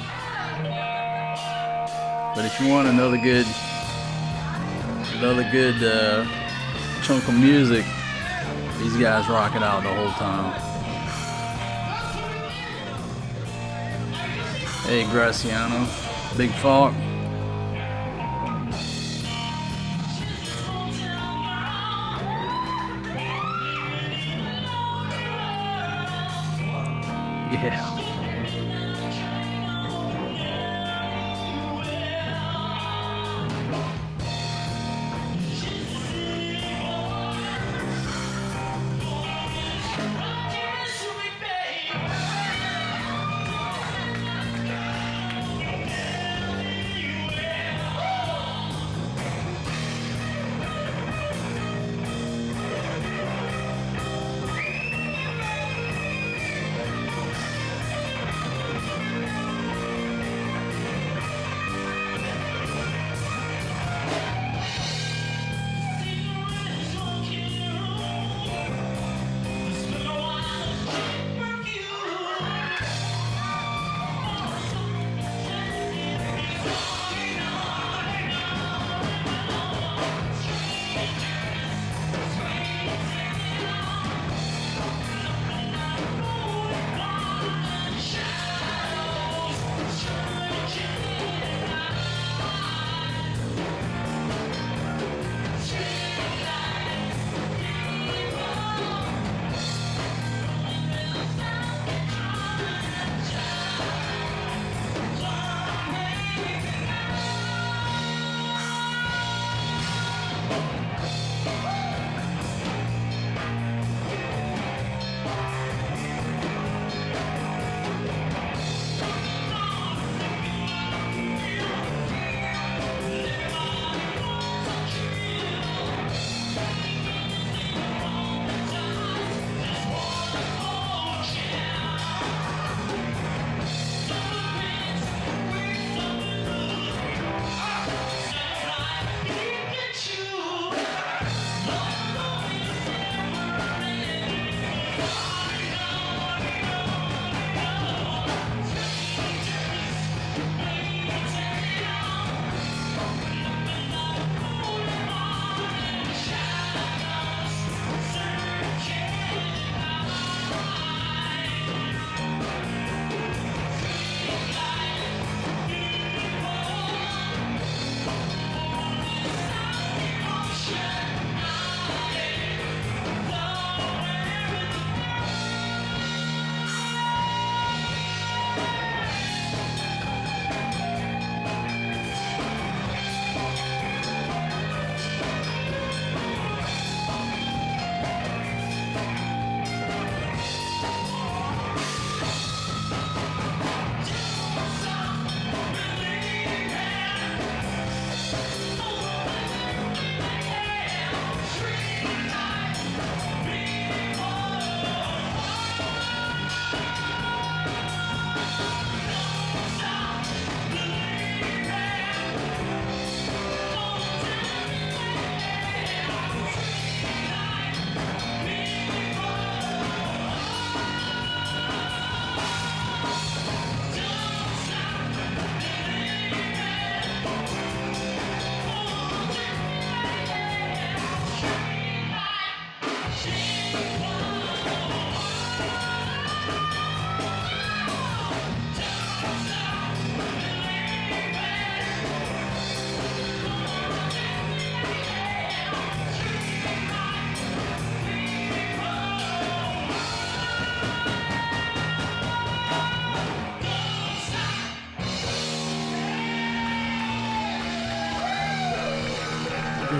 But if you want another good chunk of music, these guys rock it out the whole time. Hey, Graciano, Big Falk. Yeah.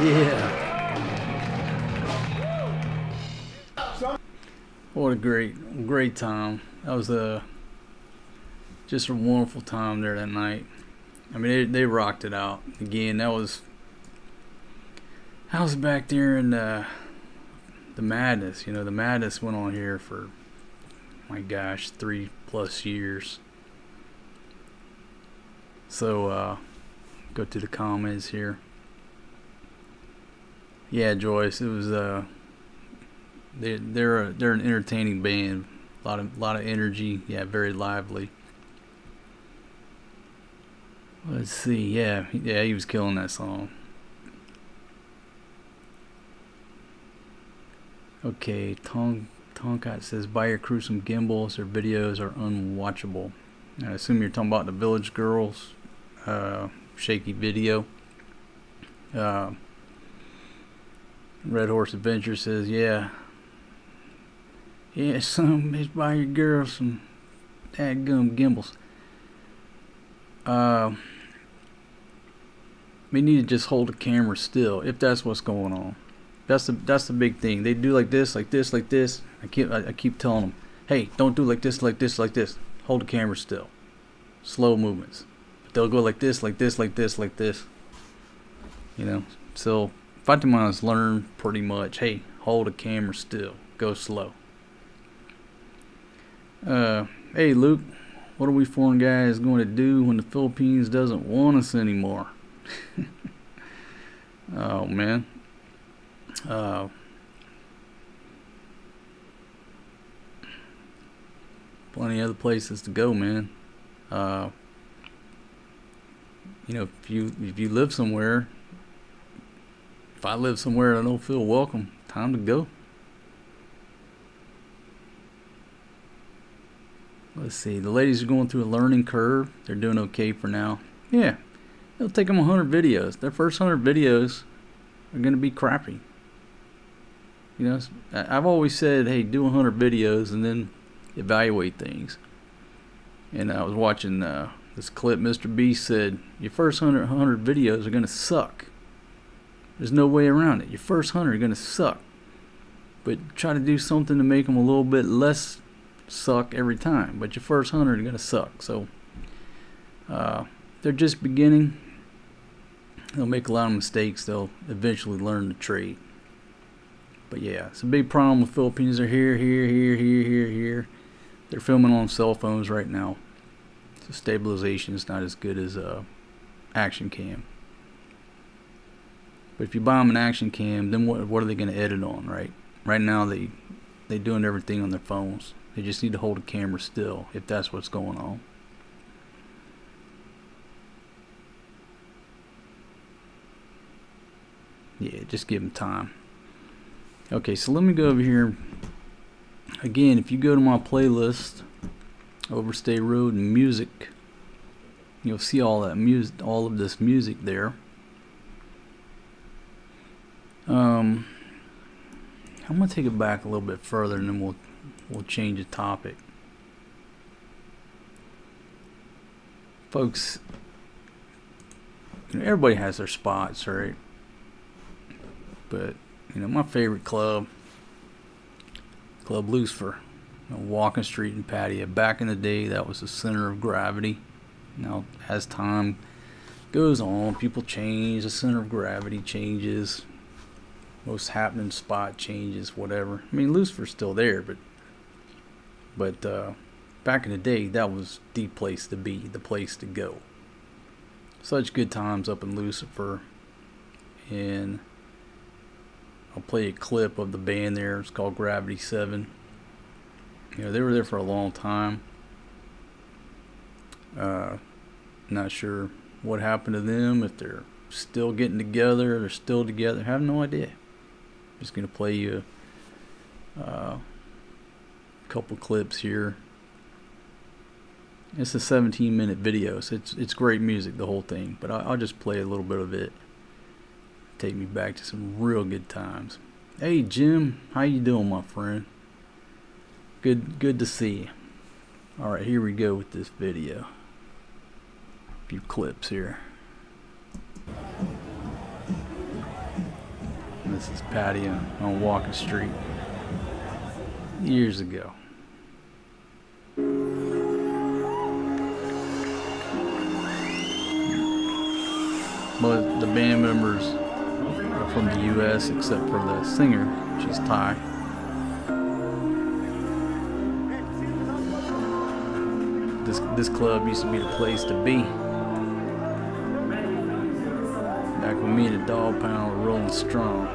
Yeah. What a great time. That was just a wonderful time there that night. I mean, they rocked it out. Again, I was back there in the madness. You know, the madness went on here for, my gosh, 3+ years. So go to the comments here. Yeah, Joyce, it was they're an entertaining band. A lot of energy. Yeah, very lively. Let's see. Yeah, he was killing that song. Okay, Tonkat says, buy your crew some gimbals. Their videos are unwatchable. I assume you're talking about the Village Girls shaky video. Red Horse Adventure says, yeah, some bitch, buy your girl some dadgum gimbals. We need to just hold the camera still if that's what's going on. That's the big thing. They do like this, like this, like this. I keep telling them, hey, don't do like this, like this, like this. Hold the camera still. Slow movements. But they'll go like this, like this, like this, like this. You know. So Fatima's learned pretty much. Hey, hold the camera still. Go slow. Hey Luke, what are we foreign guys going to do when the Philippines doesn't want us anymore? Oh man. Plenty of other places to go, man. You know, if you live somewhere, if I live somewhere I don't feel welcome, time to go. Let's see. The ladies are going through a learning curve. They're doing okay for now. Yeah. It'll take them 100 videos. Their first 100 videos are going to be crappy. You know, I've always said, hey, do 100 videos and then evaluate things. And I was watching this clip. Mr. Beast said, your first 100 videos are going to suck. There's no way around it. Your first 100 are going to suck. But try to do something to make them a little bit less suck every time. But your first 100 are going to suck. So they're just beginning. They'll make a lot of mistakes. They'll eventually learn the trade. But yeah, it's a big problem with Philippines. They're here. They're filming on cell phones right now. So stabilization is not as good as action cam. But if you buy them an action cam, then what are they going to edit on, right? Right now they doing everything on their phones. They just need to hold the camera still if that's what's going on. Yeah, just give them time. Okay, so let me go over here. Again, if you go to my playlist, Overstay Road and Music, you'll see all that music, all of this music there. I'm gonna take it back a little bit further, and then we'll change the topic. Folks, you know, everybody has their spots, right? But you know, my favorite club, Club Lucifer, Walking Street and Patio. Back in the day, that was the center of gravity. Now, as time goes on, people change. The center of gravity changes. Most happening spot changes. Whatever. I mean, Lucifer's still there, but back in the day, that was the place to be, the place to go. Such good times up in Lucifer, and I'll play a clip of the band there. It's called Gravity 7. You know, they were there for a long time. Not sure what happened to them, if they're still getting together, they're still together. I have no idea. Just going to play you a couple clips here. It's a 17-minute video, so it's great music, the whole thing. But I'll just play a little bit of it. Take me back to some real good times. Hey Jim, how you doing, my friend? Good to see you. All right, here we go with this video. A few clips here. This is patio on Walking Street years ago. But the band members are from the U.S. except for the singer. She's Thai. This club used to be the place to be. Back when me and the Dog Pound were rolling strong.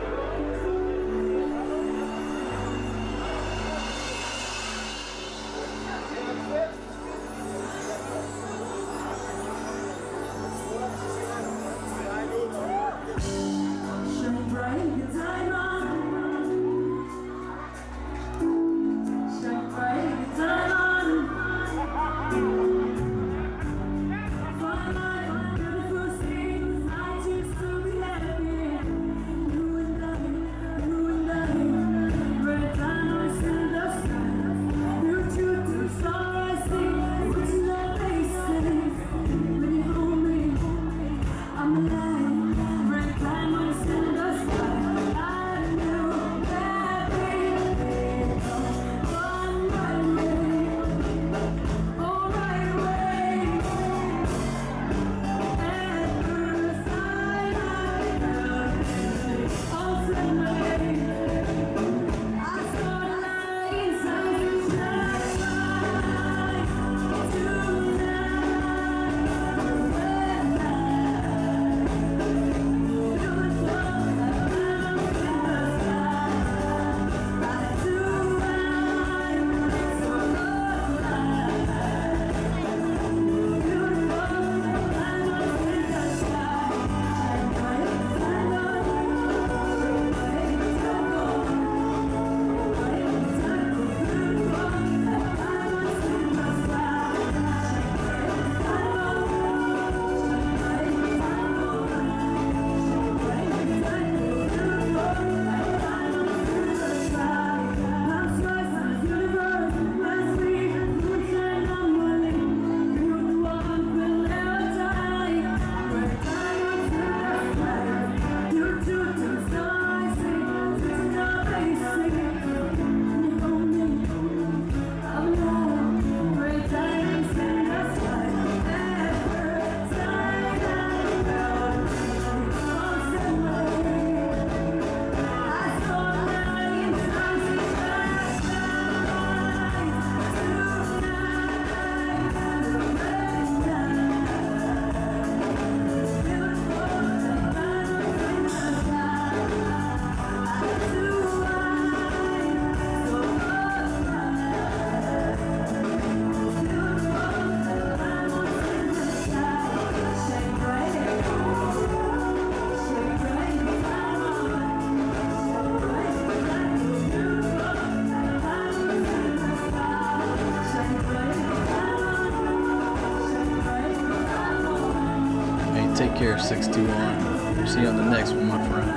Take care, 621. See you on the next one, my friend.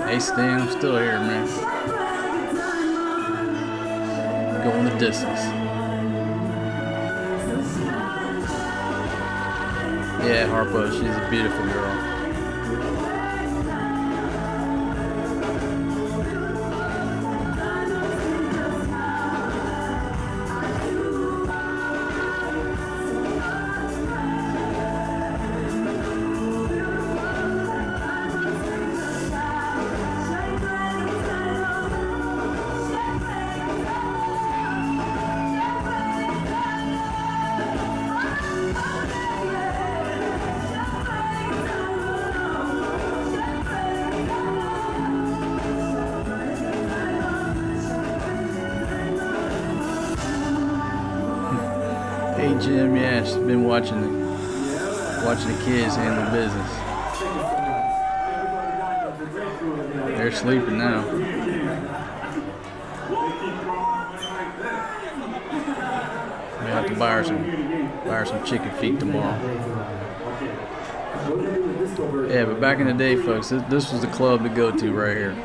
Hey, Stan, I'm still here, man. Going the distance. Yeah, Harpo, she's a beautiful girl. Hey Jim, yeah, she's been watching the kids handle business. They're sleeping now. We have to buy her some chicken feet tomorrow. Yeah, but back in the day, folks, this was the club to go to right here.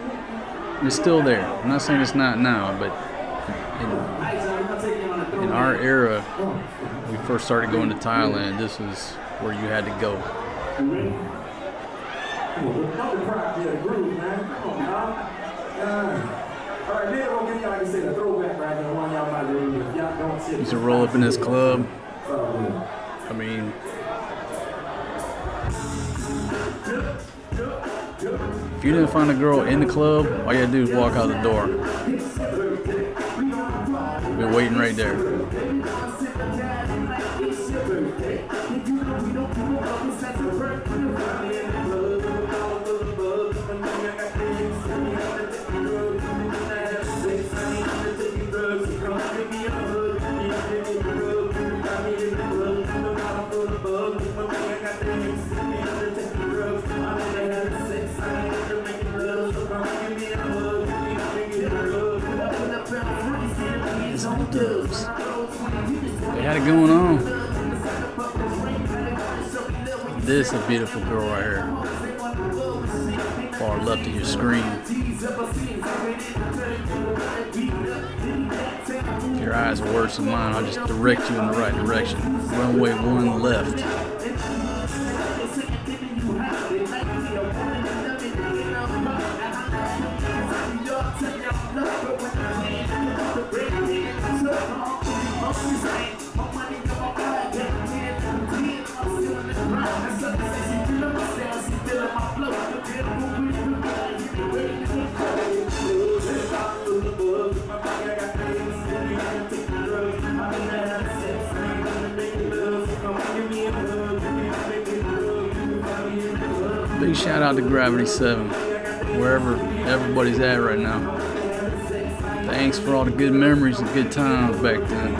It's still there. I'm not saying it's not now, but in our era, we first started going to Thailand, this was where you had to go. Come on, don't deprive me of the groove, man. Come on, y'all. All right, then we'll give y'all, like I said, a throwback right now. One y'all might do. If y'all don't sit. Used to roll up in this club. I mean, if you didn't find a girl in the club, all you had to do is walk out the door. Been waiting right there. They had it going on. This is a beautiful girl right here. Far left of your screen. If your eyes are worse than mine, I'll just direct you in the right direction. Runway 1 left. Big shout out to Gravity 7, wherever everybody's at right now. Thanks for all the good memories and good times back then.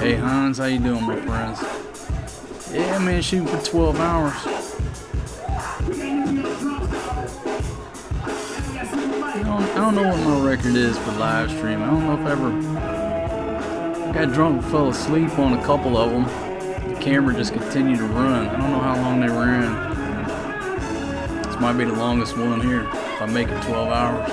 Hey Hans, how you doing, my friends? Yeah, man, shooting for 12 hours. I don't know what my record is for live stream. I don't know if I ever got drunk and fell asleep on a couple of them. The camera just continued to run. I don't know how long they ran. This might be the longest one here, if I make it 12 hours.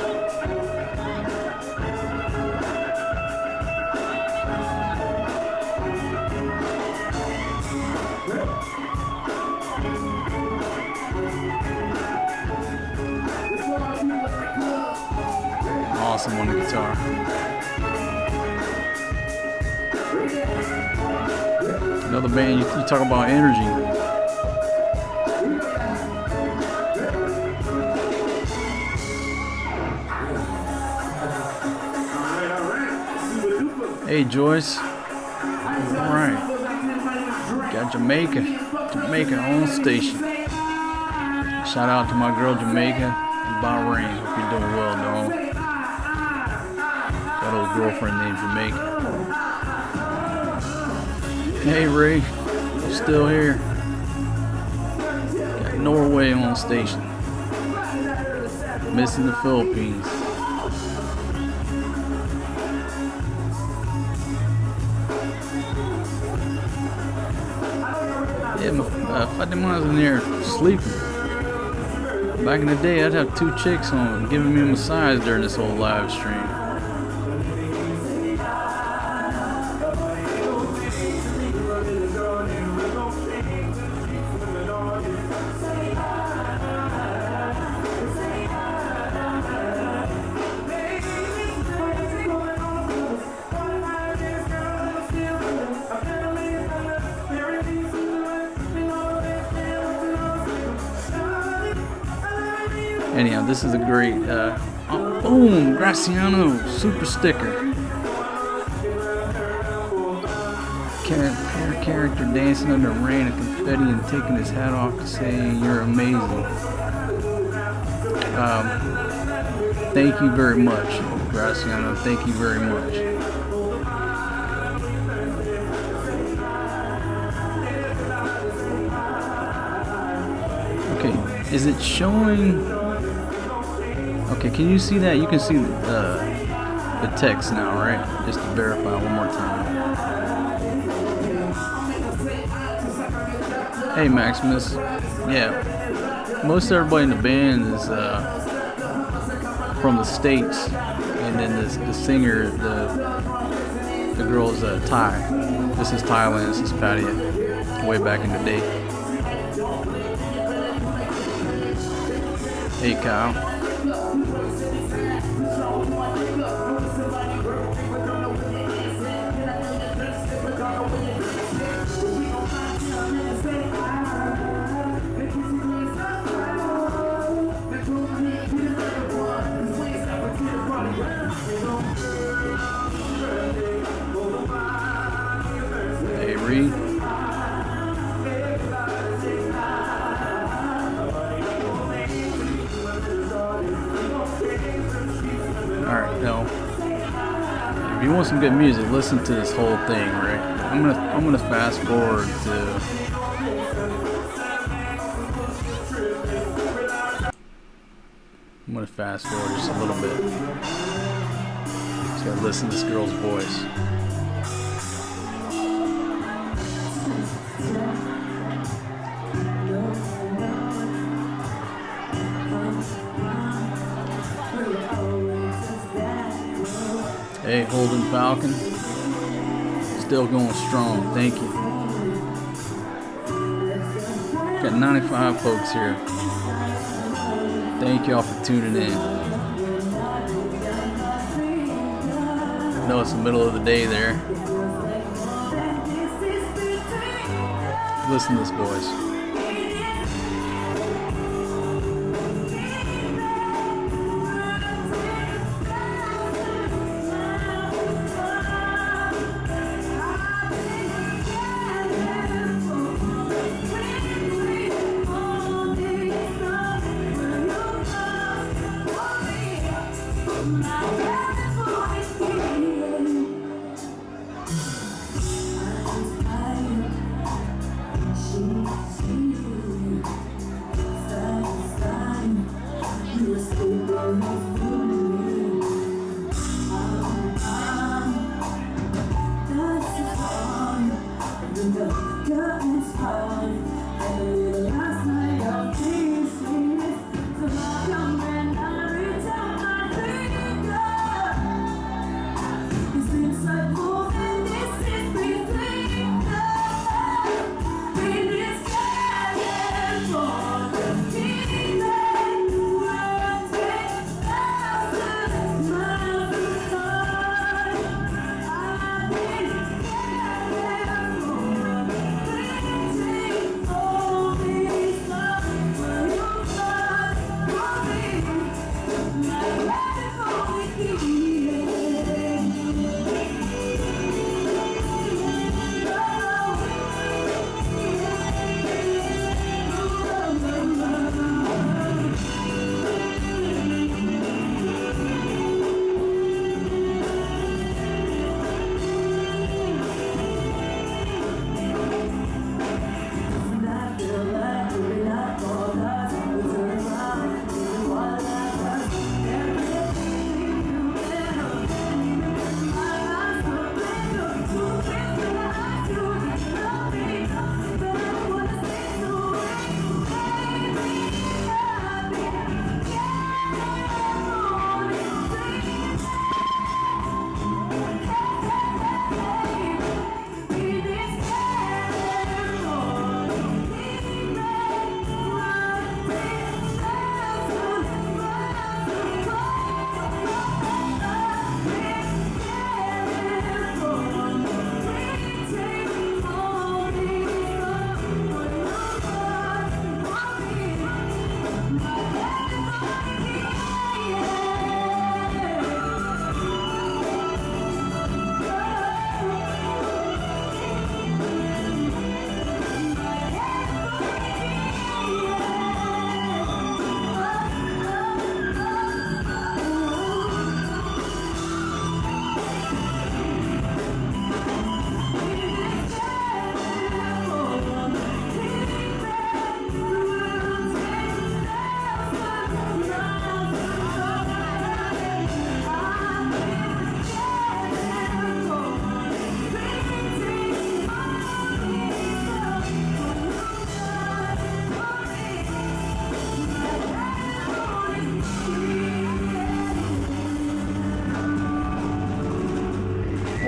Awesome on the guitar. Another band, you talk about energy. Hey Joyce. Alright. Got Jamaica on station. Shout out to my girl Jamaica and Bahrain. Hope you're doing well, dog. Got old girlfriend named Jamaica. Hey Ray, I'm still here. Got Norway on station. Missing the Philippines. Yeah, Fatima was in there sleeping. Back in the day, I'd have 2 chicks on giving me a massage during this whole live stream. this is a great, boom, Graciano, super sticker. Character dancing under rain and confetti and taking his hat off to say you're amazing. Thank you very much, Graciano. Thank you very much. Okay, is it showing? Okay, can you see that? You can see the text now, right? Just to verify one more time. Hey Maximus, yeah, most everybody in the band is from the States, and then the singer, the girl's Thai. This is Thailand, this is Patty, way back in the day. Hey Kyle. Hey Reed. Alright, now if you want some good music, listen to this whole thing, right? I'm gonna fast forward to just a little bit. Just gotta listen to this girl's voice. Hey, Holden Falcon. Still going strong. Thank you. Got 95 folks here. Thank y'all for tuning in. I know it's the middle of the day there. Listen to this voice.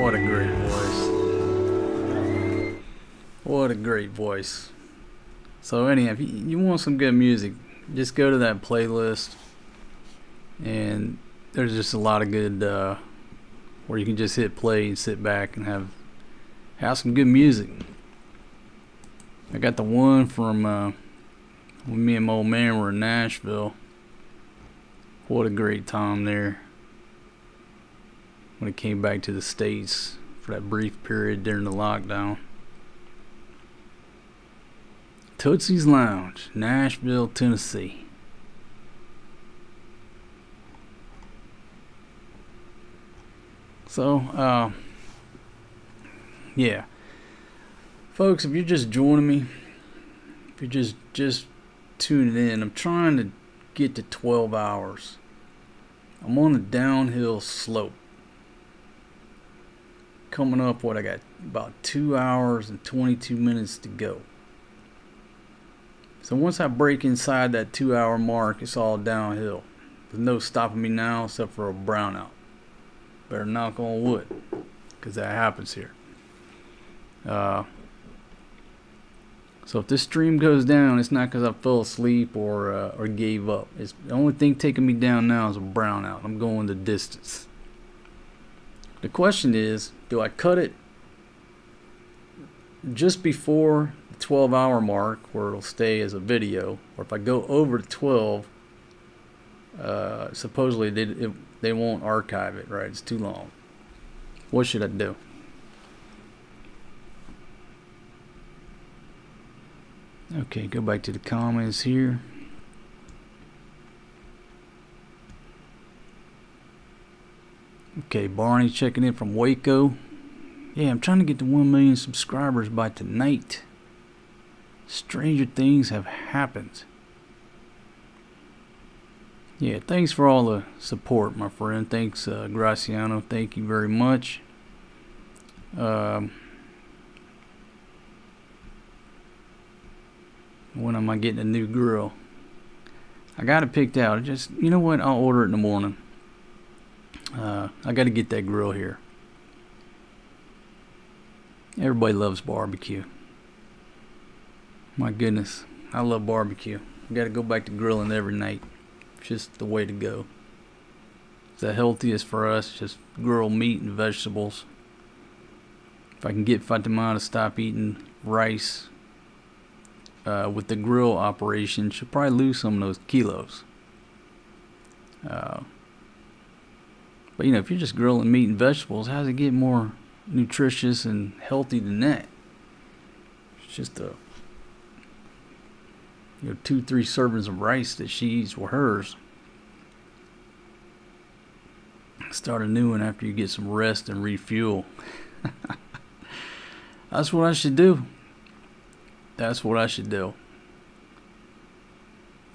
What a great voice. What a great voice. So anyhow, if you want some good music, just go to that playlist, and there's just a lot of good where you can just hit play and sit back and have some good music. I got the one from when me and my old man were in Nashville. What a great time there when it came back to the States for that brief period during the lockdown. Tootsie's Lounge, Nashville, Tennessee. So, yeah. Folks, if you're just joining me, if you're just tuning in, I'm trying to get to 12 hours. I'm on a downhill slope. Coming up, I got about 2 hours and 22 minutes to go. So once I break inside that 2 hour mark, it's all downhill. There's no stopping me now except for a brownout. Better knock on wood, because that happens here. So if this stream goes down, it's not because I fell asleep or gave up. It's the only thing taking me down now is a brownout. I'm going the distance. The question is, do I cut it just before the 12 hour mark where it'll stay as a video, or if I go over to 12, supposedly they won't archive it, right? It's too long. What should I do? Okay, go back to the comments here. Okay, Barney checking in from Waco. Yeah, I'm trying to get to 1 million subscribers by tonight. Stranger things have happened. Yeah, thanks for all the support, my friend. Thanks, Graciano. Thank you very much. When am I getting a new grill? I got it picked out. You know what? I'll order it in the morning. I got to get that grill here. Everybody loves barbecue. My goodness, I love barbecue. I got to go back to grilling every night. It's just the way to go. It's the healthiest for us. Just grill meat and vegetables. If I can get Fatima to stop eating rice with the grill operation, she'll probably lose some of those kilos. But if you're just grilling meat and vegetables, how does it get more nutritious and healthy than that? It's just 2-3 servings of rice that she eats with hers. Start a new one after you get some rest and refuel. That's what I should do. That's what I should do.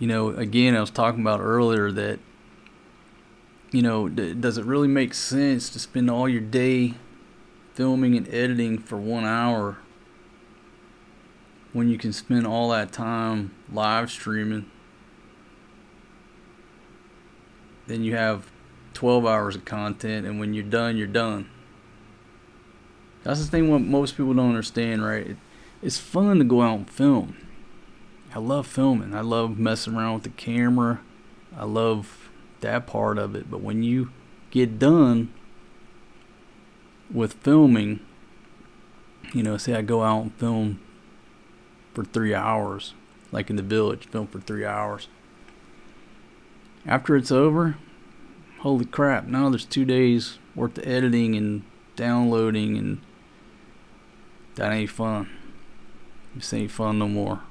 Again, I was talking about earlier that, does it really make sense to spend all your day filming and editing for 1 hour when you can spend all that time live streaming? Then you have 12 hours of content, and when you're done, you're done. That's the thing what most people don't understand, right? It's fun to go out and film. I love filming. I love messing around with the camera. I love that part of it. But when you get done with filming, say I go out and film for 3 hours, like in the village, film for 3 hours. After it's over, holy crap, now there's 2 days worth of editing and downloading, and that ain't fun. This ain't fun no more.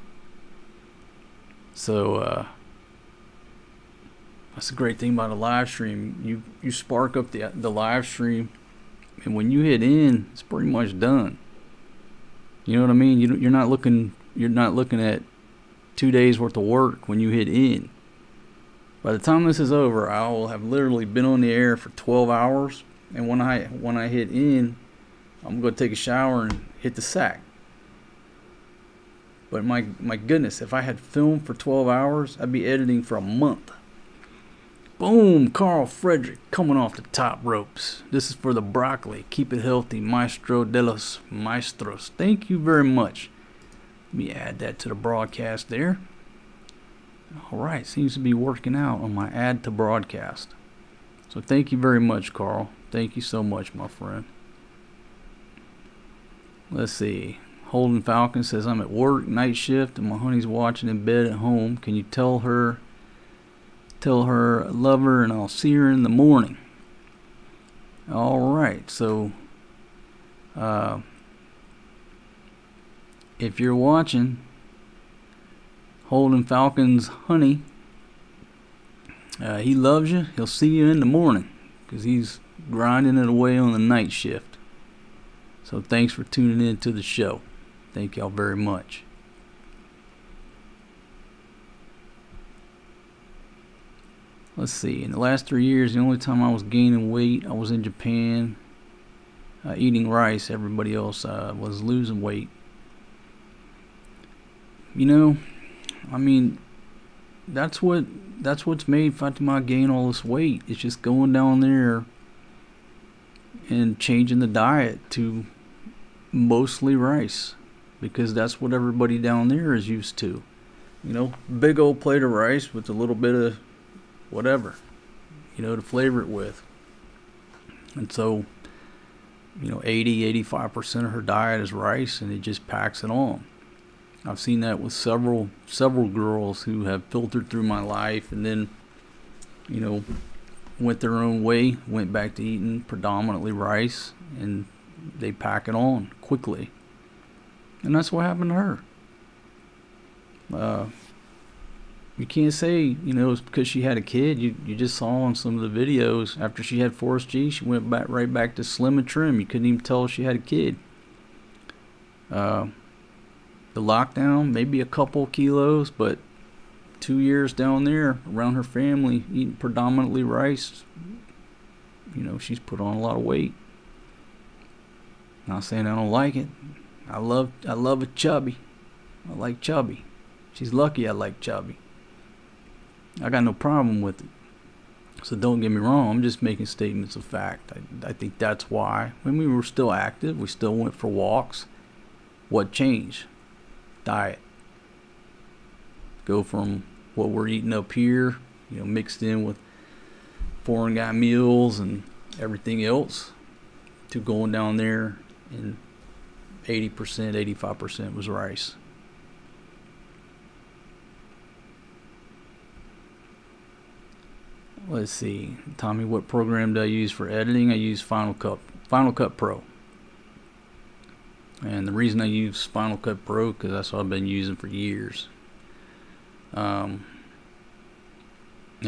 So that's the great thing about a live stream. You spark up the live stream, and when you hit end, it's pretty much done. You know what I mean? You're not looking at 2 days worth of work when you hit end. By the time this is over, I will have literally been on the air for 12 hours, and when I hit end, I'm going to take a shower and hit the sack. But my goodness, if I had filmed for 12 hours, I'd be editing for a month. Boom, Carl Frederick coming off the top ropes. This is for the broccoli. Keep it healthy, Maestro de los Maestros. Thank you very much. Let me add that to the broadcast there. Alright, seems to be working out on my add to broadcast. So thank you very much, Carl. Thank you so much, my friend. Let's see. Holden Falcon says, I'm at work, night shift, and my honey's watching in bed at home. Can you tell her I love her and I'll see her in the morning? Alright, so if you're watching Holden Falcon's honey, he loves you. He'll see you in the morning because he's grinding it away on the night shift. So thanks for tuning in to the show. Thank y'all very much. Let's see. In the last 3 years, the only time I was gaining weight, I was in Japan eating rice. Everybody else was losing weight. You know, I mean, that's what's made Fatima gain all this weight. It's just going down there and changing the diet to mostly rice, because that's what everybody down there is used to. You know, big old plate of rice with a little bit of whatever, you know, to flavor it with. And so, you know, 80-85% of her diet is rice, and it just packs it on. I've seen that with several girls who have filtered through my life and then, you know, went their own way, went back to eating predominantly rice, and they pack it on quickly. And that's what happened to her. You can't say, you know, it's because she had a kid. You just saw on some of the videos, after she had Forrest G, she went right back to slim and trim. You couldn't even tell she had a kid. The lockdown, maybe a couple kilos, but 2 years down there around her family eating predominantly rice, you know, she's put on a lot of weight. Not saying I don't like it. I love a chubby. I like chubby. She's lucky I like chubby. I got no problem with it. So don't get me wrong, I'm just making statements of fact. I think that's why. When we were still active, we still went for walks. What changed? Diet. Go from what we're eating up here, you know, mixed in with foreign guy meals and everything else, to going down there and 80%, 85% was rice. Let's see, Tommy, what program do I use for editing? I use Final Cut Pro. And the reason I use Final Cut Pro, because that's what I've been using for years. That's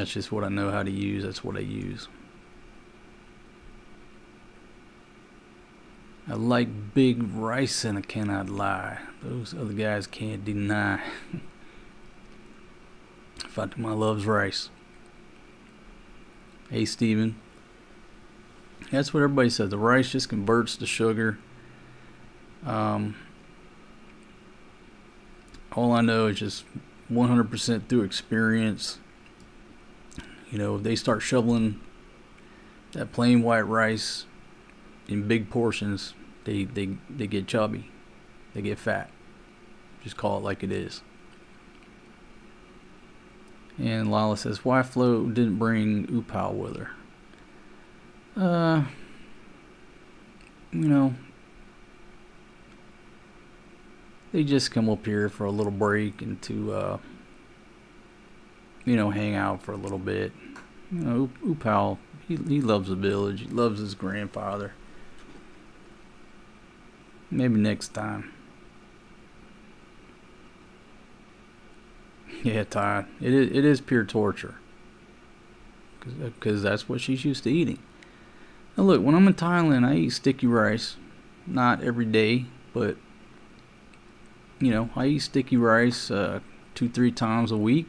just what I know how to use. That's what I use. I like big rice, and I cannot lie. Those other guys can't deny. Fatima loves rice. Hey, Steven. That's what everybody says. The rice just converts to sugar. All I know is just 100% through experience. You know, if they start shoveling that plain white rice in big portions, they get chubby. They get fat. Just call it like it is. And Lala says, why Flo didn't bring Upal with her? You know, they just come up here for a little break and to, you know, hang out for a little bit. You know, Upal, he loves the village. He loves his grandfather. Maybe next time. Yeah, Todd. It is pure torture. Because that's what she's used to eating. Now look, when I'm in Thailand, I eat sticky rice. Not every day, but, you know, I eat sticky rice 2-3 times a week.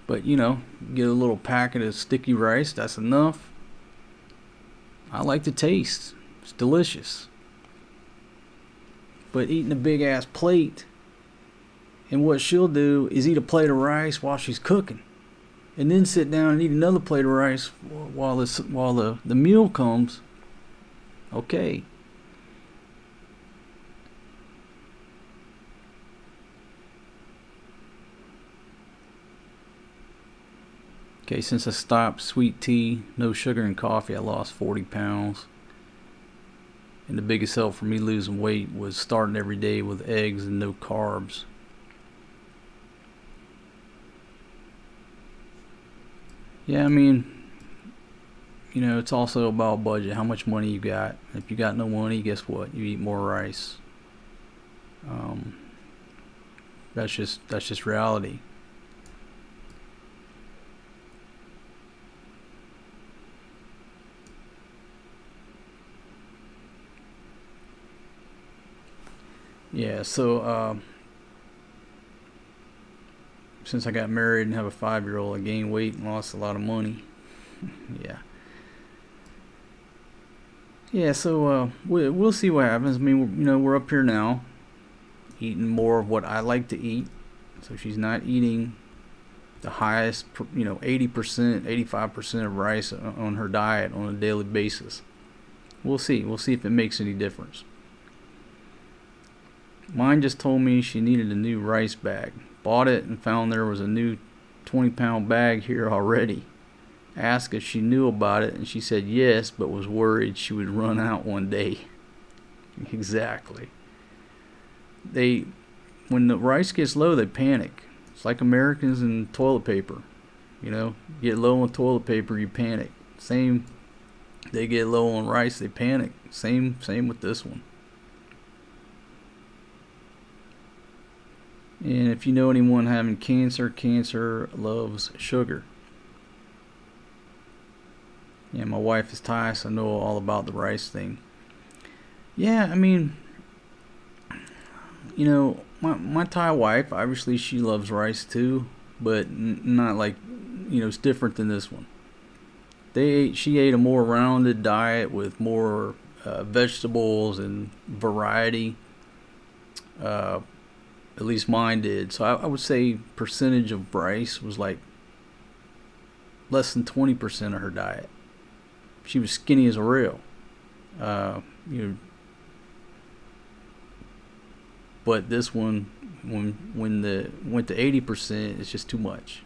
But, you know, get a little packet of sticky rice, that's enough. I like the taste. It's delicious. But eating a big ass plate, and what she'll do is eat a plate of rice while she's cooking. and then sit down and eat another plate of rice while the meal comes, okay. Okay, since I stopped sweet tea, no sugar and coffee, I lost 40 pounds. And the biggest help for me losing weight was starting every day with eggs and no carbs. Yeah, I mean, you know, it's also about budget, how much money you got. If you got no money, guess what? You eat more rice. That's just reality. Yeah, so since I got married and have a 5-year-old, I gained weight and lost a lot of money. Yeah, so we'll see what happens. I mean, we're up here now, eating more of what I like to eat. So she's not eating the highest, 80%, 85% of rice on her diet on a daily basis. We'll see. We'll see if it makes any difference. Mine just told me she needed a new rice bag. Bought it and found there was a new 20-pound bag here already. Asked if she knew about it, and she said yes, but was worried she would run out one day. Exactly. When the rice gets low, they panic. It's like Americans and toilet paper. Get low on toilet paper, you panic. Same. They get low on rice, they panic. Same with this one. And if you know anyone having cancer, cancer loves sugar. Yeah, my wife is Thai, so I know all about the rice thing. Yeah, I mean, my Thai wife, obviously she loves rice too, but not like, it's different than this one. She ate a more rounded diet with more vegetables and variety. At least mine did. So I would say percentage of rice was like less than 20% of her diet. She was skinny as a rail. But this one, when went to 80%, it's just too much.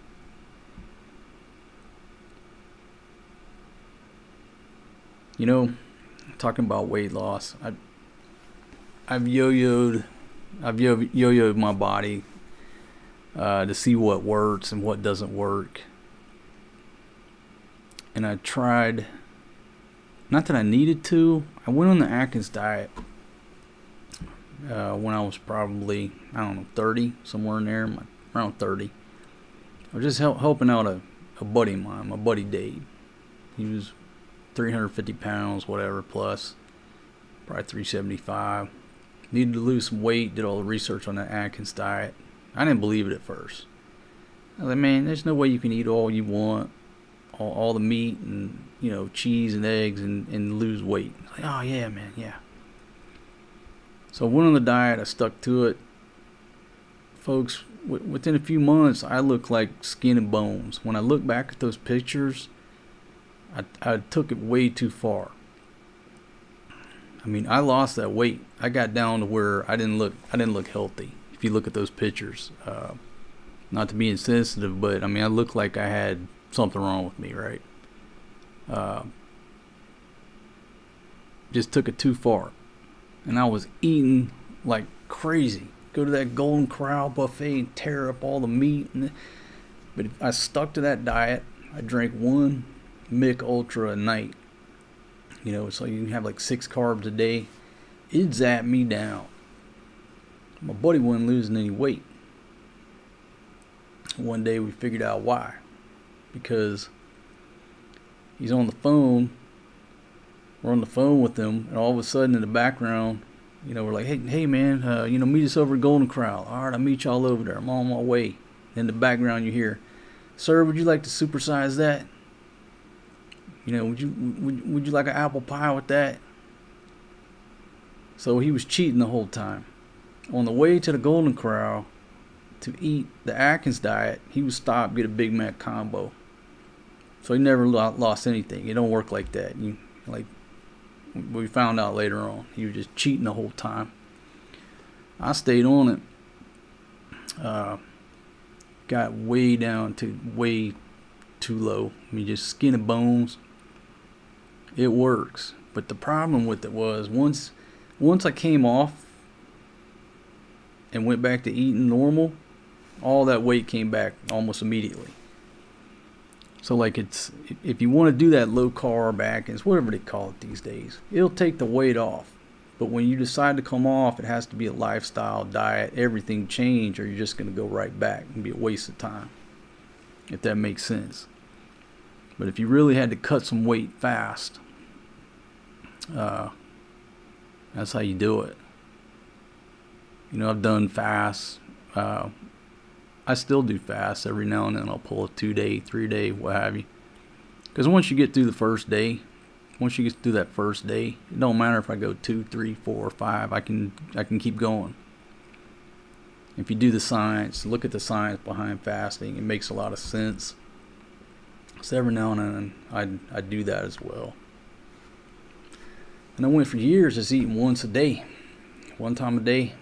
Talking about weight loss, I've yo-yoed my body to see what works and what doesn't work. And I tried, not that I needed to, I went on the Atkins diet when I was probably, 30, somewhere in there, around 30. I was just helping out a buddy of mine, my buddy Dave. He was 350 pounds, whatever, plus, probably 375. Needed to lose some weight, did all the research on that Atkins diet. I didn't believe it at first. I was like, man, there's no way you can eat all you want, all the meat and, cheese and eggs and lose weight. I was like, oh yeah, man, yeah. So I went on the diet, I stuck to it. Folks, within a few months, I looked like skin and bones. When I look back at those pictures, I took it way too far. I mean, I lost that weight. I got down to where I didn't look healthy. If you look at those pictures, not to be insensitive, but I mean, I looked like I had something wrong with me, right? Just took it too far, and I was eating like crazy. Go to that Golden Corral buffet and tear up all the meat. But if I stuck to that diet, I drank one Mick Ultra a night. So you can have like 6 carbs a day. It zapped me down. My buddy wasn't losing any weight. One day we figured out why. Because he's on the phone. We're on the phone with him, and all of a sudden in the background, we're like, hey man, meet us over at Golden Corral. All right, I'll meet y'all over there. I'm on my way. In the background you hear, sir, would you like to supersize that? Would you like an apple pie with that? So he was cheating the whole time. On the way to the Golden Corral to eat the Atkins diet, he would stop, get a Big Mac combo. So he never lost anything. It don't work like that. Like we found out later on, he was just cheating the whole time. I stayed on it. Got way down to way too low. I mean, just skin and bones. It works, but the problem with it was once I came off and went back to eating normal, all that weight came back almost immediately. So like if you want to do that low carb Atkins, whatever they call it these days, it'll take the weight off. But when you decide to come off, it has to be a lifestyle, diet, everything change, or you're just going to go right back and be a waste of time, if that makes sense. But if you really had to cut some weight fast, that's how you do it. You know, I've done fasts. I still do fasts every now and then. I'll pull a 2-day, 3-day, what have you. Because once you get through the first day, once you get through that first day, it don't matter if I go 2, 3, 4, 5. I can keep going. If you do the science, look at the science behind fasting, it makes a lot of sense. So every now and then I do that as well. And I went for years just eating once a day, one time a day,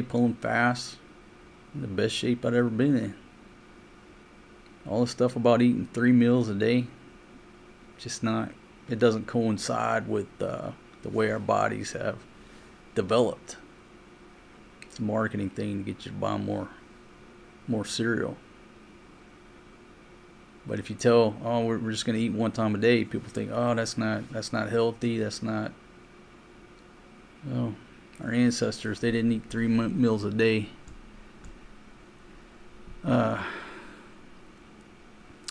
pulling fast. The best shape I'd ever been in. All the stuff about eating 3 meals a day, just not. It doesn't coincide with the way our bodies have developed. It's a marketing thing to get you to buy more cereal. But if you tell, oh, we're just going to eat one time a day, people think, oh, that's not healthy. That's not. Oh, our ancestors, they didn't eat 3 meals a day.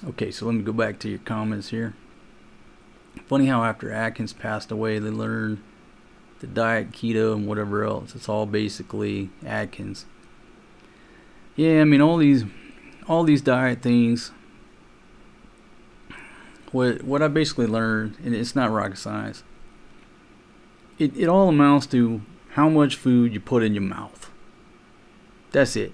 Okay, so let me go back to your comments here. Funny how after Atkins passed away, they learned the diet, keto, and whatever else. It's all basically Atkins. Yeah, I mean all these diet things. What I basically learned, and it's not rocket science. It all amounts to how much food you put in your mouth. That's it.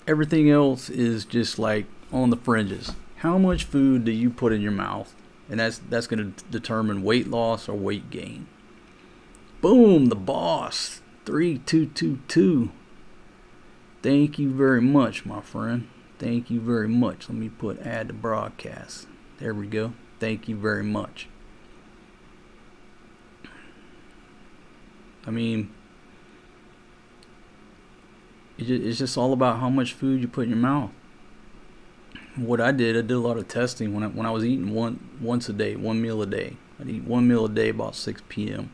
Everything else is just like on the fringes. How much food do you put in your mouth? And that's going to determine weight loss or weight gain. Boom, the boss. 3222. Thank you very much, my friend. Thank you very much. Let me add to broadcast. There we go. Thank you very much. I mean, it's just all about how much food you put in your mouth. What I did a lot of testing when I was eating once a day, 1 meal a day. I'd eat 1 meal a day about 6 p.m.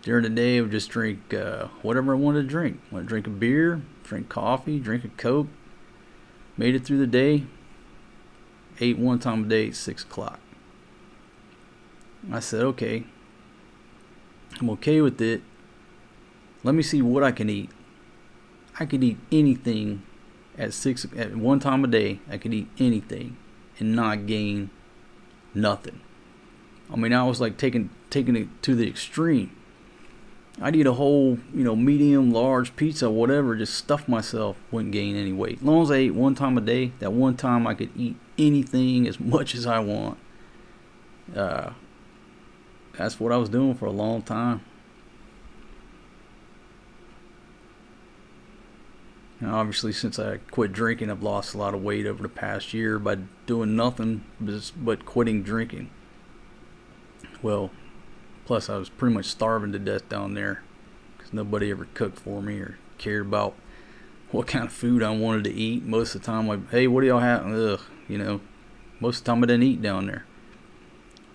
During the day, I would just drink whatever I wanted to drink. I want to drink a beer, drink coffee, drink a Coke. Made it through the day. Ate one time a day at 6 o'clock. I said, okay, I'm okay with it. Let me see what I can eat. I could eat anything at one time a day. I could eat anything and not gain nothing. I mean, I was like taking it to the extreme. I'd eat a whole, medium, large pizza, whatever, just stuff myself, wouldn't gain any weight. As long as I ate one time a day, that one time I could eat anything as much as I want. That's what I was doing for a long time. And obviously, since I quit drinking, I've lost a lot of weight over the past year by doing nothing but quitting drinking. Well, plus I was pretty much starving to death down there because nobody ever cooked for me or cared about what kind of food I wanted to eat. Most of the time, like, hey, what do y'all have? Ugh, most of the time I didn't eat down there.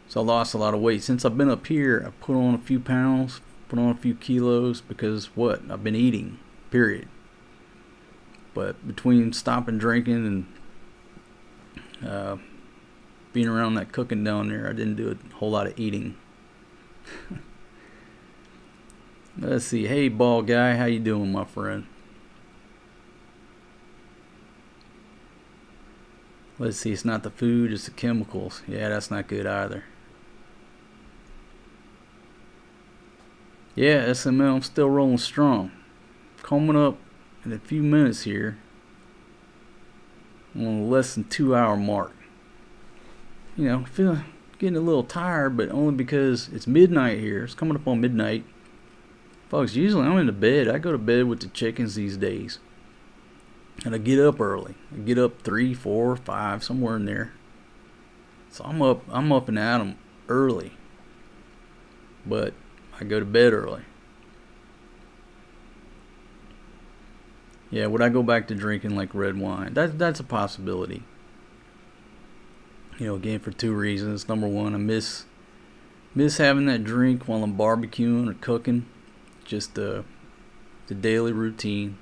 So I lost a lot of weight. Since I've been up here, I put on a few pounds, put on a few kilos because I've been eating, period. But between stopping drinking and being around that cooking down there, I didn't do a whole lot of eating. Let's see. Hey, ball guy, how you doing, my friend? Let's see. It's not the food, it's the chemicals. Yeah, that's not good either. Yeah, SML, I'm still rolling strong. Coming up in a few minutes here, I'm on the less than 2 hour mark. You know, getting a little tired, but only because it's midnight here. It's coming up on midnight. Folks, usually I'm in the bed. I go to bed with the chickens these days. And I get up early. I get up 3, 4, 5, somewhere in there. So I'm up and at 'em early. But I go to bed early. Yeah, would I go back to drinking like red wine? That's a possibility. You know, again, for 2 reasons. Number one, I miss having that drink while I'm barbecuing or cooking. Just the daily routine.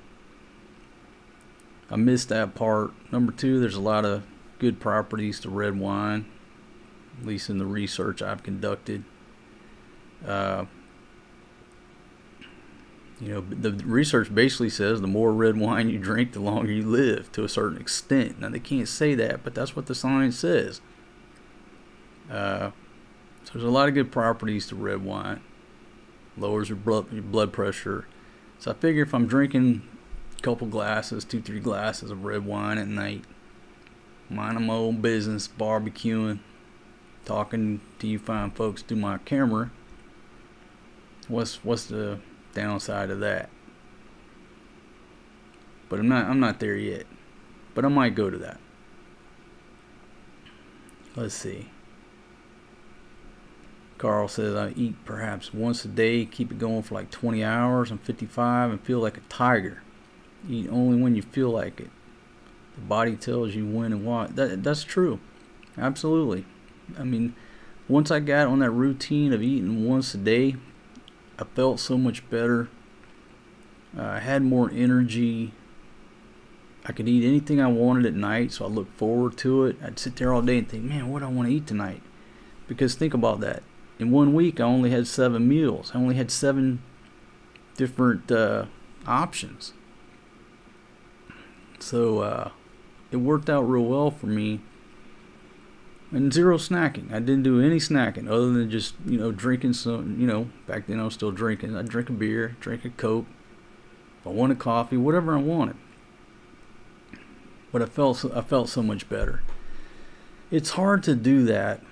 I miss that part. Number two, there's a lot of good properties to red wine, at least in the research I've conducted. You know, the research basically says the more red wine you drink, the longer you live, to a certain extent. Now, they can't say that, but that's what the science says. So there's a lot of good properties to red wine. Lowers your blood pressure. So I figure if I'm drinking a couple glasses, 2-3 glasses of red wine at night, minding my own business, barbecuing, talking to you fine folks through my camera, what's the downside of that? But I'm not there yet. But I might go to that. Let's see. Carl says I eat perhaps once a day, keep it going for like 20 hours. I'm 55 and feel like a tiger. Eat only when you feel like it. The body tells you when and why. That's true. Absolutely. I mean, once I got on that routine of eating once a day, I felt so much better. I had more energy. I could eat anything I wanted at night, so I looked forward to it. I'd sit there all day and think, man, what do I want to eat tonight? Because think about that. In 1 week, I only had 7 meals. I only had 7 different options. So it worked out real well for me. And 0 snacking. I didn't do any snacking other than just, drinking some, back then I was still drinking. I'd drink a beer, drink a Coke. If I wanted coffee, whatever I wanted. But I felt so much better. It's hard to do that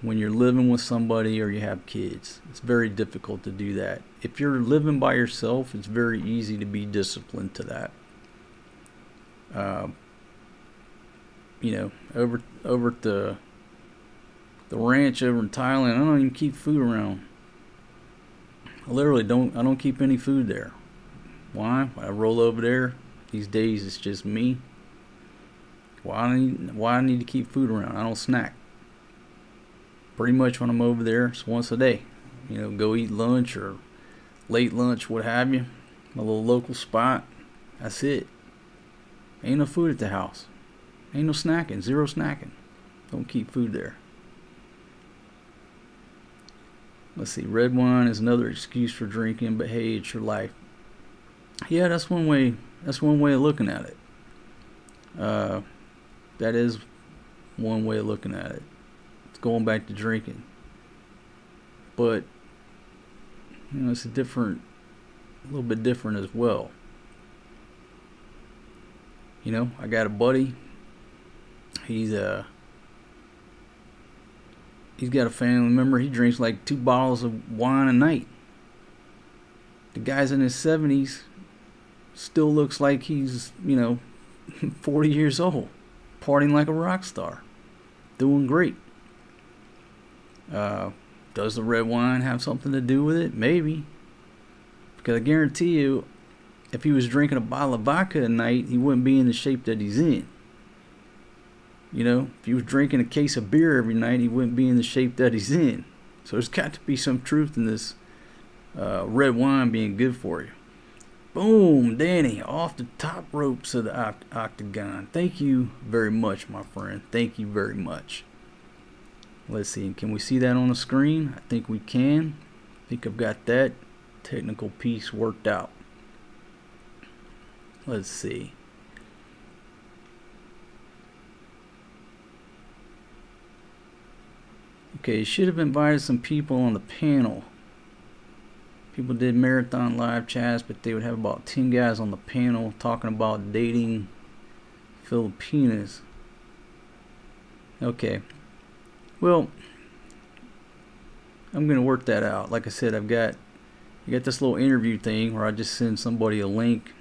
when you're living with somebody or you have kids. It's very difficult to do that. If you're living by yourself, it's very easy to be disciplined to that. Over at the ranch over in Thailand, I don't even keep food around. I literally don't keep any food there. Why? I roll over there. These days it's just me. Why I need to keep food around? I don't snack. Pretty much when I'm over there, it's once a day. Go eat lunch or late lunch, what have you. My little local spot. That's it. Ain't no food at the house. Ain't no snacking. 0 snacking. Don't keep food there. Let's see. Red wine is another excuse for drinking, but hey, it's your life. Yeah, that's one way. That's one way of looking at it. That is one way of looking at it. It's going back to drinking. But it's a little bit different as well. I got a buddy. He's got a family member. He drinks like 2 bottles of wine a night. The guy's in his 70s. Still looks like he's, 40 years old. Partying like a rock star. Doing great. Does the red wine have something to do with it? Maybe. Because I guarantee you, if he was drinking a bottle of vodka a night, he wouldn't be in the shape that he's in. If he was drinking a case of beer every night, he wouldn't be in the shape that he's in. So there's got to be some truth in this red wine being good for you. Boom, Danny, off the top ropes of the octagon. Thank you very much, my friend. Thank you very much. Let's see, can we see that on the screen? I think we can. I think I've got that technical piece worked out. Let's see. Okay, should have invited some people on the panel. People did marathon live chats, but they would have about 10 guys on the panel talking about dating, Filipinas. Okay. Well, I'm gonna work that out. Like I said, you got this little interview thing where I just send somebody a link.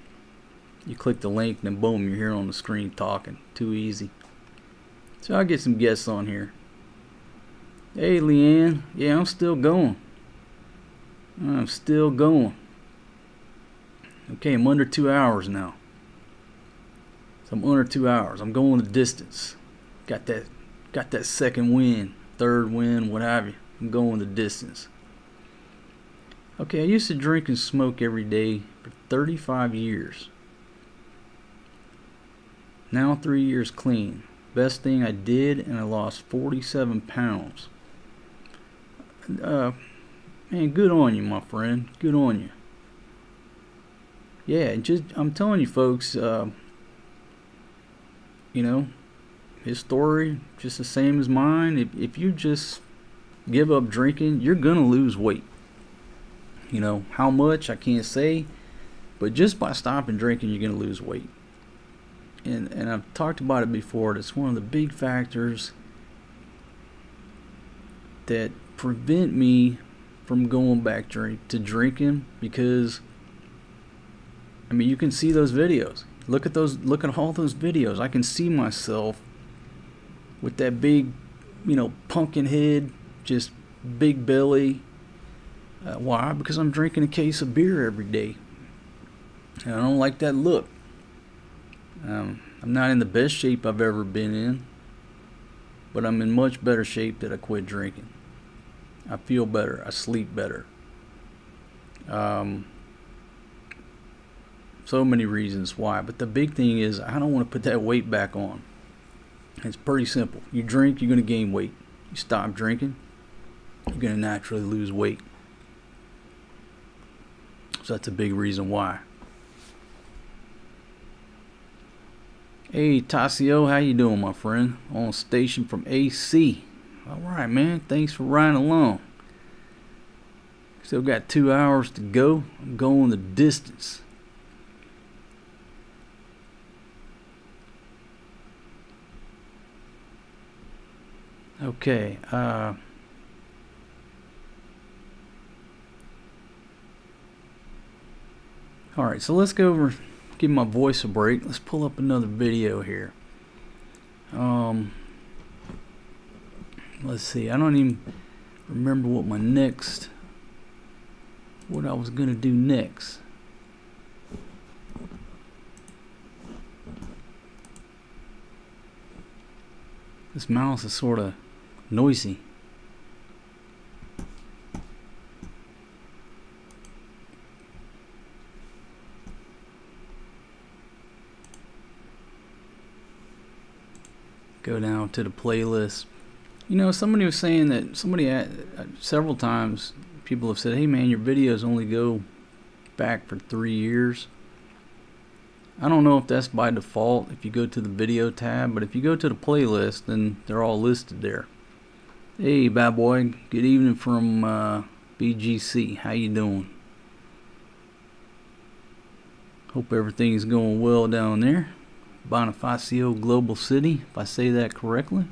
You click the link, and then boom, you're here on the screen talking. Too easy. So I'll get some guests on here. Hey, Leanne. Yeah, I'm still going. I'm still going. Okay, I'm under 2 hours now. So I'm under 2 hours. I'm going the distance. Got that second win, third win, what have you. I'm going the distance. Okay, I used to drink and smoke every day for 35 years. Now 3 years clean. Best thing I did, and I lost 47 pounds. Man, good on you, my friend. Good on you. Yeah, I'm telling you, folks. You know, his story just the same as mine. If you just give up drinking, you're gonna lose weight. You know how much I can't say, but just by stopping drinking, you're gonna lose weight. And I've talked about it before. That's one of the big factors that prevent me from going back to drinking, because I mean, you can see those videos. Look at all those videos. I can see myself with that big, pumpkin head, just big belly. Why? Because I'm drinking a case of beer every day. And I don't like that look. I'm not in the best shape I've ever been in, but I'm in much better shape that I quit drinking. I feel better. I sleep better. So many reasons why, but the big thing is I don't want to put that weight back on. It's pretty simple. You drink, you're going to gain weight. You stop drinking, you're going to naturally lose weight. So that's a big reason why. Hey, Tasio, how you doing, my friend? On station from AC. All right, man. Thanks for riding along. Still got 2 hours to go. I'm going the distance. Okay. All right, so let's go over, give my voice a break. Let's pull up another video here. Let's see. I don't even remember what I was gonna do next. This mouse is sort of noisy. Go down to the playlist. Somebody was saying that several times people have said, hey man, your videos only go back for 3 years. I don't know if that's by default if you go to the video tab, but if you go to the playlist, then they're all listed there. Hey bad boy, good evening from BGC. How you doing? Hope everything's going well down there. Bonifacio Global City, if I say that correctly.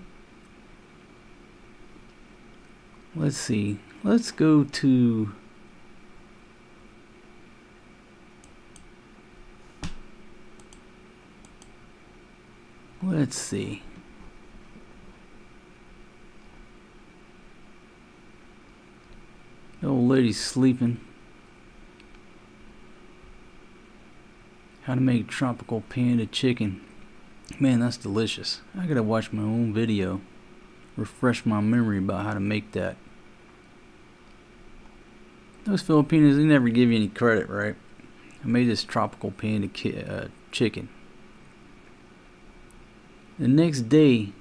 Let's see. Let's go to the old lady's sleeping. How to make tropical panda chicken. Man, that's delicious. I gotta watch my own video. Refresh my memory about how to make that. Those Filipinos, they never give you any credit, right? I made this tropical panda chicken. The next day,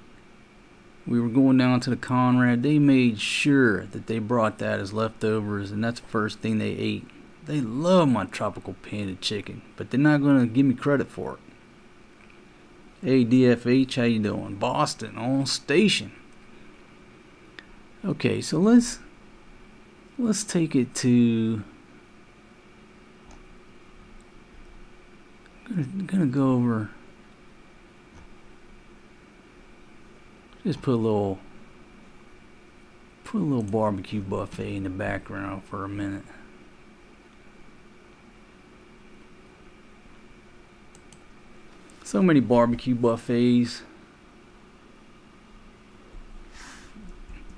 we were going down to the Conrad. They made sure that they brought that as leftovers, and that's the first thing they ate. They love my tropical panda chicken, but they're not going to give me credit for it. Hey DFH, how you doing? Boston on station. Okay, so let's take it to. I'm gonna go over Just put a little barbecue buffet in the background for a minute. So many barbecue buffets.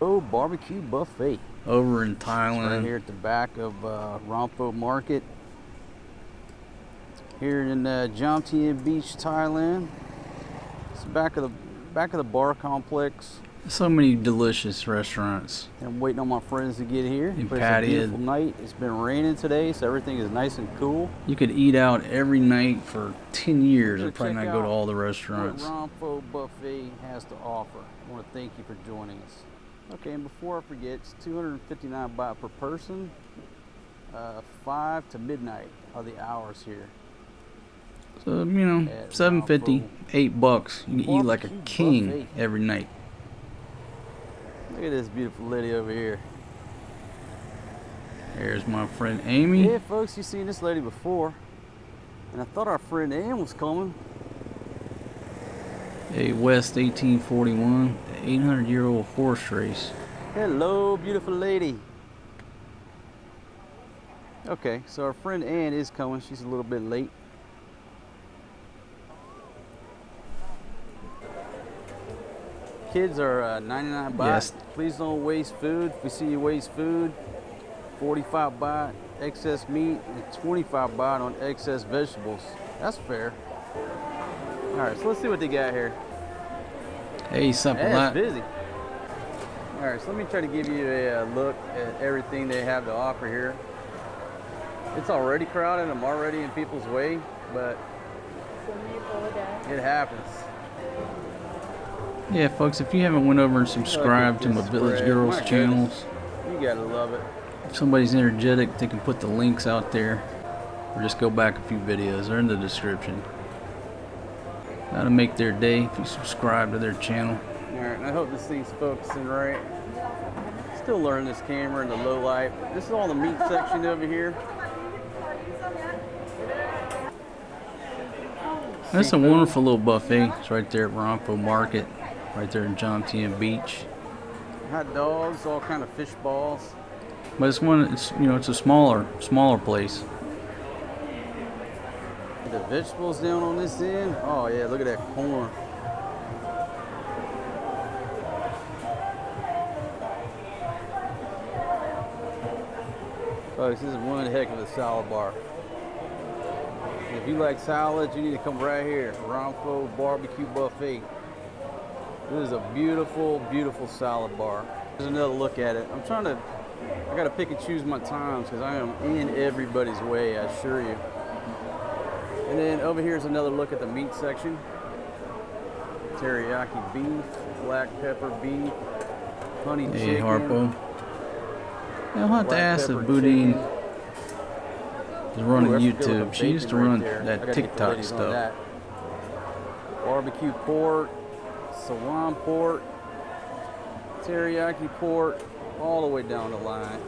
Oh, barbecue buffet. Over in It's Thailand. right here at the back of Rompho Market. Here in Jomtien Beach, Thailand. It's the back of the bar complex. So many delicious restaurants. I'm waiting on my friends to get here. And But it's a beautiful night. It's been raining today, so everything is nice and cool. You could eat out every night for 10 years and probably check not go to out all the What restaurants. Rompho Buffet has to offer. I want to thank you for joining us. Okay, and before I forget, it's 259 baht per person. 5 to midnight are the hours here. So, you know, $7.50, $8. You can eat like a king buffet. every night. Look at this beautiful lady over here. There's my friend Amy. Yeah, folks, you've seen this lady before. And I thought our friend Ann was coming. A West 1841, the 800-year-old horse race. Hello, beautiful lady. Okay, so our friend Ann is coming. She's a little bit late. Kids are 99 baht. Yes. Please don't waste food. If we see you waste food, 45 baht excess meat and 25 baht on excess vegetables. That's fair. All right, so let's see what they got here. Hey, something Yeah, like it's busy. All right, so let me try to give you a look at everything they have to offer here. It's already crowded. I'm already in people's way, but it happens. Yeah, folks, if you haven't went over and subscribed to my Village spread. Girls My channels, You gotta love it. if somebody's energetic, they can put the links out there or just go back a few videos. They're in the description. That'll make their day if you subscribe to their channel. All right, and I hope this thing's focusing right. Still learning this camera in the low light. This is all the meat section over here. That's a wonderful little buffet. It's right there at Rompho Market, right there in Jomtien Beach. Hot dogs, all kind of fish balls. But it's it's a smaller place. The vegetables down on this end. Oh yeah, look at that corn. Folks, this is one heck of a salad bar. If you like salads, you need to come right here. Rompho Barbecue Buffet. This is a beautiful, beautiful salad bar. There's another look at it. I gotta pick and choose my times because I am in everybody's way, I assure you. And then over here is another look at the meat section. Teriyaki beef, black pepper beef, honey chicken. Hey, Harpo. I'll have to black ask if pepper Boudin chicken. is running Ooh, I forgot YouTube. about She used to bacon right run there. I that gotta get the TikTok ladies on stuff. that. Barbecue pork, sawan pork, teriyaki pork, all the way down the line.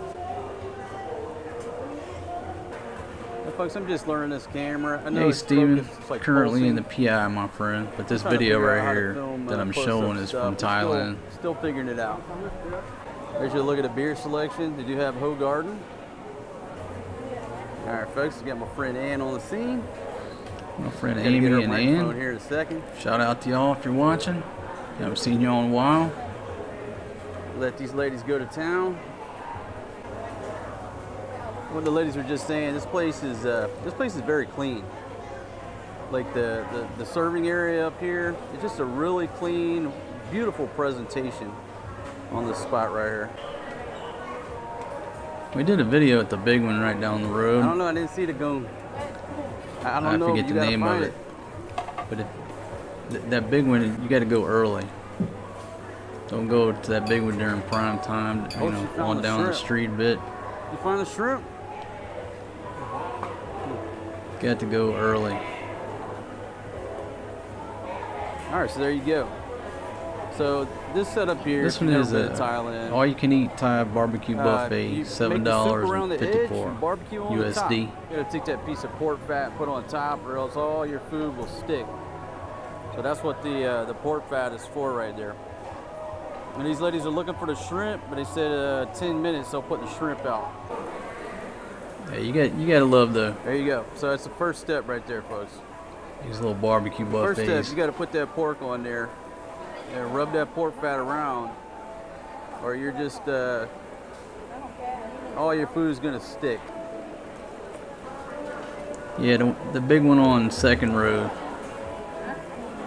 Now, folks, I'm just learning this camera. I know Hey, it's Steven. focused, it's like Currently in the pulsing. PI, my friend. But this I'm trying to video figure out right how to here film, that I'm close-up showing is from stuff. Thailand. Still figuring it out. There's your look at the beer selection. They do have Ho Garden. All right, folks, we got my friend Ann on the scene. My friend Gotta get Amy her and microphone Ann. here in a second. Shout out to y'all if you're watching. Haven't seen y'all in a while. Let these ladies go to town. What the ladies were just saying, this place is very clean. Like the serving area up here, it's just a really clean, beautiful presentation on this spot right here. We did a video at the big one right down the road. I don't know, I didn't see the goon. I don't know. forget You the gotta name of find it. But that big one, you got to go early. Don't go to that big one during prime time. Oh, You know, she found on the down the shrimp. street a bit. You find the shrimp? Got to go early. All right, so there you go. So this setup here, This if one you've is never been a to Thailand, all-you-can-eat Thai barbecue buffet. you make the soup around the edge, you $7.54 barbecue on the top. USD. You gotta take that piece of pork fat and put it on top, or else all your food will stick. So that's what the pork fat is for right there. And these ladies are looking for the shrimp, but they said 10 minutes they'll put the shrimp out. Yeah, you gotta love the. There you go. So that's the first step right there, folks. These little barbecue buffets. First step, you got to put that pork on there and rub that pork fat around, or you're just all your food is gonna stick. Yeah, the big one on Second Road.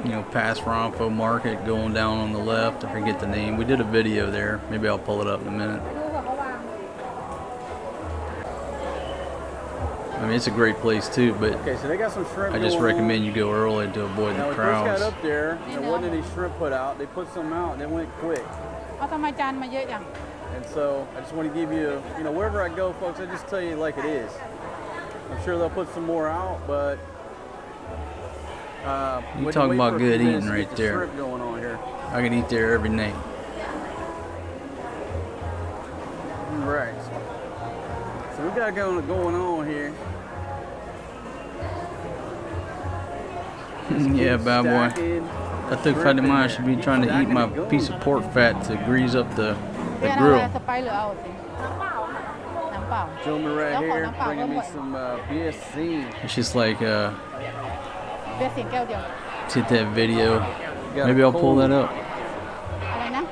You know, past Ronfo Market, going down on the left. I forget the name. We did a video there. Maybe I'll pull it up in a minute. I mean, it's a great place too, but Okay, so they got some shrimp. I just going recommend on. you go early to avoid Now, the we first crowds. got up there, there wasn't any shrimp put out. They put some out and they went quick. เอาทำไมจานมาเยอะจัง And so I just want to give you, you know, wherever I go, folks, I just tell you like it is. I'm sure they'll put some more out, but You wait- talk wait about for a few good minutes eating to get right the there. shrimp going on here. I could eat there every night. Right. So we got going on here. Yeah, bad boy. Stacking I think shrimp Fatima in should there. be trying to eat Stacking my it going. piece of pork fat to grease up the เรียกอะไร grill. สไปซ์หรือเอาสิน้ำเปล่า Gentleman right Y'all here call them bringing me pop, some BSC. It's just like เบียร์สิงแก้วเดียว hit that video. Got Maybe a I'll pull that cold. up. อะไรนะ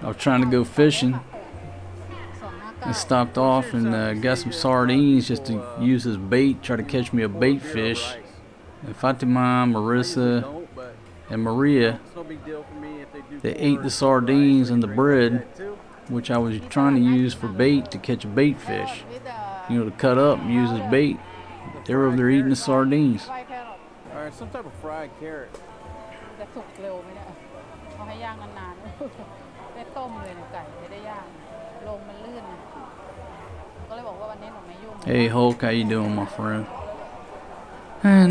I was trying to go fishing สองหน้า and stopped off and got some sardines just to use as bait, try to catch me a bait fish. And Fatima, Marissa, Don't, but and Maria, it's no big deal for me if they do. they ate the sardines and the bread, which I was trying to use for bait to catch a bait fish. You know, to cut up and use as bait. They were over there eating the sardines. ไฟแครอท All right, some type of fried carrot. จะสุกเร็วไหมเนี่ยเอาให้ย่างนานๆได้ต้มเลยเนี่ยไก่ไม่ได้ย่างลมมันลื่นนะก็เลยบอกว่าวันนี้หนูไม่ยุ่ง Hey Hulk, how you doing, my friend?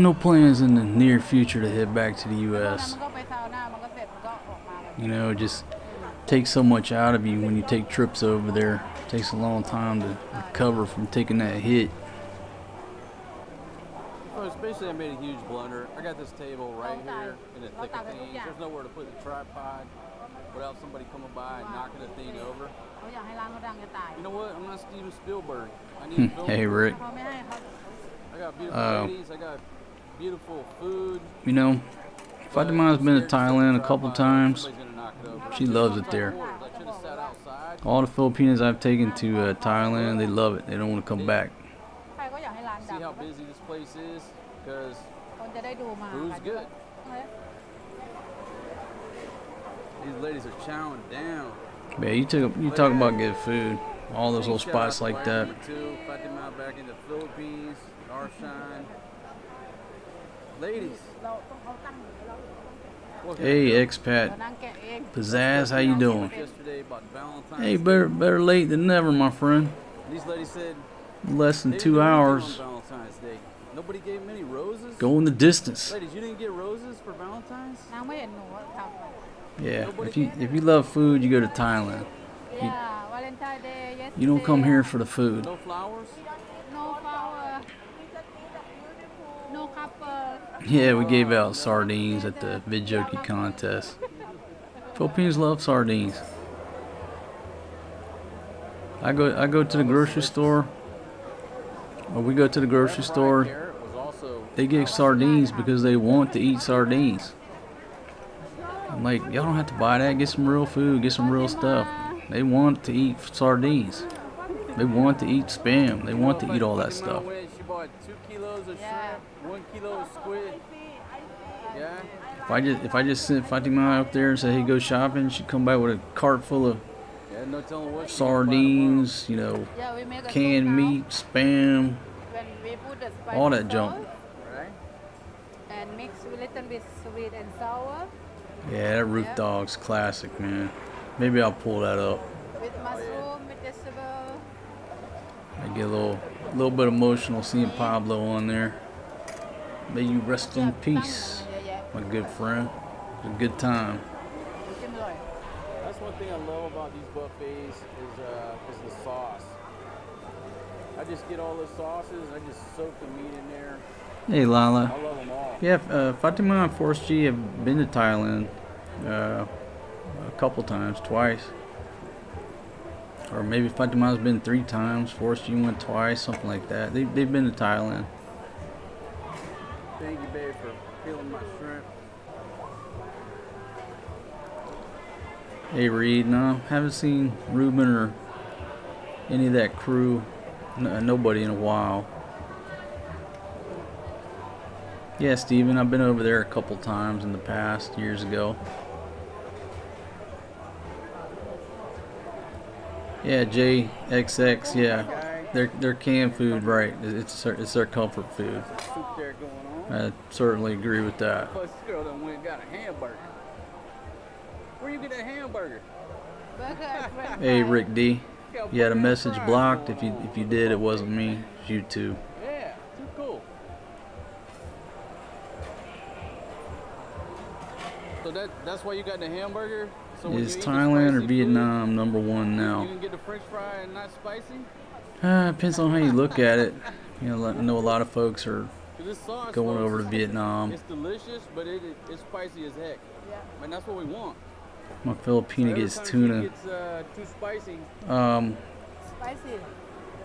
No plans in the near future to head back to the มั U.S. นก็ไปซาวน่ามันก็เสร็จมันก็ออกมาแบบ You know, it just takes so much out of you when you take trips over there. It takes a long time to recover from taking that hit. So it's basically, I made a huge blunder. I got this table right here in the thick of things. There's nowhere to put the tripod without somebody coming by and knocking the thing over. เขาอยากให้ร้านเขาดังจะตาย You know what? I'm not Steven Spielberg. I need to film. Hey Rick, เขาไม่ให้เขา I got beautiful ladies. I got beautiful food. you know, Fatima's been to Thailand a couple times. Somebody's gonna knock it over. She loves it there. I should have sat outside. All the Filipinos I've taken to Thailand, they love it. They don't want to come back. ใครก็อยากให้ร้านดั See ง how busy this place is? Because คนจะได้ดูมา food's good. These ladies are chowing down. Yeah, you talk about good food. All those little Shout out spots to like that. Miami, too. Fatima back in the Philippines. Arshine. Ladies. Hey expat, นั่งแกะเอง Pizzazz, how you doing? Yesterday about Valentine's Hey, Day. better late than never, my friend. These ladies said Less than they 2 didn't hours. do on Valentine's Day. Nobody gave them any roses. Going the distance. Ladies, you didn't get roses for Valentine's? นางไม่เห็นหนูทำ Yeah, if you love food, you go to Thailand. Yeah, Valentine Day, yesterday. You don't come here for the food. No flowers? No flower. No couple. Yeah, we gave out sardines at the Vidjoki contest. Filipinos love sardines. I go to the grocery store. Or we go to the grocery store. Carrot was also They get sardines because they want to eat sardines. I'm like, y'all don't have to buy that. Get some real food. Get some real stuff. They want to eat sardines. They want to eat spam. They want to eat all that stuff. She bought 2 kilos of shrimp, 1 kilo of squid. Yeah. If I just sent Fatima up there and said, hey, go shopping, she'd come back with a cart full of Yeah, no telling what she sardines, you know, Yeah, we make a canned soup now. meat, spam, When we put the spicy all that junk. sauce Right? and mix with little bit sweet and sour Yeah, that roof dog's classic, man. Maybe I'll pull that up. with mushroom, with vegetable. I get a little bit emotional seeing Pablo on there. May you rest in peace, my good friend. It was a good time. That's one thing I love about these buffets is the sauce. I just get all the sauces. I just soak the meat in there. Hey, Lala. I love them all. Yeah, Fatima and Forrest G have been to Thailand. a couple times, twice. Or maybe Fatima's been 3 times. Forrest, you went twice, something like that. They've been to Thailand. Thank you, babe, for peeling my shrimp. Hey Reed, no, haven't seen Ruben or any of that crew, nobody in a while. Yeah, Steven, I've been over there a couple times in the past, years ago. Yeah, JXX, yeah, they're canned food, right? It's their comfort food. Soup there going on. I certainly agree with that. Plus, this girl done went and got a hamburger. Where you get that hamburger? Hey Rick D, you had a message blocked. If you did, it wasn't me. It's you too. Yeah, too cool. So that's why you got the hamburger. So when Is you eat Thailand or spicy Vietnam number one food, now? you can get the French fry and not spicy. Depends on how you look at it. You know, I know a lot of folks are 'Cause this sauce, going folks, over to Vietnam. It's delicious, but it's spicy as heck. Yeah. And that's what we want. My Filipina Every gets time tuna. she gets too spicy. Spicy.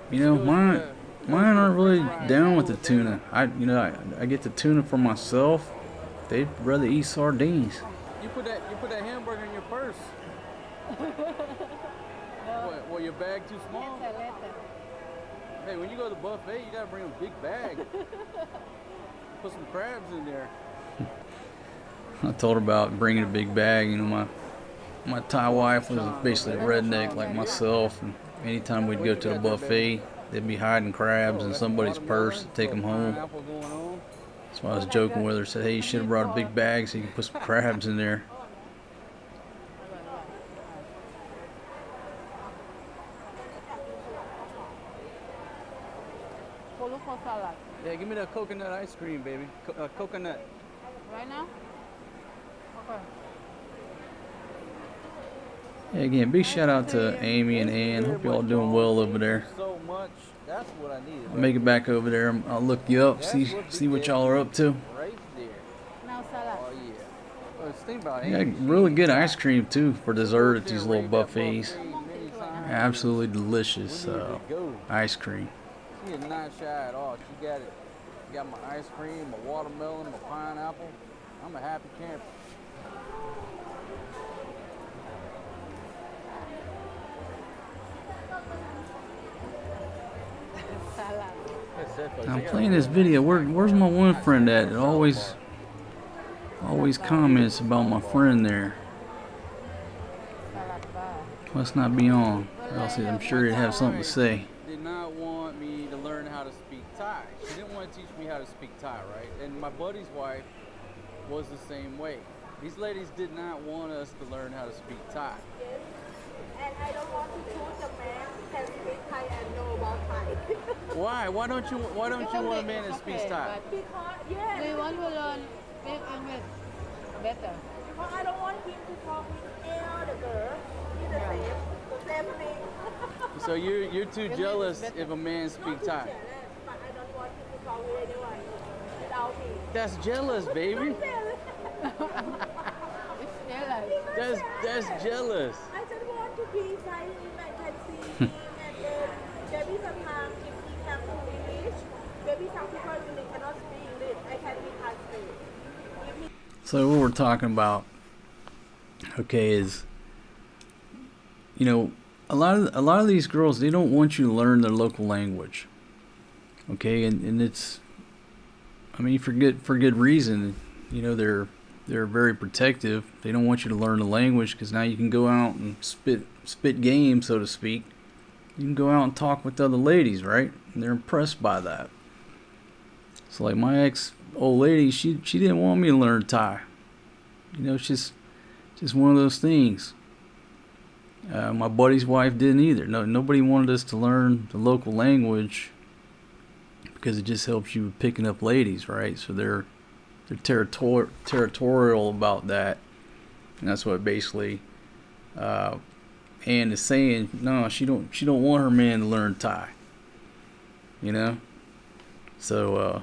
You know, mine aren't really down with the tuna. I get the tuna for myself. They'd rather eat sardines. You put that hamburger in your purse. What? Well, your bag too small? Hey, when you go to the buffet, you gotta bring a big bag. Put some crabs in there. I told her about bringing a big bag. You know, my Thai wife was basically a redneck like myself, and anytime we'd go to the buffet, they'd be hiding crabs in somebody's purse to take them home. So I was joking with her, said, "Hey, you should have brought a big bag so you can put some crabs in there." Salad. Yeah, give me the coconut ice cream, baby. Coconut. Right now? Okay. Yeah, again, big shout out to Amy and Ann. Hope y'all doing well over there. So much. That's what I needed. I'll make it back over there. I'll look you up, see what y'all are up to. Right there. Now salad. Oh yeah. Well, think about it. They got really good ice cream too for dessert at these little buffets. Absolutely delicious ice cream. She is not shy at all. She got it. She got my ice cream, my watermelon, my pineapple. I'm a happy camper. I'm playing this video. Where's my one friend at? It always comments about my friend there. Must not be on. Or else I'm sure he'd have something to say. Did not want me to learn how to speak Thai. She didn't want to teach me how to speak Thai, right? And my buddy's wife was the same way. These ladies did not want us to learn how to speak Thai. And I don't want to choose a man who can speak Thai and know about Thai. Why? Why don't you want a man that speaks Thai? Because, yeah. We want to learn speak English better. Because I don't want him to talk with all the girls. He's the same thing. So you're too jealous if a man speaks Thai. But I don't want him to talk with anyone without me. That's jealous, baby. That's jealous. I just want to be beside him and can see him and then maybe sometimes if he can speak English, maybe some people really cannot speak English. I can be translate. So what we're talking about, okay, is, you know, a lot of these girls, they don't want you to learn their local language. Okay, and it's, I mean, for good reason. You know, they're very protective. They don't want you to learn the language because now you can go out and spit game, so to speak. You can go out and talk with other ladies, right? And they're impressed by that. So like my old lady, she didn't want me to learn Thai. You know, it's just one of those things. My buddy's wife didn't either. Nobody wanted us to learn the local language because it just helps you with picking up ladies, right? So they're territorial about that, and that's what basically Ann is saying. No, she don't want her man to learn Thai. You know. So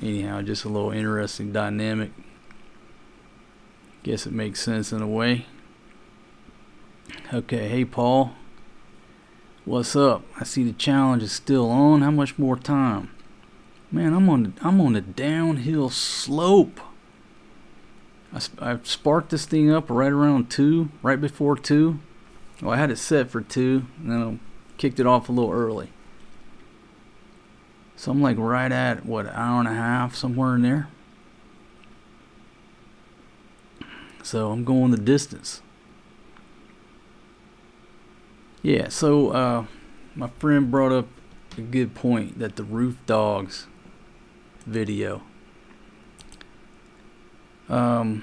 anyhow, just a little interesting dynamic. Guess it makes sense in a way. Okay, hey Paul. What's up? I see the challenge is still on. How much more time? Man, I'm on the downhill slope. I sparked this thing up right around 2, right before 2. Well, I had it set for 2, and then I kicked it off a little early. So I'm like right at, what, an hour and a half, somewhere in there. So I'm going the distance. Yeah, so my friend brought up a good point, that the roof dogs video. The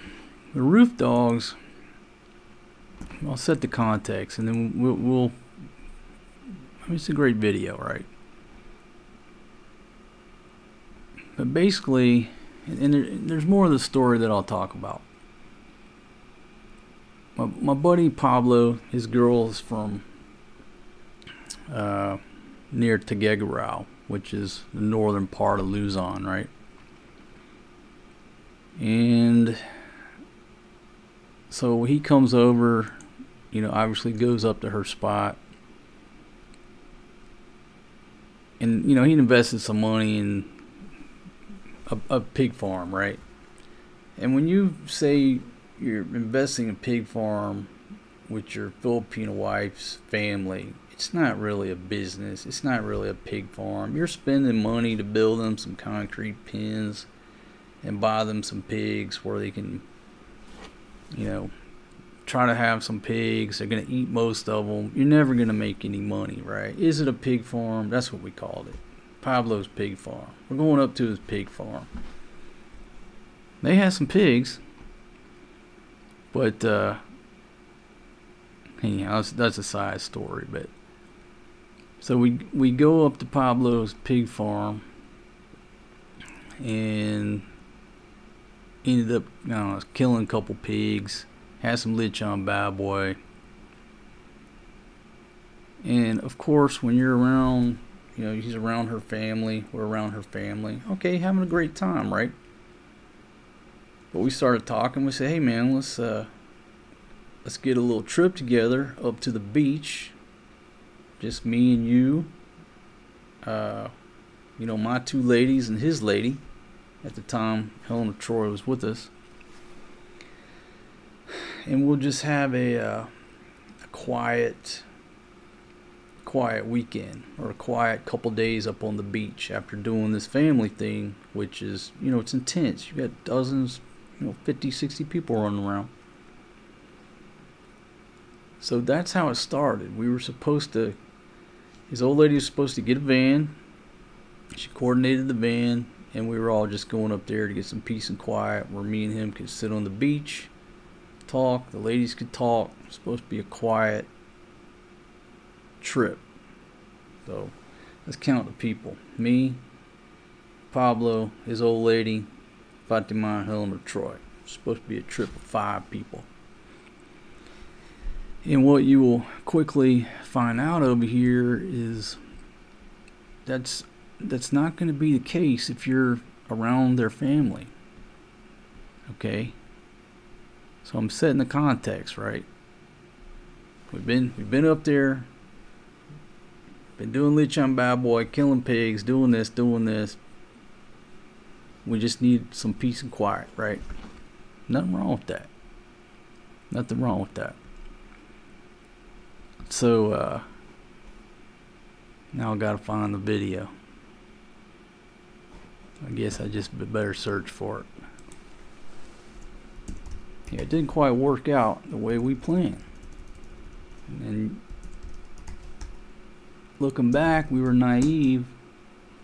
roof dogs, I'll set the context, and then we'll I mean, it's a great video, right? But basically, and there's more of the story that I'll talk about. My buddy Pablo, his girl is from near Teguegarao, which is the northern part of Luzon, right? And so he comes over, you know, obviously goes up to her spot, and you know, he invested some money in a pig farm, right? And when you say you're investing in a pig farm with your Filipino wife's family, it's not really a business. It's not really a pig farm. You're spending money to build them some concrete pens and buy them some pigs where they can, you know, try to have some pigs. They're going to eat most of them. You're never going to make any money, right? Is it a pig farm? That's what we called it. Pablo's pig farm. We're going up to his pig farm. They have some pigs. But, anyhow, that's a side story. But so we go up to Pablo's pig farm and ended up, I don't know, killing a couple pigs, had some lechon bad boy. And of course, when you're around, you know, he's around her family, we're around her family. Okay, having a great time, right? But we started talking. We said, hey man, let's get a little trip together up to the beach. Just me and you. You know, my 2 ladies and his lady. At the time, Helen of Troy was with us. And we'll just have a quiet weekend, or a quiet couple days up on the beach after doing this family thing, which is, you know, it's intense. You got dozens, you know, 50, 60 people running around. So that's how it started. We were supposed to, his old lady was supposed to get a van. She coordinated the van, and we were all just going up there to get some peace and quiet, where me and him could sit on the beach, talk, the ladies could talk. It was supposed to be a quiet trip. So let's count the people. Me, Pablo, his old lady, Fatima, Helen of Troy. It's supposed to be a trip of 5 people. And what you will quickly find out over here is that's not going to be the case if you're around their family. Okay? So I'm setting the context, right? We've been up there, been doing lechon bad boy, killing pigs, doing this. We just need some peace and quiet, right? Nothing wrong with that. Nothing wrong with that. So now I gotta find the video. I guess I just better search for it. Yeah, it didn't quite work out the way we planned. And looking back, we were naive.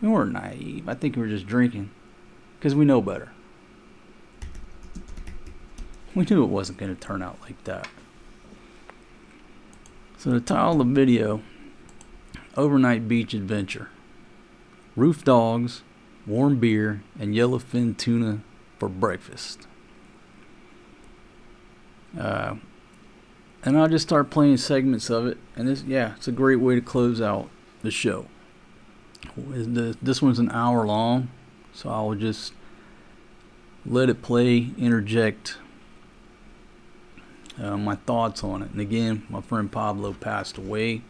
We weren't naive. I think we were just drinking, because we know better. We knew it wasn't going to turn out like that. So the title of the video, Overnight Beach Adventure. Roof dogs, warm beer, and yellowfin tuna for breakfast. And I'll just start playing segments of it. And it's a great way to close out the show. This one's an hour long, so I will just let it play, interject my thoughts on it. And again, my friend Pablo passed away.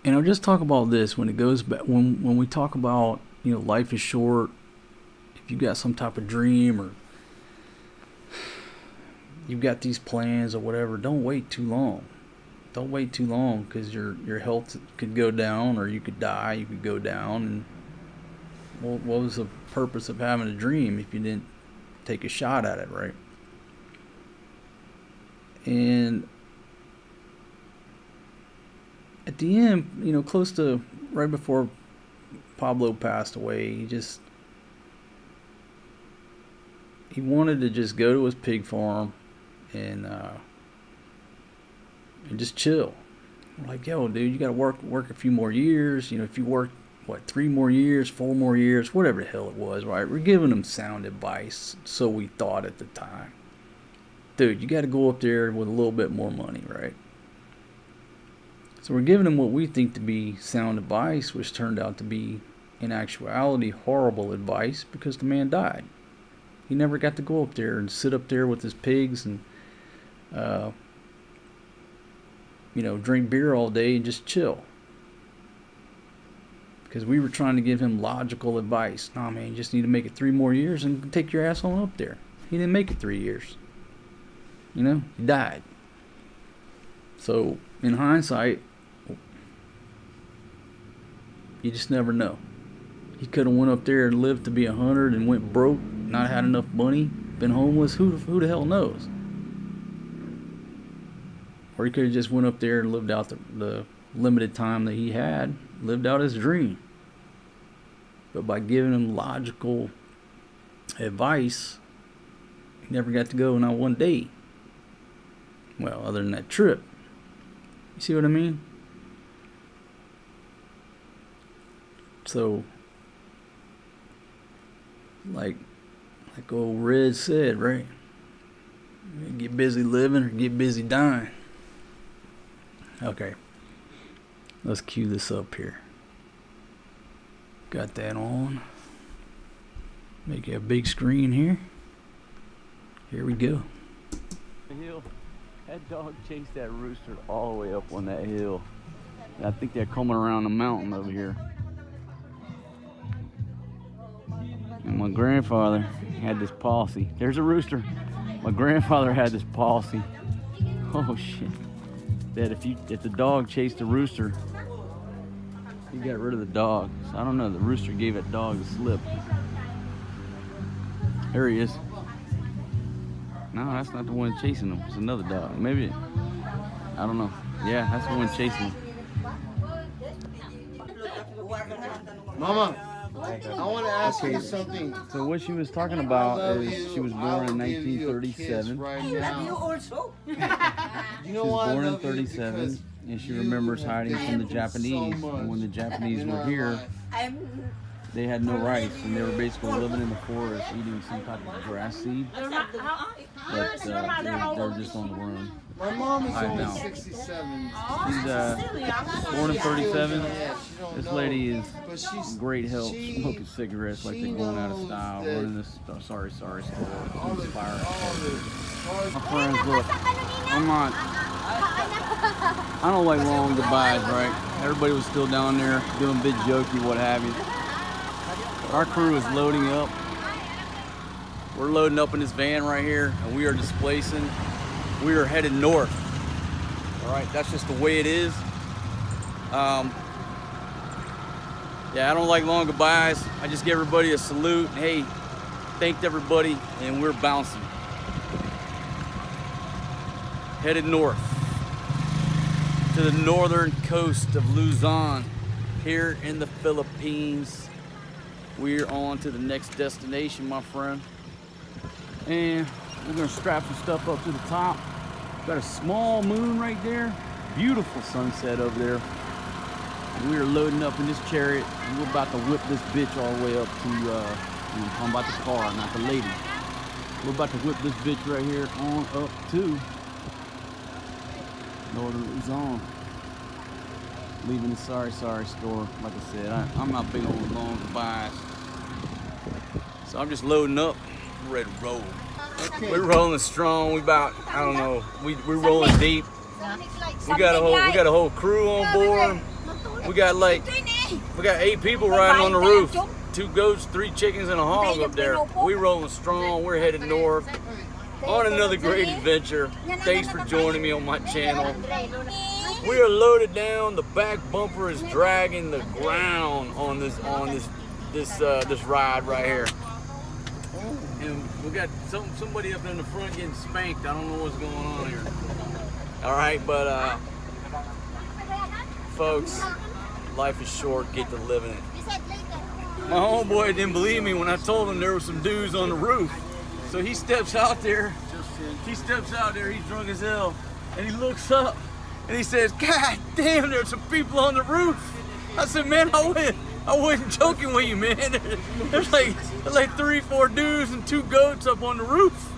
And I'll just talk about this when it goes back, when we talk about, you know, life is short. If you've got some type of dream or you've got these plans or whatever, don't wait too long. Don't wait too long, because your health could go down, or you could die. You could go down, and what was the purpose of having a dream if you didn't take a shot at it, right? And at the end, you know, close to right before Pablo passed away, he wanted to just go to his pig farm and just chill. We're like, yo, dude, you gotta work a few more years. You know, if you work 3 more years, 4 more years, whatever the hell it was, right? We're giving him sound advice, so we thought at the time. Dude, you gotta go up there with a little bit more money, right? So we're giving him what we think to be sound advice, which turned out to be, in actuality, horrible advice, because the man died. He never got to go up there and sit up there with his pigs and you know, drink beer all day and just chill. Because we were trying to give him logical advice. Nah, man, you just need to make it 3 more years and take your ass on up there. He didn't make it 3 years. You know, he died. So, in hindsight, you just never know. He could have went up there and lived to be 100 and went broke, not had enough money, been homeless. Who the hell knows? Or he could have just went up there and lived out the limited time that he had, lived out his dream. But by giving him logical advice, he never got to go not one day. Well, other than that trip. You see what I mean? So, like old Red said, right? Get busy living or get busy dying. Okay, let's cue this up here. Got that on. Make a big screen here. Here we go. Hill. That dog chased that rooster all the way up on that hill. And I think they're coming around the mountain over here. And my grandfather had this policy. There's a rooster. My grandfather had this policy. Oh shit. That if the dog chased the rooster, he got rid of the dog. So I don't know, the rooster gave that dog a slip. There he is. No, that's not the one chasing him. It's another dog. Maybe, I don't know. Yeah, that's the one chasing him. Mama, I want to ask you something. So what she was talking about is she was born in 1937. Right now. You also. You She know was why I born in love you? 37, and she remembers hiding from the Japanese. And when the Japanese were here, they had no rice, and they were basically living in the forest, eating some type of grass seed. But they were just on the run. My mom is Hiding only out. 67. She's born in 37. This lady is But she's great health, smoking cigarettes like they're going out of style, running this sorry store, inspiring. My friends, look, I don't like long goodbyes, right? Everybody was still down there doing big jokey, what have you. Our crew is loading up. We're loading up in this van right here, and we are displacing. We are headed north. All right, that's just the way it is. Yeah, I don't like long goodbyes. I just give everybody a salute. Hey, thanked everybody, and we're bouncing. Headed north to the northern coast of Luzon, here in the Philippines. We're on to the next destination, my friend. And we're gonna strap some stuff up to the top. Got a small moon right there. Beautiful sunset over there. And we are loading up in this chariot, and we're about to whip this bitch all the way up to, I'm talking about the car, not the lady. We're about to whip this bitch right here on up to Northern Luzon. Leaving the sorry store. Like I said, I'm not big on long goodbyes. So I'm just loading up, ready to roll. We're rolling strong. We about, I don't know, we're rolling deep. We got a whole crew on board. We got 8 people riding on the roof. 2 goats, 3 chickens, and a hog up there. We rolling strong. We're headed north on another great adventure. Thanks for joining me on my channel. We are loaded down. The back bumper is dragging the ground on this ride right here. And we got somebody up in the front getting spanked. I don't know what's going on here. All right, but folks, life is short. Get to living it. My homeboy didn't believe me when I told him there were some dudes on the roof. So he steps out there. He's drunk as hell, and he looks up and he says, "God damn, there's some people on the roof." I said, "Man, I wasn't joking with you, man. There's like 3-4 dudes and 2 goats up on the roof."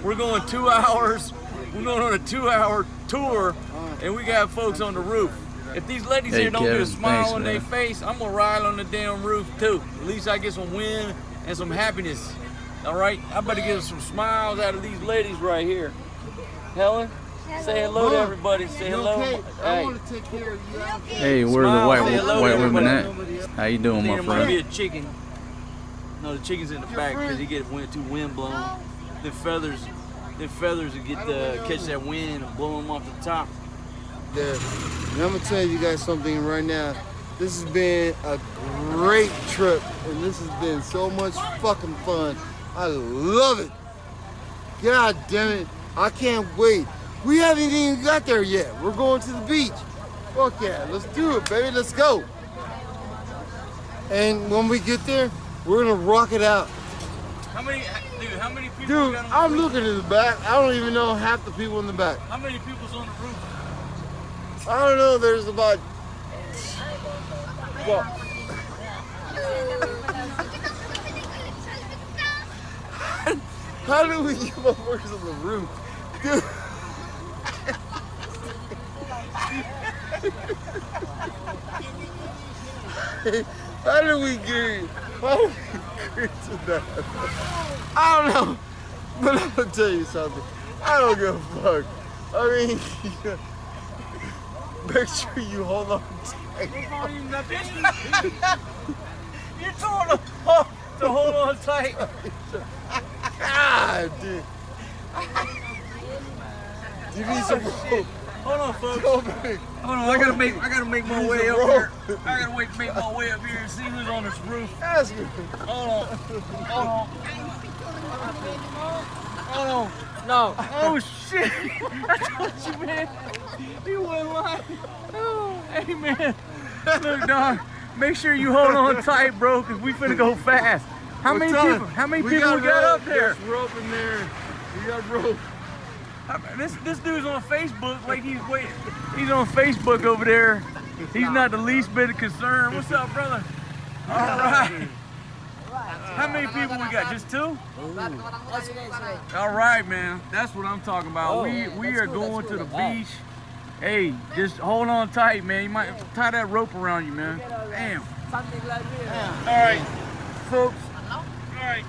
We're going 2 hours. We're going on a 2-hour tour, and we got folks on the roof. If these ladies here don't get a smile on their face, I'm gonna ride on the damn roof too. At least I get some wind and some happiness. All right, I better get some smiles out of these ladies right here. Helen, say hello to everybody. Say hello. Okay? I want to take care of you. Hey, where are the white women at? How you doing, my There might be friend? a chicken. No, the chicken's in the back because he get too wind blown. The feathers will get catch that wind and blow them off the top. And I'm gonna tell you guys something right now. This has been a great trip, and this has been so much fucking fun. I love it. God damn it. I can't wait. We haven't even got there yet. We're going to the beach. Fuck yeah, let's do it, baby. Let's go. And when we get there, we're gonna rock it out. How many people? Dude, I'm looking at the back. I don't even know half the people in the back. How many people's on the roof? I don't know. There's about. Well, how do we get motherfuckers on the roof? Dude. How do we get to that? I don't know. But I'm gonna tell you something. I don't give a fuck. I mean, make sure you hold on tight. You told them to hold on tight. God, dude. You need some rope. Hold on, folks. Hold on. I gotta make my way up here. I gotta make my way up here and see who's on this roof. Ask me. Hold on. No. Oh shit! I told you, man. You wouldn't lie. Oh, hey man. Look, dog. Make sure you hold on tight, bro, cause we finna go fast. How many people? How many people we got up there? There's rope in there. We got rope. This dude's on Facebook like he's waiting. He's on Facebook over there. He's not the least bit of concern. What's up, brother? All right. How many people we got? Just 2? All right, man. That's what I'm talking about. We are going to the beach. Hey, just hold on tight, man. You might tie that rope around you, man. Damn. All right, folks. All right.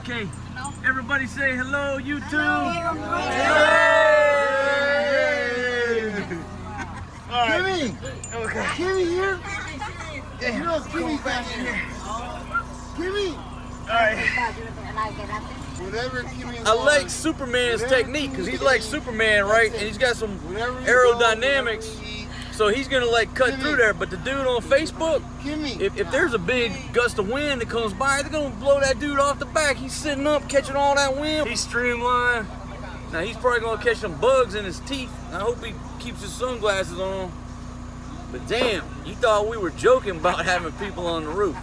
Okay. Everybody say hello, YouTube. Kimmy! Okay. Kimmy here? Yeah. You know Kimmy back here. Kimmy! Alright. Whatever Kimmy I like Superman's technique because he's like Superman, right? And he's got some aerodynamics. So he's gonna like cut through there. But the dude on Facebook, if there's a big gust of wind that comes by, they're gonna blow that dude off the back. He's sitting up catching all that wind. He's streamlined. Now he's probably gonna catch some bugs in his teeth. I hope he keeps his sunglasses on. But damn, you thought we were joking about having people on the roof.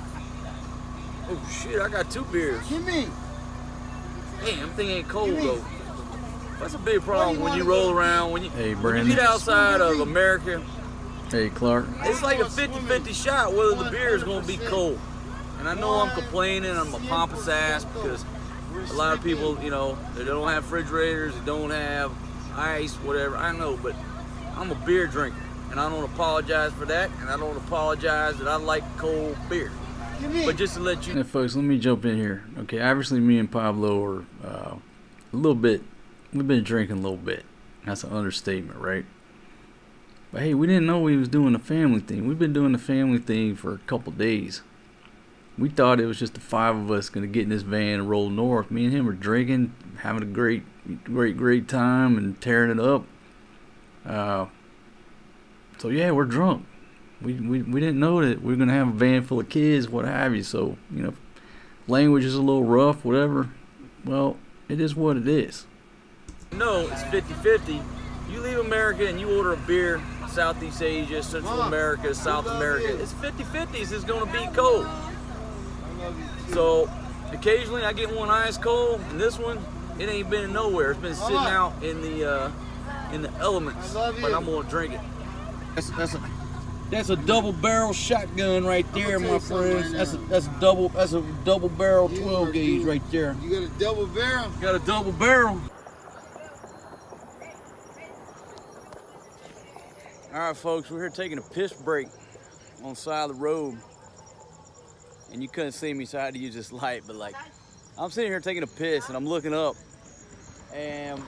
Oh shit, I got 2 beers. Kimmy! Damn, thing ain't cold though. That's a big problem when you roll around, when you Brandon. get outside of America. Hey, Clark. It's like a 50-50 shot whether the beer is gonna be cold. And I know I'm complaining, I'm a pompous ass because a lot of people, you know, they don't have refrigerators, they don't have ice, whatever. I know, but I'm a beer drinker. And I don't apologize for that, and I don't apologize that I like cold beer. But just to let you Hey folks, let me jump in here. Okay, obviously me and Pablo are a little bit, we've been drinking a little bit. That's an understatement, right? But hey, we didn't know we was doing the family thing. We've been doing the family thing for a couple days. We thought it was just the 5 of us gonna get in this van and roll north. Me and him are drinking, having a great time and tearing it up. So yeah, we're drunk. We didn't know that we were gonna have a van full of kids, what have you. So, you know, language is a little rough, whatever. Well, it is what it is. know it's 50-50. You leave America and you order a beer, Southeast Asia, Central America, South America, it's 50-50s. It's gonna be cold. So occasionally I get one ice cold, and this one, it ain't been nowhere. It's been sitting out in the elements, but I'm gonna drink it. That's a double barrel shotgun right there, my friends. That's a double barrel 12 gauge right there. You got a double barrel? Got a double barrel. All right, folks, we're here taking a piss break on the side of the road. And you couldn't see me, so I had to use this light, but like, I'm sitting here taking a piss and I'm looking up, and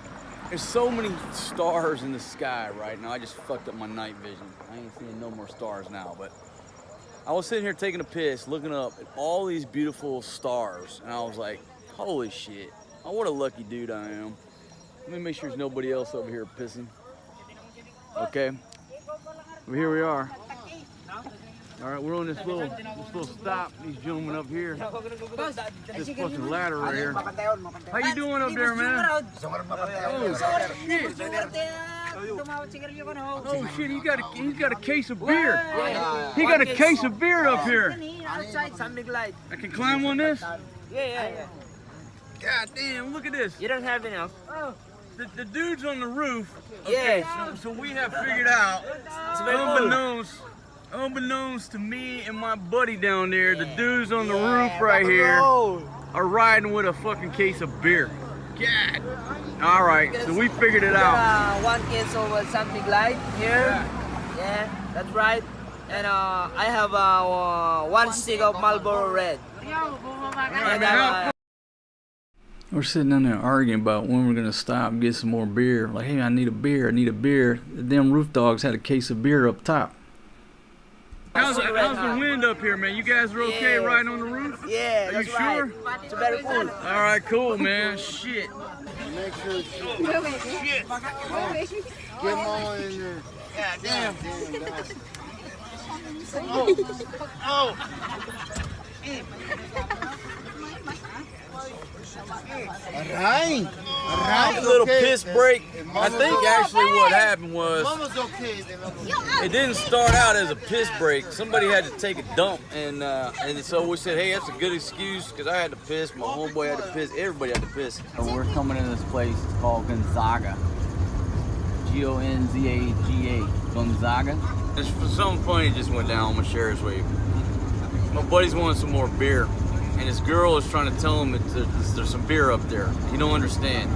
there's so many stars in the sky right now. I just fucked up my night vision. I ain't seeing no more stars now, but I was sitting here taking a piss, looking up at all these beautiful stars, and I was like, holy shit, oh, what a lucky dude I am. Let me make sure there's nobody else over here pissing. Okay, well, here we are. All right, we're on this little stop. These gentlemen up here. This fucking ladder right here. How you doing up there, man? Oh shit! Oh shit! He's got a case of beer. He got a case of beer up here. Outside, something light. I can climb on this? Yeah. God damn! Look at this. You don't have enough. The dude's on the roof. Okay, so we have figured out, unbeknownst to me and my buddy down there, the dudes on the roof right here are riding with a fucking case of beer. God. All right, so we figured it out. One case of something light here. Yeah, that's right. And I have one stick of Marlboro Red. We're sitting down there arguing about when we're gonna stop and get some more beer. Like, hey, I need a beer. The damn roof dogs had a case of beer up top. How's the wind up here, man? You guys are okay riding on the roof? Yeah, are you sure? Right. It's very cool. All right, cool, man. Shit. Make sure Shit. get them all in there. God damn. A little piss break. I think actually what happened was it didn't start out as a piss break. Somebody had to take a dump, and so we said, hey, that's a good excuse because I had to piss, my homeboy had to piss, everybody had to piss. So we're coming in this place called Gonzaga. Gonzaga. Gonzaga. Something funny just went down on my sheriff's wave. My buddy's wanting some more beer, and this girl is trying to tell him that there's some beer up there. He don't understand.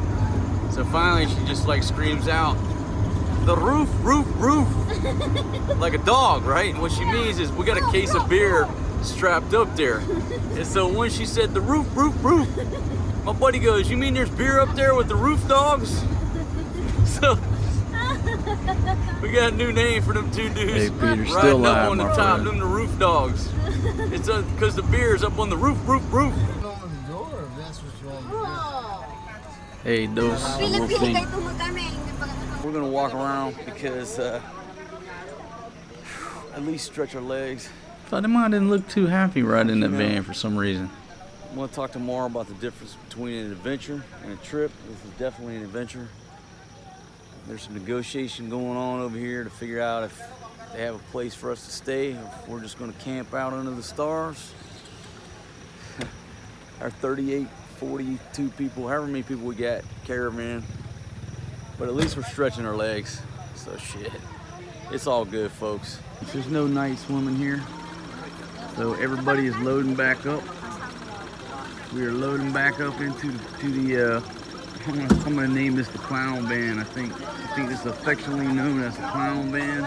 So finally she just like screams out, the roof, like a dog, right? And what she means is we got a case of beer strapped up there. And so when she said the roof, my buddy goes, you mean there's beer up there with the roof dogs? So we got a new name for them two dudes. Hey, Peter, riding still up live, on the my top, friend. them the roof dogs. It's because the beer's up on the roof. Hey, those. We'll see. We're gonna walk around because at least stretch our legs. Thought them all didn't look too happy riding in that van for some reason. I want to talk tomorrow about the difference between an adventure and a trip. This is definitely an adventure. There's some negotiation going on over here to figure out if they have a place for us to stay, if we're just gonna camp out under the stars. Our 38, 42 people, however many people we got, caravan. But at least we're stretching our legs, so shit. It's all good, folks. There's no night swimming here, so everybody is loading back up. We are loading back up into the I'm gonna name this the clown van. I think this is affectionately known as the clown van.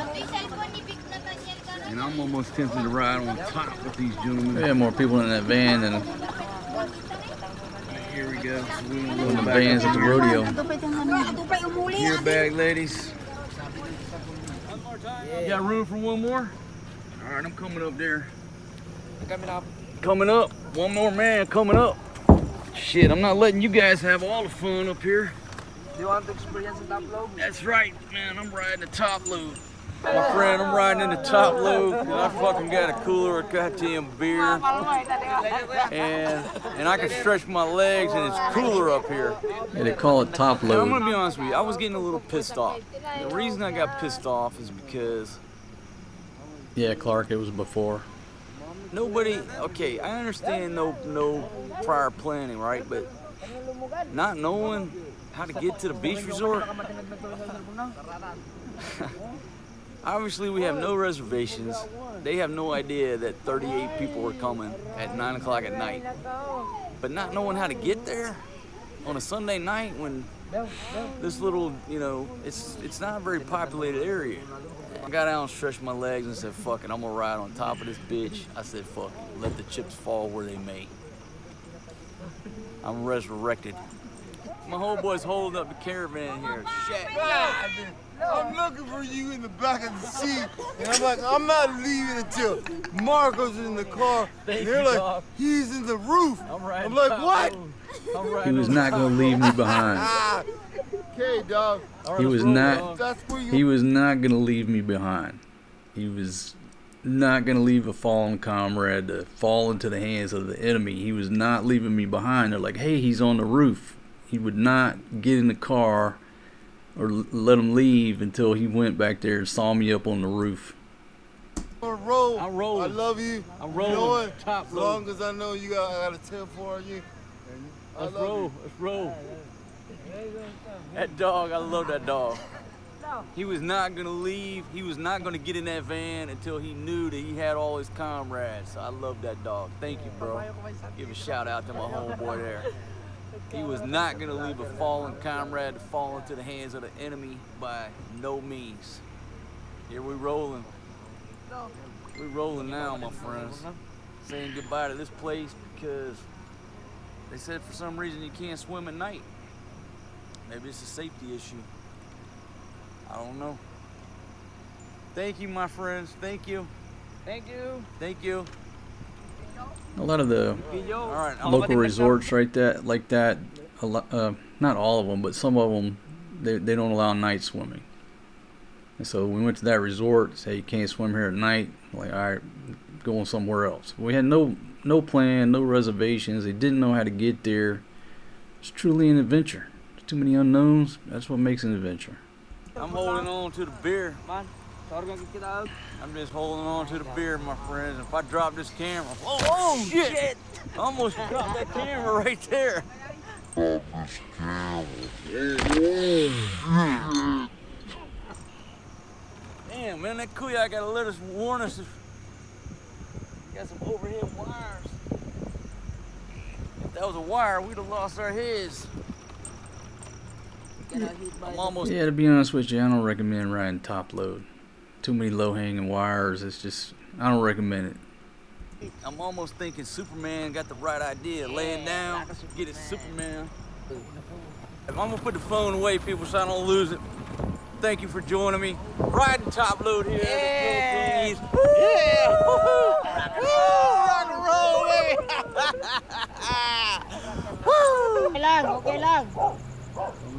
And I'm almost tempted to ride on top with these gentlemen. We had more people in that van than Here we go. So we don't the vans at the rodeo. Here, bag ladies. You got room for one more? All right, I'm coming up there. Coming up. Coming up. One more man coming up. Shit, I'm not letting you guys have all the fun up here. Do you want to experience the top load? That's right, man. I'm riding the top load. My friend, I'm riding in the top load and I fucking got a cooler of goddamn beer. And I can stretch my legs and it's cooler up here. Yeah, they call it top Now, I'm load. gonna be honest with you, I was getting a little pissed off. The reason I got pissed off is because Yeah, Clark, it was before. nobody, okay, I understand no prior planning, right? But not knowing how to get to the beach resort. Obviously, we have no reservations. They have no idea that 38 people were coming at 9 o'clock at night. But not knowing how to get there on a Sunday night when this little, you know, it's not a very populated area. I got out and stretched my legs and said, fuck it, I'm gonna ride on top of this bitch. I said, fuck it, let the chips fall where they may. I'm resurrected. My homeboy's holding up the caravan here. Shit. I'm looking for you in the back of the seat, and I'm like, I'm not leaving until Marco's in the car. And they're like, he's in the roof. I'm like, what? He was not gonna leave me behind. Okay, dog. He was not. That's where you. He was not gonna leave me behind. He was not gonna leave a fallen comrade to fall into the hands of the enemy. He was not leaving me behind. They're like, hey, he's on the roof. He would not get in the car or let him leave until he went back there and saw me up on the roof. Roll. I'm rolling. I love you. I'm You know rolling. what? Top As load. long as I know you got, I got a 10 for you. Let's roll. Let's roll. That dog, I love that dog. He was not gonna leave. He was not gonna get in that van until he knew that he had all his comrades. So I love that dog. Thank you, bro. Give a shout out to my homeboy there. He was not gonna leave a fallen comrade to fall into the hands of the enemy by no means. Here we rolling. We rolling now, my friends. Saying goodbye to this place because they said for some reason you can't swim at night. Maybe it's a safety issue. I don't know. Thank you, my friends. Thank you. Thank you. Thank you. A lot of the All right, local resorts like that, not all of them, but some of them, they don't allow night swimming. And so we went to that resort, say you can't swim here at night. Like, all right, going somewhere else. We had no plan, no reservations. They didn't know how to get there. It's truly an adventure. There's too many unknowns. That's what makes an adventure. I'm holding on to the beer. I'm just holding on to the beer, my friends. If I drop this camera, oh shit! I almost dropped that camera right there. Damn, man, that kuyak gotta let us warn us if got some overhead wires. If that was a wire, we'd have lost our heads. I'm almost. Yeah, to be honest with you, I don't recommend riding top load. Too many low-hanging wires. It's just, I don't recommend it. I'm almost thinking Superman got the right idea. Laying down, get it Superman. I'm gonna put the phone away, people, so I don't lose it. Thank you for joining me. Riding top load here. Yeah. Let's go, yeah. Rock and roll, baby. Okay lang. I'm gonna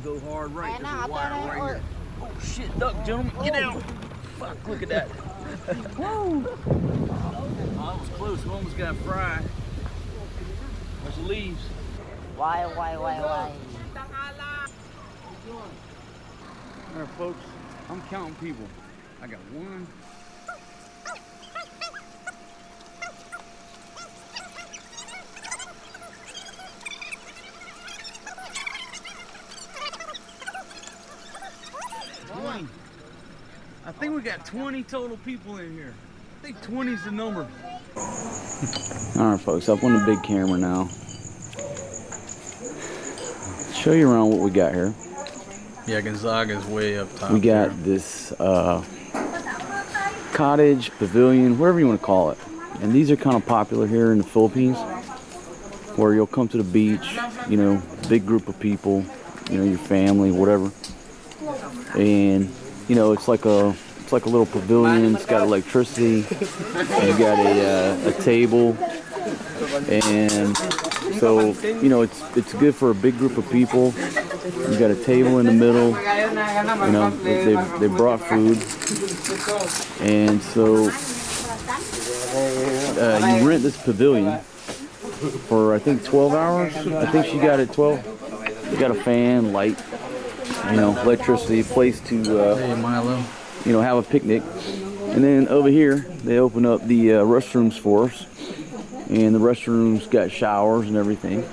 go hard right. There's a wire right here. Oh shit, duck, gentlemen, get down. Fuck, look at that. Woo! Oh, that was close. We almost got fried. Bunch of leaves. Why? All right, folks, I'm counting people. I got 1, 20. I think we got 20 total people in here. I think 20 is the number. All right, folks, up on the big camera now. Show you around what we got here. Yeah, Gonzaga's way up top. We got there. this cottage, pavilion, whatever you want to call it. And these are kind of popular here in the Philippines, where you'll come to the beach, you know, big group of people, you know, your family, whatever. And you know, it's like a little pavilion. It's got electricity. You got a table, and so you know, it's good for a big group of people. You got a table in the middle. You know, they brought food, and so you rent this pavilion for I think 12 hours. I think she got it 12. You got a fan, light, you know, electricity, place to you know, have a picnic. And then over here they open up the restrooms for us, and the restrooms got showers and everything.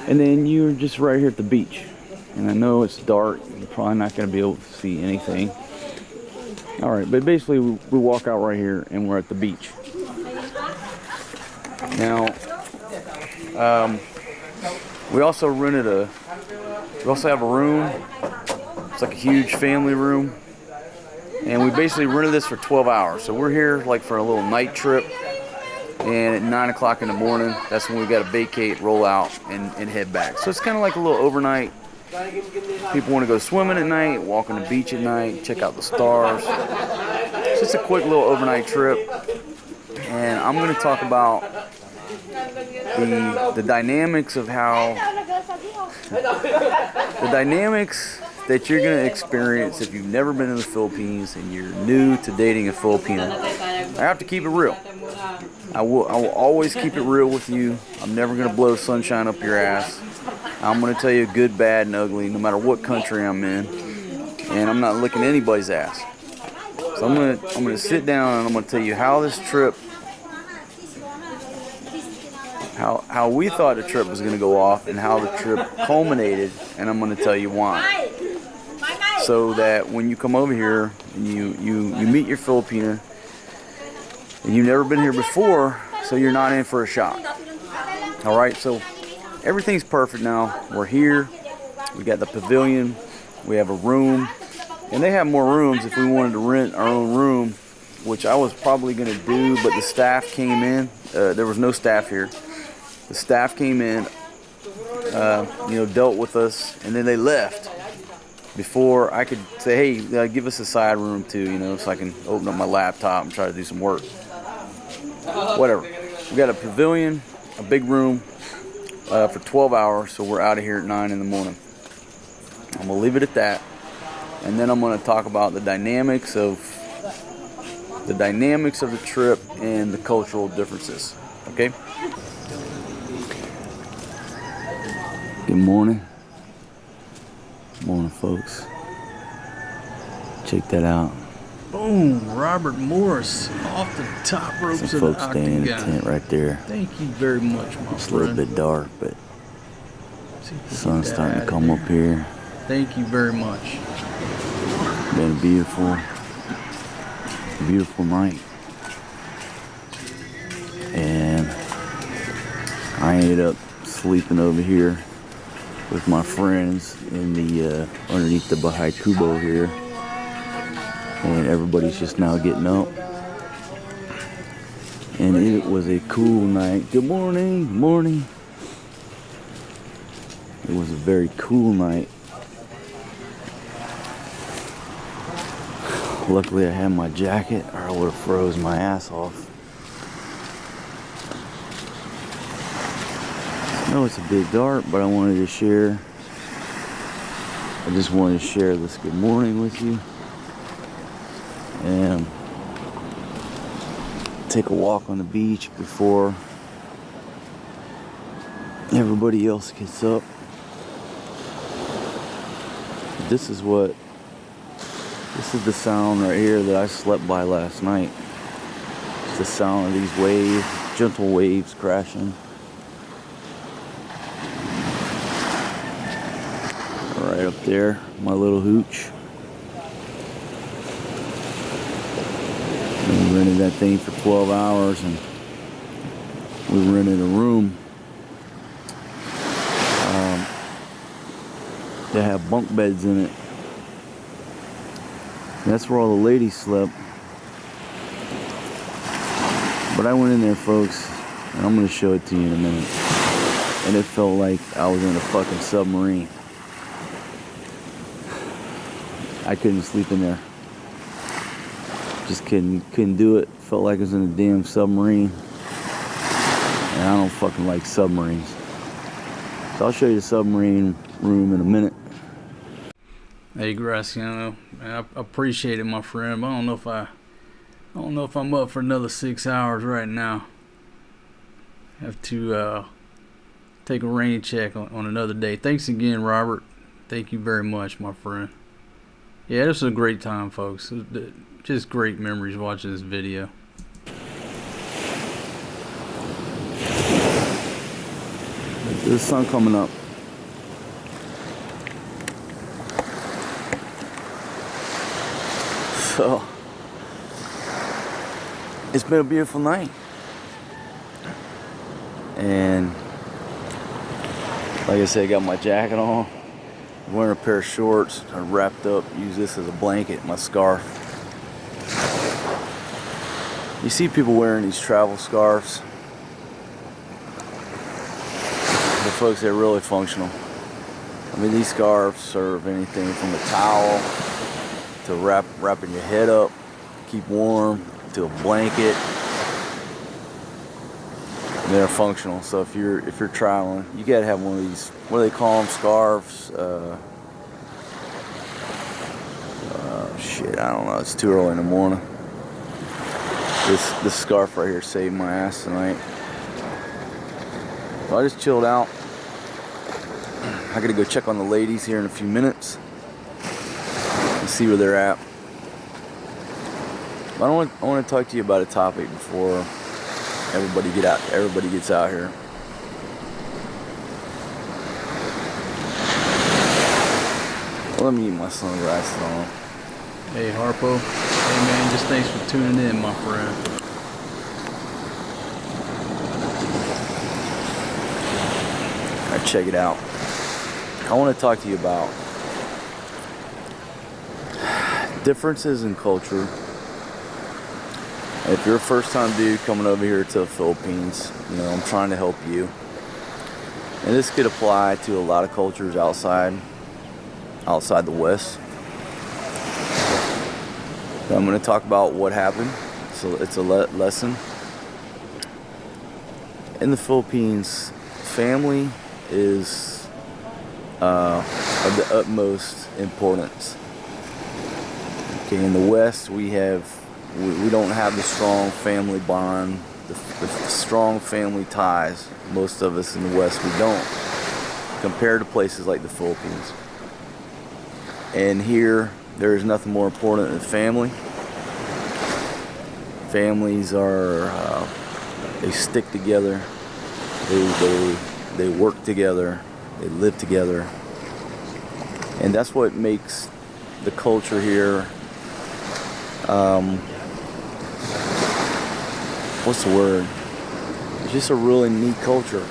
And then you're just right here at the beach. And I know it's dark, you're probably not going to be able to see anything. Alright, but basically we walk out right here and we're at the beach. Now, we also have a room. It's like a huge family room. And we basically rented this for 12 hours. So we're here like for a little night trip. And at 9 o'clock in the morning, that's when we got to vacate, roll out, and head back. So it's kind of like a little overnight. People want to go swimming at night, walk on the beach at night, check out the stars. It's just a quick little overnight trip. And I'm going to talk about the dynamics of how, the dynamics that you're going to experience if you've never been to the Philippines and you're new to dating a Filipino. I have to keep it real. I will always keep it real with you. I'm never going to blow sunshine up your ass. I'm going to tell you good, bad, and ugly, no matter what country I'm in. And I'm not licking anybody's ass. So I'm going to sit down and I'm going to tell you how this trip, how we thought the trip was going to go off and how the trip culminated, and I'm going to tell you why. So that when you come over here and you meet your Filipino, and you've never been here before, so you're not in for a shock. Alright, so everything's perfect now. We're here. We got the pavilion. We have a room. And they have more rooms if we wanted to rent our own room, which I was probably going to do, but the staff came in. There was no staff here. The staff came in, you know, dealt with us, and then they left before I could say, hey, give us a side room too, you know, so I can open up my laptop and try to do some work. Whatever. We got a pavilion, a big room for 12 hours, so we're out of here at 9 in the morning. I'm going to leave it at that, and then I'm going to talk about the dynamics of the trip and the cultural differences. Okay? Good morning. Morning, folks. Check that out. Boom, Robert Morris off the top ropes Some of the folks staying in the octagon. tent right there. Thank you very much, my It's a friend. little bit dark, but See if we the get sun's that starting to out of come here. up here. Thank you very much. Been a beautiful night. And I ended up sleeping over here with my friends in the underneath the Bahay Kubo here. And everybody's just now getting up. And it was a cool night. Good morning, good morning. It was a very cool night. Luckily I had my jacket or I would have froze my ass off. I know it's a bit dark, but I wanted to share. I just wanted to share this good morning with you. And take a walk on the beach before everybody else gets up. This is the sound right here that I slept by last night. It's the sound of these waves, gentle waves crashing. Right up there, my little hooch. And we rented that thing for 12 hours, and we rented a room that had bunk beds in it. And that's where all the ladies slept. But I went in there, folks, and I'm gonna show it to you in a minute. And it felt like I was in a fucking submarine. I couldn't sleep in there. Just couldn't do it. Felt like I was in a damn submarine. And I don't fucking like submarines. So I'll show you the submarine room in a minute. Hey Graciano, I appreciate it, my friend, but I don't know if I'm up for another 6 hours right now. Have to take a rain check on another day. Thanks again, Robert. Thank you very much, my friend. Yeah, this was a great time, folks. Just great memories watching this video. There's the sun coming up. So, it's been a beautiful night. And, like I said, I got my jacket on. I'm wearing a pair of shorts. I wrapped up, use this as a blanket, my scarf. You see people wearing these travel scarves. The folks, they're really functional. I mean, these scarves serve anything from a towel to wrapping your head up, keep warm, to a blanket. And they're functional. So if you're traveling, you gotta have one of these. What do they call them? Scarves. Shit, I don't know. It's too early in the morning. This scarf right here saved my ass tonight. So I just chilled out. I gotta go check on the ladies here in a few minutes and see where they're at. But I want to talk to you about a topic before everybody gets out here. Well, let me get my sunglasses on. Hey Harpo. Hey man, just thanks for tuning in, my friend. Alright, check it out. I want to talk to you about differences in culture. If you're a first-time dude coming over here to the Philippines, you know, I'm trying to help you. And this could apply to a lot of cultures outside the West. So I'm going to talk about what happened. So it's a lesson. In the Philippines, family is of the utmost importance. Okay, in the West, we don't have the strong family bond, the strong family ties. Most of us in the West, we don't, compared to places like the Philippines. And here, there is nothing more important than family. Families are, they stick together, they work together, they live together. And that's what makes the culture here, what's the word? It's just a really neat culture.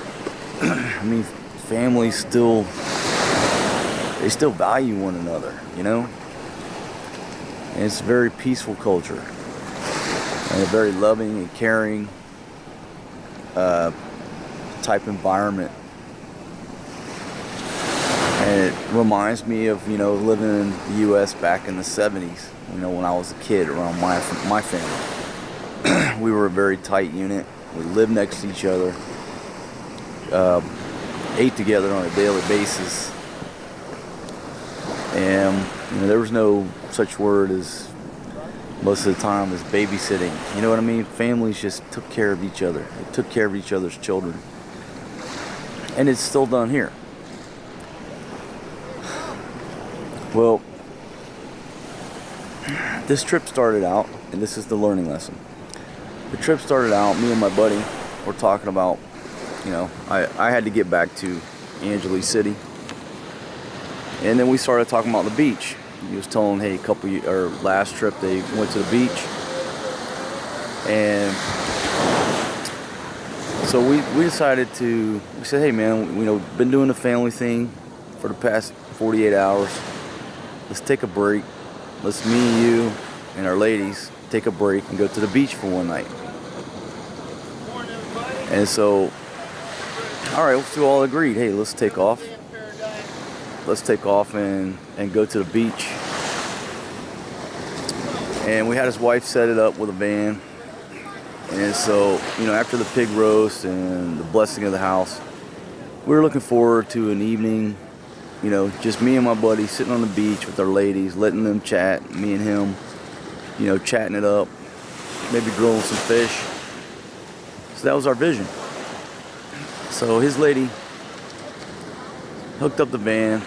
I mean, families still value one another, you know? And it's a very peaceful culture. And a very loving and caring type environment. And it reminds me of, you know, living in the U.S. back in the 70s, you know, when I was a kid around my family. We were a very tight unit. We lived next to each other. Ate together on a daily basis. And, you know, there was no such word as, most of the time, as babysitting. You know what I mean? Families just took care of each other. They took care of each other's children. And it's still done here. Well, this trip started out, and this is the learning lesson. The trip started out, me and my buddy were talking about, you know, I had to get back to Angeles City. And then we started talking about the beach. He was telling, hey, last trip they went to the beach. And so we said, hey man, you know, been doing the family thing for the past 48 hours. Let's take a break. Let's, me and you and our ladies, take a break and go to the beach for one night. And so, all right, we all agreed, hey, let's take off. Let's take off and go to the beach. And we had his wife set it up with a van. And so, you know, after the pig roast and the blessing of the house, we were looking forward to an evening, you know, just me and my buddy sitting on the beach with our ladies, letting them chat, me and him, you know, chatting it up, maybe grilling some fish. So that was our vision. So his lady hooked up the van.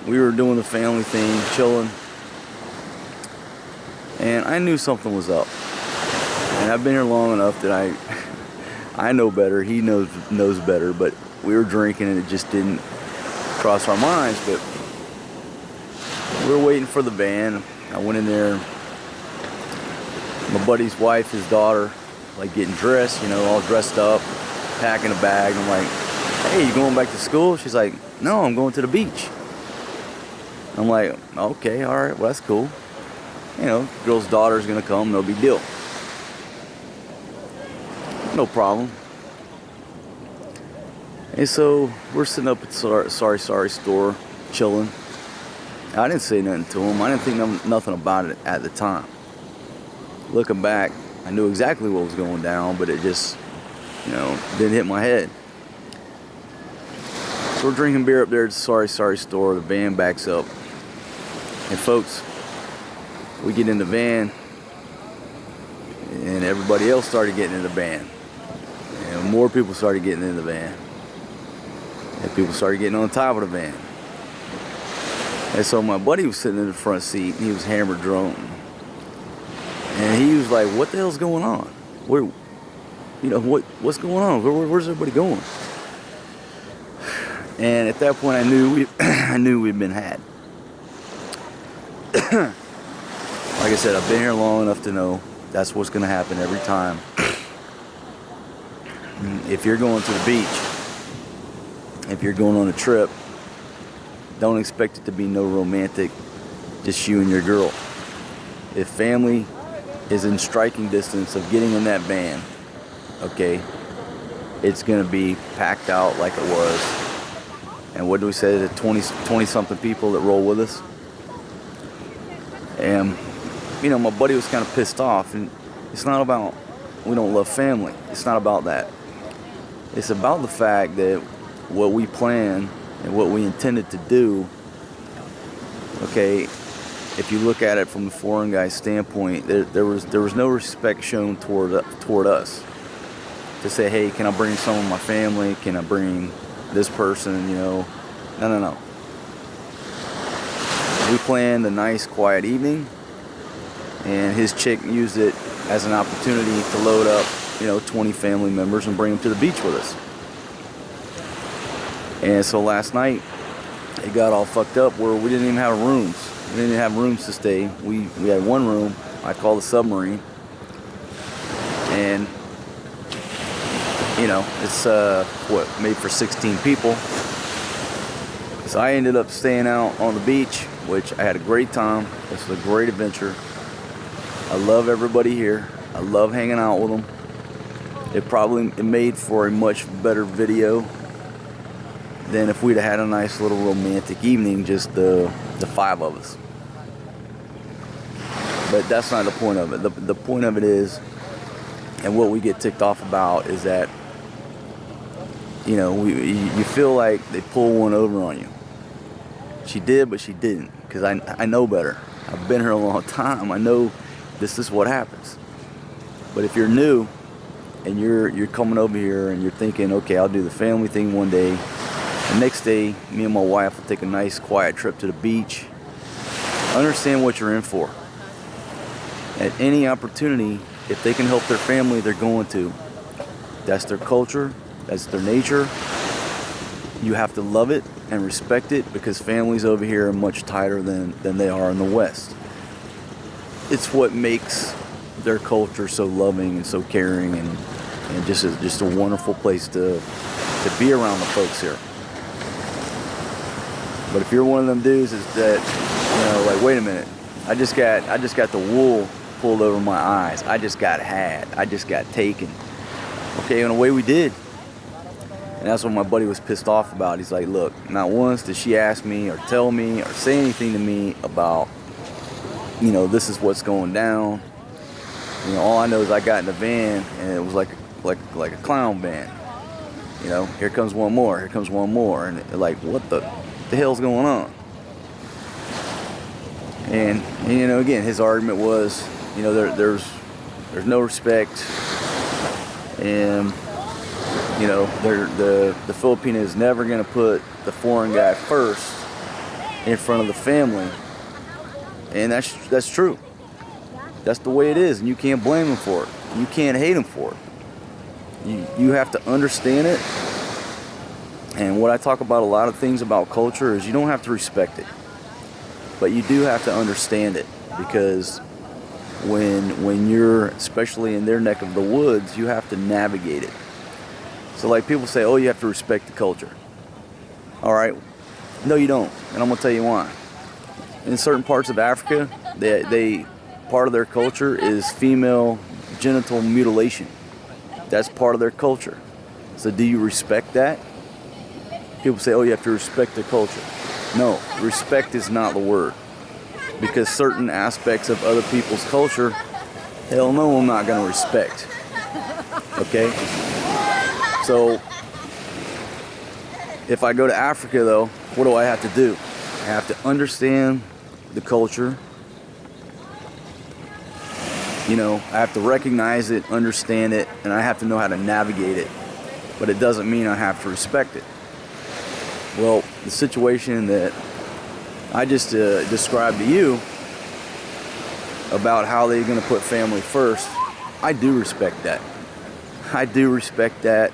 We were doing the family thing, chilling. And I knew something was up. And I've been here long enough that I know better, he knows better, but we were drinking and it just didn't cross our minds. But we were waiting for the van. I went in there. My buddy's wife, his daughter, like getting dressed, you know, all dressed up, packing a bag. I'm like, hey, you going back to school? She's like, no, I'm going to the beach. I'm like, okay, all right, well, that's cool. You know, girl's daughter's gonna come, no big deal. No problem. And so we're sitting up at the Sorry store, chilling. I didn't say nothing to him. I didn't think nothing about it at the time. Looking back, I knew exactly what was going down, but it just, you know, didn't hit my head. So we're drinking beer up there at the Sorry store. The van backs up. And folks, we get in the van, and everybody else started getting in the van. And more people started getting in the van. And people started getting on top of the van. And so my buddy was sitting in the front seat, and he was hammered drunk. And he was like, what the hell's going on? Where, you know, what's going on? Where's everybody going? And at that point, I knew we'd been had. Like I said, I've been here long enough to know that's what's going to happen every time. If you're going to the beach, if you're going on a trip, don't expect it to be no romantic, just you and your girl. If family is in striking distance of getting in that van, okay, it's going to be packed out like it was. And what do we say, the 20-something people that roll with us? And, you know, my buddy was kind of pissed off. And it's not about we don't love family. It's not about that. It's about the fact that what we plan and what we intended to do, okay, if you look at it from the foreign guy's standpoint, there was no respect shown toward us. To say, hey, can I bring some of my family? Can I bring this person, you know? No. We planned a nice, quiet evening, and his chick used it as an opportunity to load up, you know, 20 family members and bring them to the beach with us. And so last night, it got all fucked up where we didn't even have rooms. We didn't even have rooms to stay. We had one room, I call the submarine, and you know, it's made for 16 people. So I ended up staying out on the beach, which I had a great time. This was a great adventure. I love everybody here. I love hanging out with them. It made for a much better video than if we'd have had a nice little romantic evening, just the five of us. But that's not the point of it. The point of it is, and what we get ticked off about is that, you know, you feel like they pull one over on you. She did, but she didn't, because I know better. I've been here a long time. I know this is what happens. But if you're new and you're coming over here and you're thinking, okay, I'll do the family thing one day. The next day, me and my wife will take a nice quiet trip to the beach. Understand what you're in for. At any opportunity, if they can help their family, they're going to. That's their culture. That's their nature. You have to love it and respect it, because families over here are much tighter than they are in the West. It's what makes their culture so loving and so caring, and just a wonderful place to be around the folks here. But if you're one of them dudes that, you know, like, wait a minute, I just got the wool pulled over my eyes. I just got had. I just got taken. Okay, and away we did. And that's what my buddy was pissed off about. He's like, look, not once did she ask me or tell me or say anything to me about, you know, this is what's going down. You know, all I know is I got in the van and it was like a clown van. You know, here comes one more, here comes one more, and like, what the hell's going on? And you know, again, his argument was, you know, there's no respect, and you know, the Filipino is never gonna put the foreign guy first in front of the family, and that's true. That's the way it is, and you can't blame him for it. You can't hate him for it. You have to understand it. And what I talk about a lot of things about culture is you don't have to respect it, but you do have to understand it, because when you're especially in their neck of the woods, you have to navigate it. So like people say, oh, you have to respect the culture. All right, no you don't, and I'm gonna tell you why. In certain parts of Africa, they part of their culture is female genital mutilation. That's part of their culture. So do you respect that? People say, oh, you have to respect their culture. No, respect is not the word. Because certain aspects of other people's culture, hell no, I'm not going to respect. Okay? So, if I go to Africa, though, what do I have to do? I have to understand the culture. You know, I have to recognize it, understand it, and I have to know how to navigate it. But it doesn't mean I have to respect it. Well, the situation that I just described to you about how they're going to put family first, I do respect that. I do respect that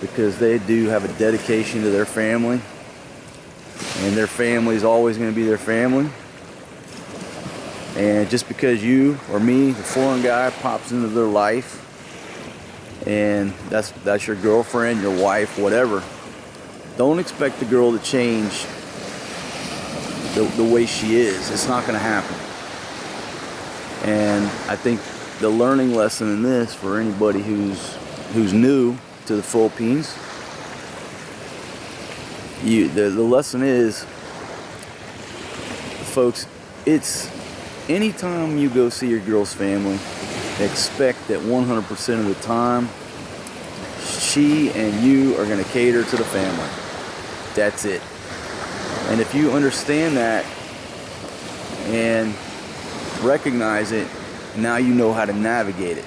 because they do have a dedication to their family, and their family is always going to be their family. And just because you or me, the foreign guy, pops into their life, and that's your girlfriend, your wife, whatever, don't expect the girl to change the way she is. It's not going to happen. And I think the learning lesson in this for anybody who's new to the Philippines, the lesson is, folks, it's anytime you go see your girl's family, expect that 100% of the time she and you are going to cater to the family. That's it. And if you understand that and recognize it, now you know how to navigate it.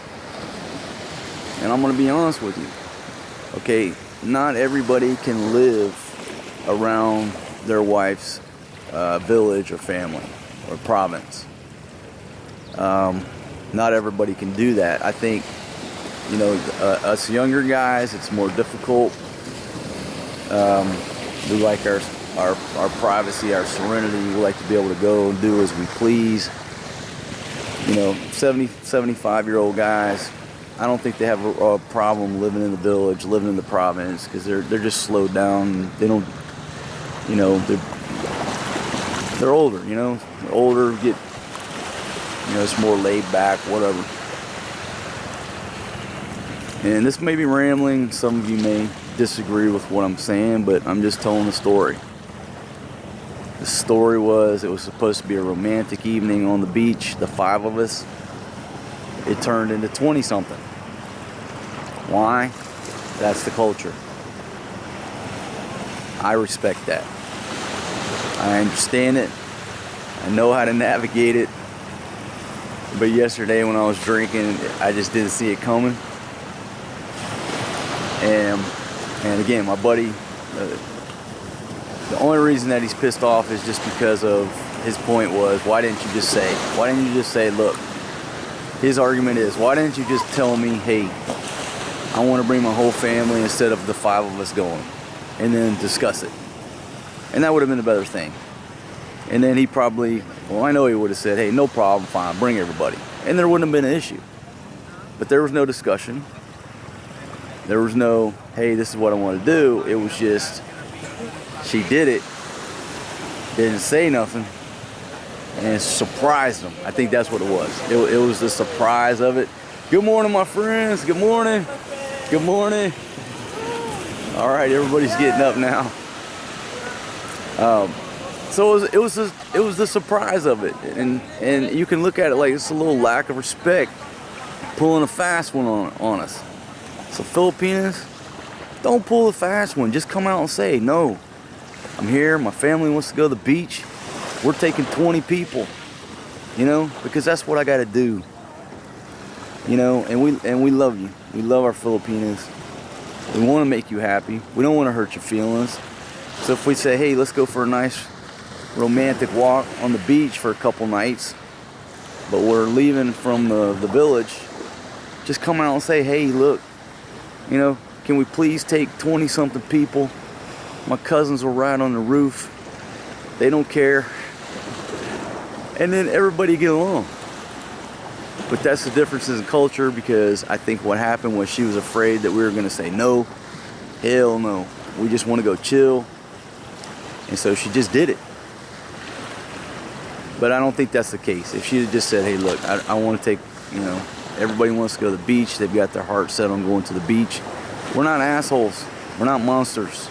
And I'm going to be honest with you. Okay, not everybody can live around their wife's village or family or province. Not everybody can do that. I think, you know, us younger guys, it's more difficult. We like our privacy, our serenity. We like to be able to go and do as we please. You know, 70, 75-year-old guys, I don't think they have a problem living in the village, living in the province, because they're just slowed down. They don't, you know, they're older, you know. They're older, you know, it's more laid back, whatever. And this may be rambling. Some of you may disagree with what I'm saying, but I'm just telling the story. The story was, it was supposed to be a romantic evening on the beach, the 5 of us. It turned into 20-something. Why? That's the culture. I respect that. I understand it. I know how to navigate it. But yesterday when I was drinking, I just didn't see it coming. And again, my buddy, the only reason that he's pissed off is just because of his point was, why didn't you just say? Why didn't you just say, look, his argument is, why didn't you just tell me, hey, I want to bring my whole family instead of the 5 of us going, and then discuss it. And that would have been a better thing. And then he probably, well, I know he would have said, hey, no problem, fine, bring everybody. And there wouldn't have been an issue. But there was no discussion. There was no, hey, this is what I want to do. It was just, she did it, didn't say nothing, and surprised them. I think that's what it was. It was the surprise of it. Good morning, my friends. Good morning. Good morning. All right, everybody's getting up now. So it was the surprise of it, and you can look at it like it's a little lack of respect, pulling a fast one on us. So Filipinas, don't pull a fast one. Just come out and say, no, I'm here. My family wants to go to the beach. We're taking 20 people, you know, because that's what I got to do. You know, and we love you. We love our Filipinas. We want to make you happy. We don't want to hurt your feelings. So if we say, hey, let's go for a nice romantic walk on the beach for a couple nights, but we're leaving from the village, just come out and say, hey, look, you know, can we please take 20 something people? My cousins will ride on the roof. They don't care. And then everybody get along. But that's the differences in culture, because I think what happened was she was afraid that we were gonna say no. Hell no. We just want to go chill. And so she just did it. But I don't think that's the case. If she had just said, hey, look, I want to take, you know, everybody wants to go to the beach. They've got their heart set on going to the beach. We're not assholes. We're not monsters.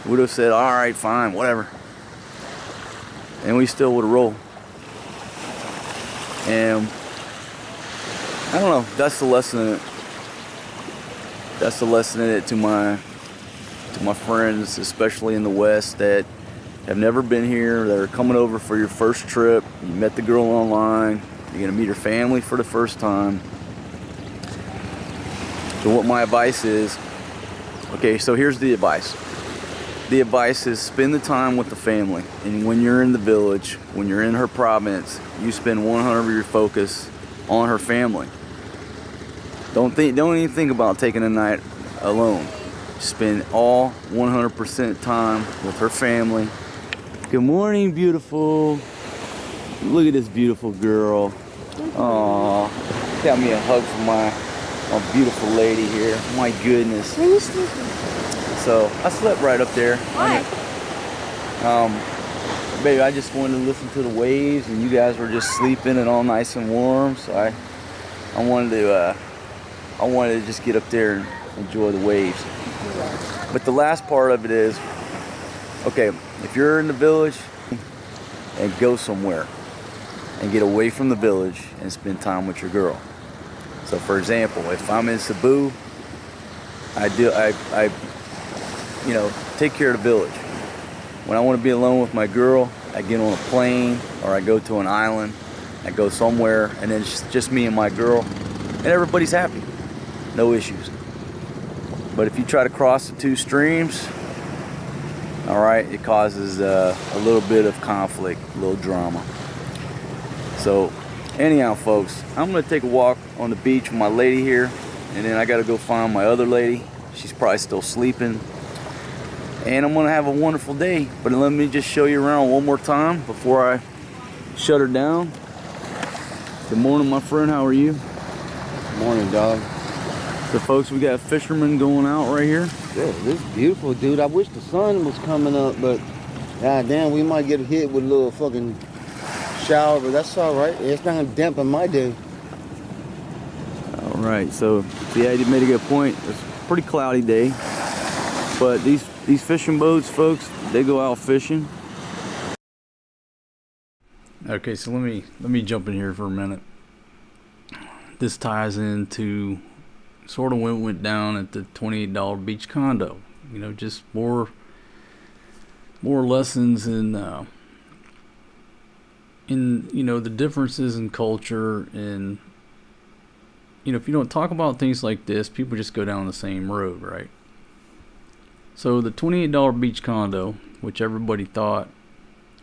We would have said, all right, fine, whatever. And we still would have rolled. And I don't know, that's the lesson in it. That's the lesson in it to my friends, especially in the West, that have never been here, that are coming over for your first trip. You met the girl online. You're gonna meet her family for the first time. So what my advice is, okay, so here's the advice. The advice is spend the time with the family. And when you're in the village, when you're in her province, you spend 100% of your focus on her family. Don't even think about taking a night alone. Spend all 100% time with her family. Good morning, beautiful. Look at this beautiful girl. Aw, got me a hug from my beautiful lady here. My goodness. Where are you sleeping? So I slept right up there. Why? Baby, I just wanted to listen to the waves, and you guys were just sleeping and all nice and warm. So I wanted to just get up there and enjoy the waves. But the last part of it is, okay, if you're in the village, and go somewhere and get away from the village and spend time with your girl. So for example, if I'm in Cebu, I take care of the village. When I want to be alone with my girl, I get on a plane or I go to an island, I go somewhere, and then it's just me and my girl, and everybody's happy. No issues. But if you try to cross the two streams, all right, it causes a little bit of conflict, a little drama. So anyhow, folks, I'm gonna take a walk on the beach with my lady here, and then I gotta go find my other lady. She's probably still sleeping. And I'm gonna have a wonderful day. But let me just show you around one more time before I shut her down. Good morning, my friend, how are you? Morning, dog. So folks, we got fishermen going out right here. Yeah, this is beautiful, dude. I wish the sun was coming up, but goddamn, we might get hit with a little fucking shower, but that's all right. It's not gonna dampen my day. All right, so yeah, you made a good point. It's a pretty cloudy day, but these fishing boats, folks, they go out fishing. Okay, so let me jump in here for a minute. This ties into sort of what went down at the $28 beach condo. You know, just more lessons in you know, the differences in culture. And you know, if you don't talk about things like this, people just go down the same road, right? So the $28 beach condo, which everybody thought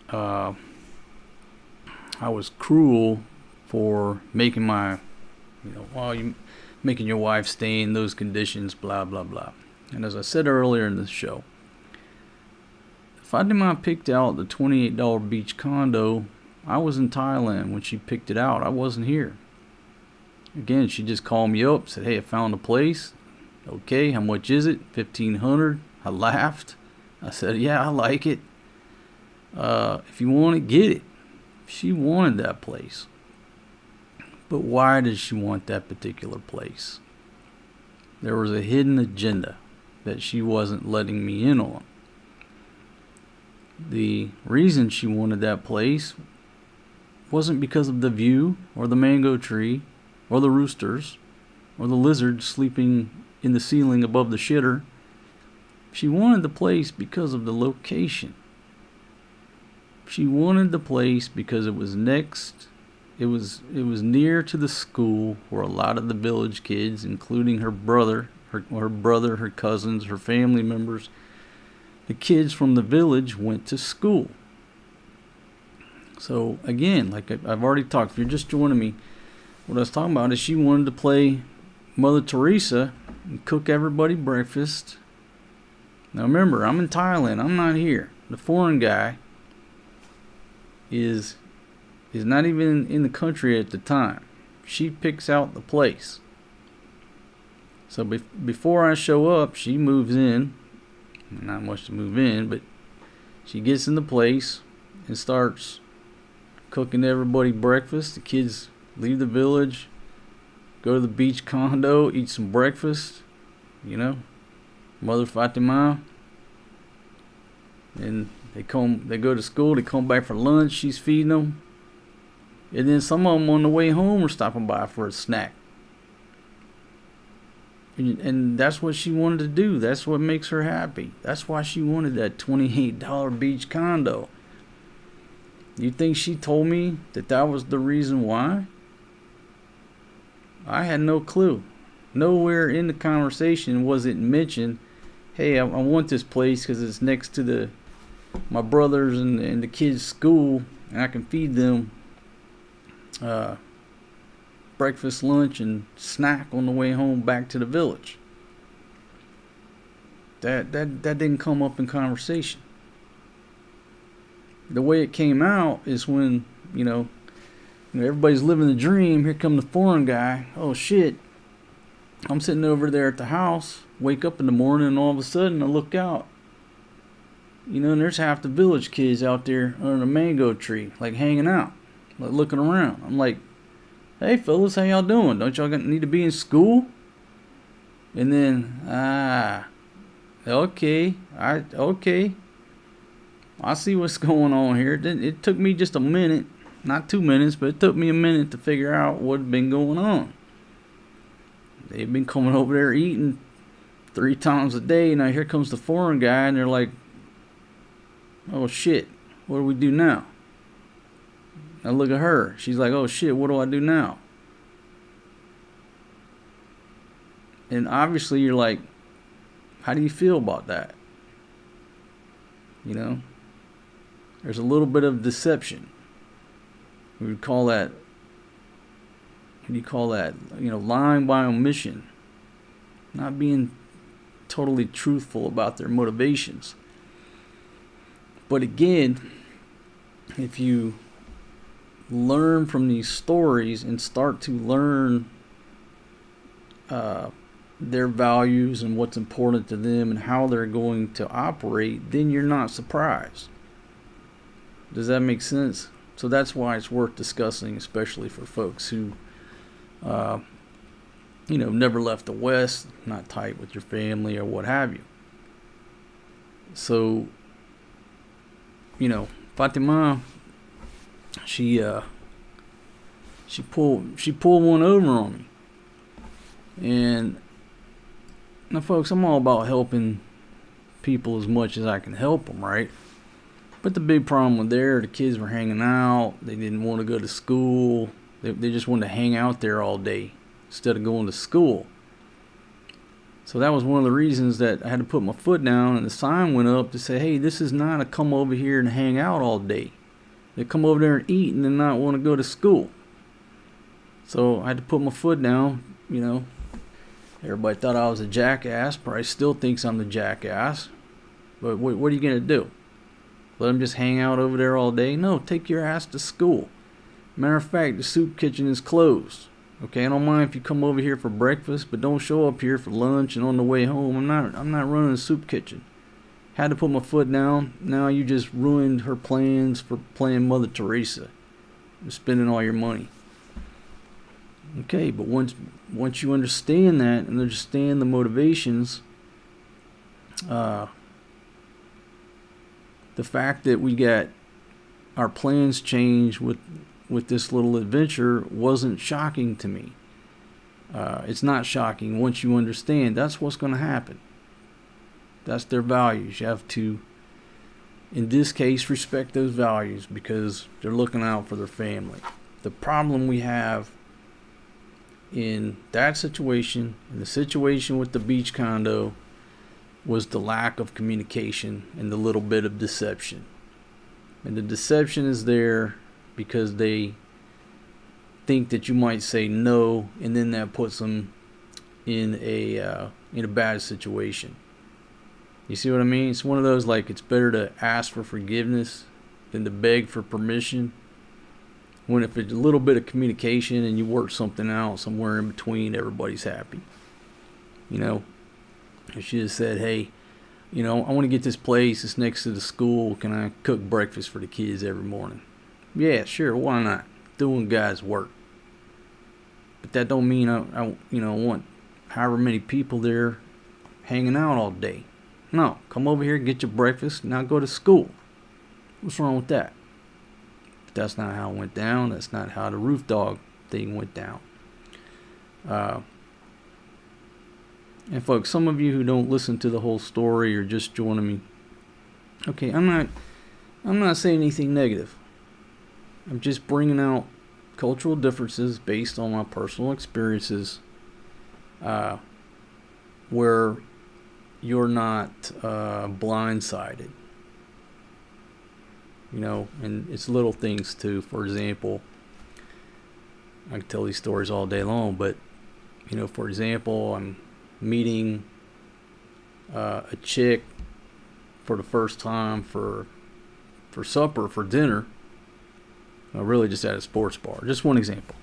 I was cruel for making my, you know, well, you making your wife stay in those conditions, blah blah blah. And as I said earlier in this show, if I did not picked out the $28 beach condo, I was in Thailand when she picked it out. I wasn't here. Again, she just called me up, said, hey, I found a place. Okay, how much is it? $1,500. I laughed. I said, yeah, I like it. If you want it, get it. She wanted that place. But why did she want that particular place? There was a hidden agenda that she wasn't letting me in on. The reason she wanted that place wasn't because of the view or the mango tree or the roosters or the lizard sleeping in the ceiling above the shitter. She wanted the place because of the location. She wanted the place because it was next. It was near to the school where a lot of the village kids, including her brother, her cousins, her family members, the kids from the village went to school. So again, like I've already talked, if you're just joining me, what I was talking about is she wanted to play Mother Teresa and cook everybody breakfast. Now remember, I'm in Thailand. I'm not here. The foreign guy is not even in the country at the time. She picks out the place. So before I show up, she moves in. Not much to move in, but she gets in the place and starts cooking everybody breakfast. The kids leave the village, go to the beach condo, eat some breakfast, you know, Mother Fatima. And they go to school, they come back for lunch, she's feeding them. And then some of them on the way home are stopping by for a snack. And that's what she wanted to do. That's what makes her happy. That's why she wanted that $28 beach condo. You think she told me that was the reason why? I had no clue. Nowhere in the conversation was it mentioned, hey, I want this place because it's next to my brothers and the kids' school, and I can feed them breakfast, lunch, and snack on the way home back to the village. That didn't come up in conversation. The way it came out is when, you know, everybody's living the dream. Here come the foreign guy. Oh shit. I'm sitting over there at the house, wake up in the morning, and all of a sudden I look out. You know, and there's half the village kids out there under a mango tree, like hanging out, like looking around. I'm like, hey fellas, how y'all doing? Don't y'all need to be in school? And then, okay, I see what's going on here. It took me just a minute, not 2 minutes, but it took me a minute to figure out what had been going on. They've been coming over there eating 3 times a day. Now here comes the foreign guy, and they're like, oh shit, what do we do now? Now look at her. She's like, oh shit, what do I do now? And obviously you're like, how do you feel about that? You know? There's a little bit of deception. We would call that, what do you call that? You know, lying by omission. Not being totally truthful about their motivations. But again, if you learn from these stories and start to learn their values and what's important to them and how they're going to operate, then you're not surprised. Does that make sense? So that's why it's worth discussing, especially for folks who you know, never left the West, not tight with your family or what have you. So, you know, Fatima, she pulled one over on me. And now folks, I'm all about helping people as much as I can help them, right? But the big problem with the kids were hanging out. They didn't want to go to school. They just wanted to hang out there all day instead of going to school. So that was one of the reasons that I had to put my foot down, and the sign went up to say, hey, this is not a come over here and hang out all day. They come over there and eat and then not want to go to school. So I had to put my foot down, you know. Everybody thought I was a jackass. Probably still thinks I'm the jackass. But what are you going to do? Let them just hang out over there all day? No, take your ass to school. Matter of fact, the soup kitchen is closed. Okay, I don't mind if you come over here for breakfast, but don't show up here for lunch and on the way home. I'm not running the soup kitchen. Had to put my foot down. Now you just ruined her plans for playing Mother Teresa and spending all your money. Okay, but once you understand that and understand the motivations, the fact that we got our plans changed with this little adventure wasn't shocking to me. It's not shocking once you understand that's what's going to happen. That's their values. You have to, in this case, respect those values because they're looking out for their family. The problem we have in that situation, in the situation with the beach condo, was the lack of communication and the little bit of deception. And the deception is there because they think that you might say no, and then that puts them in a bad situation. You see what I mean? It's one of those, like, it's better to ask for forgiveness than to beg for permission. When if it's a little bit of communication and you work something out somewhere in between, everybody's happy. You know, if she just said, hey, you know, I want to get this place. It's next to the school. Can I cook breakfast for the kids every morning? Yeah, sure. Why not? Doing guys' work. But that don't mean I want however many people there hanging out all day. No, come over here, get your breakfast, now go to school. What's wrong with that? But that's not how it went down. That's not how the roof dog thing went down. And folks, some of you who don't listen to the whole story or just joining me, okay, I'm not saying anything negative. I'm just bringing out cultural differences based on my personal experiences, where you're not blindsided. You know, and it's little things too. For example, I can tell these stories all day long, but you know, for example, I'm meeting a chick for the first time for supper, for dinner. Really just at a sports bar. Just one example.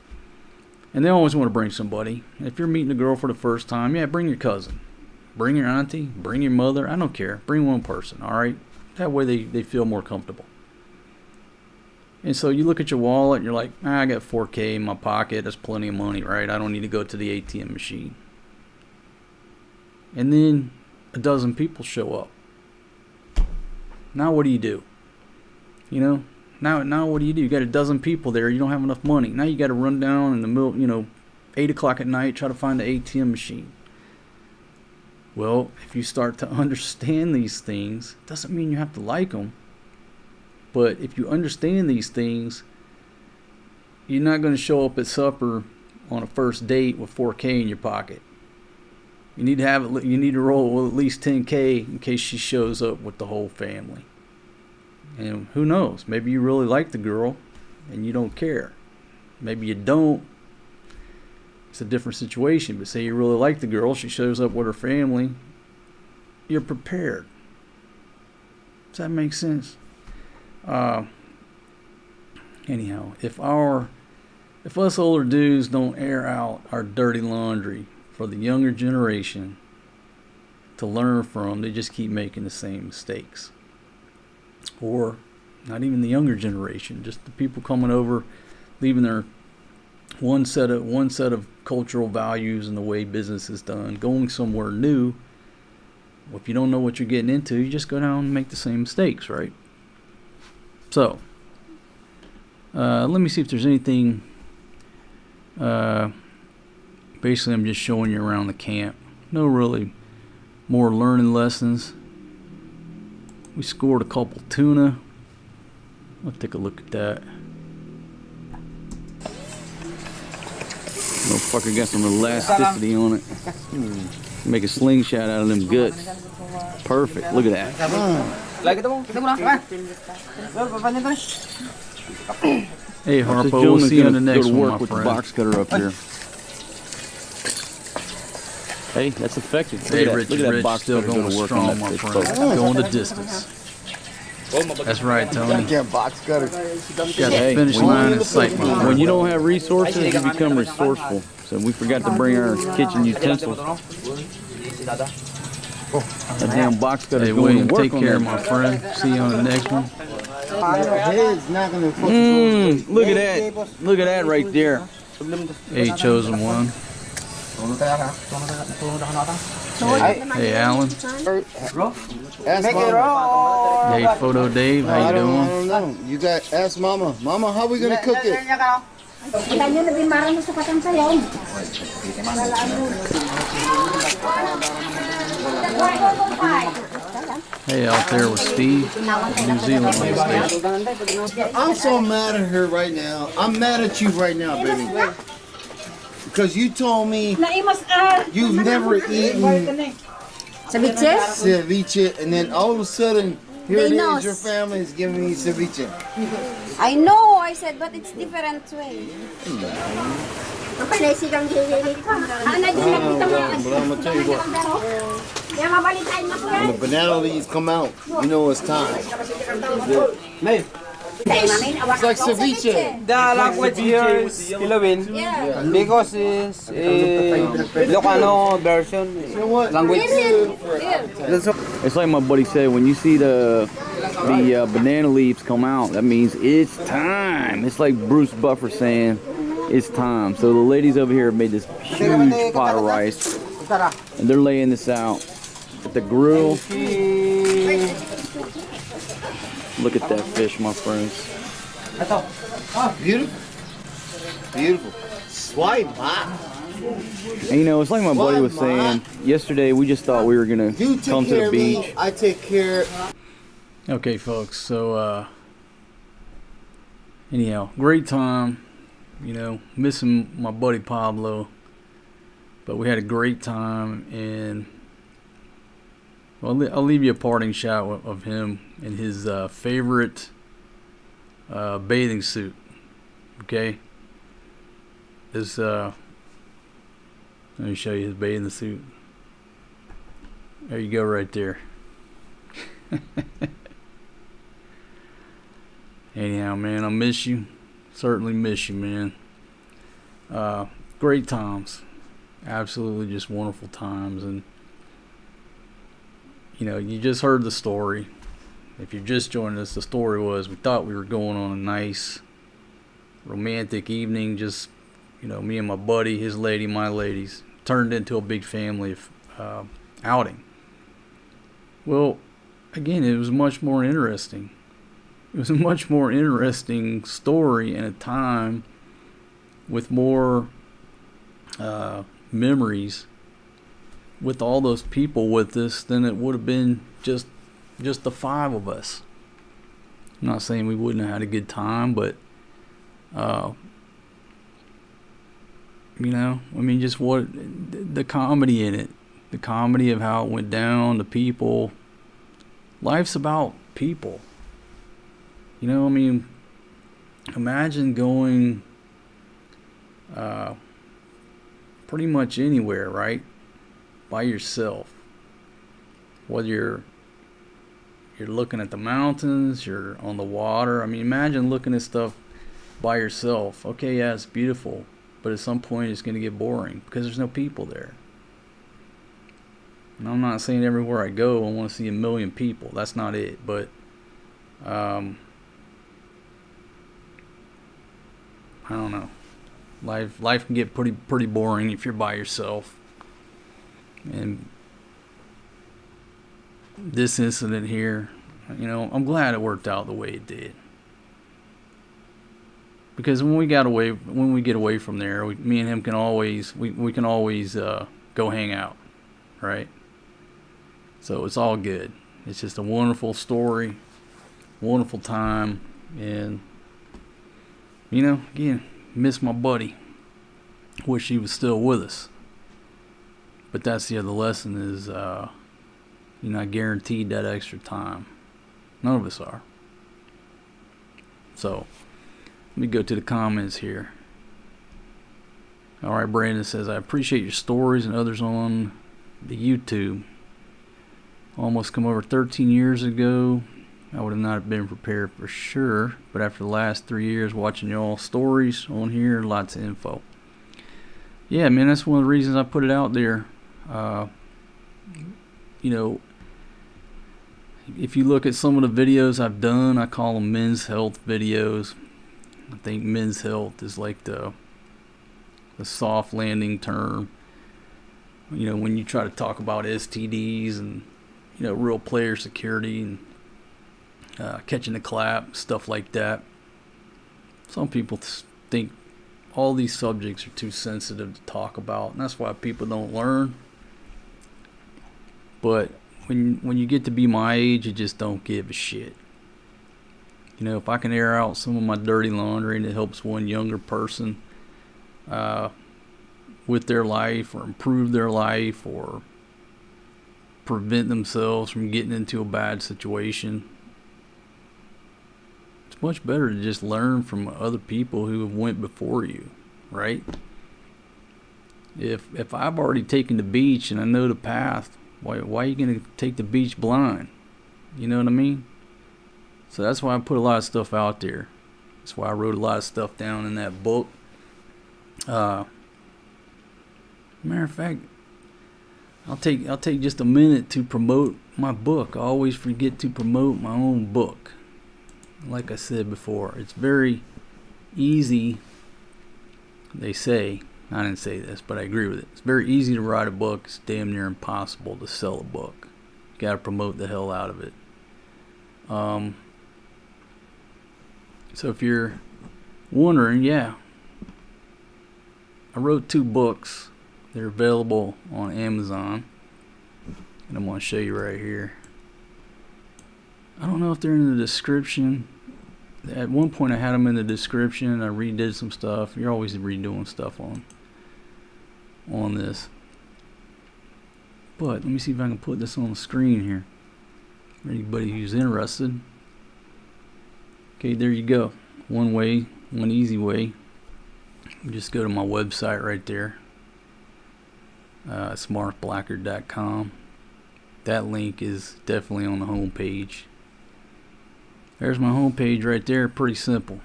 And they always want to bring somebody. If you're meeting a girl for the first time, yeah, bring your cousin. Bring your auntie. Bring your mother. I don't care. Bring one person, all right? That way they feel more comfortable. And so you look at your wallet and you're like, I got $4K in my pocket. That's plenty of money, right? I don't need to go to the ATM machine. And then a dozen people show up. Now what do you do? You know? Now what do? You got a dozen people there. You don't have enough money. Now you got to run down in the middle, 8 o'clock at night, try to find the ATM machine. Well, if you start to understand these things, doesn't mean you have to like them. But if you understand these things, you're not going to show up at supper on a first date with $4K in your pocket. You need to roll with at least $10K in case she shows up with the whole family. And who knows? Maybe you really like the girl and you don't care. Maybe you don't. It's a different situation. But say you really like the girl, she shows up with her family. You're prepared. Does that make sense? Anyhow, if us older dudes don't air out our dirty laundry for the younger generation to learn from, they just keep making the same mistakes. Or not even the younger generation, just the people coming over, leaving their one set of cultural values and the way business is done, going somewhere new. Well, if you don't know what you're getting into, you just go down and make the same mistakes, right? So, let me see if there's anything. Basically, I'm just showing you around the camp. No really more learning lessons. We scored a couple tuna. Let's take a look at that. Motherfucker got some elasticity on it. Make a slingshot out of them guts. Perfect. Look at that. Hey Harpo, we'll see you on the next one, my friend. With the box cutter up here. Hey, that's effective. Hey, look at that box still going strong, my friend. Going the distance. That's right, Tony. Goddamn box cutter. Got the finish line in sight, my friend. When you don't have resources, you become resourceful. So we forgot to bring our kitchen utensils. That damn box cutter. Hey, William, take care, my friend. See you on the next one. Look at that. Look at that right there. Hey, chosen one. Hey, Alan. Ask Make it Mama. roll. Hey, Photo Dave. How you I doing? don't know. You got ask Mama. Mama, how we gonna cook it? Ilan yun lebih marah sa patang sayaw. Hey, out there with Steve, New Zealand station. I'm so mad at her right now. I'm mad at you right now, baby. Because you told me you've never eaten ceviche, and then all of a sudden, here it is, your family is giving me ceviche. I know, I said, but it's different way. But I'm gonna tell you what, when the banana leaves come out, you know it's time. It's like ceviche. The language here is Philippine. Yeah. Because it's Ilocano version. Language. It's like my buddy said, when you see the banana leaves come out, that means it's time. It's like Bruce Buffer saying, it's time. So the ladies over here made this huge pot of rice, and they're laying this out at the grill. Look at that fish, my friends. Beautiful. Beautiful. Swipe hot. And you know, it's like my buddy was saying yesterday. We just thought we were gonna You take come to care the of me, beach. I take care. Okay, folks. So, anyhow, great time. You know, missing my buddy Pablo, but we had a great time, and well, I'll leave you a parting shot of him in his favorite bathing suit. Okay, this let me show you his bathing suit. There you go, right there. Anyhow, man, I miss you. Certainly miss you, man. Great times. Absolutely just wonderful times. And, you know, you just heard the story. If you're just joining us, the story was we thought we were going on a nice romantic evening. Just, you know, me and my buddy, his lady, my ladies. Turned into a big family outing. Well, again, it was much more interesting. It was a much more interesting story and a time with more memories with all those people with us than it would have been just the five of us. I'm not saying we wouldn't have had a good time, but you know, I mean, just what the comedy in it, the comedy of how it went down, the people. Life's about people. You know, I mean, imagine going pretty much anywhere, right? By yourself. Whether you're looking at the mountains, you're on the water. I mean, imagine looking at stuff by yourself. Okay, yeah, it's beautiful, but at some point it's going to get boring because there's no people there. And I'm not saying everywhere I go I want to see a million people. That's not it, but I don't know. Life can get pretty boring if you're by yourself. And this incident here, you know, I'm glad it worked out the way it did. Because when we get away from there, me and him can always we can always go hang out, right? So it's all good. It's just a wonderful story, wonderful time, and you know, again, miss my buddy. Wish he was still with us. But that's the other lesson is you're not guaranteed that extra time. None of us are. So let me go to the comments here. Alright, Brandon says, I appreciate your stories and others on the YouTube. Almost come over 13 years ago. I would have not been prepared for sure, but after the last 3 years watching y'all stories on here, lots of info. Yeah, man, that's one of the reasons I put it out there. You know, if you look at some of the videos I've done, I call them men's health videos. I think men's health is like the soft landing term. You know, when you try to talk about STDs and, you know, real player security and catching the clap, stuff like that. Some people think all these subjects are too sensitive to talk about, and that's why people don't learn. But when you get to be my age, you just don't give a shit. You know, if I can air out some of my dirty laundry and it helps one younger person with their life, or improve their life, or prevent themselves from getting into a bad situation, it's much better to just learn from other people who have went before you, right? If I've already taken the beach and I know the path, why are you going to take the beach blind? You know what I mean? So that's why I put a lot of stuff out there. That's why I wrote a lot of stuff down in that book. Matter of fact, I'll take just a minute to promote my book. I always forget to promote my own book. Like I said before, it's very easy. They say, I didn't say this, but I agree with it. It's very easy to write a book. It's damn near impossible to sell a book. You gotta promote the hell out of it. So if you're wondering, yeah, I wrote 2 books. They're available on Amazon, and I'm going to show you right here. I don't know if they're in the description. At one point I had them in the description. I redid some stuff. You're always redoing stuff on this. But let me see if I can put this on the screen here for anybody who's interested. Okay, there you go. One way, one easy way. Just go to my website right there. smartblacker.com. That link is definitely on the home page. There's my home page right there. Pretty simple,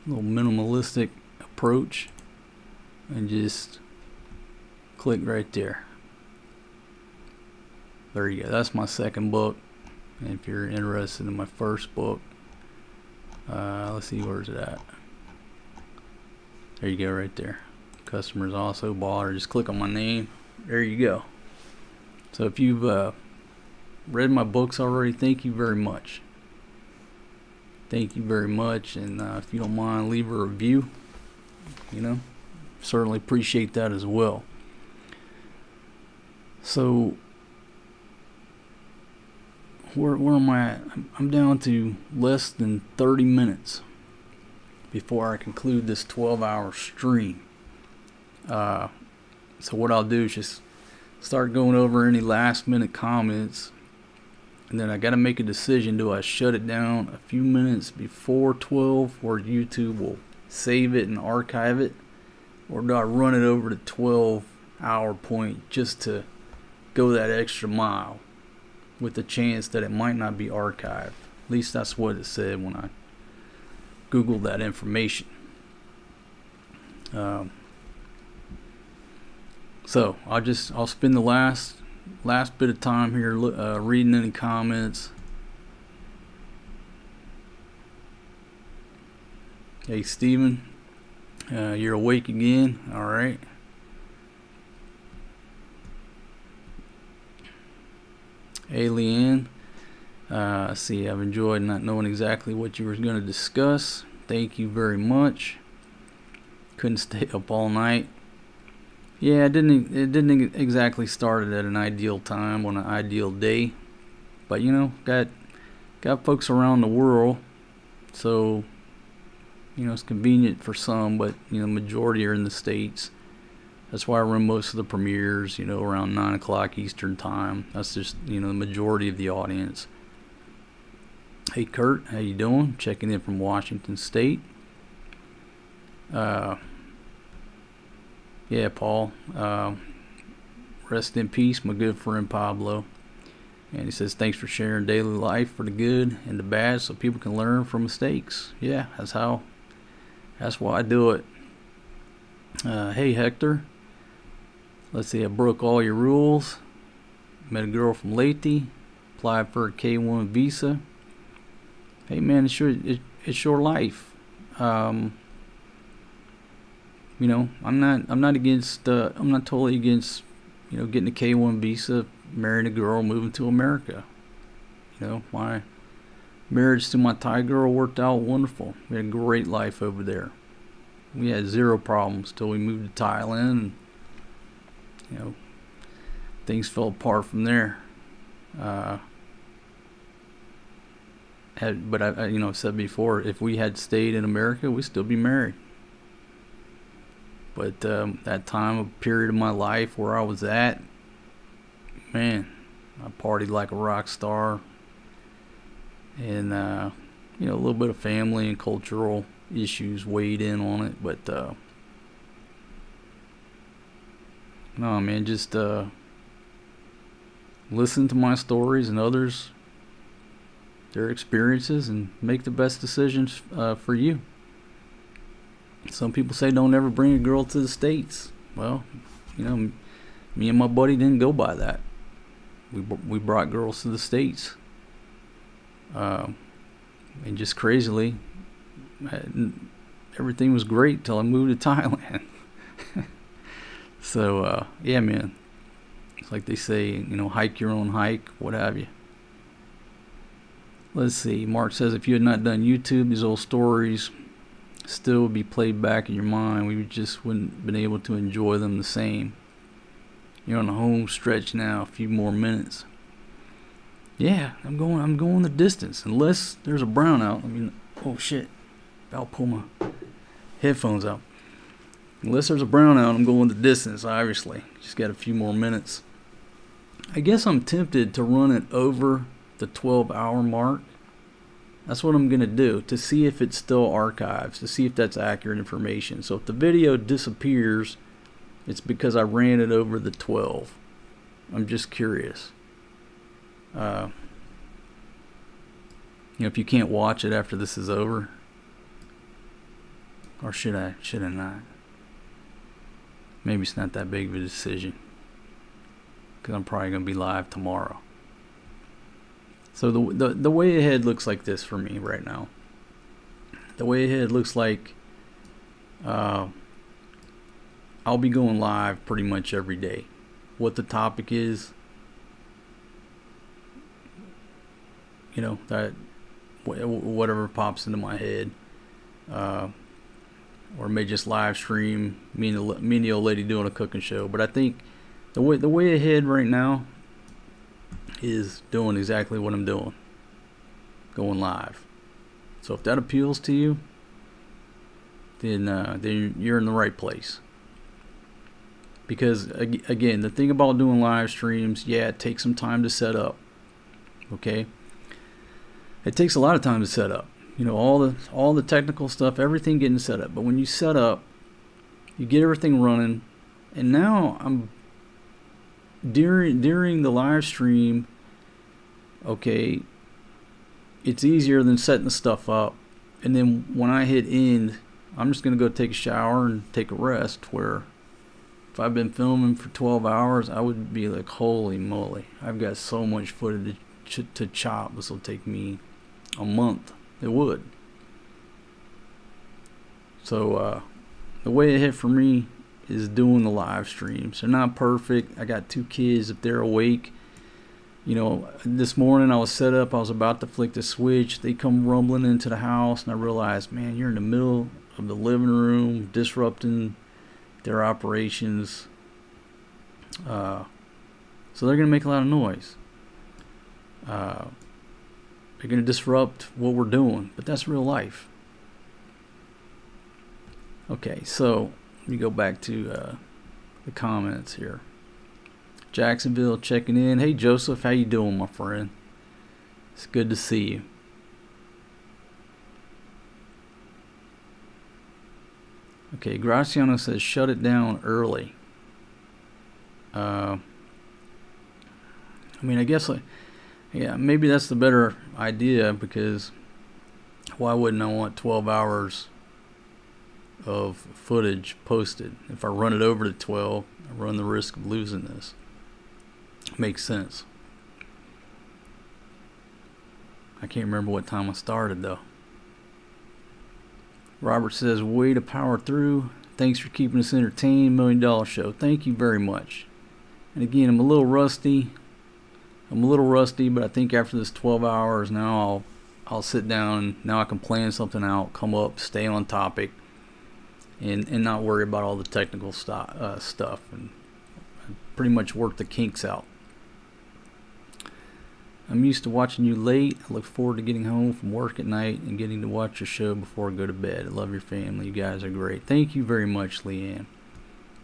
a little minimalistic approach, and just click right there. There you go. That's my second book. And if you're interested in my first book, let's see, where's it at? There you go, right there. Customers also bought, or just click on my name. There you go. So if you've read my books already, thank you very much. Thank you very much. And if you don't mind, leave a review. You know, certainly appreciate that as well. So where am I at? I'm down to less than 30 minutes before I conclude this 12-hour stream. So what I'll do is just start going over any last minute comments, and then I got to make a decision. Do I shut it down a few minutes before 12 where YouTube will save it and archive it, or do I run it over the 12-hour point just to go that extra mile with the chance that it might not be archived? At least that's what it said when I Googled that information. So I'll spend the last bit of time here reading any comments. Hey Steven, you're awake again. All right. Hey Leanne, see, I've enjoyed not knowing exactly what you were going to discuss. Thank you very much. Couldn't stay up all night. Yeah, it didn't exactly start at an ideal time on an ideal day, but you know, got folks around the world, so you know it's convenient for some, but you know, majority are in the States. That's why I run most of the premieres, you know, around 9 o'clock Eastern time. That's just, you know, the majority of the audience. Hey Kurt, how you doing? Checking in from Washington State. Yeah, Paul. Rest in peace, my good friend Pablo. And he says, thanks for sharing daily life for the good and the bad so people can learn from mistakes. Yeah, that's why I do it. Hey, Hector. Let's see, I broke all your rules. Met a girl from Leyte. Applied for a K1 visa. Hey, man, it's your life. You know, I'm not totally against you know, getting a K-1 visa, marrying a girl, moving to America. You know, my marriage to my Thai girl worked out wonderful. We had a great life over there. We had zero problems till we moved to Thailand, and, you know, things fell apart from there. But I you know, said before, if we had stayed in America, we'd still be married. But that period of my life where I was at, man, I partied like a rock star. And, you know, a little bit of family and cultural issues weighed in on it. But, no, man, just listen to my stories and others, their experiences, and make the best decisions for you. Some people say don't ever bring a girl to the States. Well, you know, me and my buddy didn't go by that. We brought girls to the States. And just crazily, everything was great till I moved to Thailand. So, yeah, man. It's like they say, you know, hike your own hike, what have you. Let's see. Mark says, if you had not done YouTube, these old stories still would be played back in your mind. We just wouldn't have been able to enjoy them the same. You're on the home stretch now, a few more minutes. Yeah, I'm going the distance. Unless there's a brownout. I mean, oh shit. I'll pull my headphones out. Unless there's a brownout, I'm going the distance, obviously. Just got a few more minutes. I guess I'm tempted to run it over the 12-hour mark. That's what I'm going to do, to see if it still archives, to see if that's accurate information. So if the video disappears, it's because I ran it over the 12. I'm just curious. You know, if you can't watch it after this is over, or should I not? Maybe it's not that big of a decision, because I'm probably going to be live tomorrow. So the way ahead looks like this for me right now. The way ahead looks like I'll be going live pretty much every day. What the topic is, you know, that whatever pops into my head, or may just live stream me and the old lady doing a cooking show. But I think the way ahead right now is doing exactly what I'm doing, going live. So if that appeals to you, then you're in the right place. Because again, the thing about doing live streams, yeah, it takes some time to set up. Okay, it takes a lot of time to set up. You know, all the technical stuff, everything getting set up. But when you set up, you get everything running, and now I'm during the live stream. Okay, it's easier than setting the stuff up, and then when I hit end, I'm just gonna go take a shower and take a rest. Where if I've been filming for 12 hours, I would be like, holy moly, I've got so much footage to chop. This will take me a month. It would. So the way ahead for me is doing the live streams. They're not perfect. I got 2 kids. If they're awake, you know, this morning I was set up. I was about to flick the switch. They come rumbling into the house, and I realized, man, you're in the middle of the living room, disrupting their operations. So they're gonna make a lot of noise. They're going to disrupt what we're doing, but that's real life. Okay, so let me go back to the comments here. Jacksonville checking in. Hey Joseph, how you doing, my friend? It's good to see you. Okay, Graciano says shut it down early. I mean, I guess yeah, maybe that's the better idea, because why wouldn't I want 12 hours of footage posted? If I run it over to 12, I run the risk of losing this. Makes sense. I can't remember what time I started though. Robert says, way to power through. Thanks for keeping us entertained. $1 Million Show. Thank you very much. And again, I'm a little rusty. But I think after this 12 hours now, I'll sit down and now I can plan something out, come up, stay on topic, and not worry about all the technical stuff, and pretty much work the kinks out. I'm used to watching you late. I look forward to getting home from work at night and getting to watch your show before I go to bed. I love your family. You guys are great. Thank you very much, Leanne.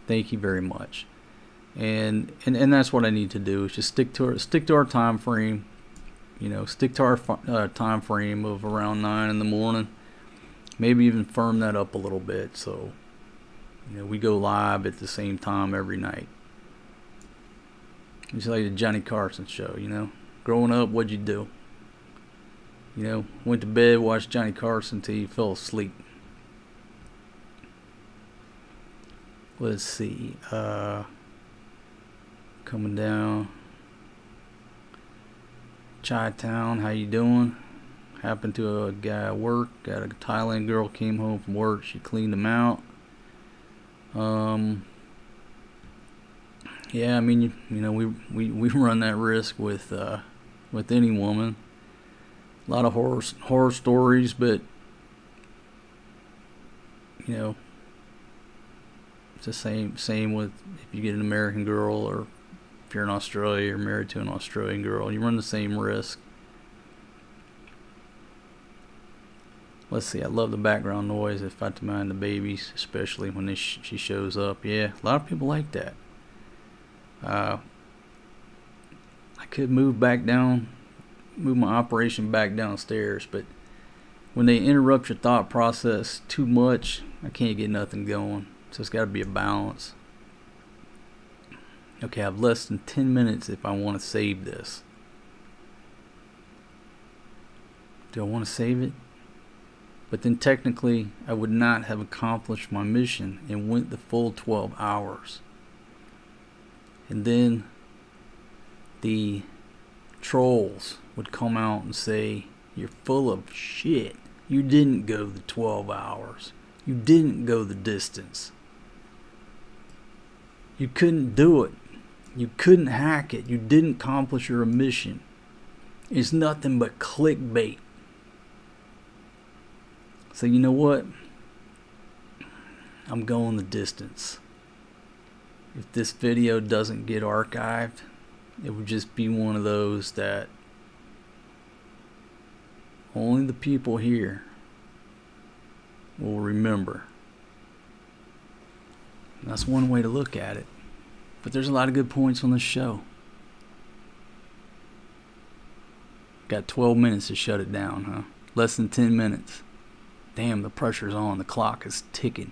Thank you very much. And that's what I need to do, is just stick to our time frame. You know, stick to our time frame of around 9 in the morning. Maybe even firm that up a little bit, so you know we go live at the same time every night. It's like the Johnny Carson show, you know. Growing up, what'd you do? You know, went to bed, watched Johnny Carson till you fell asleep. Let's see. Coming down. Chi-Town, how you doing? Happened to a guy at work. Got a Thailand girl, came home from work. She cleaned him out. Yeah, I mean, you know, we run that risk with any woman. A lot of horror stories, but you know, it's the same with if you get an American girl, or if you're in Australia, you're married to an Australian girl, you run the same risk. Let's see, I love the background noise if I mind the babies, especially when she shows up. Yeah, a lot of people like that. I could move my operation back downstairs, but when they interrupt your thought process too much, I can't get nothing going. So it's got to be a balance. Okay, I have less than 10 minutes if I want to save this. Do I want to save it? But then technically, I would not have accomplished my mission and went the full 12 hours. And then the trolls would come out and say, you're full of shit. You didn't go the 12 hours. You didn't go the distance. You couldn't do it. You couldn't hack it. You didn't accomplish your mission. It's nothing but clickbait. So you know what? I'm going the distance. If this video doesn't get archived, it would just be one of those that only the people here will remember. And that's one way to look at it. But there's a lot of good points on this show. Got 12 minutes to shut it down, huh? Less than 10 minutes. Damn, the pressure's on. The clock is ticking.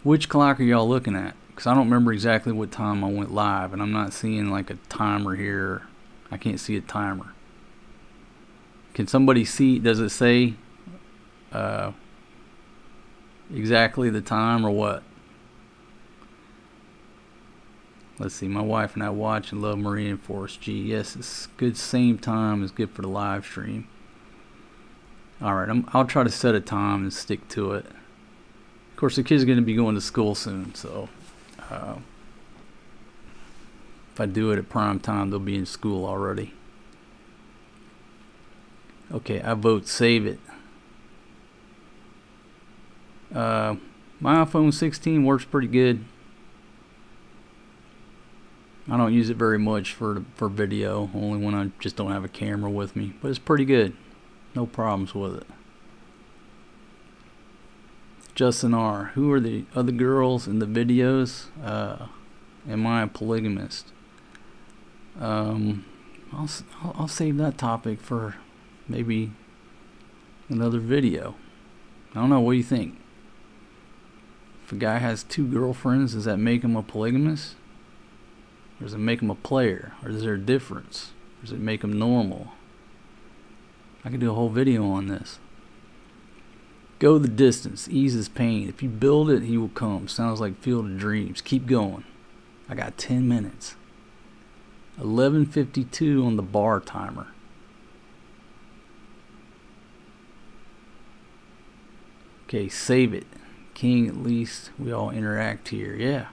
Which clock are y'all looking at? Because I don't remember exactly what time I went live, and I'm not seeing like a timer here. I can't see a timer. Can somebody see? Does it say exactly the time or what? Let's see. My wife and I watch and love Marine Force G. Yes, it's good. Same time is good for the live stream. All right, I'll try to set a time and stick to it. Of course, the kids are going to be going to school soon, so if I do it at prime time, they'll be in school already. Okay, I vote save it. My iPhone 16 works pretty good. I don't use it very much for video, only when I just don't have a camera with me, but it's pretty good. No problems with it. Justin R. Who are the other girls in the videos? Am I a polygamist? I'll save that topic for maybe another video. I don't know. What do you think? If a guy has 2 girlfriends, does that make him a polygamist? Or does it make him a player? Or is there a difference? Or does it make him normal? I could do a whole video on this. Go the distance, eases pain. If you build it, he will come. Sounds like Field of Dreams. Keep going. I got 10 minutes. 11:52 on the bar timer. Okay, save it. King, at least we all interact here. Yeah.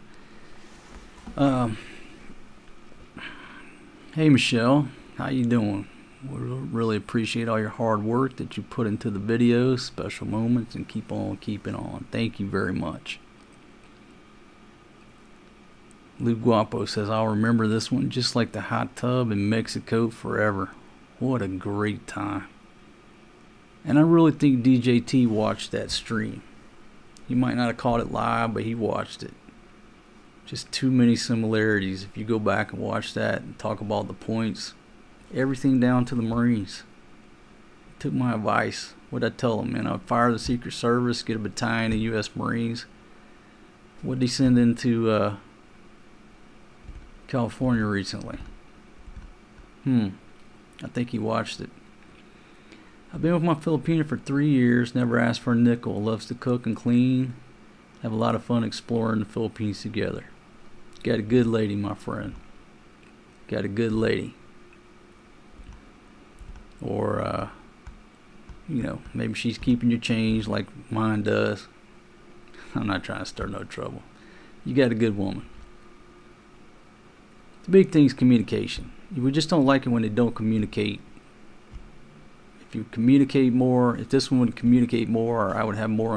Hey Michelle, how you doing? We really appreciate all your hard work that you put into the videos, special moments, and keep on keeping on. Thank you very much. Lou Guapo says, I'll remember this one just like the hot tub in Mexico forever. What a great time. And I really think DJT watched that stream. He might not have caught it live, but he watched it. Just too many similarities. If you go back and watch that and talk about the points, everything down to the Marines. Took my advice. What'd I tell them, man? I'd fire the Secret Service, get a battalion of U.S. Marines. What'd he send into California recently? I think he watched it. I've been with my Filipina for 3 years, never asked for a nickel. Loves to cook and clean. Have a lot of fun exploring the Philippines together. Got a good lady, my friend. Got a good lady. Or, you know, maybe she's keeping your change like mine does. I'm not trying to stir no trouble. You got a good woman. The big thing is communication. We just don't like it when they don't communicate. If you communicate more, if this one would communicate more, I would have more